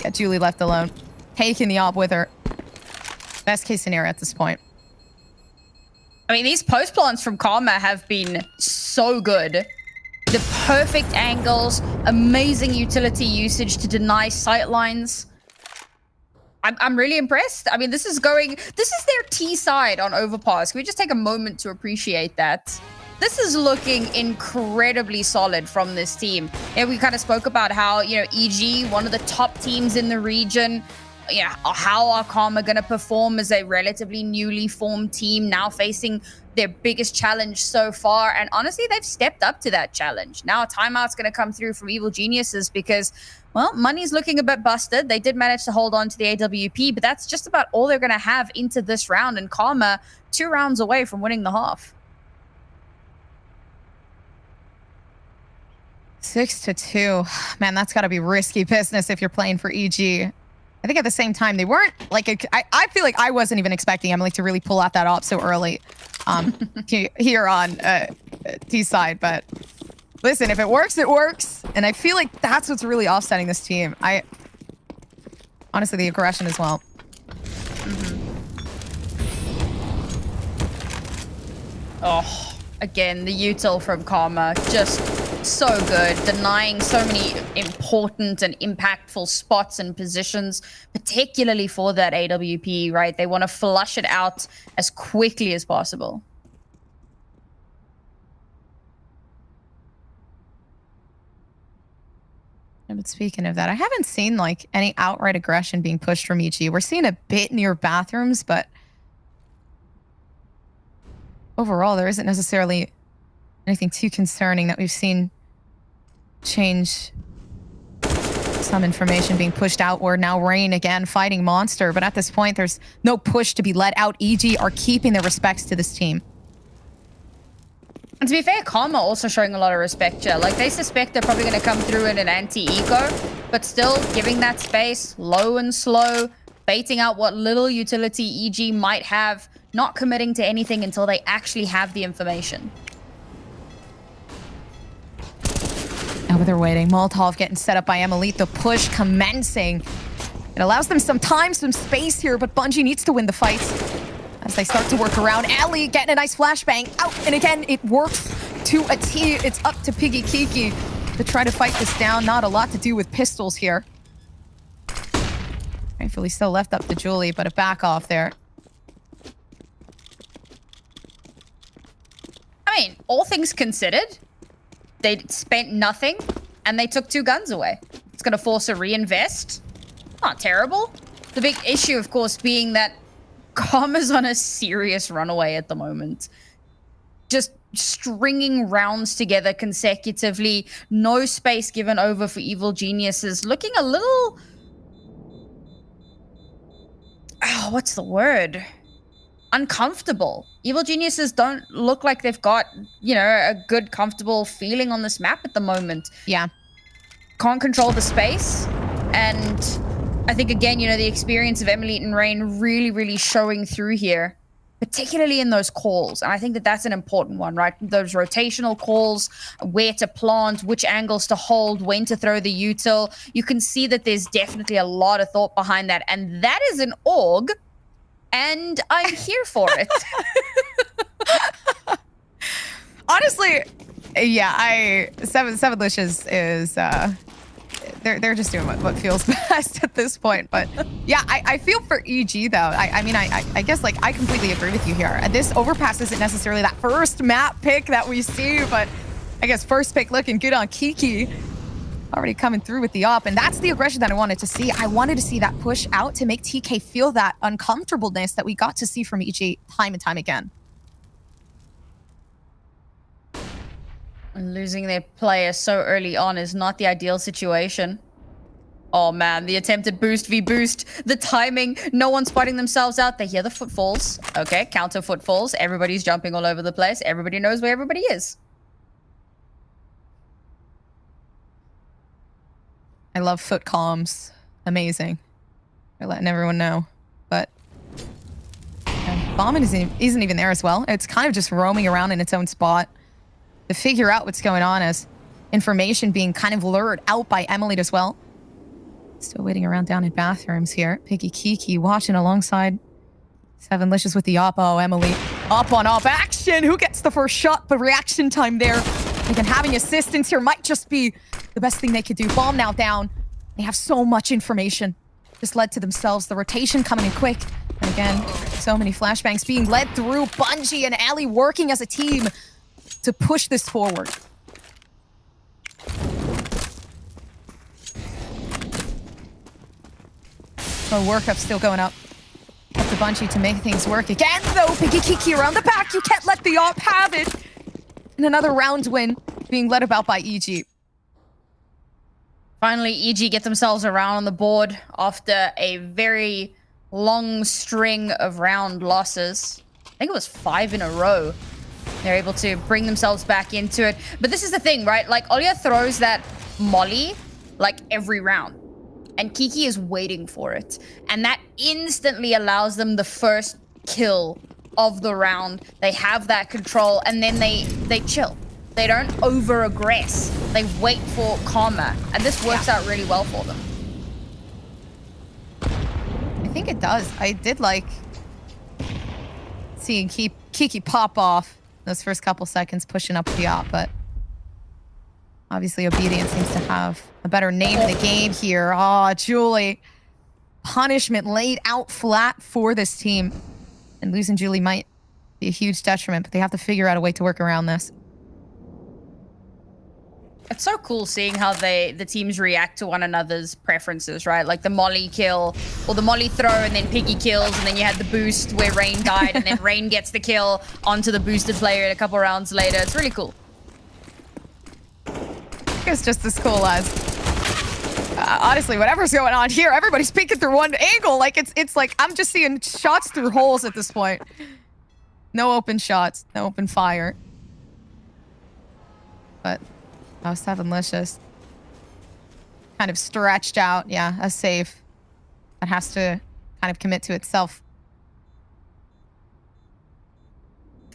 Got Julie left alone. Taking the op with her. Best case scenario at this point. I mean, these post plants from Karma have been so good. The perfect angles, amazing utility usage to deny sightlines. I'm really impressed. I mean, this is their T side on Overpass. Can we just take a moment to appreciate that? This is looking incredibly solid from this team. And we kind of spoke about how, you know, EG, one of the top teams in the region, how are Karma going to perform as a relatively newly formed team now facing their biggest challenge so far? And honestly, they've stepped up to that challenge. Now a timeout's going to come through from Evil Geniuses because, well, money's looking a bit busted. They did manage to hold on to the AWP, but that's just about all they're going to have into this round. And Karma 2 rounds away from winning the half. 6-2. Man, that's got to be risky business if you're playing for EG. I think at the same time, they weren't like, I feel like I wasn't even expecting Emily to really pull out that op so early here on T side. But listen, if it works, it works. And I feel like that's what's really offsetting this team. Honestly, the aggression as well. Oh, again, the util from Karma, just so good, denying so many important and impactful spots and positions, particularly for that AWP, right? They want to flush it out as quickly as possible. But speaking of that, I haven't seen like any outright aggression being pushed from EG. We're seeing a bit near bathrooms, but overall, there isn't necessarily anything too concerning that we've seen change. Some information being pushed outward. Now Rain again fighting Monster, but at this point, there's no push to be let out. EG are keeping their respects to this team. And to be fair, Karma also showing a lot of respect here. Like, they suspect they're probably going to come through in an anti-eco, but still giving that space, low and slow, baiting out what little utility EG might have, not committing to anything until they actually have the information. Now they're waiting. Molotov getting set up by Emily. The push commencing. It allows them some time, some space here, but Bungie needs to win the fight. As they start to work around, Ellie getting a nice flashbang out, and again, it works to a T. It's up to Piggy Kiki to try to fight this down. Not a lot to do with pistols here. Rightfully still left up to Julie, but a back off there. I mean, all things considered, they spent nothing, and they took 2 guns away. It's going to force a reinvest. Not terrible. The big issue, of course, being that Karma's on a serious runaway at the moment. Just stringing rounds together consecutively. No space given over for Evil Geniuses. Looking a little... Oh, what's the word? Uncomfortable. Evil Geniuses don't look like they've got, you know, a good, comfortable feeling on this map at the moment. Yeah. Can't control the space. And I think, again, you know, the experience of Emily and Rain really, really showing through here, particularly in those calls. And I think that that's an important one, right? Those rotational calls, where to plant, which angles to hold, when to throw the util. You can see that there's definitely a lot of thought behind that. And that is an org, and I'm here for it. Honestly, yeah, Seven Licious is... They're just doing what feels best at this point. But yeah, I feel for EG though. I mean, I guess like I completely agree with you here. This overpass isn't necessarily that first map pick that we see, but I guess first pick looking good on Kiki. Already coming through with the op, and that's the aggression that I wanted to see. I wanted to see that push out to make TK feel that uncomfortableness that we got to see from EG time and time again. Losing their player so early on is not the ideal situation. Oh man, the attempted boost v boost, the timing, no one's spotting themselves out. They hear the footfalls. Okay, counter footfalls. Everybody's jumping all over the place. Everybody knows where everybody is. I love foot comms. Amazing. They're letting everyone know. But Bombing isn't even there as well. It's kind of just roaming around in its own spot to figure out what's going on, as information being kind of lured out by Emily as well. Still waiting around down in bathrooms here. Piggy Kiki watching alongside Seven Licious with the op. Oh, Emily up on op action. Who gets the first shot? But reaction time there. Again, having assistance here might just be the best thing they could do. Bomb now down. They have so much information just led to themselves. The rotation coming in quick. And again, so many flashbangs being led through. Bungie and Ellie working as a team to push this forward. So work up still going up. Up to Bungie to make things work again, though. Piggy Kiki around the back. You can't let the op have it. And another round win being led about by EG. Finally, EG get themselves around on the board after a very long string of round losses. I think it was 5 in a row. They're able to bring themselves back into it. But this is the thing, right? Like, Olya throws that molly, like, every round. And Kiki is waiting for it. And that instantly allows them the first kill of the round. They have that control, and then they chill. They don't over-aggress. They wait for karma. And this works out really well for them. I think it does. I did like seeing Kiki pop off those first couple seconds pushing up the op, but obviously Obedience seems to have a better name in the game here. Oh, Julie. Punishment laid out flat for this team. And losing Julie might be a huge detriment, but they have to figure out a way to work around this. It's so cool seeing how the teams react to one another's preferences, right? Like the molly kill, or the molly throw, and then Piggy kills, and then you had the boost where Rain died, and then Rain gets the kill onto the boosted player a couple rounds later. It's really cool. It's just as cool as honestly, whatever's going on here, everybody's peeking through one angle. Like it's like I'm just seeing shots through holes at this point. No open shots, no open fire. But oh, 7licious. Kind of stretched out. Yeah, a save. That has to kind of commit to itself.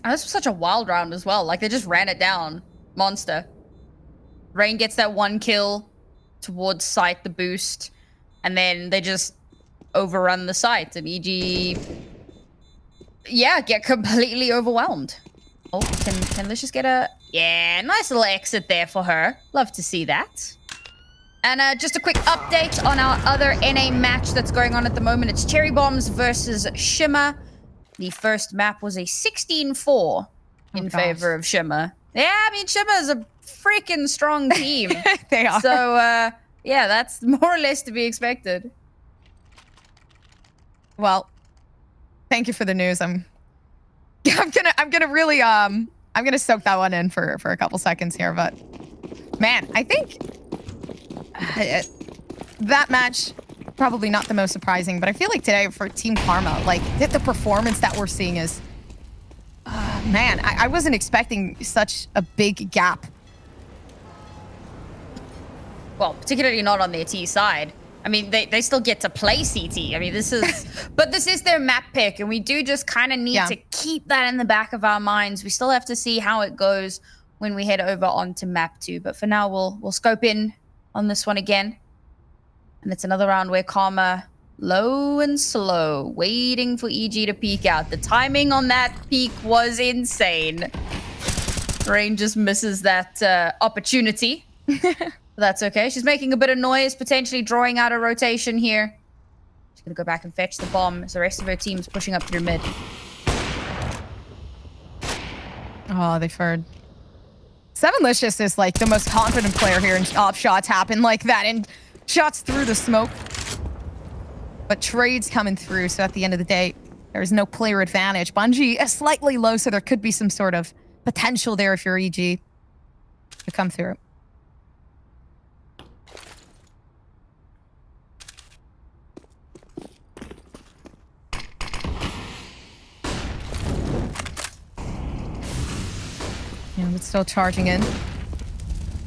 Oh, this was such a wild round as well. Like, they just ran it down. Monster. Rain gets that one kill towards site, the boost. And then they just overrun the site. And EG... yeah, get completely overwhelmed. Oh, can Licious get a... yeah, nice little exit there for her. Love to see that. And just a quick update on our other NA match that's going on at the moment. It's Cherry Bombs versus Shimmer. The first map was a 16-4 in favor of Shimmer. Yeah, I mean, Shimmer is a freaking strong team. They are. So, yeah, that's more or less to be expected. Well, thank you for the news. I'm gonna really I'm gonna soak that one in for a couple seconds here, but man, I think that match probably not the most surprising, but I feel like today for Team Karma, like the performance that we're seeing is man, I wasn't expecting such a big gap. Well, particularly not on their T side. I mean, they still get to play CT. I mean, this is... but this is their map pick, and we do just kind of need to keep that in the back of our minds. We still have to see how it goes when we head over onto map 2. But for now, we'll scope in on this one again. And it's another round where Karma, low and slow, waiting for EG to peek out. The timing on that peek was insane. Rain just misses that opportunity. But that's okay. She's making a bit of noise, potentially drawing out a rotation here. She's going to go back and fetch the bomb as the rest of her team's pushing up through mid. Oh, they've heard. 7licious is like the most confident player here, and op shots happen like that, and shots through the smoke. But trades coming through, so at the end of the day, there's no player advantage. Bungie is slightly low, so there could be some sort of potential there if you're EG to come through. Yeah, but still charging in.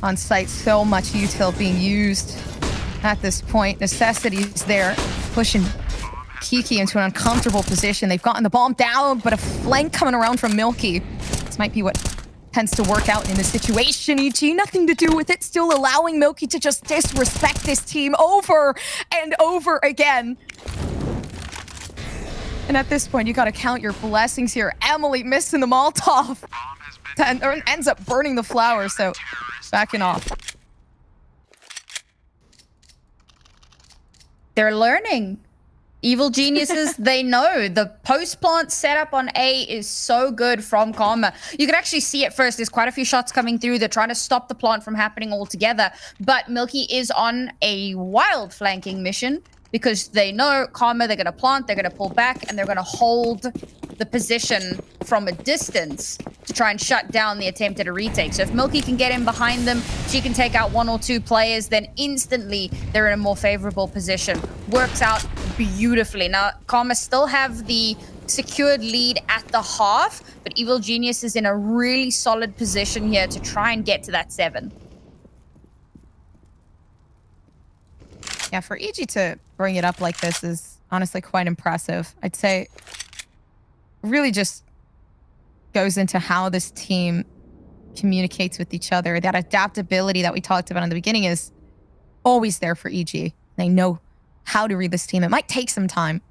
On site, so much util being used at this point. Necessity's there, pushing Kiki into an uncomfortable position. They've gotten the bomb down, but a flank coming around from Milky. This might be what tends to work out in this situation. EG, nothing to do with it. Still allowing Milky to just disrespect this team over and over again. And at this point, you gotta count your blessings here. Emily missing the Molotov. Ends up burning the flowers, so backing off. They're learning. Evil geniuses, they know. The post-plant setup on A is so good from Karma. You can actually see it first. There's quite a few shots coming through. They're trying to stop the plant from happening altogether. But Milky is on a wild flanking mission. because they know Karma, they're going to plant, they're going to pull back, and they're going to hold the position from a distance to try and shut down the attempt at a retake. So if Milky can get in behind them, she can take out 1 or 2 players, then instantly they're in a more favorable position. Works out beautifully. Now, Karma still have the secured lead at the half, but Evil Genius is in a really solid position here to try and get to that 7. Yeah, for EG to bring it up like this is honestly quite impressive. I'd say really just goes into how this team communicates with each other. That adaptability that we talked about in the beginning is always there for EG. They know how to read this team. It might take some time.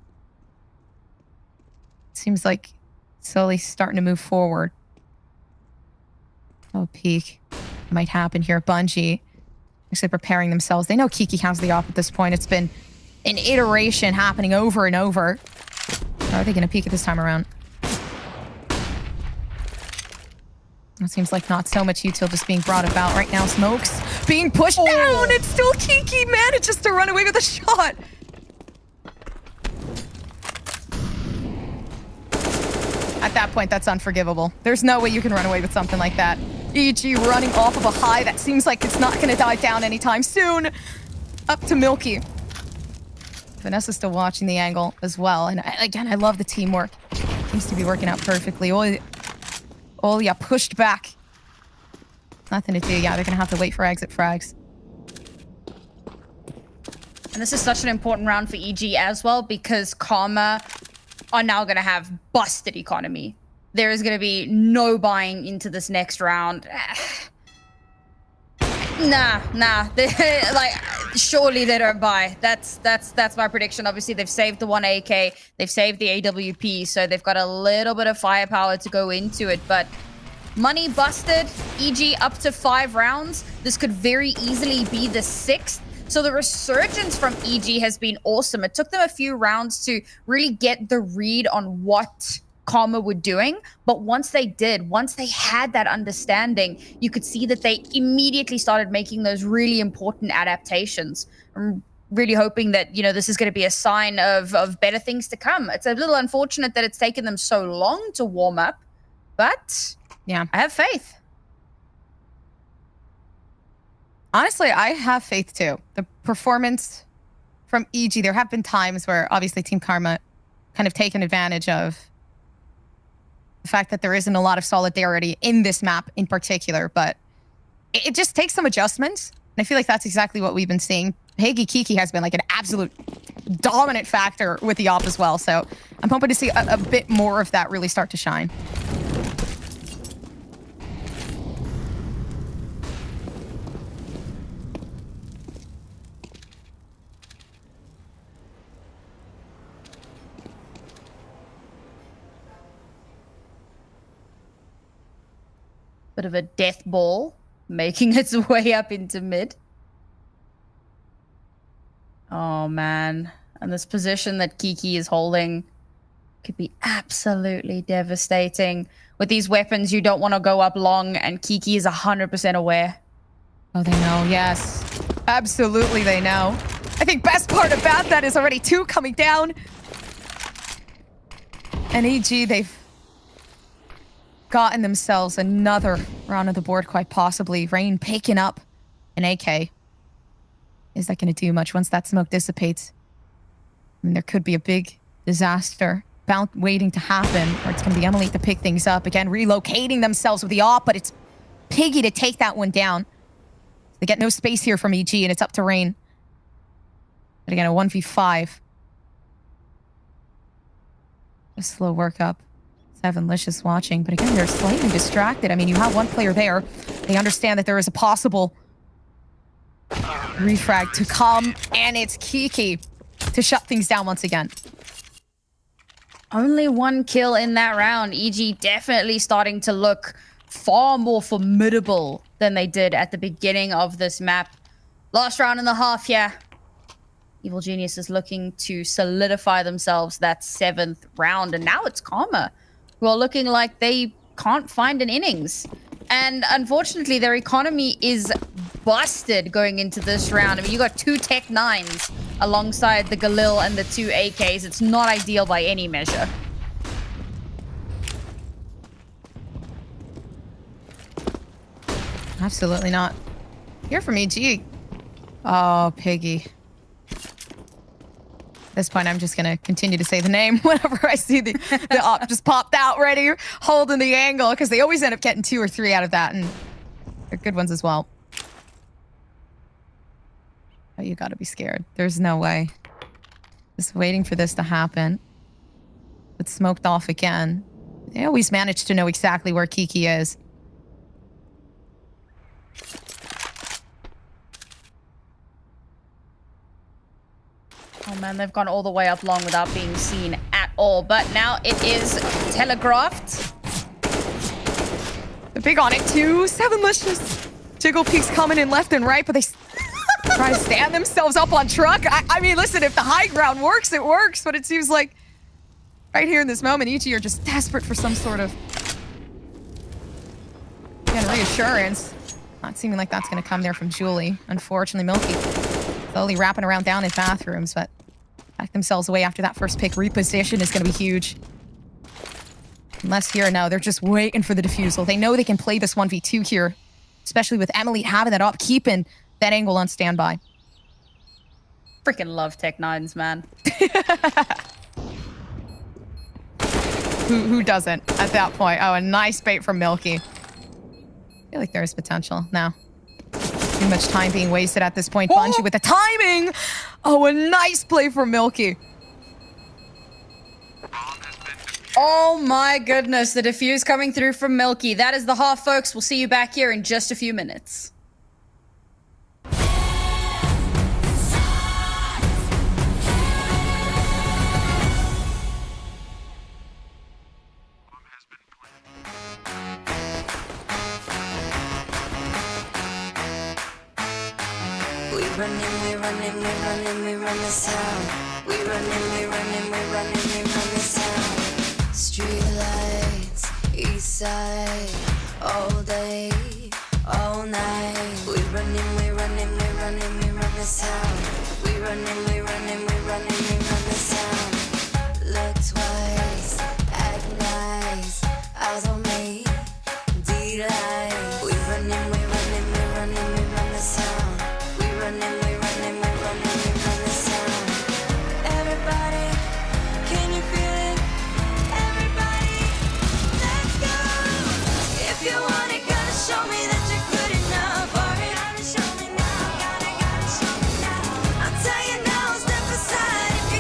Seems like slowly starting to move forward. Oh, peek might happen here. Bungie actually preparing themselves. They know Kiki has the op at this point. It's been an iteration happening over and over. How are they going to peek at this time around? It seems like not so much util just being brought about right now. Smokes being pushed down, and still Kiki manages to run away with a shot. At that point, that's unforgivable. There's no way you can run away with something like that. EG running off of a high that seems like it's not going to die down anytime soon. Up to Milky. Vanessa's still watching the angle as well. And again, I love the teamwork. Seems to be working out perfectly. Olia pushed back. Nothing to do. Yeah, they're going to have to wait for exit frags. And this is such an important round for EG as well, because Karma are now going to have busted economy. There is going to be no buying into this next round. Nah. Like, surely they don't buy. That's my prediction. Obviously, they've saved the 1 AK. They've saved the AWP, so they've got a little bit of firepower to go into it. But money busted. EG up to 5 rounds. This could very easily be the 6th. So the resurgence from EG has been awesome. It took them a few rounds to really get the read on what Karma were doing, but once they did, once they had that understanding, you could see that they immediately started making those really important adaptations. I'm really hoping that, you know, this is going to be a sign of better things to come. It's a little unfortunate that it's taken them so long to warm up, but yeah, I have faith. Honestly, I have faith too. The performance from EG, there have been times where obviously Team Karma kind of taken advantage of the fact that there isn't a lot of solidarity in this map in particular, but it just takes some adjustments. And I feel like that's exactly what we've been seeing. Higgy Kiki has been like an absolute dominant factor with the op as well. So I'm hoping to see a bit more of that really start to shine. Bit of a death ball making its way up into mid. Oh man, and this position that Kiki is holding could be absolutely devastating. With these weapons, you don't want to go up long, and Kiki is 100% aware. Oh, they know, yes. Absolutely they know. I think best part about that is already 2 coming down. And EG, they've gotten themselves another round of the board, quite possibly. Rain picking up an AK. Is that going to do much once that smoke dissipates? I mean, there could be a big disaster waiting to happen, or it's going to be Emily to pick things up. Again, relocating themselves with the op, but it's Piggy to take that one down. They get no space here from EG, and it's up to Rain. But again, a 1v5. A slow workup. Licious watching, but again, they're slightly distracted. I mean, you have one player there. They understand that there is a possible refrag to come, and it's Kiki to shut things down once again. Only 1 kill in that round. EG definitely starting to look far more formidable than they did at the beginning of this map. Last round and a half, yeah. Evil Genius is looking to solidify themselves that 7th round, and now it's Karma, who are looking like they can't find an innings. And unfortunately, their economy is busted going into this round. I mean, you got 2 Tech 9s alongside the Galil and the 2 AKs. It's not ideal by any measure. Absolutely not. Here from EG. Oh, Piggy. At this point, I'm just gonna continue to say the name whenever I see the op just popped out ready, holding the angle, because they always end up getting 2 or 3 out of that, and they're good ones as well. Oh, you gotta be scared. There's no way. Just waiting for this to happen. But smoked off again. They always manage to know exactly where Kiki is. Oh man, they've gone all the way up long without being seen at all. But now it is telegraphed. They're big on it too. 7 Licious. Jiggle peeks coming in left and right, but they try to stand themselves up on truck. I mean, listen, if the high ground works, it works. But it seems like right here in this moment, EG are just desperate for some sort of reassurance. Not seeming like that's going to come there from Julie. Unfortunately, Milky slowly wrapping around down in bathrooms, but back themselves away after that first pick. Reposition is going to be huge. Unless here, no, they're just waiting for the defusal. They know they can play this 1v2 here, especially with Emily having that up, keeping that angle on standby. Freaking love Tech9s, man. Who doesn't at that point? Oh, a nice bait from Milky. I feel like there's potential now. Too much time being wasted at this point. Bungie with the timing. Oh, a nice play from Milky. Oh my goodness, the defuse coming through from Milky. That is the half, folks. We'll see you back here in just a few minutes. We run this town. We run this town. Street lights, east side, all day, all night. We run this town. We run this town. Look twice, act nice, eyes on me, D-Light. We run this town. We run this town. Everybody, can you feel it? Everybody, let's go. If you want it, gotta show me that you're good enough. Gotta show me now, gotta show me now. I'll tell you now, step aside if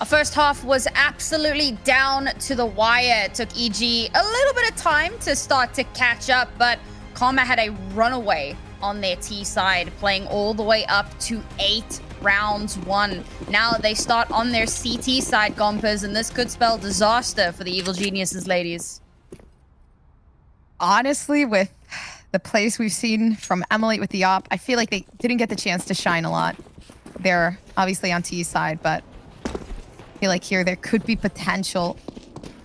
Our first half was absolutely down to the wire. It took EG a little bit of time to start to catch up, but Karma had a runaway on their T side, playing all the way up to 8 rounds won. Now they start on their CT side, Gompers, and this could spell disaster for the Evil Geniuses, ladies. Honestly, with the plays we've seen from Emily with the op, I feel like they didn't get the chance to shine a lot. They're obviously on T side, but I feel like here there could be potential.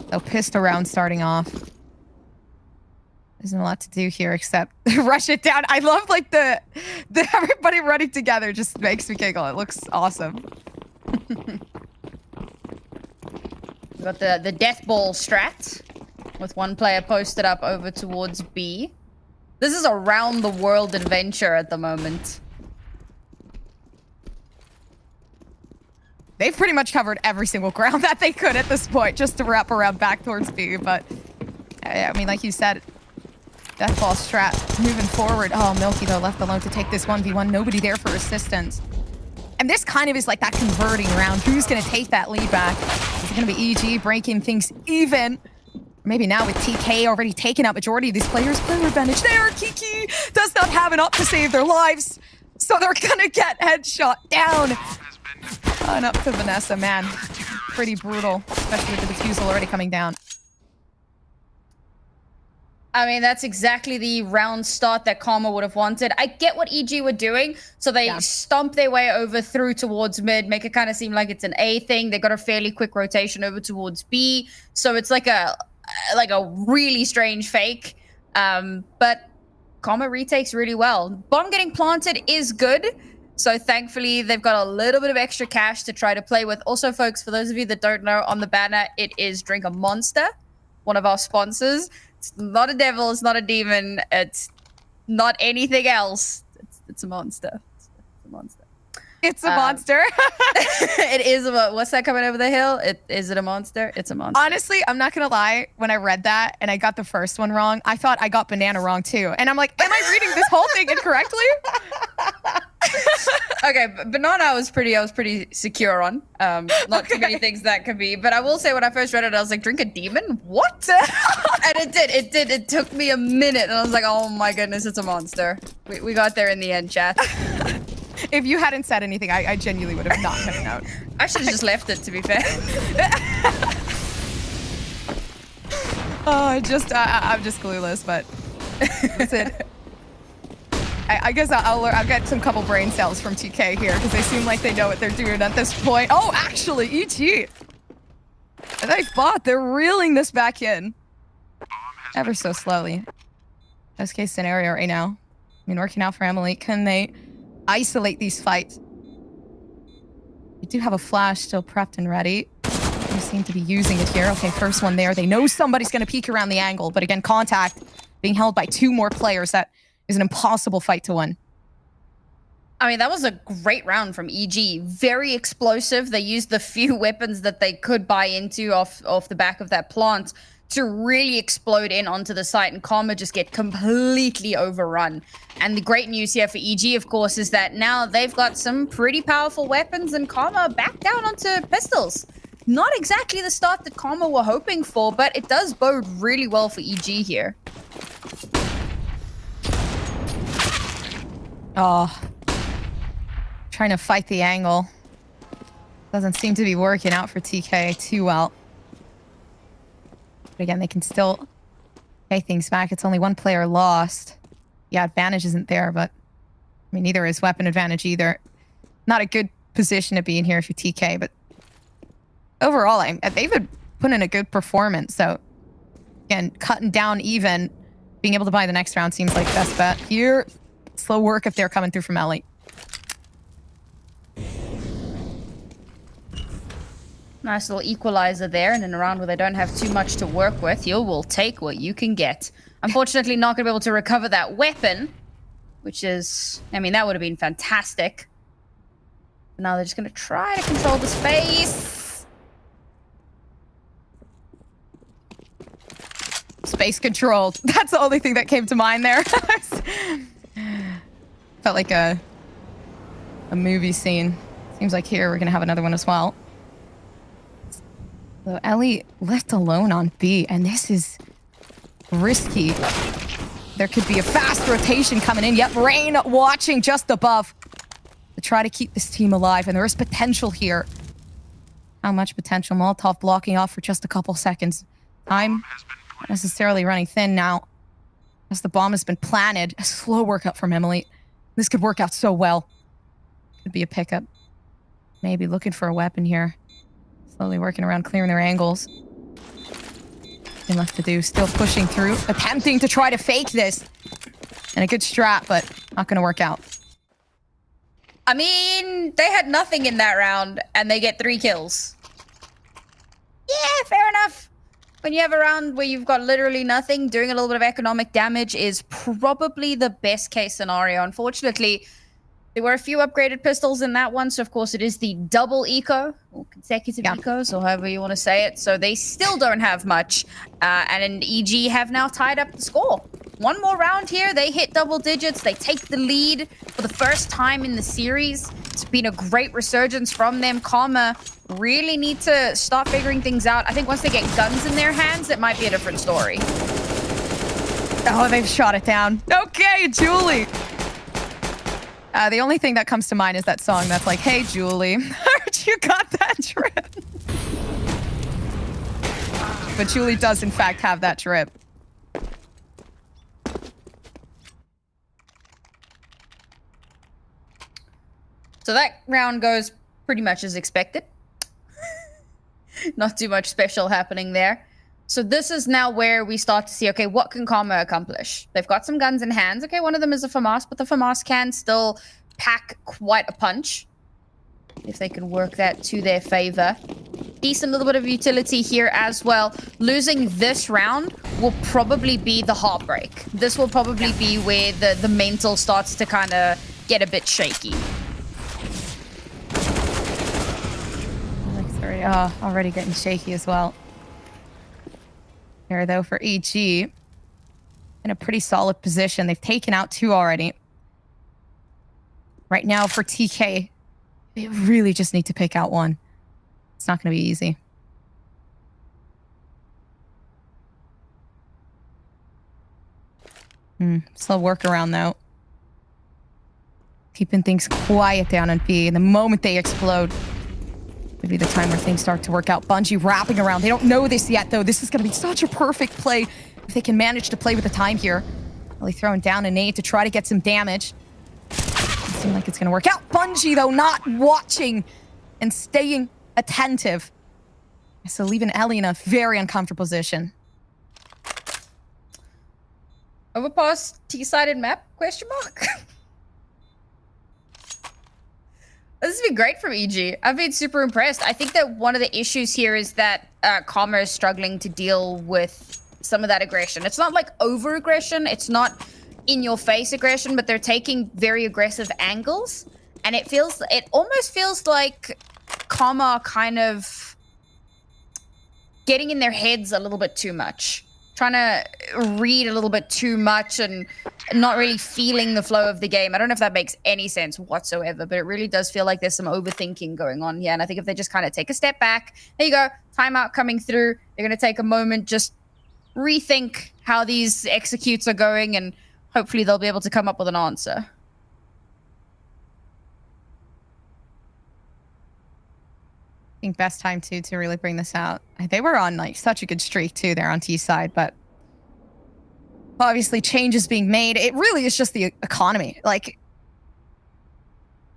They'll pissed around starting off. There's not a lot to do here except rush it down. I love like the everybody running together just makes me giggle. It looks awesome. We got the death ball strat with one player posted up over towards B. This is a round the world adventure at the moment. They've pretty much covered every single ground that they could at this point just to wrap around back towards B. But I mean, like you said, death ball strat moving forward. Oh, Milky though left alone to take this 1v1. Nobody there for assistance. And this kind of is like that converting round. Who's going to take that lead back? Is it going to be EG breaking things even? Maybe now with TK already taking out majority of these players. Player advantage there. Kiki does not have enough to save their lives. So they're going to get headshot down. And up to Vanessa, man. Pretty brutal, especially with the defusal already coming down. I mean, that's exactly the round start that Karma would have wanted. I get what EG were doing. So they stomp their way over through towards mid, make it kind of seem like it's an A thing. They got a fairly quick rotation over towards B. So it's like a really strange fake. But Karma retakes really well. Bomb getting planted is good. So thankfully, they've got a little bit of extra cash to try to play with. Also, folks, for those of you that don't know, on the banner, it is Drink a Monster, one of our sponsors. It's not a devil, it's not a demon, it's not anything else. It's a monster. It's a monster. It's a monster. It is a what's that coming over the hill? Is it a monster? It's a monster. Honestly, I'm not gonna lie. When I read that and I got the first one wrong, I thought I got banana wrong too. And I'm like, am I reading this whole thing incorrectly? Okay, banana I was pretty secure on. Not too many things that could be. But I will say when I first read it, I was like, drink a demon? What? And it did. It took me a minute and I was like, oh my goodness, it's a monster. We got there in the end, chat. If you hadn't said anything, I genuinely would have not cut it out. I should have just left it, to be fair. Oh, I'm just clueless, but that's it. I guess I'll get some couple brain cells from TK here because they seem like they know what they're doing at this point. Oh, actually, EG. They thought they're reeling this back in. Ever so slowly. Best case scenario right now. I mean, working out for Emily. Can they isolate these fights? They do have a flash still prepped and ready. They seem to be using it here. Okay, first one there. They know somebody's going to peek around the angle, but again, contact being held by 2 more players. That is an impossible fight to win. I mean, that was a great round from EG. Very explosive. They used the few weapons that they could buy into off the back of that plant to really explode in onto the site, and Karma just get completely overrun. And the great news here for EG, of course, is that now they've got some pretty powerful weapons, and Karma back down onto pistols. Not exactly the start that Karma were hoping for, but it does bode really well for EG here. Oh. Trying to fight the angle. Doesn't seem to be working out for TK too well. But again, they can still pay things back. It's only 1 player lost. Yeah, advantage isn't there, but I mean, neither is weapon advantage either. Not a good position to be in here if you're TK, but overall, they've been putting in a good performance. So again, cutting down even, being able to buy the next round seems like best bet. Here, slow work if they're coming through from Ellie. Nice little equalizer there, and in a round where they don't have too much to work with, you will take what you can get. Unfortunately, not going to be able to recover that weapon, which is, I mean, that would have been fantastic. But now they're just going to try to control the space. Space controlled. That's the only thing that came to mind there. Felt like a movie scene. Seems like here we're going to have another one as well. So Ellie left alone on B, and this is risky. There could be a fast rotation coming in. Yep, Rain watching just above to try to keep this team alive, and there is potential here. How much potential? Molotov blocking off for just a couple seconds. Time not necessarily running thin now as the bomb has been planted. A slow workout from Emily. This could work out so well. Could be a pickup. Maybe looking for a weapon here. Slowly working around clearing their angles. Nothing left to do. Still pushing through. Attempting to try to fake this. And a good strat, but not going to work out. I mean, they had nothing in that round, and they get 3 kills. Yeah, fair enough. When you have a round where you've got literally nothing, doing a little bit of economic damage is probably the best case scenario. Unfortunately, there were a few upgraded pistols in that one, so of course it is the double eco, or consecutive ecos, or however you want to say it. So they still don't have much, and EG have now tied up the score. One more round here, they hit double digits, they take the lead for the first time in the series. It's been a great resurgence from them. Karma really need to start figuring things out. I think once they get guns in their hands, it might be a different story. Oh, they've shot it down. Okay, Julie. The only thing that comes to mind is that song that's like, hey, Julie, heard you got that drip. But Julie does, in fact, have that drip. So that round goes pretty much as expected. Not too much special happening there. So this is now where we start to see, okay, what can Karma accomplish? They've got some guns in hands. Okay, one of them is a FAMAS, but the FAMAS can still pack quite a punch. If they can work that to their favor. Decent little bit of utility here as well. Losing this round will probably be the heartbreak. This will probably be where the mental starts to kind of get a bit shaky. Already getting shaky as well. There, though, for EG. In a pretty solid position. They've taken out 2 already. Right now, for TK, they really just need to pick out 1. It's not going to be easy. Slow workaround, though. Keeping things quiet down on B. And the moment they explode, could be the time where things start to work out. Bungie wrapping around. They don't know this yet, though. This is going to be such a perfect play if they can manage to play with the time here. Really throwing down a nade to try to get some damage. Doesn't seem like it's going to work out. Bungie, though, not watching and staying attentive. So leaving Ellie in a very uncomfortable position. Overpass, T-sided map, question mark? This has been great from EG. I've been super impressed. I think that one of the issues here is that Karma is struggling to deal with some of that aggression. It's not like over-aggression. It's not in-your-face aggression, but they're taking very aggressive angles. And it almost feels like Karma are kind of getting in their heads a little bit too much. Trying to read a little bit too much and not really feeling the flow of the game. I don't know if that makes any sense whatsoever, but it really does feel like there's some overthinking going on here. And I think if they just kind of take a step back, there you go, timeout coming through. They're going to take a moment, just rethink how these executes are going, and hopefully they'll be able to come up with an answer. I think best time to really bring this out. They were on like such a good streak too there on T side, but obviously changes being made. It really is just the economy. Like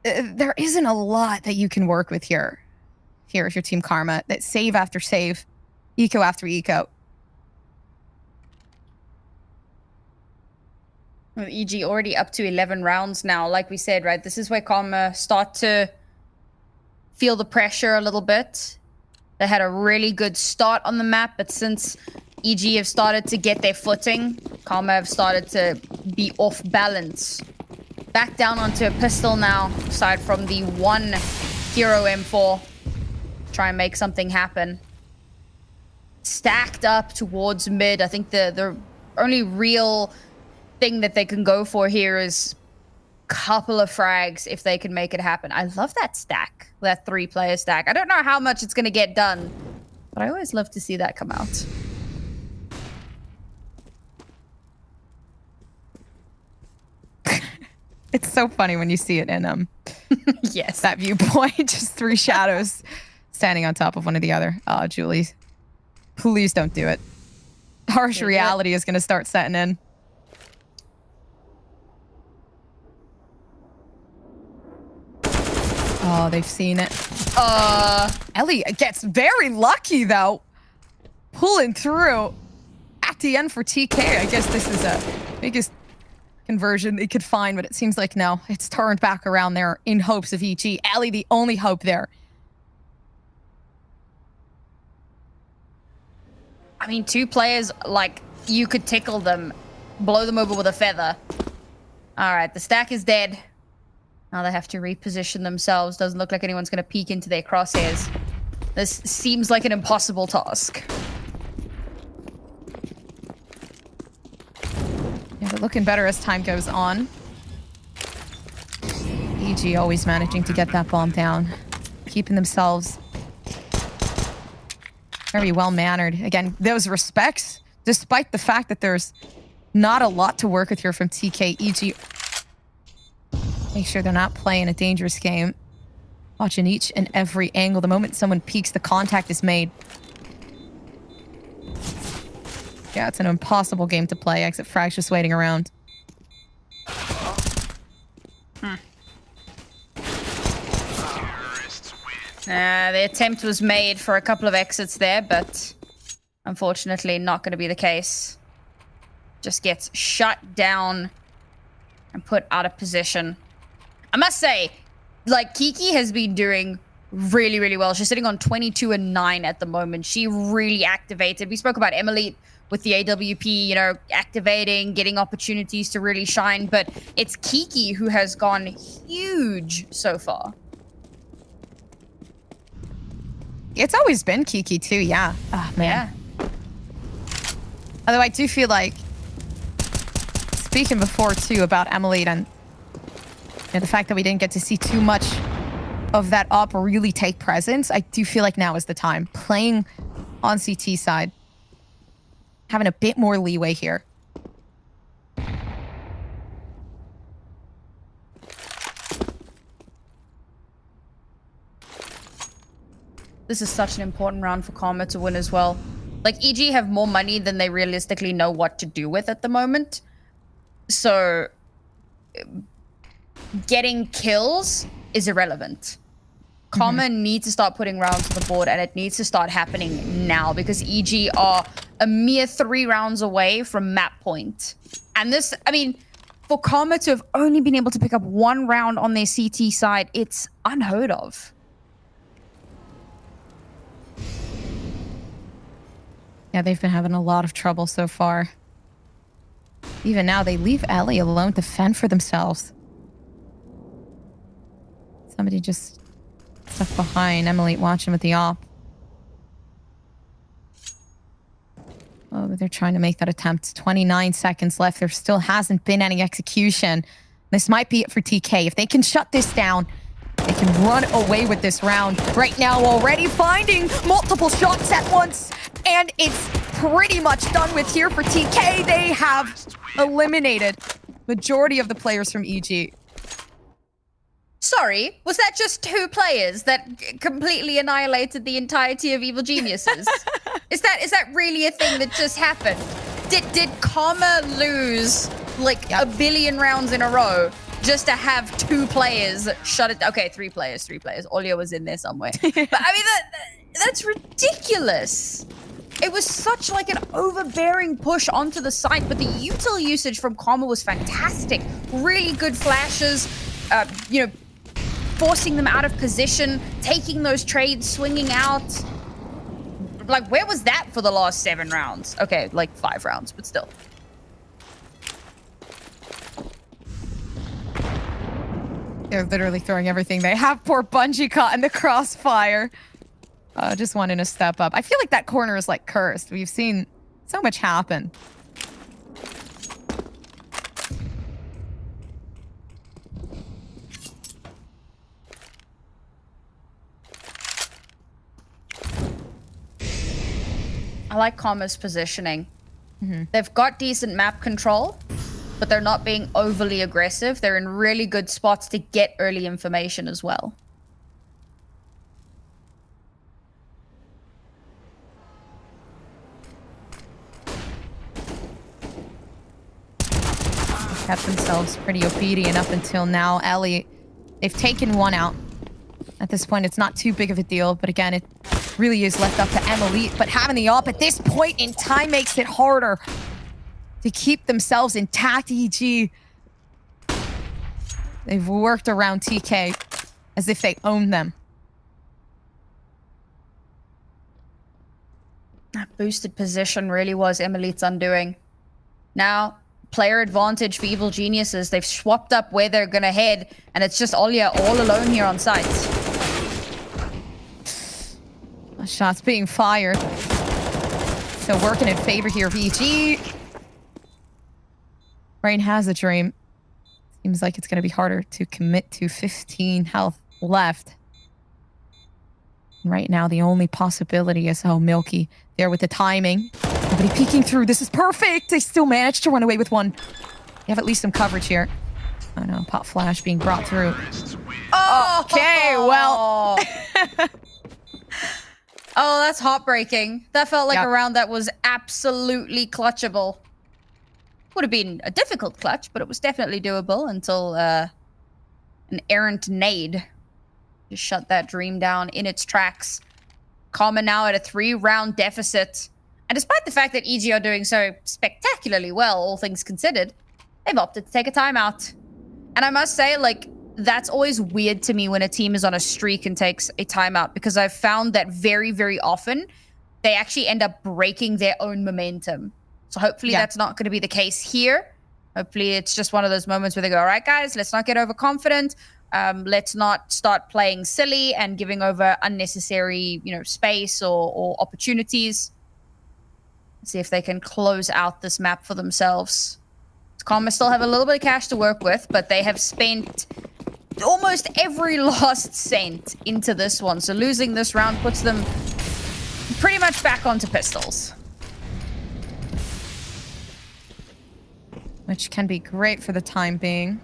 there isn't a lot that you can work with here. Here is your Team Karma. That save after save, eco after eco. With EG already up to 11 rounds now, like we said, right? This is where Karma start to feel the pressure a little bit. They had a really good start on the map, but since EG have started to get their footing, Karma have started to be off balance. Back down onto a pistol now, aside from the one hero M4. Try and make something happen. Stacked up towards mid. I think the only real thing that they can go for here is couple of frags if they can make it happen. I love that stack, that 3-player stack. I don't know how much it's going to get done, But I always love to see that come out. It's so funny when you see it in yes, that viewpoint. Just 3 shadows standing on top of one of the other. Oh, Julie, please don't do it. Harsh reality is going to start setting in. Oh, they've seen it. Ellie gets very lucky though, pulling through at the end for TK. I guess this is a biggest conversion they could find, but it seems like no, it's turned back around there in hopes of EG. Ellie, the only hope there. I mean, 2 players, like, you could tickle them, blow them over with a feather. All right, the stack is dead. Now they have to reposition themselves. Doesn't look like anyone's going to peek into their crosshairs. This seems like an impossible task. Yeah, they're looking better as time goes on. EG always managing to get that bomb down. Keeping themselves very well-mannered. Again, those respects, despite the fact that there's not a lot to work with here from TK. EG, make sure they're not playing a dangerous game. Watching each and every angle. The moment someone peeks, the contact is made. Yeah, it's an impossible game to play. Exit Frag's just waiting around. The attempt was made for a couple of exits there, but unfortunately not going to be the case. Just gets shut down and put out of position. I must say, like, Kiki has been doing really, really well. She's sitting on 22 and 9 at the moment. She really activated. We spoke about Emily with the AWP, you know, activating, getting opportunities to really shine, but it's Kiki who has gone huge so far. It's always been Kiki too, yeah. Oh, man. Yeah. Although I do feel like, speaking before too about Emily and the fact that we didn't get to see too much of that op really take presence, I do feel like now is the time. Playing on CT side, having a bit more leeway here. This is such an important round for Karma to win as well. Like, EG have more money than they realistically know what to do with at the moment. So, getting kills is irrelevant. Karma needs to start putting rounds on the board, and it needs to start happening now because EG are a mere 3 rounds away from map point. And this, I mean, for Karma to have only been able to pick up 1 round on their CT side, it's unheard of. Yeah, they've been having a lot of trouble so far. Even now, they leave Ellie alone to fend for themselves. Somebody just stuck behind. Emily watching with the op. Oh, but they're trying to make that attempt. 29 seconds left. There still hasn't been any execution. This might be it for TK. If they can shut this down, they can run away with this round. Right now, already finding multiple shots at once. And it's pretty much done with here for TK. They have eliminated majority of the players from EG. Sorry, was that just 2 players that completely annihilated the entirety of Evil Geniuses? Is that really a thing that just happened? Did Karma lose like a billion rounds in a row just to have 2 players shut it? Okay, 3 players. Olio was in there somewhere. But I mean, that's ridiculous. It was such like an overbearing push onto the site, but the util usage from Karma was fantastic. Really good flashes, you know, forcing them out of position, taking those trades, swinging out. Like, where was that for the last 7 rounds? Okay, like 5 rounds, but still. They're literally throwing everything they have. Poor Bungie caught in the crossfire. Just wanting to step up. I feel like that corner is like cursed. We've seen so much happen. I like Karma's positioning. They've got decent map control, but they're not being overly aggressive. They're in really good spots to get early information as well. Kept themselves pretty obedient up until now. Ellie, they've taken one out. At this point, it's not too big of a deal, but again, it really is left up to Emily. But having the op at this point in time makes it harder to keep themselves intact. EG, they've worked around TK as if they own them. That boosted position really was Emily's undoing. Now, player advantage for Evil Geniuses. They've swapped up where they're gonna head, and it's just Olya all alone here on site. Shots being fired. So working in favor here of EG. Brain has a dream. Seems like it's going to be harder to commit to 15 health left. Right now, the only possibility is, oh, Milky there with the timing. Nobody peeking through. This is perfect. They still managed to run away with one. They have at least some coverage here. Oh no, pop flash being brought through. Okay, well. Oh, that's heartbreaking. That felt like a round that was absolutely clutchable. Would have been a difficult clutch, but it was definitely doable until an errant nade just shut that dream down in its tracks. Karma now at a 3-round deficit. And despite the fact that EG are doing so spectacularly well, all things considered, they've opted to take a timeout. And I must say, like, that's always weird to me when a team is on a streak and takes a timeout, because I've found that very, very often they actually end up breaking their own momentum. So hopefully that's not going to be the case here. Hopefully it's just one of those moments where they go, all right, guys, let's not get overconfident. Let's not start playing silly and giving over unnecessary, space or opportunities. Let's see if they can close out this map for themselves. Karma still have a little bit of cash to work with, but they have spent almost every last cent into this one. So losing this round puts them pretty much back onto pistols. Which can be great for the time being.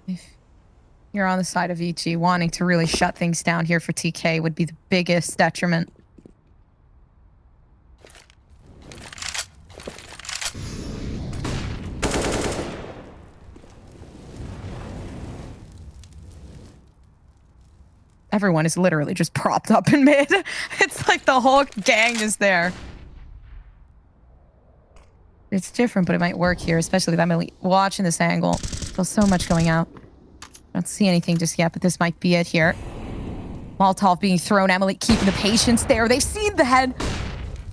If you're on the side of EG, wanting to really shut things down here for TK would be the biggest detriment. Everyone is literally just propped up in mid. It's like the whole gang is there. It's different, but it might work here, especially with Emily watching this angle. There's so much going out. I don't see anything just yet, but this might be it here. Molotov being thrown. Emily keeping the patience there. They've seen the head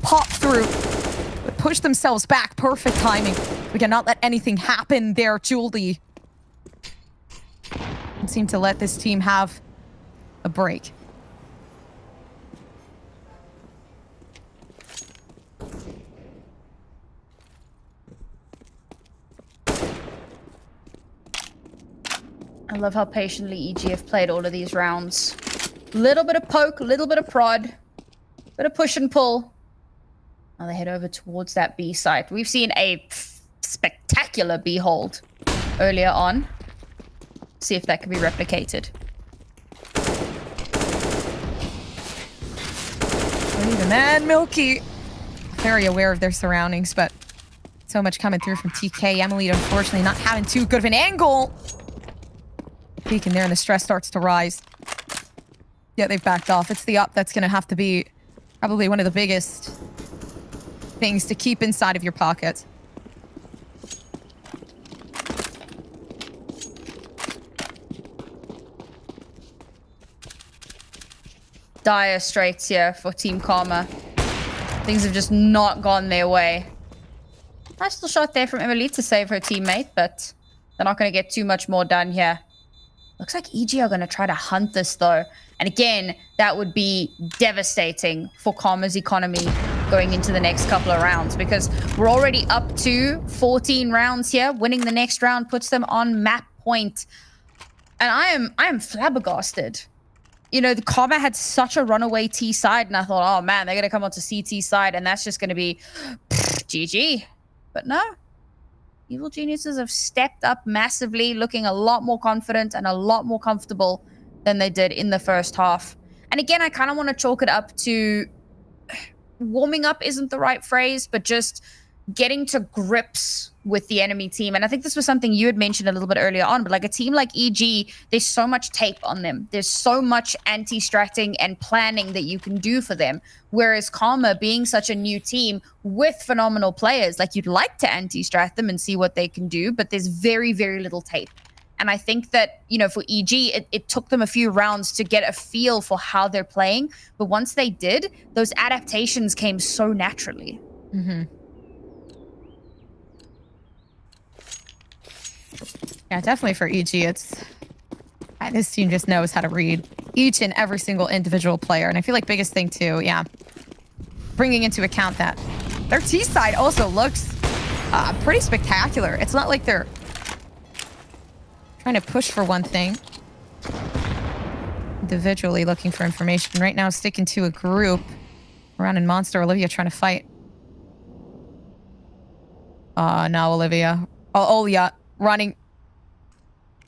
pop through, but push themselves back. Perfect timing. We cannot let anything happen there, Julie. Don't seem to let this team have a break. I love how patiently EG have played all of these rounds. Little bit of poke, little bit of prod, bit of push and pull. Now they head over towards that B site. We've seen a spectacular B hold earlier on. See if that can be replicated. Even then, Milky, very aware of their surroundings, but so much coming through from TK. Emily, unfortunately, not having too good of an angle. Peeking there, and the stress starts to rise. Yeah, they've backed off. It's the up that's going to have to be probably one of the biggest things to keep inside of your pocket. Dire straits here for Team Karma. Things have just not gone their way. Nice little shot there from Emily to save her teammate, but they're not going to get too much more done here. Looks like EG are going to try to hunt this, though. And again, that would be devastating for Karma's economy going into the next couple of rounds, because we're already up to 14 rounds here. Winning the next round puts them on map point. And I am flabbergasted you know, the Karma had such a runaway T side, and I thought, oh man, they're gonna come onto CT side, and that's just gonna be GG. But no, Evil Geniuses have stepped up massively, looking a lot more confident and a lot more comfortable than they did in the first half. And again, I kind of want to chalk it up to warming up isn't the right phrase, but just getting to grips with the enemy team. And I think this was something you had mentioned a little bit earlier on, but like a team like EG, there's so much tape on them. There's so much anti-stratting and planning that you can do for them. Whereas Karma, being such a new team with phenomenal players, like you'd like to anti-strat them and see what they can do, but there's very, very little tape. And I think that, you know, for EG, it took them a few rounds to get a feel for how they're playing. But once they did, those adaptations came so naturally. Mm-hmm. Yeah, definitely for EG, this team just knows how to read each and every single individual player. And I feel like biggest thing too, yeah, bringing into account that their T side also looks pretty spectacular. It's not like they're trying to push for one thing. Individually looking for information. Right now, sticking to a group. Around in Monster, Olivia trying to fight. Now Olivia. Oh, Olya running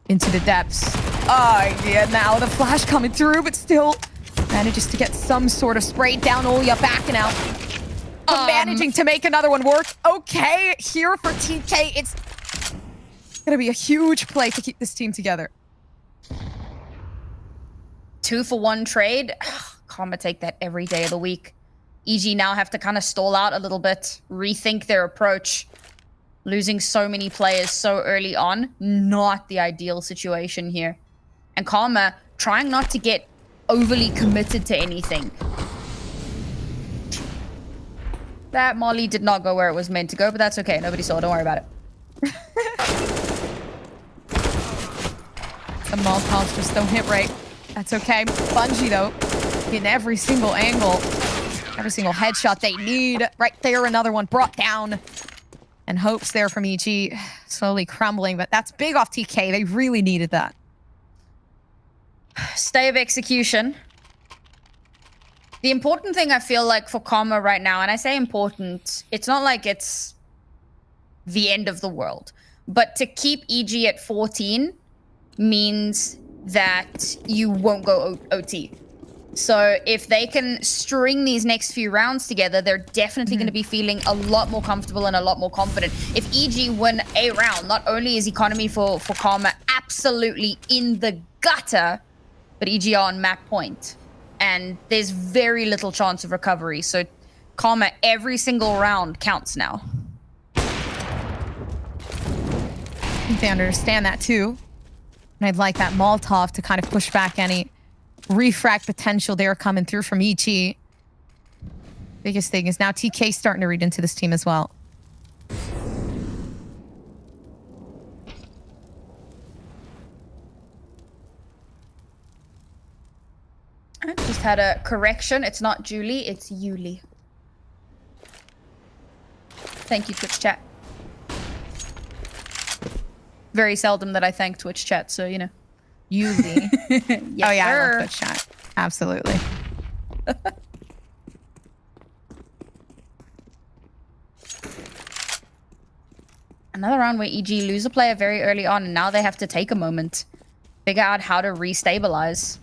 into the depths. Oh, yeah, now the flash coming through, but still manages to get some sort of spray down. Olya backing out. But managing to make another one work. Okay, here for TK, it's gonna be a huge play to keep this team together. 2-for-1 trade. Karma take that every day of the week. EG now have to kind of stall out a little bit, rethink their approach. Losing so many players so early on, not the ideal situation here. And Karma trying not to get overly committed to anything. That Molly did not go where it was meant to go, but that's okay. Nobody saw it. Don't worry about it. The Molotovs just don't hit right. That's okay. Bungie, though, in every single angle, every single headshot they need. Right there, another one brought down. And hopes there from EG slowly crumbling, but that's big off TK. They really needed that. Stay of execution. The important thing I feel like for Karma right now, and I say important, it's not like it's the end of the world, but to keep EG at 14 means that you won't go OT. So if they can string these next few rounds together, they're definitely going to be feeling a lot more comfortable and a lot more confident. If EG win a round, not only is economy for Karma absolutely in the gutter, but EG are on map point. And there's very little chance of recovery. So Karma, every single round counts now. I think they understand that too. And I'd like that Molotov to kind of push back any refrag potential there coming through from EG. Biggest thing is now TK starting to read into this team as well. I just had a correction. It's not Julie, it's Yuli. Thank you, Twitch chat. Very seldom that I thank Twitch chat, so you know. Yuli. Yes, oh yeah, sir. I love Twitch chat. Absolutely. Another round where EG lose a player very early on, and now they have to take a moment. Figure out how to restabilize.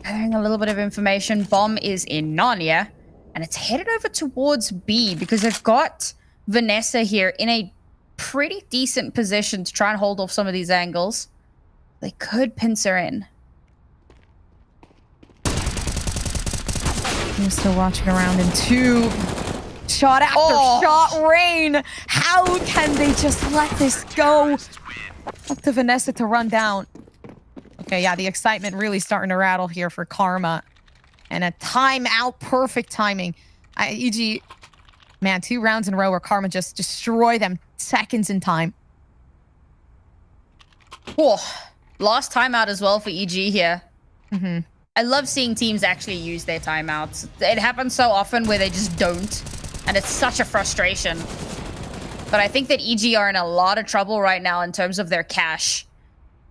Gathering a little bit of information. Bomb is in Narnia, and it's headed over towards B because they've got Vanessa here in a pretty decent position to try and hold off some of these angles. They could pincer in. I'm still watching around in two. Shot after shot rain. How can they just let this go? Up to Vanessa to run down. Okay, yeah, the excitement really starting to rattle here for Karma. And a timeout, perfect timing. EG, man, 2 rounds in a row where Karma just destroy them seconds in time. Oh, last timeout as well for EG here. Mm-hmm. I love seeing teams actually use their timeouts. It happens so often where they just don't. And it's such a frustration. But I think that EG are in a lot of trouble right now in terms of their cash.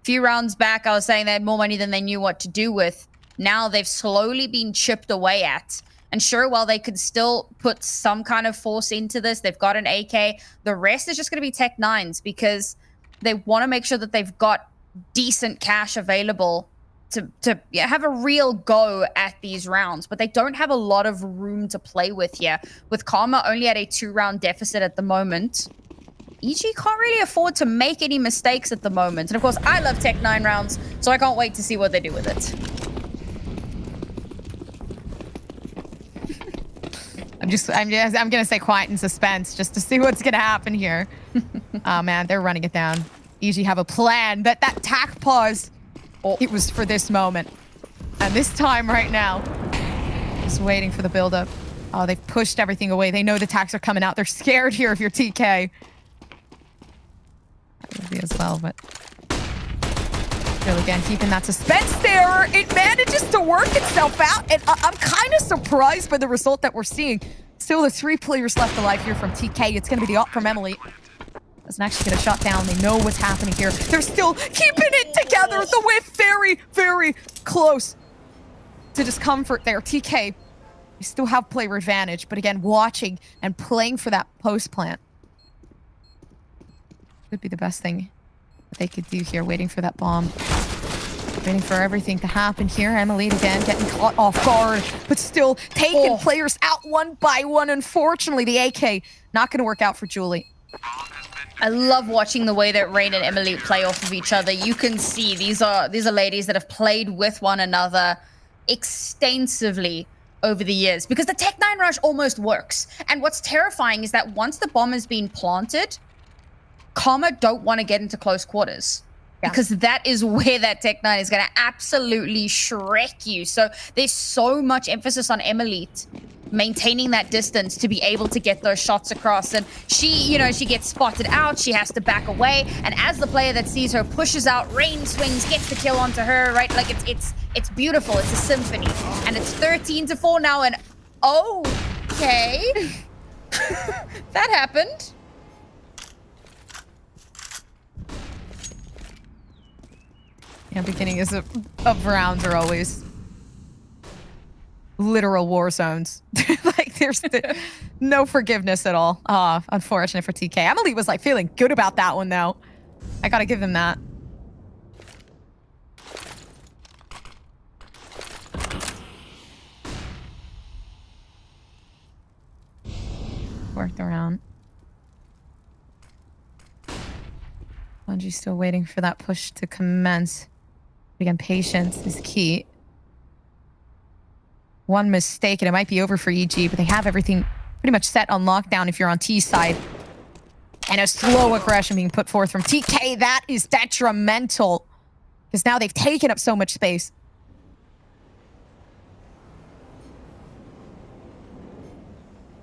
A few rounds back, I was saying they had more money than they knew what to do with. now they've slowly been chipped away at. And sure, while they could still put some kind of force into this, they've got an AK. The rest is just going to be Tech 9s because they want to make sure that they've got decent cash available to have a real go at these rounds. But they don't have a lot of room to play with here. With Karma only at a 2-round deficit at the moment, EG can't really afford to make any mistakes at the moment. And of course, I love Tech 9 rounds, so I can't wait to see what they do with it. I'm gonna stay quiet in suspense just to see what's gonna happen here. Oh man, they're running it down. EG have a plan. That tack pause, it was for this moment. And this time right now, just waiting for the buildup. Oh, they've pushed everything away. They know the tacks are coming out. They're scared here if you're TK. That would be as well, but still again, keeping that suspense there. It manages to work itself out, and I'm kind of surprised by the result that we're seeing. Still, the 3 players left alive here from TK. It's going to be the op from Emily. Doesn't actually get a shot down. They know what's happening here. They're still keeping it together. The whiff very, very close to discomfort there. TK, you still have player advantage, but again, watching and playing for that post plant could be the best thing that they could do here, waiting for that bomb. Waiting for everything to happen here. Emily again getting caught off guard, but still taking players out one by one. Unfortunately, the AK not going to work out for Julie. I love watching the way that Rain and Emily play off of each other. You can see these are ladies that have played with one another extensively over the years because the Tech 9 rush almost works. And what's terrifying is that once the bomb has been planted, Karma don't want to get into close quarters. Yeah. Because that is where that Tech 9 is going to absolutely shrek you. So there's so much emphasis on Emily maintaining that distance to be able to get those shots across. And she gets spotted out. She has to back away. And as the player that sees her pushes out, Rain swings, gets the kill onto her, right? Like it's beautiful. It's a symphony. And it's 13-4 now. And okay. That happened. Yeah, beginnings of rounds are always literal war zones. Like there's no forgiveness at all. Unfortunate for TK. Emily was like feeling good about that one though. I gotta give them that. Worked around. Bungie's still waiting for that push to commence. Again, patience is key. One mistake and it might be over for EG, but they have everything pretty much set on lockdown if you're on T side. And a slow aggression being put forth from TK. That is detrimental because now they've taken up so much space.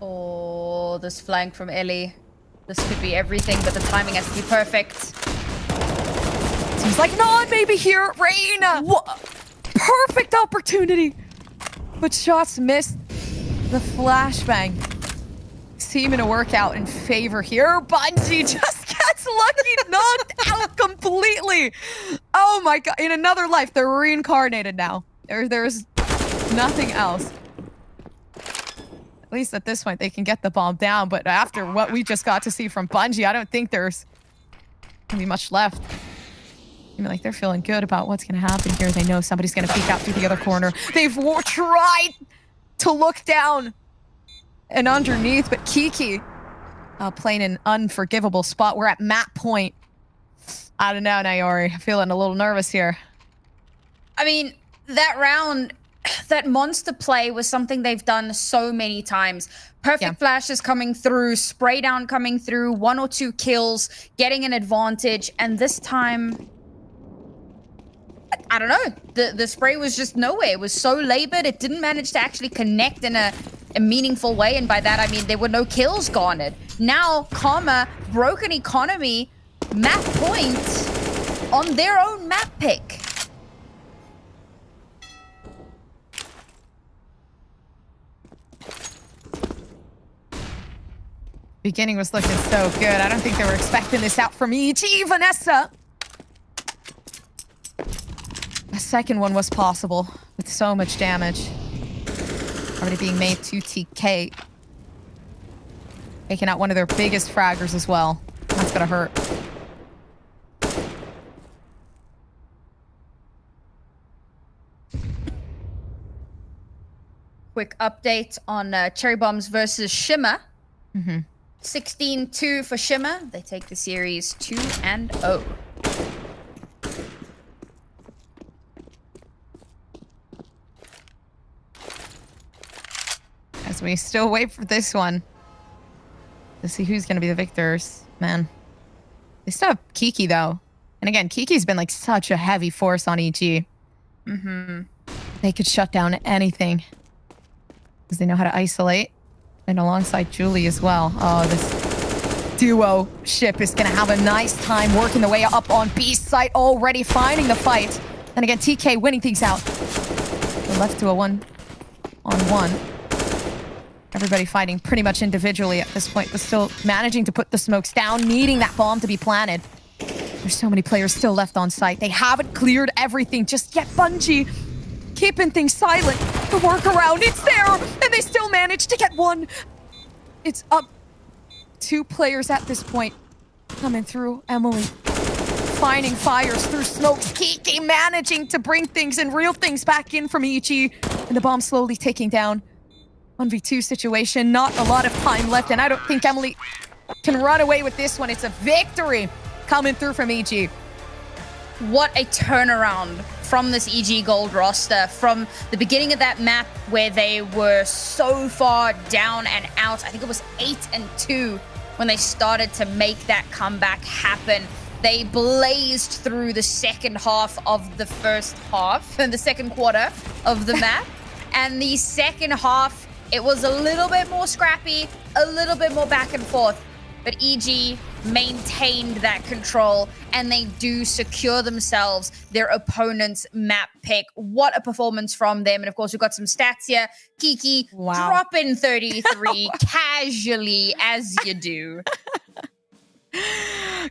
Oh, this flank from Ellie. This could be everything, but the timing has to be perfect. Seems like non maybe here. Rain! Perfect opportunity. But shots missed. The flashbang seeming to work out in favor here. Bungie just gets lucky, knocked out completely. Oh my god. In another life, they're reincarnated now. There's nothing else. At least at this point, they can get the bomb down. But after what we just got to see from Bungie, I don't think there's gonna be much left. I mean, like, they're feeling good about what's going to happen here. They know somebody's going to peek out through the other corner. They've tried to look down and underneath, but Kiki playing an unforgivable spot. We're at map point. I don't know, Nayori. I'm feeling a little nervous here. I mean, that round, that monster play was something they've done so many times. Perfect flashes coming through, spray down coming through, 1 or 2 kills, getting an advantage, and this time, I don't know. The spray was just nowhere. It was so labored. It didn't manage to actually connect in a meaningful way. And by that, I mean there were no kills garnered. Now, Karma, broken economy, map point on their own map pick. Beginning was looking so good. I don't think they were expecting this out from EG. Vanessa. A second one was possible, with so much damage already being made to TK. Taking out one of their biggest fraggers as well. That's gonna hurt. Quick update on Cherry Bombs versus Shimmer. Mm-hmm. 16-2 for Shimmer. They take the series 2-0. As we still wait for this one to see who's going to be the victors. Man, they still have Kiki though. And again, Kiki's been like such a heavy force on EG. Mm-hmm. They could shut down anything because they know how to isolate. And alongside Julie as well. Oh, this duo ship is going to have a nice time working the way up on B site, already finding the fight. And again, TK winning things out. They're left to a 1-on-1. Everybody fighting pretty much individually at this point, but still managing to put the smokes down, needing that bomb to be planted. There's so many players still left on site. They haven't cleared everything just yet. Bungie keeping things silent. The workaround, it's there, and they still manage to get one. It's up 2 players at this point. Coming through, Emily. Finding fires through smokes. Kiki managing to bring things and reel things back in from EG. And the bomb slowly taking down. 1v2 situation, not a lot of time left, and I don't think Emily can run away with this one. It's a victory coming through from EG. What a turnaround from this EG Gold roster. From the beginning of that map where they were so far down and out, I think it was 8-2 when they started to make that comeback happen. They blazed through the second half of the first half, and the second quarter of the map. And the second half, it was a little bit more scrappy, a little bit more back and forth, but EG maintained that control, and they do secure themselves their opponent's map pick. What a performance from them. And of course, we've got some stats here. Kiki dropping 33 casually, as you do.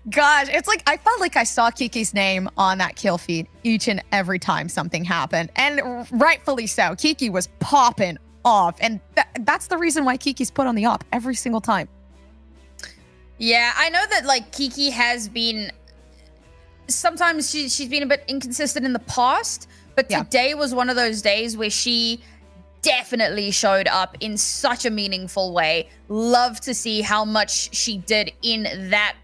Gosh, it's like I felt like I saw Kiki's name on that kill feed each and every time something happened. And rightfully so. Kiki was popping off. And that's the reason why Kiki's put on the op every single time. Yeah, I know that like Kiki has been... Sometimes she's been a bit inconsistent in the past, but today was one of those days where she definitely showed up in such a meaningful way. Love to see how much she did in that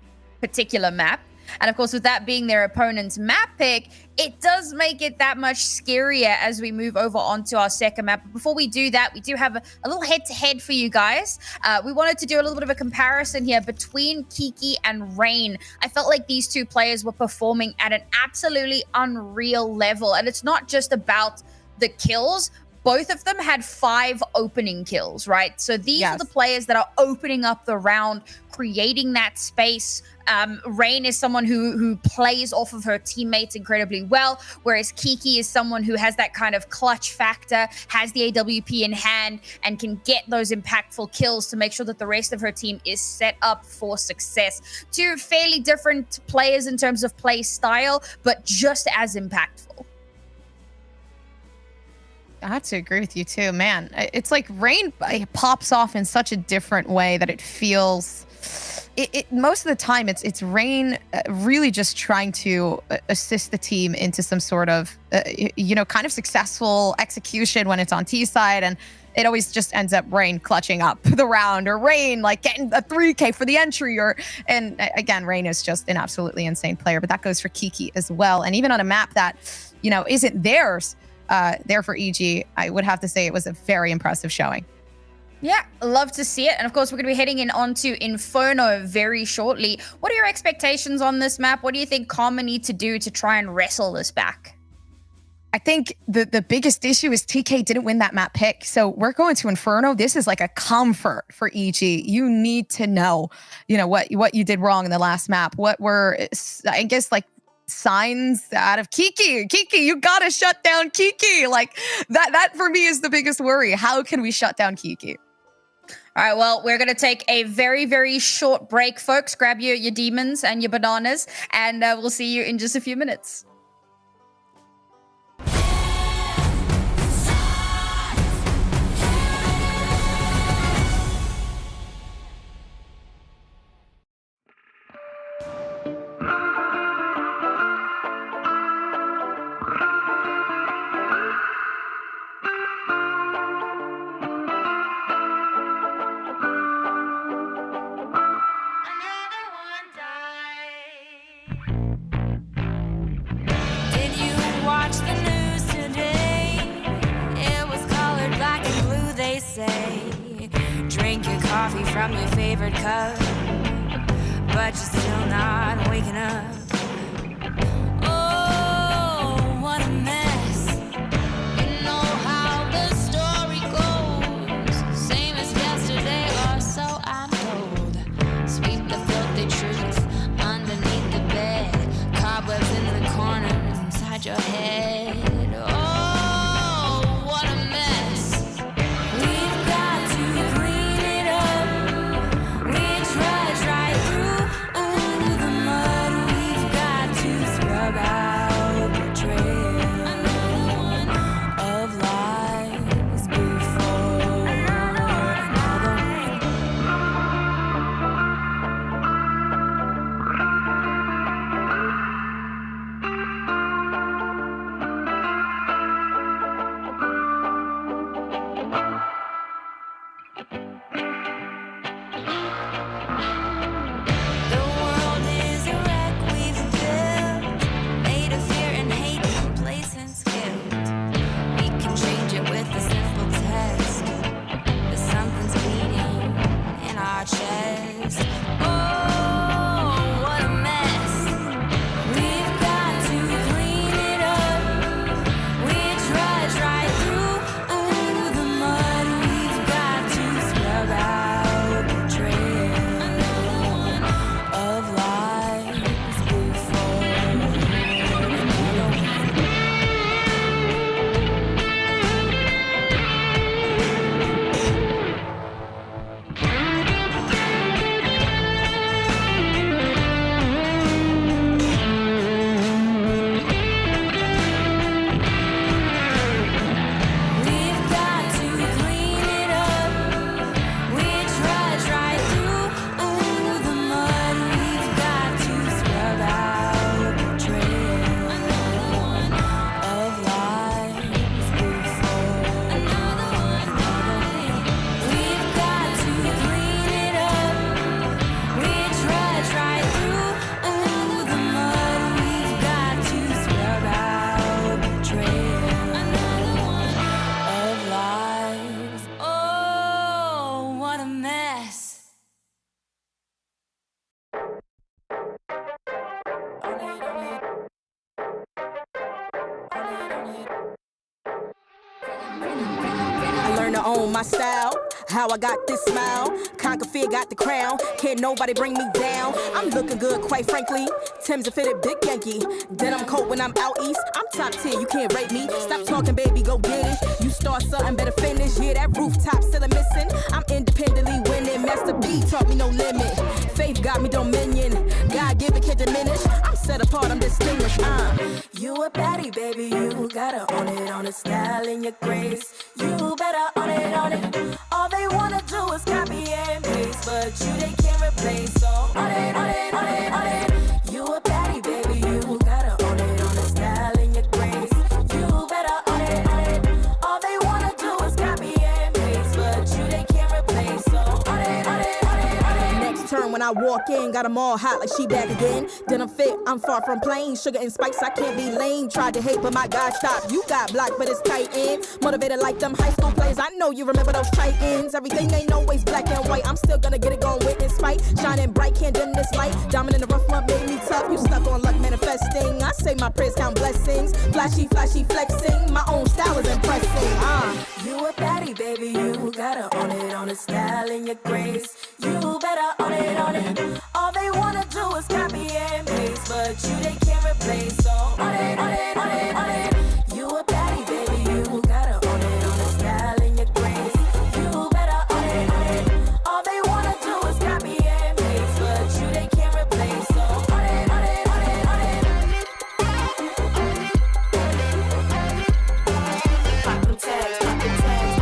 particular map. And of course, with that being their opponent's map pick, it does make it that much scarier as we move over onto our second map. But before we do that, we do have a little head-to-head for you guys. We wanted to do a little bit of a comparison here between Kiki and Rain. I felt like these two players were performing at an absolutely unreal level. And it's not just about the kills. Both of them had 5 opening kills, right? So these are the players that are opening up the round, creating that space. Rain is someone who plays off of her teammates incredibly well, whereas Kiki is someone who has that kind of clutch factor, has the AWP in hand, and can get those impactful kills to make sure that the rest of her team is set up for success. 2 fairly different players in terms of play style, but just as impactful. I have to agree with you too, man. It's like Rain pops off in such a different way that it feels. Most of the time, it's Rain really just trying to assist the team into some sort of, kind of successful execution when it's on T side, and it always just ends up Rain clutching up the round, or Rain like getting a 3K for the entry, and again, Rain is just an absolutely insane player. But that goes for Kiki as well, and even on a map that isn't theirs. There for EG, I would have to say it was a very impressive showing. Yeah, love to see it. And of course, we're going to be heading in onto Inferno very shortly. What are your expectations on this map? What do you think Karma need to do to try and wrestle this back? I think the biggest issue is TK didn't win that map pick. So we're going to Inferno. This is like a comfort for EG. You need to know, what you did wrong in the last map. What were, I guess, like, signs out of Kiki, you gotta shut down Kiki. Like that for me is the biggest worry. How can we shut down Kiki? All right, well, we're going to take a very, very short break, folks. Grab your demons and your bananas, and we'll see you in just a few minutes. coffee from your favorite cup, but you're still not waking up. Oh, what a mess. You know how the story goes. Same as yesterday, or so I'm told. Sweep the filthy truth underneath the bed. Cobwebs in the corners inside your head. Oh, what a mess. We've got to clean it up. We trudge right through the mud. We've got to scrub out the trail of lies before another one. The world is a wreck we've built, made of fear and hate, complacence, guilt. We can change it with a simple test, but something's beating in our chest. Oh, what a mess. We've got to clean it up. We trudge right through the mud. We've got to scrub out the trail of lies before another one. We've got to clean it up. We trudge right through the mud. We've got to scrub out the trail of lies before another one. We've got to clean it up. We trudge right through the mud. We've got to scrub out the trail of lies. Oh, what a mess. I learned to own my style, how I got this smile. Conquer fear, got the crown, can't nobody bring me down. I'm looking good, quite frankly. Tim's a fitted big Yankee. Denim coat when I'm out east. I'm top tier, you can't rate me. Stop talking, baby, go get it. You start something, better finish. Yeah, that rooftop still a missing. I'm independently winning. Master B taught me no limit. Faith got me dominion. God given can't diminish. I'm set apart, I'm distinguished. You a baddie, baby, you gotta own it, on the style and your grace. You better own it. All they wanna do is copy and paste, but you they can't replace. So on it. You a baddie, baby, you gotta own it, on the style and your grace. You better own it. All they wanna do is copy and paste, but you they can't replace. So on it. Next turn when I walk in, got them all hot like she back again. Then I'm fit, I'm far from plain. Sugar and spice, I can't be lame. Tried to hate, but my God stopped. You got blocked, but it's tight in. Motivated like them high school plays. I know you remember those tight ends. Everything ain't always black and white. I'm still gonna get it going with in spite. Shining bright, can't dim this light. Diamond in the rough one made me tough. You stuck on luck manifesting. I say my prayers count blessings. Flashy, flexing. My own style is impressing. You a baddie, baby, you gotta own it, on the style and your grace. You better own it. All they wanna do is copy and paste, but you they can't replace. So on it. You a baddie, baby, you gotta own it, on the style and your grace. You better own it. All they wanna do is copy and paste, but you they can't replace. So on it. Pop them tags, pop them tags.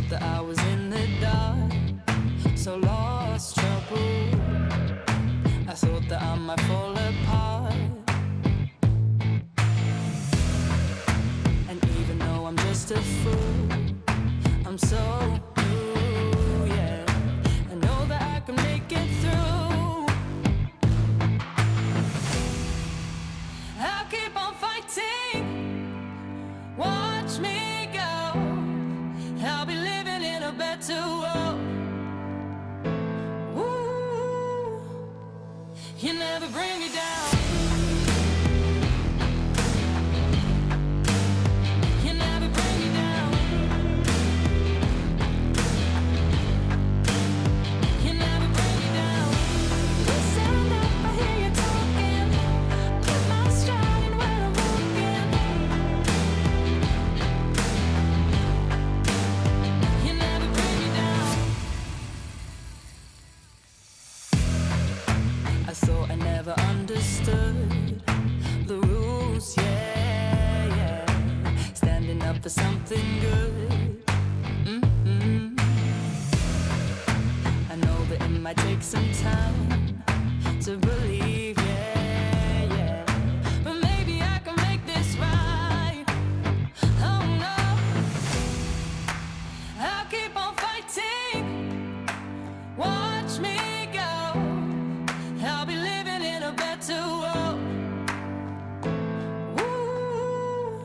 thought that I was in the dark, so lost, trouble. I thought that I might fall apart. And even though I'm just a fool, I'm so blue, yeah. I know that I can make it through. I'll keep on fighting. Watch me go. I'll be living in a better world. Ooh, you never bring me down. You never bring me down. You never bring me down. Listen up, I hear you talking. Put my stride in where I'm walking. You never bring me down. I thought I never understood the rules, yeah, yeah. Standing up for something good. I know that it might take some time to believe, yeah, yeah. But maybe I can make this right. Oh no, I'll keep on fighting. Watch me go. I'll be living in a better world. Ooh,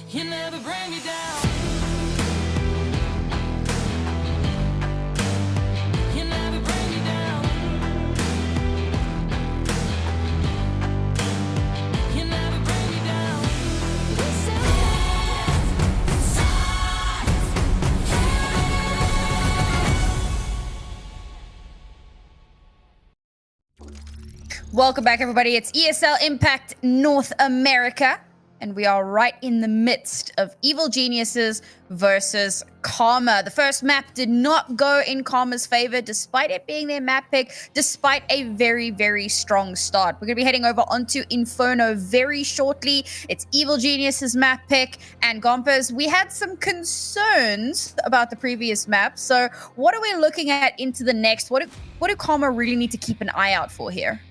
you never bring me down. You never bring me down. You never bring me down. Welcome back, everybody. It's ESL Impact North America, and we are right in the midst of Evil Geniuses versus Karma. The first map did not go in Karma's favor, despite it being their map pick, despite a very, very strong start. We're going to be heading over onto Inferno very shortly. It's Evil Geniuses map pick, and Gompers, we had some concerns about the previous map, so what are we looking at into the next? What do Karma really need to keep an eye out for here?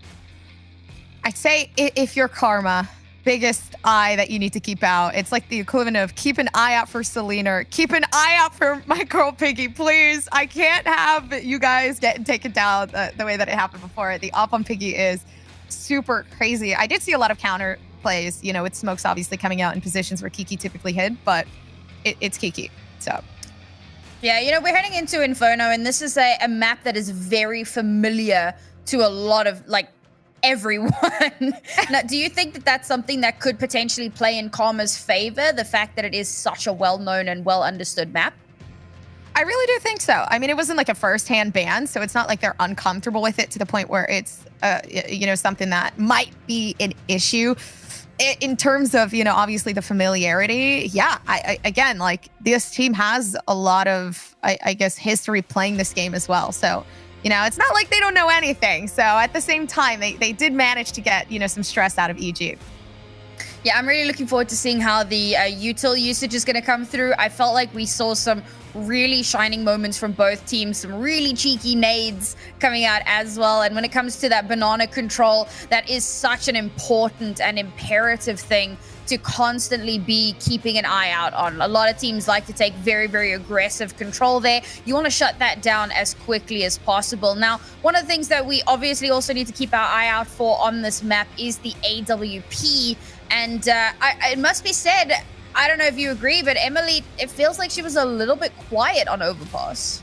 I'd say if you're Karma, biggest eye that you need to keep out. It's like the equivalent of keep an eye out for Selena, or keep an eye out for my girl Piggy, please. I can't have you guys getting taken down the way that it happened before. The op on Piggy is super crazy. I did see a lot of counter plays, you know, with smokes obviously coming out in positions where Kiki typically hid, but it's Kiki, so. Yeah, you know, we're heading into Inferno, and this is a map that is very familiar to a lot of, like, everyone. Now, do you think that that's something that could potentially play in Karma's favor, the fact that it is such a well-known and well-understood map? I really do think so. I mean, it wasn't like a first-hand ban, so it's not like they're uncomfortable with it to the point where it's, you know, something that might be an issue. In terms of, you know, obviously the familiarity, yeah, again, like, this team has a lot of, I guess, history playing this game as well, so you know, it's not like they don't know anything. So at the same time, they did manage to get, you know, some stress out of EG. Yeah, I'm really looking forward to seeing how the util usage is going to come through. I felt like we saw some really shining moments from both teams, some really cheeky nades coming out as well. And when it comes to that banana control, that is such an important and imperative thing to constantly be keeping an eye out on. A lot of teams like to take very, very aggressive control there. You want to shut that down as quickly as possible. Now, one of the things that we obviously also need to keep our eye out for on this map is the AWP. And it must be said, I don't know if you agree, but Emily, it feels like she was a little bit quiet on Overpass.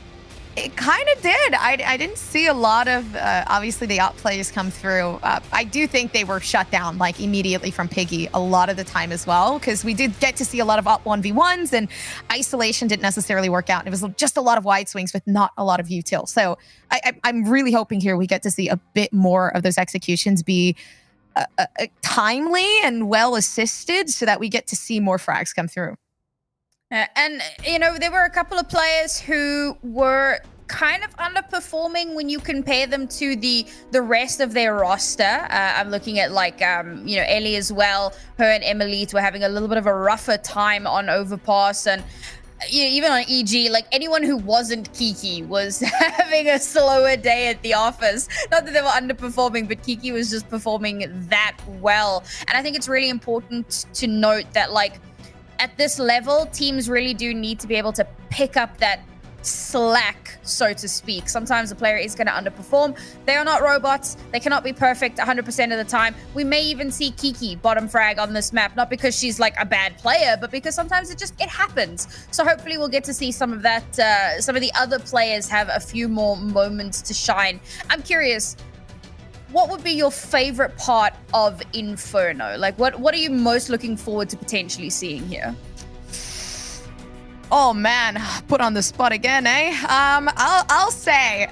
It kind of did. I didn't see a lot of, obviously, the op plays come through. I do think they were shut down, like, immediately from Piggy a lot of the time as well, because we did get to see a lot of op 1v1s, and isolation didn't necessarily work out. It was just a lot of wide swings with not a lot of util. So I'm really hoping here we get to see a bit more of those executions be timely and well-assisted so that we get to see more frags come through. And, you know, there were a couple of players who were kind of underperforming when you compare them to the rest of their roster. I'm looking at, like, you know, Ellie as well. Her and Emily were having a little bit of a rougher time on Overpass. And even on EG, like anyone who wasn't Kiki was having a slower day at the office. Not that they were underperforming, but Kiki was just performing that well. And I think it's really important to note that, like, at this level, teams really do need to be able to pick up that slack, so to speak. Sometimes a player is going to underperform. They are not robots. They cannot be perfect 100% of the time. We may even see Kiki bottom frag on this map, not because she's like a bad player, but because sometimes it happens. So hopefully we'll get to see some of that, some of the other players have a few more moments to shine. I'm curious, what would be your favorite part of Inferno? Like, what are you most looking forward to potentially seeing here? Oh man, put on the spot again, eh? I'll say,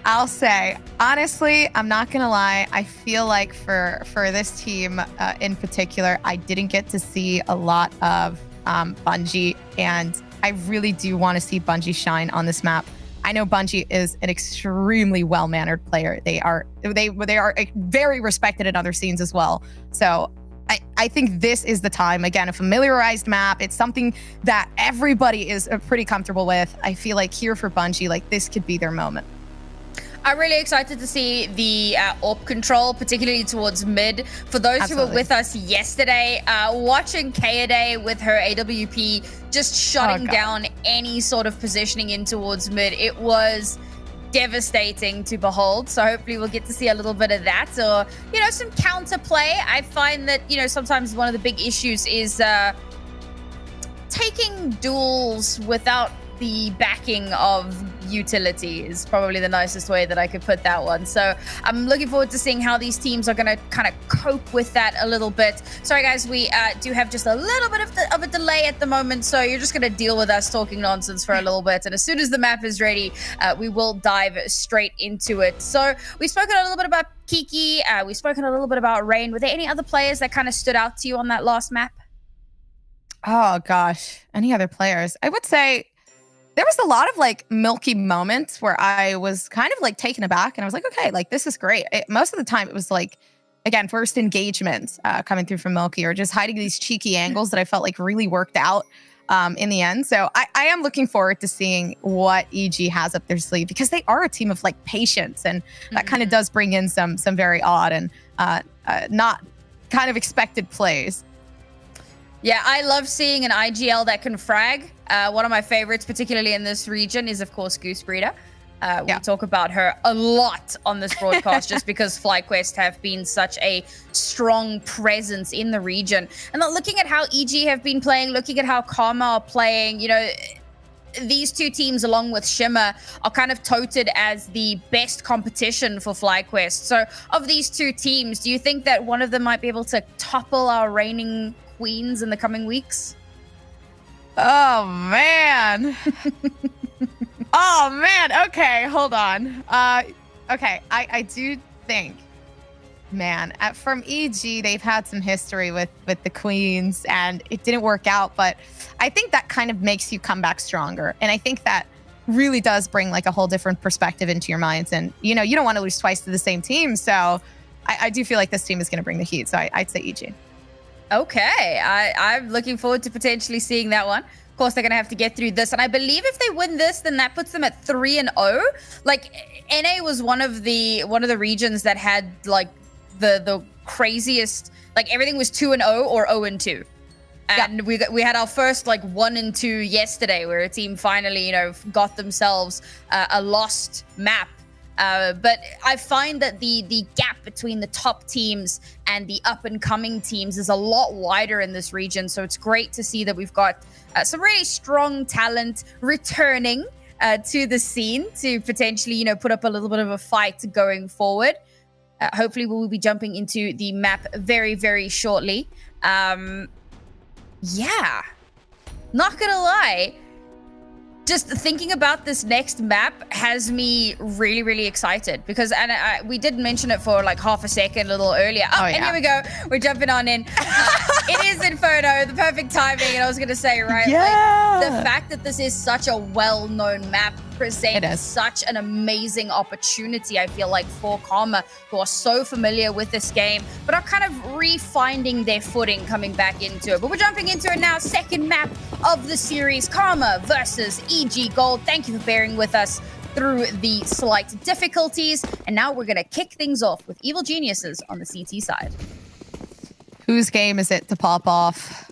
honestly, I'm not gonna lie. I feel like for this team in particular, I didn't get to see a lot of Bungie, and I really do want to see Bungie shine on this map. I know Bungie is an extremely well-mannered player. They are very respected in other scenes as well. So I think this is the time. Again, a familiarized map. It's something that everybody is pretty comfortable with. I feel like here for Bungie, like this could be their moment. I'm really excited to see the AWP control, particularly towards mid. For those who were with us yesterday, watching Kaede with her AWP just shutting down any sort of positioning in towards mid, it was devastating to behold. So hopefully we'll get to see a little bit of that, or some counter play. I find that sometimes one of the big issues is taking duels without the backing of utility is probably the nicest way that I could put that one. So I'm looking forward to seeing how these teams are going to kind of cope with that a little bit. Sorry guys, we do have just a little bit of a delay at the moment, so you're just going to deal with us talking nonsense for a little bit, and as soon as the map is ready, we will dive straight into it. So we've spoken a little bit about Kiki, we've spoken a little bit about Rain. Were there any other players that kind of stood out to you on that last map? Oh gosh, any other players? I would say there was a lot of like milky moments where I was kind of like taken aback, and I was like, okay, like this is great. Most of the time it was like, again, first engagements coming through from Milky, or just hiding these cheeky angles that I felt like really worked out in the end. So I am looking forward to seeing what EG has up their sleeve, because they are a team of like patience, and that kind of does bring in some very odd and not kind of expected plays. Yeah, I love seeing an IGL that can frag. One of my favorites, particularly in this region, is of course Goose Breeder. We talk about her a lot on this broadcast just because FlyQuest have been such a strong presence in the region. And looking at how EG have been playing, looking at how Karma are playing, these two teams along with Shimmer are kind of touted as the best competition for FlyQuest. So of these two teams, do you think that one of them might be able to topple our reigning queens in the coming weeks? Oh man. Oh man. Okay, hold on. Okay, I do think, man, from EG, they've had some history with the queens, and it didn't work out, but I think that kind of makes you come back stronger. And I think that really does bring like a whole different perspective into your minds. And you don't want to lose twice to the same team. So I do feel like this team is going to bring the heat. So I'd say EG. Okay, I'm looking forward to potentially seeing that one. Of course, they're going to have to get through this. And I believe if they win this, then that puts them at 3-0. Like, NA was one of the regions that had like the craziest, like everything was 2-0 or 0-2. And we had our first like 1-2 yesterday, where a team finally, got themselves a lost map. But I find that the gap between the top teams and the up-and-coming teams is a lot wider in this region. So it's great to see that we've got some really strong talent returning to the scene to potentially, put up a little bit of a fight going forward. Hopefully we'll be jumping into the map very, very shortly. Yeah, not gonna lie. Just thinking about this next map has me really, really excited, because we did mention it for like half a second a little earlier. And here we go. We're jumping on in. It is Inferno, the perfect timing. And I was going to say, right, like the fact that this is such a well-known map presents such an amazing opportunity, I feel like, for Karma, who are so familiar with this game, but are kind of re-finding their footing coming back into it. But we're jumping into it now. Second map of the series, Karma versus EG Gold. Thank you for bearing with us through the slight difficulties. And now we're going to kick things off with Evil Geniuses on the CT side. Whose game is it to pop off?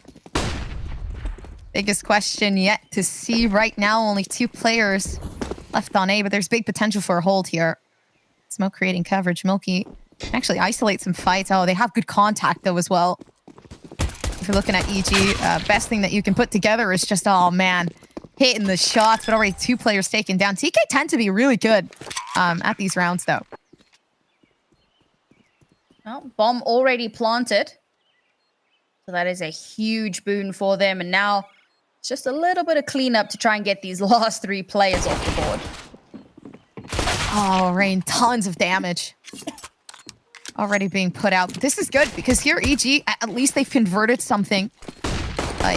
Biggest question yet to see right now. Only 2 players left on A, but there's big potential for a hold here. Smoke creating coverage. Milky can actually isolate some fights. Oh, they have good contact, though, as well. If you're looking at EG, best thing that you can put together is just, oh, man, hitting the shots, but already 2 players taken down. TK tend to be really good at these rounds, though. Well, bomb already planted. So that is a huge boon for them. And now it's just a little bit of cleanup to try and get these last 3 players off the board. Oh, Rain, tons of damage already being put out. This is good because here EG, at least they've converted something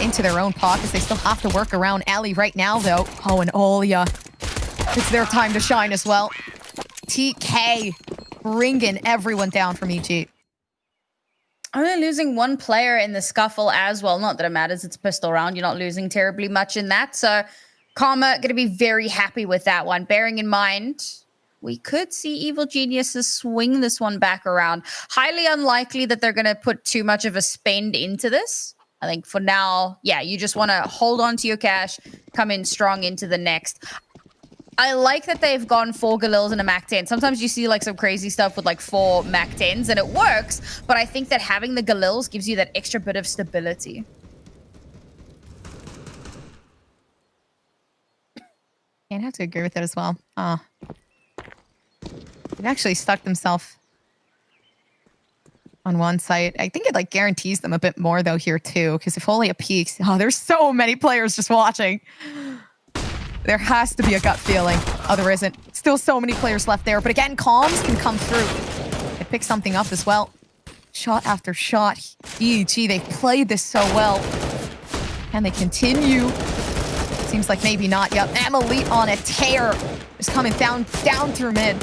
into their own pockets. They still have to work around Ellie right now, though. Oh, and Olia. It's their time to shine as well. TK bringing everyone down from EG. Only losing 1 player in the scuffle as well. Not that it matters. It's a pistol round. You're not losing terribly much in that. So Karma going to be very happy with that one. Bearing in mind, we could see Evil Geniuses swing this one back around. Highly unlikely that they're going to put too much of a spend into this. I think for now, yeah, you just want to hold on to your cash, come in strong into the next. I like that they've gone 4 Galils and a Mac 10. Sometimes you see like some crazy stuff with like 4 Mac 10s and it works, but I think that having the Galils gives you that extra bit of stability. Can't have to agree with it as well. They've actually stuck themselves on one site. I think it like guarantees them a bit more though here too, because if Holia peaks, oh, there's so many players just watching. There has to be a gut feeling. Oh, there isn't. Still so many players left there. But again, comms can come through. They pick something up as well. Shot after shot. EG, they played this so well. Can they continue? Seems like maybe not. Yep, Emily on a tear. Just coming down through mid.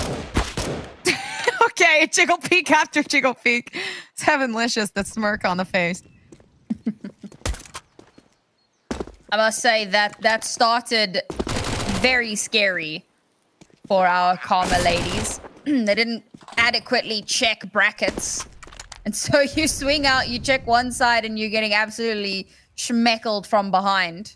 Okay, jiggle peek after jiggle peek. It's heavenlicious, that smirk on the face. I must say that started very scary for our Karma ladies. They didn't adequately check brackets. And so you swing out, you check one side, and you're getting absolutely schmeckled from behind.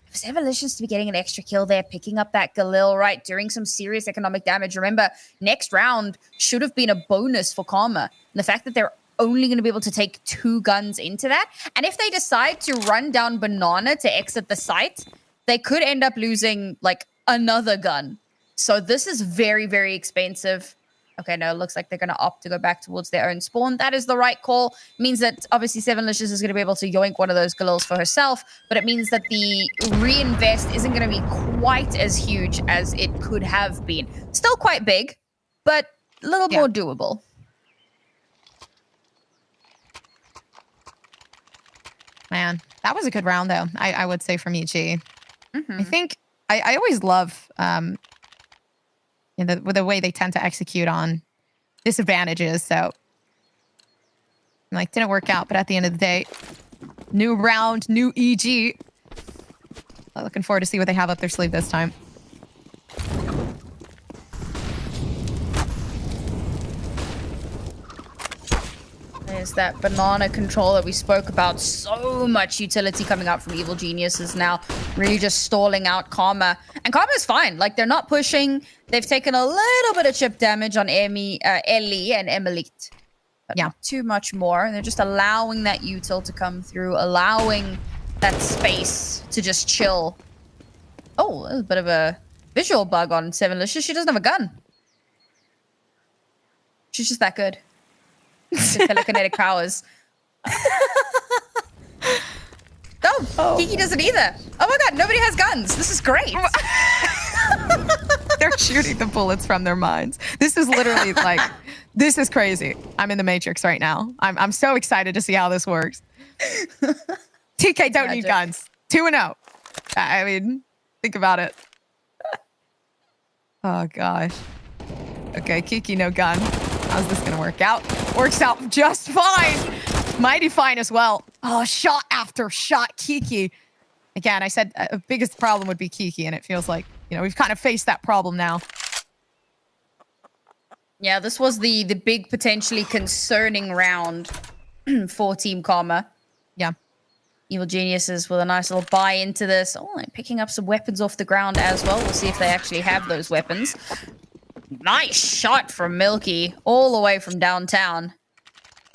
It was Evolicious to be getting an extra kill there, picking up that Galil, right, doing some serious economic damage. Remember, next round should have been a bonus for Karma. And the fact that they're only going to be able to take 2 guns into that. And if they decide to run down Banana to exit the site, they could end up losing, like, another gun. So this is very, very expensive. Okay, no, it looks like they're going to opt to go back towards their own spawn. That is the right call. It means that, obviously, Sevenlicious is going to be able to yoink one of those Galils for herself, but it means that the reinvest isn't going to be quite as huge as it could have been. Still quite big, but a little more doable. Man, that was a good round, though, I would say, from EG. I think I always love the way they tend to execute on disadvantages. So, like, didn't work out, but at the end of the day, new round, new EG. Looking forward to see what they have up their sleeve this time. There's that banana control that we spoke about. So much utility coming out from Evil Geniuses now. Really just stalling out Karma. And Karma's fine. Like, they're not pushing. They've taken a little bit of chip damage on Ellie and Emilit. But not too much more. They're just allowing that util to come through. Allowing that space to just chill. Oh, there's a bit of a visual bug on Sevenlicious. She doesn't have a gun. She's just that good. The telekinetic powers. Oh, Kiki doesn't either. Oh my god, nobody has guns. This is great. They're shooting the bullets from their minds. This is literally like, this is crazy. I'm in the Matrix right now. I'm so excited to see how this works. TK don't need guns. 2-0. I mean, think about it. Oh, gosh. Okay, Kiki, no gun. How's this gonna work out? Works out just fine. Mighty fine as well. Oh, shot after shot, Kiki. Again, I said biggest problem would be Kiki, and it feels like, you know, we've kind of faced that problem now. Yeah, this was the big potentially concerning round for Team Karma. Yeah. Evil Geniuses with a nice little buy into this. Oh, and picking up some weapons off the ground as well. We'll see if they actually have those weapons. Nice shot from Milky all the way from downtown.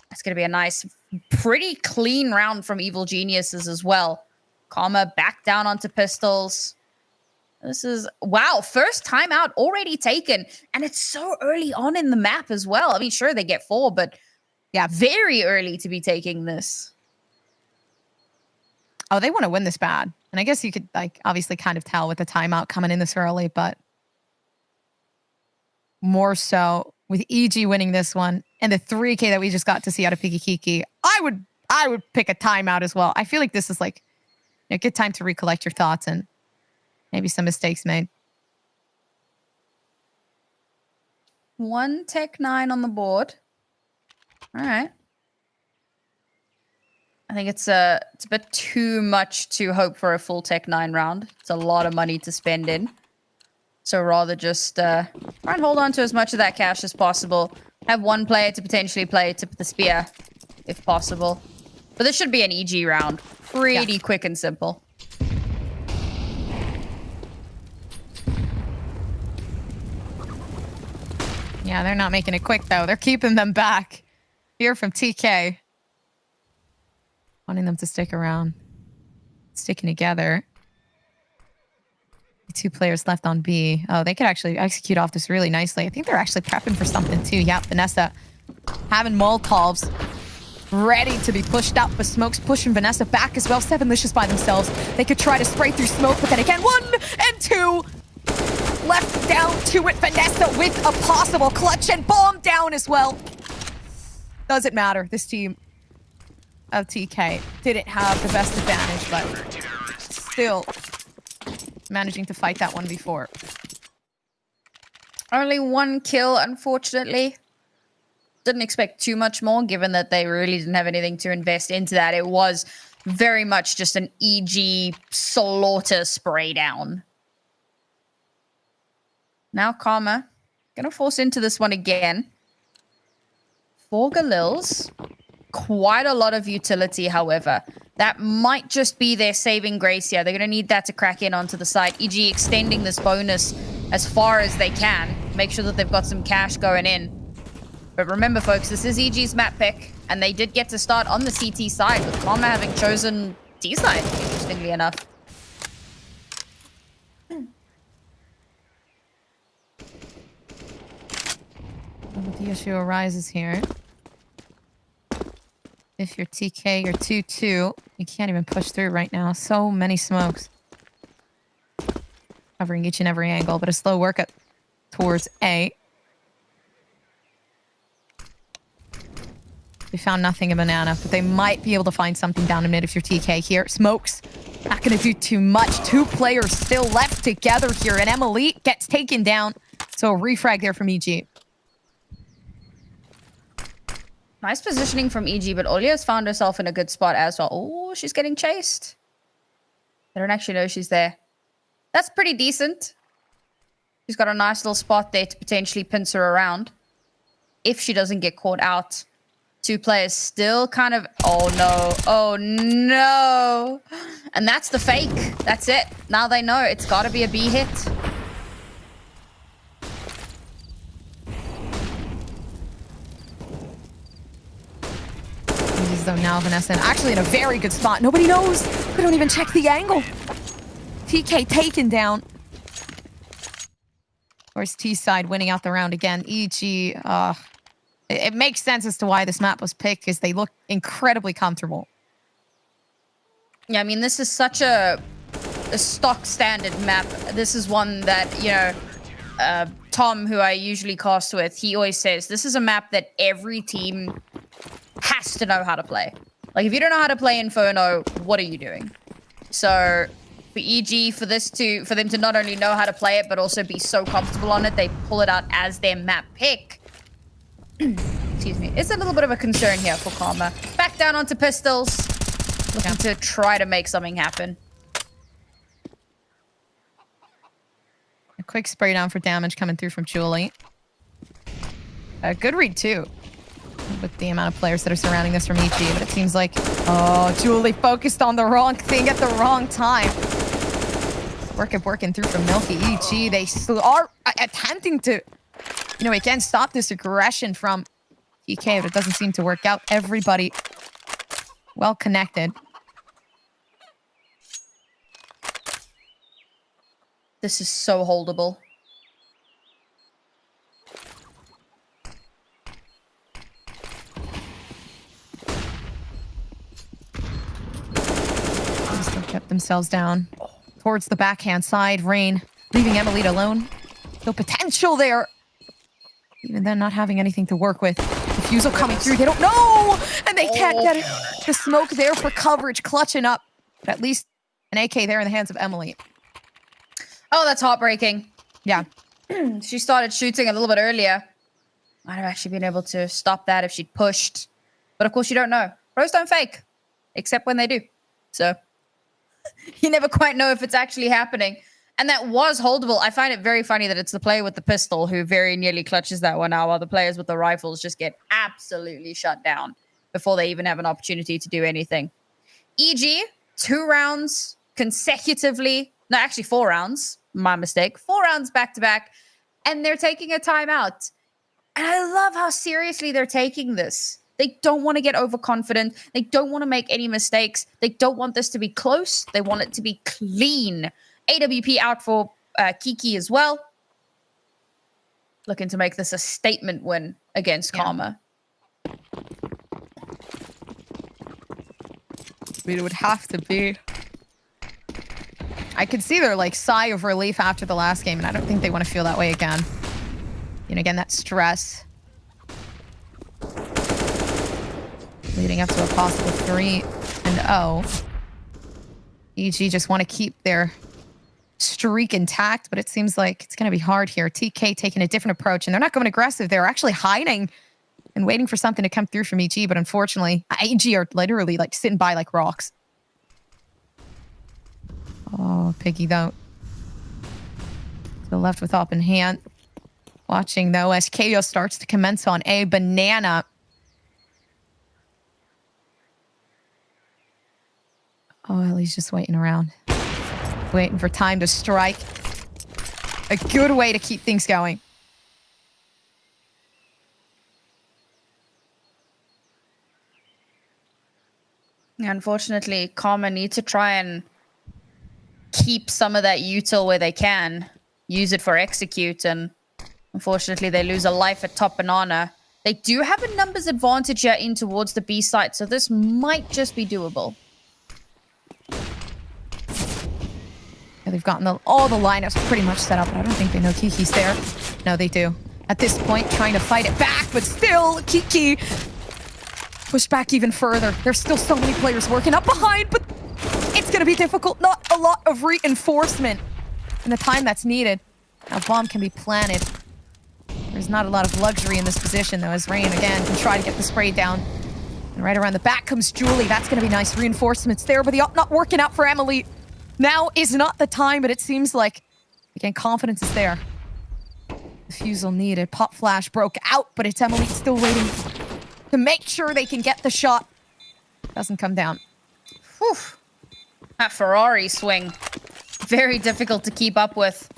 That's going to be a nice, pretty clean round from Evil Geniuses as well. Karma back down onto pistols. This is, wow, first timeout already taken. And it's so early on in the map as well. I mean, sure, they get 4, but yeah, very early to be taking this. Oh, they want to win this bad. And I guess you could, like, obviously kind of tell with the timeout coming in this early, but more so with EG winning this one and the 3K that we just got to see out of Piki Kiki, I would pick a timeout as well. I feel like this is like a good time to recollect your thoughts and maybe some mistakes made. 1 Tech 9 on the board. All right. I think it's a bit too much to hope for a full Tech 9 round. It's a lot of money to spend in. So rather just try and hold on to as much of that cash as possible. Have one player to potentially play tip of the spear, if possible. But this should be an EG round. Pretty quick and simple. Yeah, they're not making it quick, though. They're keeping them back. Here from TK. Wanting them to stick around. Sticking together. 2 players left on B. Oh, they could actually execute off this really nicely. I think they're actually prepping for something, too. Yeah, Vanessa having Molotovs ready to be pushed up, but Smoke's pushing Vanessa back as well. 7 Licious by themselves. They could try to spray through Smoke, but then again, 1 and 2. Left down to it. Vanessa with a possible clutch and bomb down as well. Doesn't matter. This team of TK didn't have the best advantage, but still managing to fight that one before. Only 1 kill, unfortunately. Didn't expect too much more, given that they really didn't have anything to invest into that. It was very much just an EG slaughter spray down. Now Karma gonna force into this one again. 4 Galils. Quite a lot of utility, however. That might just be their saving grace here. They're going to need that to crack in onto the side. EG extending this bonus as far as they can. Make sure that they've got some cash going in. But remember, folks, this is EG's map pick. And they did get to start on the CT side, with Karma having chosen T side, interestingly enough. But the issue arises here. If you're TK, you're 2-2. You can't even push through right now. So many smokes. Covering each and every angle, but a slow workup towards A. We found nothing in Banana, but they might be able to find something down in mid if you're TK here. Smokes. Not going to do too much. 2 players still left together here, and Emily gets taken down. So a refrag there from EG. Nice positioning from EG, but Olia's found herself in a good spot as well. Oh, she's getting chased. They don't actually know she's there. That's pretty decent. She's got a nice little spot there to potentially pinch her around. If she doesn't get caught out. 2 players still kind of... Oh, no. Oh, no. And that's the fake. That's it. Now they know it's got to be a B hit. So now Vanessa actually in a very good spot. Nobody knows. We don't even check the angle. TK taken down. Of course, T side winning out the round again. EG, it makes sense as to why this map was picked, because they look incredibly comfortable. Yeah, I mean, this is such a stock standard map. This is one that, you know, Tom, who I usually cast with, he always says, this is a map that every team has to know how to play. Like, if you don't know how to play Inferno, what are you doing? So, for For EG, for them to not only know how to play it, but also be so comfortable on it, they pull it out as their map pick. Excuse me. It's a little bit of a concern here for Karma. Back down onto pistols. Looking to try to make something happen. A quick spray down for damage coming through from Julie. A good read, too. With the amount of players that are surrounding this from EG, but it seems like, oh, Julie focused on the wrong thing at the wrong time. Working through from Milky. EG, they are attempting to, again, stop this aggression from TK, but it doesn't seem to work out. Everybody well connected. This is so holdable. Still kept themselves down towards the backhand side. Rain leaving Emily alone. No potential there. Even then, not having anything to work with. Refusal coming through. They don't know! And they can't get it. The smoke there for coverage, clutching up. But at least an AK there in the hands of Emily. Oh, that's heartbreaking. Yeah. She started shooting a little bit earlier. Might have actually been able to stop that if she'd pushed. But of course, you don't know. Pros don't fake. Except when they do. So, you never quite know if it's actually happening. And that was holdable. I find it very funny that it's the player with the pistol who very nearly clutches that one out, while the players with the rifles just get absolutely shut down before they even have an opportunity to do anything. EG, 2 rounds consecutively. No, actually 4 rounds. My mistake. 4 rounds back to back. And they're taking a timeout. And I love how seriously they're taking this. They don't want to get overconfident. They don't want to make any mistakes. They don't want this to be close. They want it to be clean. AWP out for Kiki as well. Looking to make this a statement win against Karma. It would have to be. I could see their sigh of relief after the last game, and I don't think they want to feel that way again. And again, that stress leading up to a possible 3-0. EG just want to keep their streak intact, but it seems like it's going to be hard here. TK taking a different approach, and they're not going aggressive. They're actually hiding and waiting for something to come through from EG, but unfortunately, EG are literally sitting by like rocks. Oh, Piggy, though. To the left with up in hand. Watching, though, as KO starts to commence on a banana. Oh, Ellie's just waiting around. Waiting for time to strike. A good way to keep things going. Unfortunately, Karma need to try and keep some of that util where they can. Use it for execute, and unfortunately they lose a life at top banana. They do have a numbers advantage here in towards the B site, so this might just be doable. Yeah, they've gotten all the lineups pretty much set up, but I don't think they know Kiki's there. No, they do. At this point, trying to fight it back, but still, Kiki pushed back even further. There's still so many players working up behind, but it's going to be difficult. Not a lot of reinforcement in the time that's needed. Now, bomb can be planted. There's not a lot of luxury in this position, though, as Rain, again, can try to get the spray down. And right around the back comes Julie. That's going to be nice reinforcements there, but the up not working out for Emily. Now is not the time, but it seems like, again, confidence is there. Defusal needed. Pop flash broke out, but it's Emily still waiting to make sure they can get the shot. Doesn't come down. Whew. That Ferrari swing. Very difficult to keep up with.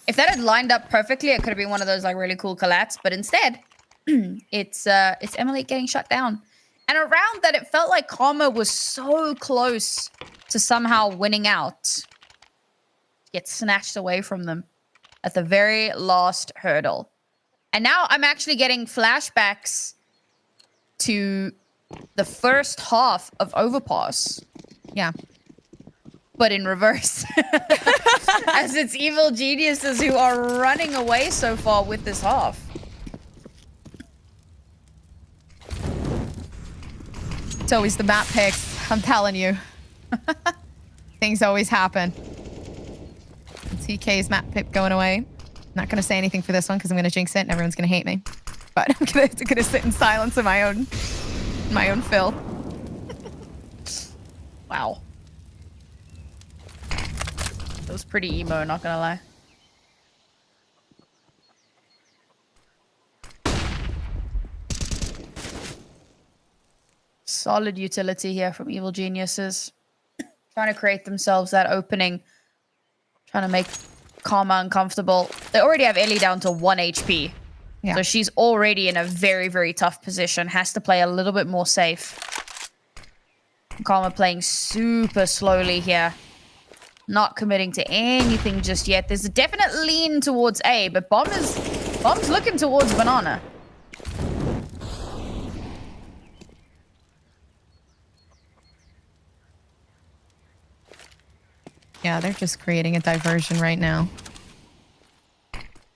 If that had lined up perfectly, it could have been one of those really cool collats, but instead, it's Emily getting shut down. And around that, it felt like Karma was so close to somehow winning out. Get snatched away from them at the very last hurdle. And now I'm actually getting flashbacks to the first half of Overpass. Yeah. But in reverse. As it's evil geniuses who are running away so far with this half. It's always the map picks. I'm telling you. Things always happen. TK's map pip going away. Not gonna say anything for this one because I'm gonna jinx it and everyone's gonna hate me. But I'm gonna sit in silence in my own filth. Wow. It was pretty emo, not gonna lie. Solid utility here from Evil Geniuses. Trying to create themselves that opening. Trying to make Karma uncomfortable. They already have Ellie down to 1 HP. Yeah. So she's already in a very, very tough position. Has to play a little bit more safe. Karma playing super slowly here. Not committing to anything just yet. There's a definite lean towards A, but Bomb's looking towards Banana. Yeah, they're just creating a diversion right now.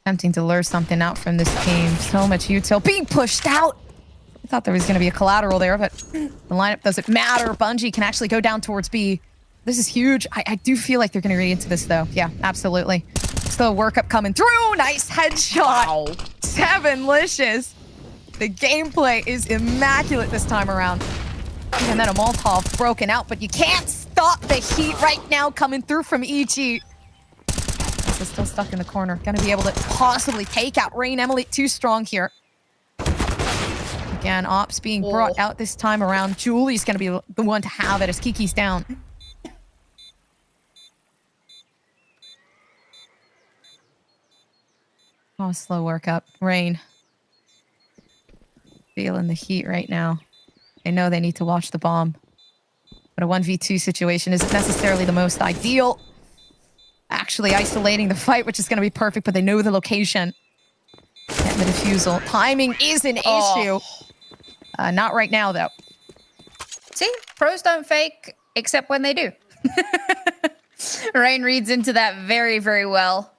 Attempting to lure something out from this team. So much util. Being pushed out! I thought there was going to be a collateral there, but the lineup doesn't matter. Bungie can actually go down towards B. This is huge. I do feel like they're going to read into this, though. Yeah, absolutely. Still workup coming through. Nice headshot. Wow. 7licious. The gameplay is immaculate this time around. And then a Molotov broken out, but you can't stop the heat right now coming through from EG. This is still stuck in the corner. Gonna be able to possibly take out Rain. Emily too strong here. Again, Ops being brought out this time around. Julie's gonna be the one to have it as Kiki's down. Oh, slow workup. Rain. Feeling the heat right now. They know they need to watch the bomb. But a 1v2 situation isn't necessarily the most ideal. Actually isolating the fight, which is going to be perfect, but they know the location. Getting the defusal. Timing is an issue. Not right now, though. See? Pros don't fake, except when they do. Rain reads into that very, very well.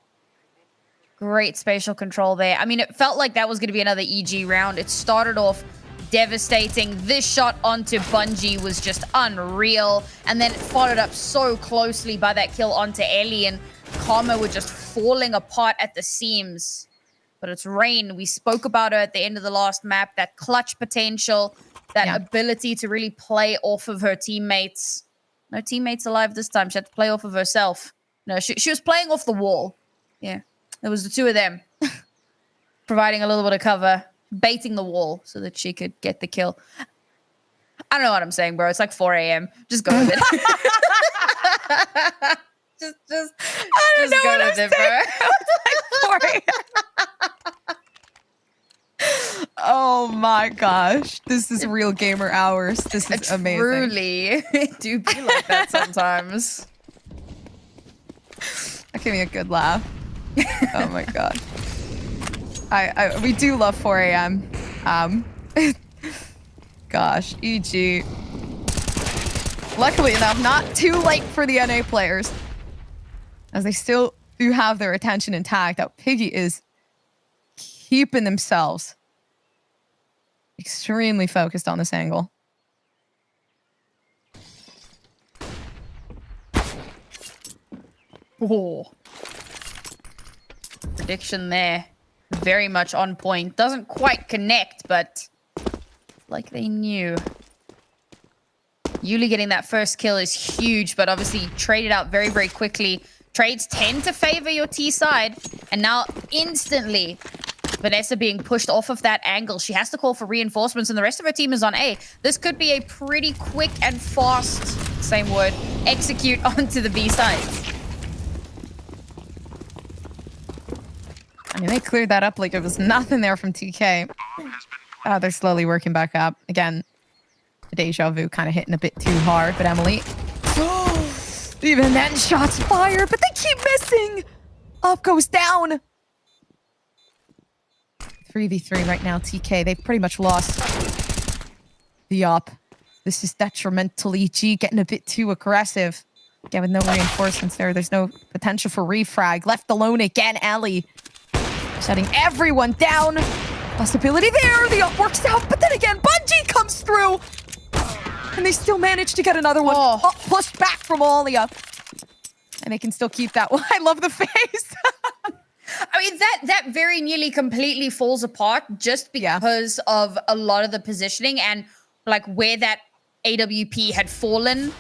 Great spatial control there. I mean, it felt like that was going to be another EG round. It started off devastating. This shot onto Bungie was just unreal. And then followed up so closely by that kill onto Ellie, and Karma were just falling apart at the seams. But it's Rain. We spoke about her at the end of the last map. That clutch potential, that ability to really play off of her teammates. No teammates alive this time. She had to play off of herself. No, she was playing off the wall. Yeah, it was the two of them. Providing a little bit of cover. Baiting the wall so that she could get the kill. I don't know what I'm saying, bro. It's like 4 a.m. Just go with it. just I don't know go with it, bro. It's like 4 a.m. Oh my gosh. This is real gamer hours. This is amazing. Truly. It do be like that sometimes. That gave me a good laugh. Oh my god. We do love 4 a.m. Gosh, EG. Luckily enough, not too late for the NA players, as they still do have their attention intact. That Piggy is keeping themselves extremely focused on this angle. Oh. Prediction there. Very much on point. Doesn't quite connect, but like they knew. Yuli getting that first kill is huge, but obviously traded out very, very quickly. Trades tend to favor your T side, and now instantly Vanessa being pushed off of that angle. She has to call for reinforcements, and the rest of her team is on A. This could be a pretty quick and fast, same word, execute onto the B side. I mean, they cleared that up like there was nothing there from TK. They're slowly working back up. Again, the deja vu kind of hitting a bit too hard, but Emily... even then, shots fired, but they keep missing! Up goes down! 3v3 right now, TK. They've pretty much lost the up. This is detrimental. EG getting a bit too aggressive. Again, with no reinforcements there, there's no potential for refrag. Left alone again, Ellie. Shutting everyone down. Possibility there. The up works out, but then again, Bungie comes through. And they still manage to get another one. Up pushed back from Alia. And they can still keep that one. I love the face. I mean, that very nearly completely falls apart just because of a lot of the positioning and like where that AWP had fallen.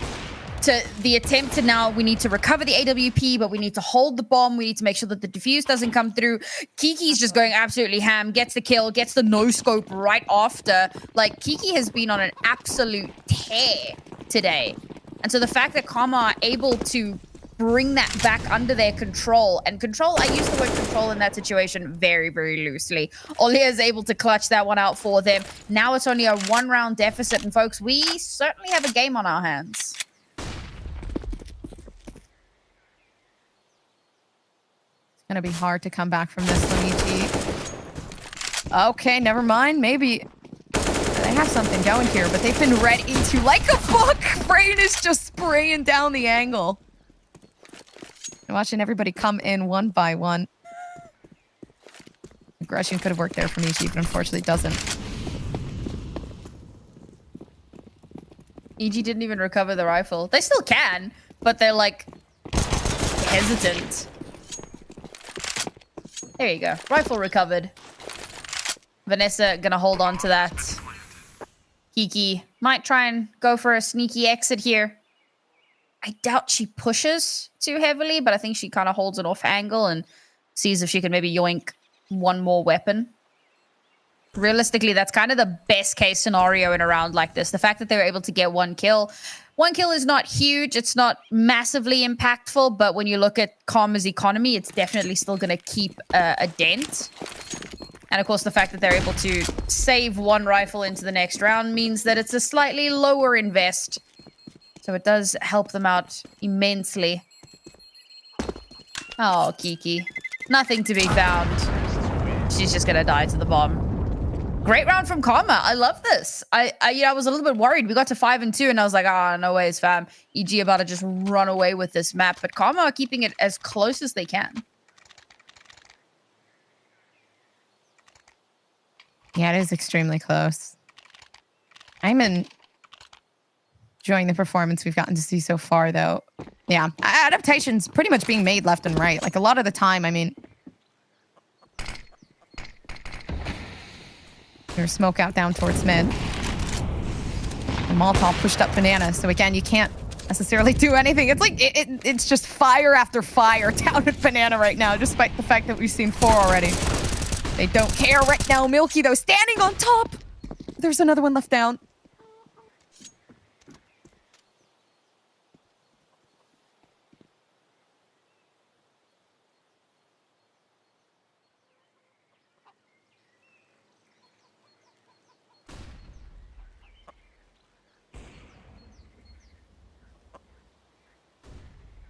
To the attempt to now, we need to recover the AWP, but we need to hold the bomb. We need to make sure that the defuse doesn't come through. Kiki's just going absolutely ham, gets the kill, gets the no-scope right after. Like, Kiki has been on an absolute tear today. And so the fact that Karma are able to bring that back under their control, and control, I use the word control in that situation very, very loosely. Olia is able to clutch that one out for them. Now it's only a 1-round deficit, and folks, we certainly have a game on our hands. Gonna be hard to come back from this one, EG. Okay, never mind. Maybe they have something going here, but they've been read into like a book. Brain is just spraying down the angle. I'm watching everybody come in one by one. Aggression could have worked there from EG, but unfortunately doesn't. EG didn't even recover the rifle. They still can, but they're like hesitant. There you go. Rifle recovered. Vanessa gonna hold on to that. Kiki might try and go for a sneaky exit here. I doubt she pushes too heavily, but I think she kind of holds it off angle and sees if she can maybe yoink one more weapon. Realistically, that's kind of the best case scenario in a round like this. The fact that they were able to get one kill. One kill is not huge. It's not massively impactful, but when you look at Karma's economy, it's definitely still going to keep a dent. And of course, the fact that they're able to save one rifle into the next round means that it's a slightly lower invest. So it does help them out immensely. Oh, Kiki. Nothing to be found. She's just going to die to the bomb. Great round from Karma. I love this. I was a little bit worried. We got to 5 and 2, and I was like, no ways, fam. EG about to just run away with this map. But Karma are keeping it as close as they can. Yeah, it is extremely close. I'm enjoying the performance we've gotten to see so far, though. Yeah, adaptations pretty much being made left and right. Like, a lot of the time, I mean... There's smoke out down towards mid. The Molotov pushed up Banana, so again, you can't necessarily do anything. It's like, it's just fire after fire down at Banana right now, despite the fact that we've seen 4 already. They don't care right now. Milky, though, standing on top. There's another one left down.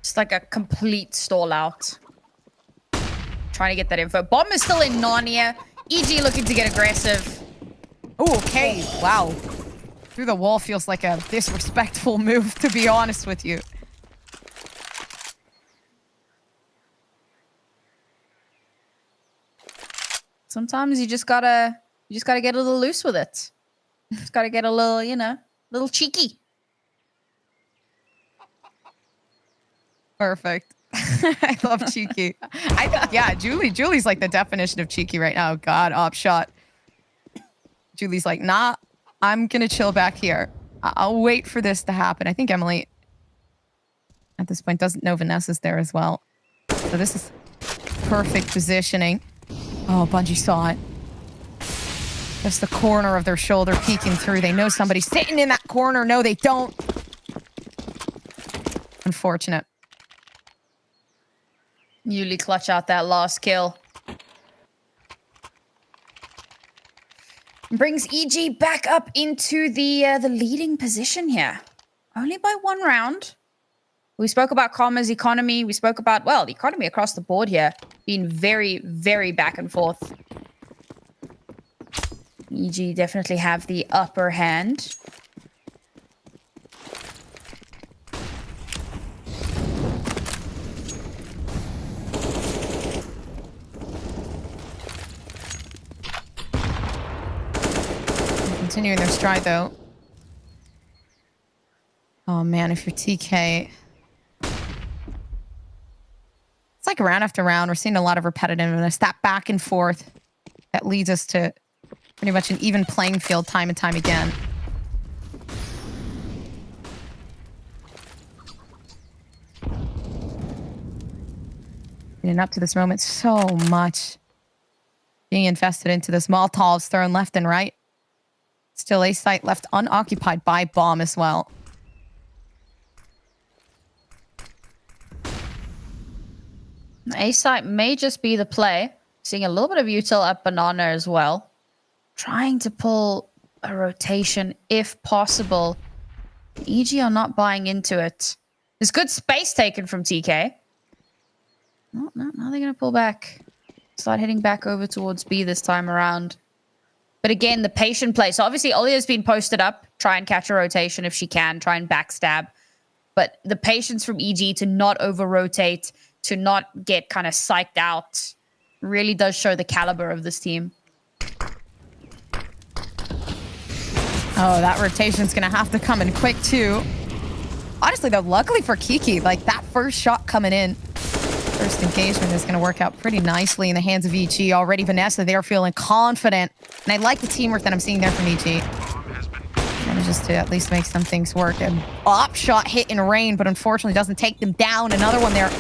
Just like a complete stall out. Trying to get that info. Bomb is still in Narnia. EG looking to get aggressive. Oh, okay. Wow. Through the wall feels like a disrespectful move, to be honest with you. Sometimes you just gotta get a little loose with it. Just gotta get a little, little cheeky. Perfect. I love cheeky. Yeah, Julie's like the definition of cheeky right now. God, op shot. Julie's like, nah, I'm gonna chill back here. I'll wait for this to happen. I think Emily, at this point, doesn't know Vanessa's there as well. So this is perfect positioning. Oh, Bungie saw it. Just the corner of their shoulder peeking through. They know somebody's sitting in that corner. No, they don't. Unfortunate. Yuli clutch out that last kill. Brings EG back up into the leading position here. Only by 1 round. We spoke about Karma's economy. We spoke about, well, the economy across the board here being very, very back and forth. EG definitely have the upper hand. Continuing their stride, though. Oh, man, if you're TK... like round after round, we're seeing a lot of repetitiveness, that back and forth that leads us to pretty much an even playing field time and time again. And up to this moment, so much being invested into this. Molotovs thrown left and right. Still a site left unoccupied by bomb as well. A site may just be the play. Seeing a little bit of util at banana as well. Trying to pull a rotation if possible. EG are not buying into it. There's good space taken from TK. No, now they're going to pull back. Start heading back over towards B this time around. But again, the patient play. So obviously, Olia's been posted up. Try and catch a rotation if she can. Try and backstab. But the patience from EG to not over-rotate, to not get kind of psyched out, really does show the caliber of this team. Oh, that rotation's going to have to come in quick, too. Honestly, though, luckily for Kiki, like, that first shot coming in, first engagement is going to work out pretty nicely in the hands of EG. Already Vanessa, they're feeling confident. And I like the teamwork that I'm seeing there from EG. Manages to at least make some things work. An op shot hit in rain, but unfortunately doesn't take them down. Another one there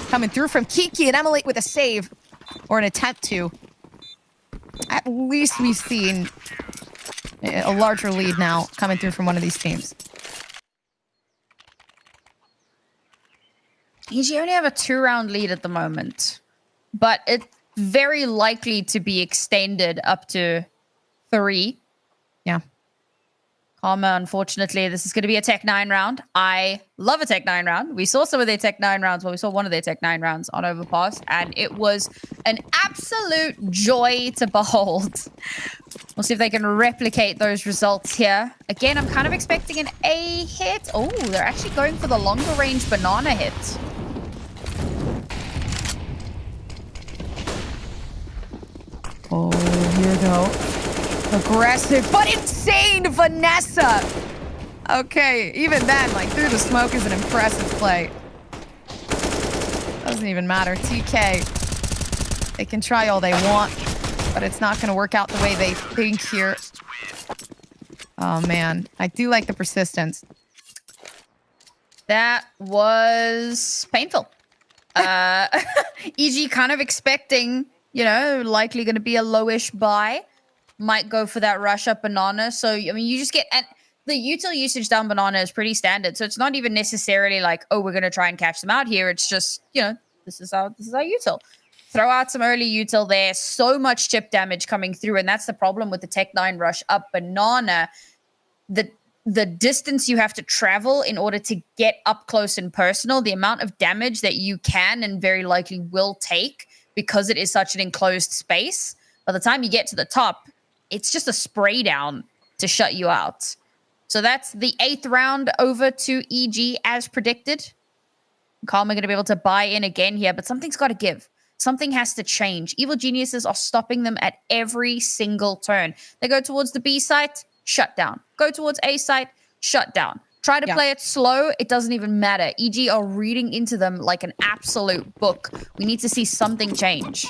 coming through from Kiki and Emily with a save. Or an attempt to. At least we've seen a larger lead now coming through from one of these teams. EG only have a 2-round lead at the moment, but it's very likely to be extended up to 3. Yeah. Karma, unfortunately, this is going to be a Tech 9 round. I love a Tech 9 round. We saw some of their Tech 9 rounds. Well, we saw one of their Tech 9 rounds on Overpass, and it was an absolute joy to behold. We'll see if they can replicate those results here. Again, I'm kind of expecting an A hit. Oh, they're actually going for the longer range banana hit. Oh, here we go. Aggressive, but insane Vanessa. Okay, even then, like, through the smoke is an impressive play. Doesn't even matter. TK, they can try all they want, but it's not going to work out the way they think here. Oh, man. I do like the persistence. That was painful. EG kind of expecting, you know, likely going to be a lowish buy. Might go for that rush up banana. So, I mean, you just get... And the util usage down banana is pretty standard. So it's not even necessarily like, oh, we're going to try and catch them out here. It's just, you know, this is our util. Throw out some early util there. So much chip damage coming through. And that's the problem with the Tech 9 rush up banana. The distance you have to travel in order to get up close and personal, the amount of damage that you can and very likely will take because it is such an enclosed space. By the time you get to the top, it's just a spray down to shut you out. So that's the 8th round over to EG as predicted. Karma going to be able to buy in again here, but something's got to give. Something has to change. Evil geniuses are stopping them at every single turn. They go towards the B site, shut down. Go towards A site, shut down. Try to play it slow, it doesn't even matter. EG are reading into them like an absolute book. We need to see something change.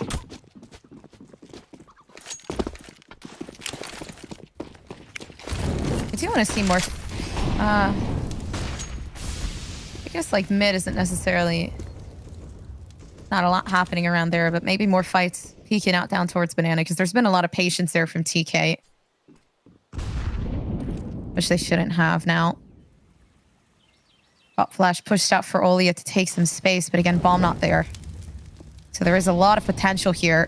I do want to see more. I guess like mid isn't necessarily not a lot happening around there, but maybe more fights peeking out down towards banana because there's been a lot of patience there from TK, which they shouldn't have now. Pop flash pushed out for Olia to take some space, but again, bomb not there. So there is a lot of potential here.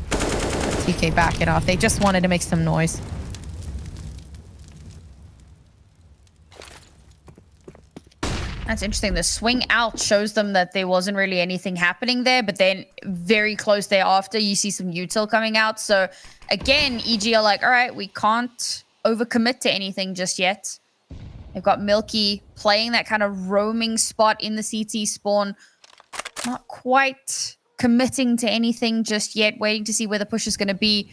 TK back it off. They just wanted to make some noise. That's interesting. The swing out shows them that there wasn't really anything happening there, but then very close thereafter, you see some util coming out. So again, EG are like, all right, we can't overcommit to anything just yet. They've got Milky playing that kind of roaming spot in the CT spawn. Not quite committing to anything just yet, waiting to see where the push is going to be.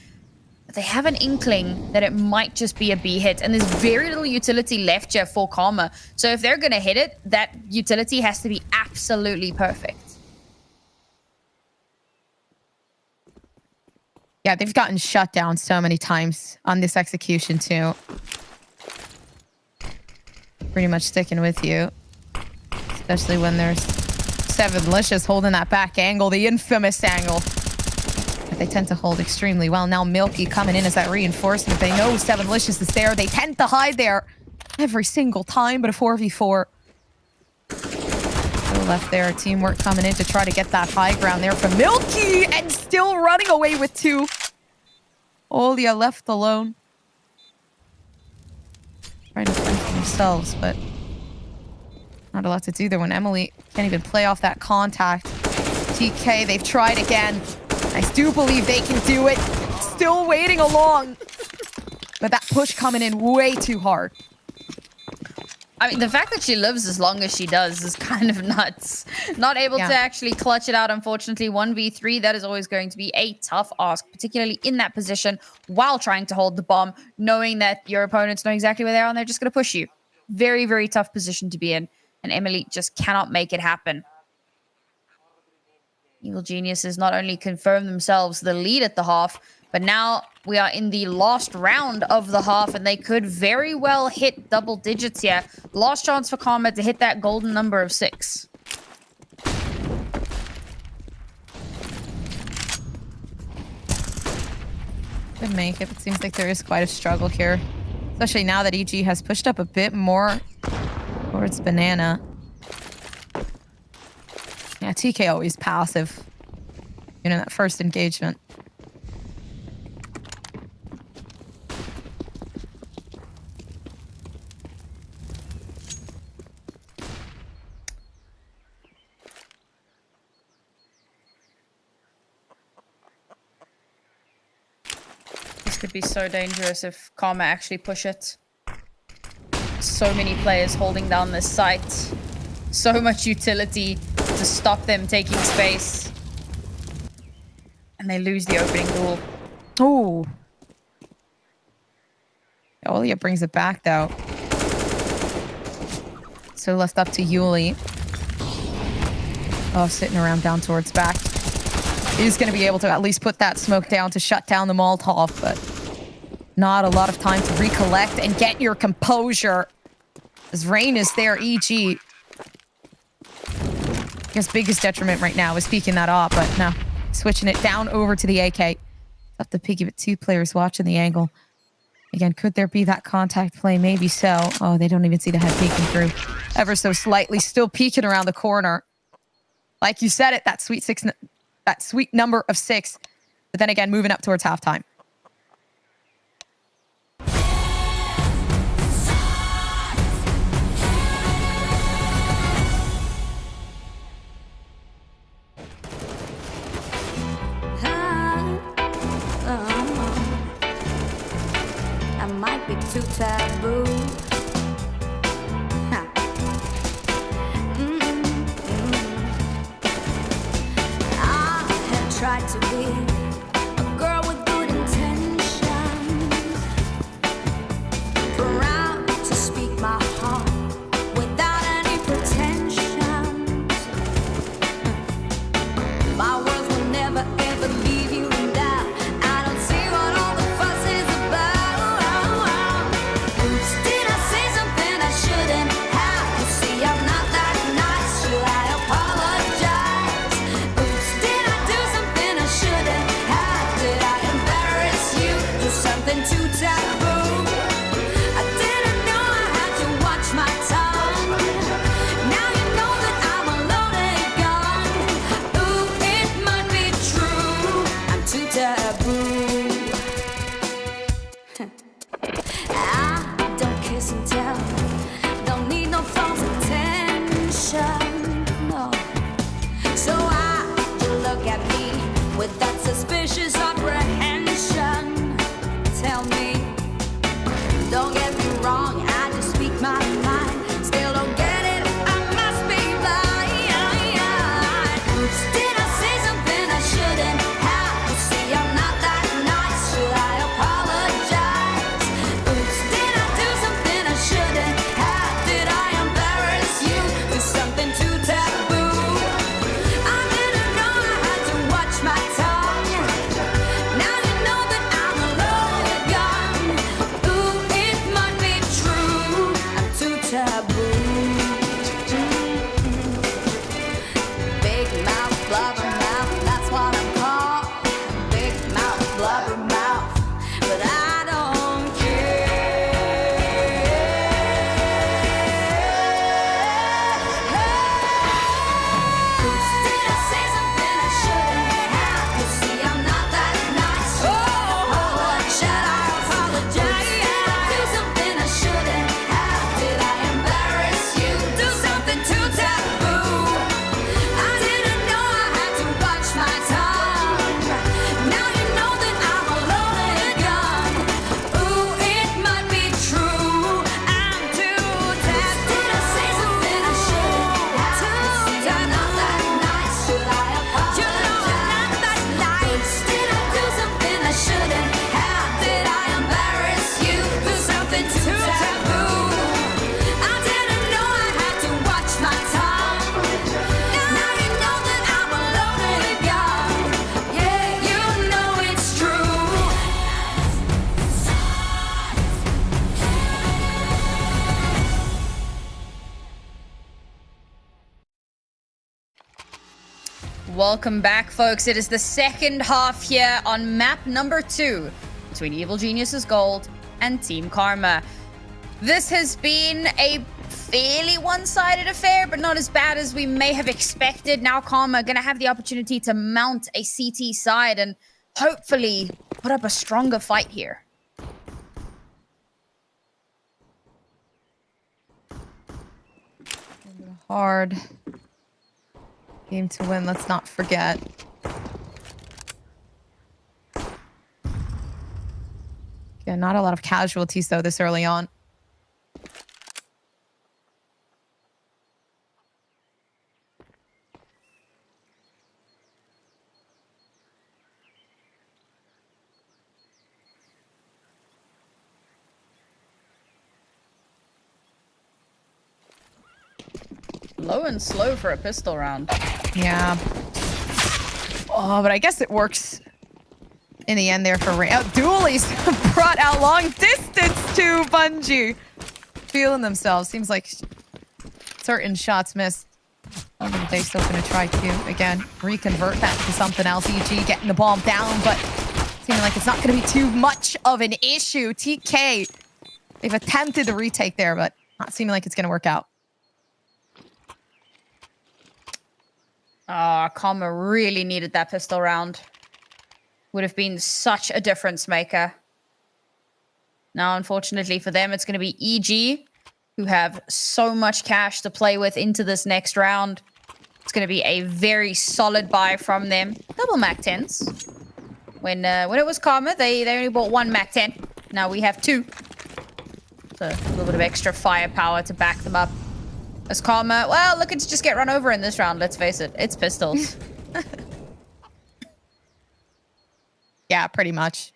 But they have an inkling that it might just be a B hit. And there's very little utility left here for Karma. So if they're going to hit it, that utility has to be absolutely perfect. Yeah, they've gotten shut down so many times on this execution too. Pretty much sticking with you. Especially when there's Sevenlicious holding that back angle, the infamous angle. But they tend to hold extremely well. Now Milky coming in as that reinforcement. They know Sevenlicious is there. They tend to hide there every single time, but a 4v4. Still left there. Teamwork coming in to try to get that high ground there from Milky and still running away with 2. Olia left alone. Trying to find for themselves, but not a lot to do there when Emily can't even play off that contact. TK, they've tried again. I do believe they can do it. Still waiting along. But that push coming in way too hard. I mean, the fact that she lives as long as she does is kind of nuts. Not able to actually clutch it out, unfortunately. 1v3, that is always going to be a tough ask, particularly in that position while trying to hold the bomb, knowing that your opponents know exactly where they are and they're just going to push you. Very, very tough position to be in. And Emily just cannot make it happen. Evil Geniuses not only confirm themselves the lead at the half, but now we are in the last round of the half, and they could very well hit double digits here. Last chance for Karma to hit that golden number of 6. Could make it. It seems like there is quite a struggle here. Especially now that EG has pushed up a bit more towards Banana. Yeah, TK always passive. You know, that first engagement. This could be so dangerous if Karma actually push it. So many players holding down this site. So much utility to stop them taking space. And they lose the opening duel. Oh. Olia brings it back, though. So left up to Yuli. Oh, sitting around down towards back. He's going to be able to at least put that smoke down to shut down the Molotov, but not a lot of time to recollect and get your composure. As Rain is there, EG. I guess biggest detriment right now is peeking that off, but no. Switching it down over to the AK. It's up to Piggy, but 2 players watching the angle. Again, could there be that contact play? Maybe so. Oh, they don't even see the head peeking through. Ever so slightly, still peeking around the corner. Like you said it, that sweet number of 6. But then again, moving up towards halftime. Too taboo. I have tried to be a girl with good intentions, proud to speak my heart without any pretensions. My words will never ever leave you in doubt. I don't see what all the fuss is about. Did I say something I shouldn't have? You see, I'm not that nice. Should I apologize? Oops, did I do something I shouldn't blubbermouth. That's what I'm called. Big mouth, blubbermouth. But I don't Did I say something I shouldn't have? You see, I'm not that nice. Should I apologize? Did I do something I shouldn't have? Did I embarrass you? Do something too taboo? I didn't know I had to watch my tongue. Now you know that I'm a loaded gun. Ooh, it might be true. I'm too taboo. Did I say something I shouldn't have? I'm not that nice. Should I apologize? You know I'm not that nice. Did I do something I shouldn't have? Did I embarrass you? Do something too taboo? I didn't know I had to watch my tongue. Now you know that I'm a loaded gun. Yeah, you know it's true. Welcome back, folks. It is the second half here on map number 2 between Evil Geniuses Gold and Team Karma. This has been a fairly one-sided affair, but not as bad as we may have expected. Now Karma are going to have the opportunity to mount a CT side and hopefully put up a stronger fight here. Hard game to win, let's not forget. Yeah, not a lot of casualties though this early on. Low and slow for a pistol round. Yeah. Oh, but I guess it works in the end there for Ray. Oh, Dooley's brought out long distance to Bungie. Feeling themselves. Seems like certain shots missed. They're still going to try to, again, reconvert that to something else. EG getting the bomb down, but seeming like it's not going to be too much of an issue. TK, they've attempted the retake there, but not seeming like it's going to work out. Karma really needed that pistol round. Would have been such a difference maker. Now, unfortunately for them, it's going to be EG, who have so much cash to play with into this next round. It's going to be a very solid buy from them. Double Mac 10s. When it was Karma, they only bought one Mac 10. Now we have two. So a little bit of extra firepower to back them up. As Karma, well, looking to just get run over in this round, let's face it. It's pistols. Yeah, pretty much.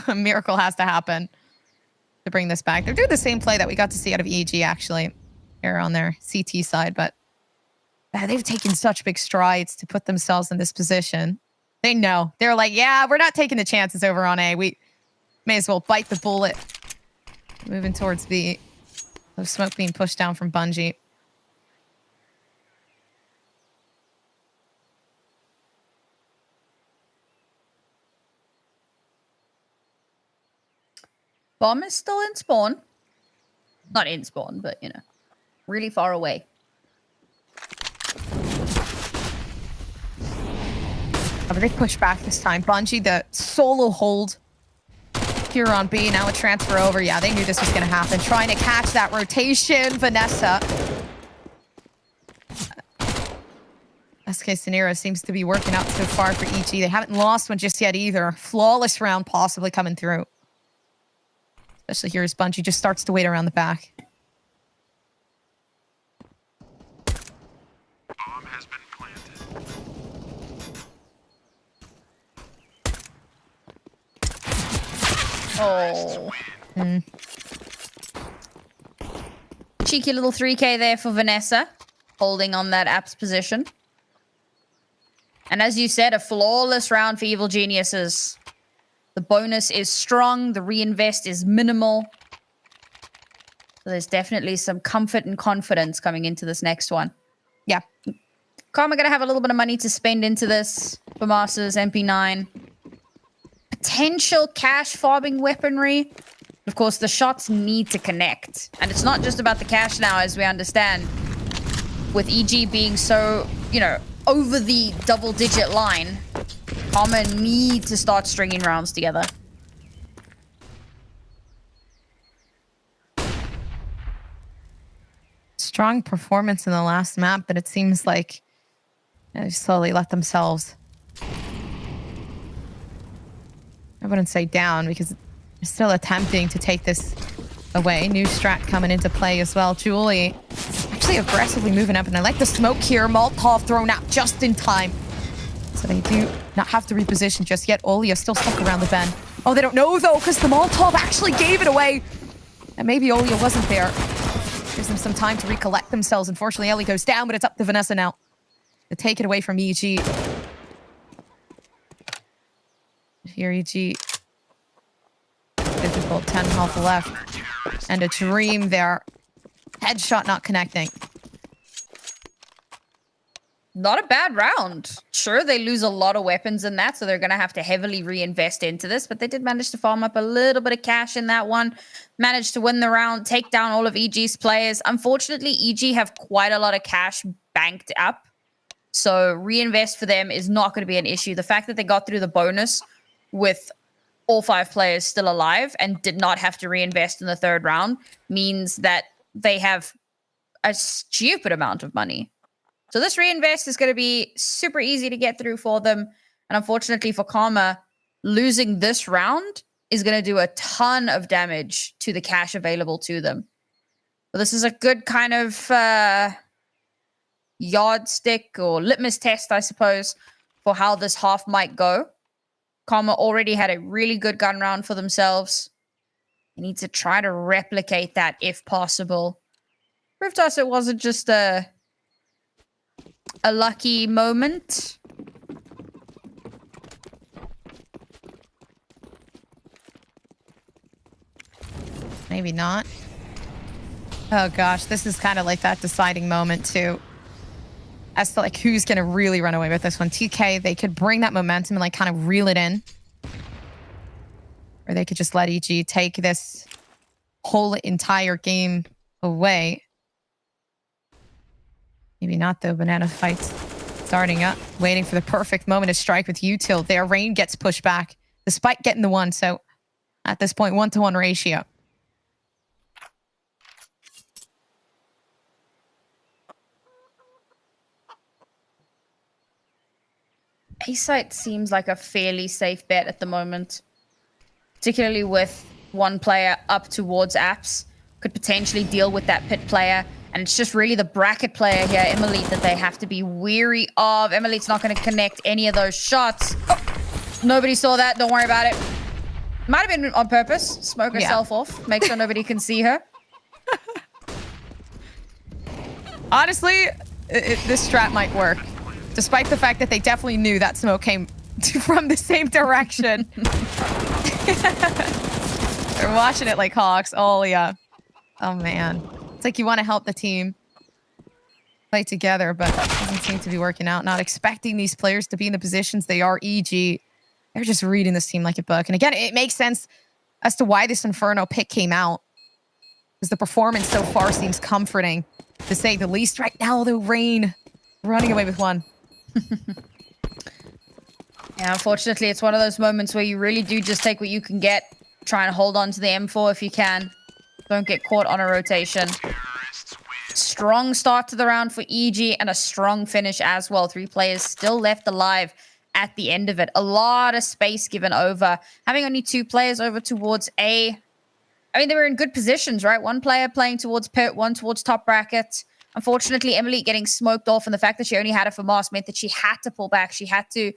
A miracle has to happen to bring this back. They're doing the same play that we got to see out of EG, actually, here on their CT side, but they've taken such big strides to put themselves in this position. They know. They're like, yeah, we're not taking the chances over on A. We may as well bite the bullet. Moving towards B. The smoke being pushed down from Bungie. Bomb is still in spawn. Not in spawn, but, you know, really far away. But they push back this time. Bungie, the solo hold here on B. Now a transfer over. Yeah, they knew this was going to happen. Trying to catch that rotation. Vanessa. Best case scenario seems to be working out so far for EG. They haven't lost one just yet either. Flawless round possibly coming through. Especially here as Bungie just starts to wait around the back. Bomb has been planted. Oh. Cheeky little 3K there for Vanessa. Holding on that Apps position. And as you said, a flawless round for Evil Geniuses. The bonus is strong. The reinvest is minimal. So there's definitely some comfort and confidence coming into this next one. Yeah. Karma gonna have a little bit of money to spend into this for Masters, MP9. Potential cash farming weaponry. Of course, the shots need to connect. And it's not just about the cash now, as we understand. With EG being so, you know, over the double-digit line, Karma need to start stringing rounds together. Strong performance in the last map, but it seems like they slowly let themselves, I wouldn't say down, because they're still attempting to take this away. New strat coming into play as well. Julie actually aggressively moving up, and I like the smoke here. Molotov thrown out just in time. So they do not have to reposition just yet. Olia still stuck around the bend. Oh, they don't know though, because the Molotov actually gave it away. And maybe Olia wasn't there. Gives them some time to recollect themselves. Unfortunately, Ellie goes down, but it's up to Vanessa now to take it away from EG. Here, EG. Difficult, 10 health left. And a dream there. Headshot not connecting. Not a bad round. Sure, they lose a lot of weapons in that, so they're going to have to heavily reinvest into this, but they did manage to farm up a little bit of cash in that one. Managed to win the round, take down all of EG's players. Unfortunately, EG have quite a lot of cash banked up, so reinvest for them is not going to be an issue. The fact that they got through the bonus with all 5 players still alive and did not have to reinvest in the third round means that they have a stupid amount of money. So this reinvest is going to be super easy to get through for them. And unfortunately for Karma, losing this round is going to do a ton of damage to the cash available to them. But this is a good kind of yardstick or litmus test, I suppose, for how this half might go. Karma already had a really good gun round for themselves. They need to try to replicate that if possible. Prove to us it wasn't just a lucky moment. Maybe not. Oh gosh, this is kind of like that deciding moment too. As to like who's gonna really run away with this one. TK, they could bring that momentum and like kind of reel it in. Or they could just let EG take this whole entire game away. Maybe not though. Banana fights starting up, waiting for the perfect moment to strike with Util. Their Rain gets pushed back despite getting the one. So at this point, 1-to-1 ratio. A-site seems like a fairly safe bet at the moment, particularly with one player up towards apps. Could potentially deal with that pit player. And it's just really the bracket player here, Emily, that they have to be weary of. Emily's not going to connect any of those shots. Oh, nobody saw that. Don't worry about it. Might have been on purpose. Smoke herself off. Make sure nobody can see her. Honestly, this strat might work. Despite the fact that they definitely knew that smoke came from the same direction. They're watching it like hawks. Oh, yeah. Oh, man. It's like you want to help the team play together, but it doesn't seem to be working out. Not expecting these players to be in the positions they are. EG, they're just reading this team like a book. And again, it makes sense as to why this Inferno pick came out. Because the performance so far seems comforting, to say the least. Right now, the Rain running away with one. Yeah, unfortunately, it's one of those moments where you really do just take what you can get. Try and hold on to the M4 if you can. Don't get caught on a rotation. Strong start to the round for EG and a strong finish as well. 3 players still left alive at the end of it. A lot of space given over. Having only 2 players over towards A. I mean, they were in good positions, right? 1 player playing towards pit, 1 towards top bracket. Unfortunately, Emily getting smoked off, and the fact that she only had a FAMAS meant that she had to pull back. She had to,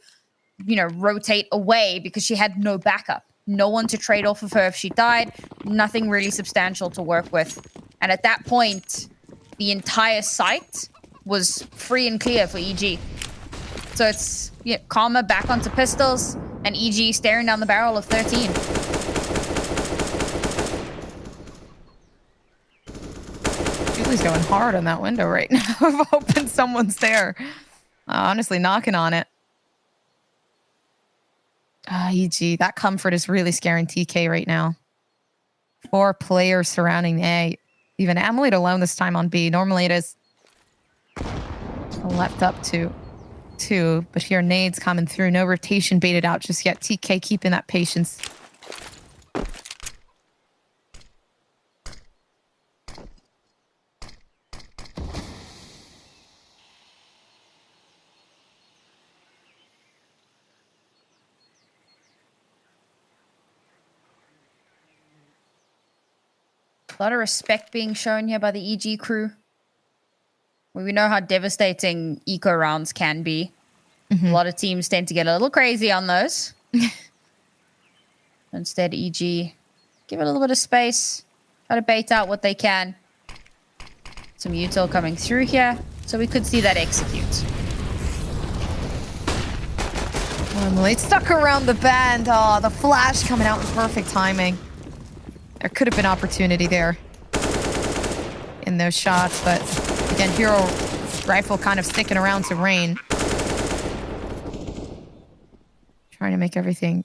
you know, rotate away because she had no backup. No one to trade off of her if she died. Nothing really substantial to work with. And at that point, the entire site was free and clear for EG. So it's Karma back onto pistols and EG staring down the barrel of 13. Julie's going hard on that window right now. I'm hoping someone's there. Honestly, knocking on it. EG, that comfort is really scaring TK right now. 4 players surrounding A. Even Amulet alone this time on B. Normally it is left up to 2, but here nades coming through. No rotation baited out just yet. TK keeping that patience. A lot of respect being shown here by the EG crew. We know how devastating eco rounds can be. A lot of teams tend to get a little crazy on those. Instead, EG, give it a little bit of space. Try to bait out what they can. Some util coming through here. So we could see that execute. It's stuck around the band. Oh, the flash coming out in perfect timing. There could have been opportunity there in those shots, but again, Hero Rifle kind of sticking around to Rain. Trying to make everything.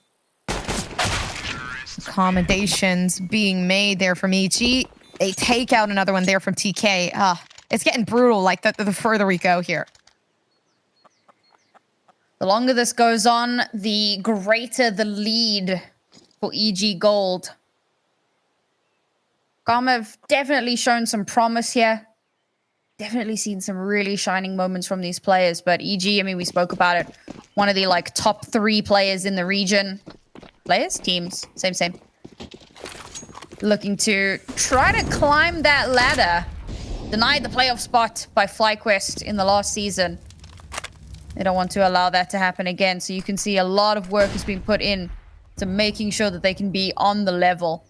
Accommodations being made there from EG. They take out another one there from TK. It's getting brutal like the further we go here. The longer this goes on, the greater the lead for EG Gold. Karma have definitely shown some promise here. Definitely seen some really shining moments from these players. But EG, I mean, we spoke about it. One of the top 3 players in the region. Players? Teams. Same. Looking to try to climb that ladder. Denied the playoff spot by FlyQuest in the last season. They don't want to allow that to happen again. So you can see a lot of work is being put in to making sure that they can be on the level.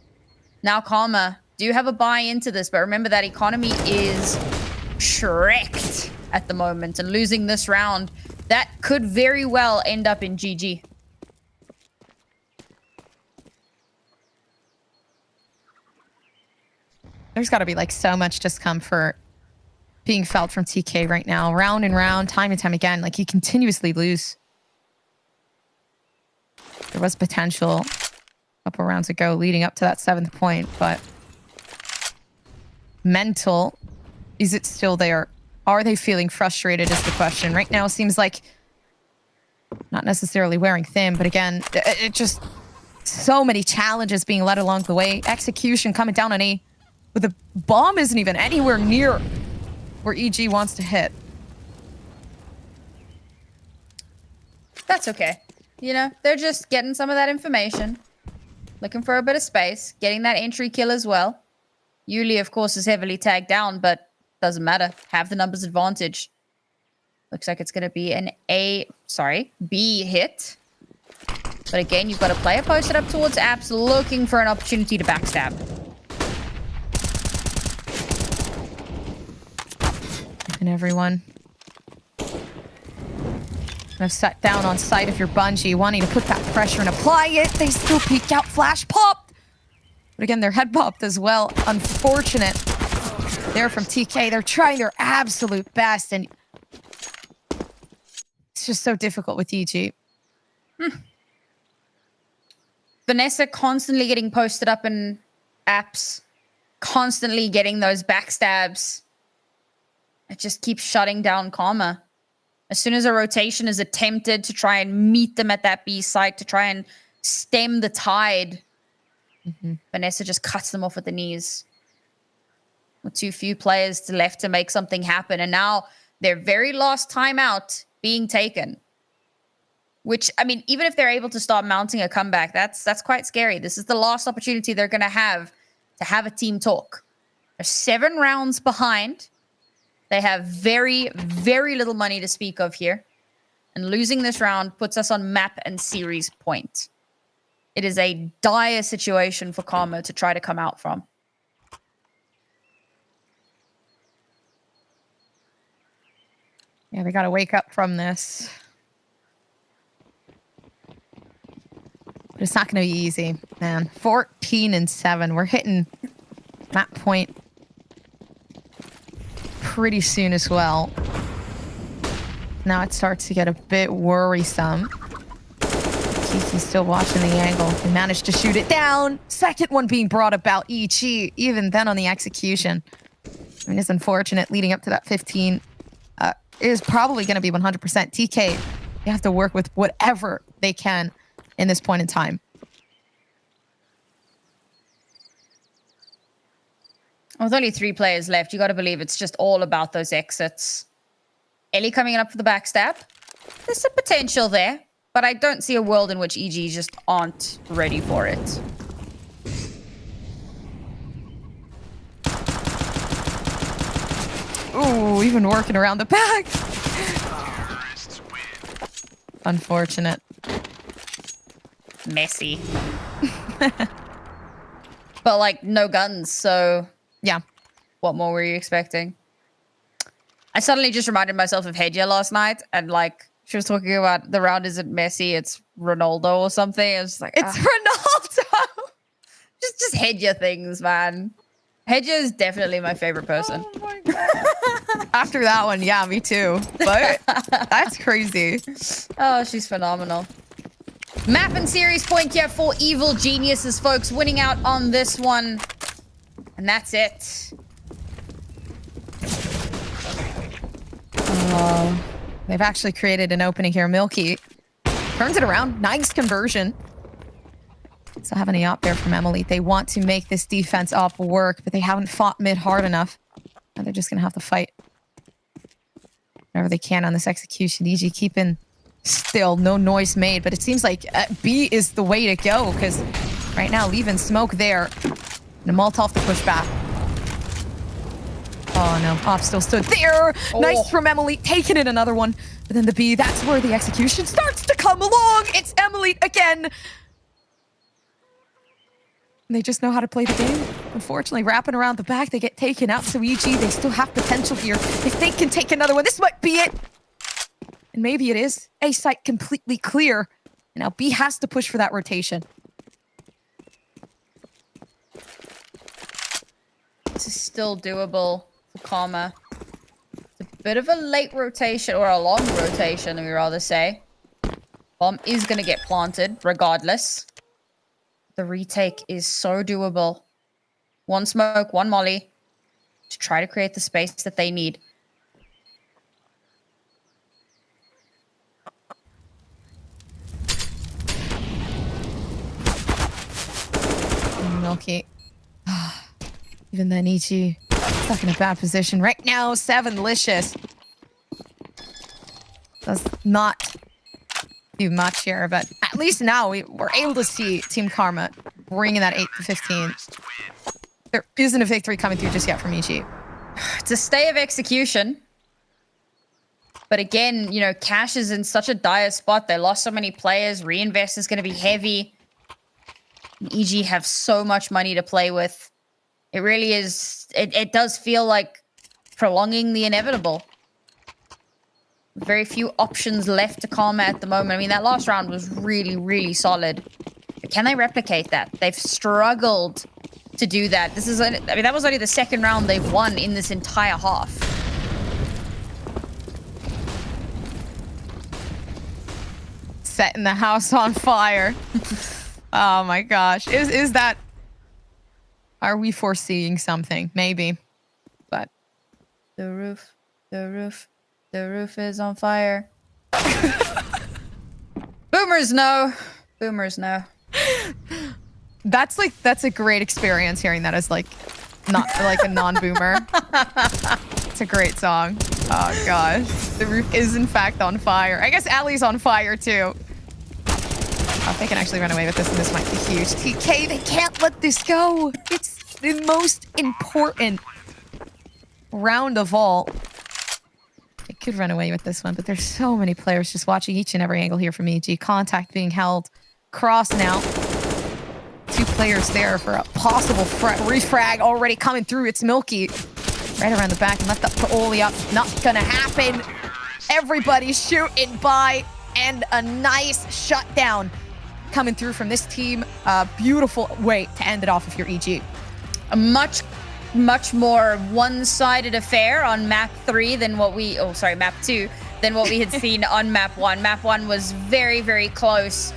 Now Karma do have a buy into this, but remember that economy is shreked at the moment, and losing this round, that could very well end up in GG. There's got to be so much discomfort being felt from TK right now. Round and round, time and time again. You continuously lose. There was potential a couple rounds ago leading up to that 7th point, but mental, is it still there? Are they feeling frustrated is the question. Right now seems like not necessarily wearing thin, but again, it just so many challenges being led along the way. Execution coming down on A, but the bomb isn't even anywhere near where EG wants to hit. That's okay. You know, they're just getting some of that information. Looking for a bit of space. Getting that entry kill as well. Yuli, of course, is heavily tagged down, but doesn't matter. Have the numbers advantage. Looks like it's going to be an B hit. But again, you've got a player posted up towards apps looking for an opportunity to backstab. And everyone kind of sat down on site if you're Bungie, wanting to put that pressure and apply it. They still peek out, flash popped. But again, they're head popped as well. Unfortunate there from TK. They're trying their absolute best, and it's just so difficult with EG. Vanessa constantly getting posted up in apps, constantly getting those backstabs. It just keeps shutting down Karma. As soon as a rotation is attempted to try and meet them at that B site, to try and stem the tide, Vanessa just cuts them off at the knees. With too few players left to make something happen. And now their very last timeout being taken. Which, I mean, even if they're able to start mounting a comeback, that's quite scary. This is the last opportunity they're going to have a team talk. They're 7 rounds behind. They have very, very little money to speak of here. And losing this round puts us on map and series point. It is a dire situation for Karma to try to come out from. Yeah, they got to wake up from this. But it's not going to be easy, man. 14-7. We're hitting that point pretty soon as well. Now it starts to get a bit worrisome. Kiki's still watching the angle. He managed to shoot it down. Second one being brought about EG, even then on the execution. I mean, it's unfortunate leading up to that 15. It is probably going to be 100% TK. You have to work with whatever they can in this point in time. With only 3 players left, you got to believe it's just all about those exits. Ellie coming up for the backstab. There's some potential there, but I don't see a world in which EG just aren't ready for it. Ooh, even working around the back. Unfortunate. Messy. But, like, no guns, so... Yeah. What more were you expecting? I suddenly just reminded myself of Hedja last night, and, like, she was talking about the round isn't Messi, it's Ronaldo or something. I was like, it's Ronaldo! just Hedja things, man. Hedja is definitely my favorite person. Oh my God. After that one, yeah, me too. But that's crazy. Oh, she's phenomenal. Map and series point here for Evil Geniuses, folks. Winning out on this one. And that's it. Oh, they've actually created an opening here. Milky turns it around. Nice conversion. So have any op there from Emily. They want to make this defense op work, but they haven't fought mid hard enough. And they're just going to have to fight whenever they can on this execution. EG keeping still, no noise made, but it seems like B is the way to go because right now leaving smoke there. And a Molotov to push back. Oh no, op still stood there. Oh. Nice from Emily, taking it another one. But then the B, that's where the execution starts to come along. It's Emily again. They just know how to play the game. Unfortunately, wrapping around the back, they get taken out. So EG, they still have potential here. If they can take another one, this might be it. And maybe it is. A site completely clear. And now B has to push for that rotation. This is still doable for Karma. It's a bit of a late rotation, or a long rotation, we rather say. Bomb is going to get planted, regardless. The retake is so doable. One smoke, one molly, to try to create the space that they need. Milky. Even then, EG stuck in a bad position. Right now, 7licious. Does not do much here, but at least now we're able to see Team Karma bringing that 8-15. There isn't a victory coming through just yet from EG. It's a stay of execution. But again, you know, Cash is in such a dire spot. They lost so many players. Reinvest is going to be heavy. EG have so much money to play with. It really is. It does feel like prolonging the inevitable. Very few options left to Karma at the moment. I mean, that last round was really, really solid. But can they replicate that? They've struggled to do that. This is, I mean, that was only the second round they've won in this entire half. Setting the house on fire. Oh my gosh. Is that... Are we foreseeing something? Maybe. But... The roof is on fire. Boomers know. Boomers know. That's a great experience hearing that as like not like a non-boomer. It's a great song. Oh gosh. The roof is in fact on fire. I guess Allie's on fire too. Oh, they can actually run away with this, and this might be huge. TK, they can't let this go. It's the most important round of all. They could run away with this one, but there's so many players just watching each and every angle here from EG. Contact being held. Cross now. 2 players there for a possible refrag already coming through. It's Milky. Right around the back and left up to Oli up. Not gonna happen. Everybody shooting by, and a nice shutdown coming through from this team. A beautiful way to end it off if you're EG. A much more one-sided affair on map 3 than what we... Oh, sorry, map 2 than what we had seen on map 1. Map 1 was very, very close,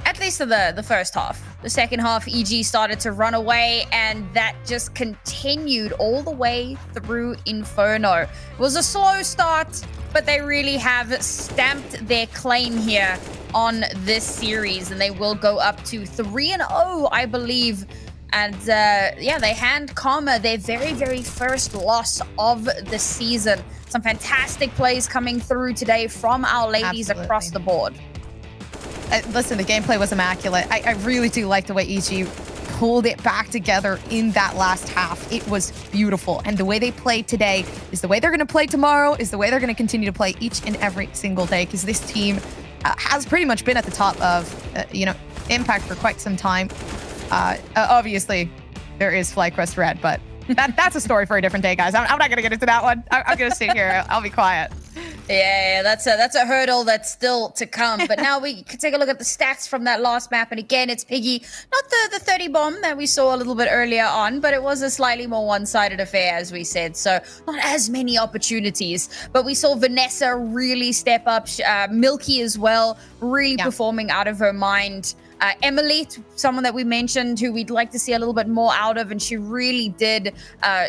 at least for the first half. The second half, EG started to run away, and that just continued all the way through Inferno. It was a slow start, but they really have stamped their claim here on this series, and they will go up to 3-0, I believe. And yeah, they hand Karma their very, very first loss of the season. Some fantastic plays coming through today from our ladies across the board. Listen, the gameplay was immaculate. I really do like the way EG pulled it back together in that last half. It was beautiful. And the way they played today is the way they're going to play tomorrow, is the way they're going to continue to play each and every single day, because this team has pretty much been at the top of, Impact for quite some time. Obviously, there is FlyQuest Red, but that's a story for a different day, guys. I'm not going to get into that one. I'm going to sit here. I'll be quiet. Yeah, that's a hurdle that's still to come. But now we can take a look at the stats from that last map. And again, it's Piggy, not the 30 bomb that we saw a little bit earlier on, but it was a slightly more one-sided affair, as we said. So not as many opportunities. But we saw Vanessa really step up, Milky as well, really performing out of her mind. Emily, someone that we mentioned who we'd like to see a little bit more out of, and she really did.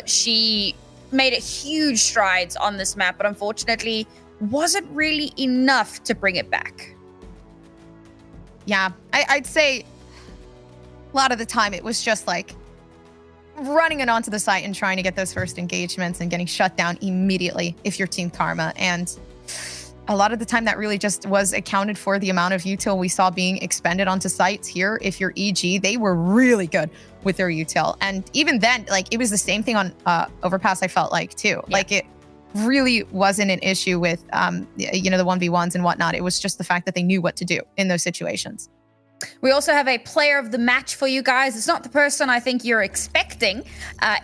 She made huge strides on this map, but unfortunately wasn't really enough to bring it back. Yeah, I'd say a lot of the time it was just like running it onto the site and trying to get those first engagements and getting shut down immediately if you're Team Karma. And a lot of the time that really just was accounted for the amount of util we saw being expended onto sites here. If you're EG, they were really good with their util. And even then, like, it was the same thing on Overpass, I felt like, too. Yeah. Like, it really wasn't an issue with, the 1v1s and whatnot. It was just the fact that they knew what to do in those situations. We also have a player of the match for you guys. It's not the person I think you're expecting.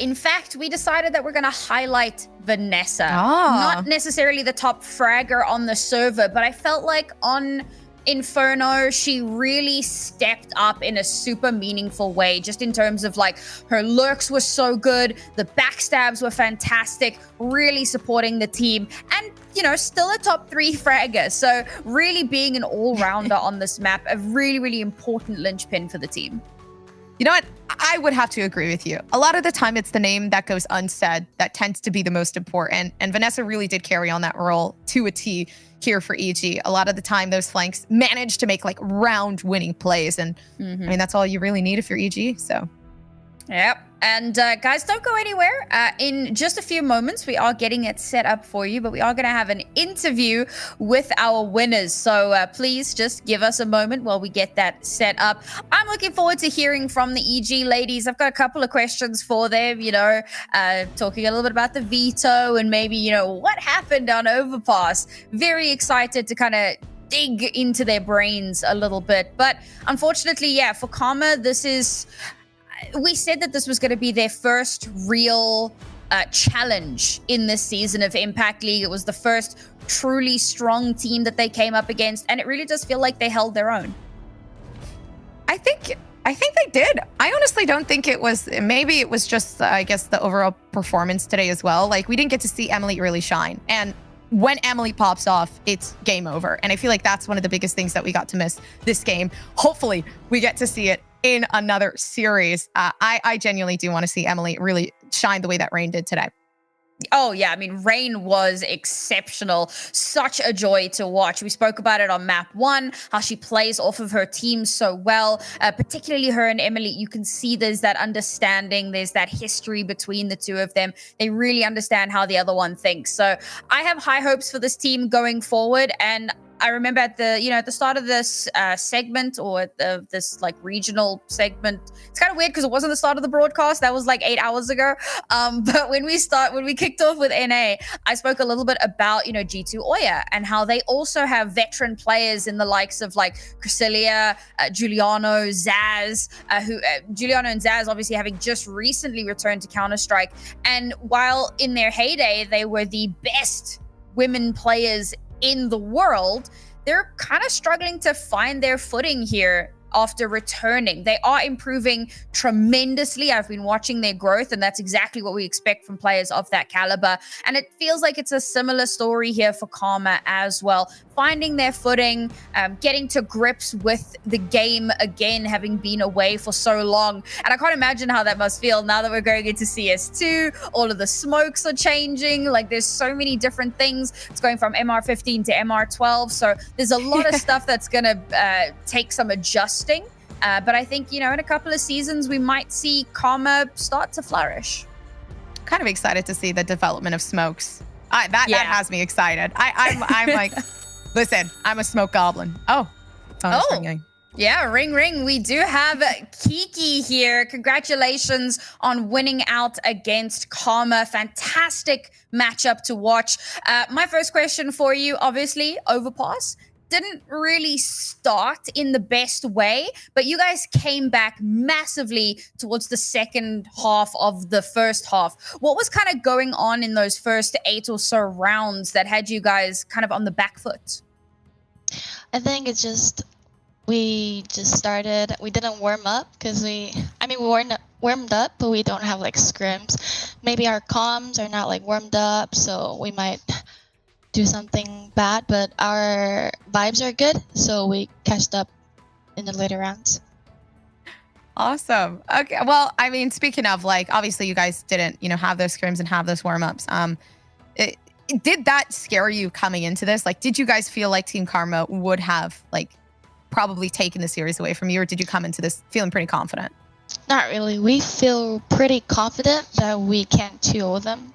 In fact, we decided that we're going to highlight Vanessa. Not necessarily the top fragger on the server, but I felt like on Inferno, she really stepped up in a super meaningful way, just in terms of like her lurks were so good, the backstabs were fantastic, really supporting the team, and still a top 3 fragger. So really being an all-rounder on this map, a really, really important linchpin for the team. You know what? I would have to agree with you. A lot of the time, it's the name that goes unsaid that tends to be the most important. And Vanessa really did carry on that role to a T here for EG. A lot of the time, those flanks managed to make like round-winning plays. And I mean, that's all you really need if you're EG. So, yep. And guys, don't go anywhere. In just a few moments, we are getting it set up for you, but we are going to have an interview with our winners. So please just give us a moment while we get that set up. I'm looking forward to hearing from the EG ladies. I've got a couple of questions for them, talking a little bit about the veto and maybe, what happened on Overpass. Very excited to kind of dig into their brains a little bit. But unfortunately, yeah, for Karma, we said that this was going to be their first real challenge in this season of Impact League. It was the first truly strong team that they came up against, and it really does feel like they held their own. I think they did. I honestly don't think it was, maybe it was just, I guess, the overall performance today as well. Like, we didn't get to see Emily really shine. And when Emily pops off, it's game over. And I feel like that's one of the biggest things that we got to miss this game. Hopefully, we get to see it in another series. I genuinely do want to see Emily really shine the way that Rain did today. Oh, yeah. I mean, Rain was exceptional. Such a joy to watch. We spoke about it on map 1, how she plays off of her team so well, particularly her and Emily. You can see there's that understanding. There's that history between the two of them. They really understand how the other one thinks. So I have high hopes for this team going forward. And I remember at the start of this segment, or this like regional segment, it's kind of weird because it wasn't the start of the broadcast. That was like 8 hours ago. But when we kicked off with NA, I spoke a little bit about, G2 Oya and how they also have veteran players in the likes of like Chrysilla, Giuliano, Zaz, Giuliano and Zaz obviously having just recently returned to Counter-Strike. And while in their heyday, they were the best women players in the world, they're kind of struggling to find their footing here after returning. They are improving tremendously. I've been watching their growth, and that's exactly what we expect from players of that caliber. And it feels like it's a similar story here for Karma as well. Finding their footing, getting to grips with the game again, having been away for so long. And I can't imagine how that must feel now that we're going into CS2. All of the smokes are changing. Like, there's so many different things. It's going from MR15 to MR12. So there's a lot of stuff that's going to take some adjusting. But I think, in a couple of seasons, we might see Karma start to flourish. Kind of excited to see the development of smokes. That has me excited. I'm like, listen, I'm a smoke goblin. Oh, phone is ringing. Yeah, ring, ring. We do have Kiki here. Congratulations on winning out against Karma. Fantastic matchup to watch. My first question for you, obviously, Overpass didn't really start in the best way, but you guys came back massively towards the second half of the first half. What was kind of going on in those first 8 or so rounds that had you guys kind of on the back foot? I think it's just we didn't warm up because we warmed up, but we don't have like scrims. Maybe our comms are not like warmed up, so we might do something bad, but our vibes are good, so we catched up in the later rounds. Awesome. Okay, well, I mean, speaking of, like, obviously you guys didn't, have those scrims and have those warm-ups. Did that scare you coming into this? Like, did you guys feel like Team Karma would have, like, probably taken the series away from you, or did you come into this feeling pretty confident? Not really. We feel pretty confident that we can 2-0 them.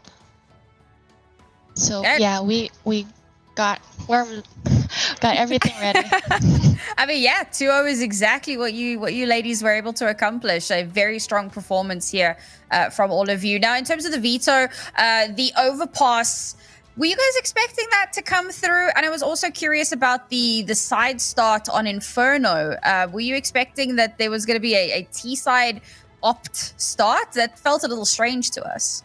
So yeah, we got everything ready. I mean, yeah, 2-0 is exactly what you ladies were able to accomplish. A very strong performance here from all of you. Now, in terms of the veto, the overpass, were you guys expecting that to come through? And I was also curious about the side start on Inferno. Were you expecting that there was going to be a T-side opt start? That felt a little strange to us.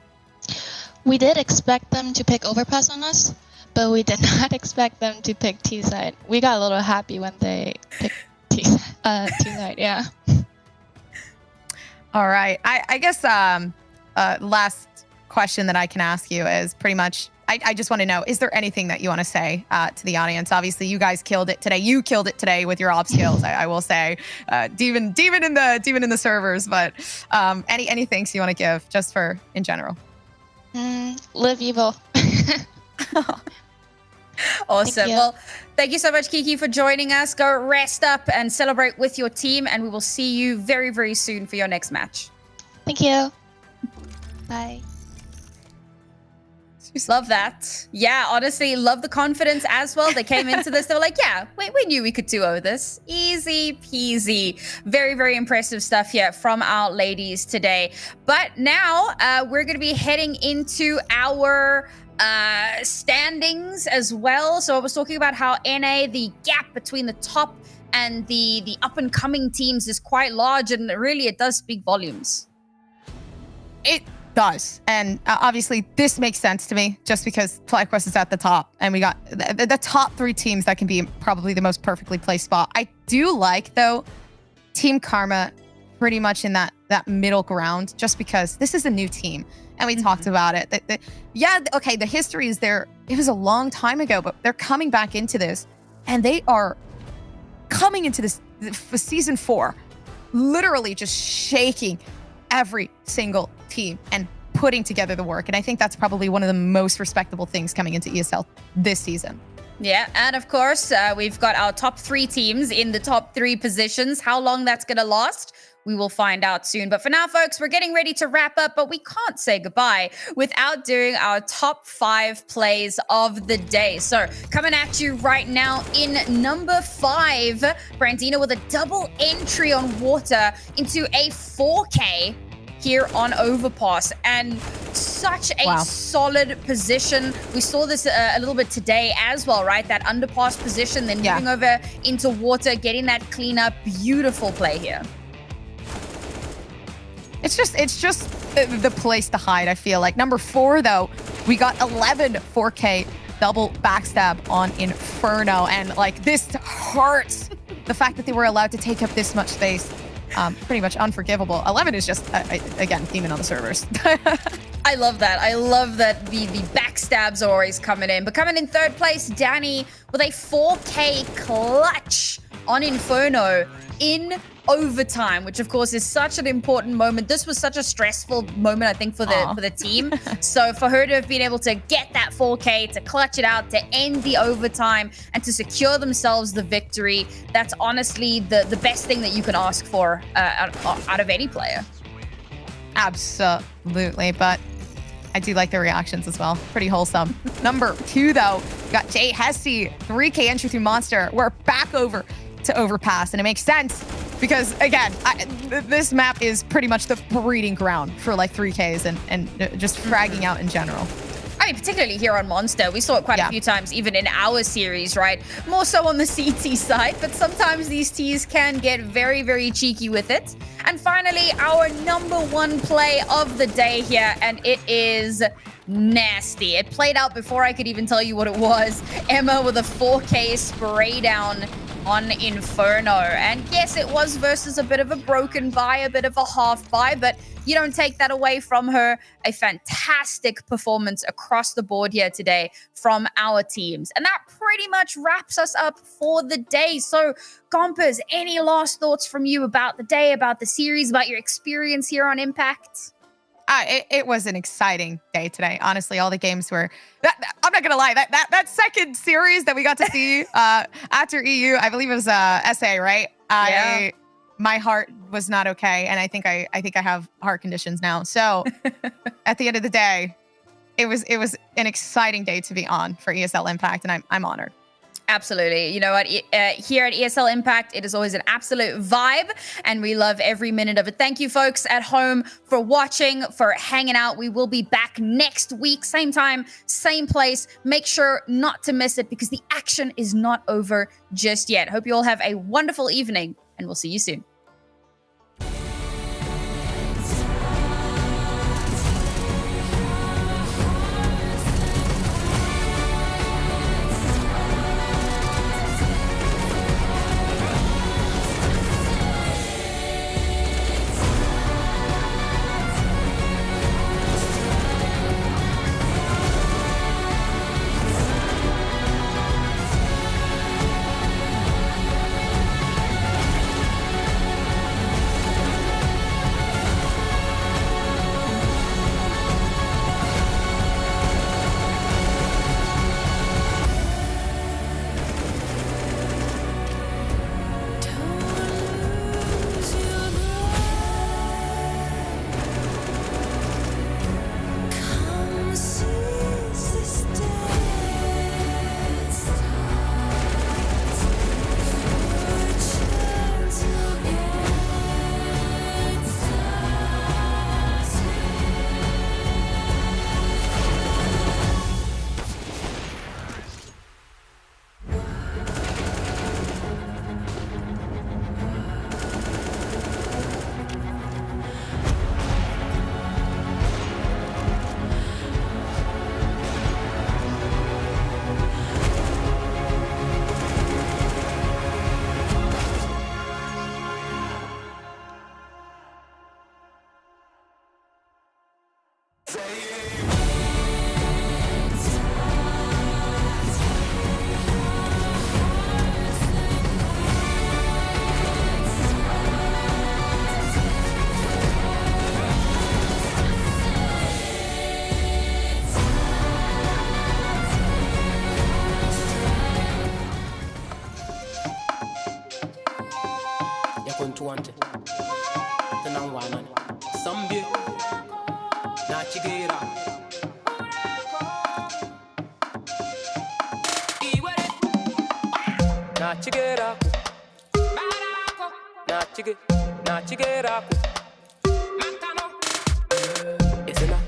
We did expect them to pick overpass on us, but we did not expect them to pick T-side. We got a little happy when they picked T-side, yeah. All right. I guess last question that I can ask you is pretty much, I just want to know, is there anything that you want to say to the audience? Obviously, you guys killed it today. You killed it today with your op skills, I will say. Demon in the servers, but any thanks you want to give just for in general? Live evil. Awesome. Well, thank you so much, Kiki, for joining us. Go rest up and celebrate with your team, and we will see you very, very soon for your next match. Thank you. Bye. Love that. Yeah, honestly, love the confidence as well. They came into this, they were like, yeah, we knew we could 2-0 this. Easy peasy. Very, very impressive stuff here from our ladies today. But now we're going to be heading into our standings as well. So I was talking about how NA, the gap between the top and the up-and-coming teams is quite large, and really it does speak volumes. It does. And obviously this makes sense to me just because FlyQuest is at the top and we got the top 3 teams that can be probably the most perfectly placed spot. I do like, though, Team Karma pretty much in that middle ground, just because this is a new team and we talked about it. The history is there. It was a long time ago, but they're coming back into this, and they are coming into this for season 4, literally just shaking every single team and putting together the work. And I think that's probably one of the most respectable things coming into ESL this season. Yeah, and of course, we've got our top 3 teams in the top 3 positions. How long that's going to last, we will find out soon. But for now, folks, we're getting ready to wrap up, but we can't say goodbye without doing our top 5 plays of the day. So coming at you right now in number 5, Brandina with a double entry on water into a 4K here on Overpass, and such a solid position. We saw this a little bit today as well, right? That underpass position, then moving over into water, getting that cleanup. Beautiful play here. It's just the place to hide, I feel like. Number 4, though, we got 11 4K double backstab on Inferno, and like this hurts the fact that they were allowed to take up this much space, pretty much unforgivable. 11 is just, again, demon on the servers. I love that. I love that the backstabs are always coming in. But coming in third place, Danny with a 4K clutch on Inferno in overtime, which of course is such an important moment. This was such a stressful moment, I think, for the team. So for her to have been able to get that 4K, to clutch it out, to end the overtime, and to secure themselves the victory, that's honestly the best thing that you can ask for out of any player. Absolutely, but I do like the reactions as well. Pretty wholesome. Number 2, though, we got Jay Hesse, 3K entry through Monster. We're back over to Overpass, and it makes sense because, again, this map is pretty much the breeding ground for like 3Ks and just fragging out in general. I mean, particularly here on Monster, we saw it quite a few times, even in our series, right? More so on the CT side, but sometimes these Ts can get very, very cheeky with it. And finally, our number 1 play of the day here, and it is nasty. It played out before I could even tell you what it was. Emma with a 4K spray down on Inferno. And yes, it was versus a bit of a broken buy, a bit of a half buy, but you don't take that away from her. A fantastic performance across the board here today from our teams. And that pretty much wraps us up for the day. So, Gompers, any last thoughts from you about the day, about the series, about your experience here on Impact? It was an exciting day today. Honestly, all the games were... I'm not going to lie. That second series that we got to see after EU, I believe it was SA, right? Yeah. My heart was not okay, and I think I have heart conditions now. So at the end of the day, it was an exciting day to be on for ESL Impact, and I'm honored. Absolutely. You know what? Here at ESL Impact, it is always an absolute vibe, and we love every minute of it. Thank you, folks at home, for watching, for hanging out. We will be back next week, same time, same place. Make sure not to miss it because the action is not over just yet. Hope you all have a wonderful evening, and we'll see you soon. Tuante, Tanangwana, Sambi, Nachigira, Nachigera, Nachigera, Isn't